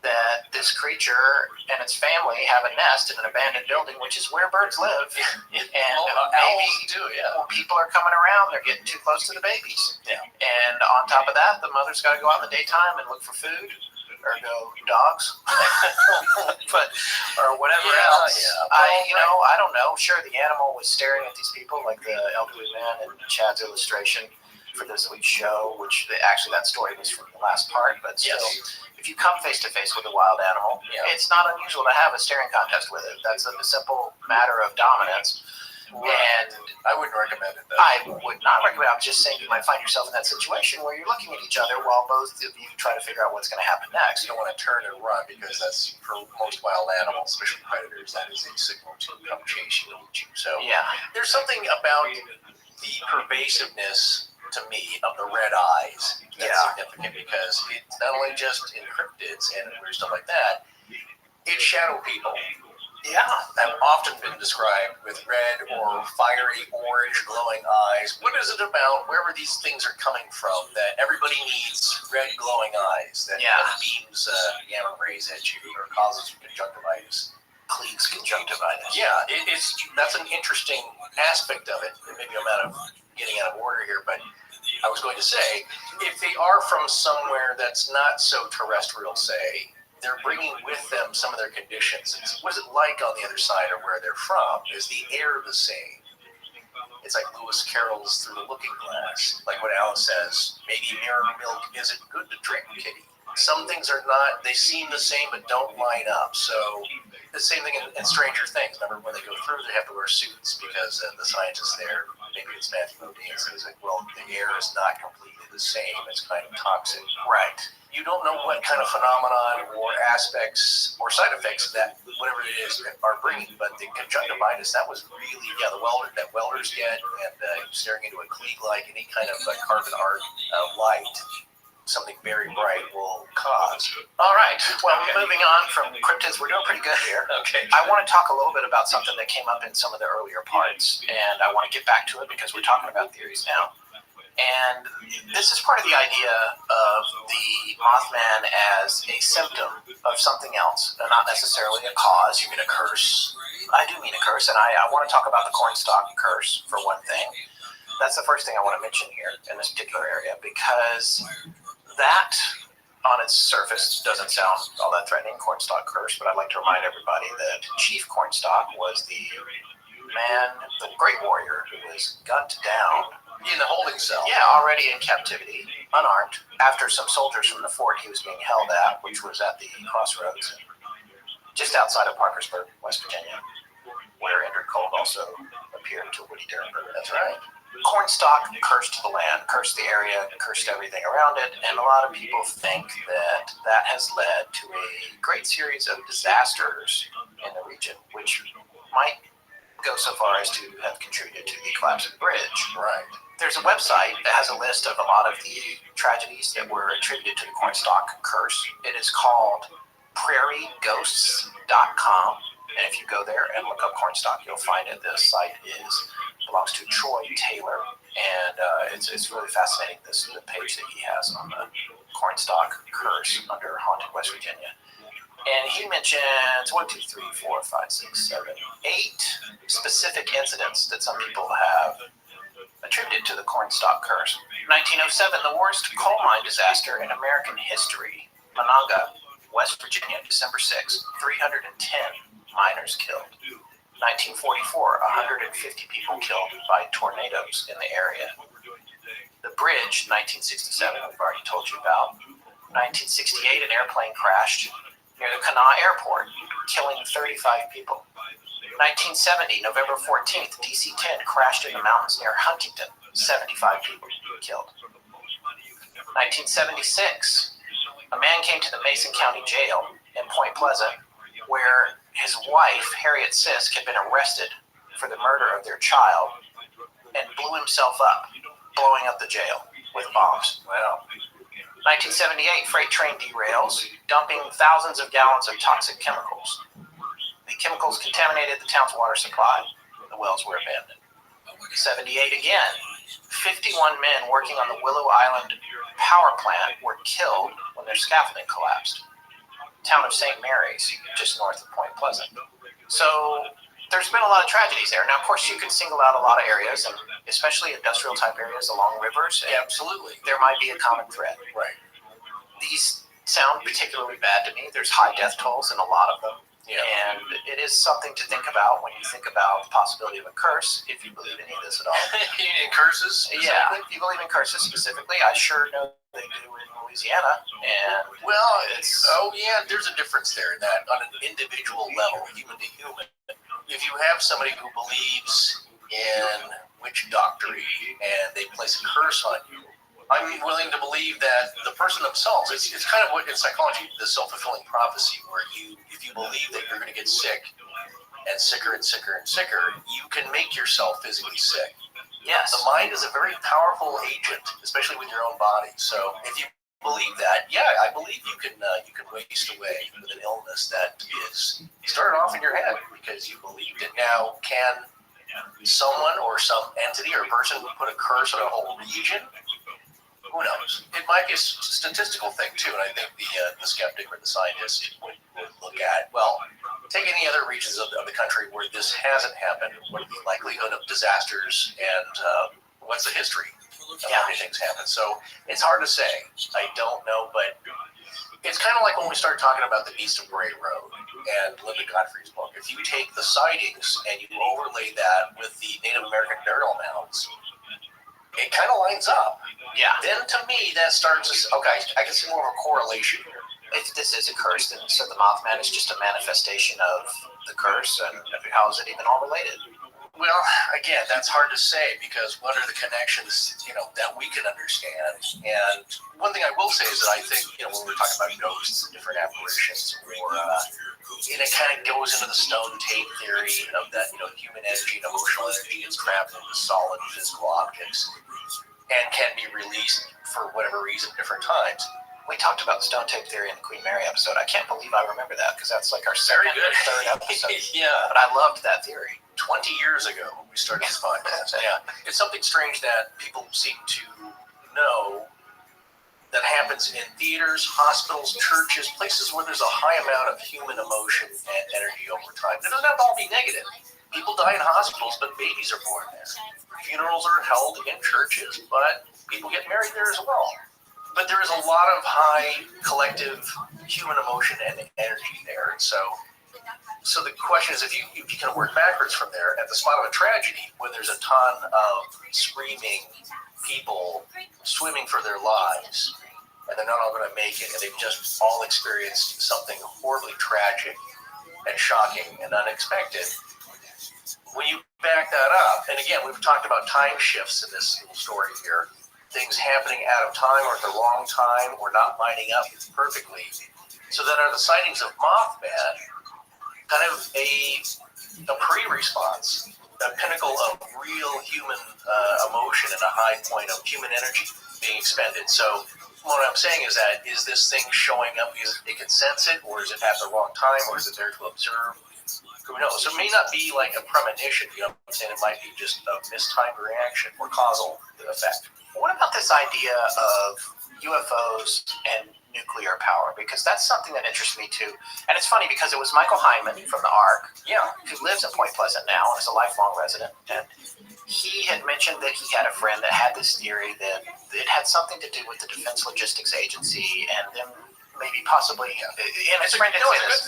that this creature and its family have a nest in an abandoned building, which is where birds live. And maybe when people are coming around, they're getting too close to the babies. Yeah. And on top of that, the mother's got to go out in the daytime and look for food or go dogs, or whatever else. Yeah. I don't know. Sure, the animal was staring at these people like the elderly man in Chad's illustration for this week's show, which actually that story was from the last part, but still, if you come face to face with a wild animal, it's not unusual to have a staring contest with it. That's a simple matter of dominance. And I wouldn't recommend it, though. I would not recommend it. I'm just saying you might find yourself in that situation where you're looking at each other while both of you try to figure out what's going to happen next. You don't want to turn and run because that's, for most wild animals, especially predators, that is a signal to come chase you and eat you. So there's something about the pervasiveness, to me, of the red eyes that's significant because it's not only just in cryptids and weird stuff like that, it's shadow people. Have often been described with red or fiery orange glowing eyes. What is it about wherever these things are coming from that everybody needs red glowing eyes that beams gamma rays at you or causes conjunctivitis? Cleves conjunctivitis. Yeah, that's an interesting aspect of it. Maybe I'm getting out of order here, but I was going to say, if they are from somewhere that's not so terrestrial, say, they're bringing with them some of their conditions. What is it like on the other side of where they're from? Is the air the same? It's like Lewis Carroll's Through the Looking Glass. Like what Alice says, maybe mirror milk isn't good to drink, kitty. Some things are not, they seem the same but don't line up. So the same thing in Stranger Things. Remember when they go through, they have to wear suits because the scientist there, maybe it's Matthew Modine, says like, well, the air is not completely the same. It's kind of toxic. Right. You don't know what kind of phenomenon or aspects or side effects that whatever it is are bringing, but the conjunctivitis, that was really, the welder that welders get, and staring into a Klieg like any kind of carbon arc light, something very bright will cause. All right. Well, moving on from cryptids, we're doing pretty good here. Okay. I want to talk a little bit about something that came up in some of the earlier parts, and I want to get back to it because we're talking about theories now. And this is part of the idea of the Mothman as a symptom of something else, and not necessarily a cause. You mean a curse? I do mean a curse, and I want to talk about the cornstalk curse for one thing. That's the first thing I want to mention here in this particular area, because that on its surface doesn't sound all that threatening, cornstalk curse, but I'd like to remind everybody that Chief Cornstalk was the man, the great warrior who was gunned down in the holding cell. Yeah, already in captivity, unarmed. After some soldiers from the fort he was being held at, which was at the crossroads, just outside of Parkersburg, West Virginia, where Indrid Cold also appeared to Woody Derenberg. That's right. Cornstalk cursed the land, cursed the area, cursed everything around it, and a lot of people think that that has led to a great series of disasters in the region, which might go so far as to have contributed to the collapse of the bridge. Right. There's a website that has a list of a lot of the tragedies that were attributed to the cornstalk curse. It is called prairieghosts.com, and if you go there and look up cornstalk, you'll find it. The site belongs to Troy Taylor, and it's really fascinating, the page that he has on the cornstalk curse under Haunted West Virginia. And he mentions 8 specific incidents that some people have attributed to the cornstalk curse. 1907, the worst coal mine disaster in American history. Monongah, West Virginia, December 6, 310 miners killed. 1944, 150 people killed by tornadoes in the area. The bridge, 1967, we've already told you about. 1968, an airplane crashed near the Kanawha Airport, killing 35 people. 1970, November 14th, DC-10 crashed in the mountains near Huntington, 75 people killed. 1976, a man came to the Mason County Jail in Point Pleasant, where his wife, Harriet Sisk, had been arrested for the murder of their child and blew himself up, blowing up the jail with bombs. Well, 1978, freight train derails, dumping thousands of gallons of toxic chemicals. The chemicals contaminated the town's water supply. The wells were abandoned. 78 again, 51 men working on the Willow Island power plant were killed when their scaffolding collapsed. Town of St. Mary's, just north of Point Pleasant. So there's been a lot of tragedies there. Now, of course, you can single out a lot of areas, and especially industrial type areas along rivers. Yeah, absolutely. There might be a common thread. Right. These sound particularly bad to me. There's high death tolls in a lot of them. Yeah. And it is something to think about when you think about the possibility of a curse, if you believe any of this at all. In curses? Yeah, if you believe in curses specifically, I sure know they do in Louisiana. And well, there's a difference there in that on an individual level, human to human. If you have somebody who believes in witch doctory and they place a curse on you, I'm willing to believe that the person themselves, it's kind of what in psychology, the self-fulfilling prophecy, where if you believe that you're going to get sick and sicker and sicker and sicker, you can make yourself physically sick. Yes. The mind is a very powerful agent, especially with your own body. So if you believe that, I believe you can waste away with an illness that is started off in your head because you believed it. Now, can someone or some entity or person put a curse on a whole region? Who knows? It might be a statistical thing too, and I think the skeptic or the scientist would look at, well, take any other regions of the country where this hasn't happened. What are the likelihood of disasters, and what's the history of how many things happen? So it's hard to say. I don't know, but it's kind of like when we start talking about the Beast of Bray Road and Linda Godfrey's book. If you take the sightings and you overlay that with the Native American burial mounds, it kind of lines up. Yeah. Then to me, that starts to, okay, I can see more of a correlation here. If this is a curse, then so the Mothman is just a manifestation of the curse, and how is it even all related? Well, again, that's hard to say because what are the connections, that we can understand? And one thing I will say is that I think, when we're talking about ghosts and different apparitions, and it kind of goes into the stone tape theory of that, human energy and emotional energy is trapped into solid physical objects and can be released for whatever reason at different times. We talked about the stone tape theory in the Queen Mary episode. I can't believe I remember that because that's like our second or third episode. Yeah. But I loved that theory. 20 years ago when we started this podcast. Yeah. It's something strange that people seem to know that happens in theaters, hospitals, churches, places where there's a high amount of human emotion and energy over time. It doesn't have to all be negative. People die in hospitals, but babies are born there. Funerals are held in churches, but people get married there as well. But there is a lot of high collective human emotion and energy there. And so the question is, if you can work backwards from there, at the spot of a tragedy, when there's a ton of screaming people swimming for their lives, and they're not all going to make it, and they've just all experienced something horribly tragic and shocking and unexpected, when you back that up, and again, we've talked about time shifts in this little story here, things happening out of time or at the wrong time or not lining up perfectly. So then are the sightings of Mothman kind of a pre-response, a pinnacle of real human emotion and a high point of human energy being expended? So what I'm saying is that, is this thing showing up because it can sense it, or is it at the wrong time, or is it there to observe? Who knows? So it may not be like a premonition, you know what I'm saying? It might be just a mistimed reaction or causal effect. What about this idea of UFOs and nuclear power? Because that's something that interests me too. And it's funny because it was Michael Hyman from the ARC, who lives in Point Pleasant now and is a lifelong resident. And he had mentioned that he had a friend that had this theory that it had something to do with the Defense Logistics Agency and them maybe possibly. It's a good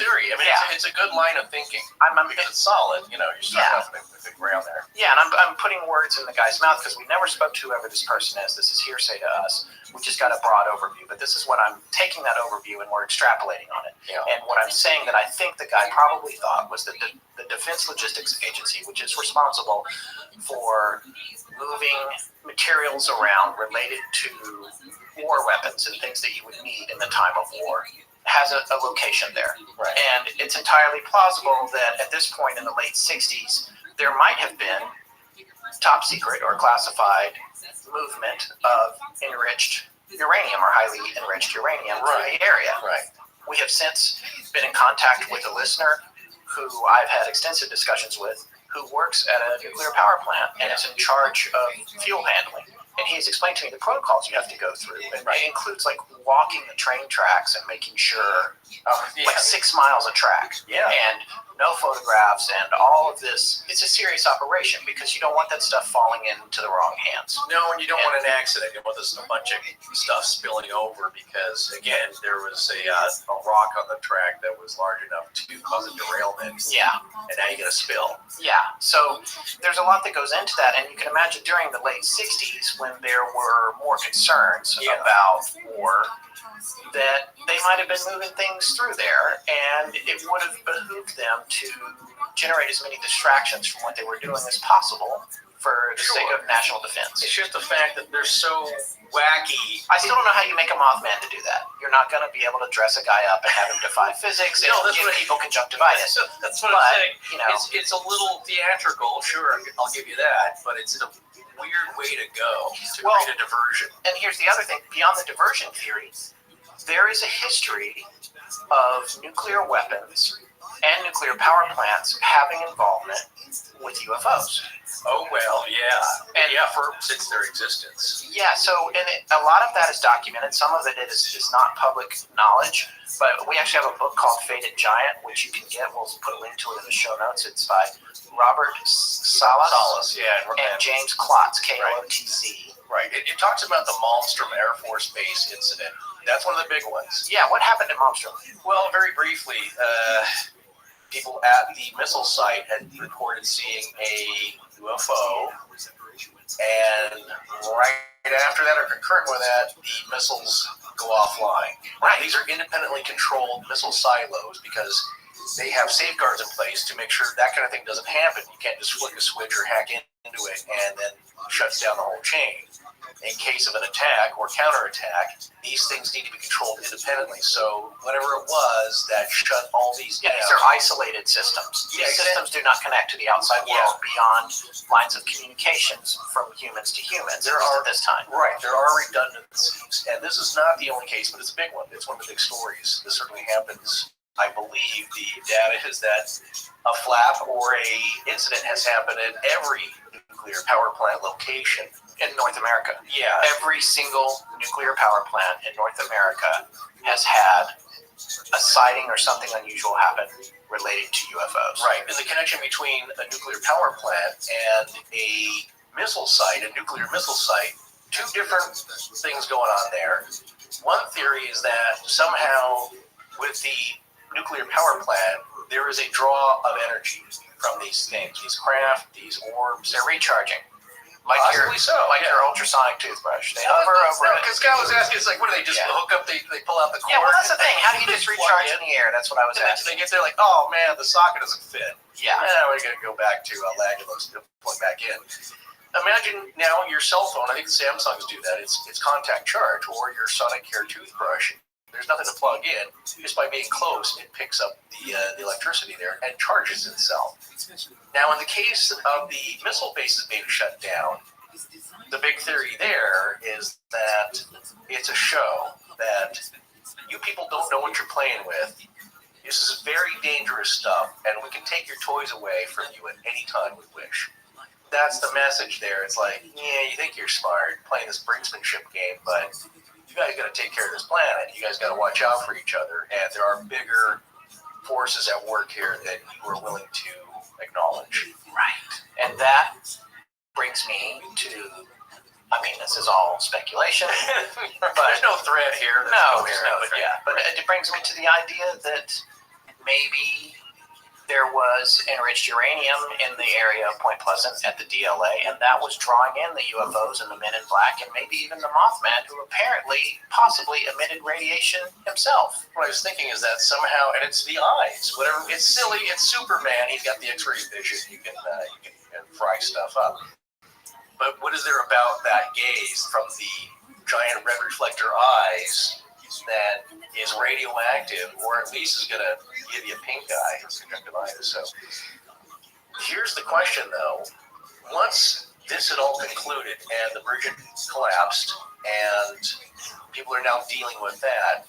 theory. I mean, it's a good line of thinking. Because it's solid, you're starting off with the ground there. Yeah, and I'm putting words in the guy's mouth because we never spoke to whoever this person is. This is hearsay to us. We just got a broad overview, but this is what I'm taking that overview and we're extrapolating on it. Yeah. And what I'm saying that I think the guy probably thought was that the Defense Logistics Agency, which is responsible for moving materials around related to war weapons and things that you would need in the time of war, has a location there. Right. And it's entirely plausible that at this point in the late 60s, there might have been top secret or classified movement of enriched uranium or highly enriched uranium in the area. Right. We have since been in contact with a listener who I've had extensive discussions with, who works at a nuclear power plant and is in charge of fuel handling. And he's explained to me the protocols you have to go through. And it includes like walking the train tracks and making sure, like 6 miles of track. Yeah. And no photographs, and all of this. It's a serious operation because you don't want that stuff falling into the wrong hands. No, and you don't want an accident. You don't want a bunch of stuff spilling over because, again, there was a rock on the track that was large enough to cause a derailment. Yeah. And now you get a spill. Yeah. So there's a lot that goes into that, and you can imagine during the late 60s when there were more concerns about war, that they might have been moving things through there, and it would have behooved them to generate as many distractions from what they were doing as possible for the sake of national defense. It's just the fact that they're so wacky. I still don't know how you make a Mothman to do that. You're not going to be able to dress a guy up and have him defy physics and give people conjunctivitis. That's what I'm saying. You know, it's a little theatrical, sure, I'll give you that, but it's a weird way to go to create a diversion. And here's the other thing. Beyond the diversion theory, there is a history of nuclear weapons and nuclear power plants having involvement with UFOs. Oh, well, yeah. And since their existence. Yeah, so a lot of that is documented. Some of it is not public knowledge, but we actually have a book called Faded Giant, which you can get. We'll put a link to it in the show notes. It's by Robert Salas and James Klotz, K-O-T-Z. Right. It talks about the Malmstrom Air Force Base incident. That's one of the big ones. Yeah, what happened at Malmstrom? Well, very briefly, people at the missile site had reported seeing a UFO, and right after that, or concurrent with that, the missiles go offline. Right. These are independently controlled missile silos because they have safeguards in place to make sure that kind of thing doesn't happen. You can't just flick a switch or hack into it and then shuts down the whole chain. In case of an attack or counterattack, these things need to be controlled independently. So whatever it was that shut all these down. These are isolated systems. These systems do not connect to the outside world beyond lines of communications from humans to humans. There are at this time. Right. There are redundancies. And this is not the only case, but it's a big one. It's one of the big stories. This certainly happens. I believe the data is that a flap or a incident has happened at every nuclear power plant location in North America. Yeah. Every single nuclear power plant in North America has had a sighting or something unusual happen related to UFOs. Right. And the connection between a nuclear power plant and a missile site, a nuclear missile site, two different things going on there. One theory is that somehow with the nuclear power plant, there is a draw of energy from these things, these craft, these orbs. They're recharging. Like your ultrasonic toothbrush. They hover over it. Because Scott was asking, it's like, what do they just hook up? They pull out the cord? Yeah, well, that's the thing. How do you just recharge in the air? That's what I was asking. They get there like, oh, man, the socket doesn't fit. Yeah. We're going to go back to Lagulose to plug back in. Imagine now your cell phone. I think the Samsungs do that. It's contact charge, or your Sonicare toothbrush. There's nothing to plug in. Just by being close, it picks up the electricity there and charges itself. Now, in the case of the missile bases being shut down, the big theory there is that it's a show, that you people don't know what you're playing with. This is very dangerous stuff, and we can take your toys away from you at any time we wish. That's the message there. It's like, yeah, you think you're smart playing this brinksmanship game, but you guys got to take care of this planet. You guys got to watch out for each other, and there are bigger forces at work here that you are willing to acknowledge. Right. And that brings me to, I mean, this is all speculation, but there's no thread here. But it brings me to the idea that maybe there was enriched uranium in the area of Point Pleasant at the DLA, and that was drawing in the UFOs and the Men in Black, and maybe even the Mothman, who apparently, possibly emitted radiation himself. What I was thinking is that somehow, and it's the eyes, whatever. It's silly. It's Superman. He's got the X-ray vision. You can fry stuff up. But what is there about that gaze from the giant red reflector eyes that is radioactive, or at least is going to give you a pink eye or conjunctivitis? So here's the question, though. Once this had all concluded and the bridge had collapsed and people are now dealing with that,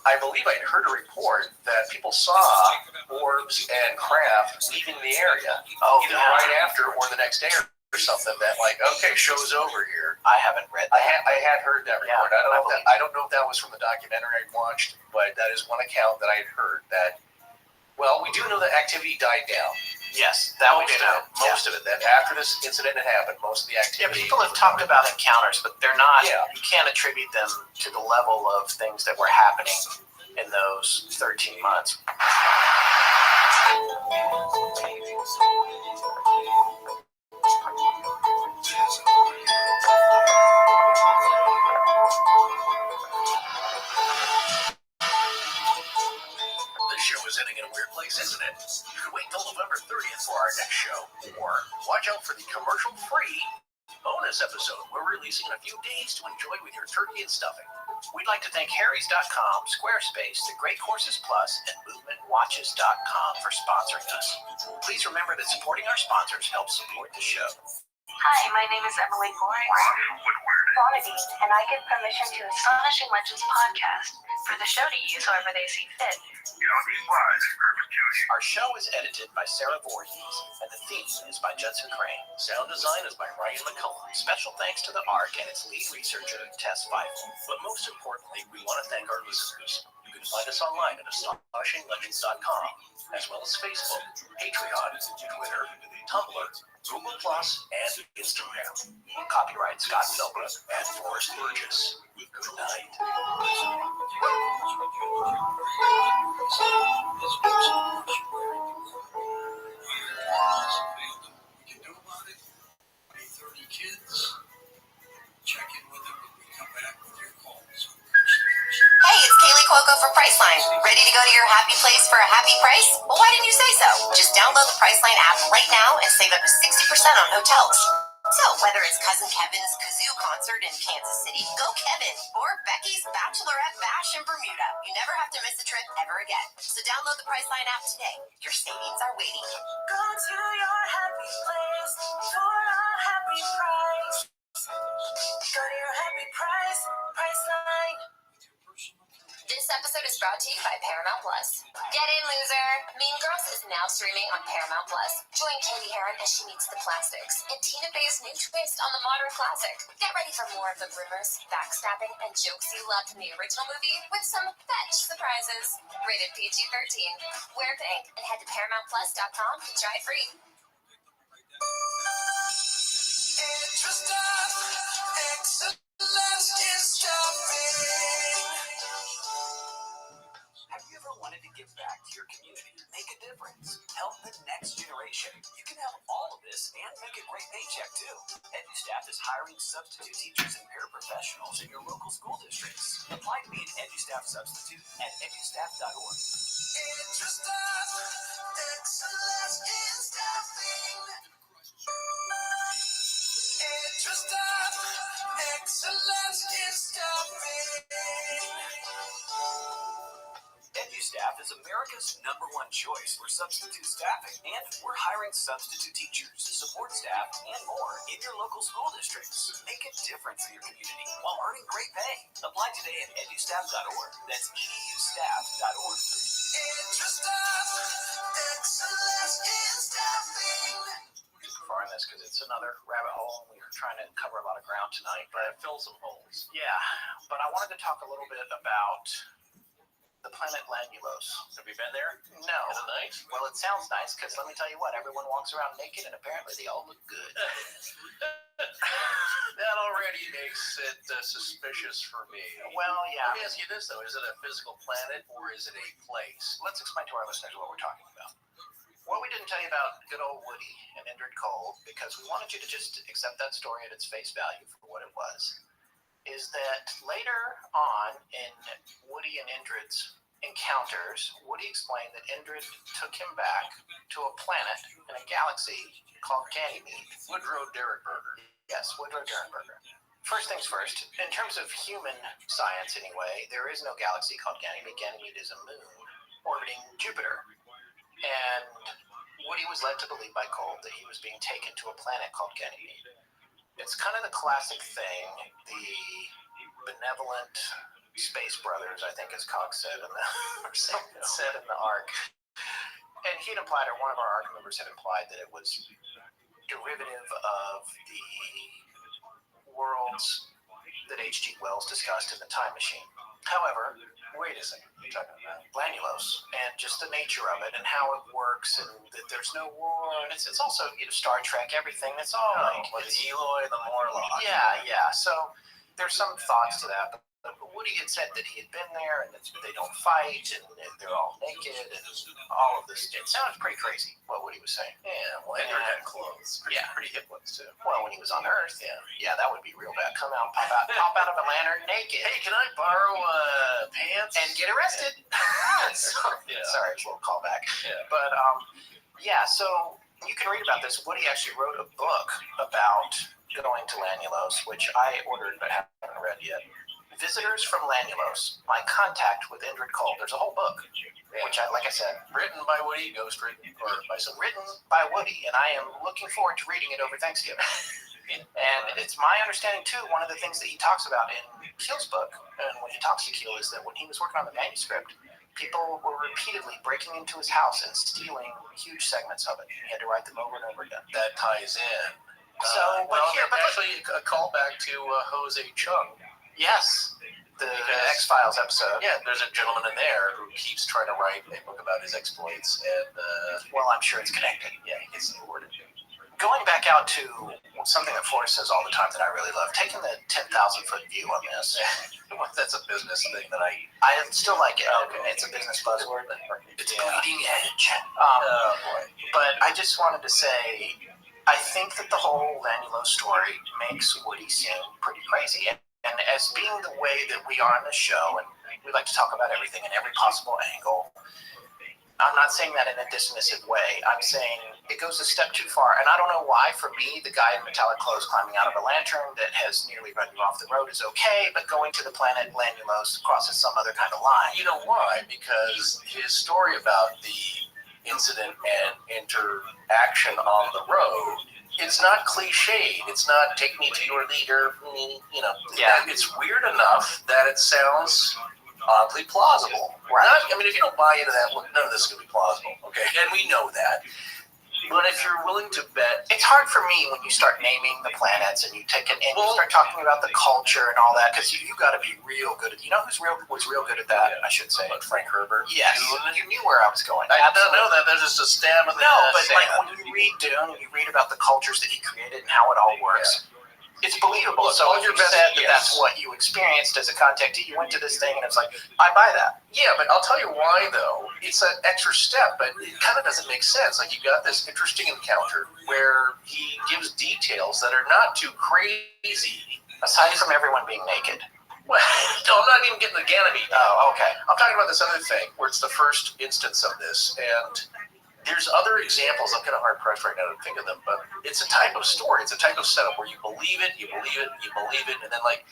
I believe I'd heard a report that people saw orbs and craft leaving the area, either right after or the next day or something, that like, okay, show's over here. I haven't read that. I had heard that report. I don't know if that was from the documentary I watched, but that is one account that I had heard, that Well, we do know that activity died down. Yes, that we do know. Most of it. That after this incident had happened, most of the Yeah, activity. people have talked about encounters, but they're not. Yeah. You can't attribute them to the level of things that were happening in those 13 months. The show is ending in a weird place, isn't it? You can wait till November 30th for our next show, or watch out for the commercial-free bonus episode we're releasing in a few days to enjoy with your turkey and stuffing. We'd like to thank Harrys.com, Squarespace, The Great Courses Plus, and MovementWatches.com for sponsoring us. Please remember that supporting our sponsors helps support the show. Hi, my name is Emily Goring, and I give permission to Astonishing Legends podcast for the show to use however they see fit. Our show is edited by Sarah Voorhees, and the theme is by Judson Crane. Sound design is by Ryan McCullum. Special thanks to the ARC and its lead researcher, Tess Feifel. But most importantly, we want to thank our listeners. You can find us online at astonishinglegends.com, as well as Facebook, Patreon, Twitter, Tumblr, Google+, and Instagram. Copyright Scott Philbrook And Forrest Burgess. Good night. Hey, it's Kaylee Cuoco for Priceline. Ready to go to your happy place for a happy price? Well, why didn't you say so? Just download the Priceline app right now and save up to 60% on hotels. So, whether it's Cousin Kevin's Kazoo concert in Kansas City, go Kevin, or Becky's Bachelorette Bash in Bermuda, you never have to miss a trip ever again. So download the Priceline app today. Your savings are waiting. Go to your happy place for a happy price. Go to your happy price, Priceline. This episode is brought to you by Paramount Plus. Get in, loser! Mean Girls is now streaming on Paramount Plus. Join Katie Heron as she meets the plastics and Tina Fey's new twist on the modern classic. Get ready for more of the rumors, backstabbing, and jokes you loved in the original movie with some fetch surprises. Rated PG-13. Wear pink and head to ParamountPlus.com to try it free. Extra stuff, excellence in stuffing. Have you ever wanted to give back to your community, make a difference, help the next generation? You can have all of this and make a great paycheck too. EduStaff is hiring substitute teachers and paraprofessionals in your local school districts. Apply to be an EduStaff substitute at edustaff.org. Extra stuff, excellence in stuffing. Extra stuff, excellence in stuffing. EduStaff is America's #1 choice for substitute staffing, and we're hiring substitute teachers, support staff, and more in your local school districts. Make a difference in your community while earning great pay. Apply today at edustaff.org. That's edustaff.org. Extra stuff, excellence in stuffing. Far in this because it's another rabbit hole. We are trying to cover a lot of ground tonight, but Fill some holes. yeah. But I wanted to talk a little bit about the planet Lanulos. Have you been there? No. Is it nice? Well, it sounds nice because let me tell you what, everyone walks around naked and apparently they all look good. That already makes it suspicious for me. Well, yeah. Let me ask you this, though. Is it a physical planet or is it a place? Let's explain to our listeners what we're talking about. Well, we didn't tell you about good old Woody and Indrid Cold because we wanted you to just accept that story at its face value for what it was. Is that later on in Woody and Indrid's encounters, Woody explained that Indrid took him back to a planet in a galaxy called Ganymede. Woodrow Derrickberger. Yes, Woodrow Derrickberger. First things first, in terms of human science anyway, there is no galaxy called Ganymede. Ganymede is a moon orbiting Jupiter. And Woody was led to believe by Cold that he was being taken to a planet called Ganymede. It's kind of the classic thing, the benevolent space brothers, I think as Cox said in the, or said in the ARC. And he'd implied, or one of our ARC members had implied, that it was derivative of the worlds that H.G. Wells discussed in The Time Machine. However, wait a second, you're talking about Lanulose and just the nature of it and how it works and that there's no war and it's also, Star Trek, everything. It's all with Eloy the Morlock. Yeah. So there's some thoughts to that. But Woody had said that he had been there and that they don't fight and they're all naked and all of this. It sounds pretty crazy what Woody was saying. Yeah, well, Edward had clothes. Pretty hip ones too. Well, when he was on Earth, yeah, that would be real bad. Come out, pop out of a lantern naked. Hey, can I borrow pants? And get arrested. Sorry, it's a little callback. Yeah. But so you can read about this. Woody actually wrote a book about going to Lanulose, which I ordered but haven't read yet. Visitors from Lanulose, My Contact with Indrid Cold. There's a whole book, which, like I said, written by Woody, ghostwritten, or by someone. Written by Woody, and I am looking forward to reading it over Thanksgiving. And it's my understanding, too, one of the things that he talks about in Keel's book, and when he talks to Keel, is that when he was working on the manuscript, people were repeatedly breaking into his house and stealing huge segments of it. He had to write them over and over again. That ties in. So, actually, a callback to Jose Chung. Yes, the X-Files episode. Yeah, there's a gentleman in there who keeps trying to write a book about his exploits, and well, I'm sure it's connected. Yeah, he gets rewarded. Going back out to something that Forrest says all the time that I really love, taking the 10,000-foot view on this. That's a business thing that I still like it. Okay, it's a business buzzword. It's bleeding edge. Boy. But I just wanted to say, I think that the whole Lanulose story makes Woody seem pretty crazy. And as being the way that we are on the show, and we like to talk about everything in every possible angle, I'm not saying that in a dismissive way. I'm saying it goes a step too far. And I don't know why, for me, the guy in metallic clothes climbing out of a lantern that has nearly run you off the road is okay, but going to the planet Lanulose crosses some other kind of line. You know why? Because his story about the incident and interaction on the road, it's not cliched. It's not take me to your leader. It's weird enough that it sounds oddly plausible. Right. If you don't buy into that, none of this is going to be plausible. Okay, and we know that. But if you're willing to bet, it's hard for me when you start naming the planets and you start talking about the culture and all that, because you got to be real good at. You know who's was real good at that? I should say. But Frank Herbert. Yes. You knew where I was going. I don't know that. There's just a stab of the. No, but like when you read Dune and you read about the cultures that he created and how it all works. Yeah. It's believable. Well, so if you said that that's what you experienced as a contactee, you went to this thing and it's like, I buy that. Yeah, but I'll tell you why, though. It's an extra step, but it kind of doesn't make sense. Like, you got this interesting encounter where he gives details that are not too crazy. Aside from everyone being naked. Well, no, I'm not even getting the Ganymede. Oh, okay. I'm talking about this other thing where it's the first instance of this, and there's other examples. I'm kind of hard-pressed right now to think of them, but it's a type of story. It's a type of setup where you believe it, and then, like,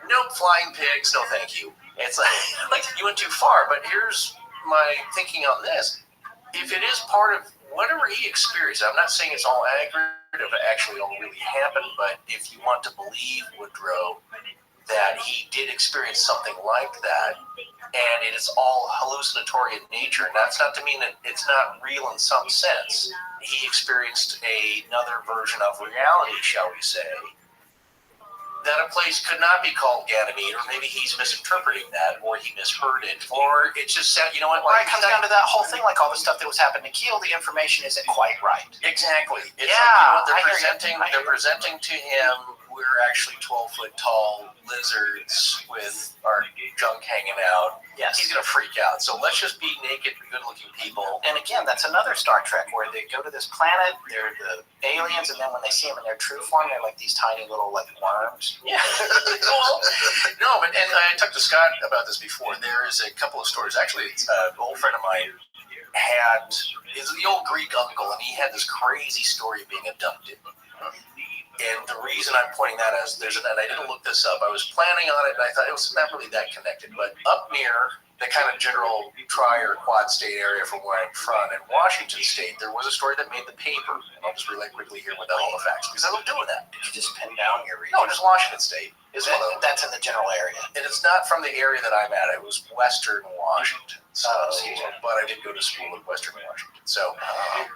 nope, flying pigs, no thank you. It's like you went too far, but here's my thinking on this. If it is part of whatever he experienced, I'm not saying it's all accurate, if it actually all really happened, but if you want to believe Woodrow that he did experience something like that, and it is all hallucinatory in nature, and that's not to mean that it's not real in some sense. He experienced another version of reality, shall we say, that a place could not be called Ganymede, or maybe he's misinterpreting that, or he misheard it, or it just said, you know what? Well, it comes down to that whole thing, like all the stuff that was happening to Keel, the information isn't quite right. Exactly. It's like, you know what they're presenting to him, we're actually 12-foot tall lizards with our junk hanging out. Yes. He's going to freak out. So let's just be naked, good-looking people. And again, that's another Star Trek where they go to this planet, they're the aliens, and then when they see them in their true form, they're like these tiny little, like, worms. Yeah. No, but and I talked to Scott about this before. There is a couple of stories. Actually, an old friend of mine had the old Greek uncle, and he had this crazy story of being abducted. And the reason I'm pointing that out is and I didn't look this up. I was planning on it, and I thought it was not really that connected. But up near the kind of general tri or quad state area from where I'm from, in Washington State, there was a story that made the paper. And I'll just relate quickly here without all the facts, because I love doing that. Did you just pin down your region? No, just Washington State. That's in the general area. And it's not from the area that I'm at. It was Western Washington. So, but I did go to school in Western Washington. So,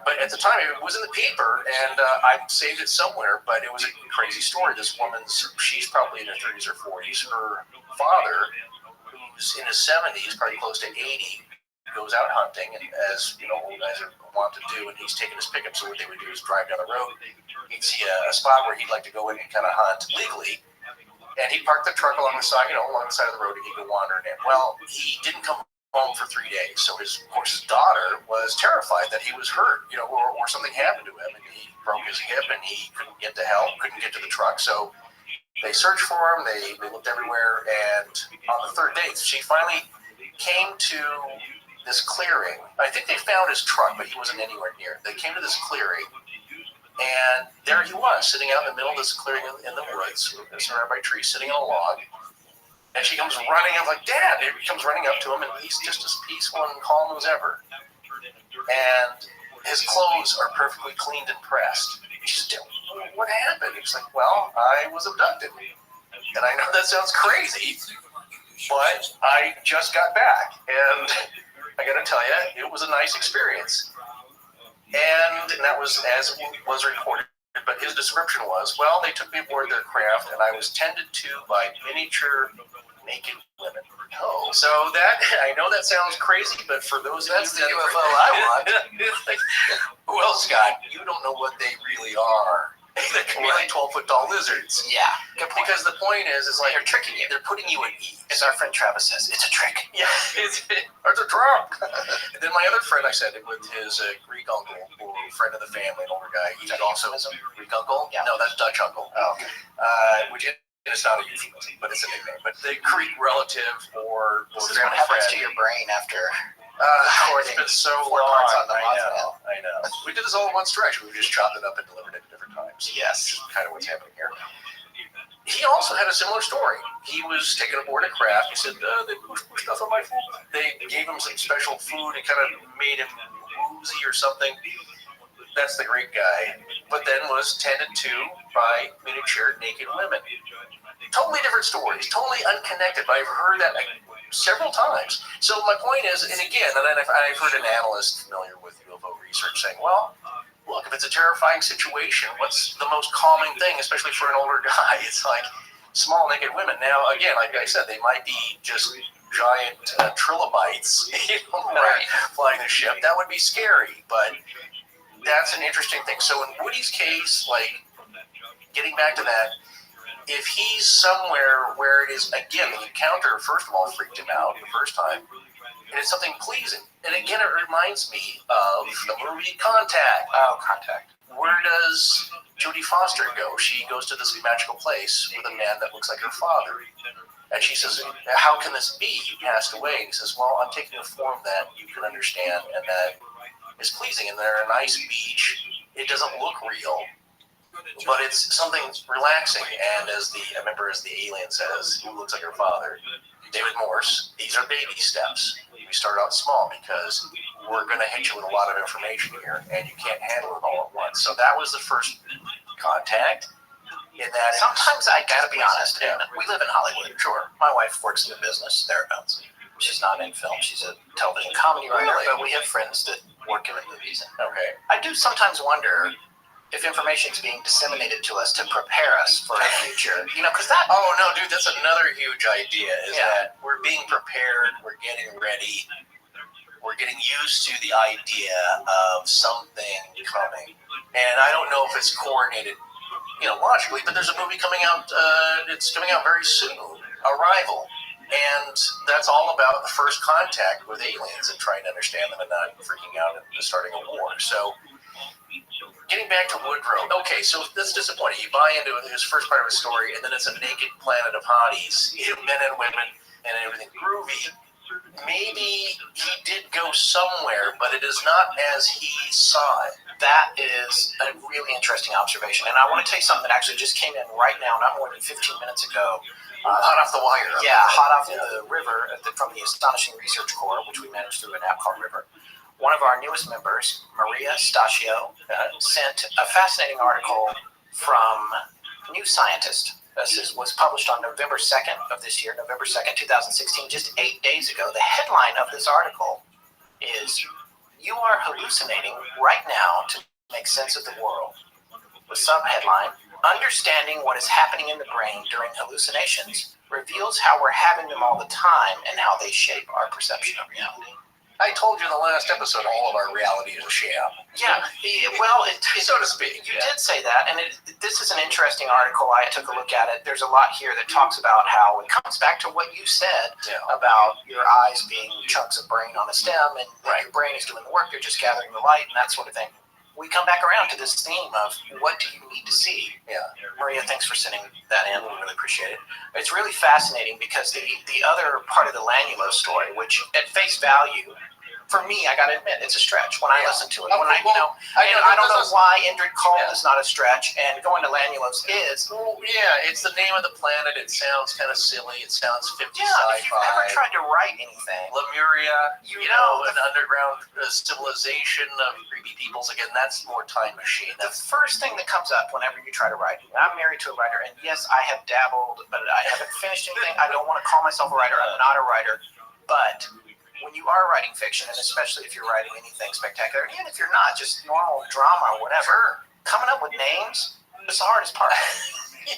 but at the time, it was in the paper, and I saved it somewhere, but it was a crazy story. This woman's, she's probably in her 30s or 40s. Her father who's in his 70s, probably close to 80, goes out hunting, and as old guys are wont to do, and he's taking his pickup. So what they would do is drive down the road. He'd see a spot where he'd like to go in and kind of hunt legally, and he'd park the truck along the side, along the side of the road, and he'd go wandering in. Well, he didn't come home for 3 days, so his daughter was terrified that he was hurt, or something happened to him, and he broke his hip, and he couldn't get to help, couldn't get to the truck. So they searched for him. They looked everywhere, and on the third day, she finally came to this clearing. I think they found his truck, but he wasn't anywhere near. They came to this clearing, and there he was, sitting out in the middle of this clearing in the woods, surrounded by trees, sitting on a log. And she comes running up, like, Dad! He comes running up to him, and he's just as peaceful and calm as ever. And his clothes are perfectly cleaned and pressed. She said, what happened? He was like, well, I was abducted. And I know that sounds crazy, but I just got back. And I got to tell you, it was a nice experience. And that was as it was reported. But his description was, well, they took me aboard their craft, and I was tended to by miniature naked women. Oh, so that, I know that sounds crazy, but for those that's the UFO I want. Well, Scott, you don't know what they really are. They can be like 12-foot tall lizards. Yeah, good point. Because the point is like they're tricking you. They're putting you at ease. As our friend Travis says, it's a trick. Yeah, it's a trap. And then my other friend, I said, with his Greek uncle, or friend of the family, an older guy, he also has a Greek uncle. Yeah. No, that's Dutch uncle. Oh, okay. Which it's not a euphemism, but it's a nickname. But the Greek relative or this is what happens to your brain after. It's been so long. I know. We did this all in one stretch. We just chopped it up and delivered it at different times. Yes. Kind of what's happening here. He also had a similar story. He was taken aboard a craft. He said, they pushed stuff on my food. They gave him some special food. It kind of made him woozy or something. That's the Greek guy. But then was tended to by miniature naked women. Totally different stories. Totally unconnected. But I've heard that several times. So my point is, and again, and I've heard an analyst familiar with UFO research saying, well, look, if it's a terrifying situation, what's the most calming thing, especially for an older guy? It's like small naked women. Now, again, like I said, they might be just giant trilobites, right, flying the ship. That would be scary, but that's an interesting thing. So in Woody's case, like, getting back to that, if he's somewhere where it is, again, the encounter, first of all, freaked him out the first time, and it's something pleasing. And again, it reminds me of the movie Contact. Oh, Contact. Where does Jodie Foster go? She goes to this magical place with a man that looks like her father. And she says, how can this be? You passed away. And he says, well, I'm taking a form that you can understand and that is pleasing. And they're a nice beach. It doesn't look real, but it's something relaxing. And as the alien says, who looks like her father, David Morse, these are baby steps. We start out small because we're going to hit you with a lot of information here, and you can't handle it all at once. So that was the first contact. In that sometimes I gotta be honest. Yeah. We live in Hollywood. Sure. My wife works in the business thereabouts. She's not in film. She's a television comedy writer, but we have friends that work in the movies. Okay. I do sometimes wonder if information is being disseminated to us to prepare us for a future, because that... Oh, no, dude, that's another huge idea, is that we're being prepared, we're getting ready, we're getting used to the idea of something coming. And I don't know if it's coordinated, logically, but there's a movie coming out, it's coming out very soon, Arrival. And that's all about the first contact with aliens and trying to understand them and not freaking out and starting a war. So... Getting back to Woodrow, okay, so that's disappointing. You buy into his first part of his story, and then it's a naked planet of hotties, men and women, and everything groovy. Maybe he did go somewhere, but it is not as he saw it. That is a really interesting observation, and I want to tell you something that actually just came in right now, not more than 15 minutes ago. Hot off the wire. Yeah, hot off the river from the Astonishing Research Corps, which we managed through an app called River. One of our newest members, Maria Stachio, sent a fascinating article from New Scientist. This was published on November 2nd of this year, November 2nd, 2016, just 8 days ago. The headline of this article is, "You are hallucinating right now to make sense of the world." The subheadline, "Understanding what is happening in the brain during hallucinations reveals how we're having them all the time and how they shape our perception of reality. I told you in the last episode, all of our reality is a sham. Yeah, well, so to speak. You did say that, and this is an interesting article. I took a look at it. There's a lot here that talks about how it comes back to what you said about your eyes being chunks of brain on a stem, and your brain is doing the work. They're just gathering the light and that sort of thing. We come back around to this theme of what do you need to see? Yeah. Maria, thanks for sending that in. We really appreciate it. It's really fascinating because the other part of the Lanulose story, which at face value, for me, I got to admit, it's a stretch when I listen to it. When I don't know why Indrid Cold is not a stretch, and going to Lanulose is. Well, yeah, it's the name of the planet. It sounds kind of silly. It sounds 50s sci-fi. If you've ever tried to write anything, Lemuria, you know, an underground civilization of creepy peoples. Again, that's more Time Machine. The first thing that comes up whenever you try to write, I'm married to a writer, and yes, I have dabbled, but I haven't finished anything. I don't want to call myself a writer. I'm not a writer, but when you are writing fiction, and especially if you're writing anything spectacular, and even if you're not, just normal drama or whatever, coming up with names is the hardest part.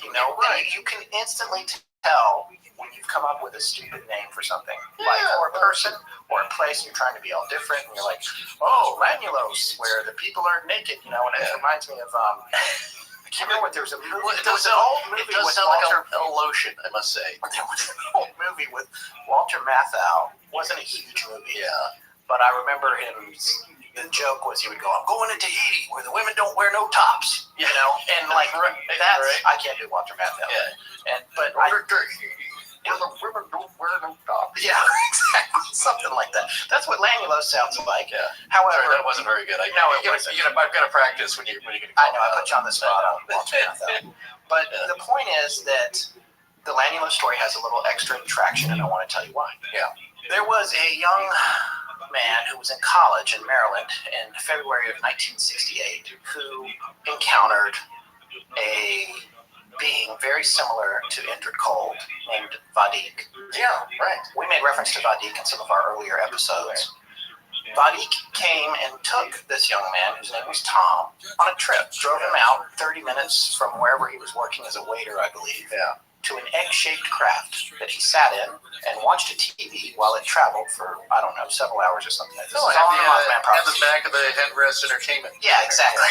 You know, you can instantly tell when you've come up with a stupid name for something, like or a person or a place, and you're trying to be all different, and you're like, oh, Lanulose, where the people are naked, you know, and it reminds me of, I can't remember what there was a movie. There was an old movie with Walter. Like a lotion, I must say. There was an old movie with Walter Matthau. Wasn't a huge movie, but I remember him. The joke was he would go, "I'm going to Tahiti where the women don't wear no tops," you know, and like that's I can't do Walter Matthau. Yeah, but where the women don't wear no tops. Yeah, exactly, something like that. That's what Lanulose sounds like. Yeah. However, sorry, that wasn't very good. I've got to practice when you're going to. I know, I put you on the spot on Walter Matthau. But the point is that the Lanulose story has a little extra attraction, and I want to tell you why. Yeah. There was a young man who was in college in Maryland in February of 1968 who encountered a being very similar to Indrid Cold named Vadik. Yeah, right. We made reference to Vadik in some of our earlier episodes. Vadik came and took this young man, whose name was Tom, on a trip, drove him out 30 minutes from wherever he was working as a waiter, I believe, to an egg-shaped craft that he sat in and watched a TV while it traveled for, I don't know, several hours or something like this. At the back of the headrest entertainment. Yeah, exactly.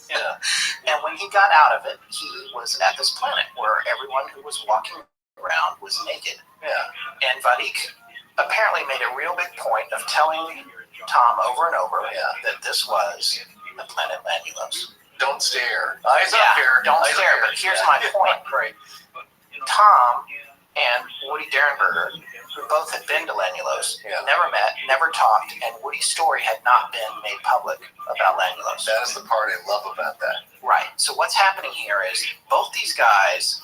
Yeah. And when he got out of it, he was at this planet where everyone who was walking around was naked. Yeah. And Vadik apparently made a real big point of telling Tom over and over that this was the planet Lanulose. Don't stare. Eyes up here. Don't stare. But here's my point. Right. Tom and Woody Derenberger, who both had been to Lanulose, never met, never talked, and Woody's story had not been made public about Lanulose. That is the part I love about that. Right. So what's happening here is both these guys,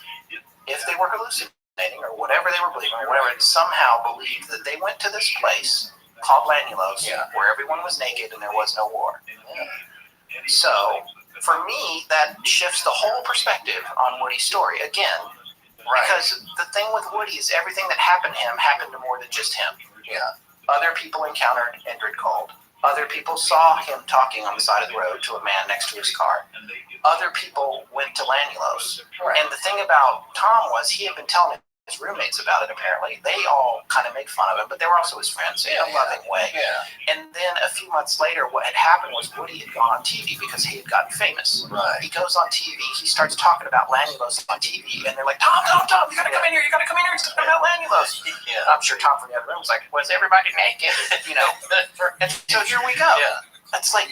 if they were hallucinating or whatever they were believing, or whatever, somehow believed that they went to this place called Lanulose, where everyone was naked and there was no war. So for me, that shifts the whole perspective on Woody's story. Again, because the thing with Woody is everything that happened to him happened to more than just him. Yeah. Other people encountered Indrid Cold. Other people saw him talking on the side of the road to a man next to his car. Other people went to Lanulose. Right. And the thing about Tom was he had been telling his roommates about it, apparently. They all kind of make fun of him, but they were also his friends in a loving way. Yeah. And then a few months later, what had happened was Woody had gone on TV because he had gotten famous. Right. He goes on TV, he starts talking about Lanulose on TV, and they're like, Tom, you gotta come in here, he's talking about Lanulose. Yeah. I'm sure Tom from the other room was like, was everybody naked? You know? And so here we go. Yeah. It's like,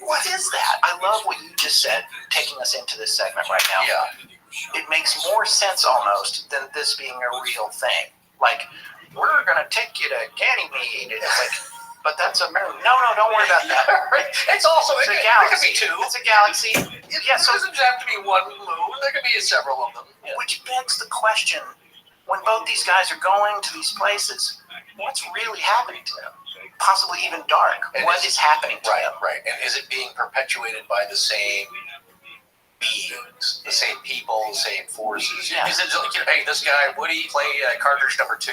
what is that? I love what you just said, taking us into this segment right now. Yeah. It makes more sense almost than this being a real thing. Like, we're going to take you to Ganymede. And it's like, but that's a moon. No, don't worry about that. It's also a galaxy. It could be two. It's a galaxy. It doesn't have to be one moon. There could be several of them. Yeah. Which begs the question, when both these guys are going to these places, what's really happening to them? Possibly even dark. What is happening to them? Right. And is it being perpetuated by the same beings, the same people, the same forces? Yeah. Is it like, hey, this guy, Woody, play cartridge number 2,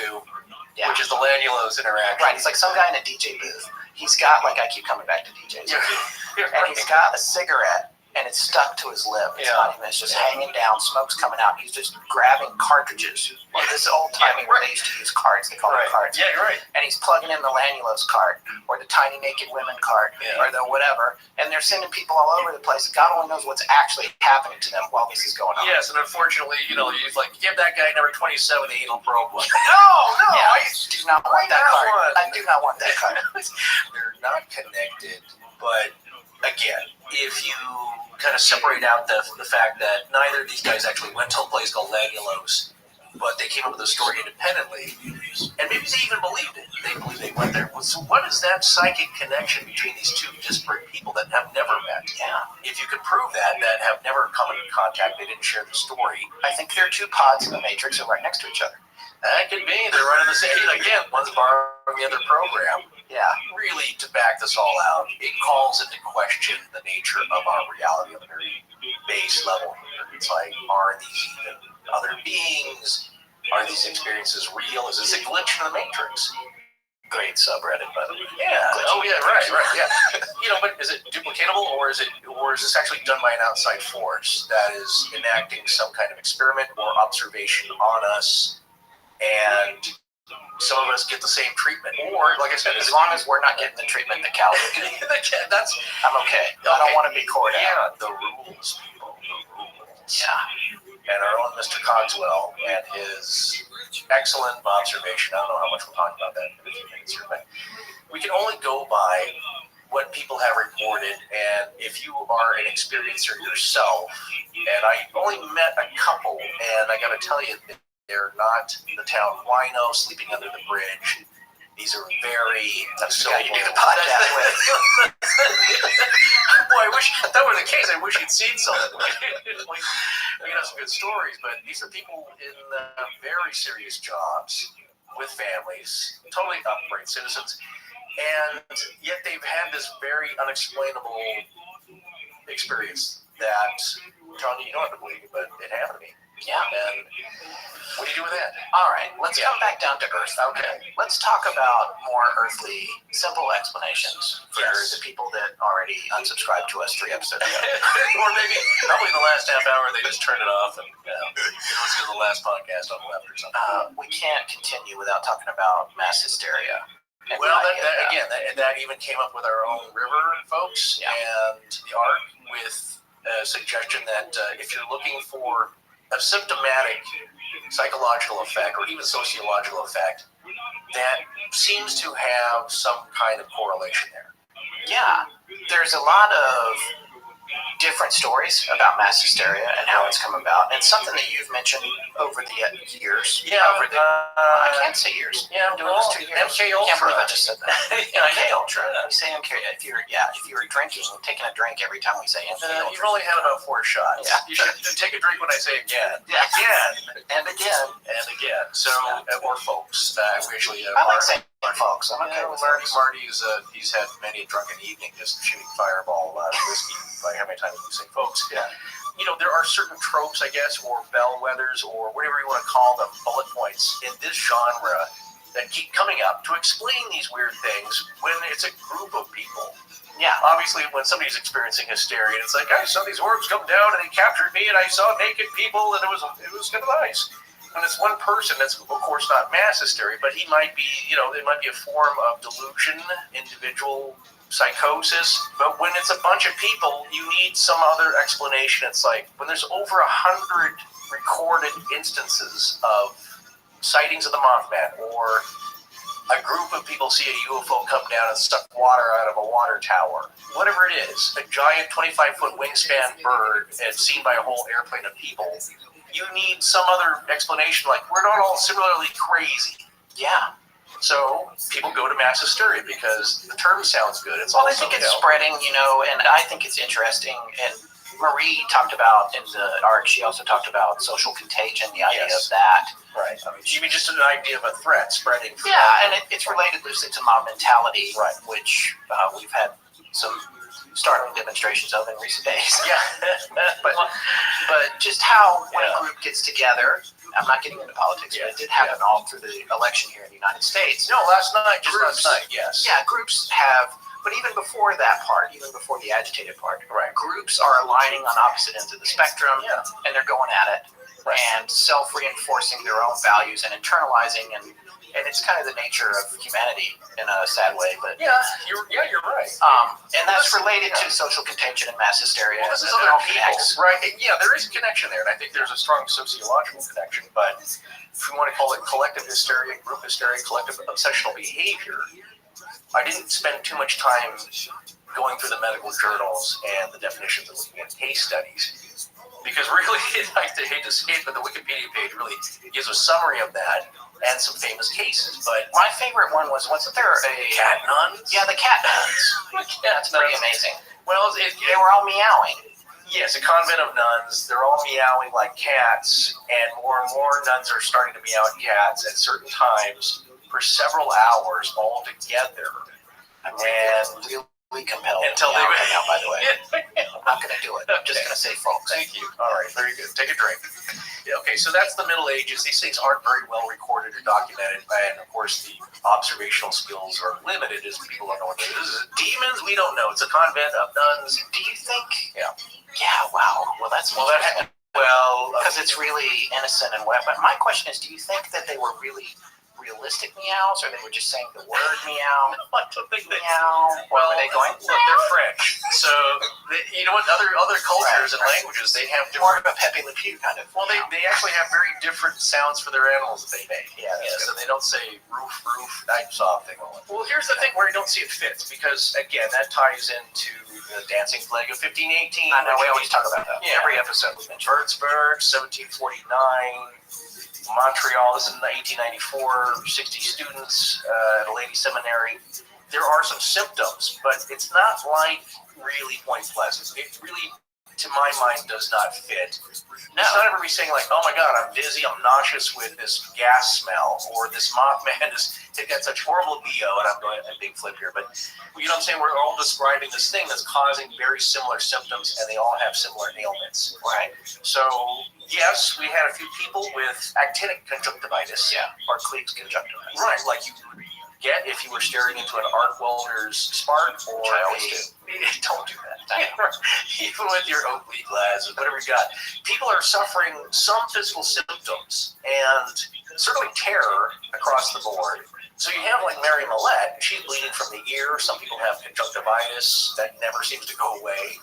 which is the Lanulose interaction. Right, he's like some guy in a DJ booth. He's got, like, I keep coming back to DJs. And he's got a cigarette, and it's stuck to his lip. It's not even, it's just hanging down, smoke's coming out. He's just grabbing cartridges. Like this old timey where they used to use carts, they call them carts. Yeah, you're right. And he's plugging in the Lannulose cart, or the Tiny Naked Women cart, or the whatever, and they're sending people all over the place. God only knows what's actually happening to them while this is going on. Yes, and unfortunately, you know, he's like, give that guy number 27 the anal probe one. I do not want that cart. I do not want that cart. They're not connected, but again, if you kind of separate out the fact that neither of these guys actually went to a place called Lannulose, but they came up with a story independently, and maybe they even believed it. They believed they went there. So what is that psychic connection between these two disparate people that have never met? If you could prove that have never come into contact, they didn't share the story. I think there are two pods in the Matrix that are right next to each other. That could be. They're running the same. Again, one's borrowing the other program. Yeah. Really, to back this all out, it calls into question the nature of our reality on a very base level. It's like, are these even other beings? Are these experiences real? Is this a glitch in the Matrix? Great subreddit, by the way. Yeah. Oh, yeah. Right. Yeah. You know, but is it duplicatable, or is this actually done by an outside force that is enacting some kind of experiment or observation on us? And some of us get the same treatment, or like I said, as long as we're not getting the treatment that Cal is getting, I'm okay. I don't want to be cored out. The rules, people, the rules. Yeah. And our own Mr. Cogswell and his excellent observation. I don't know how much we'll talk about that in a few minutes here, but we can only go by what people have reported. And if you are an experiencer yourself, and I only met a couple, and I got to tell you, they're not the town wino sleeping under the bridge. These are very... That's the guy you do the podcast with. Boy, I wish that were the case. I wish you'd seen something. We have some good stories, but these are people in very serious jobs with families, totally upright citizens, and yet they've had this very unexplainable experience that, John, you don't have to believe it, but it happened to me. Yeah. And what do you do with that? All right, let's come back down to Earth. Okay. Let's talk about more earthly, simple explanations for the people that already unsubscribed to us 3 episodes ago. Or maybe, probably in the last half hour, they just turned it off and listen to the last podcast on the left or something. We can't continue without talking about mass hysteria. Well, that even came up with our own river folks and the ARC with a suggestion that if you're looking for a symptomatic psychological effect or even sociological effect, that seems to have some kind of correlation there. Yeah, there's a lot of different stories about mass hysteria and how it's come about, and something that you've mentioned over the years. I can't say years. Yeah, I'm doing this 2 years. MK Ultra. I can't believe I just said that. MK Ultra. We say MK. If you were drinking, taking a drink every time we say MK Ultra. You've only had about 4 shots. Yeah. You should take a drink when I say again. Yeah. Again. And again. And again. So, or folks. We actually. I like saying folks. I'm okay with Marty's. He's had many a drunken evening just shooting fireball whiskey by how many times we say folks. Yeah. You know, there are certain tropes, I guess, or bellwethers, or whatever you want to call them, bullet points in this genre that keep coming up to explain these weird things when it's a group of people. Yeah. Obviously, when somebody's experiencing hysteria, it's like, I saw these orbs come down and they captured me, and I saw naked people, and it was kind of nice. When it's one person, that's of course not mass hysteria, but he might be, it might be a form of delusion, individual psychosis. But when it's a bunch of people, you need some other explanation. It's like when there's over 100 recorded instances of sightings of the Mothman, or a group of people see a UFO come down and suck water out of a water tower, whatever it is, a giant 25-foot wingspan bird and seen by a whole airplane of people, you need some other explanation, like we're not all similarly crazy. Yeah. So people go to mass hysteria because the term sounds good. Well, I think it's spreading, and I think it's interesting. And Marie talked about in the ARC, she also talked about social contagion, the idea of that. Right. You mean just an idea of a threat spreading? Yeah, and it's related loosely to mob mentality, which we've had some startling demonstrations of in recent days. Yeah. but just how when a group gets together, I'm not getting into politics, but it did happen all through the election here in the United States. No, last night, yes. Yeah, groups have But even before that part, even before the agitated part, groups are aligning on opposite ends of the spectrum, and they're going at it, and self-reinforcing their own values and internalizing, and it's kind of the nature of humanity in a sad way. But you're right. And that's related to social contagion and mass hysteria. Well, this is and other all people, connects. right? And yeah, there is a connection there, and I think there's a strong sociological connection. But if we want to call it collective hysteria, group hysteria, collective obsessional behavior, I didn't spend too much time going through the medical journals and the definitions and looking at case studies, because really, I hate to say it, but the Wikipedia page really gives a summary of that and some famous cases. But my favorite one was, wasn't there a cat nuns? Yeah, the cat nuns. That's pretty amazing. Well, they were all meowing. Yes, a convent of nuns. They're all meowing like cats, and more nuns are starting to meow at cats at certain times for several hours all together. I'm really compelled. Until they meow, by the way. I'm not going to do it. I'm just going to say, folks. Thank you. All right, very good. Take a drink. Okay, so that's the Middle Ages. These things aren't very well recorded or documented, and of course the observational skills are limited, as people don't know what it is. Demons, we don't know. It's a convent of nuns. Do you think? Yeah. Yeah. Wow. Well, that's because it's really innocent and wet. But my question is, do you think that they were really realistic meows, or they were just saying the word meow? I don't think they meow. Well, were they going? Look, they're French, so you know what? Other cultures and languages, they have more of a Pepe Le Pew kind of. Well, they actually have very different sounds for their animals that they make. Yeah, so they don't say roof. I saw a thing. Well, here's the thing where I don't see it fits, because again, that ties into the Dancing Plague of 1518. I know we always talk about that. Yeah. Every episode. Würzburg, 1749. Montreal, this is in 1894, 60 students at a lady seminary. There are some symptoms, but it's not like really Point Pleasant. It really, to my mind, does not fit. No. It's not everybody saying like, oh my God, I'm dizzy, I'm nauseous with this gas smell, or this Mothman they've got such horrible BO, and I'm going a big flip here, but you know what I'm saying? We're all describing this thing that's causing very similar symptoms, and they all have similar ailments, right? So, yes, we had a few people with actinic conjunctivitis. Yeah, or Cleek's conjunctivitis. Right, like you get if you were staring into an arc welder's spark, or don't do that. Even with your Oakley glasses, whatever you got. People are suffering some physical symptoms, and certainly terror across the board. So you have like Mary Millette, she's bleeding from the ear. Some people have conjunctivitis that never seems to go away.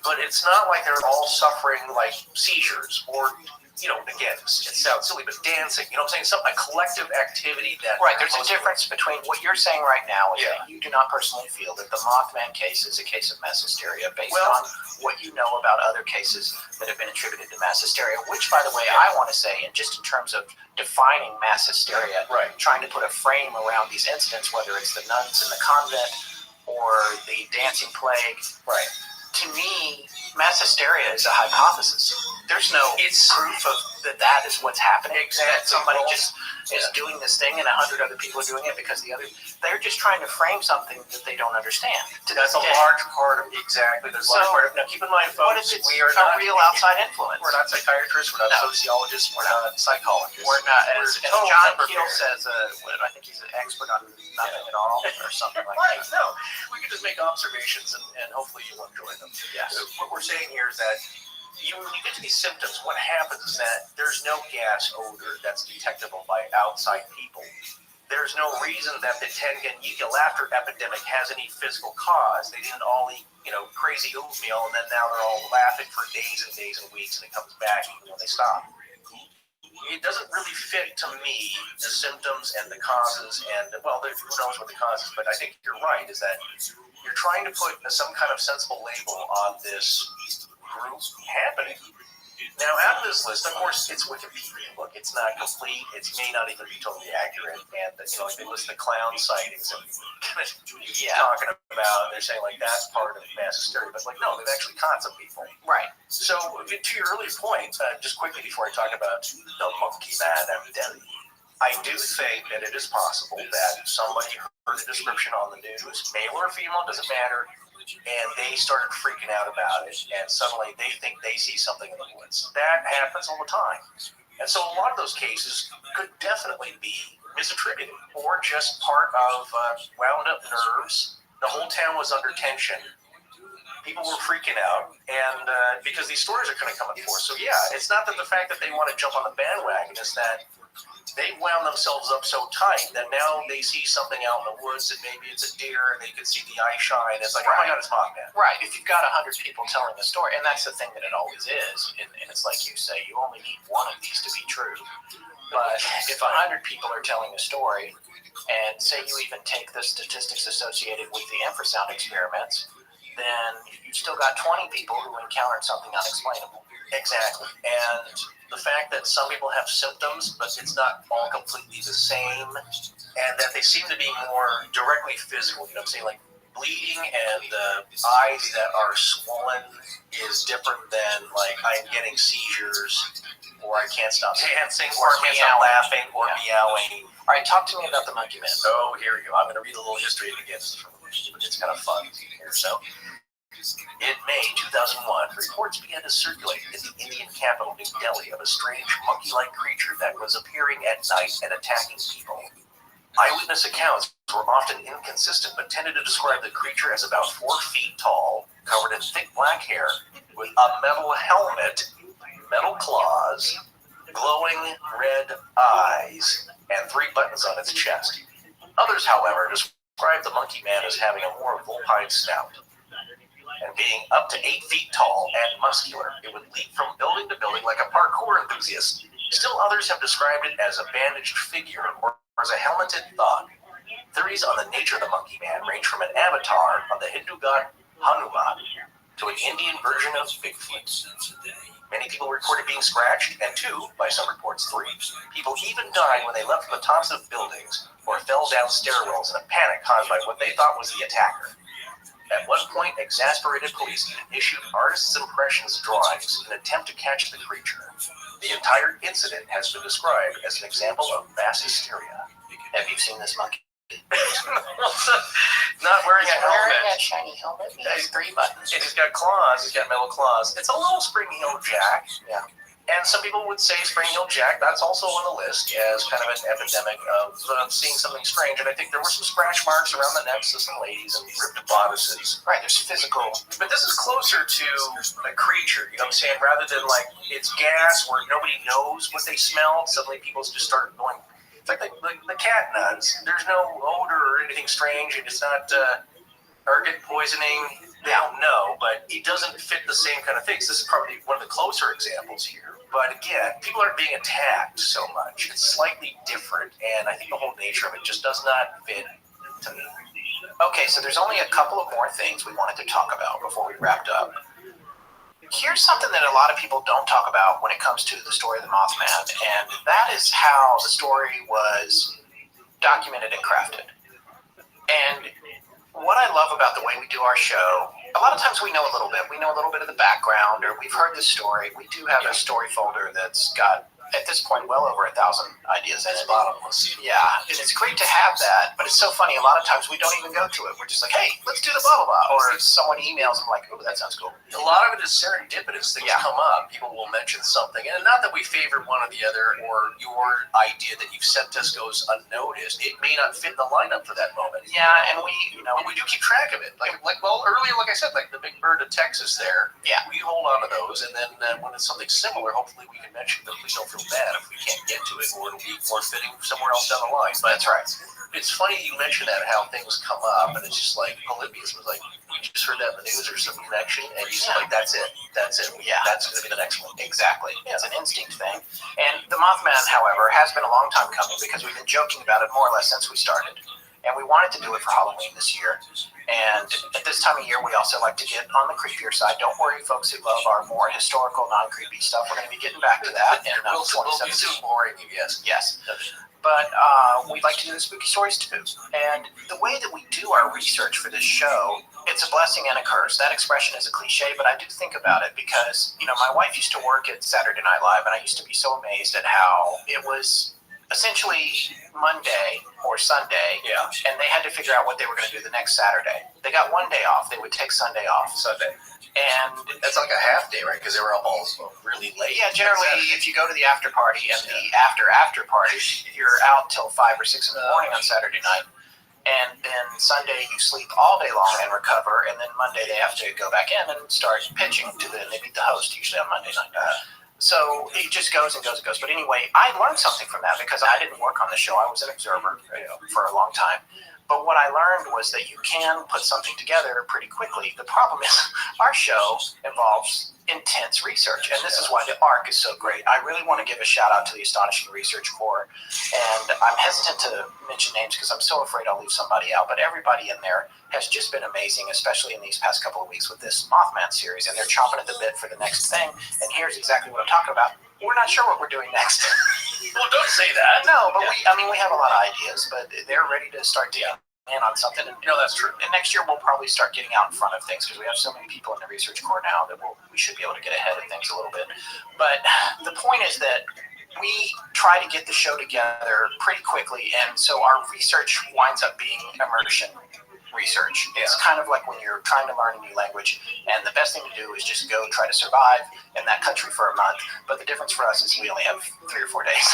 But it's not like they're all suffering like seizures or, you know, again, it sounds silly, but dancing, you know what I'm saying? A collective activity that... Right, there's a difference between what you're saying right now is that you do not personally feel that the Mothman case is a case of mass hysteria based on what you know about other cases that have been attributed to mass hysteria, which, by the way, I want to say, and just in terms of defining mass hysteria, trying to put a frame around these incidents, whether it's the nuns in the convent or the dancing plague, to me, mass hysteria is a hypothesis. There's no proof of that is what's happening. That somebody just is doing this thing and 100 other people are doing it because they're just trying to frame something that they don't understand. That's a large part of there's a large part of now keep in mind, folks, what if it's we are not real outside influence? We're not psychiatrists, we're not sociologists, we're not psychologists. We're not, as John Keel says, I think he's an expert on nothing at all or something like that. No, we can just make observations and hopefully you'll enjoy them. Yes. So what we're saying here is that when you get to these symptoms, what happens is that there's no gas odor that's detectable by outside people. There's no reason that the Tanganyika laughter epidemic has any physical cause. They didn't all eat, crazy oatmeal, and then now they're all laughing for days and days and weeks, and it comes back even when they stop. It doesn't really fit to me, the symptoms and the causes, and, who knows what the cause is, but I think you're right, is that you're trying to put some kind of sensible label on this group happening. Now, out of this list, of course, it's Wikipedia. Look, it's not complete. It may not even be totally accurate. And, they list the clown sightings and talking about, they're saying, that's part of mass hysteria. But, no, they've actually caught some people. Right. So, to your earlier point, just quickly before I talk about the monkey man epidemic, I do think that it is possible that somebody heard the description on the news, male or female, doesn't matter, and they started freaking out about it, and suddenly they think they see something in the woods. That happens all the time. And so a lot of those cases could definitely be misattributed or just part of wound up nerves The whole town was under tension. People were freaking out, and because these stories are going to come and forth. So yeah, it's not that the fact that they want to jump on the bandwagon is that they wound themselves up so tight that now they see something out in the woods and maybe it's a deer and they can see the eye shine. It's like, oh my God, it's Mothman. Right. If you've got 100 people telling a story, and that's the thing that it always is, and it's like you say, you only need one of these to be true. But if 100 people are telling a story, and say you even take the statistics associated with the infrasound experiments, then you've still got 20 people who encountered something unexplainable. Exactly. And the fact that some people have symptoms, but it's not all completely the same, and that they seem to be more directly physical. You know what I'm saying? Like bleeding and eyes that are swollen is different than like I'm getting seizures, or I can't stop dancing, or I can't stop laughing, or meowing. All right, talk to me about the Monkey Man. Oh, here we go. I'm going to read a little history again. It's kind of fun here. So, in May 2001, reports began to circulate in the Indian capital, New Delhi, of a strange monkey-like creature that was appearing at night and attacking people. Eyewitness accounts were often inconsistent, but tended to describe the creature as about 4 feet tall, covered in thick black hair, with a metal helmet, metal claws, glowing red eyes, and 3 buttons on its chest. Others, however, described the Monkey Man as having a more vulpine snout, and being up to 8 feet tall and muscular. It would leap from building to building like a parkour enthusiast. Still others have described it as a bandaged figure or as a helmeted thug. Theories on the nature of the Monkey Man range from an avatar of the Hindu god Hanuman to an Indian version of Bigfoot. Many people reported being scratched, and 2, by some reports 3, people even died when they leapt from the tops of buildings or fell down stairwells in a panic caused by what they thought was the attacker. At one point, exasperated police even issued artists' impressions drawings in an attempt to catch the creature. The entire incident has been described as an example of mass hysteria. Have you seen this monkey? Not wearing a helmet. Wearing that shiny helmet. He has 3 buttons. And he's got claws. He's got metal claws. It's a little spring-heeled Jack. Yeah. And some people would say spring-heeled Jack. That's also on the list as kind of an epidemic of seeing something strange. And I think there were some scratch marks around the necks of some ladies and ripped bodices. Right, there's physical. But this is closer to a creature, you know what I'm saying? Rather than like it's gas where nobody knows what they smelled. Suddenly people just start going. It's like the cat nuts. There's no odor or anything strange. And it's not ergot poisoning. They don't know, but it doesn't fit the same kind of things. This is probably one of the closer examples here. But again, people aren't being attacked so much. It's slightly different, and I think the whole nature of it just does not fit to me. Okay, so there's only a couple of more things we wanted to talk about before we wrapped up. Here's something that a lot of people don't talk about when it comes to the story of the Mothman, and that is how the story was documented and crafted. And what I love about the way we do our show, a lot of times we know a little bit. We know a little bit of the background, or we've heard the story. We do have a story folder that's got, at this point, well over 1,000 ideas in it. Bottomless. Yeah, and it's great to have that, but it's so funny. A lot of times we don't even go to it. We're just like, hey, let's do the blah, blah, blah. Or someone emails and I'm like, oh, that sounds cool. A lot of it is serendipitous. Things come up. People will mention something. And not that we favor one or the other, or your idea that you've sent us goes unnoticed. It may not fit the lineup for that moment. Yeah, and we, but we do keep track of it. Like earlier, like I said, like the Big Bird of Texas there. Yeah. We hold on to those, and then when it's something similar, hopefully we can mention it. Please don't feel bad if we can't get to it, or it'll be more fitting somewhere else down the line. But that's right. It's funny you mentioned that, how things come up, and it's just like Olympias was like, we just heard that in the news or some connection, and you said, like, that's it. Yeah. That's going to be the next one. Exactly. Yeah. It's an instinct thing. And the Mothman, however, has been a long time coming because we've been joking about it more or less since we started. And we wanted to do it for Halloween this year. And at this time of year, we also like to get on the creepier side. Don't worry, folks who love our more historical, non-creepy stuff. We're going to be getting back to that in 2017. We'll boring you, yes. Yes. But we'd like to do the spooky stories too. And the way that we do our research for this show, it's a blessing and a curse. That expression is a cliche, but I do think about it because, my wife used to work at Saturday Night Live, and I used to be so amazed at how it was essentially Monday or Sunday, and they had to figure out what they were going to do the next Saturday. They got one day off. They would take Sunday off. And that's like a half day, right? Because they were all really late. Yeah, generally, if you go to the after party and the after party, you're out till 5 or 6 in the morning on Saturday night. And then Sunday you sleep all day long and recover, and then Monday they have to go back in and start pitching they meet the host usually on Monday night. So it just goes and goes and goes. But anyway, I learned something from that because I didn't work on the show. I was an observer for a long time. But what I learned was that you can put something together pretty quickly. The problem is our show involves intense research, and this is why the ARC is so great. I really want to give a shout out to the Astonishing Research Corps, and I'm hesitant to mention names because I'm so afraid I'll leave somebody out, but everybody in there has just been amazing, especially in these past couple of weeks with this Mothman series, and they're chomping at the bit for the next thing, and here's exactly what I'm talking about. We're not sure what we're doing next. Well, don't say that. No, but we have a lot of ideas, but they're ready to start to in on something. And, that's true. And next year we'll probably start getting out in front of things because we have so many people in the research corps now that we should be able to get ahead of things a little bit. But the point is that we try to get the show together pretty quickly, and so our research winds up being immersion research. It's kind of like when you're trying to learn a new language, and the best thing to do is just go try to survive in that country for a month. But the difference for us is we only have 3 or 4 days.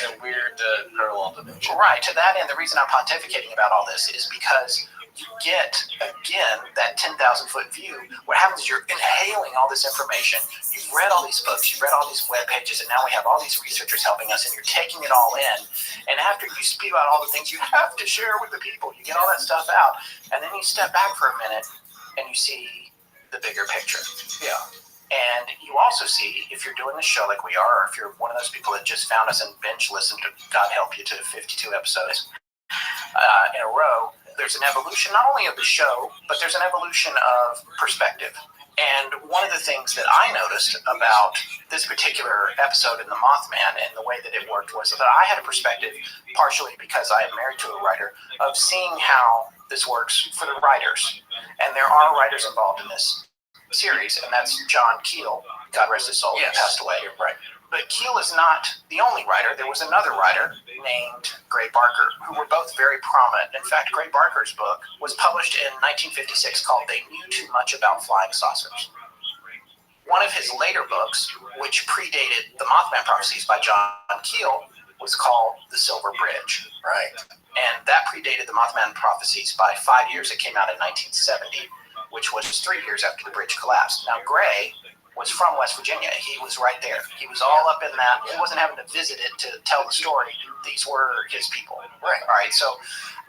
A weird parallel dimension. Right. To that end, the reason I'm pontificating about all this is because you get, again, that 10,000-foot view. What happens is you're inhaling all this information. You've read all these books. You've read all these web pages, and now we have all these researchers helping us, and you're taking it all in. And after you spew out all the things you have to share with the people, you get all that stuff out, and then you step back for a minute, and you see the bigger picture. Yeah. And you also see, if you're doing the show like we are, or if you're one of those people that just found us and binge listened to, God help you, to 52 episodes in a row, there's an evolution not only of the show, but there's an evolution of perspective. And one of the things that I noticed about this particular episode in The Mothman and the way that it worked was that I had a perspective, partially because I am married to a writer, of seeing how this works for the writers. And there are writers involved in this series, and that's John Keel, God rest his soul, yes. Passed away. Right. But Keel is not the only writer. There was another writer named Gray Barker, who were both very prominent. In fact, Gray Barker's book was published in 1956 called They Knew Too Much About Flying Saucers. One of his later books, which predated The Mothman Prophecies by John Keel, was called The Silver Bridge. Right. And that predated The Mothman Prophecies by 5 years. It came out in 1970, which was 3 years after the bridge collapsed. Now, Gray was from West Virginia. He was right there. He was all up in that. He wasn't having to visit it to tell the story. These were his people. Right. All right. So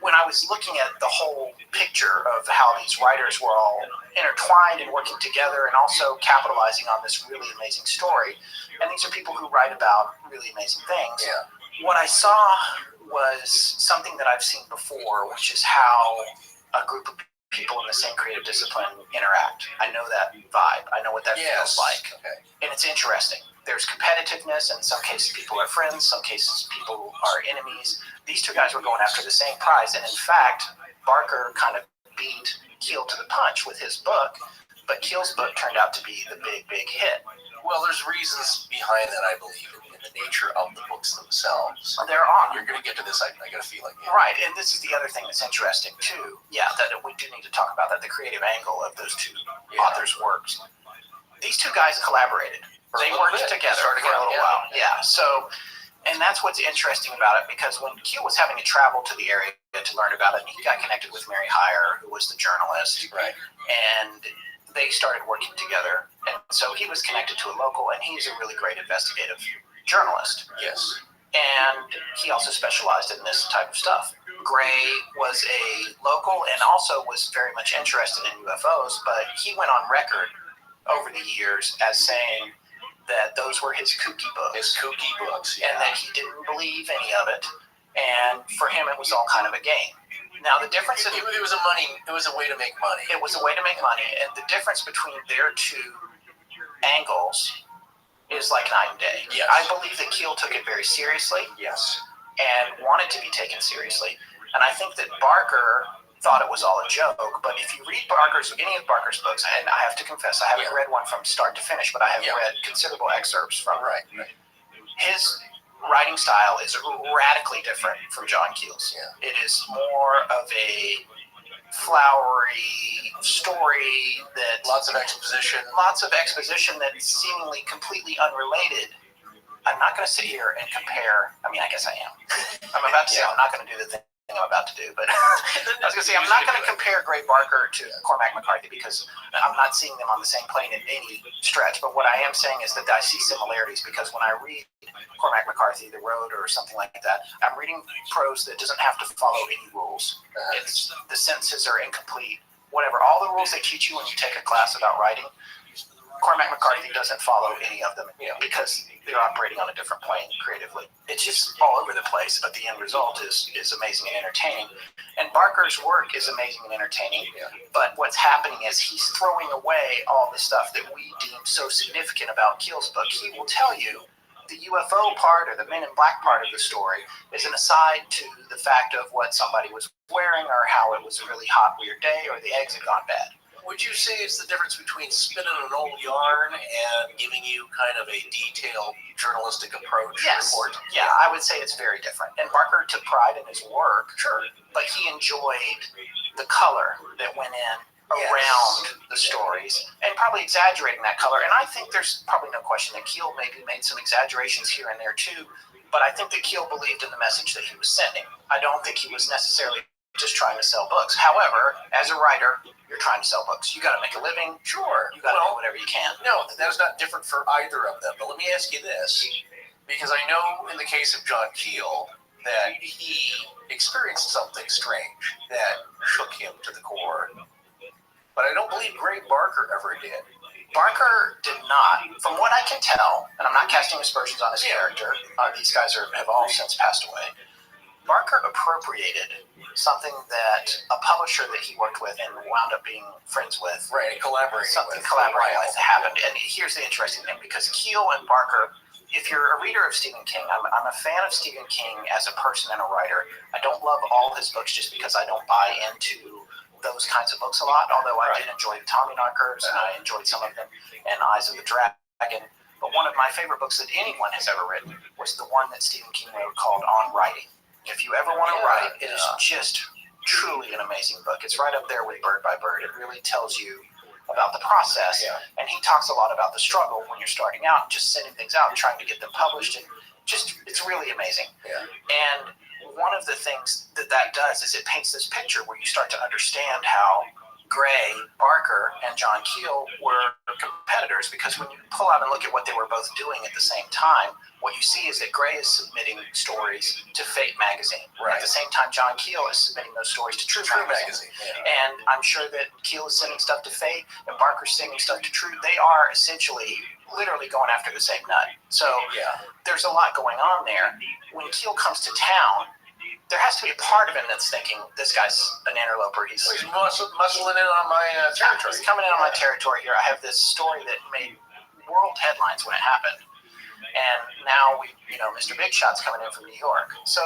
when I was looking at the whole picture of how these writers were all intertwined and working together and also capitalizing on this really amazing story, and these are people who write about really amazing things, what I saw was something that I've seen before, which is how a group of people in the same creative discipline interact. I know that vibe. I know what that feels like. Okay. And it's interesting. There's competitiveness. In some cases, people are friends. Some cases, people are enemies. These two guys were going after the same prize. And in fact, Barker kind of beat Keel to the punch with his book, but Keel's book turned out to be the big, big hit. Well, there's reasons behind that, I believe, in the nature of the books themselves. There are. You're going to get to this, I got a feeling. Yeah. Right, and this is the other thing that's interesting, too. Yeah, that we do need to talk about that, the creative angle of those two authors' works. These two guys collaborated. They worked together for a little while. Yeah, so, and that's what's interesting about it, because when Keel was having to travel to the area to learn about it, he got connected with Mary Heyer, who was the journalist. Right. And they started working together, and so he was connected to a local, and he's a really great investigative journalist. Yes. And he also specialized in this type of stuff. Gray was a local and also was very much interested in UFOs, but he went on record over the years as saying that those were his kooky books. His kooky books, and that he didn't believe any of it, and for him it was all kind of a game. Now the difference it was a way to make money. It was a way to make money, and the difference between their two angles is like night and day. Yes. I believe that Keel took it very seriously. Yes. And wanted to be taken seriously. And I think that Barker thought it was all a joke, but if you read any of Barker's books, and I have to confess, I haven't read one from start to finish, but I have read considerable excerpts from it. Right. His writing style is radically different from John Keel's. Yeah. It is more of a flowery story that lots of exposition that's seemingly completely unrelated I'm not going to sit here and compare. I mean, I guess I am. I'm about to say I'm not going to do the thing I'm about to do, but I was going to say I'm not going to compare Gray Barker to Cormac McCarthy because I'm not seeing them on the same plane in any stretch. But what I am saying is that I see similarities because when I read Cormac McCarthy, The Road, or something like that, I'm reading prose that doesn't have to follow any rules. It's the sentences are incomplete. Whatever, all the rules they teach you when you take a class about writing, Cormac McCarthy doesn't follow any of them because they're operating on a different plane creatively. It's just all over the place, but the end result is amazing and entertaining. And Barker's work is amazing and entertaining, but what's happening is he's throwing away all the stuff that we deem so significant about Keel's book. He will tell you the UFO part or the Men in Black part of the story is an aside to the fact of what somebody was wearing or how it was a really hot, weird day or the eggs had gone bad. Would you say it's the difference between spinning an old yarn and giving you kind of a detailed journalistic approach? Yes. Report? Yeah, I would say it's very different. And Barker took pride in his work, sure, but he enjoyed the color that went in around the stories and probably exaggerating that color. And I think there's probably no question that Keel maybe made some exaggerations here and there too, but I think that Keel believed in the message that he was sending. I don't think he was necessarily just trying to sell books. However, as a writer, you're trying to sell books. You got to make a living. Sure. You got to do whatever you can. No, that was not different for either of them. But let me ask you this, because I know in the case of John Keel that he experienced something strange that shook him to the core. But I don't believe Gray Barker ever did. Barker did not. From what I can tell, and I'm not casting aspersions on his character, these guys have all since passed away. Barker appropriated something that a publisher that he worked with and wound up being friends with. Right, collaborating with happened. And here's the interesting thing, because Keel and Barker, if you're a reader of Stephen King, I'm a fan of Stephen King as a person and a writer. I don't love all his books just because I don't buy into those kinds of books a lot, although I did enjoy the Tommyknockers, and I enjoyed some of them, and Eyes of the Dragon. But one of my favorite books that anyone has ever written was the one that Stephen King wrote called On Writing. If you ever want to write, it is just truly an amazing book. It's right up there with Bird by Bird. It really tells you about the process, and he talks a lot about the struggle when you're starting out, just sending things out and trying to get them published, and just it's really amazing. And one of the things that does is it paints this picture where you start to understand how Gray, Barker, and John Keel were competitors, because when you pull out and look at what they were both doing at the same time, what you see is that Gray is submitting stories to Fate magazine. At the same time, John Keel is submitting those stories to True magazine. And I'm sure that Keel is sending stuff to Fate and Barker's sending stuff to True. They are essentially literally going after the same nut. So there's a lot going on there. When Keel comes to town, there has to be a part of him that's thinking, this guy's an interloper. He's muscling in on my territory. He's coming in on my territory here. I have this story that made world headlines when it happened. And now Mr. Big Shot's coming in from New York. So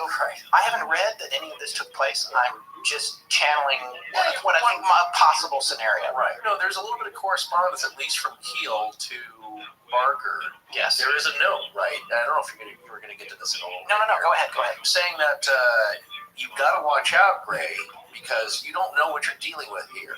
I haven't read that any of this took place. I'm just channeling what I think my possible scenario. Right. No, there's a little bit of correspondence, at least from Keel to Barker. Yes. There is a note, right? I don't know if you were going to get to this at all. No. Go ahead. Saying that you've got to watch out, Gray, because you don't know what you're dealing with here.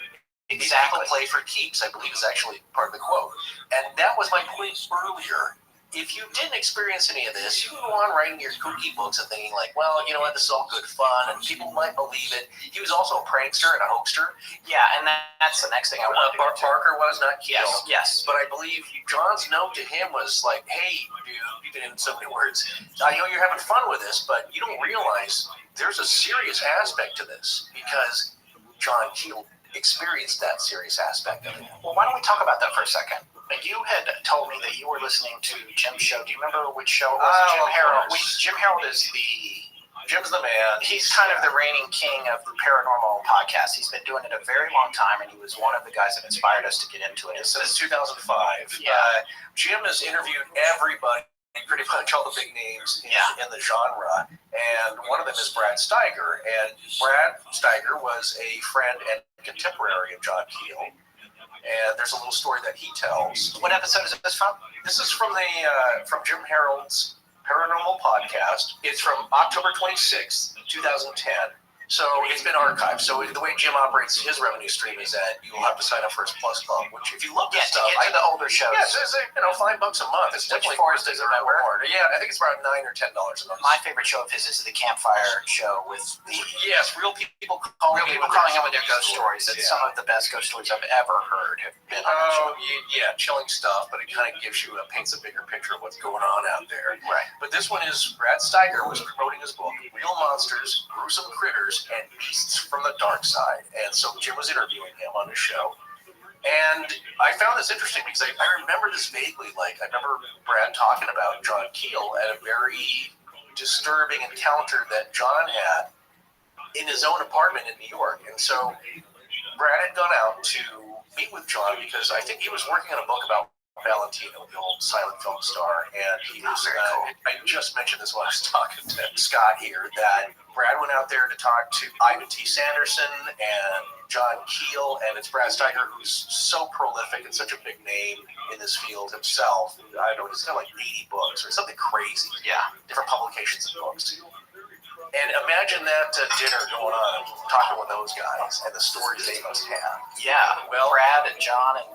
Exactly. People play for keeps, I believe, is actually part of the quote. And that was my point earlier. If you didn't experience any of this, you go on writing your kooky books and thinking like, well, you know what, this is all good fun, and people might believe it. He was also a prankster and a hoaxer. Yeah, and that's the next thing I wanted to get to. Barker was, not Keel. Yes. But I believe John's note to him was like, hey, dude, even in so many words, I know you're having fun with this, but you don't realize there's a serious aspect to this, because John Keel experienced that serious aspect of it. Well, why don't we talk about that for a second? You had told me that you were listening to Jim's show. Do you remember which show it was? Jim Harold. Jim Harold is Jim's the man. He's kind of the reigning king of the paranormal podcast. He's been doing it a very long time, and he was one of the guys that inspired us to get into it. Since 2005. Jim has interviewed everybody, pretty much all the big names in the genre, and one of them is Brad Steiger. And Brad Steiger was a friend and contemporary of John Keel. And there's a little story that he tells. What episode is this from? This is from from Jim Harold's Paranormal Podcast. It's from October 26th, 2010. So it's been archived. So the way Jim operates his revenue stream is that you'll have to sign up for his Plus Club, which if you love this stuff, to get to the older shows. Yeah, it's $5 a month. It's definitely Forrest is a member? Yeah, I think it's around $9 or $10 a month. My favorite show of his is the Campfire Show with real people calling in with their ghost stories. It's some of the best ghost stories I've ever heard have been on the show. Yeah, chilling stuff, but it kind of gives you paints a bigger picture of what's going on out there. Right. But this one is Brad Steiger was promoting his book, Real Monsters, Gruesome Critters, and Beasts from the Dark Side. And so Jim was interviewing him on the show. And I found this interesting because I remember this vaguely. Like, I remember Brad talking about John Keel at a very disturbing encounter that John had in his own apartment in New York. And so Brad had gone out to meet with John because I think he was working on a book about Valentino, the old silent film star, and he was I just mentioned this when I was talking to Scott here, that Brad went out there to talk to Ivan T. Sanderson and John Keel, and it's Brad Steiger, who's so prolific and such a big name in this field himself. I don't know, he's got like 80 books or something crazy. Yeah. Different publications and books. And imagine that dinner going on, talking with those guys and the stories they must have. Yeah, well, Brad and John and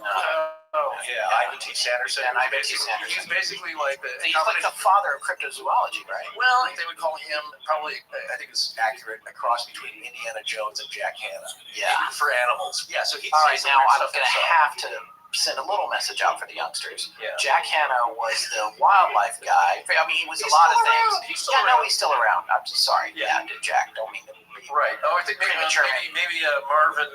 Ivan T. Sanderson. And Ivan T. Sanderson. He's basically like he's like the father of cryptozoology, right? Well, they would call him probably, I think it's accurate, a cross between Indiana Jones and Jack Hanna. Yeah. For animals. Yeah, so he's... All right, now I'm going to have to send a little message out for the youngsters. Yeah. Jack Hanna was the wildlife guy. I mean, he was a lot of things. He's still around. I'm sorry. Yeah, Jack. Don't mean to. Right. Oh, I think maybe Marvin.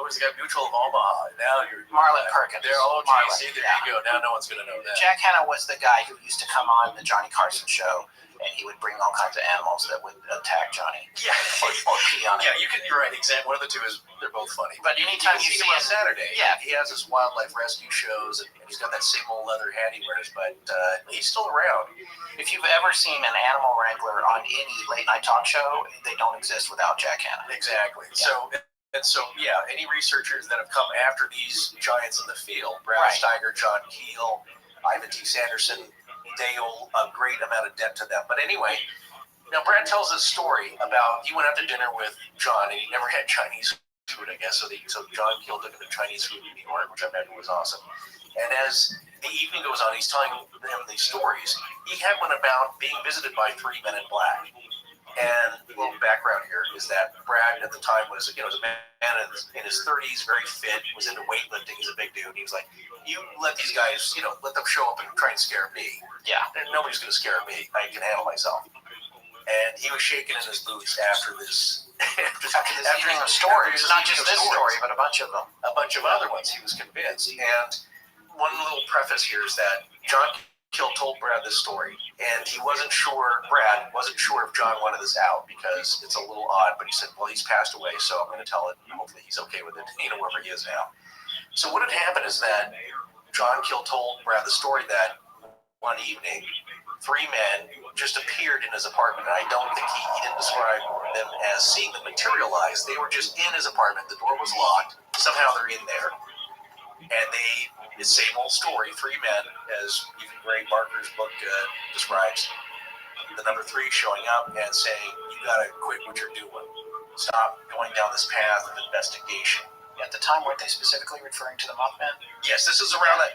Who's the guy? Mutual of Omaha. Now you're Marlon Perkins. There. Oh, geez, there you go. Now no one's gonna know that. Jack Hanna was the guy who used to come on the Johnny Carson show, and he would bring all kinds of animals that would attack Johnny. Yeah. Or pee on him. Yeah, you're right. Exactly. One of the two is they're both funny. But anytime you see see him on him Saturday, yeah, he has his wildlife rescue shows, and he's got that same old leather hat he wears, but he's still around. If you've ever seen an animal wrangler on any late night talk show, they don't exist without Jack Hanna. Exactly. Yeah. So, any researchers that have come after these giants in the field, Brad Steiger, John Keel, Ivan T. Sanderson, they owe a great amount of debt to them. But anyway, now Brad tells this story about he went out to dinner with John, and he never had Chinese food, I guess. So John Keel took him to Chinese food in New York, which I imagine was awesome. And as the evening goes on, he's telling him these stories. He had one about being visited by 3 men in black. And a little background here is that Brad at the time was, a man in his 30s, very fit, was into weightlifting. He's a big dude. He was like, you let these guys, let them show up and try and scare me. Yeah. And nobody's going to scare me. I can handle myself. And he was shaking in his boots after this. after evening of stories. Not just this story, but a bunch of them. A bunch of other ones. He was convinced. And one little preface here is that John Keel told Brad this story, and Brad wasn't sure if John wanted this out because it's a little odd, but he said, well, he's passed away, so I'm going to tell it, and hopefully he's okay with it, wherever he is now. So what had happened is that John Keel told Brad the story that one evening, 3 men just appeared in his apartment, and I don't think he didn't describe them as seeing them materialize. They were just in his apartment. The door was locked. Somehow they're in there. And the same old story, 3 men, as even Ray Barker's book describes, the number 3 showing up and saying, you gotta quit what you're doing. Stop going down this path of investigation. At the time, weren't they specifically referring to the Mothman? Yes, this is around that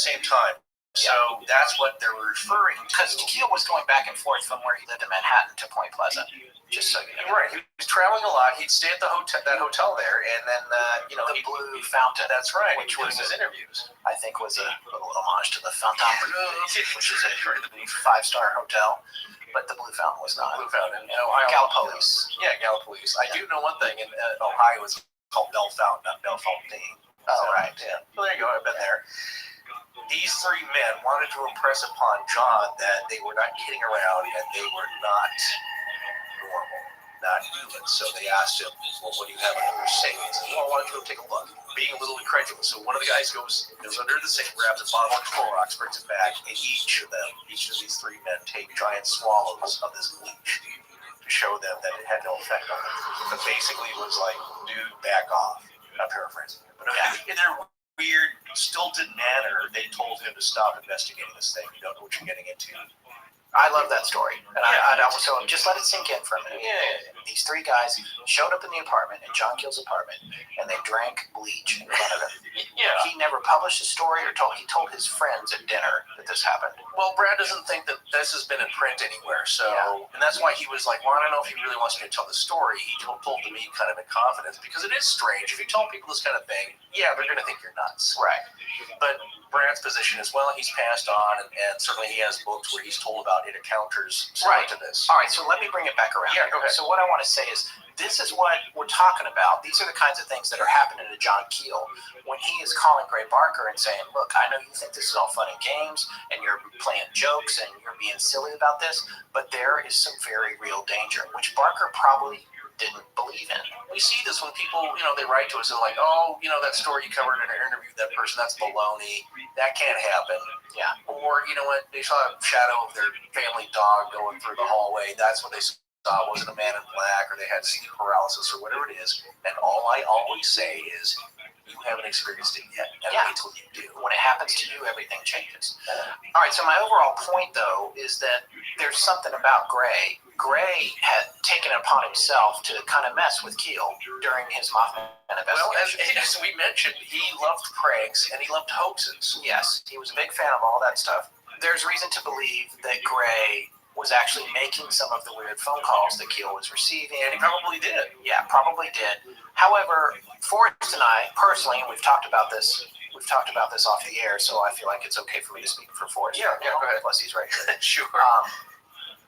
same time. So that's what they're referring to. Because Keel was going back and forth from where he lived in Manhattan to Point Pleasant. Just so you know. Right. He was traveling a lot. He'd stay at that hotel there, and then, the Blue Fountain. That's right. Which was his interviews. I think was a little homage to the Fountain Bleu, which is a 5-star hotel. But the Blue Fountain was not. Blue Fountain. In Ohio. Gallipolis. Yeah, Gallipolis. I do know one thing. In Ohio, it's called Belle Fountain, not Belle Fontaine. Oh, right. Yeah. Well, there you go. I've been there. These 3 men wanted to impress upon John that they were not kidding around and they were not normal, not human. So they asked him, well, what do you have under your sink? He said, well, why don't you go take a look? Being a little incredulous. So one of the guys goes under the sink, grabs a bottle of Clorox, brings it back, and each of these 3 men take giant swallows of this bleach to show them that it had no effect on them. But basically it was like, dude, back off. I'm paraphrasing here. But in their weird, stilted manner, they told him to stop investigating this thing. You don't know what you're getting into. I love that story. And so just let it sink in for a minute. Yeah. These three guys showed up in the apartment, in John Keel's apartment, and they drank bleach in front of him. Yeah. He never published his story or he told his friends at dinner that this happened. Well, Brad doesn't think that this has been in print anywhere, so, and that's why he was like, well, I don't know if he really wants me to tell the story. He told to me kind of in confidence, because it is strange. If you tell people this kind of thing, yeah, they're going to think you're nuts. Right. But Brad's position is, well, he's passed on, and certainly he has books where he's told about encounters similar to this. All right, so let me bring it back around. Yeah, go ahead. So what I want to say is, this is what we're talking about. These are the kinds of things that are happening to John Keel when he is calling Gray Barker and saying, look, I know you think this is all fun and games, and you're playing jokes, and you're being silly about this, but there is some very real danger, which Barker probably didn't believe in. We see this when people, they write to us and like, oh, that story you covered in an interview, that person, that's baloney. That can't happen. Yeah. Or, they saw a shadow of their family dog going through the hallway. That's what they saw. Wasn't a man in black, or they had sleep paralysis, or whatever it is. And all I always say is, you haven't experienced it yet. And wait till you do. When it happens to you, everything changes. All right, so my overall point, though, is that there's something about Gray. Gray had taken it upon himself to kind of mess with Keel during his Mothman investigation. Well, as we mentioned, he loved pranks and he loved hoaxes. Yes, he was a big fan of all that stuff. There's reason to believe that Gray was actually making some of the weird phone calls that Keel was receiving. And he probably did. Yeah, probably did. However, Forrest and I, personally, and we've talked about this off the air, so I feel like it's okay for me to speak for Forrest. Yeah, go ahead. Plus he's right here. Sure.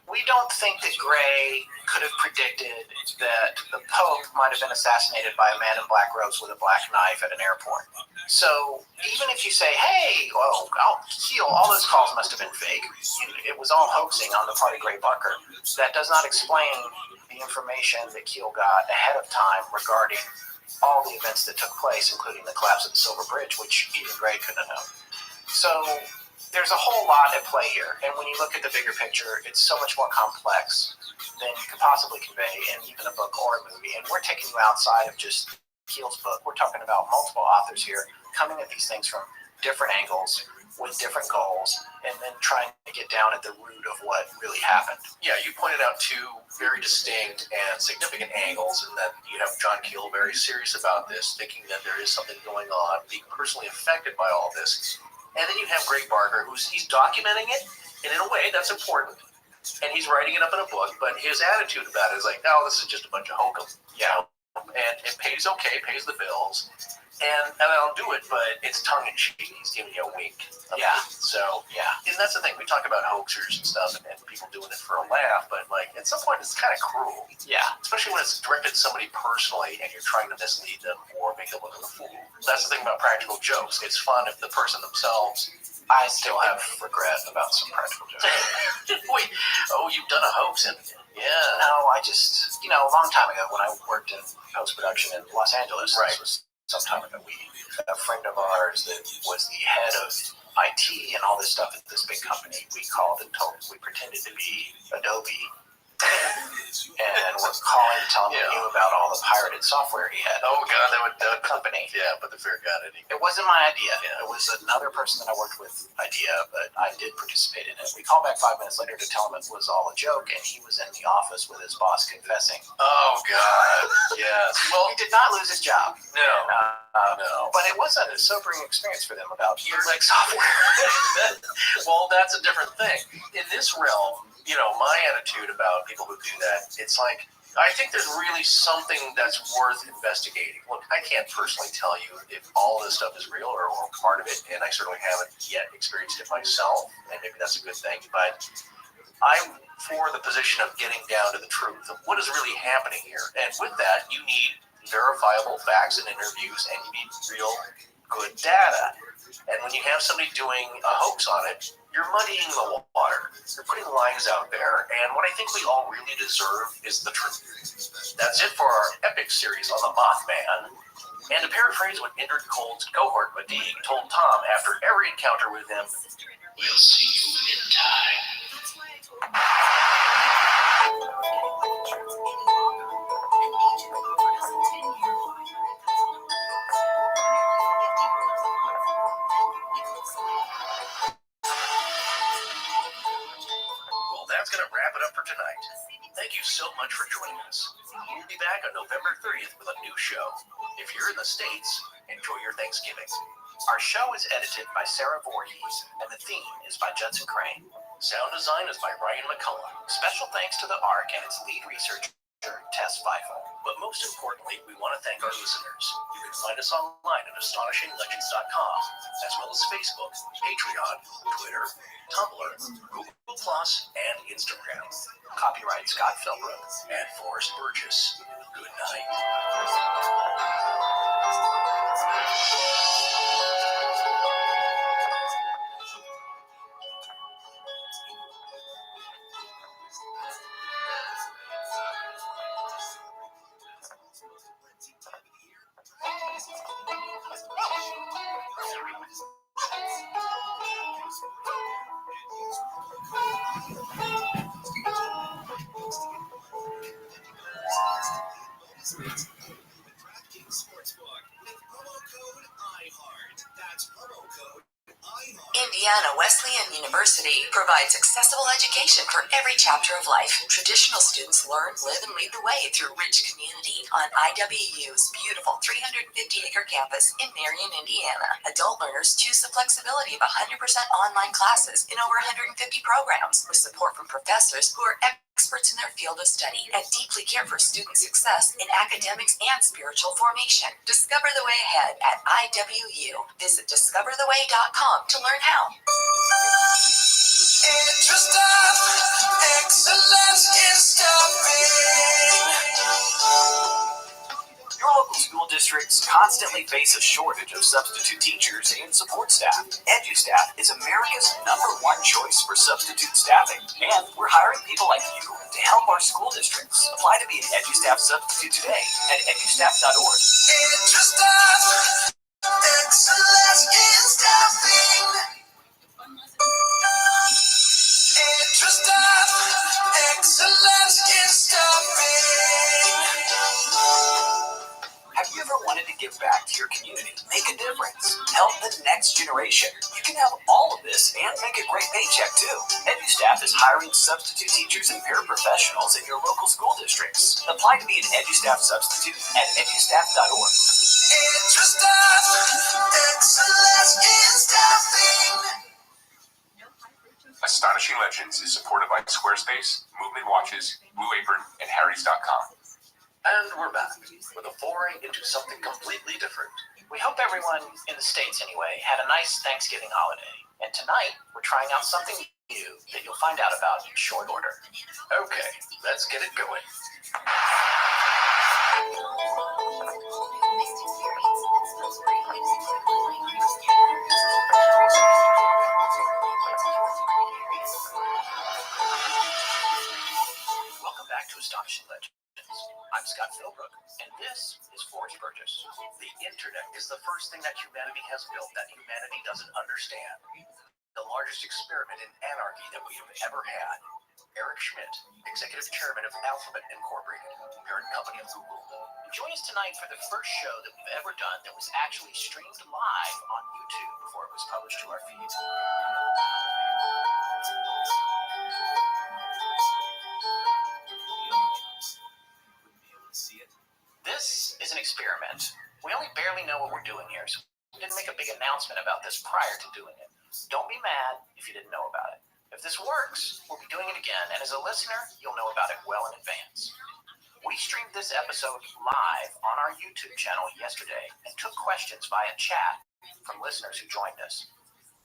We don't think that Gray could have predicted that the Pope might have been assassinated by a man in black robes with a black knife at an airport. So even if you say, hey, Keel, all those calls must have been fake, it was all hoaxing on the part of Gray Barker, that does not explain the information that Keel got ahead of time regarding all the events that took place, including the collapse of the Silver Bridge, which even Gray couldn't have known. So there's a whole lot at play here, and when you look at the bigger picture, it's so much more complex than you could possibly convey in even a book or a movie. And we're taking you outside of just Keel's book. We're talking about multiple authors here coming at these things from different angles with different goals, and then trying to get down at the root of what really happened. Yeah, you pointed out two very distinct and significant angles, and that you have John Keel very serious about this, thinking that there is something going on, being personally affected by all this. And then you have Gray Barker, he's documenting it, and in a way, that's important. And he's writing it up in a book, but his attitude about it is like, no, this is just a bunch of hokum. Yeah. And it pays the bills. And I'll do it, but it's tongue-in-cheek. He's giving you a wink. Yeah. So, yeah. And that's the thing. We talk about hoaxers and stuff, and people doing it for a laugh, but, at some point, it's kind of cruel. Yeah. Especially when it's directed at somebody personally, and you're trying to mislead them or make them look like a fool. That's the thing about practical jokes. It's fun if the person themselves... I still have regret about some practical jokes. Wait, you've done a hoax? Yeah. No, I just, a long time ago when I worked in post-production in Los Angeles, right. This was some time ago, a friend of ours that was the head of IT and all this stuff at this big company, we called and we pretended to be Adobe, and we're calling to tell him we knew about all the pirated software he had. Oh, God, that would company. Yeah, but the fair got it. It wasn't my idea. Yeah. It was another person that I worked with idea, but I did participate in it. We called back 5 minutes later to tell him it was all a joke, and he was in the office with his boss confessing. Oh, God. Yes. Well, he did not lose his job. No. No. But it was a sobering experience for them about like software. Well, that's a different thing. In this realm, my attitude about people who do that, it's like, I think there's really something that's worth investigating. Look, I can't personally tell you if all this stuff is real or part of it, and I certainly haven't yet experienced it myself, and maybe that's a good thing, but I'm for the position of getting down to the truth of what is really happening here. And with that, you need verifiable facts and interviews, and you need real good data. And when you have somebody doing a hoax on it, you're muddying the water. You're putting lines out there. And what I think we all really deserve is the truth. That's it for our epic series on the Mothman. And to paraphrase what Indrid Cold's cohort Madigue told Tom after every encounter with him, we'll see you in time. Thank you so much for joining us. We'll be back on November 30th with a new show. If you're in the States, enjoy your Thanksgiving. Our show is edited by Sarah Voorhees, and the theme is by Judson Crane. Sound design is by Ryan McCullough. Special thanks to the ARC and its lead researcher, Tess Feifel. But most importantly, we want to thank our listeners. You can find us online at astonishinglegends.com, as well as Facebook, Patreon, Twitter, Tumblr, Google+, and Instagram. Copyright Scott Philbrook and Forrest Burgess. Good night. Indiana Wesleyan University provides accessible education for every chapter of life. Traditional students learn, live, and lead the way through rich community on IWU's beautiful 350-acre campus in Marion, Indiana. Adult learners choose the flexibility of 100% online classes in over 150 programs with support from professors who are experts in their field of study and deeply care for student success in academics and spiritual formation. Discover the way ahead at IWU. Visit discovertheway.com to learn how. Interest of excellence in stuffing. Your local school districts constantly face a shortage of substitute teachers and support staff. EduStaff is America's #1 choice for substitute staffing, and we're hiring people like you to help our school districts. Apply to be an EduStaff substitute today at edustaff.org. Interest of excellence in stuffing. Interest of excellence in stuffing. Have you ever wanted to give back to your community, make a difference, help the next generation? You can have all of this and make a great paycheck too. EduStaff is hiring substitute teachers and paraprofessionals in your local school districts. Apply to be an EduStaff substitute at edustaff.org. Interest of excellence in stuffing. Astonishing Legends is supported by Squarespace, Movement Watches, Blue Apron, and Harrys.com. And we're back with a foray into something completely different. We hope everyone, in the States anyway, had a nice Thanksgiving holiday. And tonight, we're trying out something new that you'll find out about in short order. Okay, let's get it going. Welcome back to Astonishing Legends. I'm Scott Philbrook, and this is Forrest Burgess. The internet is the first thing that humanity has built that humanity doesn't understand. The largest experiment in anarchy that we have ever had. Eric Schmidt, Executive Chairman of Alphabet Incorporated, parent company of Google. Join us tonight for the first show that we've ever done that was actually streamed live on YouTube before it was published to our feed. This is an experiment. We only barely know what we're doing here, so we didn't make a big announcement about this prior to doing it. Don't be mad if you didn't know about it. If this works, we'll be doing it again, and as a listener, you'll know about it well in advance. We streamed this episode live on our YouTube channel yesterday and took questions via chat from listeners who joined us.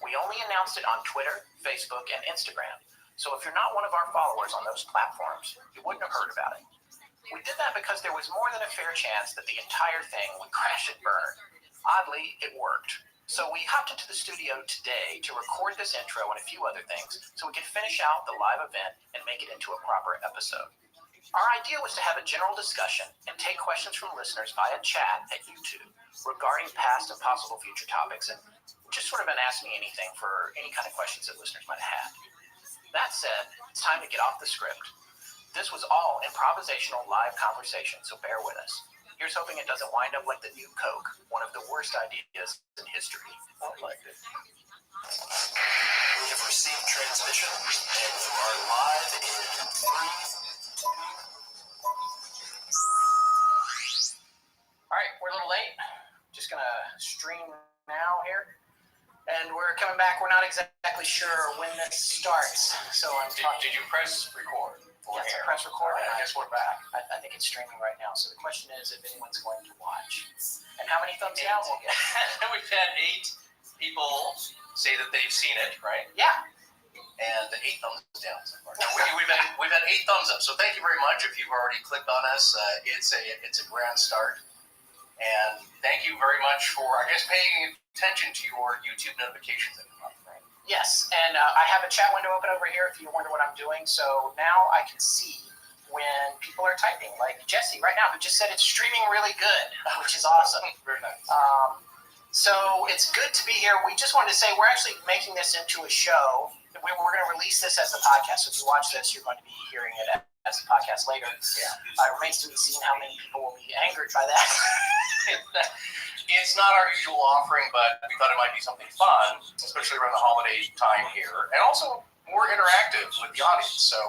We only announced it on Twitter, Facebook, and Instagram, so if you're not one of our followers on those platforms, you wouldn't have heard about it. We did that because there was more than a fair chance that the entire thing would crash and burn. Oddly, it worked. So we hopped into the studio today to record this intro and a few other things so we could finish out the live event and make it into a proper episode. Our idea was to have a general discussion and take questions from listeners via chat at YouTube regarding past and possible future topics, and just sort of an Ask Me Anything for any kind of questions that listeners might have. That said, it's time to get off the script. This was all improvisational live conversation, so bear with us. Here's hoping it doesn't wind up like the new Coke, one of the worst ideas in history. I liked it. We have received transmission and are live in 3, coming back. We're not exactly sure when this starts, so I'm talking. Did you press record? Yes, I press record. I guess we're back. I think it's streaming right now. So the question is if anyone's going to watch, and how many thumbs down we'll get. We've had 8 people say that they've seen it, right? Yeah. And 8 thumbs down so far. We've had 8 thumbs up. So thank you very much. If you've already clicked on us, it's a grand start. And thank you very much for, I guess, paying attention to your YouTube notifications every month, right? Yes, and I have a chat window open over here if you wonder what I'm doing. So now I can see when people are typing, like Jesse right now, who just said it's streaming really good, which is awesome. Very nice. So it's good to be here. We just wanted to say we're actually making this into a show. We're going to release this as a podcast. So if you watch this, you're going to be hearing it as a podcast later. Yeah. It remains to be seen how many people will be angered by that. It's not our usual offering, but we thought it might be something fun, especially around the holiday time here, and also more interactive with the audience. So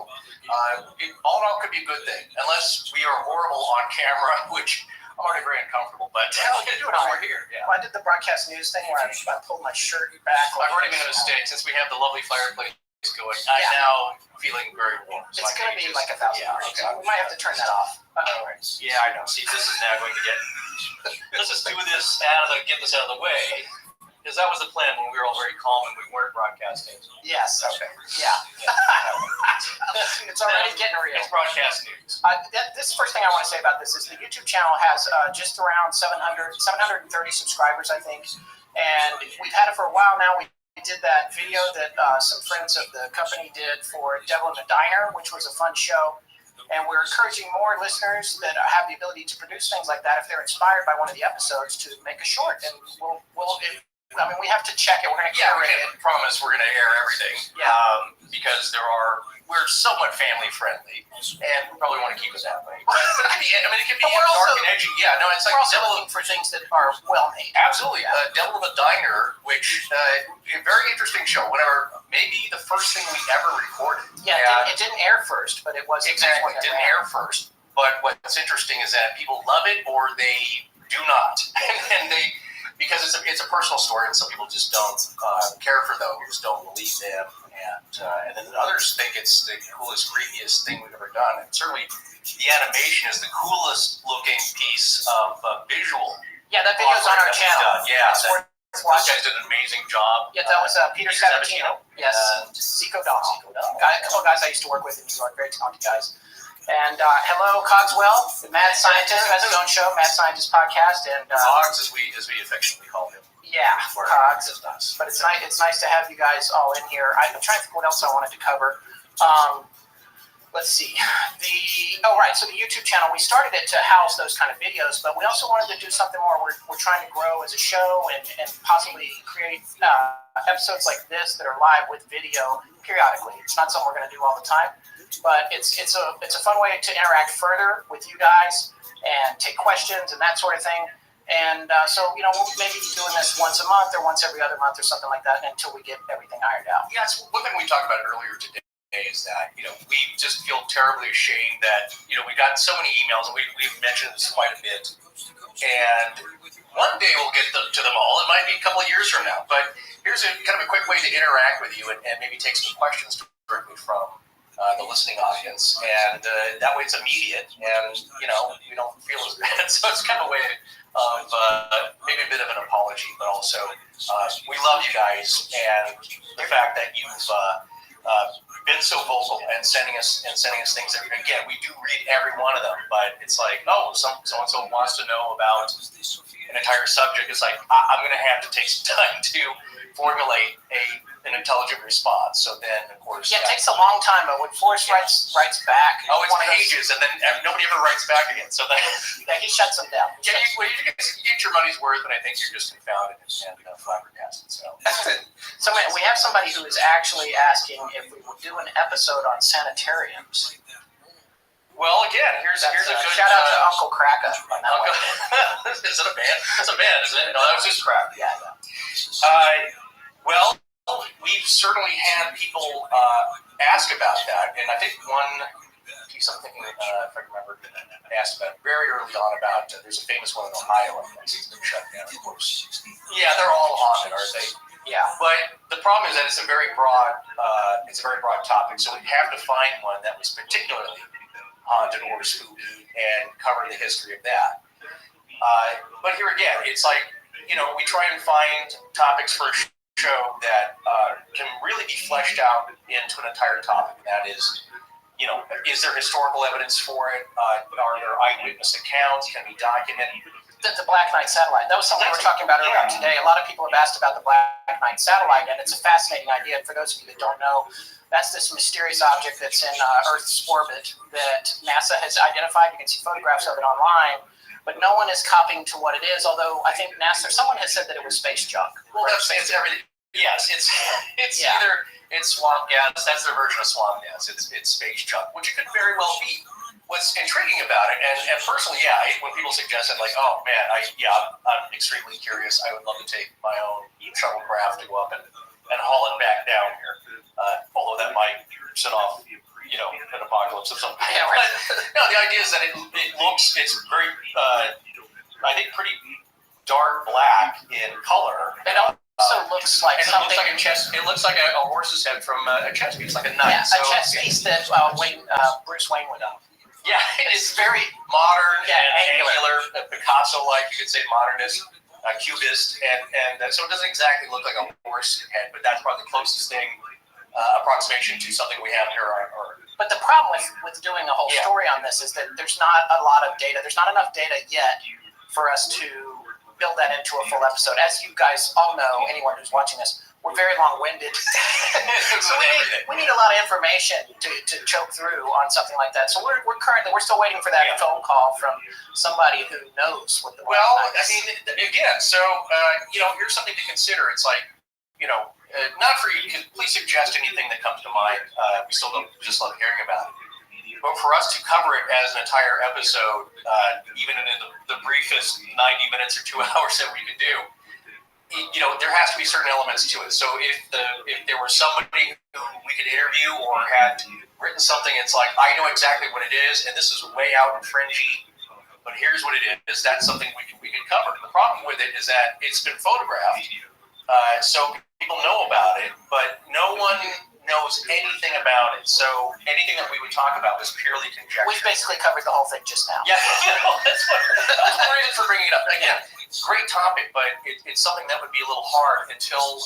all in all could be a good thing, unless we are horrible on camera, which I'm already very uncomfortable, but we're going to do it while we're here. Yeah. Well, I did the broadcast news thing where I pulled my shirt back. I've already made a mistake. Since we have the lovely fireplace going, I'm now feeling very warm. So it's going to be like 1,000 degrees. Okay. We might have to turn that off. Yeah, I know. See, this is now going to get... Let's just do this get this out of the way. Because that was the plan when we were all very calm and we weren't broadcasting. Yes. Okay. Yeah. It's already getting real. It's broadcast news. This first thing I want to say about this is the YouTube channel has just around 730 subscribers, I think. And we've had it for a while now. We did that video that some friends of the company did for Devil in the Diner, which was a fun show. And we're encouraging more listeners that have the ability to produce things like that, if they're inspired by one of the episodes, to make a short. And we have to check it. We're going to we can't promise we're going to air everything. Yeah. Because we're somewhat family friendly, and we probably want to keep it that way. But it can be dark and edgy. Yeah, no, it's like we're also looking for things that are well made. Absolutely. Devil in the Diner, which a very interesting show. Maybe the first thing we ever recorded. Yeah, it didn't air first, but it was exactly. It didn't air first. But what's interesting is that people love it or they do not, and because it's a personal story, and some people just don't care for those, don't believe them, and then others think it's the coolest, creepiest thing we've ever done. And certainly, the animation is the coolest looking piece of visual. Yeah, that video's on our channel. Yeah, those guys did an amazing job. Yeah, that was Peter Sabatino. Yes, Zico Dawson. A couple of guys I used to work with in New York, very talented guys. And hello, Cogswell, the mad scientist, has his own show, Mad Scientist Podcast, and Cogs, as we affectionately call him. Yeah, Cogs. But it's nice to have you guys all in here. I'm trying to think what else I wanted to cover. Let's see. So the YouTube channel, we started it to house those kind of videos, but we also wanted to do something more. We're trying to grow as a show and possibly create episodes like this that are live with video periodically. It's not something we're going to do all the time. But it's a fun way to interact further with you guys and take questions and that sort of thing. And so we'll maybe be doing this once a month or once every other month or something like that until we get everything ironed out. Yeah, it's one thing we talked about earlier today is that we just feel terribly ashamed that we got so many emails, and we've mentioned this quite a bit. And one day we'll get to them all. It might be a couple of years from now. But here's a kind of a quick way to interact with you and maybe take some questions directly from the listening audience, and that way it's immediate, and we don't feel as bad. So it's kind of a way of maybe a bit of an apology, but also we love you guys, and the fact that you've been so vocal and sending us things. Again, we do read every one of them, but it's like, so and so wants to know about an entire subject. It's like I'm going to have to take some time to formulate an intelligent response. So then, of course, it takes a long time, but when Forrest writes back, it's pages, and then nobody ever writes back again. So then he shuts them down. Yeah, you get your money's worth, and I think you're just confounded and flabbergasted. So we have somebody who is actually asking if we would do an episode on sanitariums. Well, again, here's a good shout out to Uncle Kraka. Is it a band? It's a band, isn't it? No, that was just crap. Yeah. Well, we've certainly had people ask about that, and I think one piece I'm thinking, if I remember, asked about very early on about there's a famous one in Ohio, and it's been shut down, of course. Yeah, they're all on it, aren't they? Yeah. But the problem is that it's a very broad topic, so we have to find one that was particularly haunted or spooky and cover the history of that. But here again, it's like, we try and find topics for a show that can really be fleshed out into an entire topic. And that is, is there historical evidence for it? Are there eyewitness accounts? Can we document? The Black Knight satellite. That was something we were talking about earlier today. A lot of people have asked about the Black Knight satellite, and it's a fascinating idea. And for those of you that don't know, that's this mysterious object that's in Earth's orbit that NASA has identified. You can see photographs of it online, but no one is copying to what it is, although I think someone has said that it was space junk. Well, it's everything. Yes, it's either swamp gas, that's their version of swamp gas. It's space junk, which it could very well be. What's intriguing about it, and personally, when people suggest it, like, oh man, I'm extremely curious. I would love to take my own shuttlecraft to go up and haul it back down here. Although that might set off, an apocalypse of some kind. Yeah, right. But no, the idea is that it's very, I think, pretty dark black in color. It also looks like something. It looks like a chest. It looks like a horse's head from a chess piece, like a knight. Yeah, a chess piece that Bruce Wayne would own. Yeah, it's very modern and angular, Picasso-like. You could say modernist, cubist, and so it doesn't exactly look like a horse head, but that's probably the closest thing approximation to something we have here on Earth. But the problem with doing a whole story on this is that there's not a lot of data. There's not enough data yet for us to build that into a full episode. As you guys all know, anyone who's watching this, we're very long-winded. So we need a lot of information to choke through on something like that. So we're still waiting for that phone call from somebody who knows what the again, so here's something to consider. It's like, not for you, please suggest anything that comes to mind. We still don't just love hearing about it. But for us to cover it as an entire episode, even in the briefest 90 minutes or 2 hours that we could do, there has to be certain elements to it. So if there was somebody who we could interview or had written something, it's like, I know exactly what it is, and this is way out and fringy, but here's what it is. That's something we can cover. The problem with it is that it's been photographed, so people know about it, but no one knows anything about it. So anything that we would talk about is purely conjecture. We've basically covered the whole thing just now. Yeah, that's the reason for bringing it up. Again, great topic, but it's something that would be a little hard until,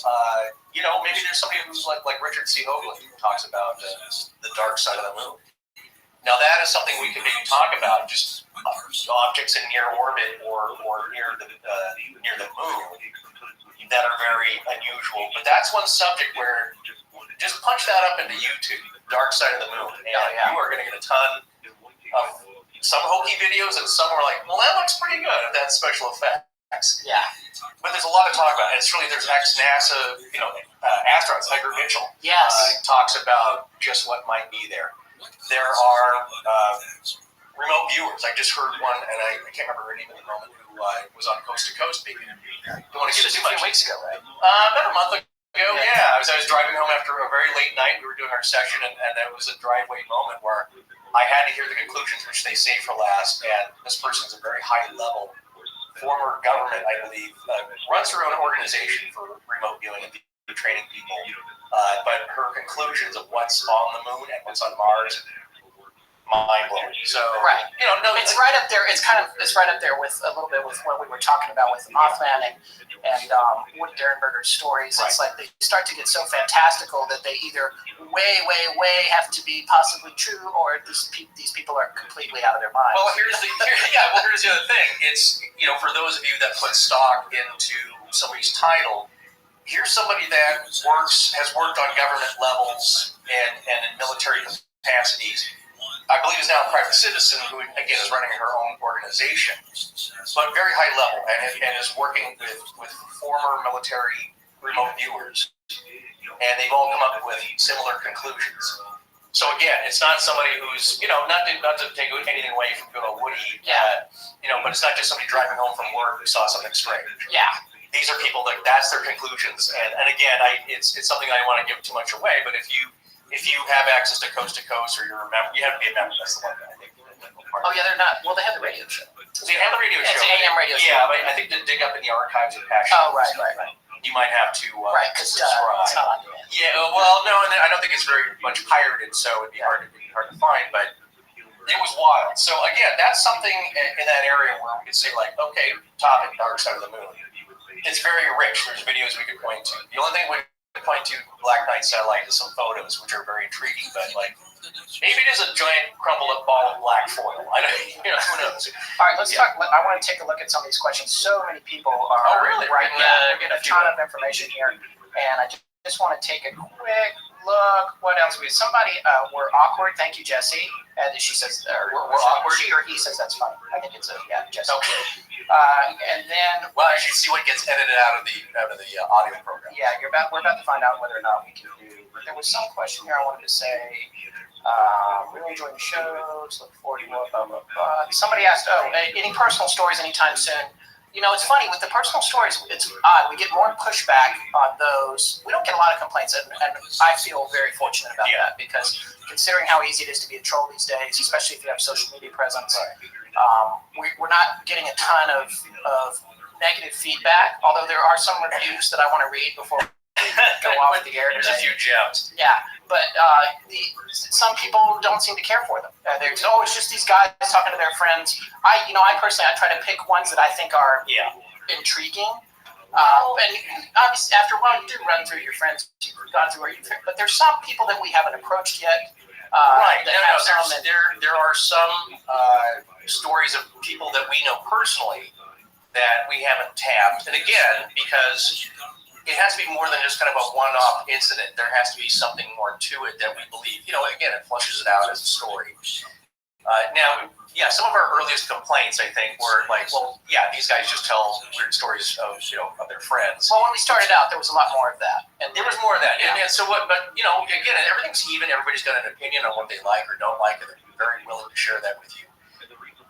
maybe there's somebody who's like Richard C. Hoagland who talks about the dark side of the moon. Now that is something we can maybe talk about, just objects in near orbit or near the moon that are very unusual. But that's one subject where just punch that up into YouTube, Dark Side of the Moon, and you are going to get a ton of some hokey videos, and some are like, well, that looks pretty good if that's special effects. Yeah. But there's a lot to talk about, and it's really, there's ex-NASA, astronauts, Edgar Mitchell, talks about just what might be there. There are remote viewers. I just heard one, and I can't remember her name at the moment, who was on Coast to Coast being interviewed. Don't want to give it too much. 2 weeks ago, right? About a month ago. I was driving home after a very late night. We were doing our session, and it was a driveway moment where I had to hear the conclusions, which they say for last. And this person's a very high-level former government, I believe, runs her own organization for remote viewing and training people. But her conclusions of what's on the moon and what's on Mars, mind-blowing. So right, it's right up there. It's right up there with a little bit with what we were talking about with the Mothman and Woody Derenberger's stories. Right. It's like they start to get so fantastical that they either way have to be possibly true, or these people are completely out of their minds. Well, here's the other thing. It's for those of you that put stock into somebody's title, here's somebody that has worked on government levels and in military capacities. I believe is now a private citizen who, again, is running her own organization, but very high level, and is working with former military remote viewers, and they've all come up with similar conclusions. So again, it's not somebody who's, not to take anything away from good old Woody, but it's not just somebody driving home from work who saw something strange. Yeah. These are people that's their conclusions, and again, it's something I don't want to give too much away, but if you have access to Coast, or you're a member, you have to be a member. That's the one that I think. Oh yeah, they're not. Well, they have the radio show. They have the radio show. It's an AM radio show. Yeah, but I think to dig up in the archives of Passion. Oh right. you might have to right, because subscribe. it's not on demand. Yeah, well, no, and I don't think it's very much pirated, so it'd be hard to find, but it was wild. So again, that's something in that area where we could say like, okay, topic, Dark Side of the Moon. It's very rich. There's videos we could point to. The only thing we could point to Black Knight Satellite is some photos, which are very intriguing, but like, maybe it is a giant crumpled up ball of black foil. I don't, who knows? All right, let's talk. I want to take a look at some of these questions. So many people are writing a ton of information here, and I just want to take a quick look. What else? Somebody, we're awkward. Thank you, Jesse. And she says, we're awkward. She or he says that's funny. I think it's Jesse. Okay. And then, well, I should see what gets edited out of the audio program. Yeah, we're about to find out whether or not we can do. But there was some question here I wanted to say. Really enjoying the shows. Look forward to more. Blah blah blah. Somebody asked, any personal stories anytime soon? It's funny with the personal stories. It's odd. We get more pushback on those. We don't get a lot of complaints, and I feel very fortunate about that because considering how easy it is to be a troll these days, especially if you have social media presence, we're not getting a ton of negative feedback. Although there are some reviews that I want to read before we go off the air. There's a few gems. Yeah, but some people don't seem to care for them. It's just these guys talking to their friends. I personally, I try to pick ones that I think are intriguing. And obviously, after a while, you do run through your friends. You've gone through where you pick, but there's some people that we haven't approached yet. Right. There are some stories of people that we know personally that we haven't tapped. And again, because it has to be more than just kind of a one-off incident. There has to be something more to it that we believe. Again, it flushes it out as a story. Some of our earliest complaints, I think, were like, these guys just tell weird stories of their friends. Well, when we started out, there was a lot more of that. And there was more of that. Yeah. And so what? But again, everything's even. Everybody's got an opinion on what they like or don't like, and they're very willing to share that with you.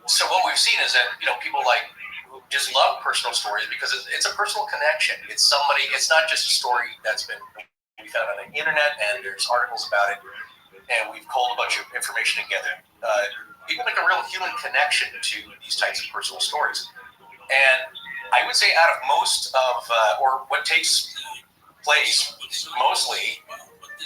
So what we've seen is that people who just love personal stories because it's a personal connection. It's somebody. It's not just a story that's been we found on the internet, and there's articles about it, and we've pulled a bunch of information together. People make a real human connection to these types of personal stories. And I would say out of most of, or what takes place mostly,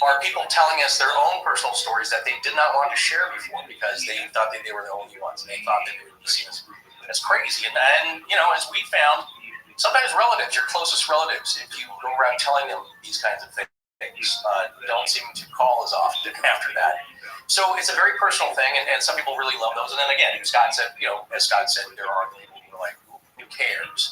are people telling us their own personal stories that they did not want to share before because they thought that they were the only ones. And they thought that they would be seen as crazy. And as we found, sometimes relatives, your closest relatives, if you go around telling them these kinds of things, don't seem to call as often after that. So it's a very personal thing, and some people really love those. And then again, as Scott said, there are people who are like, who cares?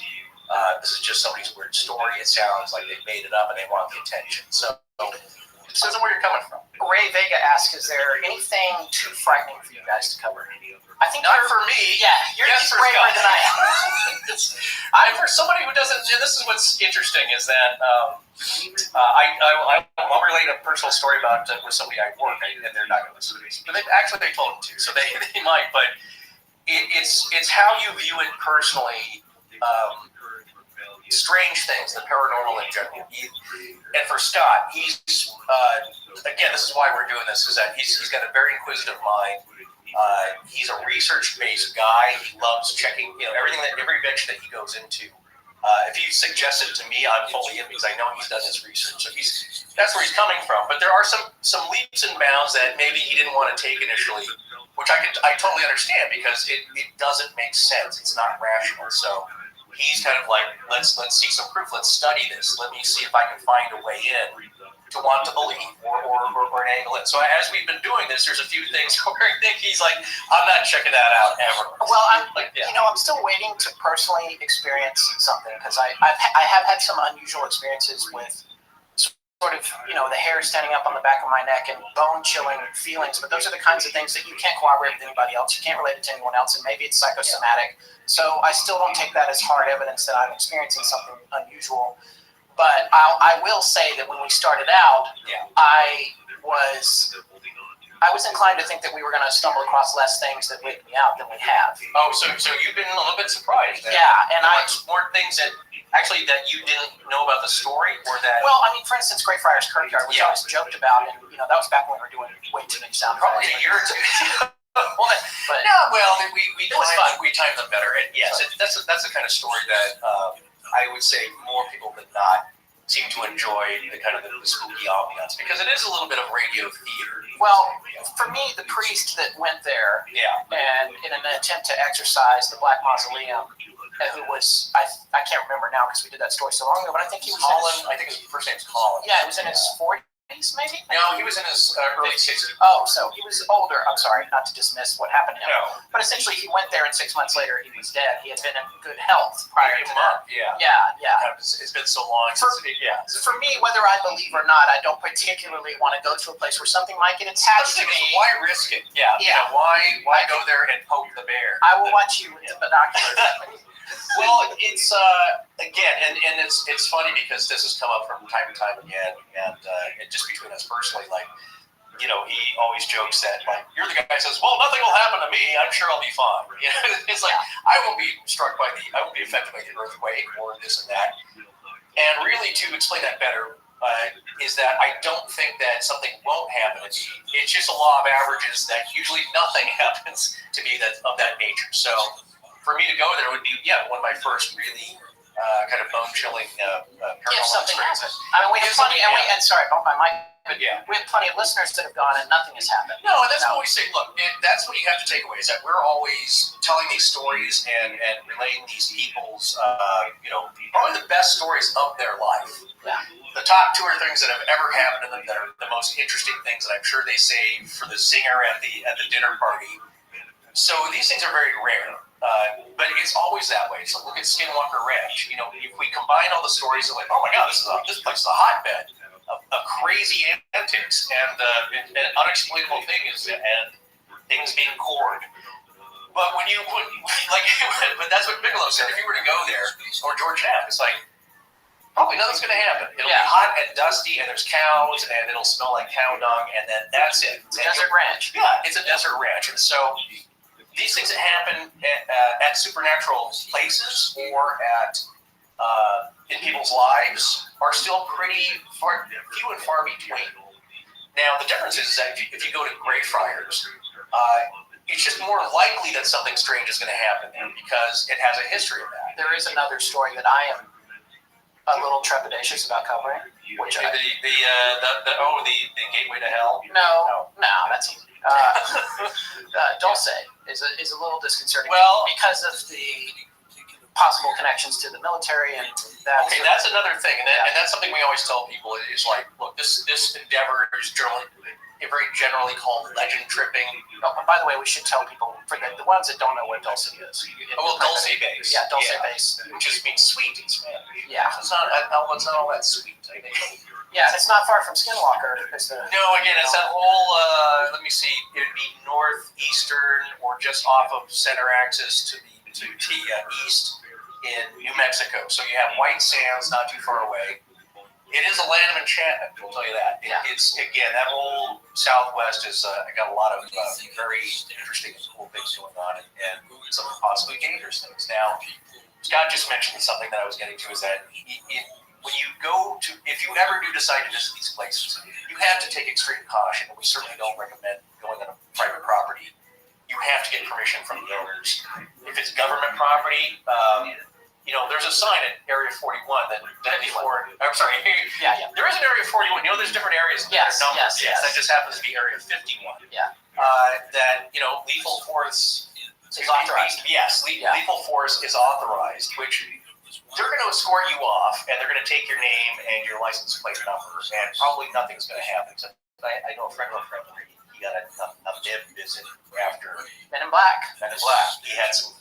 This is just somebody's weird story. It sounds like they made it up and they want the attention. So it depends on where you're coming from. Ray Vega asks, is there anything too frightening for you guys to cover? I think not for me. Yeah, you're braver than I am. I'm for somebody who doesn't. This is what's interesting is that I'll relate a personal story about with somebody I work, and they're not going to listen to this, but they told them to, so they might. But it's how you view it personally. Strange things, the paranormal in general. And for Scott, he's again, this is why we're doing this, is that he's got a very inquisitive mind. He's a research-based guy. He loves checking, every venture that he goes into. If he suggests it to me, I'm fully in because I know he's done his research. So that's where he's coming from. But there are some leaps and bounds that maybe he didn't want to take initially, which I totally understand because it doesn't make sense. It's not rational. So he's kind of like, let's see some proof. Let's study this. Let me see if I can find a way in to want to believe or an angle in. So as we've been doing this, there's a few things where I think he's like, I'm not checking that out ever. Well, I'm still waiting to personally experience something because I have had some unusual experiences with sort of, the hair standing up on the back of my neck and bone-chilling feelings, but those are the kinds of things that you can't corroborate with anybody else. You can't relate it to anyone else, and maybe it's psychosomatic. So I still don't take that as hard evidence that I'm experiencing something unusual. But I will say that when we started out, I was inclined to think that we were going to stumble across less things that weirded me out than we have. Oh, so you've been a little bit surprised. And more things that you didn't know about the story, or that. Well, I mean, for instance, Greyfriars Kirkyard, which I always joked about, and that was back when we were doing way too many sound probably a year or two. We timed them better, and yes, that's the kind of story that I would say more people than not seem to enjoy the kind of the spooky ambiance, because it is a little bit of radio theater. Well, for me, the priest that went there, and in an attempt to exorcise the Black Mausoleum, who was, I can't remember now because we did that story so long ago, but I think he was Colin. I think his first name's Colin. Yeah, he was in his 40s, maybe? No, he was in his early 60s. Oh, so he was older. I'm sorry, not to dismiss what happened to him. No. But essentially, he went there, and 6 months later, he was dead. He had been in good health prior to that. Yeah. It's been so long. For me, whether I believe or not, I don't particularly want to go to a place where something might get attached to me. Why risk it? Yeah. You know, why go there and poke the bear? I will watch you with binoculars. Well, it's again, and it's funny because this has come up from time to time again, and just between us personally, like, you know, he always jokes that, like, you're the guy that says, well, nothing will happen to me, I'm sure I'll be fine. You know, it's like, I won't be affected by the earthquake or this and that. And really, to explain that better, is that I don't think that something won't happen to me. It's just a law of averages that usually nothing happens to me that's of that nature. So for me to go there would be, one of my first really kind of bone-chilling paranormal experiences. I mean, we have plenty, and sorry, I bumped my mic, but we have plenty of listeners that have gone and nothing has happened. No, and that's what we say. Look, that's what you have to take away, is that we're always telling these stories and relaying these people's, probably the best stories of their life. Yeah. The top 2 or 3 things that have ever happened to them that are the most interesting things that I'm sure they save for the zinger at the dinner party. So these things are very rare. But it's always that way. So look at Skinwalker Ranch. You know, if we combine all the stories of like, oh my God, this place is a hotbed of crazy antics and unexplainable things and things being cored. But when you put but that's what Bigelow said. If you were to go there, or George Knapp, it's like probably nothing's going to happen. It'll be hot and dusty, and there's cows, and it'll smell like cow dung, and then that's it. It's a desert ranch. Yeah, it's a desert ranch, and so these things that happen at supernatural places or at in people's lives are still pretty few and far between. Now, the difference is that if you go to Greyfriars, it's just more likely that something strange is going to happen there because it has a history of that. There is another story that I am a little trepidatious about covering. Which the gateway to hell? No, that's Dulce is a little disconcerting. Well, because of the possible connections to the military and that. Okay, that's another thing, and that's something we always tell people is like, look, this endeavor is very generally called legend tripping. Oh, and by the way, we should tell people, for the ones that don't know what Dulce is. Dulce base. Yeah, Dulce base. Which just means sweet in Spanish. Yeah. It's not all that sweet, I think. Yeah, and it's not far from Skinwalker. No, again, it's that whole, let me see, it would be northeastern or just off of center axis to the east in New Mexico. So you have White Sands not too far away. It is a land of enchantment, I'll tell you that. It's, again, that whole southwest is got a lot of very interesting and cool things going on and some possibly dangerous things. Now, Scott just mentioned something that I was getting to, is that when you go to, if you ever do decide to visit these places, you have to take extreme caution. We certainly don't recommend going on a private property. You have to get permission from the owners. If it's government property, there's a sign at Area 41 that before. I'm sorry. Yeah. There is an Area 41. There's different areas. Yes. That just happens to be Area 51. Yeah. That lethal force is authorized. Yes, lethal force is authorized, which they're going to escort you off, and they're going to take your name and your license plate number, and probably nothing's going to happen. So I know a friend of a friend. He got a MIB visit after Men in Black. He had some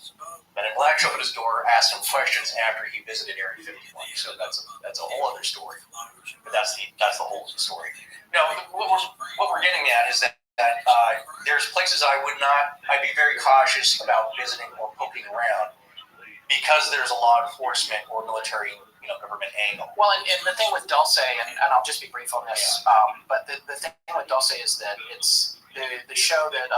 Men in Black show up at his door, asked him questions after he visited Area 51. So that's a whole other story. But that's the whole story. No, what we're getting at is that there's places I'd be very cautious about visiting or poking around because there's a law enforcement or military, government angle. Well, and the thing with Dulce, and I'll just be brief on this, but the thing with Dulce is that it's the show that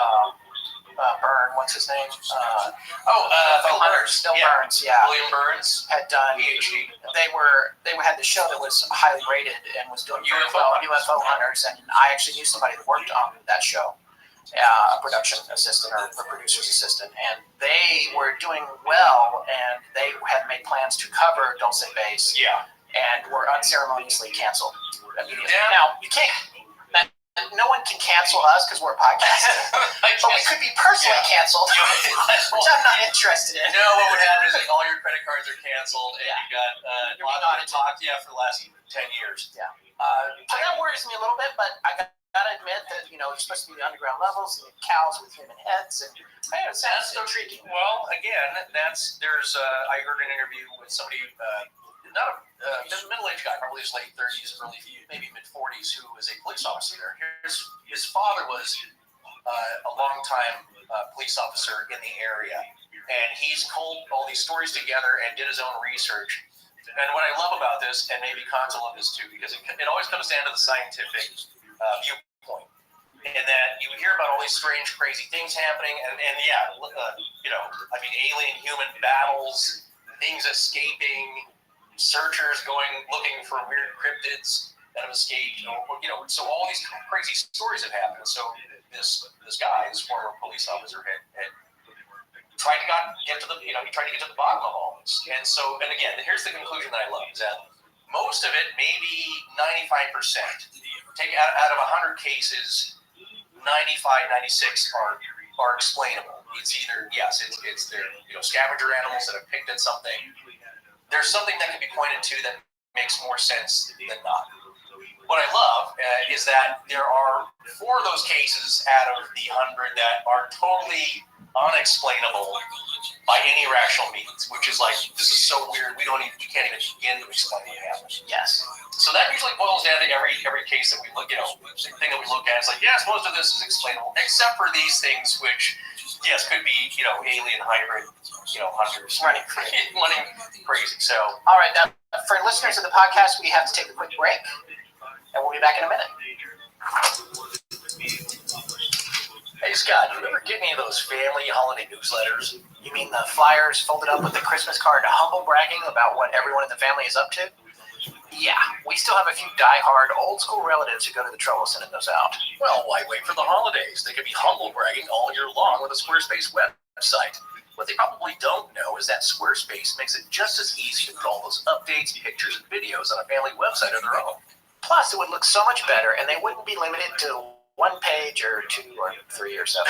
Byrne, what's his name? Phil Burns. William Burns had done. PhD. They had the show that was highly rated and was doing UFO Hunters, and I actually knew somebody that worked on that show. A production assistant or a producer's assistant, and they were doing well, and they had made plans to cover Dulce Base. Yeah. and were unceremoniously canceled immediately. Now, you can't. No one can cancel us because we're a podcast. But we could be personally canceled, which I'm not interested in. No, what would happen is that all your credit cards are canceled, and you got not talked for the last 10 years. Yeah. So that worries me a little bit, but I gotta admit that it's supposed to be the underground levels and the cows with human heads, and it sounds intriguing. Well, again, I heard an interview with somebody, not a middle-aged guy, probably his late 30s, maybe mid-40s, who was a police officer there. His father was a long-time police officer in the area, and he's pulled all these stories together and did his own research. And what I love about this, and maybe Khan's love this too, because it always comes down to the scientific viewpoint, and that you hear about all these strange, crazy things happening, and alien-human battles, things escaping, searchers looking for weird cryptids that have escaped, so all these crazy stories have happened. So this guy, this former police officer, had tried to get to the bottom of all this. And again, here's the conclusion that I love, is that most of it, maybe 95%, take out of 100 cases, 95, 96 are explainable. It's either, it's their scavenger animals that have picked at something. There's something that can be pointed to that makes more sense than not. What I love is that there are 4 of those cases out of the 100 that are totally unexplainable by any rational means, which is like, this is so weird, we can't even begin to explain what happened. Yes. So that usually boils down to every case that we look, the thing that we look at is like, yes, most of this is explainable, except for these things, which, yes, could be, alien hybrid, hunters running crazy. So, all right, now for listeners of the podcast, we have to take a quick break, and we'll be back in a minute. Hey Scott, you ever get any of those family holiday newsletters? You mean the flyers folded up with the Christmas card humble bragging about what everyone in the family is up to? Yeah, we still have a few die-hard, old-school relatives who go to the trouble of sending those out. Well, why wait for the holidays? They could be humble bragging all year long with a Squarespace website. What they probably don't know is that Squarespace makes it just as easy to put all those updates, pictures, and videos on a family website of their own. Plus, it would look so much better, and they wouldn't be limited to 1 page or 2 or 3 or 7.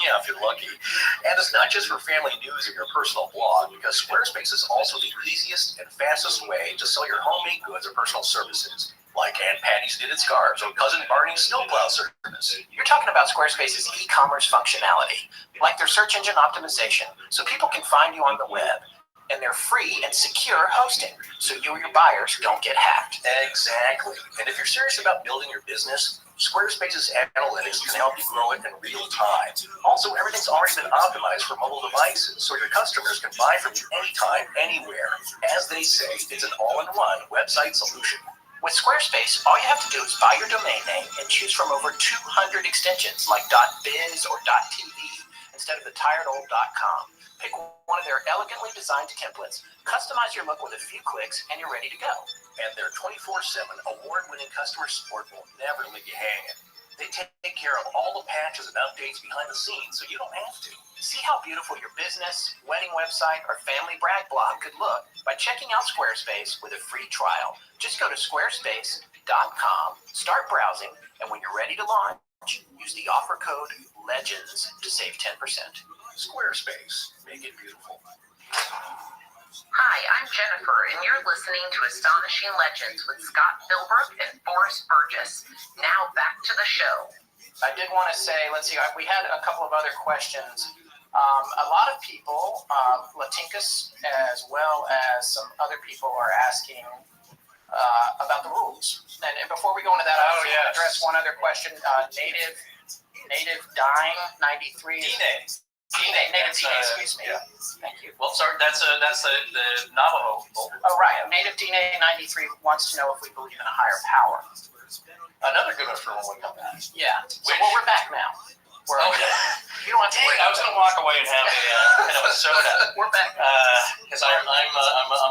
Yeah, if you're lucky. And it's not just for family news and your personal blog, because Squarespace is also the easiest and fastest way to sell your homemade goods or personal services, like Aunt Patty's knitted scarves or Cousin Barney's snowplow service. You're talking about Squarespace's e-commerce functionality, like their search engine optimization, so people can find you on the web, and their free and secure hosting, so you or your buyers don't get hacked. Exactly. And if you're serious about building your business, Squarespace's analytics can help you grow it in real time. Also, everything's already been optimized for mobile devices, so your customers can buy from you anytime, anywhere. As they say, it's an all-in-one website solution. With Squarespace, all you have to do is buy your domain name and choose from over 200 extensions like .biz or .tv instead of the tired old .com. Pick one of their elegantly designed templates, customize your look with a few clicks, and you're ready to go. And their 24/7 award-winning customer support will never leave you hanging. They take care of all the patches and updates behind the scenes, so you don't have to. See how beautiful your business, wedding website, or family brag blog could look by checking out Squarespace with a free trial. Just go to squarespace.com, start browsing, and when you're ready to launch, use the offer code LEGENDS to save 10%. Squarespace. Make it beautiful. Hi, I'm Jennifer, and you're listening to Astonishing Legends with Scott Philbrook and Forrest Burgess. Now back to the show. I did want to say, let's see, we had a couple of other questions. A lot of people, Latinkus as well as some other people, are asking about the rules. And before we go into that, I want to address one other question. Native Dying 93. Native Dine, excuse me. Yeah. Thank you. Well, sorry, that's the Navajo. Oh, right. Native Dine 93 wants to know if we believe in a higher power. Another good one for when we come back. Yeah. So we're back now. You don't have to worry. I was going to walk away and have and a soda. We're back. Because I'm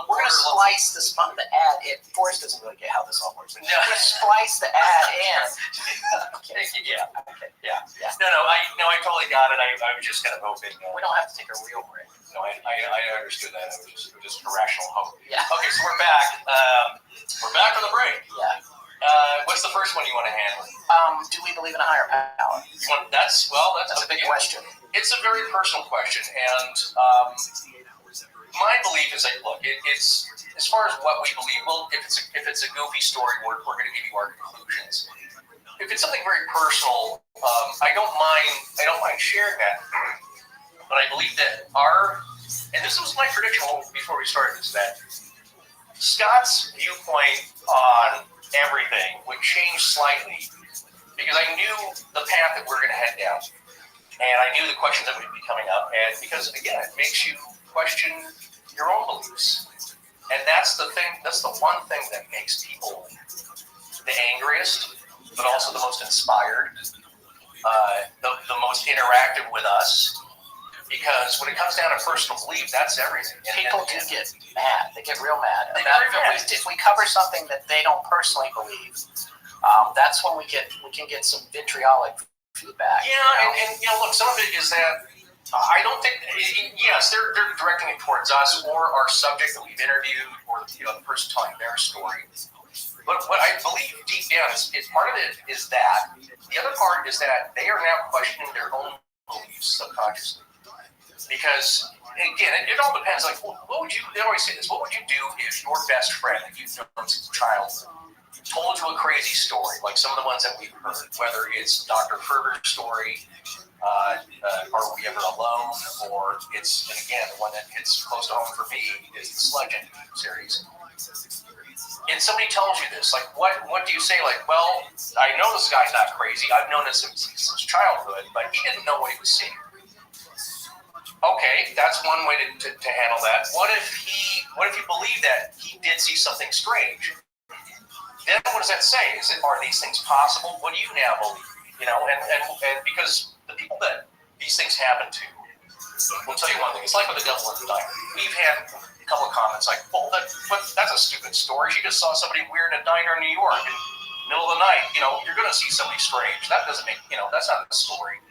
We're going to splice the ad in. Forrest doesn't really get how this all works. We're going to splice the ad in. Okay. Yeah. No, I totally got it. I was just kind of hoping. We don't have to take a real break. No, I understood that. It was just irrational hope. Yeah. Okay, so we're back. We're back from the break. Yeah. What's the first one you want to handle? Do we believe in a higher power? That's a big question. It's a very personal question, and my belief is that it's as far as what we believe. Well, if it's a goofy story, we're going to give you our conclusions. If it's something very personal, I don't mind sharing that. But I believe that and this was my prediction before we started, is that Scott's viewpoint on everything would change slightly, because I knew the path that we're going to head down, and I knew the questions that would be coming up, and because again, it makes you question your own beliefs, and that's the one thing that makes people the angriest, but also the most inspired, the most interactive with us. Because when it comes down to personal belief, that's everything. People do get mad. They get real mad. If we cover something that they don't personally believe, that's when we can get some vitriolic feedback. Yeah, and look, some of it is that I don't think. Yes, they're directing it towards us or our subject that we've interviewed, or the person telling their story. But what I believe deep down is part of it is that. The other part is that they are now questioning their own beliefs subconsciously. Because, again, it all depends. Like, what would you, they always say this, what would you do if your best friend that you've known since childhood told you a crazy story, like some of the ones that we've heard, whether it's Dr. Ferber's story, Are We Ever Alone, or it's, and again, the one that hits close to home for me is the Sledging series. And somebody tells you this, like, what do you say? Like, well, I know this guy's not crazy. I've known this since childhood, but he didn't know what he was seeing. Okay, that's one way to handle that. What if you believe that he did see something strange? Then what does that say? Are these things possible? What do you now believe? And because the people that these things happen to, we'll tell you one thing. It's like with the devil in the diner. We've had a couple of comments like, "Well, that's a stupid story. She just saw somebody weird in a diner in New York in the middle of the night. You're going to see somebody strange. That doesn't make that's not a story."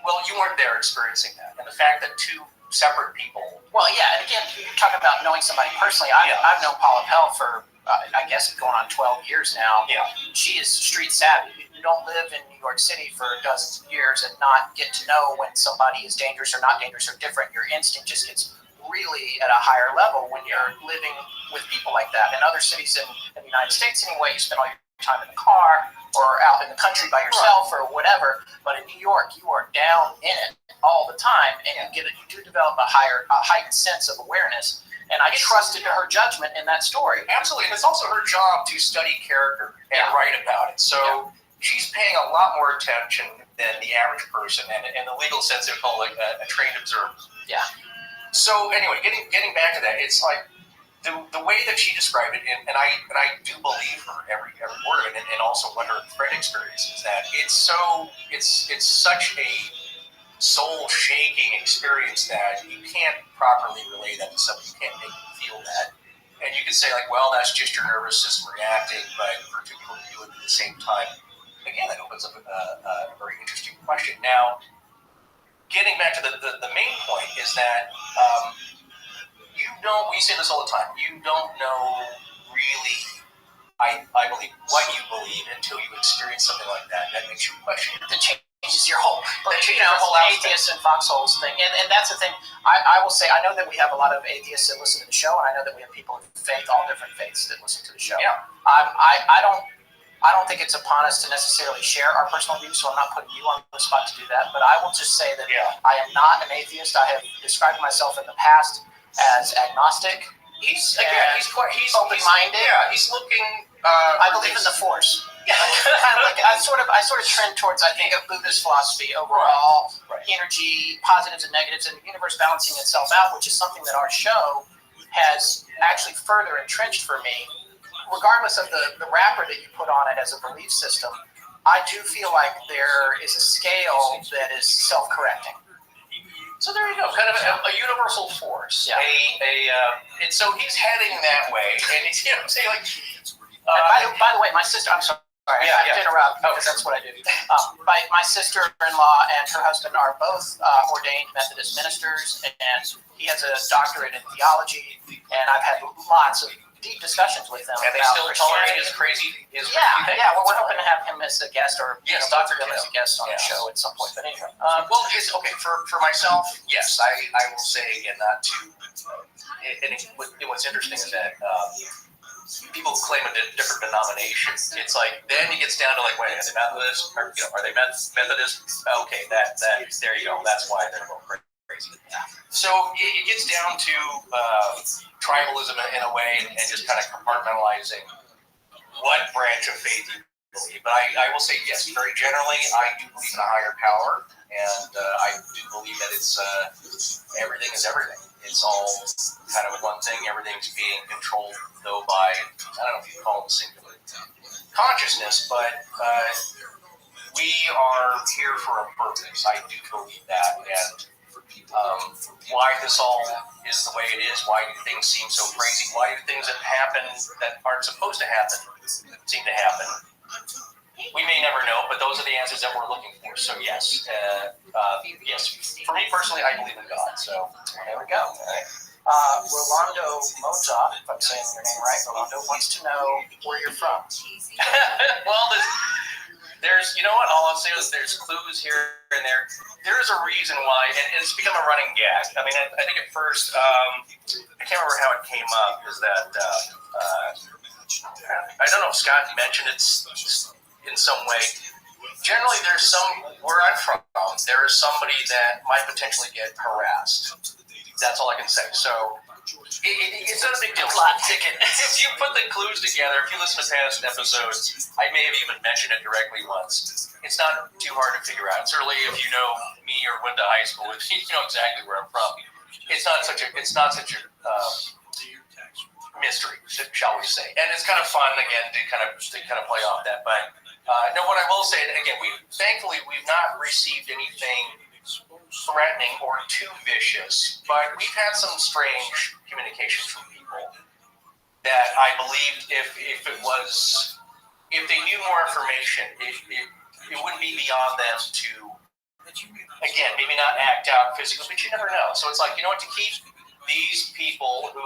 Well, you weren't there experiencing that. And the fact that two separate people... Well, yeah, and again, you're talking about knowing somebody personally. I've known Paula Pell for, I guess, going on 12 years now. Yeah. She is street savvy. You don't live in New York City for dozens of years and not get to know when somebody is dangerous or not dangerous or different. Your instinct just gets really at a higher level when you're living with people like that. In other cities in the United States, anyway, you spend all your time in the car or out in the country by yourself or whatever, but in New York you are down in it all the time, and you do develop a heightened sense of awareness, and I trusted her judgment in that story. Absolutely, and it's also her job to study character and write about it, so she's paying a lot more attention than the average person, and in the legal sense they're called like a trained observer. Yeah. So anyway, getting back to that, it's like the way that she described it, and I do believe her every word of it, and also what her friend experiences, that it's such a soul-shaking experience that you can't properly relay that to somebody. You can't make them feel that. And you can say, like, well, that's just your nervous system reacting, but for two people to do it at the same time, again, that opens up a very interesting question. Now, getting back to the main point is that we say this all the time, you don't know really, I believe, what you believe until you experience something like that. That makes you question. That changes your whole, atheist and foxholes thing. And that's the thing. I will say, I know that we have a lot of atheists that listen to the show, and I know that we have people of faith, all different faiths, that listen to the show. Yeah. I don't think it's upon us to necessarily share our personal views, so I'm not putting you on the spot to do that. But I will just say that I am not an atheist. I have described myself in the past as agnostic. He's open-minded. Yeah, he's looking. I believe in the Force. Yeah, I sort of trend towards, I think, a Buddhist philosophy overall, energy, positives and negatives, and the universe balancing itself out, which is something that our show has actually further entrenched for me. Regardless of the wrapper that you put on it as a belief system, I do feel like there is a scale that is self-correcting. So there you go, kind of a universal force. Yeah. And so he's heading that way, and he's saying like. By the way, my sister. I'm sorry. I have to interrupt because that's what I do. My sister-in-law and her husband are both ordained Methodist ministers, and he has a doctorate in theology. And I've had lots of deep discussions with them. And they still tolerate his crazy thing. Yeah. Well, we're hoping to have him as a guest, or Dr. Bill as a guest on the show at some point. But anyway, for myself, yes, I will say again not to. What's interesting is that. People claim a different denomination. It's like then it gets down to like, wait, are they Methodist? Or, are they Methodist? Okay, that there you go. That's why they're going crazy. So it gets down to tribalism in a way, and just kind of compartmentalizing what branch of faith you believe. But I will say yes, very generally, I do believe in a higher power, and I do believe that it's everything is everything. It's all kind of one thing. Everything's being controlled, though, by, I don't know if you call it singular consciousness, but we are here for a purpose. I do believe that. And why this all is the way it is, why do things seem so crazy, why do things that happen that aren't supposed to happen seem to happen? We may never know, but those are the answers that we're looking for. So yes, yes. For me personally, I believe in God. So there we go. Rolando Moza, if I'm saying your name right, Rolando wants to know where you're from. Well, there's, you know what? All I'll say is there's clues here and there. There's a reason why, and it's become a running gag. I mean, I think at first, I can't remember how it came up. Is that I don't know if Scott mentioned it in some way. Generally, there's where I'm from, there is somebody that might potentially get harassed. That's all I can say. So it's not a big deal. If you put the clues together, if you listen to past episodes, I may have even mentioned it directly once. It's not too hard to figure out. Certainly, if you know me or went to high school with me, you know exactly where I'm from. It's not such a mystery, shall we say? And it's kind of fun again to kind of play off that. But no, what I will say, again, thankfully we've not received anything threatening or too vicious, but we've had some strange communications from people that I believed if they knew more information, it wouldn't be beyond them to, again, maybe not act out physically, but you never know. So it's like, you know what, to keep these people who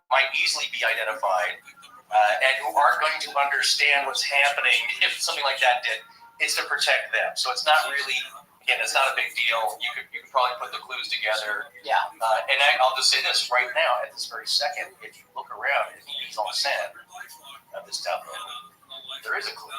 might easily be identified and who aren't going to understand what's happening if something like that did, it's to protect them. So it's not really, again, it's not a big deal. You could probably put the clues together. Yeah. And I'll just say this right now, at this very second, if you look around and he's on the sand of this download, there is a clue.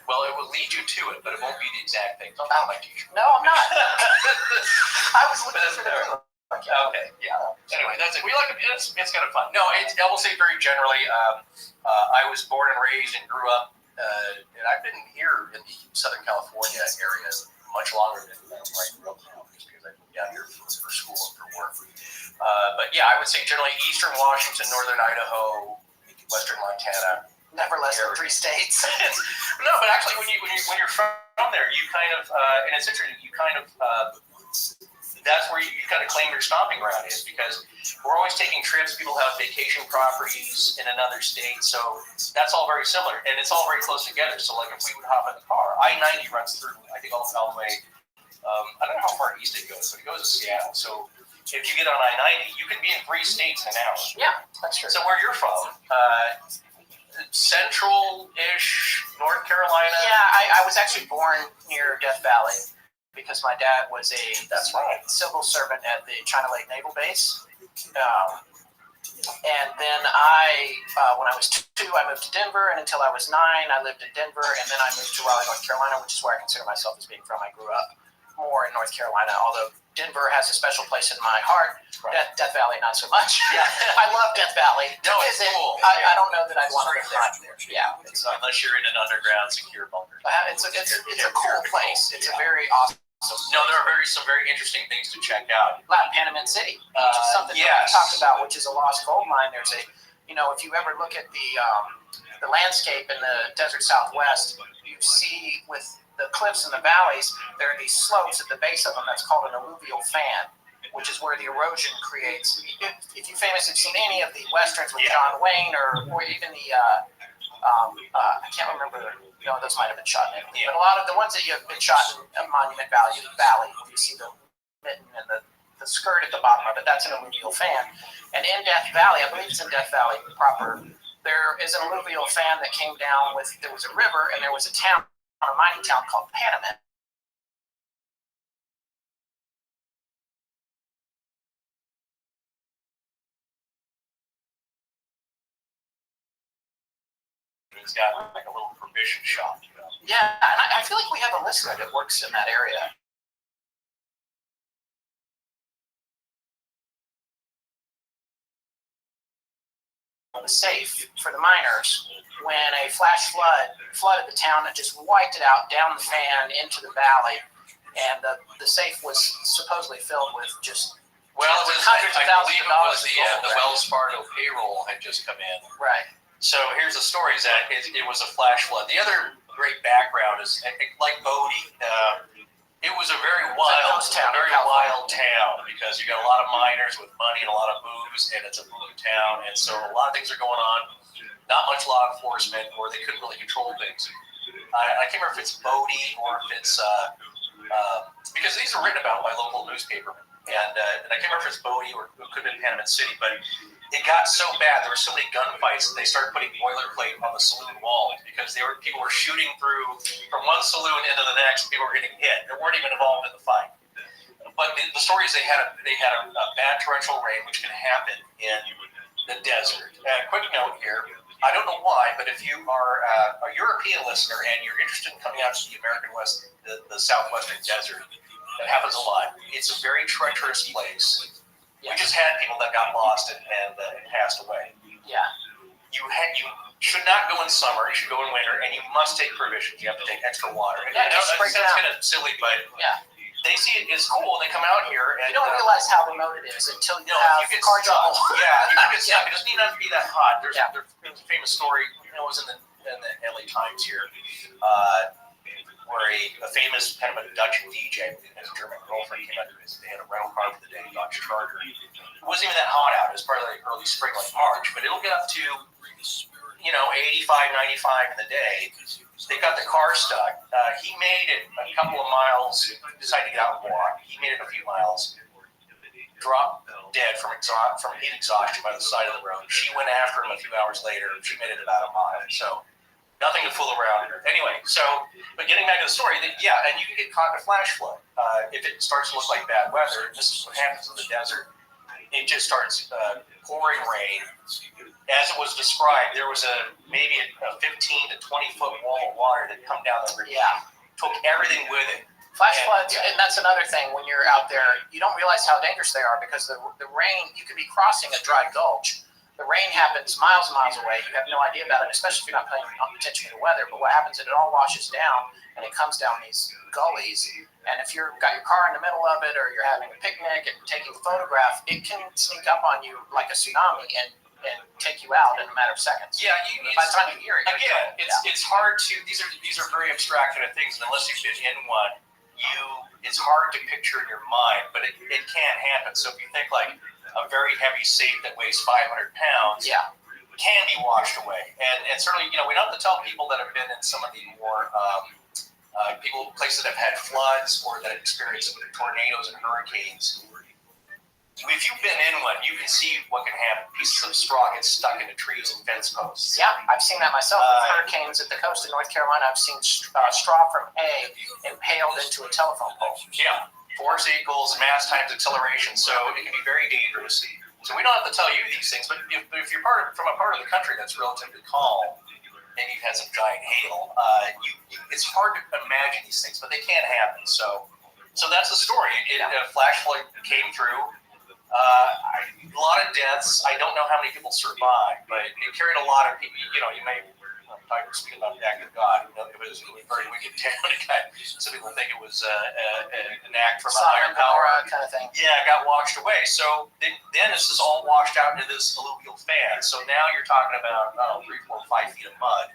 Well, it will lead you to it, but it won't be the exact thing. Don't my teacher. No, I'm not. I was looking for that. Okay, yeah. Anyway, that's it. We like it. It's kind of fun. No, I will say very generally, I was born and raised and grew up, and I've been here in the Southern California area much longer than where I grew up now, just because I moved down here for school and for work. But yeah, I would say generally Eastern Washington, Northern Idaho, Western Montana. Never less than 3 states. No, but actually, when you're from there, you kind of, and it's interesting, you kind of. That's where you kind of claim your stomping ground is, because we're always taking trips. People have vacation properties in another state, so that's all very similar, and it's all very close together. So, like, if we would hop in the car, I-90 runs through, I think, all the way. I don't know how far east it goes, but it goes to Seattle. So, if you get on I-90, you can be in 3 states in an hour. Yeah, that's true. So, where you're from? Central-ish North Carolina. Yeah, I was actually born near Death Valley, because my dad was a civil servant at the China Lake Naval Base. And then when I was 2, I moved to Denver, and until I was 9, I lived in Denver, and then I moved to Raleigh, North Carolina, which is where I consider myself as being from. I grew up more in North Carolina, although Denver has a special place in my heart. Right. Death Valley, not so much. Yeah. I love Death Valley. No, it's cool. I don't know that I'd want to live there. Yeah. Unless you're in an underground secure bunker. It's a cool place. It's a very awesome. No, there are some very interesting things to check out. Panamint City, which is something that we talked about, which is a lost gold mine. There's if you ever look at the landscape in the desert Southwest, you see with the cliffs and the valleys, there are these slopes at the base of them that's called an alluvial fan, which is where the erosion creates. If you famously have seen any of the westerns with John Wayne or even the I can't remember. No, those might have been shot in Italy. But a lot of the ones that you have been shot in Monument Valley, where you see the mitten and the skirt at the bottom of it, that's an alluvial fan. And in Death Valley, I believe it's in Death Valley proper, there is an alluvial fan that came down with, there was a river and there was a town, a mining town called Panamint. It's got like a little provision shop. Yeah, and I feel like we have a listener that works in that area. The safe for the miners when a flash flooded the town and just wiped it out down the fan into the valley, and the safe was supposedly filled with just hundreds of thousands of dollars. The Wells Fargo payroll had just come in. Right. So here's the story: is that it was a flash flood. The other great background is like Bodie. It was a very wild town because you got a lot of miners with money and a lot of booze, and it's a boom town, and so a lot of things are going on. Not much law enforcement, or they couldn't really control things. I can't remember if it's Bodie or if it's because these are written about by local newspaper, and I can't remember if it's Bodie or it could have been Panamint City, but it got so bad. There were so many gunfights, and they started putting boilerplate on the saloon wall because people were shooting through from one saloon into the next. People were getting hit. They weren't even involved in the fight. But the story is they had a bad torrential rain, which can happen in the desert. Quick note here. I don't know why, but if you are a European listener and you're interested in coming out to the American West, the southwestern desert, that happens a lot. It's a very treacherous place. We just had people that got lost and passed away. Yeah. You should not go in summer. You should go in winter, and you must take provisions. You have to take extra water. And that's kind of silly, but they see it as cool, and they come out here. And you don't realize how remote it is until you have get car stuck. trouble. Yeah, you can get stuck. It doesn't even have to be that hot. There's a famous story. It was in the LA Times here. Where a famous kind of a Dutch DJ and his German girlfriend came out to they had a rental car for the day, Dodge Charger. It wasn't even that hot out. It was probably like early spring, like March, but it'll get up to, 85, 95 in the day. They got the car stuck. He made it a couple of miles, decided to get out and walk. He made it a few miles, dropped dead from heat exhaustion by the side of the road. She went after him a few hours later. She made it about a mile. So nothing to fool around here. Anyway, but getting back to the story, and you can get caught in a flash flood. If it starts to look like bad weather, this is what happens in the desert. It just starts pouring rain. As it was described, there was maybe a 15 to 20 foot wall of water that come down the river. Yeah. Took everything with it. Flash floods, and that's another thing when you're out there, you don't realize how dangerous they are because the rain, you could be crossing a dry gulch. The rain happens miles and miles away. You have no idea about it, especially if you're not paying attention to the weather. But what happens is it all washes down, and it comes down these gullies. And if you've got your car in the middle of it, or you're having a picnic and taking a photograph, it can sneak up on you like a tsunami and take you out in a matter of seconds. Yeah, by the time you hear it. Again, it's hard to. These are very abstract kind of things, and unless you've been in one, it's hard to picture in your mind. But it can happen. So if you think like a very heavy safe that weighs 500 pounds can be washed away. And certainly, we don't have to tell people that have been in some of the more places that have had floods or that have experienced tornadoes and hurricanes. If you've been in one, you can see what can happen. Pieces of straw get stuck into trees and fence posts. Yeah, I've seen that myself with hurricanes at the coast of North Carolina. I've seen straw from hay impaled into a telephone pole. Yeah. Force equals mass times acceleration, so it can be very dangerous. So we don't have to tell you these things, but if you're from a part of the country that's relatively calm, and you've had some giant hail, it's hard to imagine these things, but they can happen. So that's the story. A flash flood came through. A lot of deaths. I don't know how many people survived, but it carried a lot of people. You may. I'm speaking about the act of God. It was a very wicked town. Some people think it was an act from a higher power kind of thing. Yeah, it got washed away. So then this is all washed out into this alluvial fan. So now you're talking about 3, 4, 5 feet of mud.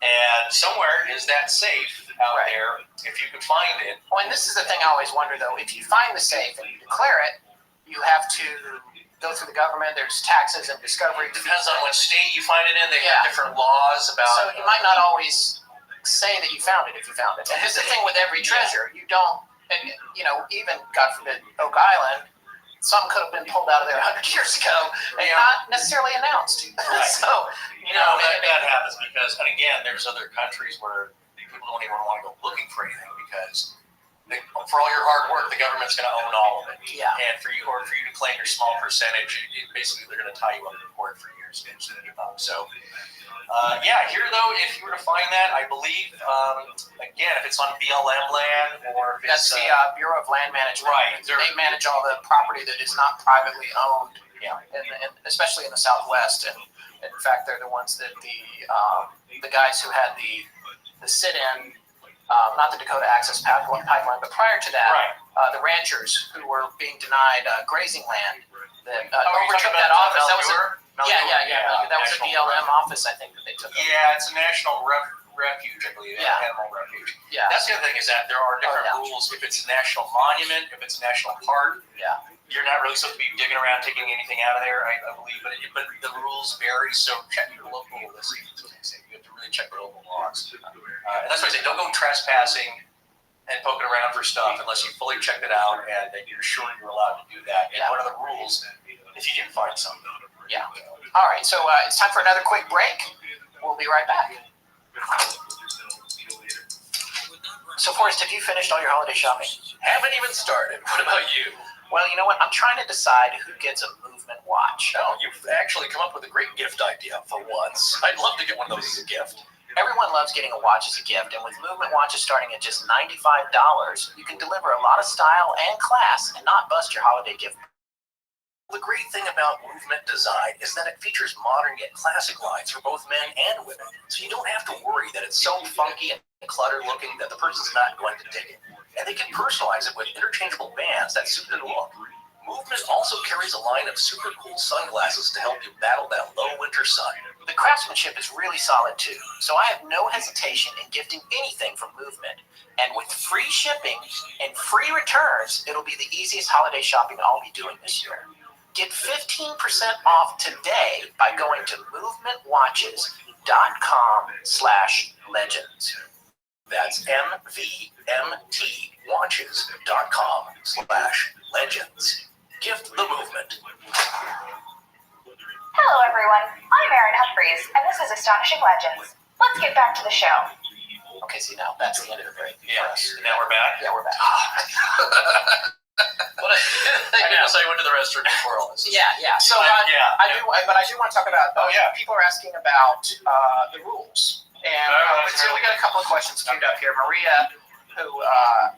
And somewhere is that safe out there if you can find it. Well, and this is the thing I always wonder, though. If you find the safe and you declare it, you have to go through the government. There's taxes and discovery. Depends on what state you find it in. They have different laws about. So you might not always say that you found it if you found it. And here's the thing with every treasure. You don't, and even, God forbid, Oak Island, some could have been pulled out of there 100 years ago and not necessarily announced. Right. So, that happens because, and again, there's other countries where people don't even want to go looking for anything because for all your hard work, the government's going to own all of it. Yeah. And for you to claim your small percentage, basically they're going to tie you up in court for years. So, here though, if you were to find that, I believe, again, if it's on BLM land or if that's it's the Bureau of Land Management. Right. They manage all the property that is not privately owned. Yeah. And especially in the Southwest. And in fact, they're the ones that the guys who had the sit-in. Not the Dakota Access Pipeline, but prior to that, the ranchers who were being denied grazing land that overtook that office. That was that was a BLM office, I think, that they took. Yeah, it's a national refuge, I believe, animal refuge. Yeah. That's the other thing is that there are different rules. If it's a national monument, if it's a national park, you're not really supposed to be digging around, taking anything out of there, I believe. But the rules vary, so check your local listings. You have to really check the local laws. And that's why I say don't go trespassing and poking around for stuff unless you fully checked it out and that you're sure you're allowed to do that. And what are the rules if you do find something? Yeah. All right, so it's time for another quick break. We'll be right back. So, Forrest, have you finished all your holiday shopping? Haven't even started. What about you? Well, you know what? I'm trying to decide who gets a movement watch. Oh, you've actually come up with a great gift idea for once. I'd love to get one of those as a gift. Everyone loves getting a watch as a gift, and with movement watches starting at just $95, you can deliver a lot of style and class and not bust your holiday gift. The great thing about movement design is that it features modern yet classic lines for both men and women, so you don't have to worry that it's so funky and cluttered looking that the person's not going to dig it. And they can personalize it with interchangeable bands that suit their look. Movement also carries a line of super cool sunglasses to help you battle that low winter sun. The craftsmanship is really solid too, so I have no hesitation in gifting anything from Movement. And with free shipping and free returns, it'll be the easiest holiday shopping I'll be doing this year. Get 15% off today by going to movementwatches.com/legends. That's mvmtwatches.com/legends. Gift the movement. Hello, everyone. I'm Erin Humphreys, and this is Astonishing Legends. Let's get back to the show. Okay, see, now that's the end of the break. Yes. Now we're back? Yeah, we're back. I guess I went to the restroom before all this. Yeah. So I do want to talk about. People are asking about the rules, and so we got a couple of questions queued up here. Maria, who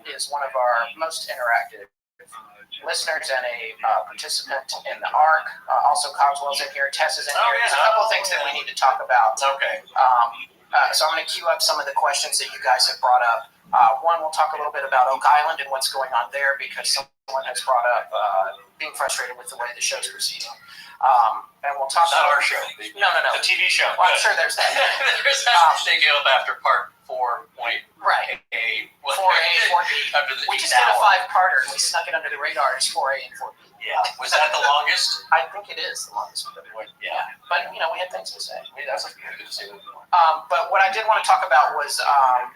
is one of our most interactive listeners and a participant in the ARC, also Cogswell's in here, Tess is in here. There's a couple of things that we need to talk about. Okay. So I'm going to queue up some of the questions that you guys have brought up. One, we'll talk a little bit about Oak Island and what's going on there because someone has brought up being frustrated with the way the show's proceeding. And we'll talk about our show. No. The TV show. Well, I'm sure there's that. They gave up after part 4. Right. 4A, 4B. We just did a 5-parter and we snuck it under the radar as 4A and 4B. Yeah. Was that the longest? I think it is the longest one. Yeah. But, we had things to say. That's good to say. But what I did want to talk about was,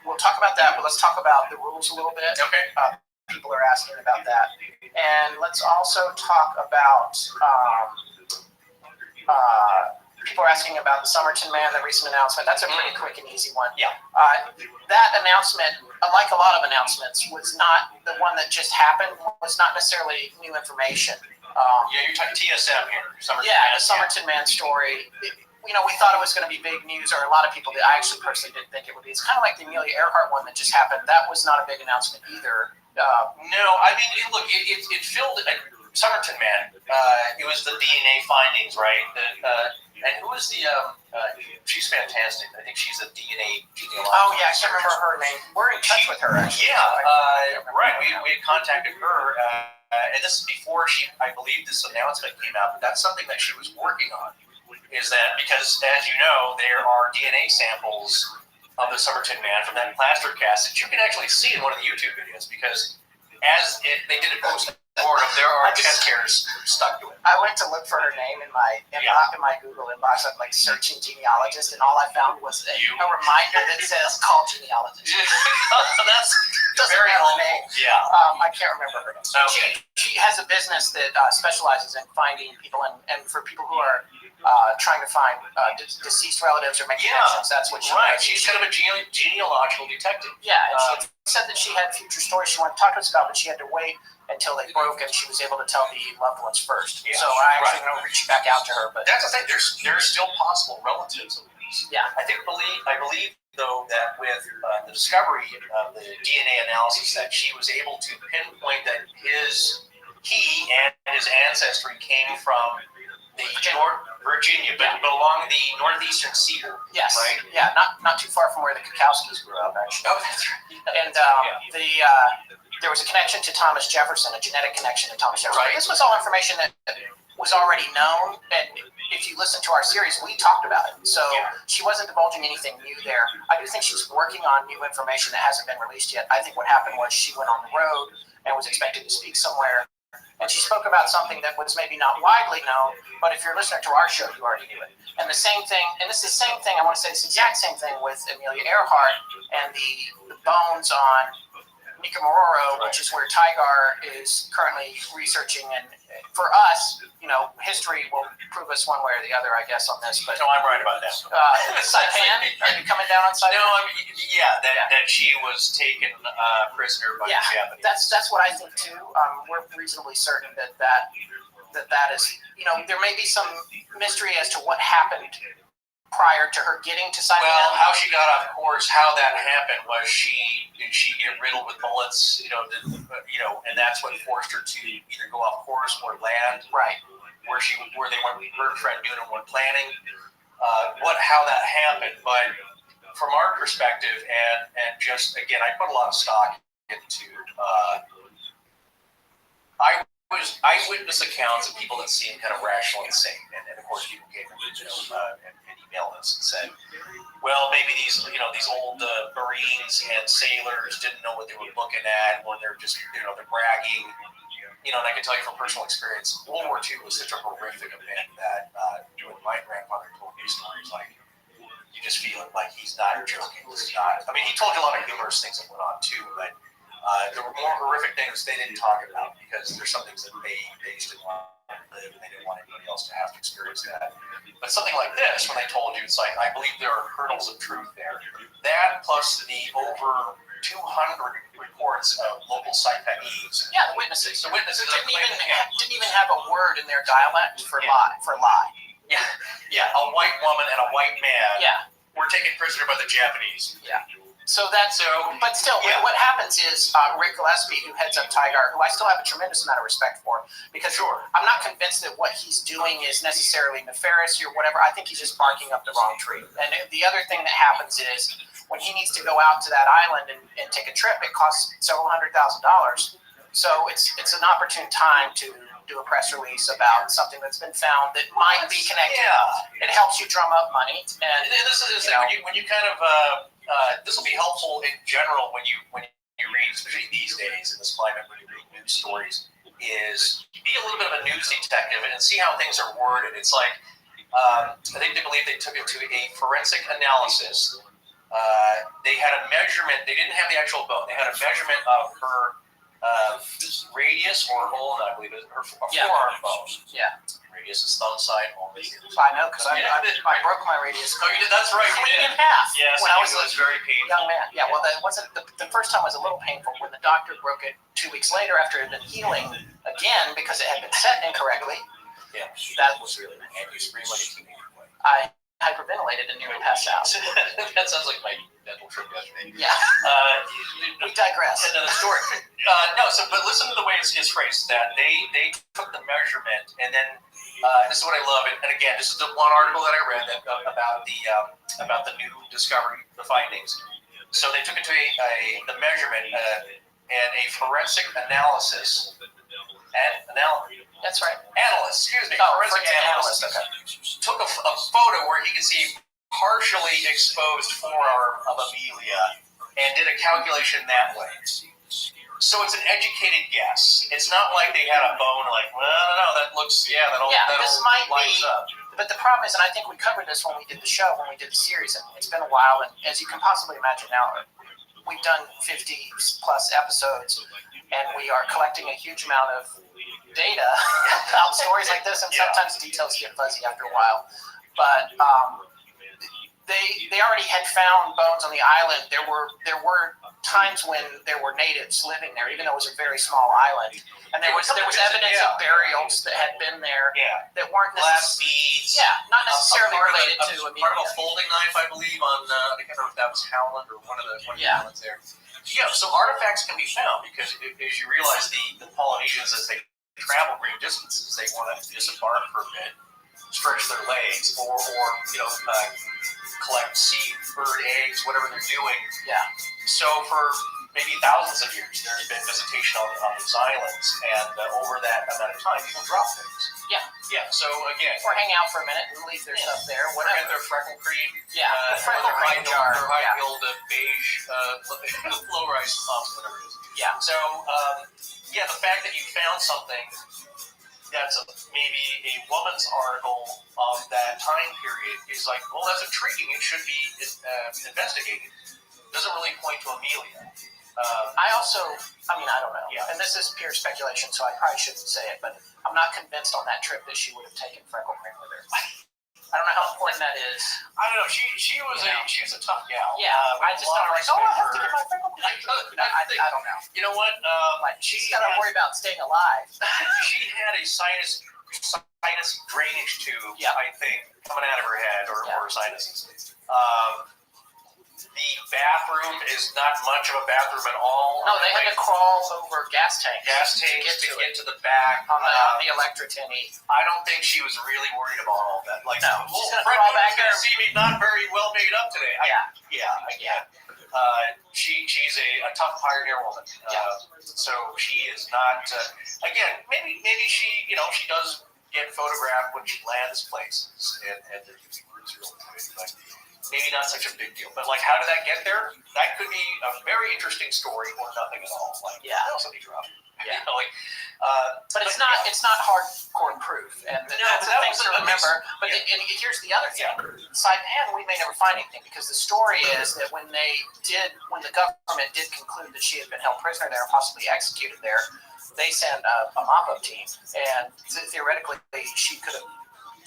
we'll talk about that, but let's talk about the rules a little bit. Okay. People are asking about that. And let's also talk about, people are asking about the Somerton Man, the recent announcement. That's a pretty quick and easy one. Yeah. That announcement, like a lot of announcements, was not the one that just happened, was not necessarily new information. You're talking TSM here. The Somerton Man story. We thought it was going to be big news, or a lot of people did. I actually personally didn't think it would be. It's kind of like the Amelia Earhart one that just happened. That was not a big announcement either. No, I mean, look, it filled Somerton Man. It was the DNA findings, right? And who was the? She's fantastic. I think she's a DNA genealogist. Oh yeah, I can't remember her name. We're in touch with her actually. Yeah, right. We had contacted her, and this is before I believe this announcement came out. But that's something that she was working on. Is that because, as you know, there are DNA samples of the Somerton Man from that plaster cast that you can actually see in one of the YouTube videos because they did it post-mortem, there are chest hairs stuck to it. I went to look for her name in my Google inbox. I'm like searching genealogist, and all I found was a reminder that says call genealogist. That's very helpful. Yeah. I can't remember her name. Okay. She has a business that specializes in finding people, and for people who are trying to find deceased relatives or make connections, that's what she does. She's kind of a genealogical detective. Yeah, and she said that she had future stories she wanted to talk to us about, but she had to wait until they broke and she was able to tell the loved ones first. Yeah. So I actually reached back out to her. But that's the thing. There's still possible relatives of these. Yeah. I believe though that with the discovery of the DNA analysis that she was able to pinpoint that he and his ancestry came from the Virginia, but along the northeastern seaboard. Yes. Right? Yeah, not too far from where the Kukowskis grew up, actually. Oh, that's right. And there was a connection to Thomas Jefferson, a genetic connection to Thomas Jefferson. Right. This was all information that was already known, and if you listen to our series, we talked about it. So she wasn't divulging anything new there. I do think she's working on new information that hasn't been released yet. I think what happened was she went on the road and was expected to speak somewhere, and she spoke about something that was maybe not widely known, but if you're listening to our show, you already knew it. And the same thing, and this is the same thing, I want to say this exact same thing with Amelia Earhart and the bones on Nicaragua, which is where Tigar is currently researching. And for us, history will prove us one way or the other, I guess, on this. But no, I'm right about that. Saipan, are you coming down on Saipan? No, that she was taken prisoner by the Japanese. That's what I think too. We're reasonably certain that is, there may be some mystery as to what happened prior to her getting to Saipan. Well, how she got off course, how that happened was did she get riddled with bullets, and that's what forced her to either go off course or land where they went, her and Fred Noonan were planning, how that happened. But from our perspective, and just again, I put a lot of stock into eyewitness accounts of people that seem kind of rational and sane, and of course people came and emailed us and said, well, maybe these old Marines and sailors didn't know what they were looking at, or they're just they're bragging, and I can tell you from personal experience, World War II was such a horrific event that when my grandfather told me stories, like you just feel it, like he's not joking. He's not. I mean, he told you a lot of humorous things that went on too, but there were more horrific things they didn't talk about because there's some things that they just didn't want to live and they didn't want anybody else to have to experience that. But something like this, when they told you, it's like, I believe there are kernels of truth there. That plus the over 200 reports of local Saipanese. Yeah, the witnesses. The witnesses didn't even have a word in their dialect for lie. Yeah, a white woman and a white man. Yeah. Were taken prisoner by the Japanese. Yeah. But still, what happens is Rick Gillespie, who heads up Tigar, who I still have a tremendous amount of respect for, because I'm not convinced that what he's doing is necessarily nefarious or whatever. I think he's just barking up the wrong tree. And the other thing that happens is when he needs to go out to that island and take a trip, it costs several $100,000. So it's an opportune time to do a press release about something that's been found that might be connected. Yeah. It helps you drum up money. And this is when you kind of this will be helpful in general when you read, especially these days in this climate, when you read news stories, is be a little bit of a news detective and see how things are worded. It's like I think they believe they took it to a forensic analysis. They had a measurement. They didn't have the actual bone. They had a measurement of her radius or ulna, I believe, her forearm bone. Yeah. Radius is thumb side, ulna. I know, because I broke my radius. Oh, you did? That's right. Clean in half. Yes, when I was very painful. Young man. Yeah. Well, that wasn't the first time was a little painful. When the doctor broke it 2 weeks later after it had been healing again because it had been set incorrectly. Yeah. That was really nice. And you screamed like a teenager. I hyperventilated and nearly passed out. That sounds like my dental trip yesterday. Yeah. We digress. Another story. But listen to the way it's phrased. That they took the measurement, and then this is what I love. And again, this is the one article that I read about the new discovery, the findings. So they took it to the measurement and a forensic analysis. That's right. Analyst, excuse me. Forensic analyst. Okay. Took a photo where he could see partially exposed forearm of Amelia and did a calculation that way. So it's an educated guess. It's not like they had a bone like, well, I don't know, that looks, that'll this might lines be, up. but the problem is, and I think we covered this when we did the show, when we did the series, and it's been a while, and as you can possibly imagine now, we've done 50 plus episodes, and we are collecting a huge amount of data about stories like this, and sometimes details get fuzzy after a while. But they already had found bones on the island. There were times when there were natives living there, even though it was a very small island, and there was evidence of burials that had been there that weren't glass beads, not necessarily related to part of a folding knife, I believe, on I can't remember if that was Howland or one of the islands there. Yeah, so artifacts can be found because as you realize the Polynesians, as they travel great distances, they want to disembark for a bit, stretch their legs, or collect seed, bird eggs, whatever they're doing. Yeah. So for maybe thousands of years, there's been visitation on these islands, and over that amount of time, people drop things. Yeah. Yeah. So again, or hang out for a minute and leave their stuff there. Whatever. Forget their freckle cream. Yeah. Freckle cream jar. Their high-milled beige low-rise pumps, whatever it is. Yeah. So the fact that you found something that's maybe a woman's article of that time period is like, well, that's intriguing. It should be investigated. Doesn't really point to Amelia. I don't know. Yeah. And this is pure speculation, so I probably shouldn't say it, but I'm not convinced on that trip that she would have taken freckle cream with her. I don't know how important that is. I don't know. She was a tough gal. Yeah. I just don't like. I have to get my freckle cream. I don't know. You know what? She's got to worry about staying alive. She had a sinus drainage tube, I think, coming out of her head, or sinuses. The bathroom is not much of a bathroom at all. No, they had to crawl over gas tanks. To get to the back. On the electrotiny. I don't think she was really worried about all that. Like, no, she's going to crawl back there. See me not very well made up today. She's a tough, hard-hair woman. So she is not. Again, maybe she she does get photographed when she lands places, and the groups really good, but maybe not such a big deal. But like, how did that get there? That could be a very interesting story, or nothing at all. Like, somebody dropped. Yeah. But it's not hardcore proof, and that's the thing to remember. But here's the other thing: Saipan, we may never find anything, because the story is that when the government did conclude that she had been held prisoner there, possibly executed there, they sent a mop-up team, and theoretically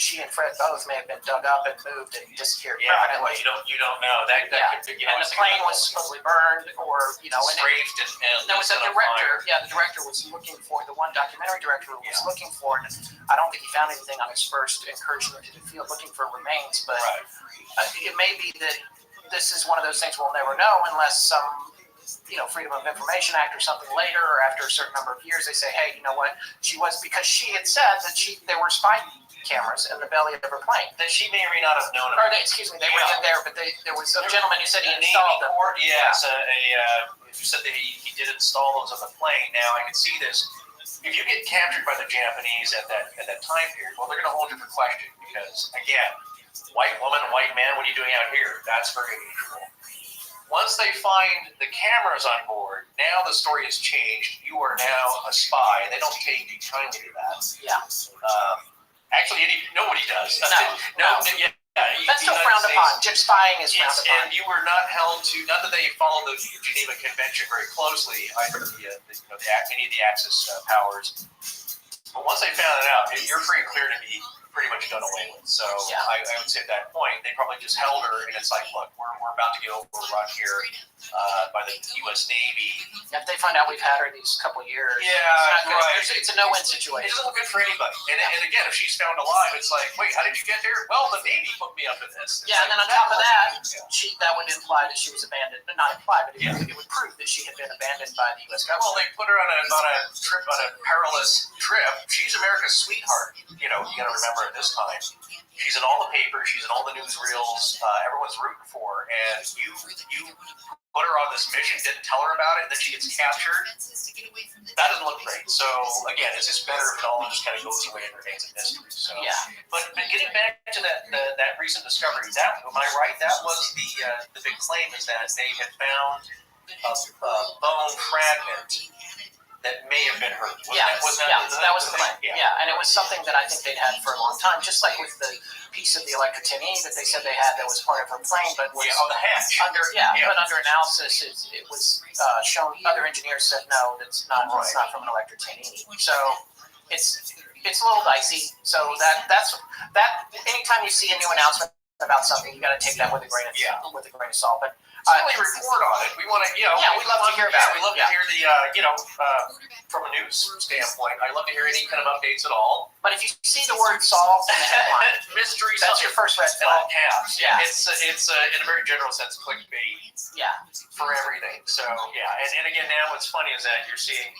she and Fred both may have been dug up and moved and disappeared permanently. You don't know that. Could, and the plane was supposedly burned, or strafed, and there was a director. Yeah, the director was looking for the one documentary director was looking for, and I don't think he found anything on his first incursion into the field looking for remains. But it may be that this is one of those things we'll never know unless some Freedom of Information Act or something later, or after a certain number of years, they say, hey, you know what? Because she had said that there were spy cameras in the belly of her plane. That she may or may not have known about. They were in there, but there was a gentleman who said he installed them. Who said that he did install those on the plane. Now, I can see this. If you get captured by the Japanese at that time period, well, they're going to hold you for question, because, again, white woman, white man, what are you doing out here? That's very unusual. Once they find the cameras on board, now the story has changed. You are now a spy. They don't take kindly to that. Yeah. Actually, nobody does. No. That's still frowned upon. Spying is frowned upon. And you were not held to, not that they followed the Geneva Convention very closely, either any of the Axis powers. But once they found it out, you're free and clear to be pretty much done away with. So I would say at that point, they probably just held her, and it's like, look, we're about to get overrun here by the U.S. Navy. If they find out we've had her these couple years, it's a no-win situation. It doesn't look good for anybody. And again, if she's found alive, it's like, wait, how did you get there? Well, the Navy put me up in this. And then on top of that, that would imply that she was abandoned, but not imply, but it would prove that she had been abandoned by the U.S. government. Well, they put her on a perilous trip. She's America's sweetheart. You got to remember at this time. She's in all the papers. She's in all the newsreels. Everyone's rooting for her. And you put her on this mission, didn't tell her about it, and then she gets captured. That doesn't look great. So, again, it's just better if it all just kind of goes away and remains a mystery. So, Yeah. But getting back to that recent discovery, am I right? That was the big claim, is that they had found a bone fragment that may have been hers. That was the claim. Yeah, and it was something that I think they'd had for a long time, just like with the piece of the electric tinny that they said they had that was part of her plane, but was the hatch. But under analysis, it was shown. Other engineers said no, that's not. Right. It's not from an electric tinny. So it's a little dicey. So that's anytime you see a new announcement about something, you got to take that with a grain of salt. But certainly report on it. We want to, we'd love to hear about it. We love to hear from a news standpoint. I love to hear any kind of updates at all. But if you see the word solved in the headline, mystery, that's your first red flag. In all caps. Yeah. It's in a very general sense clickbait. Yeah. For everything. So and again, now what's funny is that you're seeing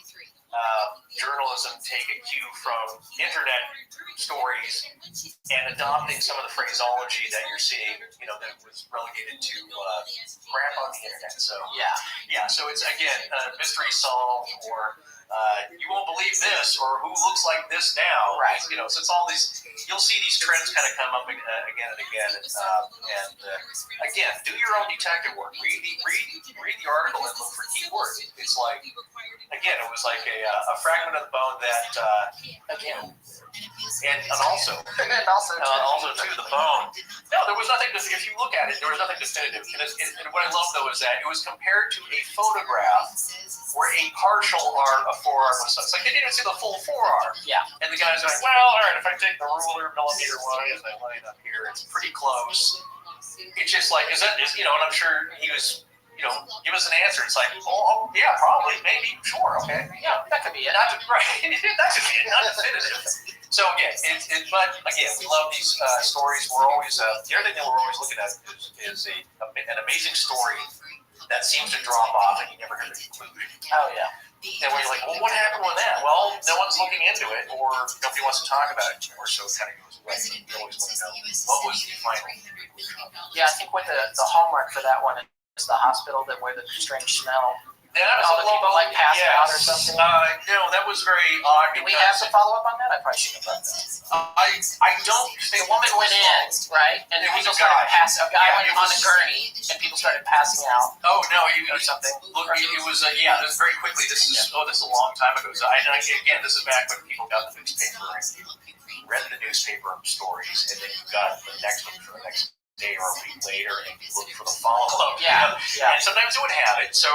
journalism take a cue from internet stories and adopting some of the phraseology that you're seeing, that was relegated to crap on the internet. So so it's again mystery solved, or you won't believe this, or who looks like this now. Right. So it's all these. You'll see these trends kind of come up again and again. And again, do your own detective work. Read the article and look for keywords. It's like, again, it was like a fragment of the bone that again. And also too, the bone. No, there was nothing. If you look at it, there was nothing definitive. And what I love though is that it was compared to a photograph where a partial arm, a forearm was. It's like they didn't even see the full forearm. Yeah. And the guy's like, well, all right, if I take the ruler millimeter wise, I line up here, it's pretty close. It's just like, and I'm sure he was. Give us an answer. It's like, oh, yeah, probably, maybe, sure, okay, yeah, that could be it. That could be it, not definitive. So again, but again, we love these stories. We're always the other thing that we're always looking at is an amazing story that seems to drop off and you never hear the conclusion. Oh yeah. And we're like, well, what happened with that? Well, no one's looking into it, or nobody wants to talk about it anymore, so it kind of goes away. We always want to know what was the final conclusion. Yeah, I think what the hallmark for that one is the hospital where the strange smell. That was all the people like passed out or something. No, that was very odd. Do we have to follow up on that? I probably should have done that. I don't. The woman went in, right, and people started passing. A guy went on the gurney, and people started passing out. Oh no, or something. Look, it was it was very quickly. This is a long time ago. So again, this is back when people got the newspaper and read the newspaper stories, and then you got the next one for the next day or a week later and look for the follow-up. Yeah. And sometimes it would have it. So,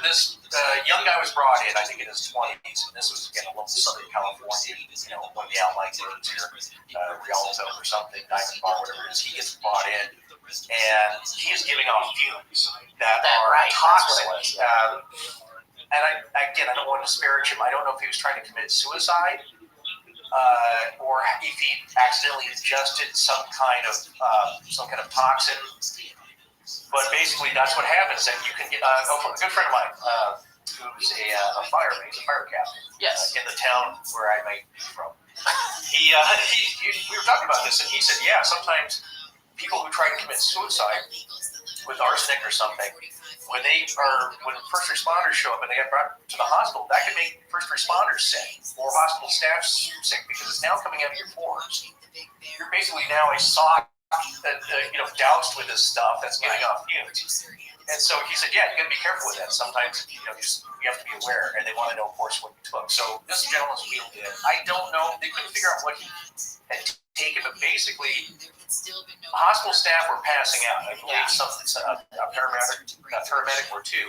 this young guy was brought in, I think in his 20s, and this was, again, a local Southern California, one of the outlying neighborhoods here, Rialto or something, Diamond Bar, whatever it is. He gets brought in, and he is giving off fumes that are toxic. And I don't want to disparage him. I don't know if he was trying to commit suicide, or if he accidentally ingested some kind of toxin. But basically, that's what happens. That you can get. A good friend of mine, who's a fireman, he's a fire captain. Yes. In the town where I might be from. We were talking about this, and he said, yeah, sometimes people who try to commit suicide with arsenic or something, when first responders show up and they get brought to the hospital, that can make first responders sick or hospital staff sick because it's now coming out of your pores. You're basically now a sock doused with this stuff that's giving off fumes. And so he said, yeah, you got to be careful with that. Sometimes you have to be aware, and they want to know, of course, what you took. So this gentleman's wheeled in. I don't know. They couldn't figure out what he had taken, but basically, hospital staff were passing out. I believe a paramedic or two.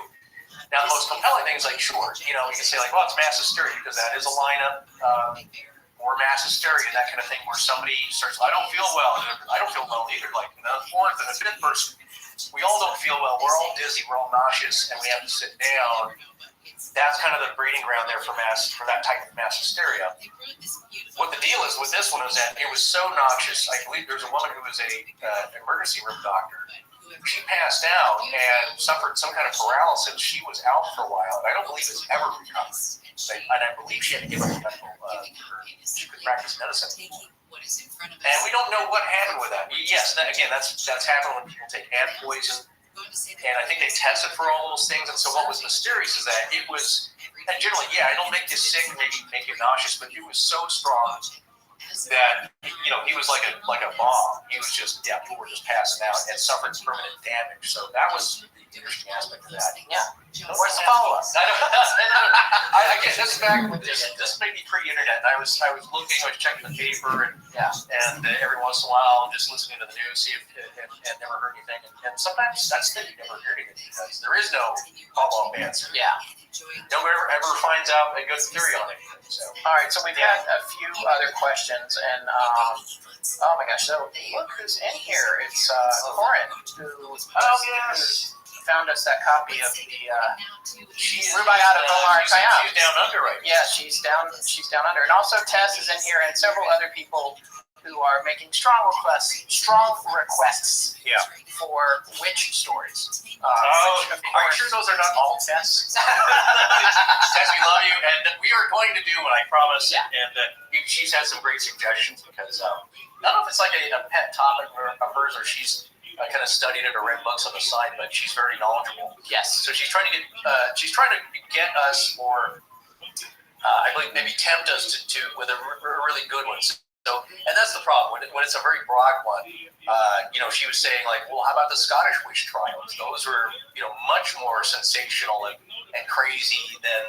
Now, the most compelling thing is like, sure, you can say like, well, it's mass hysteria because that is a lineup, or mass hysteria, that kind of thing, where somebody starts, I don't feel well. I don't feel well either. Like the fourth and the fifth person, we all don't feel well. We're all dizzy. We're all nauseous, and we have to sit down. That's kind of the breeding ground there for that type of mass hysteria. What the deal is with this one is that it was so noxious. I believe there's a woman who was an emergency room doctor she passed out and suffered some kind of paralysis. She was out for a while, and I don't believe it's ever recovered. And I believe she had to give up medical, she could practice medicine. And we don't know what happened with that. Yes, again, that's happened when people take ant poison. And I think they tested for all those things. And so what was mysterious is that it was, and generally, yeah, it'll make you sick, maybe make you nauseous, but it was so strong that, you know, he was like a bomb. He was just, yeah, people were just passing out and suffering permanent damage. So that was the interesting aspect of that. Yeah. Where's the follow-up? I guess this is back with this may be pre-internet. I was looking, I was checking the paper, and every once in a while, I'm just listening to the news, see if and never heard anything. And sometimes that's the thing, you never hear anything because there is no follow-up answer. Yeah. Nobody ever finds out a good theory on it. So. All right, so we've had a few other questions, and oh my gosh, so look who's in here. It's Corin, who found us that copy of the Rubaiyat of Omar Khayyam. She's down under right now. Yeah, she's down under. And also Tess is in here, and several other people who are making strong requests for witch stories. Are you sure those are not all Tess? Tess, we love you, and we are going to do what I promised. Yeah. And she's had some great suggestions because I don't know if it's like a pet topic of hers or she's kind of studied it or read books on the side, but she's very knowledgeable. Yes. So she's trying to get us, or I believe maybe tempt us to with a really good one. So, and that's the problem when it's a very broad one. She was saying like, well, how about the Scottish witch trials? Those were much more sensational and crazy than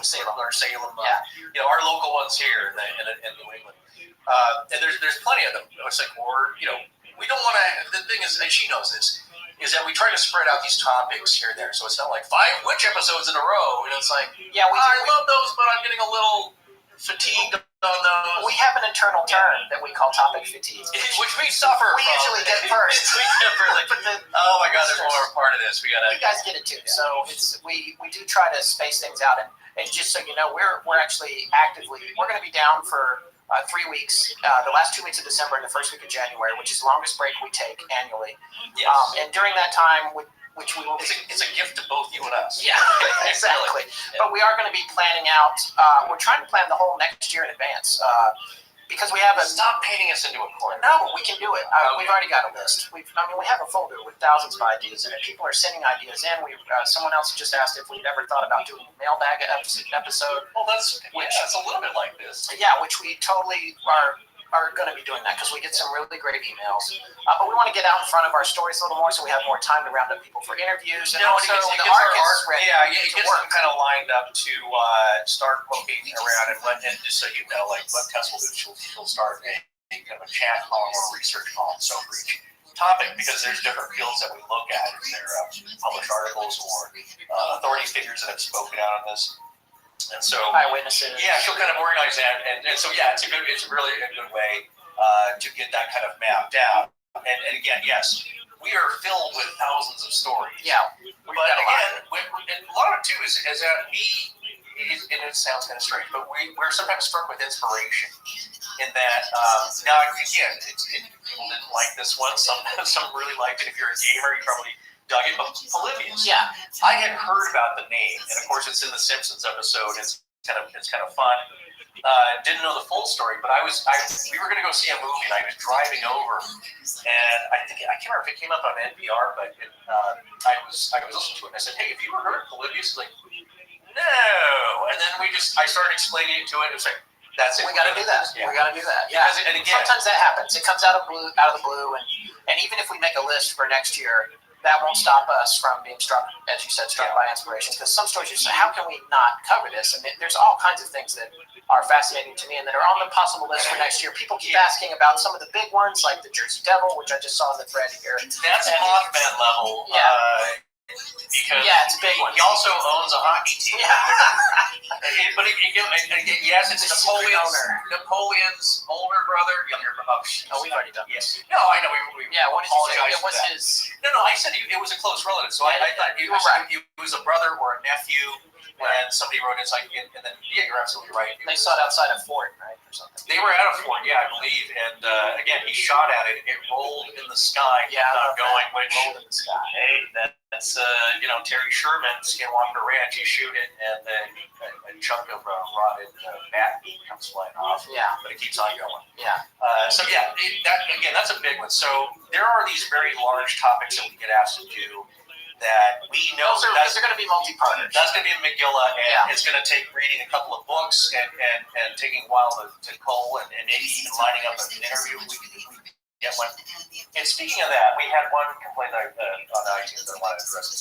Salem. Yeah. Our local ones here in New England. And there's plenty of them. It's like, we don't want to. The thing is, and she knows this, is that we try to spread out these topics here and there. So it's not like 5 witch episodes in a row, and it's like, I love those, but I'm getting a little fatigued on those. We have an internal term that we call topic fatigue, which we suffer. We usually get first. Oh my God, there's more part of this. You guys get it too. So we do try to space things out, and just so you know, we're actually we're going to be down for 3 weeks, the last 2 weeks of December and the first week of January, which is the longest break we take annually. Yes. And during that time, which we will it's a gift to both you and us. Yeah, exactly. Yeah. But we are going to be planning out, we're trying to plan the whole next year in advance. Because we have Stop painting us into a corner. No, we can do it. We've already got a list. We have a folder with thousands of ideas in it. People are sending ideas in. Someone else just asked if we'd ever thought about doing a mailbag episode. Well, that's a little bit like this. Yeah, which we totally are going to be doing that because we get some really great emails. But we want to get out in front of our stories a little more so we have more time to round up people for interviews. And also the art is ready. Yeah, it gets them kind of lined up to start looking around and just so you know, like what Tess will do, she'll start a kind of a chat column or research column. So for each topic, because there's different fields that we look at, if they're published articles or authority figures that have spoken out on this. And so, eyewitnesses. Yeah, she'll kind of organize that, and so it's really a good way to get that kind of mapped out. And again, yes, we are filled with thousands of stories. Yeah, but again, a lot of it too is that and it sounds kind of strange, but we're sometimes struck with inspiration. In that, now again, people didn't like this one. Some really liked it. If you're a gamer, you probably dug it. But Polybius, yeah, I had heard about the name, and of course, it's in the Simpsons episode. It's kind of fun. Didn't know the full story, but we were going to go see a movie, and I was driving over, and I can't remember if it came up on NPR, but I was listening to it, and I said, "Hey, have you ever heard of Polybius?" He's like, "No," and then I started explaining it to it. It was like, that's it. We got to do that. Yeah. We got to do that. Yeah. And again, sometimes that happens. It comes out of the blue, and even if we make a list for next year, that won't stop us from being struck, as you said, by inspiration. Because some stories you say, how can we not cover this? And there's all kinds of things that are fascinating to me and that are on the possible list for next year. People keep asking about some of the big ones, like the Jersey Devil, which I just saw in the thread here. That's Mothman level. Yeah. Because it's a big one. He also owns a hockey team. Yeah. But yes, it's Napoleon's older brother, younger brother. Oh, we've already done this. No, I know. We what did you say? It was his. No, I said it was a close relative. So I thought it was a brother or a nephew. and somebody wrote it's like, and then yeah, you're absolutely right. They saw it outside of Fort, right, or something. They were at a fort, yeah, I believe, and again, he shot at it. It rolled in the sky, not going. Which rolled in the sky. Hey, that's Terry Sherman, Skinwalker Ranch. You shoot it, and then a chunk of rotted bat meat comes flying off. Yeah, but it keeps on going. Yeah. That's a big one. So there are these very large topics that we get asked to do that we know because they're going to be multi-parters. That's going to be a Megillah, and it's going to take reading a couple of books and taking a while to cull and maybe even lining up an interview. We get one. And speaking of that, we had one complaint on iTunes that I wanted to address.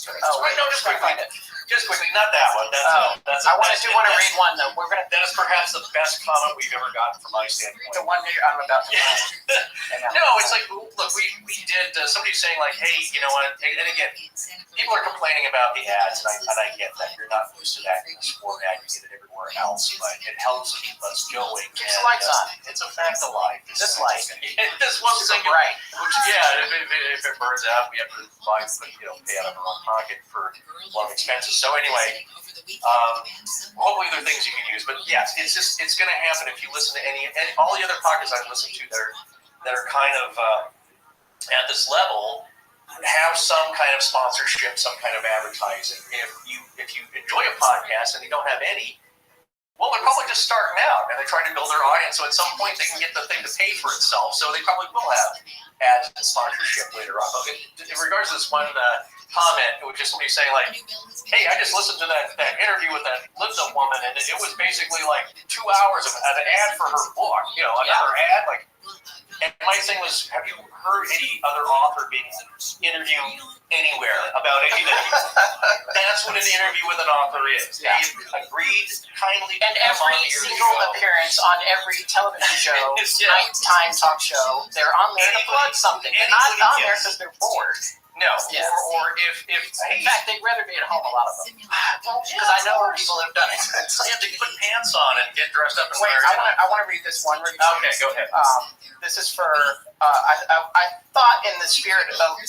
Just quickly, not that one. I want to read one though. That is perhaps the best comment we've ever gotten from my standpoint. The one I'm about to read. No, it's like, look, we did. Somebody's saying like, hey, you know what? And again, people are complaining about the ads, and I get that you're not used to that in the sport ad. You get it everywhere else, but it helps keep us going. Keeps the lights on. It's a fact of life. This light. This one thing, right? Which if it burns out, we have to buy, pay out of our own pocket for a lot of expenses. So anyway, hopefully there are things you can use. But yes, it's going to happen if you listen to any all the other podcasts I listen to that are kind of at this level have some kind of sponsorship, some kind of advertising. If you enjoy a podcast and you don't have any, well, they're probably just starting out and they're trying to build their audience. So at some point they can get the thing to pay for itself. So they probably will have ads and sponsorship later on. But in regards to this one comment, it was just somebody saying like, hey, I just listened to that interview with that Linda woman, and it was basically like 2 hours of an ad for her book. Another ad. Like, and my thing was, have you heard any other author being interviewed anywhere about anything? That's what an interview with an author is. Yeah. They agreed kindly. And every single appearance on every television show, nighttime talk show, they're on there to plug something. They're not on there because they're bored. No, or if in fact, they'd rather be at home, a lot of them. Because I know people have done it. So you have to put pants on and get dressed up and wear it. I want to read this one review. Okay, go ahead. This is for, I thought in the spirit of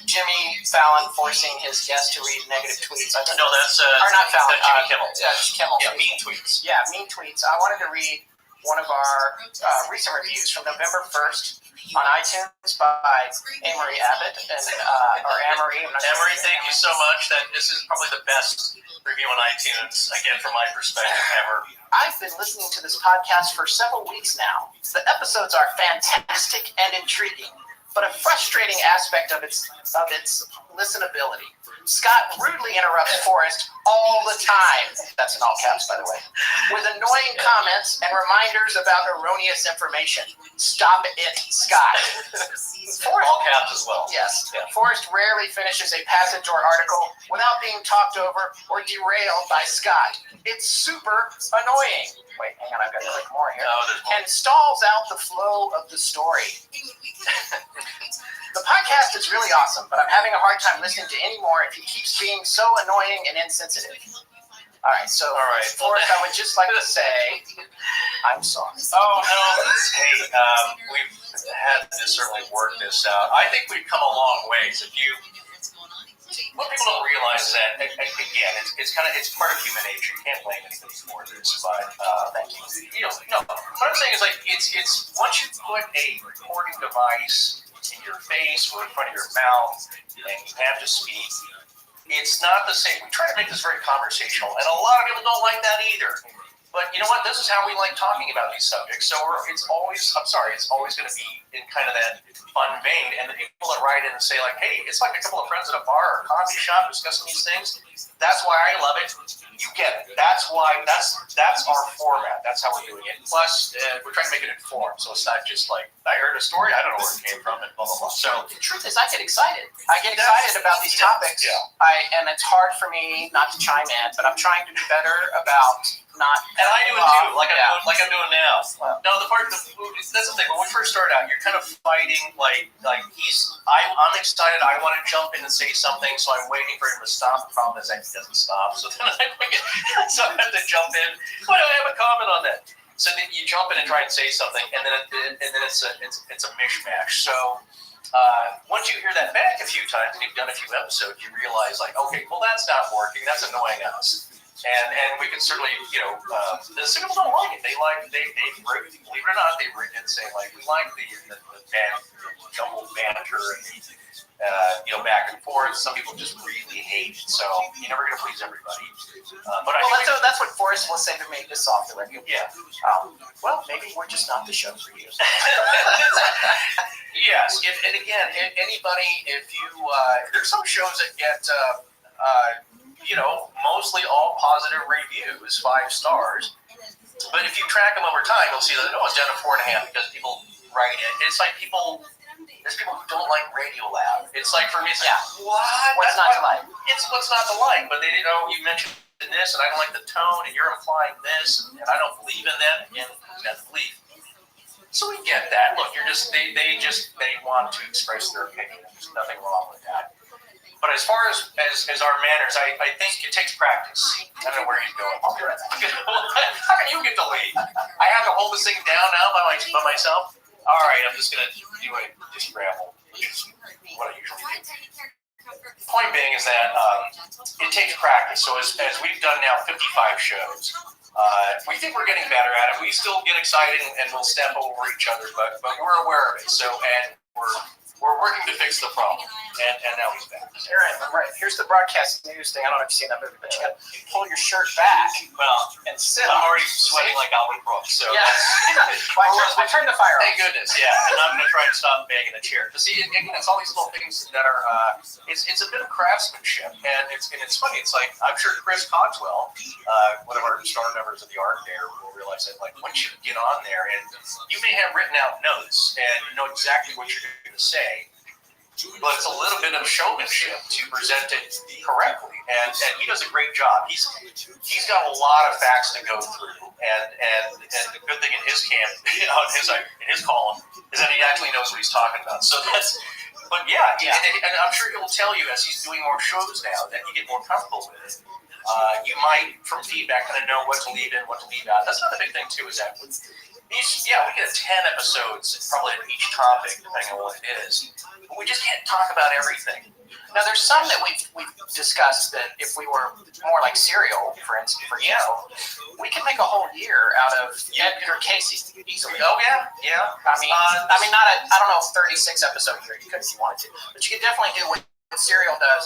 Jimmy Fallon forcing his guests to read negative tweets. No, that's or not Fallon. Jimmy Kimmel. Kimmel. Yeah, mean tweets. Yeah, mean tweets. I wanted to read one of our recent reviews from November 1st. On iTunes by Amory Abbott or Amory. Amory, thank you so much. This is probably the best review on iTunes, again, from my perspective, ever. I've been listening to this podcast for several weeks now. The episodes are fantastic and intriguing, but a frustrating aspect of its listenability. Scott rudely interrupts Forrest all the time. That's in all caps, by the way. With annoying comments and reminders about erroneous information. Stop it, Scott. All caps as well. Yes. Yeah. Forrest rarely finishes a passage or article without being talked over or derailed by Scott. It's super annoying. Wait, hang on, I've got to click more here. And stalls out the flow of the story. The podcast is really awesome, but I'm having a hard time listening to any more if he keeps being so annoying and insensitive. All right, Forrest, I would just like to say, I'm sorry. Oh, no. Hey, we've had to certainly work this out. I think we've come a long ways. What people don't realize is that, again, it's part of human nature. You can't blame anybody for this, but thank you. No, what I'm saying is like it's once you put a recording device in your face or in front of your mouth and you have to speak, it's not the same. We try to make this very conversational, and a lot of people don't like that either. But you know what? This is how we like talking about these subjects. So it's always going to be in kind of that fun vein. And the people that write in and say like, hey, it's like a couple of friends at a bar or coffee shop discussing these things. That's why I love it. You get it. That's why. That's our format. That's how we're doing it. Plus, we're trying to make it informed. So it's not just like, I heard a story, I don't know where it came from, and blah, blah, blah. So the truth is, I get excited. I get excited about these topics. Yeah. And it's hard for me not to chime in, but I'm trying to do better about not. And I do it too, like I'm doing now. No, that's the thing. When we first start out, you're kind of fighting. I'm excited. I want to jump in and say something, so I'm waiting for him to stop. The problem is that he doesn't stop, so then I have to jump in. Why do I have a comment on that? So then you jump in and try and say something, and then it's a mishmash. So once you hear that back a few times and you've done a few episodes, you realize like, okay, well that's not working. That's annoying us. And we can certainly, some people don't like it. They've believe it or not, they've written and saying like, we like the jumbled banter and back and forth. Some people just really hate it. So you're never going to please everybody. But that's what Forrest will say to me just off the record. Yeah. Well, maybe we're just not the show for you. Yes. And again, anybody, if you, there's some shows that get, mostly all positive reviews, 5 stars. But if you track them over time, you'll see that, it's down to 4.5 because people write it. It's like there's people who don't like Radiolab. It's like, for me, it's like, what? What's not to like? It's what's not to like. But they, you mentioned this, and I don't like the tone, and you're implying this, and I don't believe in that. Again, that's belief. So we get that. Look, they want to express their opinion. There's nothing wrong with that. But as far as our manners, I think it takes practice. I don't know where he's going. How can you get the lead? I have to hold this thing down now by myself? All right, I'm just going to do a scramble, which is what I usually do. Point being is that it takes practice. So as we've done now 55 shows, we think we're getting better at it. We still get excited and we'll step over each other, but we're aware of it. So, and we're working to fix the problem. And now he's back. Here I am. Right. Here's the broadcast news thing. I don't know if you've seen that movie, but you got to pull your shirt back and sit. I'm already sweating like Albert Brooks. So yeah. I turned the fire on. Thank goodness. Yeah. And I'm going to try and stop banging the chair. But see, again, it's all these little things that are. It's a bit of craftsmanship, and it's funny. It's like I'm sure Chris Cogswell, one of our star members of the art there, will realize that like once you get on there, and you may have written out notes and you know exactly what you're going to say. But it's a little bit of showmanship to present it correctly, and he does a great job. He's got a lot of facts to go through, and the good thing in his camp, in his column, is that he actually knows what he's talking about. So that's, but yeah, and I'm sure he'll tell you as he's doing more shows now that you get more comfortable with it. You might, from feedback, kind of know what to leave in, what to leave out. That's another big thing too. Is that we get 10 episodes probably of each topic, depending on what it is. But we just can't talk about everything. Now, there's some that we've discussed that if we were more like Serial, for instance, we can make a whole year out of Edgar Casey easily. Oh yeah. I mean, not a 36 episode year. You could if you wanted to, but you could definitely do what Serial does.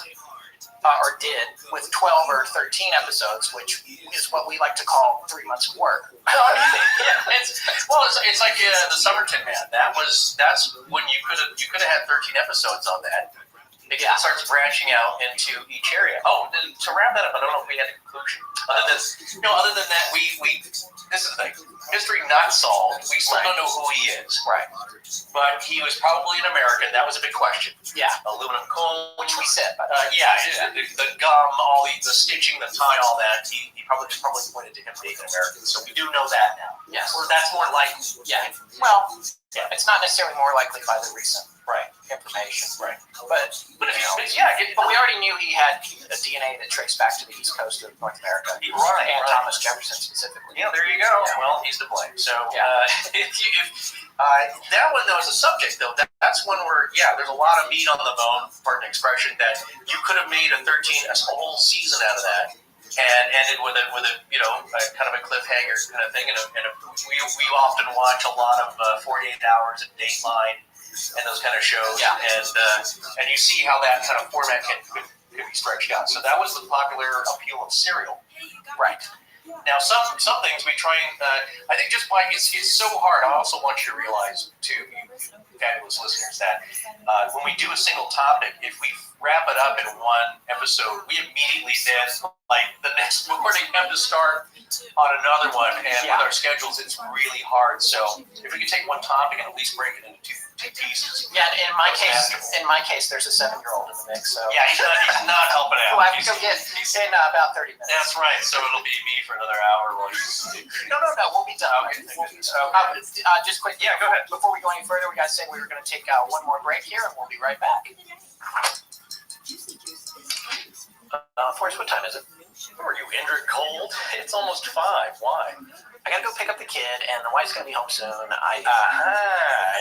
Or did with 12 or 13 episodes, which is what we like to call 3 months of work. It's like the Somerton Man. That's when you could have had 13 episodes on that. It starts branching out into each area. Oh, to wrap that up, I don't know if we had a conclusion. Other than that, we this is the thing. Mystery not solved. We still don't know who he is. Right. But he was probably an American. That was a big question. Yeah. Aluminum coal, which we said. The gum, all the stitching, the tie, all that. He probably pointed to him being an American. So we do know that now. Yes. Or that's more likely. Yeah. Well, it's not necessarily more likely by the recent information. Right. But we already knew he had a DNA that traced back to the East Coast of North America. And Thomas Jefferson specifically. Yeah, there you go. Yeah. Well, he's to blame. So that one, though, as a subject, though, that's one where, there's a lot of meat on the bone, pardon the expression, that you could have made a whole season out of that. And ended with a kind of a cliffhanger kind of thing. We often watch a lot of 48 Hours and Dateline and those kind of shows. Yeah. And you see how that kind of format can be stretched out. So that was the popular appeal of Serial. Right. Now, some things we try and, I think just by, it's so hard. I also want you to realize, too, you fabulous listeners, that when we do a single topic, if we wrap it up in one episode, we immediately then, like, the next morning have to start on another one. And with our schedules, it's really hard. So if we could take one topic and at least break it into two pieces. Yeah, in my case, there's a 7-year-old in the mix. So yeah, he's not helping out. Who I have to go get in about 30 minutes. That's right. So it'll be me for another hour. No, we'll be done. Just quick. Yeah, go ahead. Before we go any further, we got to say we were going to take one more break here, and we'll be right back. Forrest, what time is it? Who are you, Indrid Cold? It's almost 5. Why? I gotta go pick up the kid, and the wife's gonna be home soon.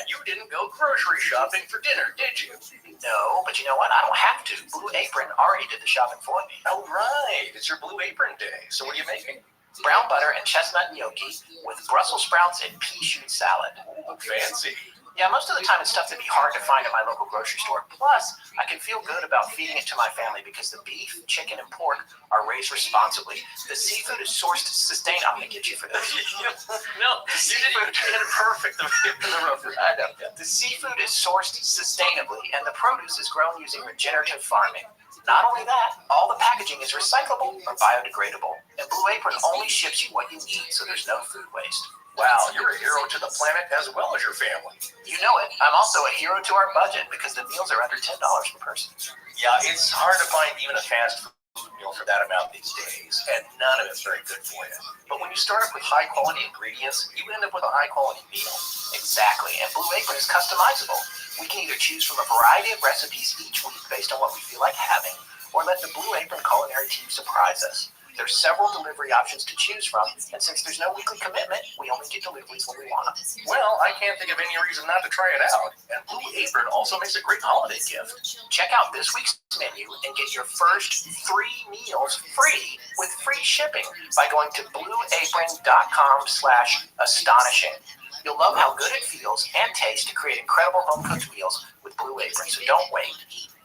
You didn't go grocery shopping for dinner, did you? No, but you know what? I don't have to. Blue Apron already did the shopping for me. Oh, right. It's your Blue Apron Day. So what are you making? Brown butter and chestnut gnocchi with Brussels sprouts and pea shoot salad. Ooh, fancy. Yeah, most of the time it's stuff that'd be hard to find at my local grocery store. Plus, I can feel good about feeding it to my family because the beef, chicken, and pork are raised responsibly. The seafood is sourced sustainably. I'm going to get you for this. No, you did it perfect. I know. The seafood is sourced sustainably, and the produce is grown using regenerative farming. Not only that, all the packaging is recyclable or biodegradable. And Blue Apron only ships you what you need, so there's no food waste. Wow, you're a hero to the planet as well as your family. You know it. I'm also a hero to our budget because the meals are under $10 per person. Yeah, it's hard to find even a fast food meal for that amount these days, and none of it's very good for you. But when you start up with high-quality ingredients, you end up with a high-quality meal. Exactly, and Blue Apron is customizable. We can either choose from a variety of recipes each week based on what we feel like having, or let the Blue Apron culinary team surprise us. There's several delivery options to choose from, and since there's no weekly commitment, we only get deliveries when we want them. Well, I can't think of any reason not to try it out. And Blue Apron also makes a great holiday gift. Check out this week's menu and get your first 3 meals free with free shipping by going to blueapron.com/astonishing. You'll love how good it feels and tastes to create incredible home-cooked meals with Blue Apron, so don't wait.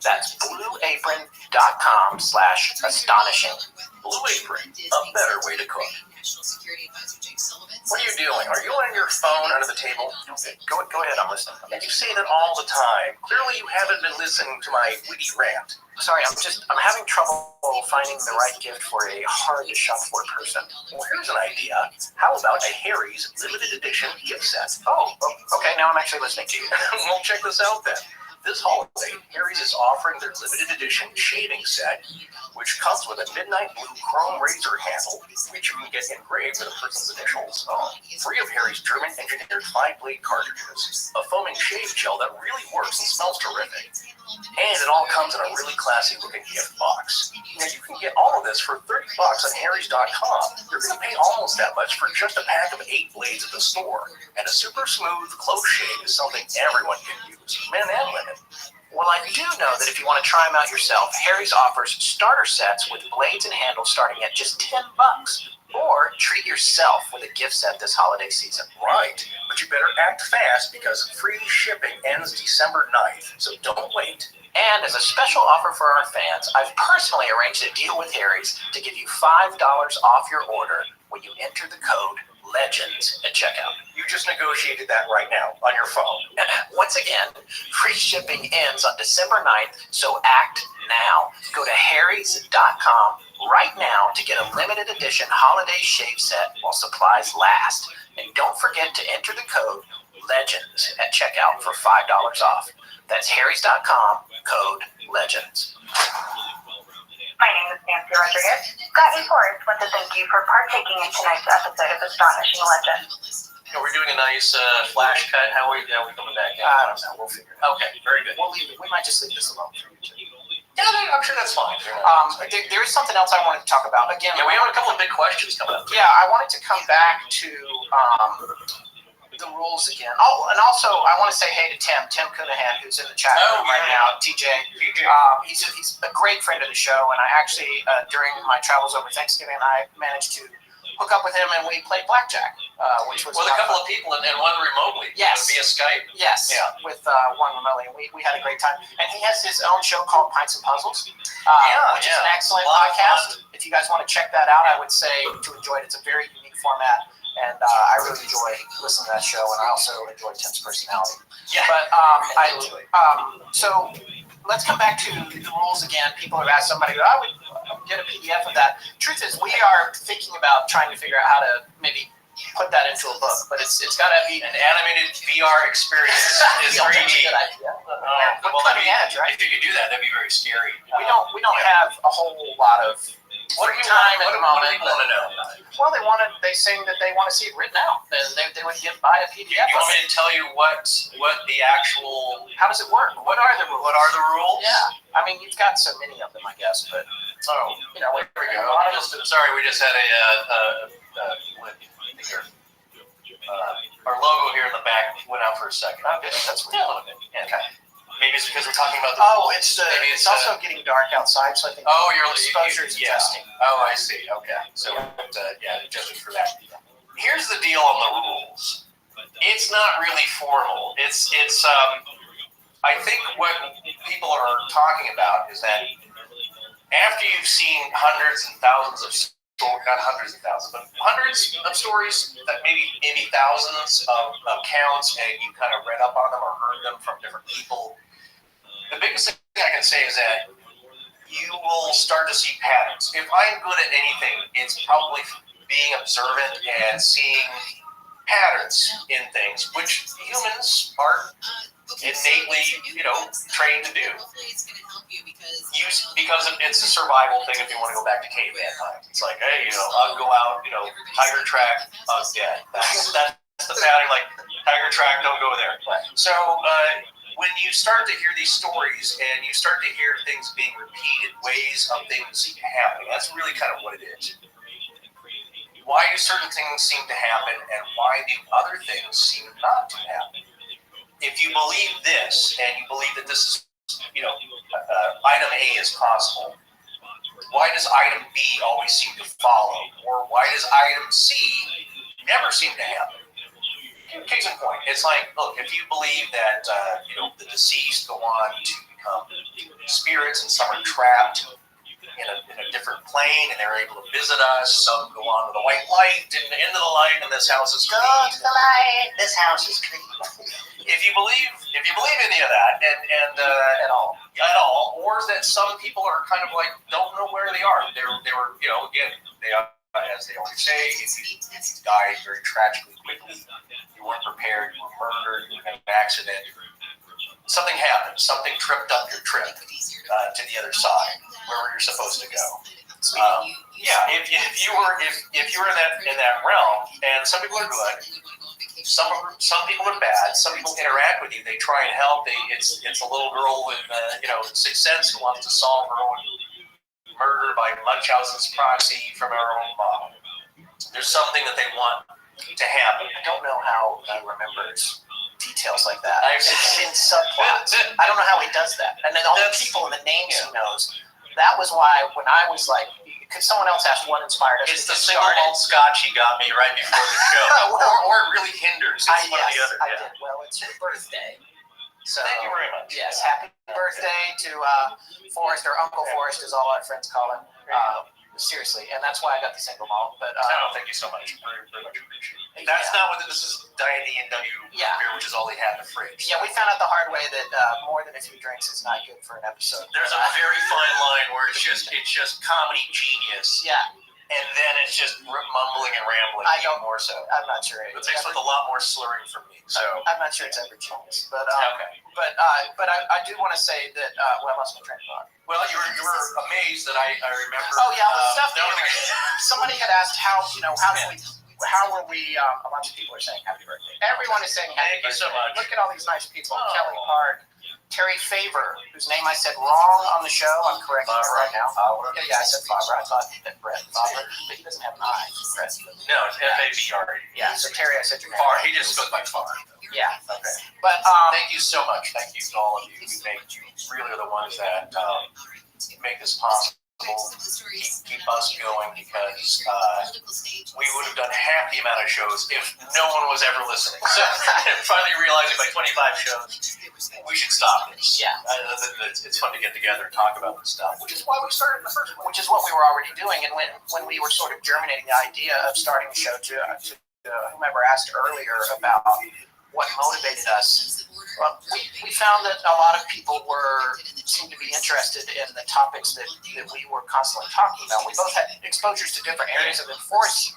That's blueapron.com/astonishing. Blue Apron, a better way to cook. What are you doing? Are you on your phone under the table? Okay, go ahead, I'm listening. And you say that all the time. Clearly you haven't been listening to my witty rant. Sorry, I'm having trouble finding the right gift for a hard-to-shop-for person. Well, here's an idea. How about a Harry's limited edition gift set? Oh, okay, now I'm actually listening to you. Well, check this out then. This holiday, Harry's is offering their limited edition shaving set, which comes with a midnight blue chrome razor handle, which you can get engraved with a person's initials on, 3 of Harry's German-engineered 5-blade cartridges, a foaming shave gel that really works and smells terrific, and it all comes in a really classy-looking gift box. Now, you can get all of this for $30 on Harry's.com. You're going to pay almost that much for just a pack of 8 blades at the store, and a super smooth, close shave is something everyone can use, men and women. Well, I do know that if you want to try them out yourself, Harry's offers starter sets with blades and handles starting at just $10. Or treat yourself with a gift set this holiday season. Right, but you better act fast because free shipping ends December 9th, so don't wait. And as a special offer for our fans, I've personally arranged a deal with Harry's to give you $5 off your order when you enter the code LEGENDS at checkout. You just negotiated that right now on your phone. Once again, free shipping ends on December 9th, so act now. Go to harrys.com right now to get a limited edition holiday shave set while supplies last. And don't forget to enter the code LEGENDS at checkout for $5 off. That's harrys.com, code LEGENDS. My name is Nancy Rodriguez. Scott and Forrest want to thank you for partaking in tonight's episode of Astonishing Legends. We're doing a nice flash cut. How are we coming back in? I don't know. We'll figure it out. Okay, very good. We'll leave it. We might just leave this alone for you two. Yeah, I'm sure that's fine. There is something else I wanted to talk about. Again, yeah, we have a couple of big questions coming up. Yeah, I wanted to come back to the rules again. Oh, and also I want to say hey to Tim Cunahan, who's in the chat room right now. TJ. He's a great friend of the show, and I actually during my travels over Thanksgiving, I managed to hook up with him, and we played blackjack, which was with a couple of people and one remotely. Yes, via Skype. Yes, yeah, with one remotely, and we had a great time. And he has his own show called Pints and Puzzles, which is an excellent podcast. If you guys want to check that out, I would say to enjoy it. It's a very unique format. And I really enjoy listening to that show, and I also enjoy Tim's personality. Yeah. But so let's come back to the rules again. People have asked somebody, I would get a PDF of that. Truth is, we are thinking about trying to figure out how to maybe put that into a book, but it's got to be an animated VR experience. Is a 3D. good idea. Well, cutting edge, right? If you could do that, that'd be very scary. We don't have a whole lot of time at the moment. What do people want to know? Well, they say that they want to see it written out. Then they would buy a PDF. You want me to tell you what the actual? How does it work? What are the rules? What are the rules? Yeah, I mean you've got so many of them, I guess, but here we go. Sorry, we just had a here. Our logo here in the back went out for a second. Okay, that's weird. A little bit. Yeah. Okay. Maybe it's because we're talking about the. Oh, it's also getting dark outside, so I think. Oh, your exposure is adjusting. Oh, I see. Okay, so adjusted for that. Here's the deal on the rules. It's not really formal. It's. I think what people are talking about is that after you've seen hundreds and thousands of stories, not hundreds and thousands, but hundreds of stories, that maybe thousands of accounts, and you kind of read up on them or heard them from different people, the biggest thing I can say is that you will start to see patterns. If I'm good at anything, it's probably being observant and seeing patterns in things, which humans are innately, trained to do. Because it's a survival thing if you want to go back to caveman times. It's like, hey, I'll go out, tiger track, dead. That's the pattern, like, tiger track, don't go there. So when you start to hear these stories and you start to hear things being repeated, ways of things happening, that's really kind of what it is. Why do certain things seem to happen and why do other things seem not to happen? If you believe this, and you believe that this is, item A is possible, why does item B always seem to follow? Or why does item C never seem to happen? Case in point, it's like, look, if you believe that, the deceased go on to become spirits and some are trapped in a different plane and they're able to visit us, some go on to the white light and into the light and this house is clean. Go to the light, this house is clean. If you believe any of that, and at all, or that some people are kind of like don't know where they are. They were, again, they are, as they always say, if you died very tragically quickly, you weren't prepared, you were murdered, you had an accident, something happened, something tripped up your trip to the other side, where you're supposed to go. If you were in that realm, and some people are good. Some people are bad. Some people interact with you. They try and help. It's a little girl in Sixth Sense who wants to solve her own murder by Munchausen's proxy from her own mom. There's something that they want to happen. I don't know how he remembers details like that. It's in subplots. I don't know how he does that. And then all the people and the names he knows. That was why when I was like, because someone else asked what inspired us. It's the single malt scotch he got me right before the show. or it really hinders. It's one or the other. I did. Well, it's your birthday. So, thank you very much. Yes, happy birthday to Forrest, or Uncle Forrest, as all our friends call him. Seriously, and that's why I got the single malt. But thank you so much. Very, very much appreciated. That's not what this is. Diet E&W beer, which is all they had in the fridge. Yeah, we found out the hard way that more than a few drinks is not good for an episode. There's a very fine line where it's just comedy genius. Yeah. And then it's just mumbling and rambling. More so. I'm not sure. It's mixed with a lot more slurring from me. So I'm not sure it's ever genius, but I do want to say that I lost my train of thought. Well, you were amazed that I remember. Oh yeah, stuff. Somebody had asked how were we? A bunch of people are saying happy birthday. Everyone is saying happy birthday. Thank you so much. Look at all these nice people. Kelly Park, Terry Favor, whose name I said wrong on the show. I'm correcting it right now. Yeah, I said Favre. I thought that Brett Favre, but he doesn't have an I. Brett. No, it's Favre. Yeah, so Terry, I said your name. Favre. He just goes by Favre. Yeah. Okay. But thank you so much. Thank you to all of you. You really are the ones that make this possible. Keep us going, because we would have done half the amount of shows if no one was ever listening. So finally realizing by 25 shows, we should stop this. Yeah. It's fun to get together and talk about this stuff, which is why we started in the first place. Which is what we were already doing, and when we were sort of germinating the idea of starting the show, to whomever asked earlier about what motivated us, well, we found that a lot of people seemed to be interested in the topics that we were constantly talking about. We both had exposures to different areas of it. Forrest's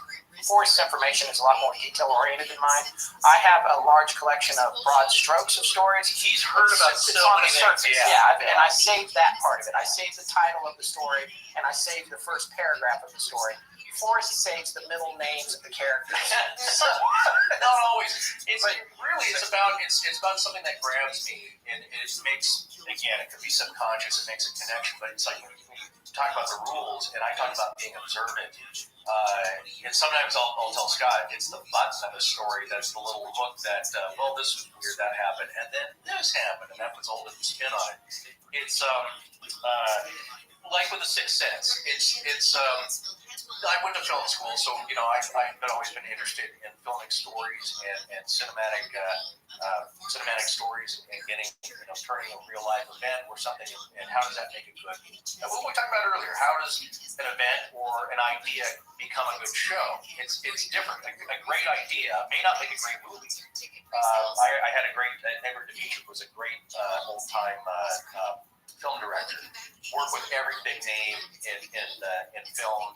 information is a lot more detail-oriented than mine. I have a large collection of broad strokes of stories. He's heard about so many things. Yeah, and I saved that part of it. I saved the title of the story, and I saved the first paragraph of the story. Forrest takes the middle names of the characters. Not always. It's about something that grabs me, and it makes, again, it could be subconscious. It makes a connection, but it's like when you talk about the rules, and I talk about being observant. And sometimes I'll tell Scott it's the button of the story that's the little hook that well, this was weird, that happened, and then this happened, and that puts a whole different spin on it. It's like with The Sixth Sense. It's I went to film school, so I've always been interested in filming stories and cinematic stories and getting turning a real life event or something, and how does that make it good? And what we talked about earlier, how does an event or an idea become a good show? It's different. A great idea may not make a great movie. I had a great Edward Dimitri was a great old time film director. Worked with every big name in film.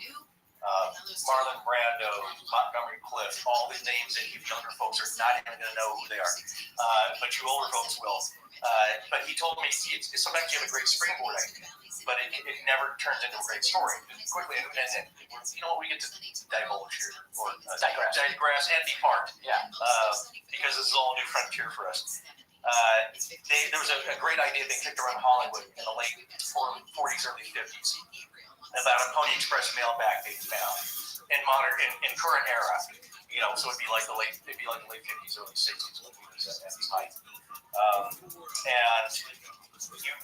Marlon Brando, Montgomery Clift, all these names that you younger folks are not even going to know who they are, but you older folks will. But he told me sometimes you have a great springboard idea, but it never turns into a great story. Quickly, and we get to divulge here, or digress and depart. Yeah. Because this is all a new frontier for us. There was a great idea being kicked around Hollywood in the late 40s, early 50s. About a Pony Express mailbag being found in current era, so it'd be like the late 50s, early 60s when he was at his height. And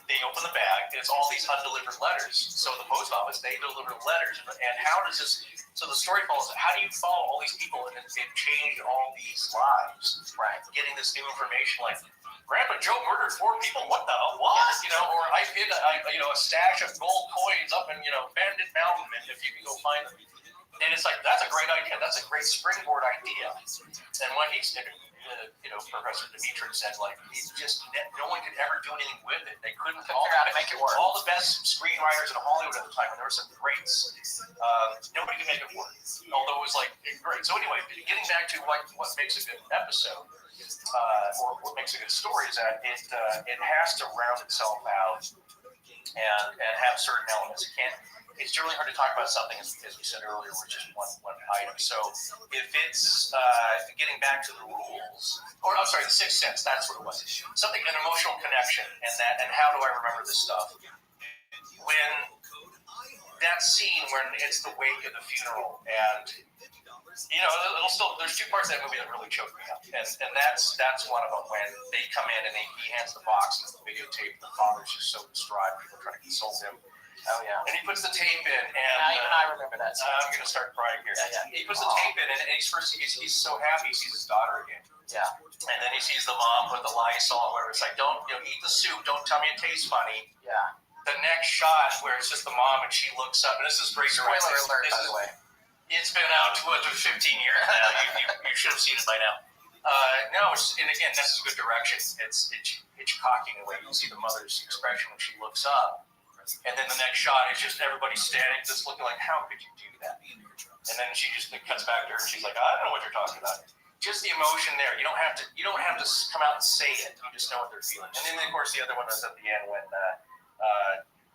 they open the bag, and it's all these undelivered letters. So the post office, they deliver the letters, and how does this? So the story follows. How do you follow all these people and change all these lives? Right, getting this new information like. Grandpa Joe murdered 4 people. What the hell? What? Or I hid a stash of gold coins up in Bandit Mountain, and if you can go find them. And it's like that's a great idea. That's a great springboard idea. And what he said, Professor Dimitri said, like no one could ever do anything with it. They couldn't figure out how to make it work. All the best screenwriters in Hollywood at the time, and there were some greats. Nobody could make it work. Although it was like great. So anyway, getting back to what makes a good episode. Or what makes a good story is that it has to round itself out and have certain elements. It's really hard to talk about something, as we said earlier, with just one item. So if it's getting back to the rules, or I'm sorry, The Sixth Sense, that's what it was. Something, an emotional connection, and how do I remember this stuff? When that scene when it's the wake of the funeral, and there's 2 parts of that movie that really choke me up, and that's one of them when they come in and he hands the box and the videotape. The father's just so distraught, people trying to console him. Oh yeah. And he puts the tape in, and even I remember that. I'm gonna start crying here. Yeah. He puts the tape in, and he's so happy he sees his daughter again. Yeah. And then he sees the mom with the Lysol, where it's like, don't eat the soup, don't tell me it tastes funny. Yeah. The next shot where it's just the mom and she looks up, and this is great. Spoiler alert, by the way. It's been out 15 years now. You should have seen it by now. And again, this is good direction. It's Hitchcocking away. You see the mother's expression when she looks up, and then the next shot is just everybody standing, just looking like, how could you do that? And then she just cuts back to her, and she's like, I don't know what you're talking about. Just the emotion there. You don't have to come out and say it. You just know what they're feeling. And then of course the other one is at the end when.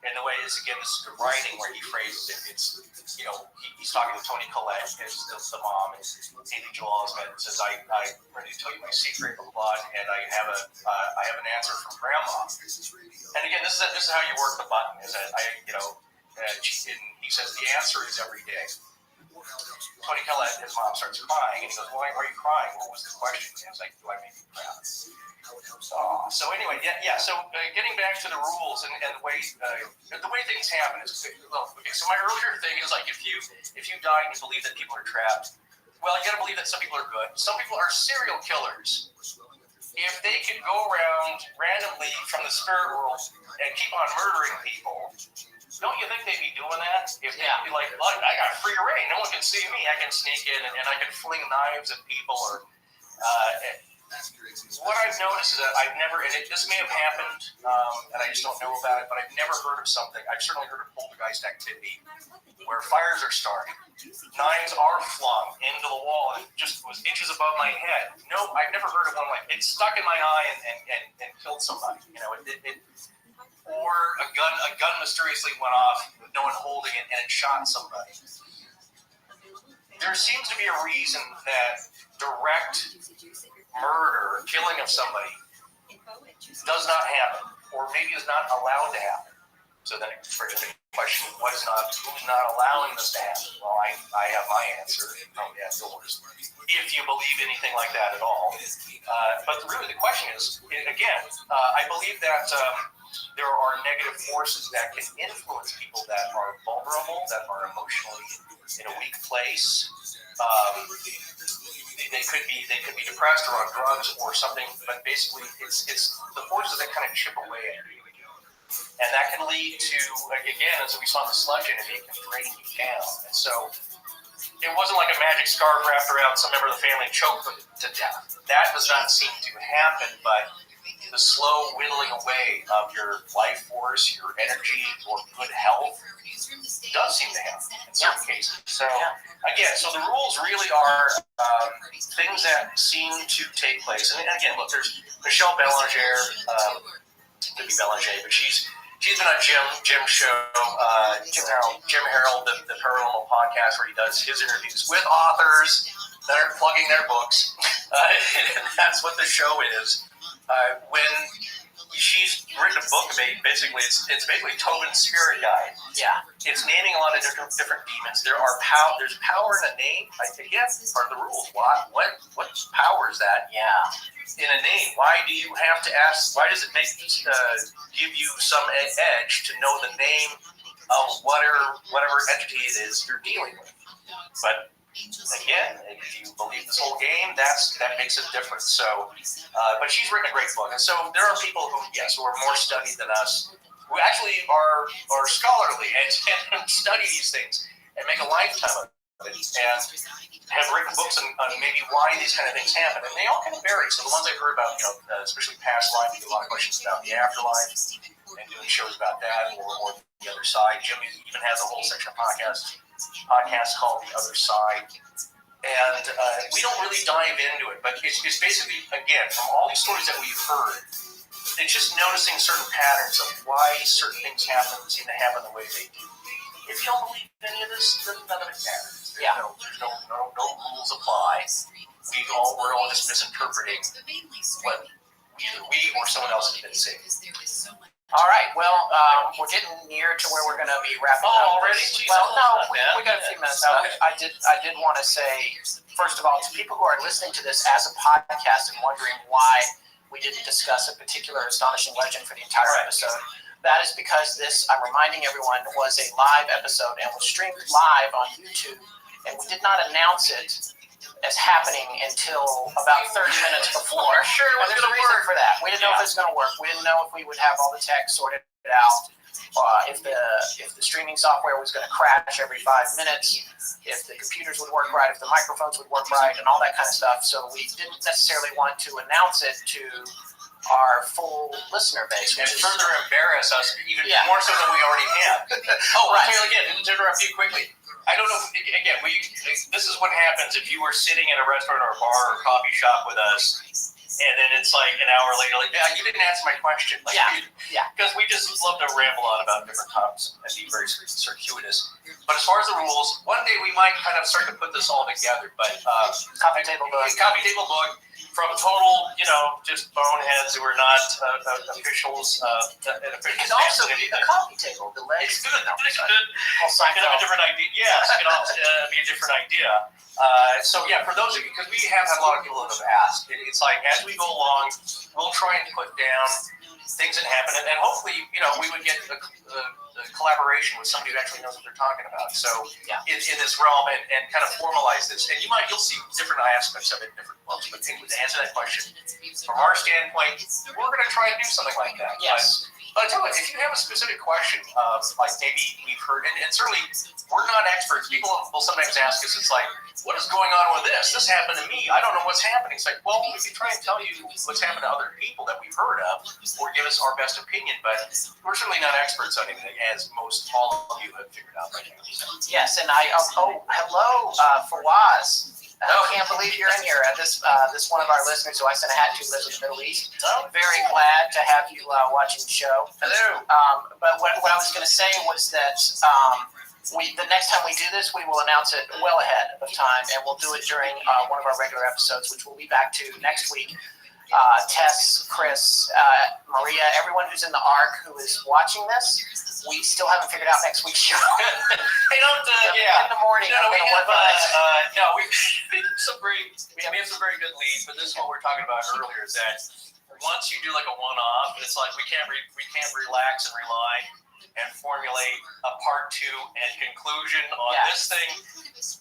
And the way is, again, this is the writing where he phrases it. It's, he's talking to Toni Collette, the mom, and Amy Joel Osment says, I'm ready to tell you my secret, blah, blah, blah, and I have an answer from Grandma. And again, this is how you work the button, is that and he says, the answer is every day. Toni Collette, his mom, starts crying, and he goes, why are you crying? What was the question? And I was like, do I make you proud? So anyway, so getting back to the rules and the way things happen is, okay, so my earlier thing is like if you die and you believe that people are trapped, well, you got to believe that some people are good. Some people are serial killers. If they could go around randomly from the spirit world and keep on murdering people, don't you think they'd be doing that? If they'd be like, look, I got free reign, no one can see me, I can sneak in and I can fling knives at people, or what I've noticed is that I've never, and this may have happened, and I just don't know about it, but I've never heard of something. I've certainly heard of poltergeist activity where fires are started, knives are flung into the wall, and it just was inches above my head. No, I've never heard of one like it stuck in my eye and killed somebody. Or a gun mysteriously went off with no one holding it and it shot somebody. there seems to be a reason that direct murder, killing of somebody, does not happen, or maybe is not allowed to happen. So then it brings the question, who's not allowing this to happen? Well, I have my answer. Probably have yours. If you believe anything like that at all. But really the question is, again, I believe that there are negative forces that can influence people that are vulnerable, that are emotionally in a weak place. They could be depressed or on drugs or something, but basically it's the forces that kind of chip away at you. And that can lead to, again, as we saw in the sludge interview, it can drain you down. And so it wasn't like a magic scarf wrapped around some member of the family and choked to death. That does not seem to happen, but the slow whittling away of your life force, your energy, or good health does seem to happen in certain cases. So, again, so the rules really are things that seem to take place. And again, look, there's Michelle Belanger, could be Belanger, but she's been on Jim's show, Jim Harold, the Paranormal Podcast, where he does his interviews with authors that are plugging their books, and that's what the show is. When she's written a book, basically it's basically Tobin's Spirit Guide. Yeah, it's naming a lot of different demons. There's power in a name. I think that's part of the rules. What power is that? Yeah. In a name, why do you have to ask? Why does it give you some edge to know the name of whatever entity it is you're dealing with? But again, if you believe this whole game, that makes a difference. So, but she's written a great book, and so there are people who are more studied than us, who actually are scholarly and study these things and make a lifetime of it, and have written books on maybe why these kind of things happen, and they all kind of vary. So the ones I've heard about, especially past life, we do a lot of questions about the afterlife and doing shows about that, or the other side. Jim even has a whole section of podcast called The Other Side, and we don't really dive into it, but it's basically, again, from all these stories that we've heard, it's just noticing certain patterns of why certain things seem to happen the way they do. If you don't believe any of this, then none of it matters. There's no rules apply. We're all just misinterpreting what either we or someone else has been saying. All right, well, we're getting near to where we're going to be wrapping up. Already? Well, no, we got a few minutes left. I did want to say, first of all, to people who are listening to this as a podcast and wondering why we didn't discuss a particular astonishing legend for the entire episode, that is because this, I'm reminding everyone, was a live episode and was streamed live on YouTube, and we did not announce it as happening until about 30 minutes before. Sure, and there's a reason for that. We didn't know if it was going to work. We didn't know if we would have all the tech sorted out, if the streaming software was going to crash every 5 minutes, if the computers would work right, if the microphones would work right, and all that kind of stuff. So we didn't necessarily want to announce it to our full listener base. And further embarrass us even more so than we already have. Right. Again, to interrupt you quickly. I don't know, again, this is what happens if you were sitting in a restaurant or a bar or coffee shop with us, and then it's like an hour later, like, you didn't answer my question. Like, because we just love to ramble on about different topics and be very circuitous. But as far as the rules, one day we might kind of start to put this all together, but coffee table book, from total, just boneheads who are not officials. It could also be a coffee table. The legs. It could have a different idea. Yes, it could also be a different idea. So for those of you, because we have had a lot of people that have asked, it's like as we go along, we'll try and put down things that happen, and hopefully, we would get a collaboration with somebody who actually knows what they're talking about. So in this realm, and kind of formalize this, and you'll see different aspects of it, different ones. But to answer that question, from our standpoint, we're going to try and do something like that. Yes. But I tell you, if you have a specific question, like maybe we've heard, and certainly we're not experts. People will sometimes ask us, it's like, what is going on with this? This happened to me. I don't know what's happening. It's like, well, we can try and tell you what's happened to other people that we've heard of, or give us our best opinion, but we're certainly not experts on anything, as most all of you have figured out right now. So. Yes, and hello, Fawaz. I can't believe you're in here. This one of our listeners who I sent a hat to lives in the Middle East. Very glad to have you watching the show. Hello. But what I was going to say was that the next time we do this, we will announce it well ahead of time, and we'll do it during one of our regular episodes, which we'll be back to next week. Tess, Chris, Maria, everyone who's in the ARC who is watching this, we still haven't figured out next week's show. Hey, don't, In the morning. No, I'm we gonna have, work on it. we have some very good leads, but this is what we're talking about earlier, is that once you do like a one-off, it's like we can't relax and rely and formulate a part 2 and conclusion on this thing.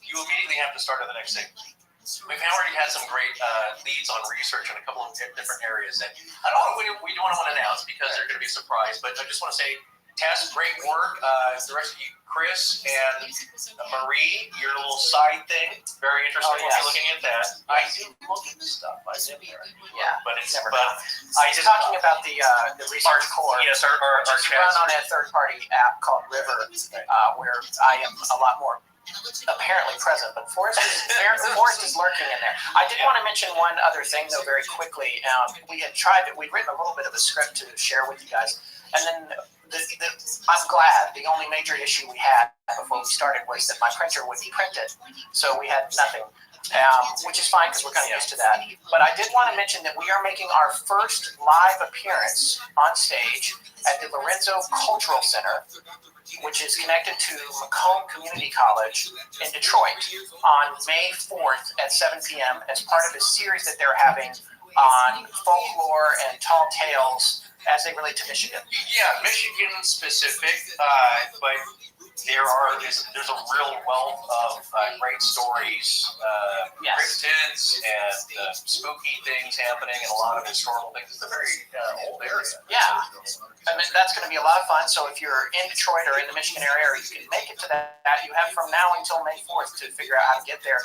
You immediately have to start on the next thing. We've already had some great leads on research in a couple of different areas that I don't know we don't want to announce because they're going to be surprised, but I just want to say, Tess, great work. The rest of you, Chris and Marie, your little side thing, very interesting. We'll be looking at that. I do look at this stuff. I did there. Yeah, but it's never. Just talking about the research core. Yes, our run on a third-party app called River, where I am a lot more apparently present, but Forrest is lurking in there. I did want to mention one other thing, though, very quickly. We'd written a little bit of a script to share with you guys, and then I'm glad the only major issue we had before we started was that my printer wouldn't print it, so we had nothing. Which is fine because we're kind of used to that. But I did want to mention that we are making our first live appearance on stage at the Lorenzo Cultural Center, which is connected to Macomb Community College in Detroit, on May 4th at 7 p.m. as part of a series that they're having on folklore and tall tales as they relate to Michigan. Yeah, Michigan specific, but there's a real wealth of great stories, cryptids and spooky things happening, and a lot of historical things. It's a very old area. Yeah, and that's going to be a lot of fun. So if you're in Detroit or in the Michigan area, or you can make it to that, you have from now until May 4th to figure out how to get there.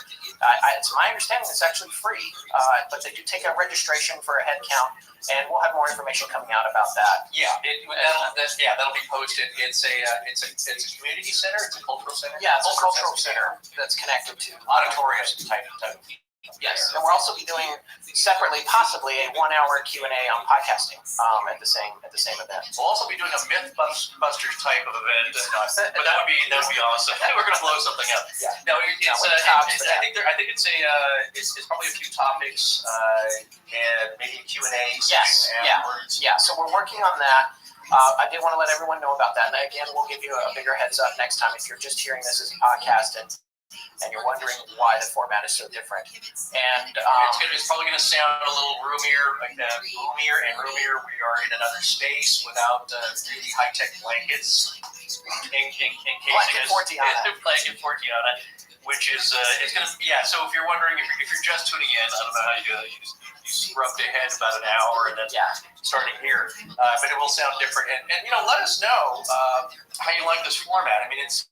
It's my understanding it's actually free, but they do take a registration for a head count, and we'll have more information coming out about that. Yeah, that'll be posted. It's a community center. It's a cultural center. Yeah, it's a cultural center that's connected to auditorium type. Yes, and we'll also be doing separately, possibly a 1-hour Q&A on podcasting at the same event. We'll also be doing a MythBusters type of event, but that would be awesome. We're going to blow something up. Yeah. No, I think it's probably a few topics and maybe a Q&A. Yes. Yeah. So we're working on that. I did want to let everyone know about that, and again, we'll give you a bigger heads up next time if you're just hearing this as a podcast and you're wondering why the format is so different. And it's probably going to sound a little roomier and roomier. We are in another space without really high-tech blankets. Blanket Fortiana. Which is it's going to So if you're wondering, if you're just tuning in, I don't know how you do it. You scrubbed ahead about an hour and then starting here, but it will sound different. And let us know how you like this format. I mean, it's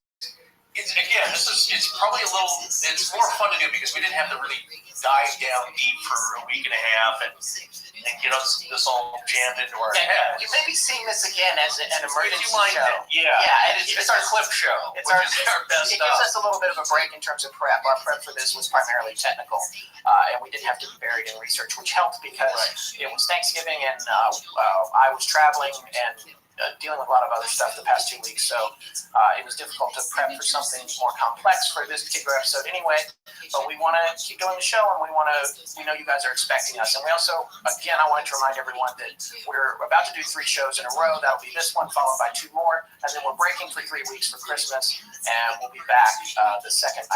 probably it's more fun to do because we didn't have to really dive down deep for a week and a half and get this all jammed into our heads. You may be seeing this again as an emergency show. It's our clip show. It's our best. It gives us a little bit of a break in terms of prep. Our prep for this was primarily technical, and we didn't have to be buried in research, which helped because it was Thanksgiving and I was traveling and dealing with a lot of other stuff the past 2 weeks, so it was difficult to prep for something more complex for this particular episode anyway, but we want to keep doing the show, and we know you guys are expecting us, and we also, again, I wanted to remind everyone that we're about to do 3 shows in a row. That'll be this one, followed by 2 more, and then we're breaking for 3 weeks for Christmas, and we'll be back the second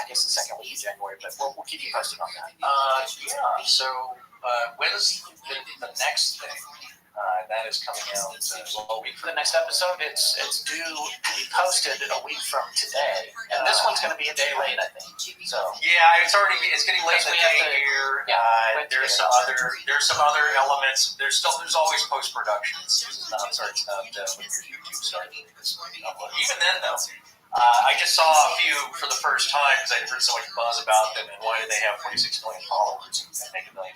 week of January, but we'll keep you posted on that. So when's the next thing? That is coming out a week for the next episode. It's due to be posted a week from today, and this one's going to be a day late, I think. So it's getting late in the day here. There's some other elements. There's always post production. It's not when your YouTube started. Even then, though. I just saw a few for the first time because I'd heard so much buzz about them, and why do they have 46 million followers and make $1 million?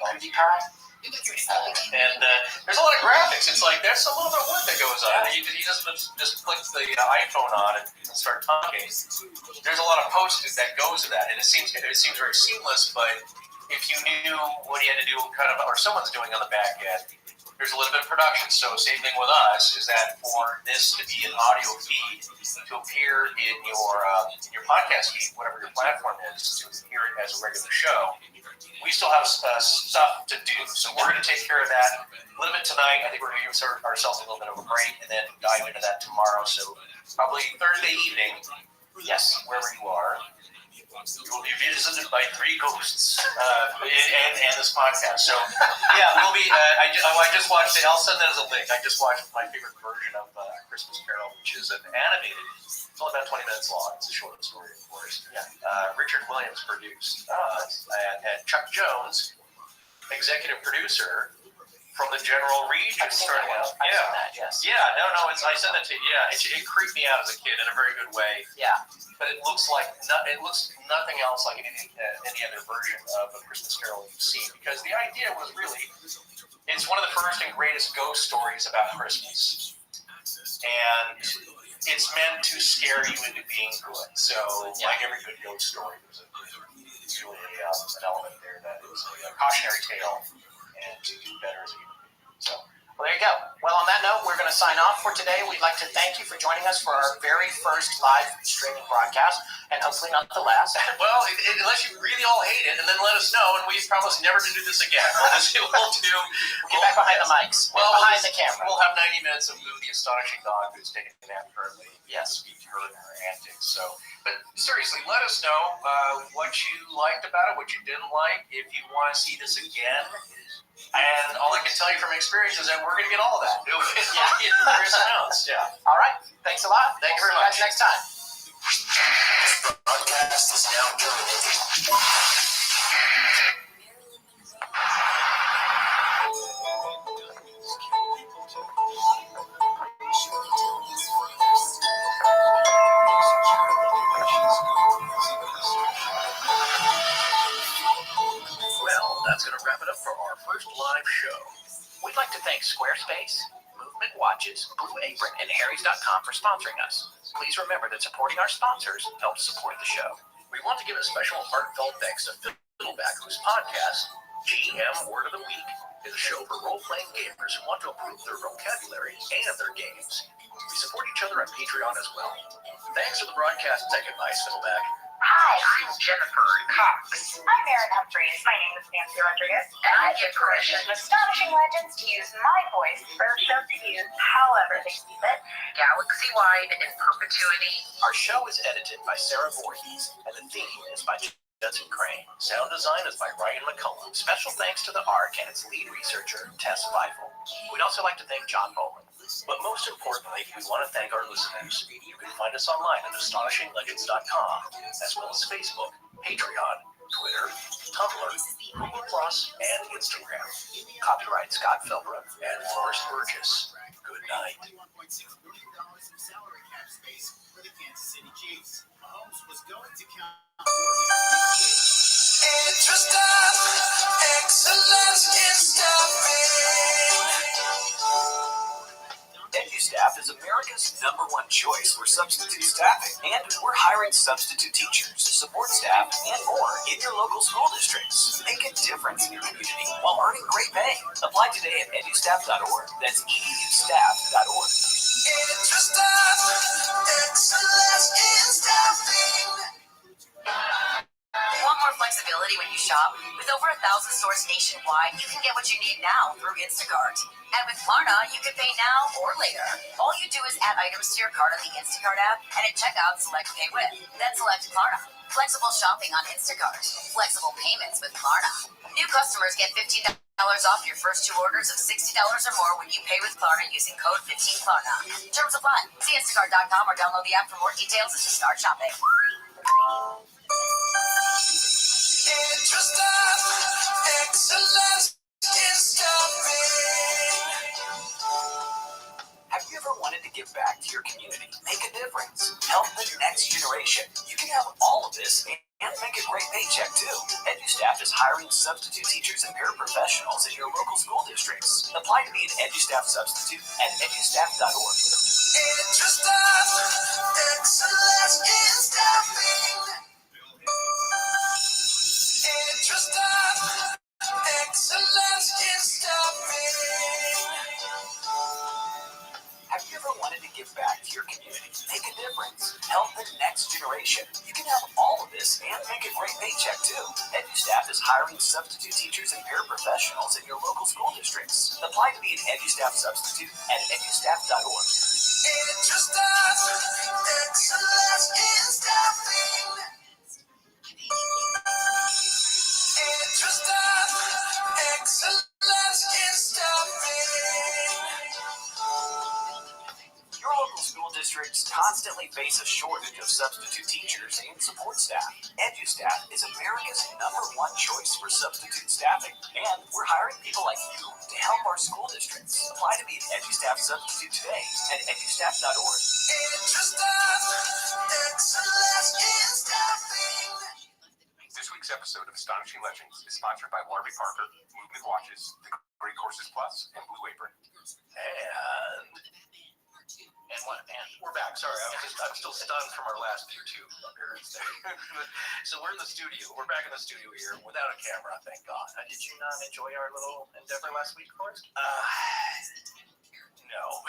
And there's a lot of graphics. It's like there's a little bit of work that goes on. He doesn't just click the iPhone on and start talking. There's a lot of post that goes to that, and it seems very seamless. But if you knew what he had to do, or someone's doing on the back end, there's a little bit of production. So same thing with us is that for this to be an audio feed to appear in your podcast feed, whatever your platform is, to hear it as a regular show, we still have stuff to do. So we're going to take care of that a little bit tonight. I think we're going to give ourselves a little bit of a break and then dive into that tomorrow. So probably Thursday evening, yes, wherever you are, you will be visited by 3 ghosts and this podcast. So, yeah, we'll be. I just watched it. I'll send that as a link. I just watched my favorite version of Christmas Carol, which is an animated. It's only about 20 minutes long. It's a short story, of course. Yeah. Richard Williams produced, and Chuck Jones, executive producer. From the general region, starting out. Yes. Yeah, no, I sent that to you. Yeah, it creeped me out as a kid in a very good way. Yeah. But it looks like it looks nothing else like any other version of A Christmas Carol you've seen, because the idea was really, it's one of the first and greatest ghost stories about Christmas, and it's meant to scare you into being good. So, like every good ghost story, there's usually an element there that is a cautionary tale. And to do better as a human being. So, well, there you go. Well, on that note, we're going to sign off for today. We'd like to thank you for joining us for our very first live streaming broadcast, and hopefully not the last. Well, unless you really all hate it, and then let us know, and we promise never to do this again. We'll get back behind the mics. Behind the camera. We'll have 90 minutes of Lou the Astonishing Dog, who's taking a nap currently. Yes. Speak to her and her antics. So, but seriously, let us know what you liked about it, what you didn't like. If you want to see this again. And all I can tell you from experience is that we're going to get all of that. Various amounts. Yeah. All right. Thanks a lot. Thank you very much. See you guys next time. Broadcast is now terminated. Well, that's going to wrap it up for our first live show. We'd like to thank Squarespace, Movement Watches, Blue Apron, and Harrys.com for sponsoring us. Please remember that supporting our sponsors helps support the show. We want to give a special heartfelt thanks to Fiddleback, whose podcast, GM Word of the Week, is a show for role-playing gamers who want to improve their vocabulary and their games. We support each other on Patreon as well. Thanks for the broadcast second, nice Fiddleback. Hi, I'm Jennifer Cox. I'm Erin Humphreys. My name is Nancy Rodriguez. And I give permission to Astonishing Legends to use my voice for a show to use however they see fit. galaxy-wide in perpetuity. Our show is edited by Sarah Voorhees, and the theme is by Judson Crane. Sound design is by Ryan McCullum. Special thanks to the ARC and its lead researcher, Tess Feifel. We'd also like to thank John Bowman. But most importantly, we want to thank our listeners. You can find us online at astonishinglegends.com, as well as Facebook, Patreon, Twitter, Tumblr, Google+, and Instagram. Copyright Scott Philbrook and Forrest Burgess. Good night. $1.6 million of salary cap space for the Kansas City Chiefs. Mahomes was going to count Interest of excellence in staffing. EduStaff is America's #1 choice for substitute staffing, and we're hiring substitute teachers, support staff, and more in your local school districts. Make a difference in your community while earning great pay. Apply today at edustaff.org. That's edustaff.org. Interest of excellence in staffing. Want more flexibility when you shop? With over 1,000 stores nationwide, you can get what you need now through Instacart. And with Klarna, you can pay now or later. All you do is add items to your cart on the Instacart app, and at checkout, select Pay With. Then select Klarna. Flexible shopping on Instacart. Flexible payments with Klarna. New customers get $15 off your first 2 orders of $60 or more when you pay with Klarna using code 15Klarna. Terms apply. See Instacart.com or download the app for more details as you start shopping. Interest of excellence in staffing. Have you ever wanted to give back to your community, make a difference, help the next generation? You can have all of this and make a great paycheck too. EduStaff is hiring substitute teachers and paraprofessionals in your local school districts. Apply to be an EduStaff substitute at edustaff.org. Interest of excellence in staffing. Interest of excellence in staffing. the next generation. You can have all of this and make a great paycheck too. EduStaff is hiring substitute teachers and paraprofessionals in your local school districts. Apply to be an EduStaff substitute at edustaff.org. EduStaff, excellence in staffing. EduStaff, excellence in staffing. Your local school districts constantly face a shortage of substitute teachers and support staff. EduStaff is America's #1 choice for substitute staffing, and we're hiring people like you to help our school districts. Apply to be an EduStaff substitute today at edustaff.org. EduStaff, excellence in staffing. This week's episode of Astonishing Legends is sponsored by Warby Parker, Movement Watches, The Great Courses Plus, and Blue Apron. And we're back. Sorry, I'm still stunned from our last YouTube appearance there. So we're in the studio. We're back in the studio here without a camera, thank God. Did you not enjoy our little endeavor last week, Forrest? No.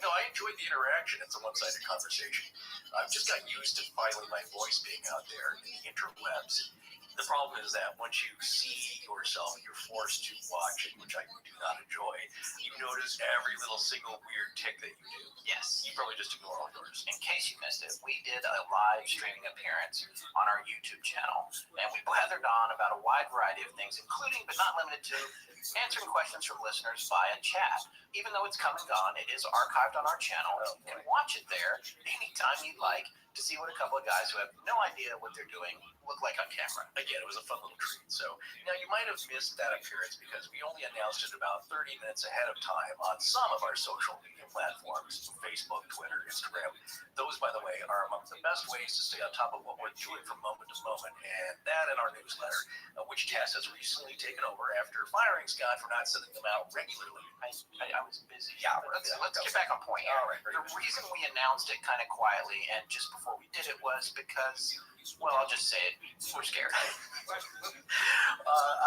I enjoyed the interaction. It's a one-sided conversation. I've just got used to finally my voice being out there in the interwebs. The problem is that once you see yourself, you're forced to watch it, which I do not enjoy. You notice every little single weird tick that you do. Yes. You probably just ignore all yours. In case you missed it, we did a live streaming appearance on our YouTube channel, and we blathered on about a wide variety of things, including but not limited to answering questions from listeners via chat. Even though it's come and gone, it is archived on our channel. You can watch it there anytime you'd like to see what a couple of guys who have no idea what they're doing look like on camera. Again, it was a fun little treat. So now you might have missed that appearance because we only announced it about 30 minutes ahead of time on some of our social media platforms, Facebook, Twitter, Instagram. Those, by the way, are among the best ways to stay on top of what we're doing from moment to moment. And that in our newsletter, which Tess has recently taken over after firing Scott for not sending them out regularly. I was busy. Yeah, let's get back on point here. All right, the reason we announced it kind of quietly and just before we did it was because, well, I'll just say it, we're scared. I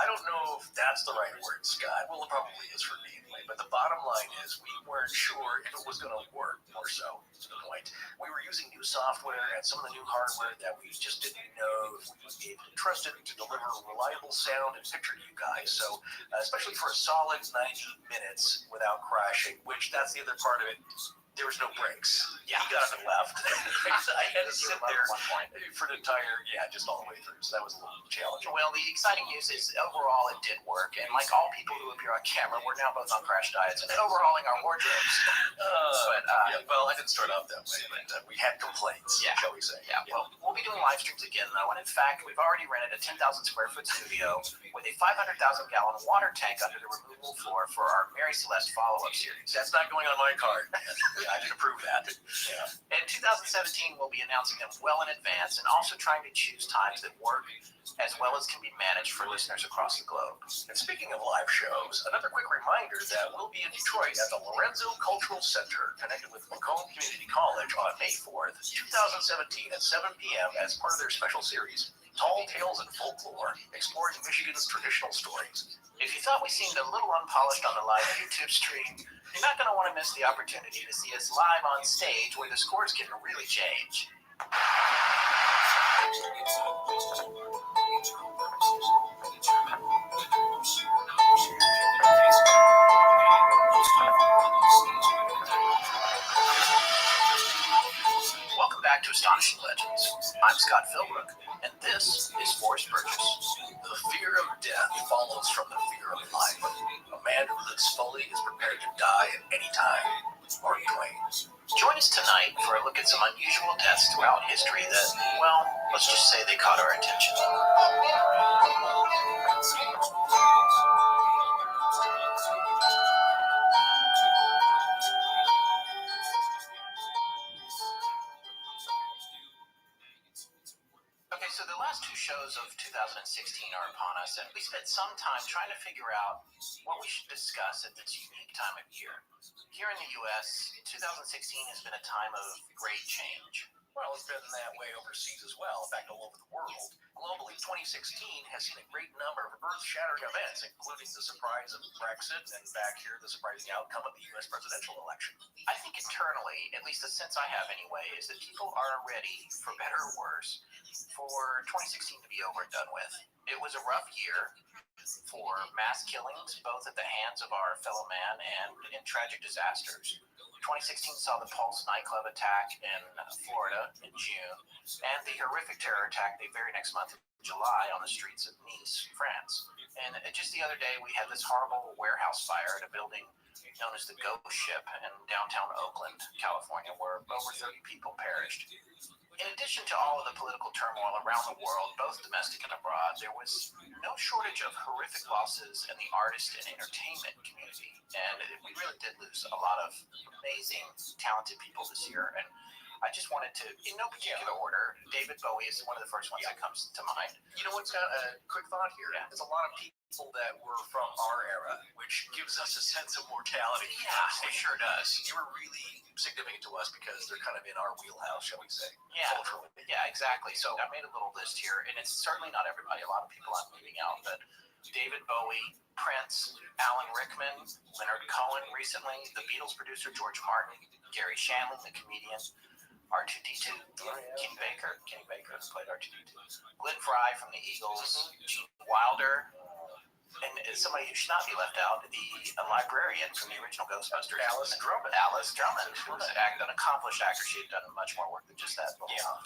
don't know if that's the right word, Scott. Well, it probably is for me anyway. But the bottom line is we weren't sure if it was going to work, more so to the point. We were using new software and some of the new hardware that we just didn't know if we would be able to trust it to deliver reliable sound and picture to you guys. So, especially for a solid 90 minutes without crashing, which that's the other part of it. There was no breaks. Yeah. He got up and left. I had to sit there for the entire, just all the way through. So that was a little challenging. Well, the exciting news is overall it did work. And like all people who appear on camera, we're now both on crash diets and overhauling our wardrobes. Well, I didn't start off that way, but we had complaints, shall we say. Yeah, well, we'll be doing live streams again, though. And in fact, we've already rented a 10,000 square foot studio with a 500,000 gallon water tank under the removable floor for our Mary Celeste follow-up series. That's not going on my card. I didn't approve that. Yeah. In 2017, we'll be announcing them well in advance and also trying to choose times that work as well as can be managed for listeners across the globe. And speaking of live shows, another quick reminder that we'll be in Detroit at the Lorenzo Cultural Center, connected with Macomb Community College on May 4th, 2017 at 7 p.m. as part of their special series, Tall Tales and Folklore, exploring Michigan's traditional stories. If you thought we seemed a little unpolished on the live YouTube stream, you're not going to want to miss the opportunity to see us live on stage where the scores can really change. Welcome back to Astonishing Legends. I'm Scott Philbrook, and this is Forrest Burgess. The fear of death follows from the fear of life. A man who lives fully is prepared to die at any time. Mark Twain. Join us tonight for a look at some unusual deaths throughout history that, well, let's just say they caught our attention. Okay, so the last two shows of 2016 are upon us, and we spent some time trying to figure out what we should discuss at this unique time of year. Here in the U.S., 2016 has been a time of great change. Well, it's been that way overseas as well, in fact, all over the world. Globally, 2016 has seen a great number of earth-shattering events, including the surprise of Brexit and back here, the surprising outcome of the U.S. presidential election. I think internally, at least the sense I have anyway, is that people are ready, for better or worse, for 2016 to be over and done with. It was a rough year for mass killings, both at the hands of our fellow man and in tragic disasters. 2016 saw the Pulse nightclub attack in Florida in June, and the horrific terror attack the very next month in July on the streets of Nice, France. And just the other day, we had this horrible warehouse fire at a building known as the Ghost Ship in downtown Oakland, California, where over 30 people perished. In addition to all of the political turmoil around the world, both domestic and abroad, there was no shortage of horrific losses in the artist and entertainment community. And we really did lose a lot of amazing, talented people this year. And I just wanted to, in no particular order, David Bowie is one of the first ones that comes to mind. You know what's got a quick thought here? Yeah. There's a lot of people that were from our era, which gives us a sense of mortality. Yeah, it sure does. You were really significant to us because they're kind of in our wheelhouse, shall we say, culturally. Yeah, exactly. So I made a little list here, and it's certainly not everybody. A lot of people I'm leaving out, but David Bowie, Prince, Alan Rickman, Leonard Cohen recently, the Beatles producer George Martin, Gary Shandling, the comedian, R2-D2, Kenny Baker who played R2-D2, Glenn Frey from the Eagles, Gene Wilder, and somebody who should not be left out, the librarian from the original Ghostbusters, Alice Drummond, who was an accomplished actor. She had done much more work than just that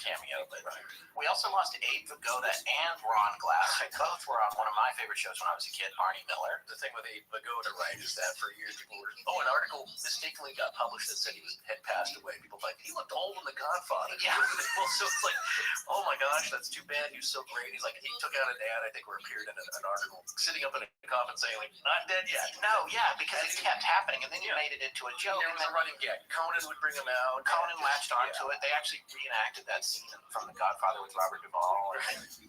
cameo. But we also lost Abe Vigoda and Ron Glass. Both were on one of my favorite shows when I was a kid, Barney Miller. The thing with Abe Vigoda, right, is that for years people were, an article mistakenly got published that said he had passed away. People were like, he looked old in The Godfather. Yeah. Well, so it's like, oh my gosh, that's too bad. He was so great. He's like, he took out an ad, I think, where appeared in an article, sitting up in a coffin saying, like, not dead yet. No, yeah, because it kept happening, and then you made it into a joke. There was a running gag. Conan would bring him out. Conan latched onto it. They actually reenacted that scene from The Godfather with Robert Duvall.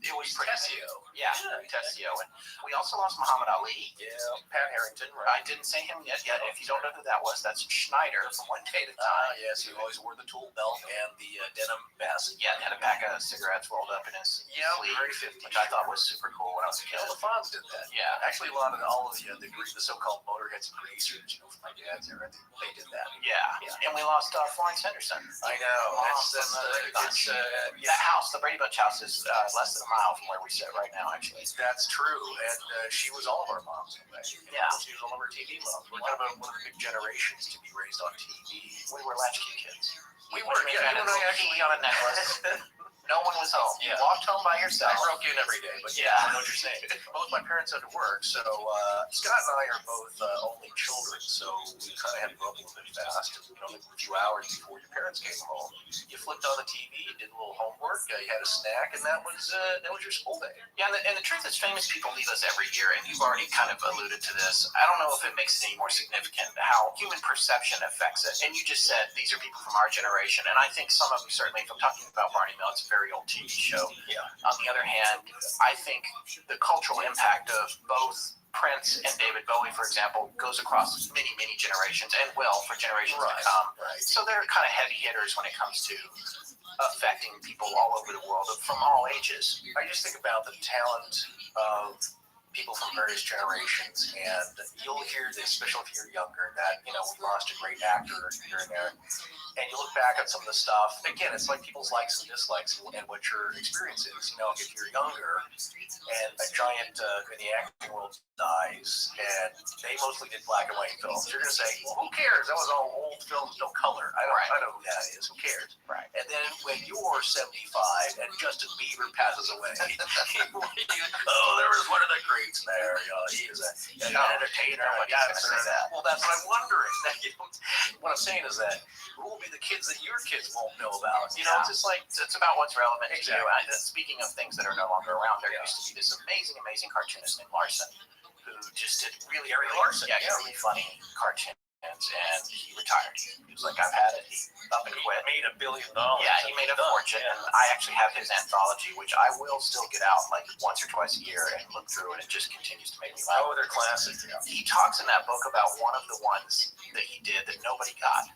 It was pretty. Tessio. Yeah, Tessio. And we also lost Muhammad Ali. Yeah, Pat Harrington. Right. I didn't say him yet. If you don't know who that was, that's Schneider from One Day at a Time. Yes, he always wore the tool belt and the denim vest. Yeah, and had a pack of cigarettes rolled up in his sleeve, very 50s. which I thought was super cool when I was a kid. The Fonz did that. Yeah. Actually, all of the so-called motorheads and greasers, from my dad's era, they did that. Yeah. And we lost Florence Henderson. I know. That house, the Brady Bunch house, is less than a mile from where we sit right now, actually. That's true, and she was all of our moms. Yeah. She was all of our TV moms. We're kind of one of the big generations to be raised on TV. We were latchkey kids. We were, You and I actually on a necklace. No one was home. Yeah. You walked home by yourself. I broke in every day, but I know what you're saying. Both my parents had to work, so Scott and I are both only children, so we kind of had to grow up a little bit fast. A few hours before your parents came home, you flipped on the TV, you did a little homework, you had a snack, and that was your school day. Yeah, and the truth is, famous people leave us every year, and you've already kind of alluded to this. I don't know if it makes it any more significant how human perception affects it. And you just said these are people from our generation, and I think some of them certainly, if I'm talking about Barney Miller, it's a very old TV show. Yeah. On the other hand, I think the cultural impact of both Prince and David Bowie, for example, goes across many, many generations and will for generations to come. Right. So they're kind of heavy hitters when it comes to affecting people all over the world from all ages. I just think about the talent of people from various generations, and you'll hear this, especially if you're younger, that, we lost a great actor here and there. And you look back at some of the stuff, again, it's like people's likes and dislikes and what your experience is. If you're younger and a giant in the acting world dies, and they mostly did black and white films, you're going to say, well, who cares? That was all old films, no color. I know who that is. Who cares? Right. And then when you're 75 and Justin Bieber passes away, there was one of the greats there. He is an entertainer. Well, that's what I'm wondering. What I'm saying is that who will be the kids that your kids won't know about? It's just like, it's about what's relevant to you. Speaking of things that are no longer around, there used to be this amazing cartoonist named Larson, who just did really funny cartoons, and he retired. He was like, I've had it. He up and quit. Made $1 billion. Yeah, he made a fortune, and I actually have his anthology, which I will still get out like once or twice a year and look through, and it just continues to make me laugh. Oh, they're classic. He talks in that book about one of the ones that he did that nobody got,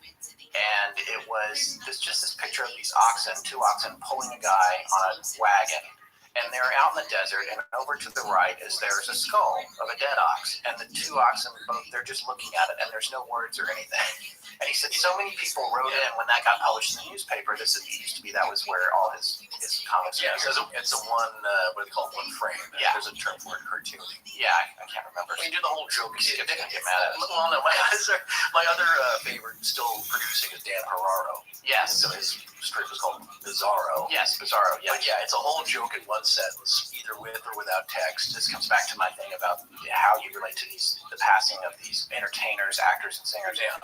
and it was just this picture of these oxen, 2 oxen pulling a guy on a wagon. And they're out in the desert, and over to the right there's a skull of a dead ox, and the 2 oxen they're just looking at it, and there's no words or anything. And he said so many people wrote in when that got published in the newspaper. This used to be that was where all his comics. Yeah, it's a one what do they call it, one frame. Yeah, there's a term for it, cartooning. Yeah, I can't remember. We do the whole joke. Skip didn't get mad at it. Well, no, my other favorite still producing is Dan Ferraro. Yes. So his strip is called Bizarro. Yes, Bizarro. Yeah, but yeah, it's a whole joke in one sentence, either with or without text. This comes back to my thing about how you relate to the passing of these entertainers, actors, and singers. Yeah.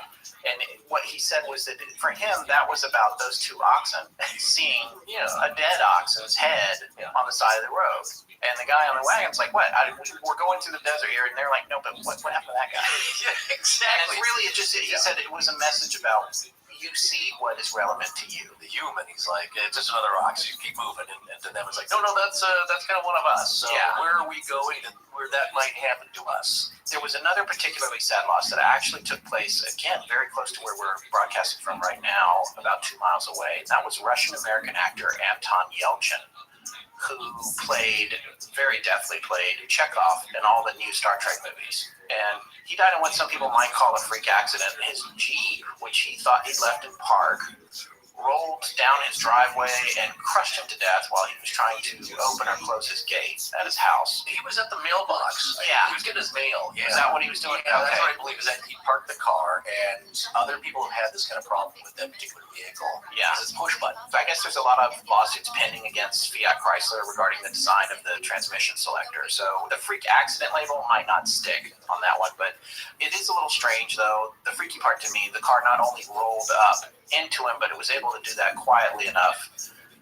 And what he said was that for him, that was about those 2 oxen seeing a dead oxen's head on the side of the road. And the guy on the wagon's like, what? We're going through the desert here. And they're like, no, but what happened to that guy? Yeah, exactly. And it's really, he said it was a message about you see what is relevant to you. The human, he's like, it's just another ox. You keep moving. And to them, it's like, no, that's kind of one of us. So where are we going and where that might happen to us? There was another particularly sad loss that actually took place, again, very close to where we're broadcasting from right now, about 2 miles away. That was Russian-American actor Anton Yelchin, who very deftly played Chekhov in all the new Star Trek movies. And he died in what some people might call a freak accident. His Jeep, which he thought he'd left in park, rolled down his driveway and crushed him to death while he was trying to open or close his gate at his house. He was at the mailbox. Yeah. He was getting his mail. Yeah. Is that what he was doing? Yeah, that's what I believe, is that he parked the car, and other people have had this kind of problem with that particular vehicle. Yeah. It's push button. I guess there's a lot of lawsuits pending against Fiat Chrysler regarding the design of the transmission selector. So the freak accident label might not stick on that one, but it is a little strange, though. The freaky part to me, the car not only rolled up into him, but it was able to do that quietly enough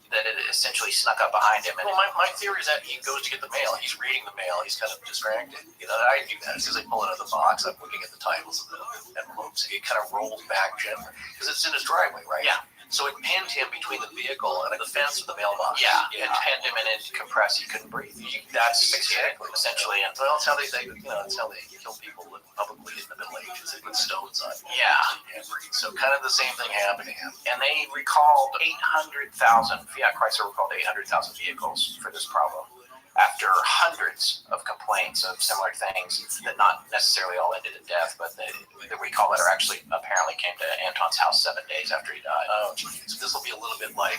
that it essentially snuck up behind him. And well, my theory is that he goes to get the mail. He's reading the mail. He's kind of distracted. I do that. As soon as I pull it out of the box, I'm looking at the titles of the envelopes. It kind of rolls back gently because it's in his driveway, right? Yeah. So it pinned him between the vehicle and the fence of the mailbox. Yeah, it pinned him and it compressed. He couldn't breathe. That's exactly, essentially. And well, it's how they it's how they kill people publicly in the Middle Ages. They put stones on. Yeah. And breathe. So kind of the same thing happened to him. And they recalled 800,000. Fiat Chrysler recalled 800,000 vehicles for this problem, after hundreds of complaints of similar things that not necessarily all ended in death, but the recall letter actually apparently came to Anton's house 7 days after he died. Oh, geez. This will be a little bit like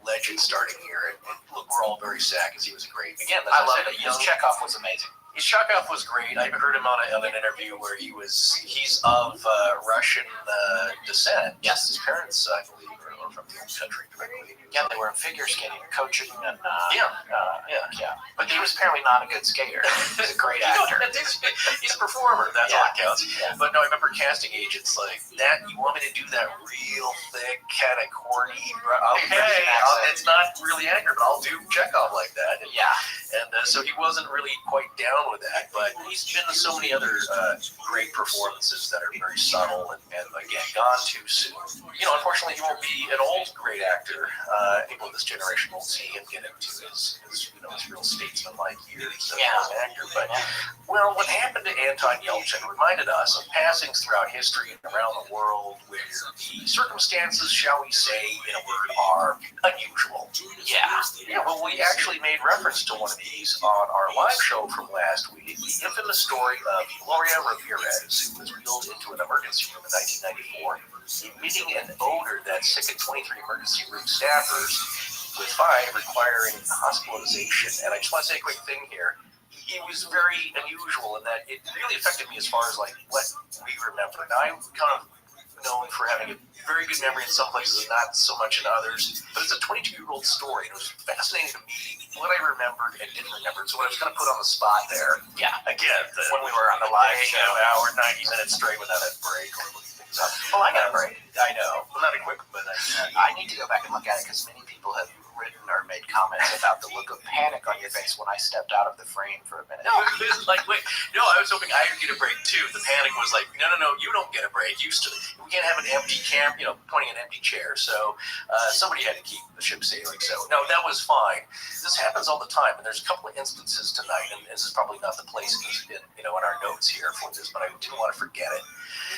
Legend starting here. And look, we're all very sad because he was a great. Again, I love it. His Chekhov was amazing. His Chekhov was great. I heard him on an interview where he's of Russian descent. Yes. His parents, I believe, are from the old country directly. Yeah, they were in figure skating and coaching and yeah. But he was apparently not a good skater. He's a great actor. He's a performer. That's all that counts. Yeah. But no, I remember casting agents like that. You want me to do that real thick, kind of corny? Okay, it's not really accurate, but I'll do Chekhov like that. And, so he wasn't really quite down with that. But he's been to so many other great performances that are very subtle and again gone too soon. Unfortunately, he won't be an old great actor. People of this generation won't see him get into his real statesman-like years as an actor. But what happened to Anton Yelchin reminded us of passings throughout history and around the world where the circumstances, shall we say, in a word, are unusual. Yeah. Well, we actually made reference to one of these on our live show from last week. The infamous story of Gloria Ramirez, who was wheeled into an emergency room in 1994. Emitting an odor that sickened 23 emergency room staffers, with 5 requiring hospitalization. And I just want to say a quick thing here. It was very unusual in that it really affected me as far as like what we remember. Now, I'm kind of known for having a very good memory in some places and not so much in others. But it's a 22-year-old story, and it was fascinating to me what I remembered and didn't remember. So what I was going to put on the spot there, again, when we were on the live show, hour, 90 minutes straight without a break or looking things up. Well, I got a break. I know. Well, not a quick, but I need to go back and look at it because many people have written or made comments about the look of panic on your face when I stepped out of the frame for a minute. No, it was like, wait, no, I was hoping I'd get a break too. The panic was like, no, you don't get a break. We can't have an empty pointing an empty chair. So somebody had to keep the ship sailing. So no, that was fine. This happens all the time, and there's a couple of instances tonight, and this is probably not the place in our notes here for this, but I didn't want to forget it.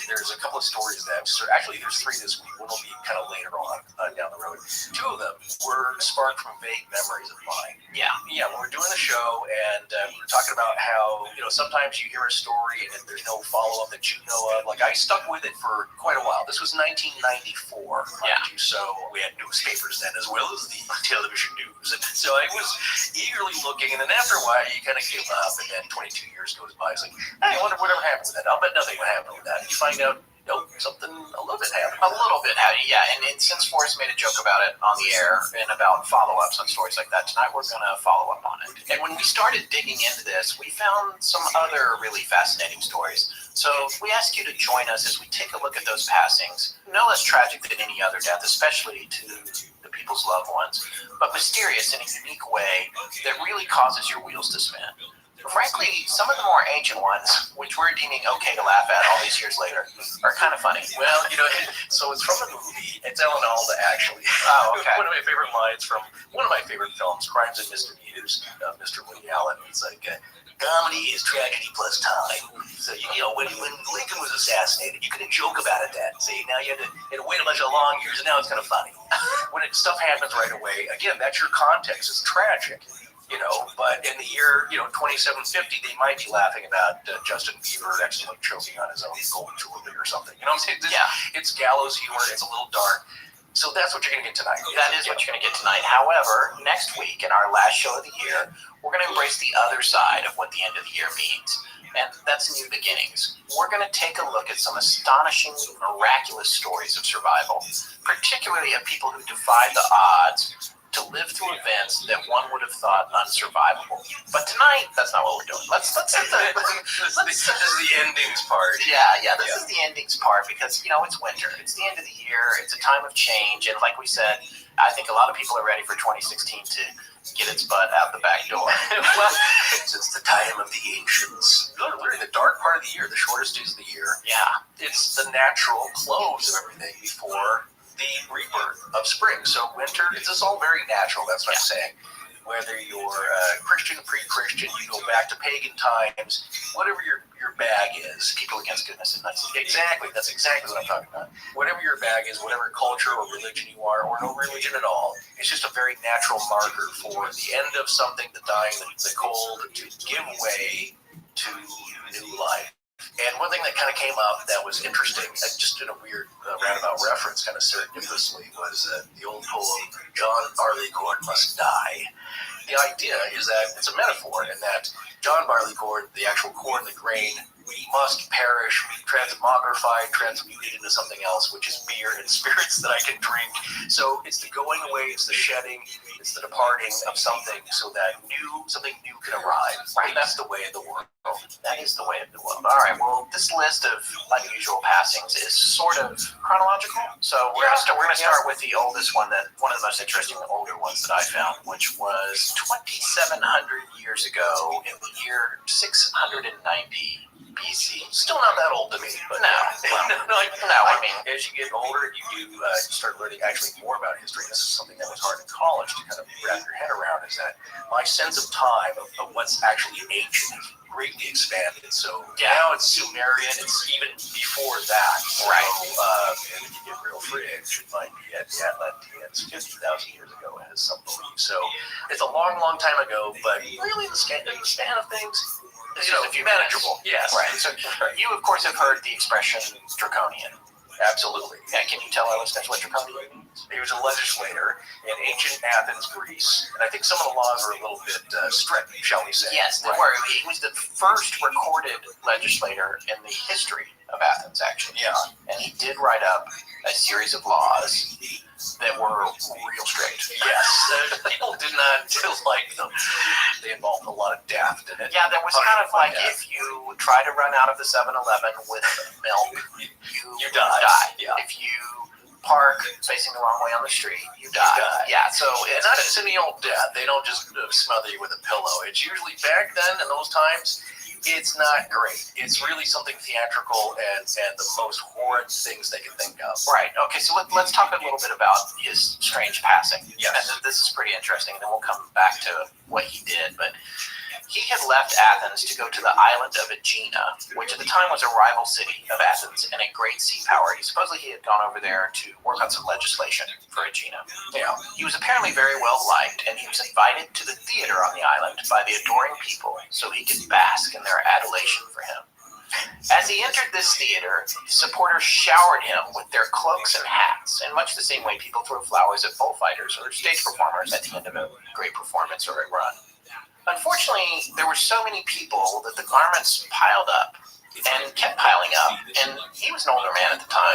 There's a couple of stories that actually there's 3 this week. One will be kind of later on down the road. 2 of them were sparked from vague memories of mine. Yeah. When we're doing the show, and we were talking about how sometimes you hear a story and there's no follow up that you know of. Like I stuck with it for quite a while. This was 1994. Yeah. So we had newspapers then as well as the television news, and so I was eagerly looking. And then after a while, you kind of give up, and then 22 years goes by. It's like, hey, I wonder whatever happened with that. I'll bet nothing would happen with that. And you find out, nope, something a little bit happened. A little bit, yeah. And since Forrest made a joke about it on the air and about follow-ups on stories like that, tonight we're going to follow up on it. And when we started digging into this, we found some other really fascinating stories. So we ask you to join us as we take a look at those passings, no less tragic than any other death, especially to the people's loved ones, but mysterious in a unique way that really causes your wheels to spin. Frankly, some of the more ancient ones, which we're deeming okay to laugh at all these years later, are kind of funny. Well, so it's from the movie. It's Ellen Alda, actually. Oh, okay. One of my favorite lines from one of my favorite films, Crimes and Misdemeanors, Mr. Woody Allen. It's like, comedy is tragedy plus time. So, when Lincoln was assassinated, you couldn't joke about it then. See, now you had to wait a bunch of long years, and now it's kind of funny. When stuff happens right away, again, that's your context. It's tragic. But in the year, 2750, they might be laughing about Justin Bieber accidentally choking on his own gold jewelry or something. You know what I'm saying? It's gallows humor. It's a little dark. So that's what you're going to get tonight. That is what you're going to get tonight. However, next week, in our last show of the year, we're going to embrace the other side of what the end of the year means. And that's new beginnings. We're going to take a look at some astonishingly miraculous stories of survival, particularly of people who defied the odds to live through events that one would have thought unsurvivable. But tonight, that's not what we're doing. Let's hit this is the endings part. Yeah. This is the endings part because, it's winter. It's the end of the year. It's a time of change. And like we said, I think a lot of people are ready for 2016 to get its butt out the back door. Well, it's the time of the ancients. We're in the dark part of the year, the shortest days of the year. Yeah. It's the natural close of everything before the rebirth of spring. So winter, it's just all very natural. That's what I'm saying. Whether you're Christian, pre-Christian, you go back to pagan times, whatever your bag is. People against goodness and nice. Exactly. That's exactly what I'm talking about. Whatever your bag is, whatever culture or religion you are, or no religion at all, it's just a very natural marker for the end of something, the dying, the cold, to give way to new life. And one thing that kind of came up that was interesting, just in a weird roundabout reference, kind of serendipitously, was the old poem, John Barleycorn Must Die. The idea is that it's a metaphor in that John Barleycorn, the actual corn, the grain, must perish, be transmogrified, transmuted into something else, which is beer and spirits that I can drink. So it's the going away, it's the shedding, it's the departing of something so that something new can arrive. Right. And that's the way of the world. That is the way of the world. All right, well, this list of unusual passings is sort of chronological. So we're going to start with the oldest one, one of the most interesting older ones that I found, which was 2,700 years ago in the year 690. BC. Still not that old to me, but no. I mean, as you get older, you start learning actually more about history. This is something that was hard in college to kind of wrap your head around. Is that my sense of time of what's actually ancient has greatly expanded. So now it's Sumerian. It's even before that. Right. And if you get real fridge, it might be at the Atlanteans 50,000 years ago, as some believe. So it's a long, long time ago, but really in the span of things. It's just a few manageable. Yes. Right. So you, of course, have heard the expression draconian. Absolutely. Yeah, can you tell our listeners what draconian means? He was a legislator in ancient Athens, Greece, and I think some of the laws are a little bit strict, shall we say. Yes, they were. He was the first recorded legislator in the history of Athens, actually. Yeah. And he did write up a series of laws that were real strict. Yes. People did not like them. They involved a lot of death, didn't it? Yeah, there was kind of like if you try to run out of the 7-Eleven with milk, you die. Yeah. If you park facing the wrong way on the street, you die. Yeah, so It's not just any old death. They don't just smother you with a pillow. It's usually back then in those times. It's not great. It's really something theatrical and the most horrid things they can think of. Right. Okay, so let's talk a little bit about his strange passing. Yes. And this is pretty interesting, and then we'll come back to what he did. But he had left Athens to go to the island of Aegina, which at the time was a rival city of Athens and a great sea power. Supposedly he had gone over there to work on some legislation for Aegina. Yeah. He was apparently very well liked, and he was invited to the theater on the island by the adoring people so he could bask in their adulation for him. As he entered this theater, his supporters showered him with their cloaks and hats, in much the same way people throw flowers at bullfighters or stage performers at the end of a great performance or a run. Unfortunately, there were so many people that the garments piled up and kept piling up, and he was an older man at the time.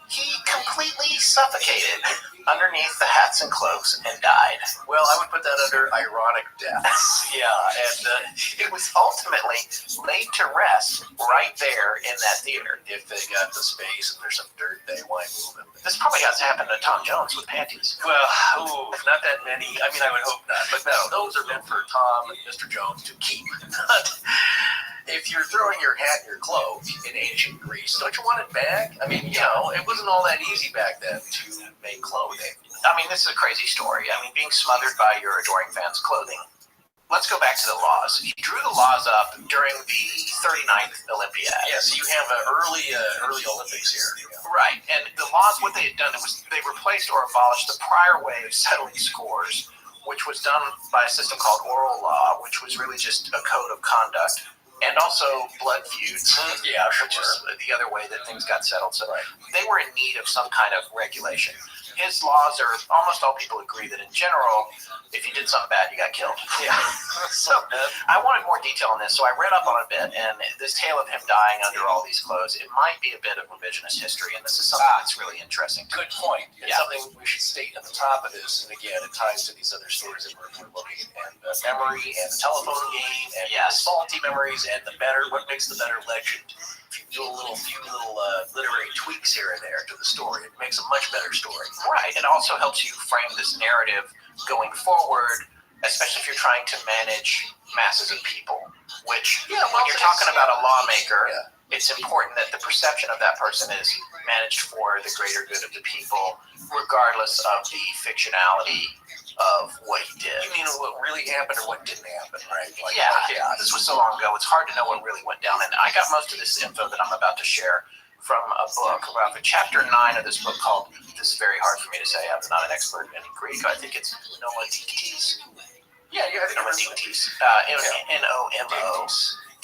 He completely suffocated underneath the hats and cloaks and died. Well, I would put that under ironic death. Yeah, and it was ultimately laid to rest right there in that theater. If they got the space and there's some dirt, they might move him. This probably has happened to Tom Jones with panties. Well, not that many. I mean, I would hope not. But no, those are meant for Tom and Mr. Jones to keep. If you're throwing your hat and your cloak in ancient Greece, don't you want it back? I mean, you know, it wasn't all that easy back then to make clothing. I mean, this is a crazy story. I mean, being smothered by your adoring fans' clothing. Let's go back to the laws. He drew the laws up during the 39th Olympiad. Yeah, so you have early Olympics here. Right, and the laws, what they had done was they replaced or abolished the prior way of settling scores, which was done by a system called oral law, which was really just a code of conduct. And also blood feuds, yeah, which is the other way that things got settled. So they were in need of some kind of regulation. His laws are, almost all people agree that in general, if you did something bad, you got killed. Yeah. So I wanted more detail on this, so I read up on it a bit, and this tale of him dying under all these clothes, it might be a bit of revisionist history, and this is something that's really interesting. Good point. It's something we should state at the top of this, and again, it ties to these other stories that we're looking at, and memory, and the telephone game, and faulty memories, and what makes the better legend. If you do a few little literary tweaks here and there to the story, it makes a much better story. Right. It also helps you frame this narrative going forward, especially if you're trying to manage masses of people, which when you're talking about a lawmaker, it's important that the perception of that person is managed for the greater good of the people, regardless of the fictionality of what he did. You mean what really happened or what didn't happen, right? Like, this was so long ago, it's hard to know what really went down. And I got most of this info that I'm about to share from a book about the chapter 9 of this book called, this is very hard for me to say, I'm not an expert in Greek, I think it's Nomadiktes. Yeah, you have Nomadiktes. N-O-M-O.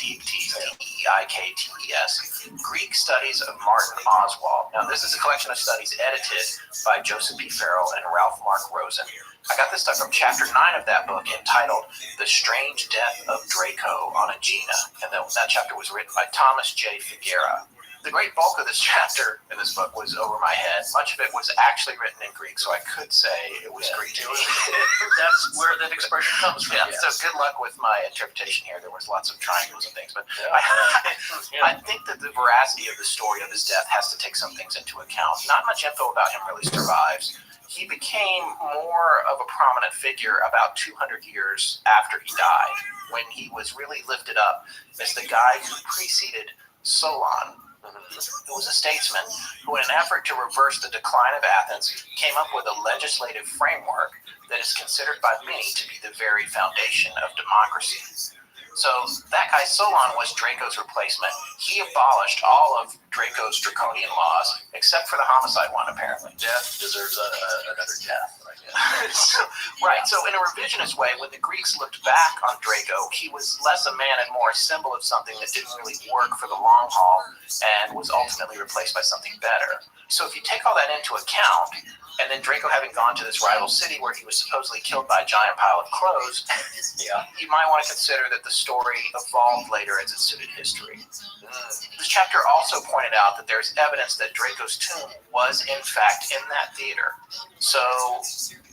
Deiktes, D-E-I-K-T-E-S, Greek Studies of Martin Oswald. Now, this is a collection of studies edited by Joseph P. Farrell and Ralph Mark Rosen. I got this stuff from chapter 9 of that book entitled The Strange Death of Draco on Aegina, and that chapter was written by Thomas J. Figuera. The great bulk of this chapter in this book was over my head. Much of it was actually written in Greek, so I could say it was Greek. That's where that expression comes from. So good luck with my interpretation here. There was lots of triangles and things, but I think that the veracity of the story of his death has to take some things into account. Not much info about him really survives. He became more of a prominent figure about 200 years after he died, when he was really lifted up as the guy who preceded Solon, who was a statesman who, in an effort to reverse the decline of Athens, came up with a legislative framework that is considered by many to be the very foundation of democracy. So that guy Solon was Draco's replacement. He abolished all of Draco's draconian laws, except for the homicide one, apparently. Death deserves another death. So in a revisionist way, when the Greeks looked back on Draco, he was less a man and more a symbol of something that didn't really work for the long haul and was ultimately replaced by something better. So if you take all that into account, and then Draco having gone to this rival city where he was supposedly killed by a giant pile of clothes, you might want to consider that the story evolved later as it suited history. This chapter also pointed out that there's evidence that Draco's tomb was in fact in that theater. So,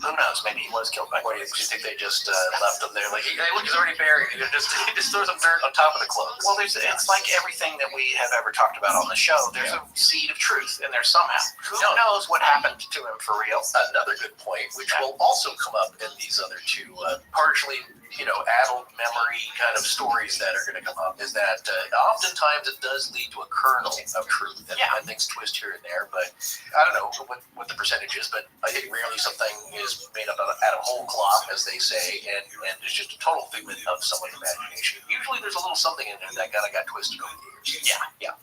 who knows? Maybe he was killed by Guinness. Do you think they just left him there? Like, hey, look, he's already buried. He just throws some dirt on top of the clothes. Well, it's like everything that we have ever talked about on the show. There's a seed of truth in there somehow. Who knows what happened to him for real? Another good point, which will also come up in these other two partially, adult memory kind of stories that are going to come up, is that oftentimes it does lead to a kernel of truth, and things twist here and there. But I don't know what the percentage is, but I think rarely something is made up out of whole cloth, as they say, and it's just a total figment of someone's imagination. Usually there's a little something in there that kind of got twisted over the years. Yeah.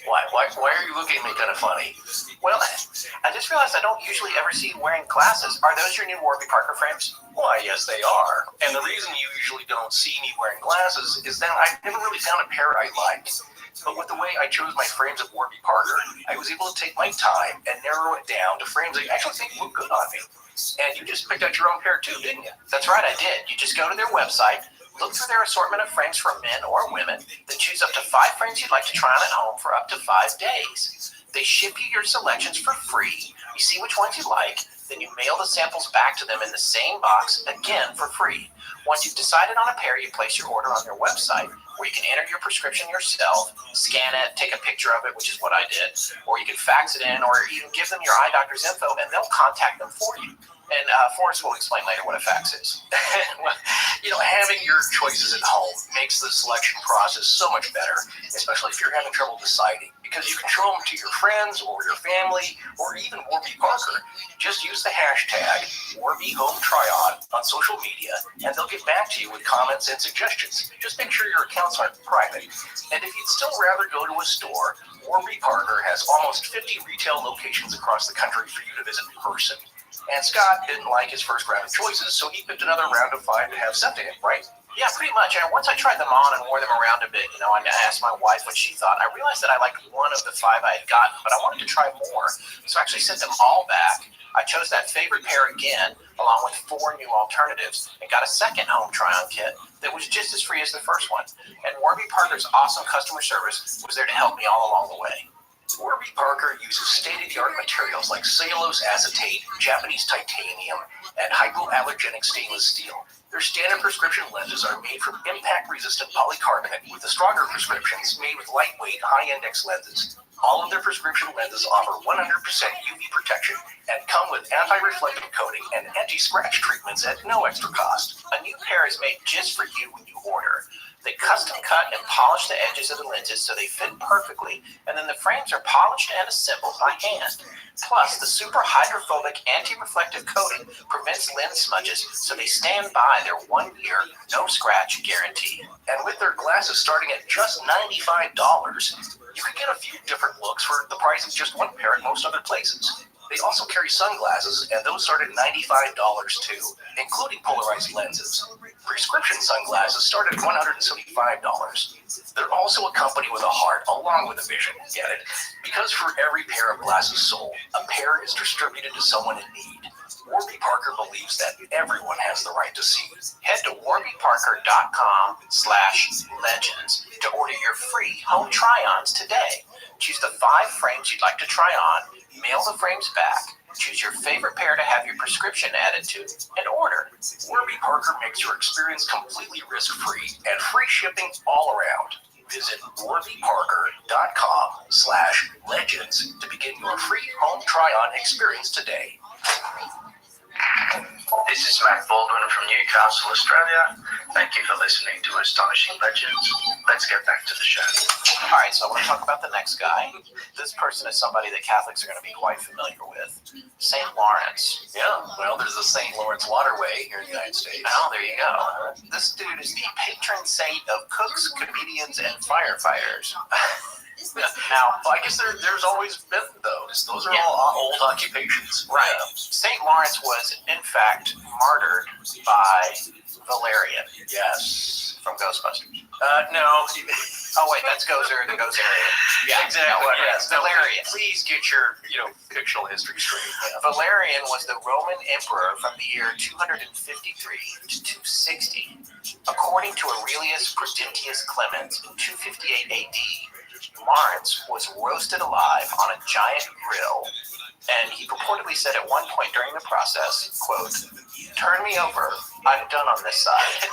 Why are you looking at me kind of funny? Well, I just realized I don't usually ever see you wearing glasses. Are those your new Warby Parker frames? Why, yes, they are. And the reason you usually don't see me wearing glasses is that I never really found a pair I liked. But with the way I chose my frames at Warby Parker, I was able to take my time and narrow it down to frames I actually think look good on me. And you just picked out your own pair too, didn't you? That's right, I did. You just go to their website, look through their assortment of frames for men or women, then choose up to 5 frames you'd like to try on at home for up to 5 days. They ship you your selections for free. You see which ones you like, then you mail the samples back to them in the same box, again for free. Once you've decided on a pair, you place your order on their website, where you can enter your prescription yourself, scan it, take a picture of it, which is what I did, or you can fax it in, or even give them your eye doctor's info, and they'll contact them for you. And Forrest will explain later what a fax is. Well, having your choices at home makes the selection process so much better, especially if you're having trouble deciding, because you can show them to your friends or your family or even Warby Parker. Just use the hashtag WarbyHomeTryOn on social media, and they'll get back to you with comments and suggestions. Just make sure your accounts aren't private. And if you'd still rather go to a store, Warby Parker has almost 50 retail locations across the country for you to visit in person. And Scott didn't like his first round of choices, so he picked another round of 5 to have sent to him, right? Yeah, pretty much. And once I tried them on and wore them around a bit, I asked my wife what she thought. I realized that I liked one of the 5 I had gotten, but I wanted to try more. So I actually sent them all back. I chose that favorite pair again, along with 4 new alternatives, and got a second home try-on kit that was just as free as the first one. And Warby Parker's awesome customer service was there to help me all along the way. Warby Parker uses state-of-the-art materials like cellulose acetate, Japanese titanium, and hypoallergenic stainless steel. Their standard prescription lenses are made from impact-resistant polycarbonate, with the stronger prescriptions made with lightweight, high-index lenses. All of their prescription lenses offer 100% UV protection and come with anti-reflective coating and anti-scratch treatments at no extra cost. A new pair is made just for you when you order. They custom cut and polish the edges of the lenses so they fit perfectly, and then the frames are polished and assembled by hand. Plus, the super hydrophobic anti-reflective coating prevents lens smudges, so they stand by their 1-year, no-scratch guarantee. And with their glasses starting at just $95, you can get a few different looks for the price of just one pair at most other places. They also carry sunglasses, and those start at $95 too, including polarized lenses. Prescription sunglasses start at $175. They're also a company with a heart, along with a vision, get it? Because for every pair of glasses sold, a pair is distributed to someone in need. Warby Parker believes that everyone has the right to see. Head to warbyparker.com/legends to order your free home try-ons today. Choose the 5 frames you'd like to try on, mail the frames back, choose your favorite pair to have your prescription added to, and order. Warby Parker makes your experience completely risk-free and free shipping all around. Visit warbyparker.com/legends to begin your free home try-on experience today. This is Matt Baldwin from Newcastle, Australia. Thank you for listening to Astonishing Legends. Let's get back to the show. All right, so I want to talk about the next guy. This person is somebody that Catholics are going to be quite familiar with. St. Lawrence. Yeah, well, there's the St. Lawrence Waterway here in the United States. Oh, there you go. This dude is the patron saint of cooks, comedians, and firefighters. Now, I guess there's always been those. Those are all old occupations. Right. St. Lawrence was, in fact, martyred by Valerian. Yes. From Ghostbusters. No. Oh wait, that's Gozer the Gozerian. Yeah, exactly. No, Yes. Valerian. Please get your fictional history straight. Yeah. Valerian was the Roman emperor from the year 253 to 260. According to Aurelius Prudentius Clement in 258 AD, Lawrence was roasted alive on a giant grill, and he purportedly said at one point during the process, quote, "Turn me over, I'm done on this side."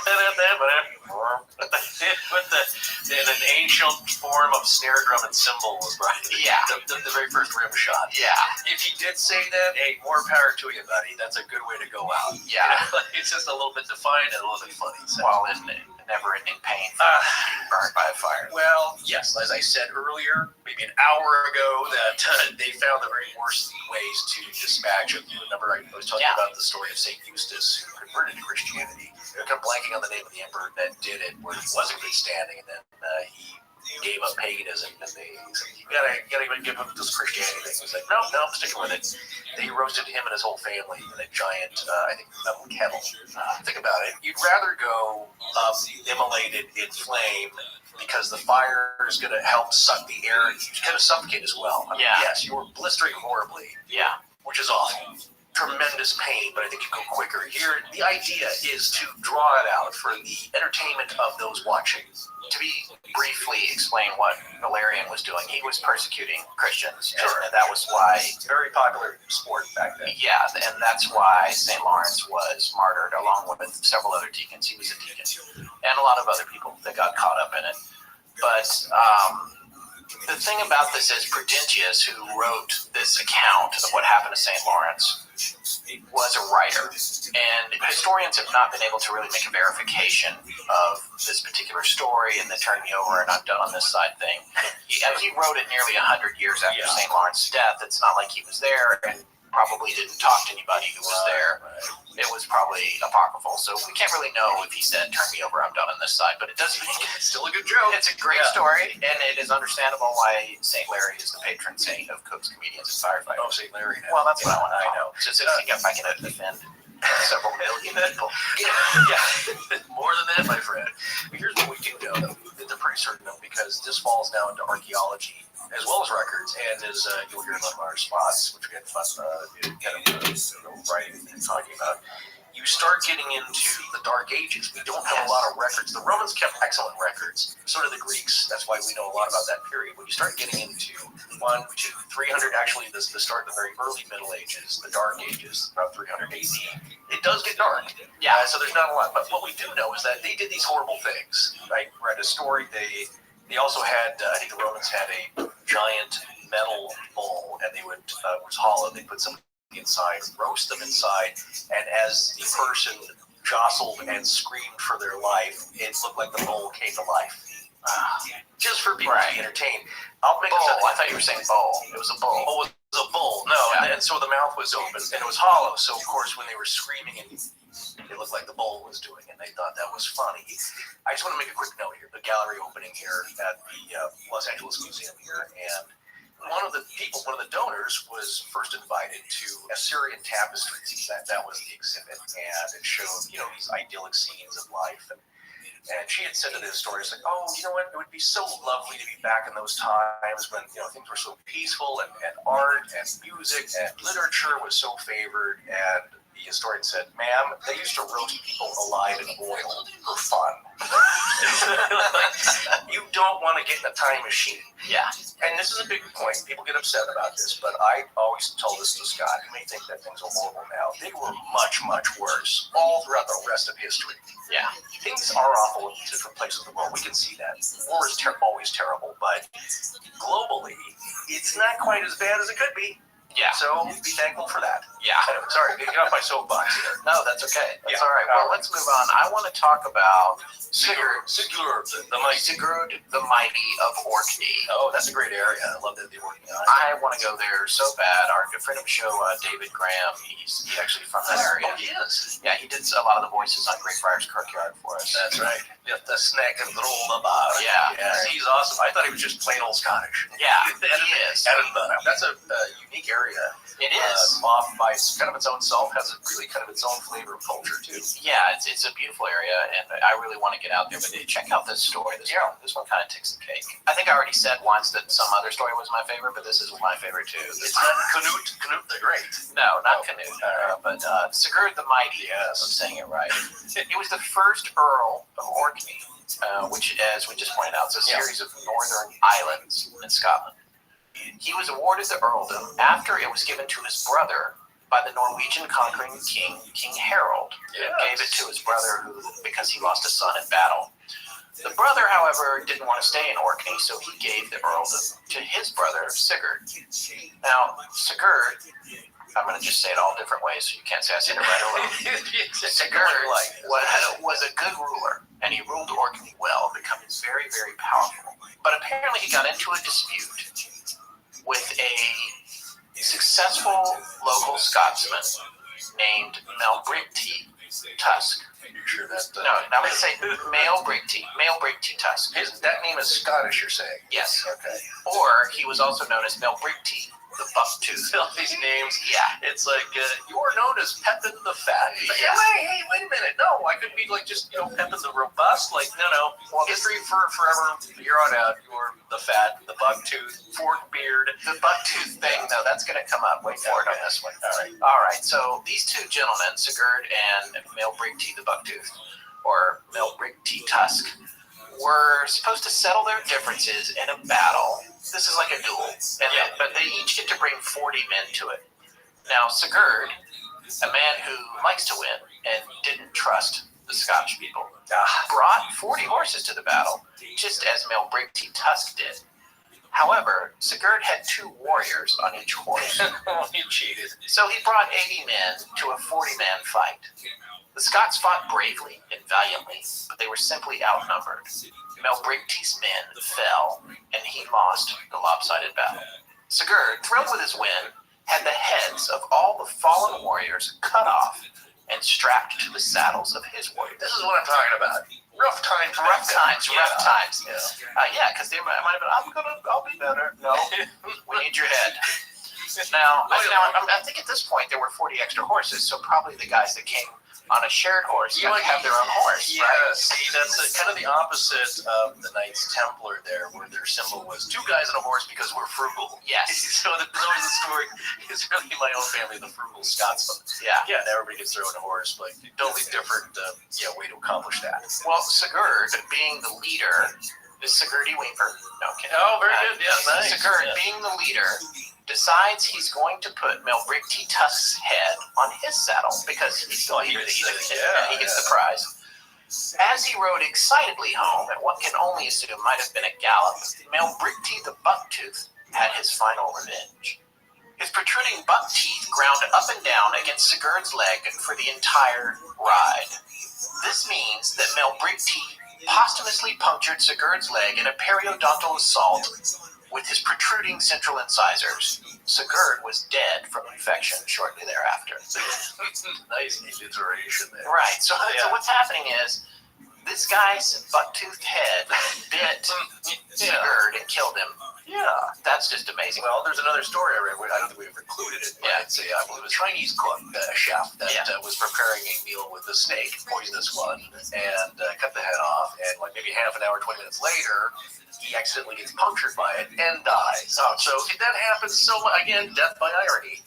With an ancient form of snare drum and cymbals, right? Yeah. The very first rim shot. Yeah. If he did say that, hey, more power to you, buddy. That's a good way to go out. Yeah. It's just a little bit defined and a little bit funny. So. Well, isn't it? Never-ending pain for being burned by a fire. Well, yes, as I said earlier, maybe an hour ago, that they found the very worst ways to dispatch him. You remember I was talking about the story of St. Eustace, who converted to Christianity. I'm kind of blanking on the name of the emperor that did it, where he was in good standing, and then he gave up paganism, and they said, you gotta even give him this Christianity thing. He was like, no, I'm sticking with it. And he roasted him and his whole family in a giant, I think, metal kettle. Think about it. You'd rather go immolated in flame because the fire is going to help suck the air. You kind of suffocate as well. I mean, yes, you were blistering horribly. Yeah. Which is awful. Tremendous pain, but I think you go quicker. Here, the idea is to draw it out for the entertainment of those watching. To briefly explain what Valerian was doing, he was persecuting Christians, and that was why... Very popular sport back then. Yeah, and that's why St. Lawrence was martyred along with several other deacons. He was a deacon, and a lot of other people that got caught up in it. But the thing about this is Prudentius, who wrote this account of what happened to St. Lawrence, was a writer, and historians have not been able to really make a verification of this particular story and the turn me over and I'm done on this side thing. He wrote it nearly 100 years after St. Lawrence's death. It's not like he was there and probably didn't talk to anybody who was there. It was probably apocryphal, so we can't really know if he said, turn me over, I'm done on this side, but it does make it still a good joke. It's a great story, and it is understandable why St. Larry is the patron saint of cooks, comedians, and firefighters. Oh, St. Larry. Well, that's what I want to know. Just if I can offend several million people. Yeah, more than that, my friend. But here's what we do know, though. They're pretty certain, though, because this falls now into archaeology as well as records, and as you'll hear in one of our spots, which we had fun writing and talking about, you start getting into the Dark Ages. We don't have a lot of records. The Romans kept excellent records, so did the Greeks. That's why we know a lot about that period. When you start getting into 100 to 300, actually the start of the very early Middle Ages, the Dark Ages, about 300 AD, it does get dark. Yeah. So there's not a lot. But what we do know is that they did these horrible things. Right? Read a story. They also had, I think the Romans had a giant metal bowl, and they would, it was hollow. They put something inside, roast them inside, and as the person jostled and screamed for their life, it looked like the bowl came to life. Just for people to be entertained. I'll make bowl. I thought you were saying bowl. It was a bowl. Oh, it was a bowl. No, and so the mouth was open, and it was hollow. So, of course, when they were screaming, it looked like the bowl was doing it, and they thought that was funny. I just want to make a quick note here. The gallery opening here at the Los Angeles Museum here, and one of the donors was first invited to Assyrian tapestries. That was the exhibit, and it showed, these idyllic scenes of life. And she had said to the historians, like, oh, you know what, it would be so lovely to be back in those times when, things were so peaceful, and art and music and literature was so favored. And the historian said, ma'am, they used to roast people alive in oil for fun. You don't want to get in a time machine. Yeah. And this is a big point. People get upset about this, but I always told this to Scott. You may think that things are horrible now. They were much, much worse all throughout the rest of history. Yeah. Things are awful in different places of the world. We can see that. War is always terrible, but globally, it's not quite as bad as it could be. Yeah. So be thankful for that. Yeah. Anyway, sorry, get off my soapbox here. No, that's okay. That's all right. Well, let's move on. I want to talk about Sigurd the Mighty of Orkney. Oh, that's a great area. I love that the Orkney. I want to go there so bad. Our good friend of the show, David Graham, he's actually from that area. Oh, he is? Yeah, he did a lot of the voices on Greyfriars Kirkyard for us. That's right. Yeah, the snack and the roll about. Yeah. He's awesome. I thought he was just plain old Scottish. Yeah, he is. Edinburgh. That's a unique area. area. It is. Off by kind of its own self, has really kind of its own flavor of culture too. Yeah, it's a beautiful area, and I really want to get out there. But check out this story. This one kind of takes the cake. I think I already said once that some other story was my favorite, but this is my favorite too. It's not Canute the Great. No, not Canute, but Sigurd the Mighty. Yes, I'm saying it right. It was the first Earl of Orkney, which, as we just pointed out, is a series of northern islands in Scotland. He was awarded the earldom after it was given to his brother by the Norwegian conquering king, King Harold. Yes. Gave it to his brother because he lost a son in battle. The brother, however, didn't want to stay in Orkney, so he gave the earldom to his brother, Sigurd. Now, Sigurd, I'm going to just say it all different ways so you can't say I said it right away. Sigurd was a good ruler, and he ruled Orkney well, becoming very, very powerful. But apparently he got into a dispute with a successful local Scotsman named Melbrigty Tusk. Are you sure that? No, I'm going to say Melbrigty Tusk. That name is Scottish, you're saying? Yes. Okay. Or he was also known as Melbrigty the Bucktooth. All these names. Yeah. It's like, you are known as Pepin the Fat. Like, Yeah. Hey, wait a minute. No, I could be like just, Pepin the Robust. Like, no. Well, history for forever, you're on out. You're the Fat, the Bucktooth, forked beard. The Bucktooth thing, though, that's going to come up. Wait for it on this one. All right. So these two gentlemen, Sigurd and Melbrigty the Bucktooth, or Melbrigty Tusk, were supposed to settle their differences in a battle. This is like a duel, but they each get to bring 40 men to it. Now, Sigurd, a man who likes to win and didn't trust the Scottish people, brought 40 horses to the battle, just as Melbrigty Tusk did. However, Sigurd had 2 warriors on each horse. He cheated. So he brought 80 men to a 40-man fight. The Scots fought bravely and valiantly, but they were simply outnumbered. Melbrigty's men fell, and he lost the lopsided battle. Sigurd, thrilled with his win, had the heads of all the fallen warriors cut off and strapped to the saddles of his warriors. This is what I'm talking about. Rough times. Yeah, because they might have been, I'll be better. No, we need your head. Now, I think at this point there were 40 extra horses, so probably the guys that came on a shared horse might have their own horse. Yeah, right? See, that's kind of the opposite of the Knights Templar there, where their symbol was 2 guys on a horse because we're frugal. Yes. So the story is really my own family, the frugal Scotsman. Yeah. Yeah, and everybody gets their own horse, but totally different way to accomplish that. Well, Sigurd, being the leader, is Sigurdy Weeper. No kidding. Oh, very good. Yeah, nice. Sigurd, being the leader, decides he's going to put Melbrigty Tusk's head on his saddle because he gets the prize. As he rode excitedly home at what can only assume might have been a gallop, Melbrigty the Bucktooth had his final revenge. His protruding buck teeth ground up and down against Sigurd's leg for the entire ride. This means that Melbrigty posthumously punctured Sigurd's leg in a periodontal assault with his protruding central incisors. Sigurd was dead from infection shortly thereafter. Nice alliteration there. Right. So what's happening is this guy's buck-toothed head bit Sigurd and killed him. Yeah. That's just amazing. Well, there's another story I read. I don't think we've included it. But it's I believe a Chinese cook, chef, that was preparing a meal with a snake, poisonous one, and cut the head off. And like maybe half an hour, 20 minutes later, he accidentally gets punctured by it and dies. So that happens so much. Again, death by irony.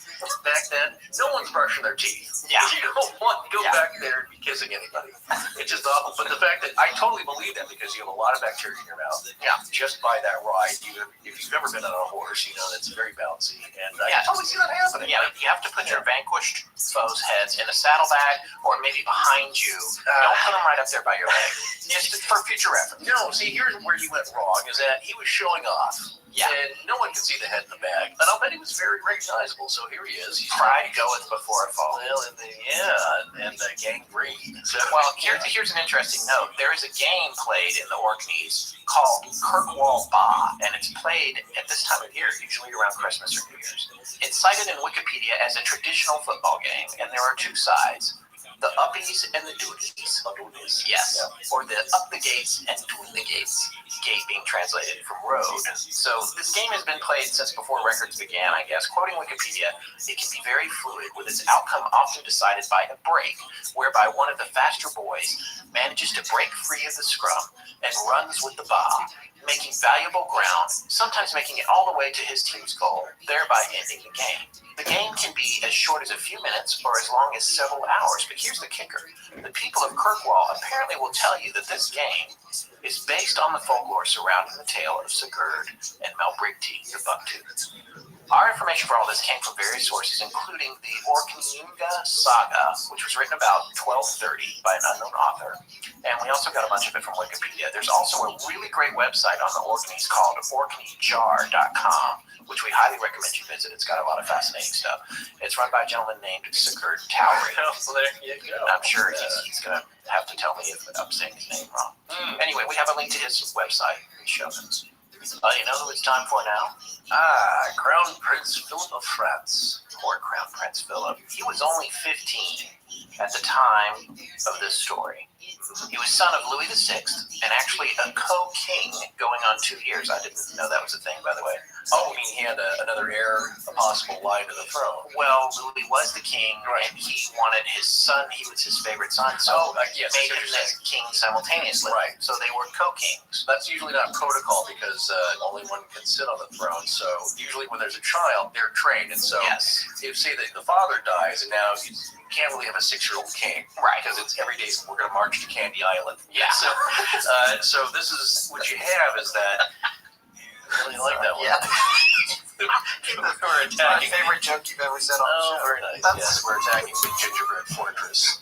Back then, no one's brushing their teeth. Yeah. You don't want to go back there and be kissing anybody. It's just awful. But the fact that I totally believe that because you have a lot of bacteria in your mouth. Yeah. Just by that ride, if you've never been on a horse, you know that's very bouncy. And I totally see that happening. Yeah, you have to put your vanquished foes' heads in a saddlebag or maybe behind you. Don't put them right up there by your leg. Just for future reference. No, see, here's where he went wrong, is that he was showing off. Yeah. And no one could see the head in the bag. And I'll bet he was very recognizable. So here he is. He's pride goeth before a fall. Well, and gangrene. So, well, here's an interesting note. There is a game played in the Orkneys called Kirkwall Ba, and it's played at this time of year, usually around Christmas or New Year's. It's cited in Wikipedia as a traditional football game, and there are 2 sides. the uppies and the doonies. Yes. Or the up the gates and doon the gates. Gate being translated from road. So this game has been played since before records began, I guess. Quoting Wikipedia, it can be very fluid, with its outcome often decided by a break, whereby one of the faster boys manages to break free of the scrum and runs with the ball, making valuable ground, sometimes making it all the way to his team's goal, thereby ending the game. The game can be as short as a few minutes or as long as several hours, but here's the kicker. The people of Kirkwall apparently will tell you that this game is based on the folklore surrounding the tale of Sigurd and Melbrigti the Bucktooth. Our information for all this came from various sources, including the Orkneyinga Saga, which was written about 1230 by an unknown author, and we also got a bunch of it from Wikipedia. There's also a really great website on the Orkneys called orkneyjar.com, which we highly recommend you visit. It's got a lot of fascinating stuff. It's run by a gentleman named Sigurd Towering. Well, there you go. I'm sure he's going to have to tell me if I'm saying his name wrong. Anyway, we have a link to his website in the show notes. You know who it's time for now? Crown Prince Philip of France. Poor Crown Prince Philip. He was only 15 at the time of this story. He was son of Louis VI and actually a co-king going on 2 years. I didn't know that was a thing, by the way. Oh, I mean, he had another heir, a possible line to the throne. Well, Louis was the king, and he wanted his son. He was his favorite son, so yes, made him the king simultaneously. Right. So they were co-kings. That's usually not protocol because only one can sit on the throne. So usually when there's a child, they're trained. And so if, say, the father dies and now you can't really have a 6-year-old king. Right. Because it's every day we're going to march to Candy Island. Yeah. So this is what you have is that. I really like that one. Yeah. We're attacking. My favorite joke you've ever said on the show. Very nice. Yes, we're attacking the gingerbread fortress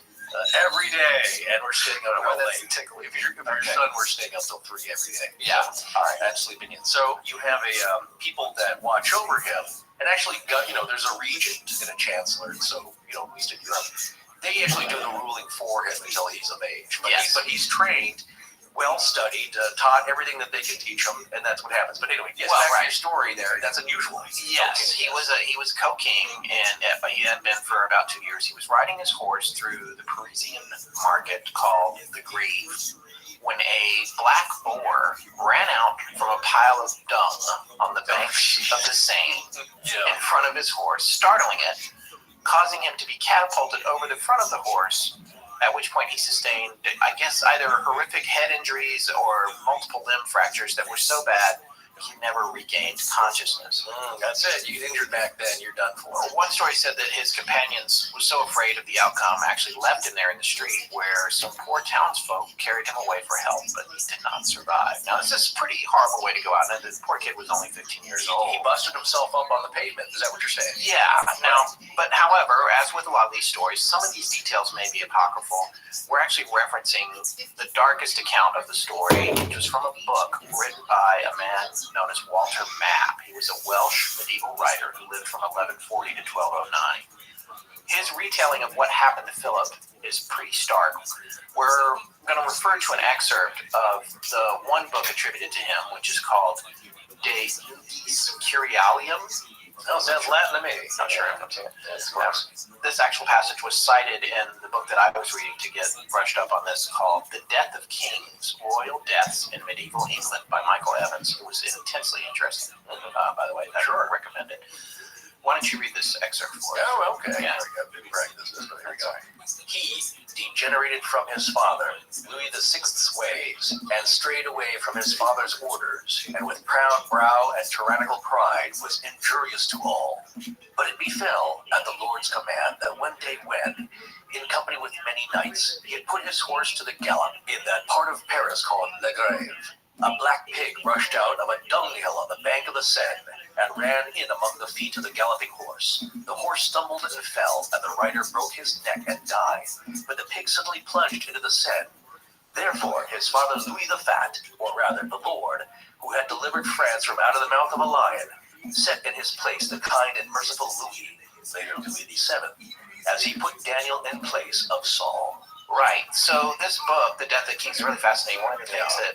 every day, and we're staying out all late. If you're son, we're staying up till 3 every day. Yeah. All right, and sleeping in. So you have a people that watch over him, and actually, there's a regent and a chancellor. So at least in Europe, they actually do the ruling for him until he's of age. But he's trained. Well studied, taught everything that they can teach him, and that's what happens. But anyway, back to your story there. That's unusual. Yes, he was co-king, and he had been for about 2 years. He was riding his horse through the Parisian market called the Greve when a black boar ran out from a pile of dung on the banks of the Seine in front of his horse, startling it, causing him to be catapulted over the front of the horse, at which point he sustained, I guess, either horrific head injuries or multiple limb fractures that were so bad he never regained consciousness. That's it. You get injured back then, you're done for. One story said that his companions were so afraid of the outcome actually left him there in the street, where some poor townsfolk carried him away for help, but he did not survive. Now, this is a pretty horrible way to go out, and the poor kid was only 15 years old. He busted himself up on the pavement. Is that what you're saying? Yeah. Now, but however, as with a lot of these stories, some of these details may be apocryphal. We're actually referencing the darkest account of the story, which was from a book written by a man known as Walter Map. He was a Welsh medieval writer who lived from 1140 to 1209. His retelling of what happened to Philip is pretty stark. We're going to refer to an excerpt of the one book attributed to him, which is called De Nudis Curialium. No, sounds Latin to me. Not sure if I'm saying it. This actual passage was cited in the book that I was reading to get brushed up on this, called The Death of Kings, Royal Deaths in Medieval England by Michael Evans. It was intensely interesting, by the way. I would recommend it. Why don't you read this excerpt for us? Oh, okay. Yeah. Here we go. He degenerated from his father, Louis VI's ways, and strayed away from his father's orders, and with proud brow and tyrannical pride was injurious to all. But it befell, at the Lord's command, that one day when, in company with many knights, he had put his horse to the gallop in that part of Paris called Le Grève, a black pig rushed out of a dunghill on the bank of the Seine, and ran in among the feet of the galloping horse. The horse stumbled and fell, and the rider broke his neck and died, but the pig suddenly plunged into the Seine. Therefore, his father Louis the Fat, or rather the Lord, who had delivered France from out of the mouth of a lion, set in his place the kind and merciful Louis, later Louis VII, as he put Daniel in place of Saul. Right. So this book, The Death of Kings, is really fascinating. One of the things that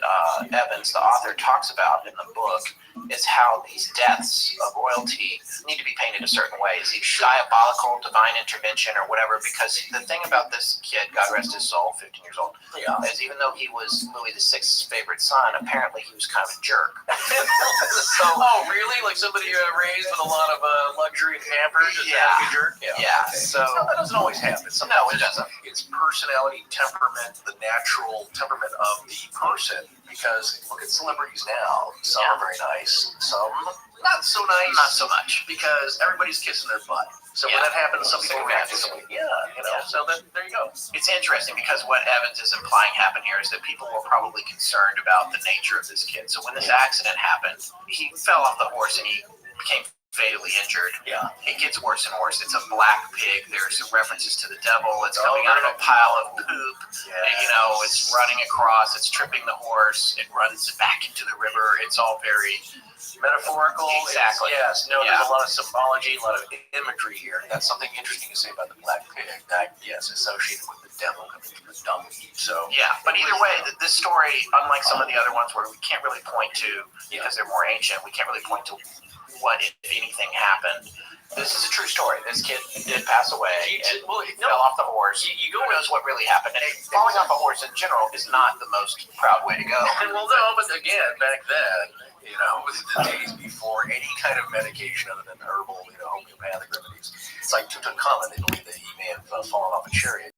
Evans, the author, talks about in the book is how these deaths of royalty need to be painted a certain way. Is he diabolical, divine intervention, or whatever? Because the thing about this kid, God rest his soul, 15 years old, is even though he was Louis VI's favorite son, apparently he was kind of a jerk. So, really? Like somebody raised with a lot of luxury and pampers? Is that a jerk? Yeah. So that doesn't always happen. it Sometimes doesn't. It's personality, temperament, the natural temperament of the person. Because look at celebrities now. Some are very nice, some not so nice. Not so much. Because everybody's kissing their butt. So when that happens, some people react to somebody. So there you go. It's interesting because what Evans is implying happened here is that people were probably concerned about the nature of this kid. So when this accident happened, he fell off the horse and he became fatally injured. Yeah. It gets worse and worse. It's a black pig. There's references to the devil. It's coming out of a pile of poop. Yeah. And, it's running across. It's tripping the horse. It runs back into the river. It's all very metaphorical. Exactly. There's a lot of symbology, a lot of imagery here. And that's something interesting to say about the black pig. Associated with the devil coming from the donkey. So but either way, this story, unlike some of the other ones where we can't really point to, because they're more ancient, we can't really point to what, if anything, happened. This is a true story. This kid did pass away. He fell off the horse. Who knows what really happened? And falling off a horse in general is not the most proud way to go. But again, back then, the days before any kind of medication other than herbal, homeopathic remedies, it's like Tutankhamun. They believe that he may have fallen off a chariot.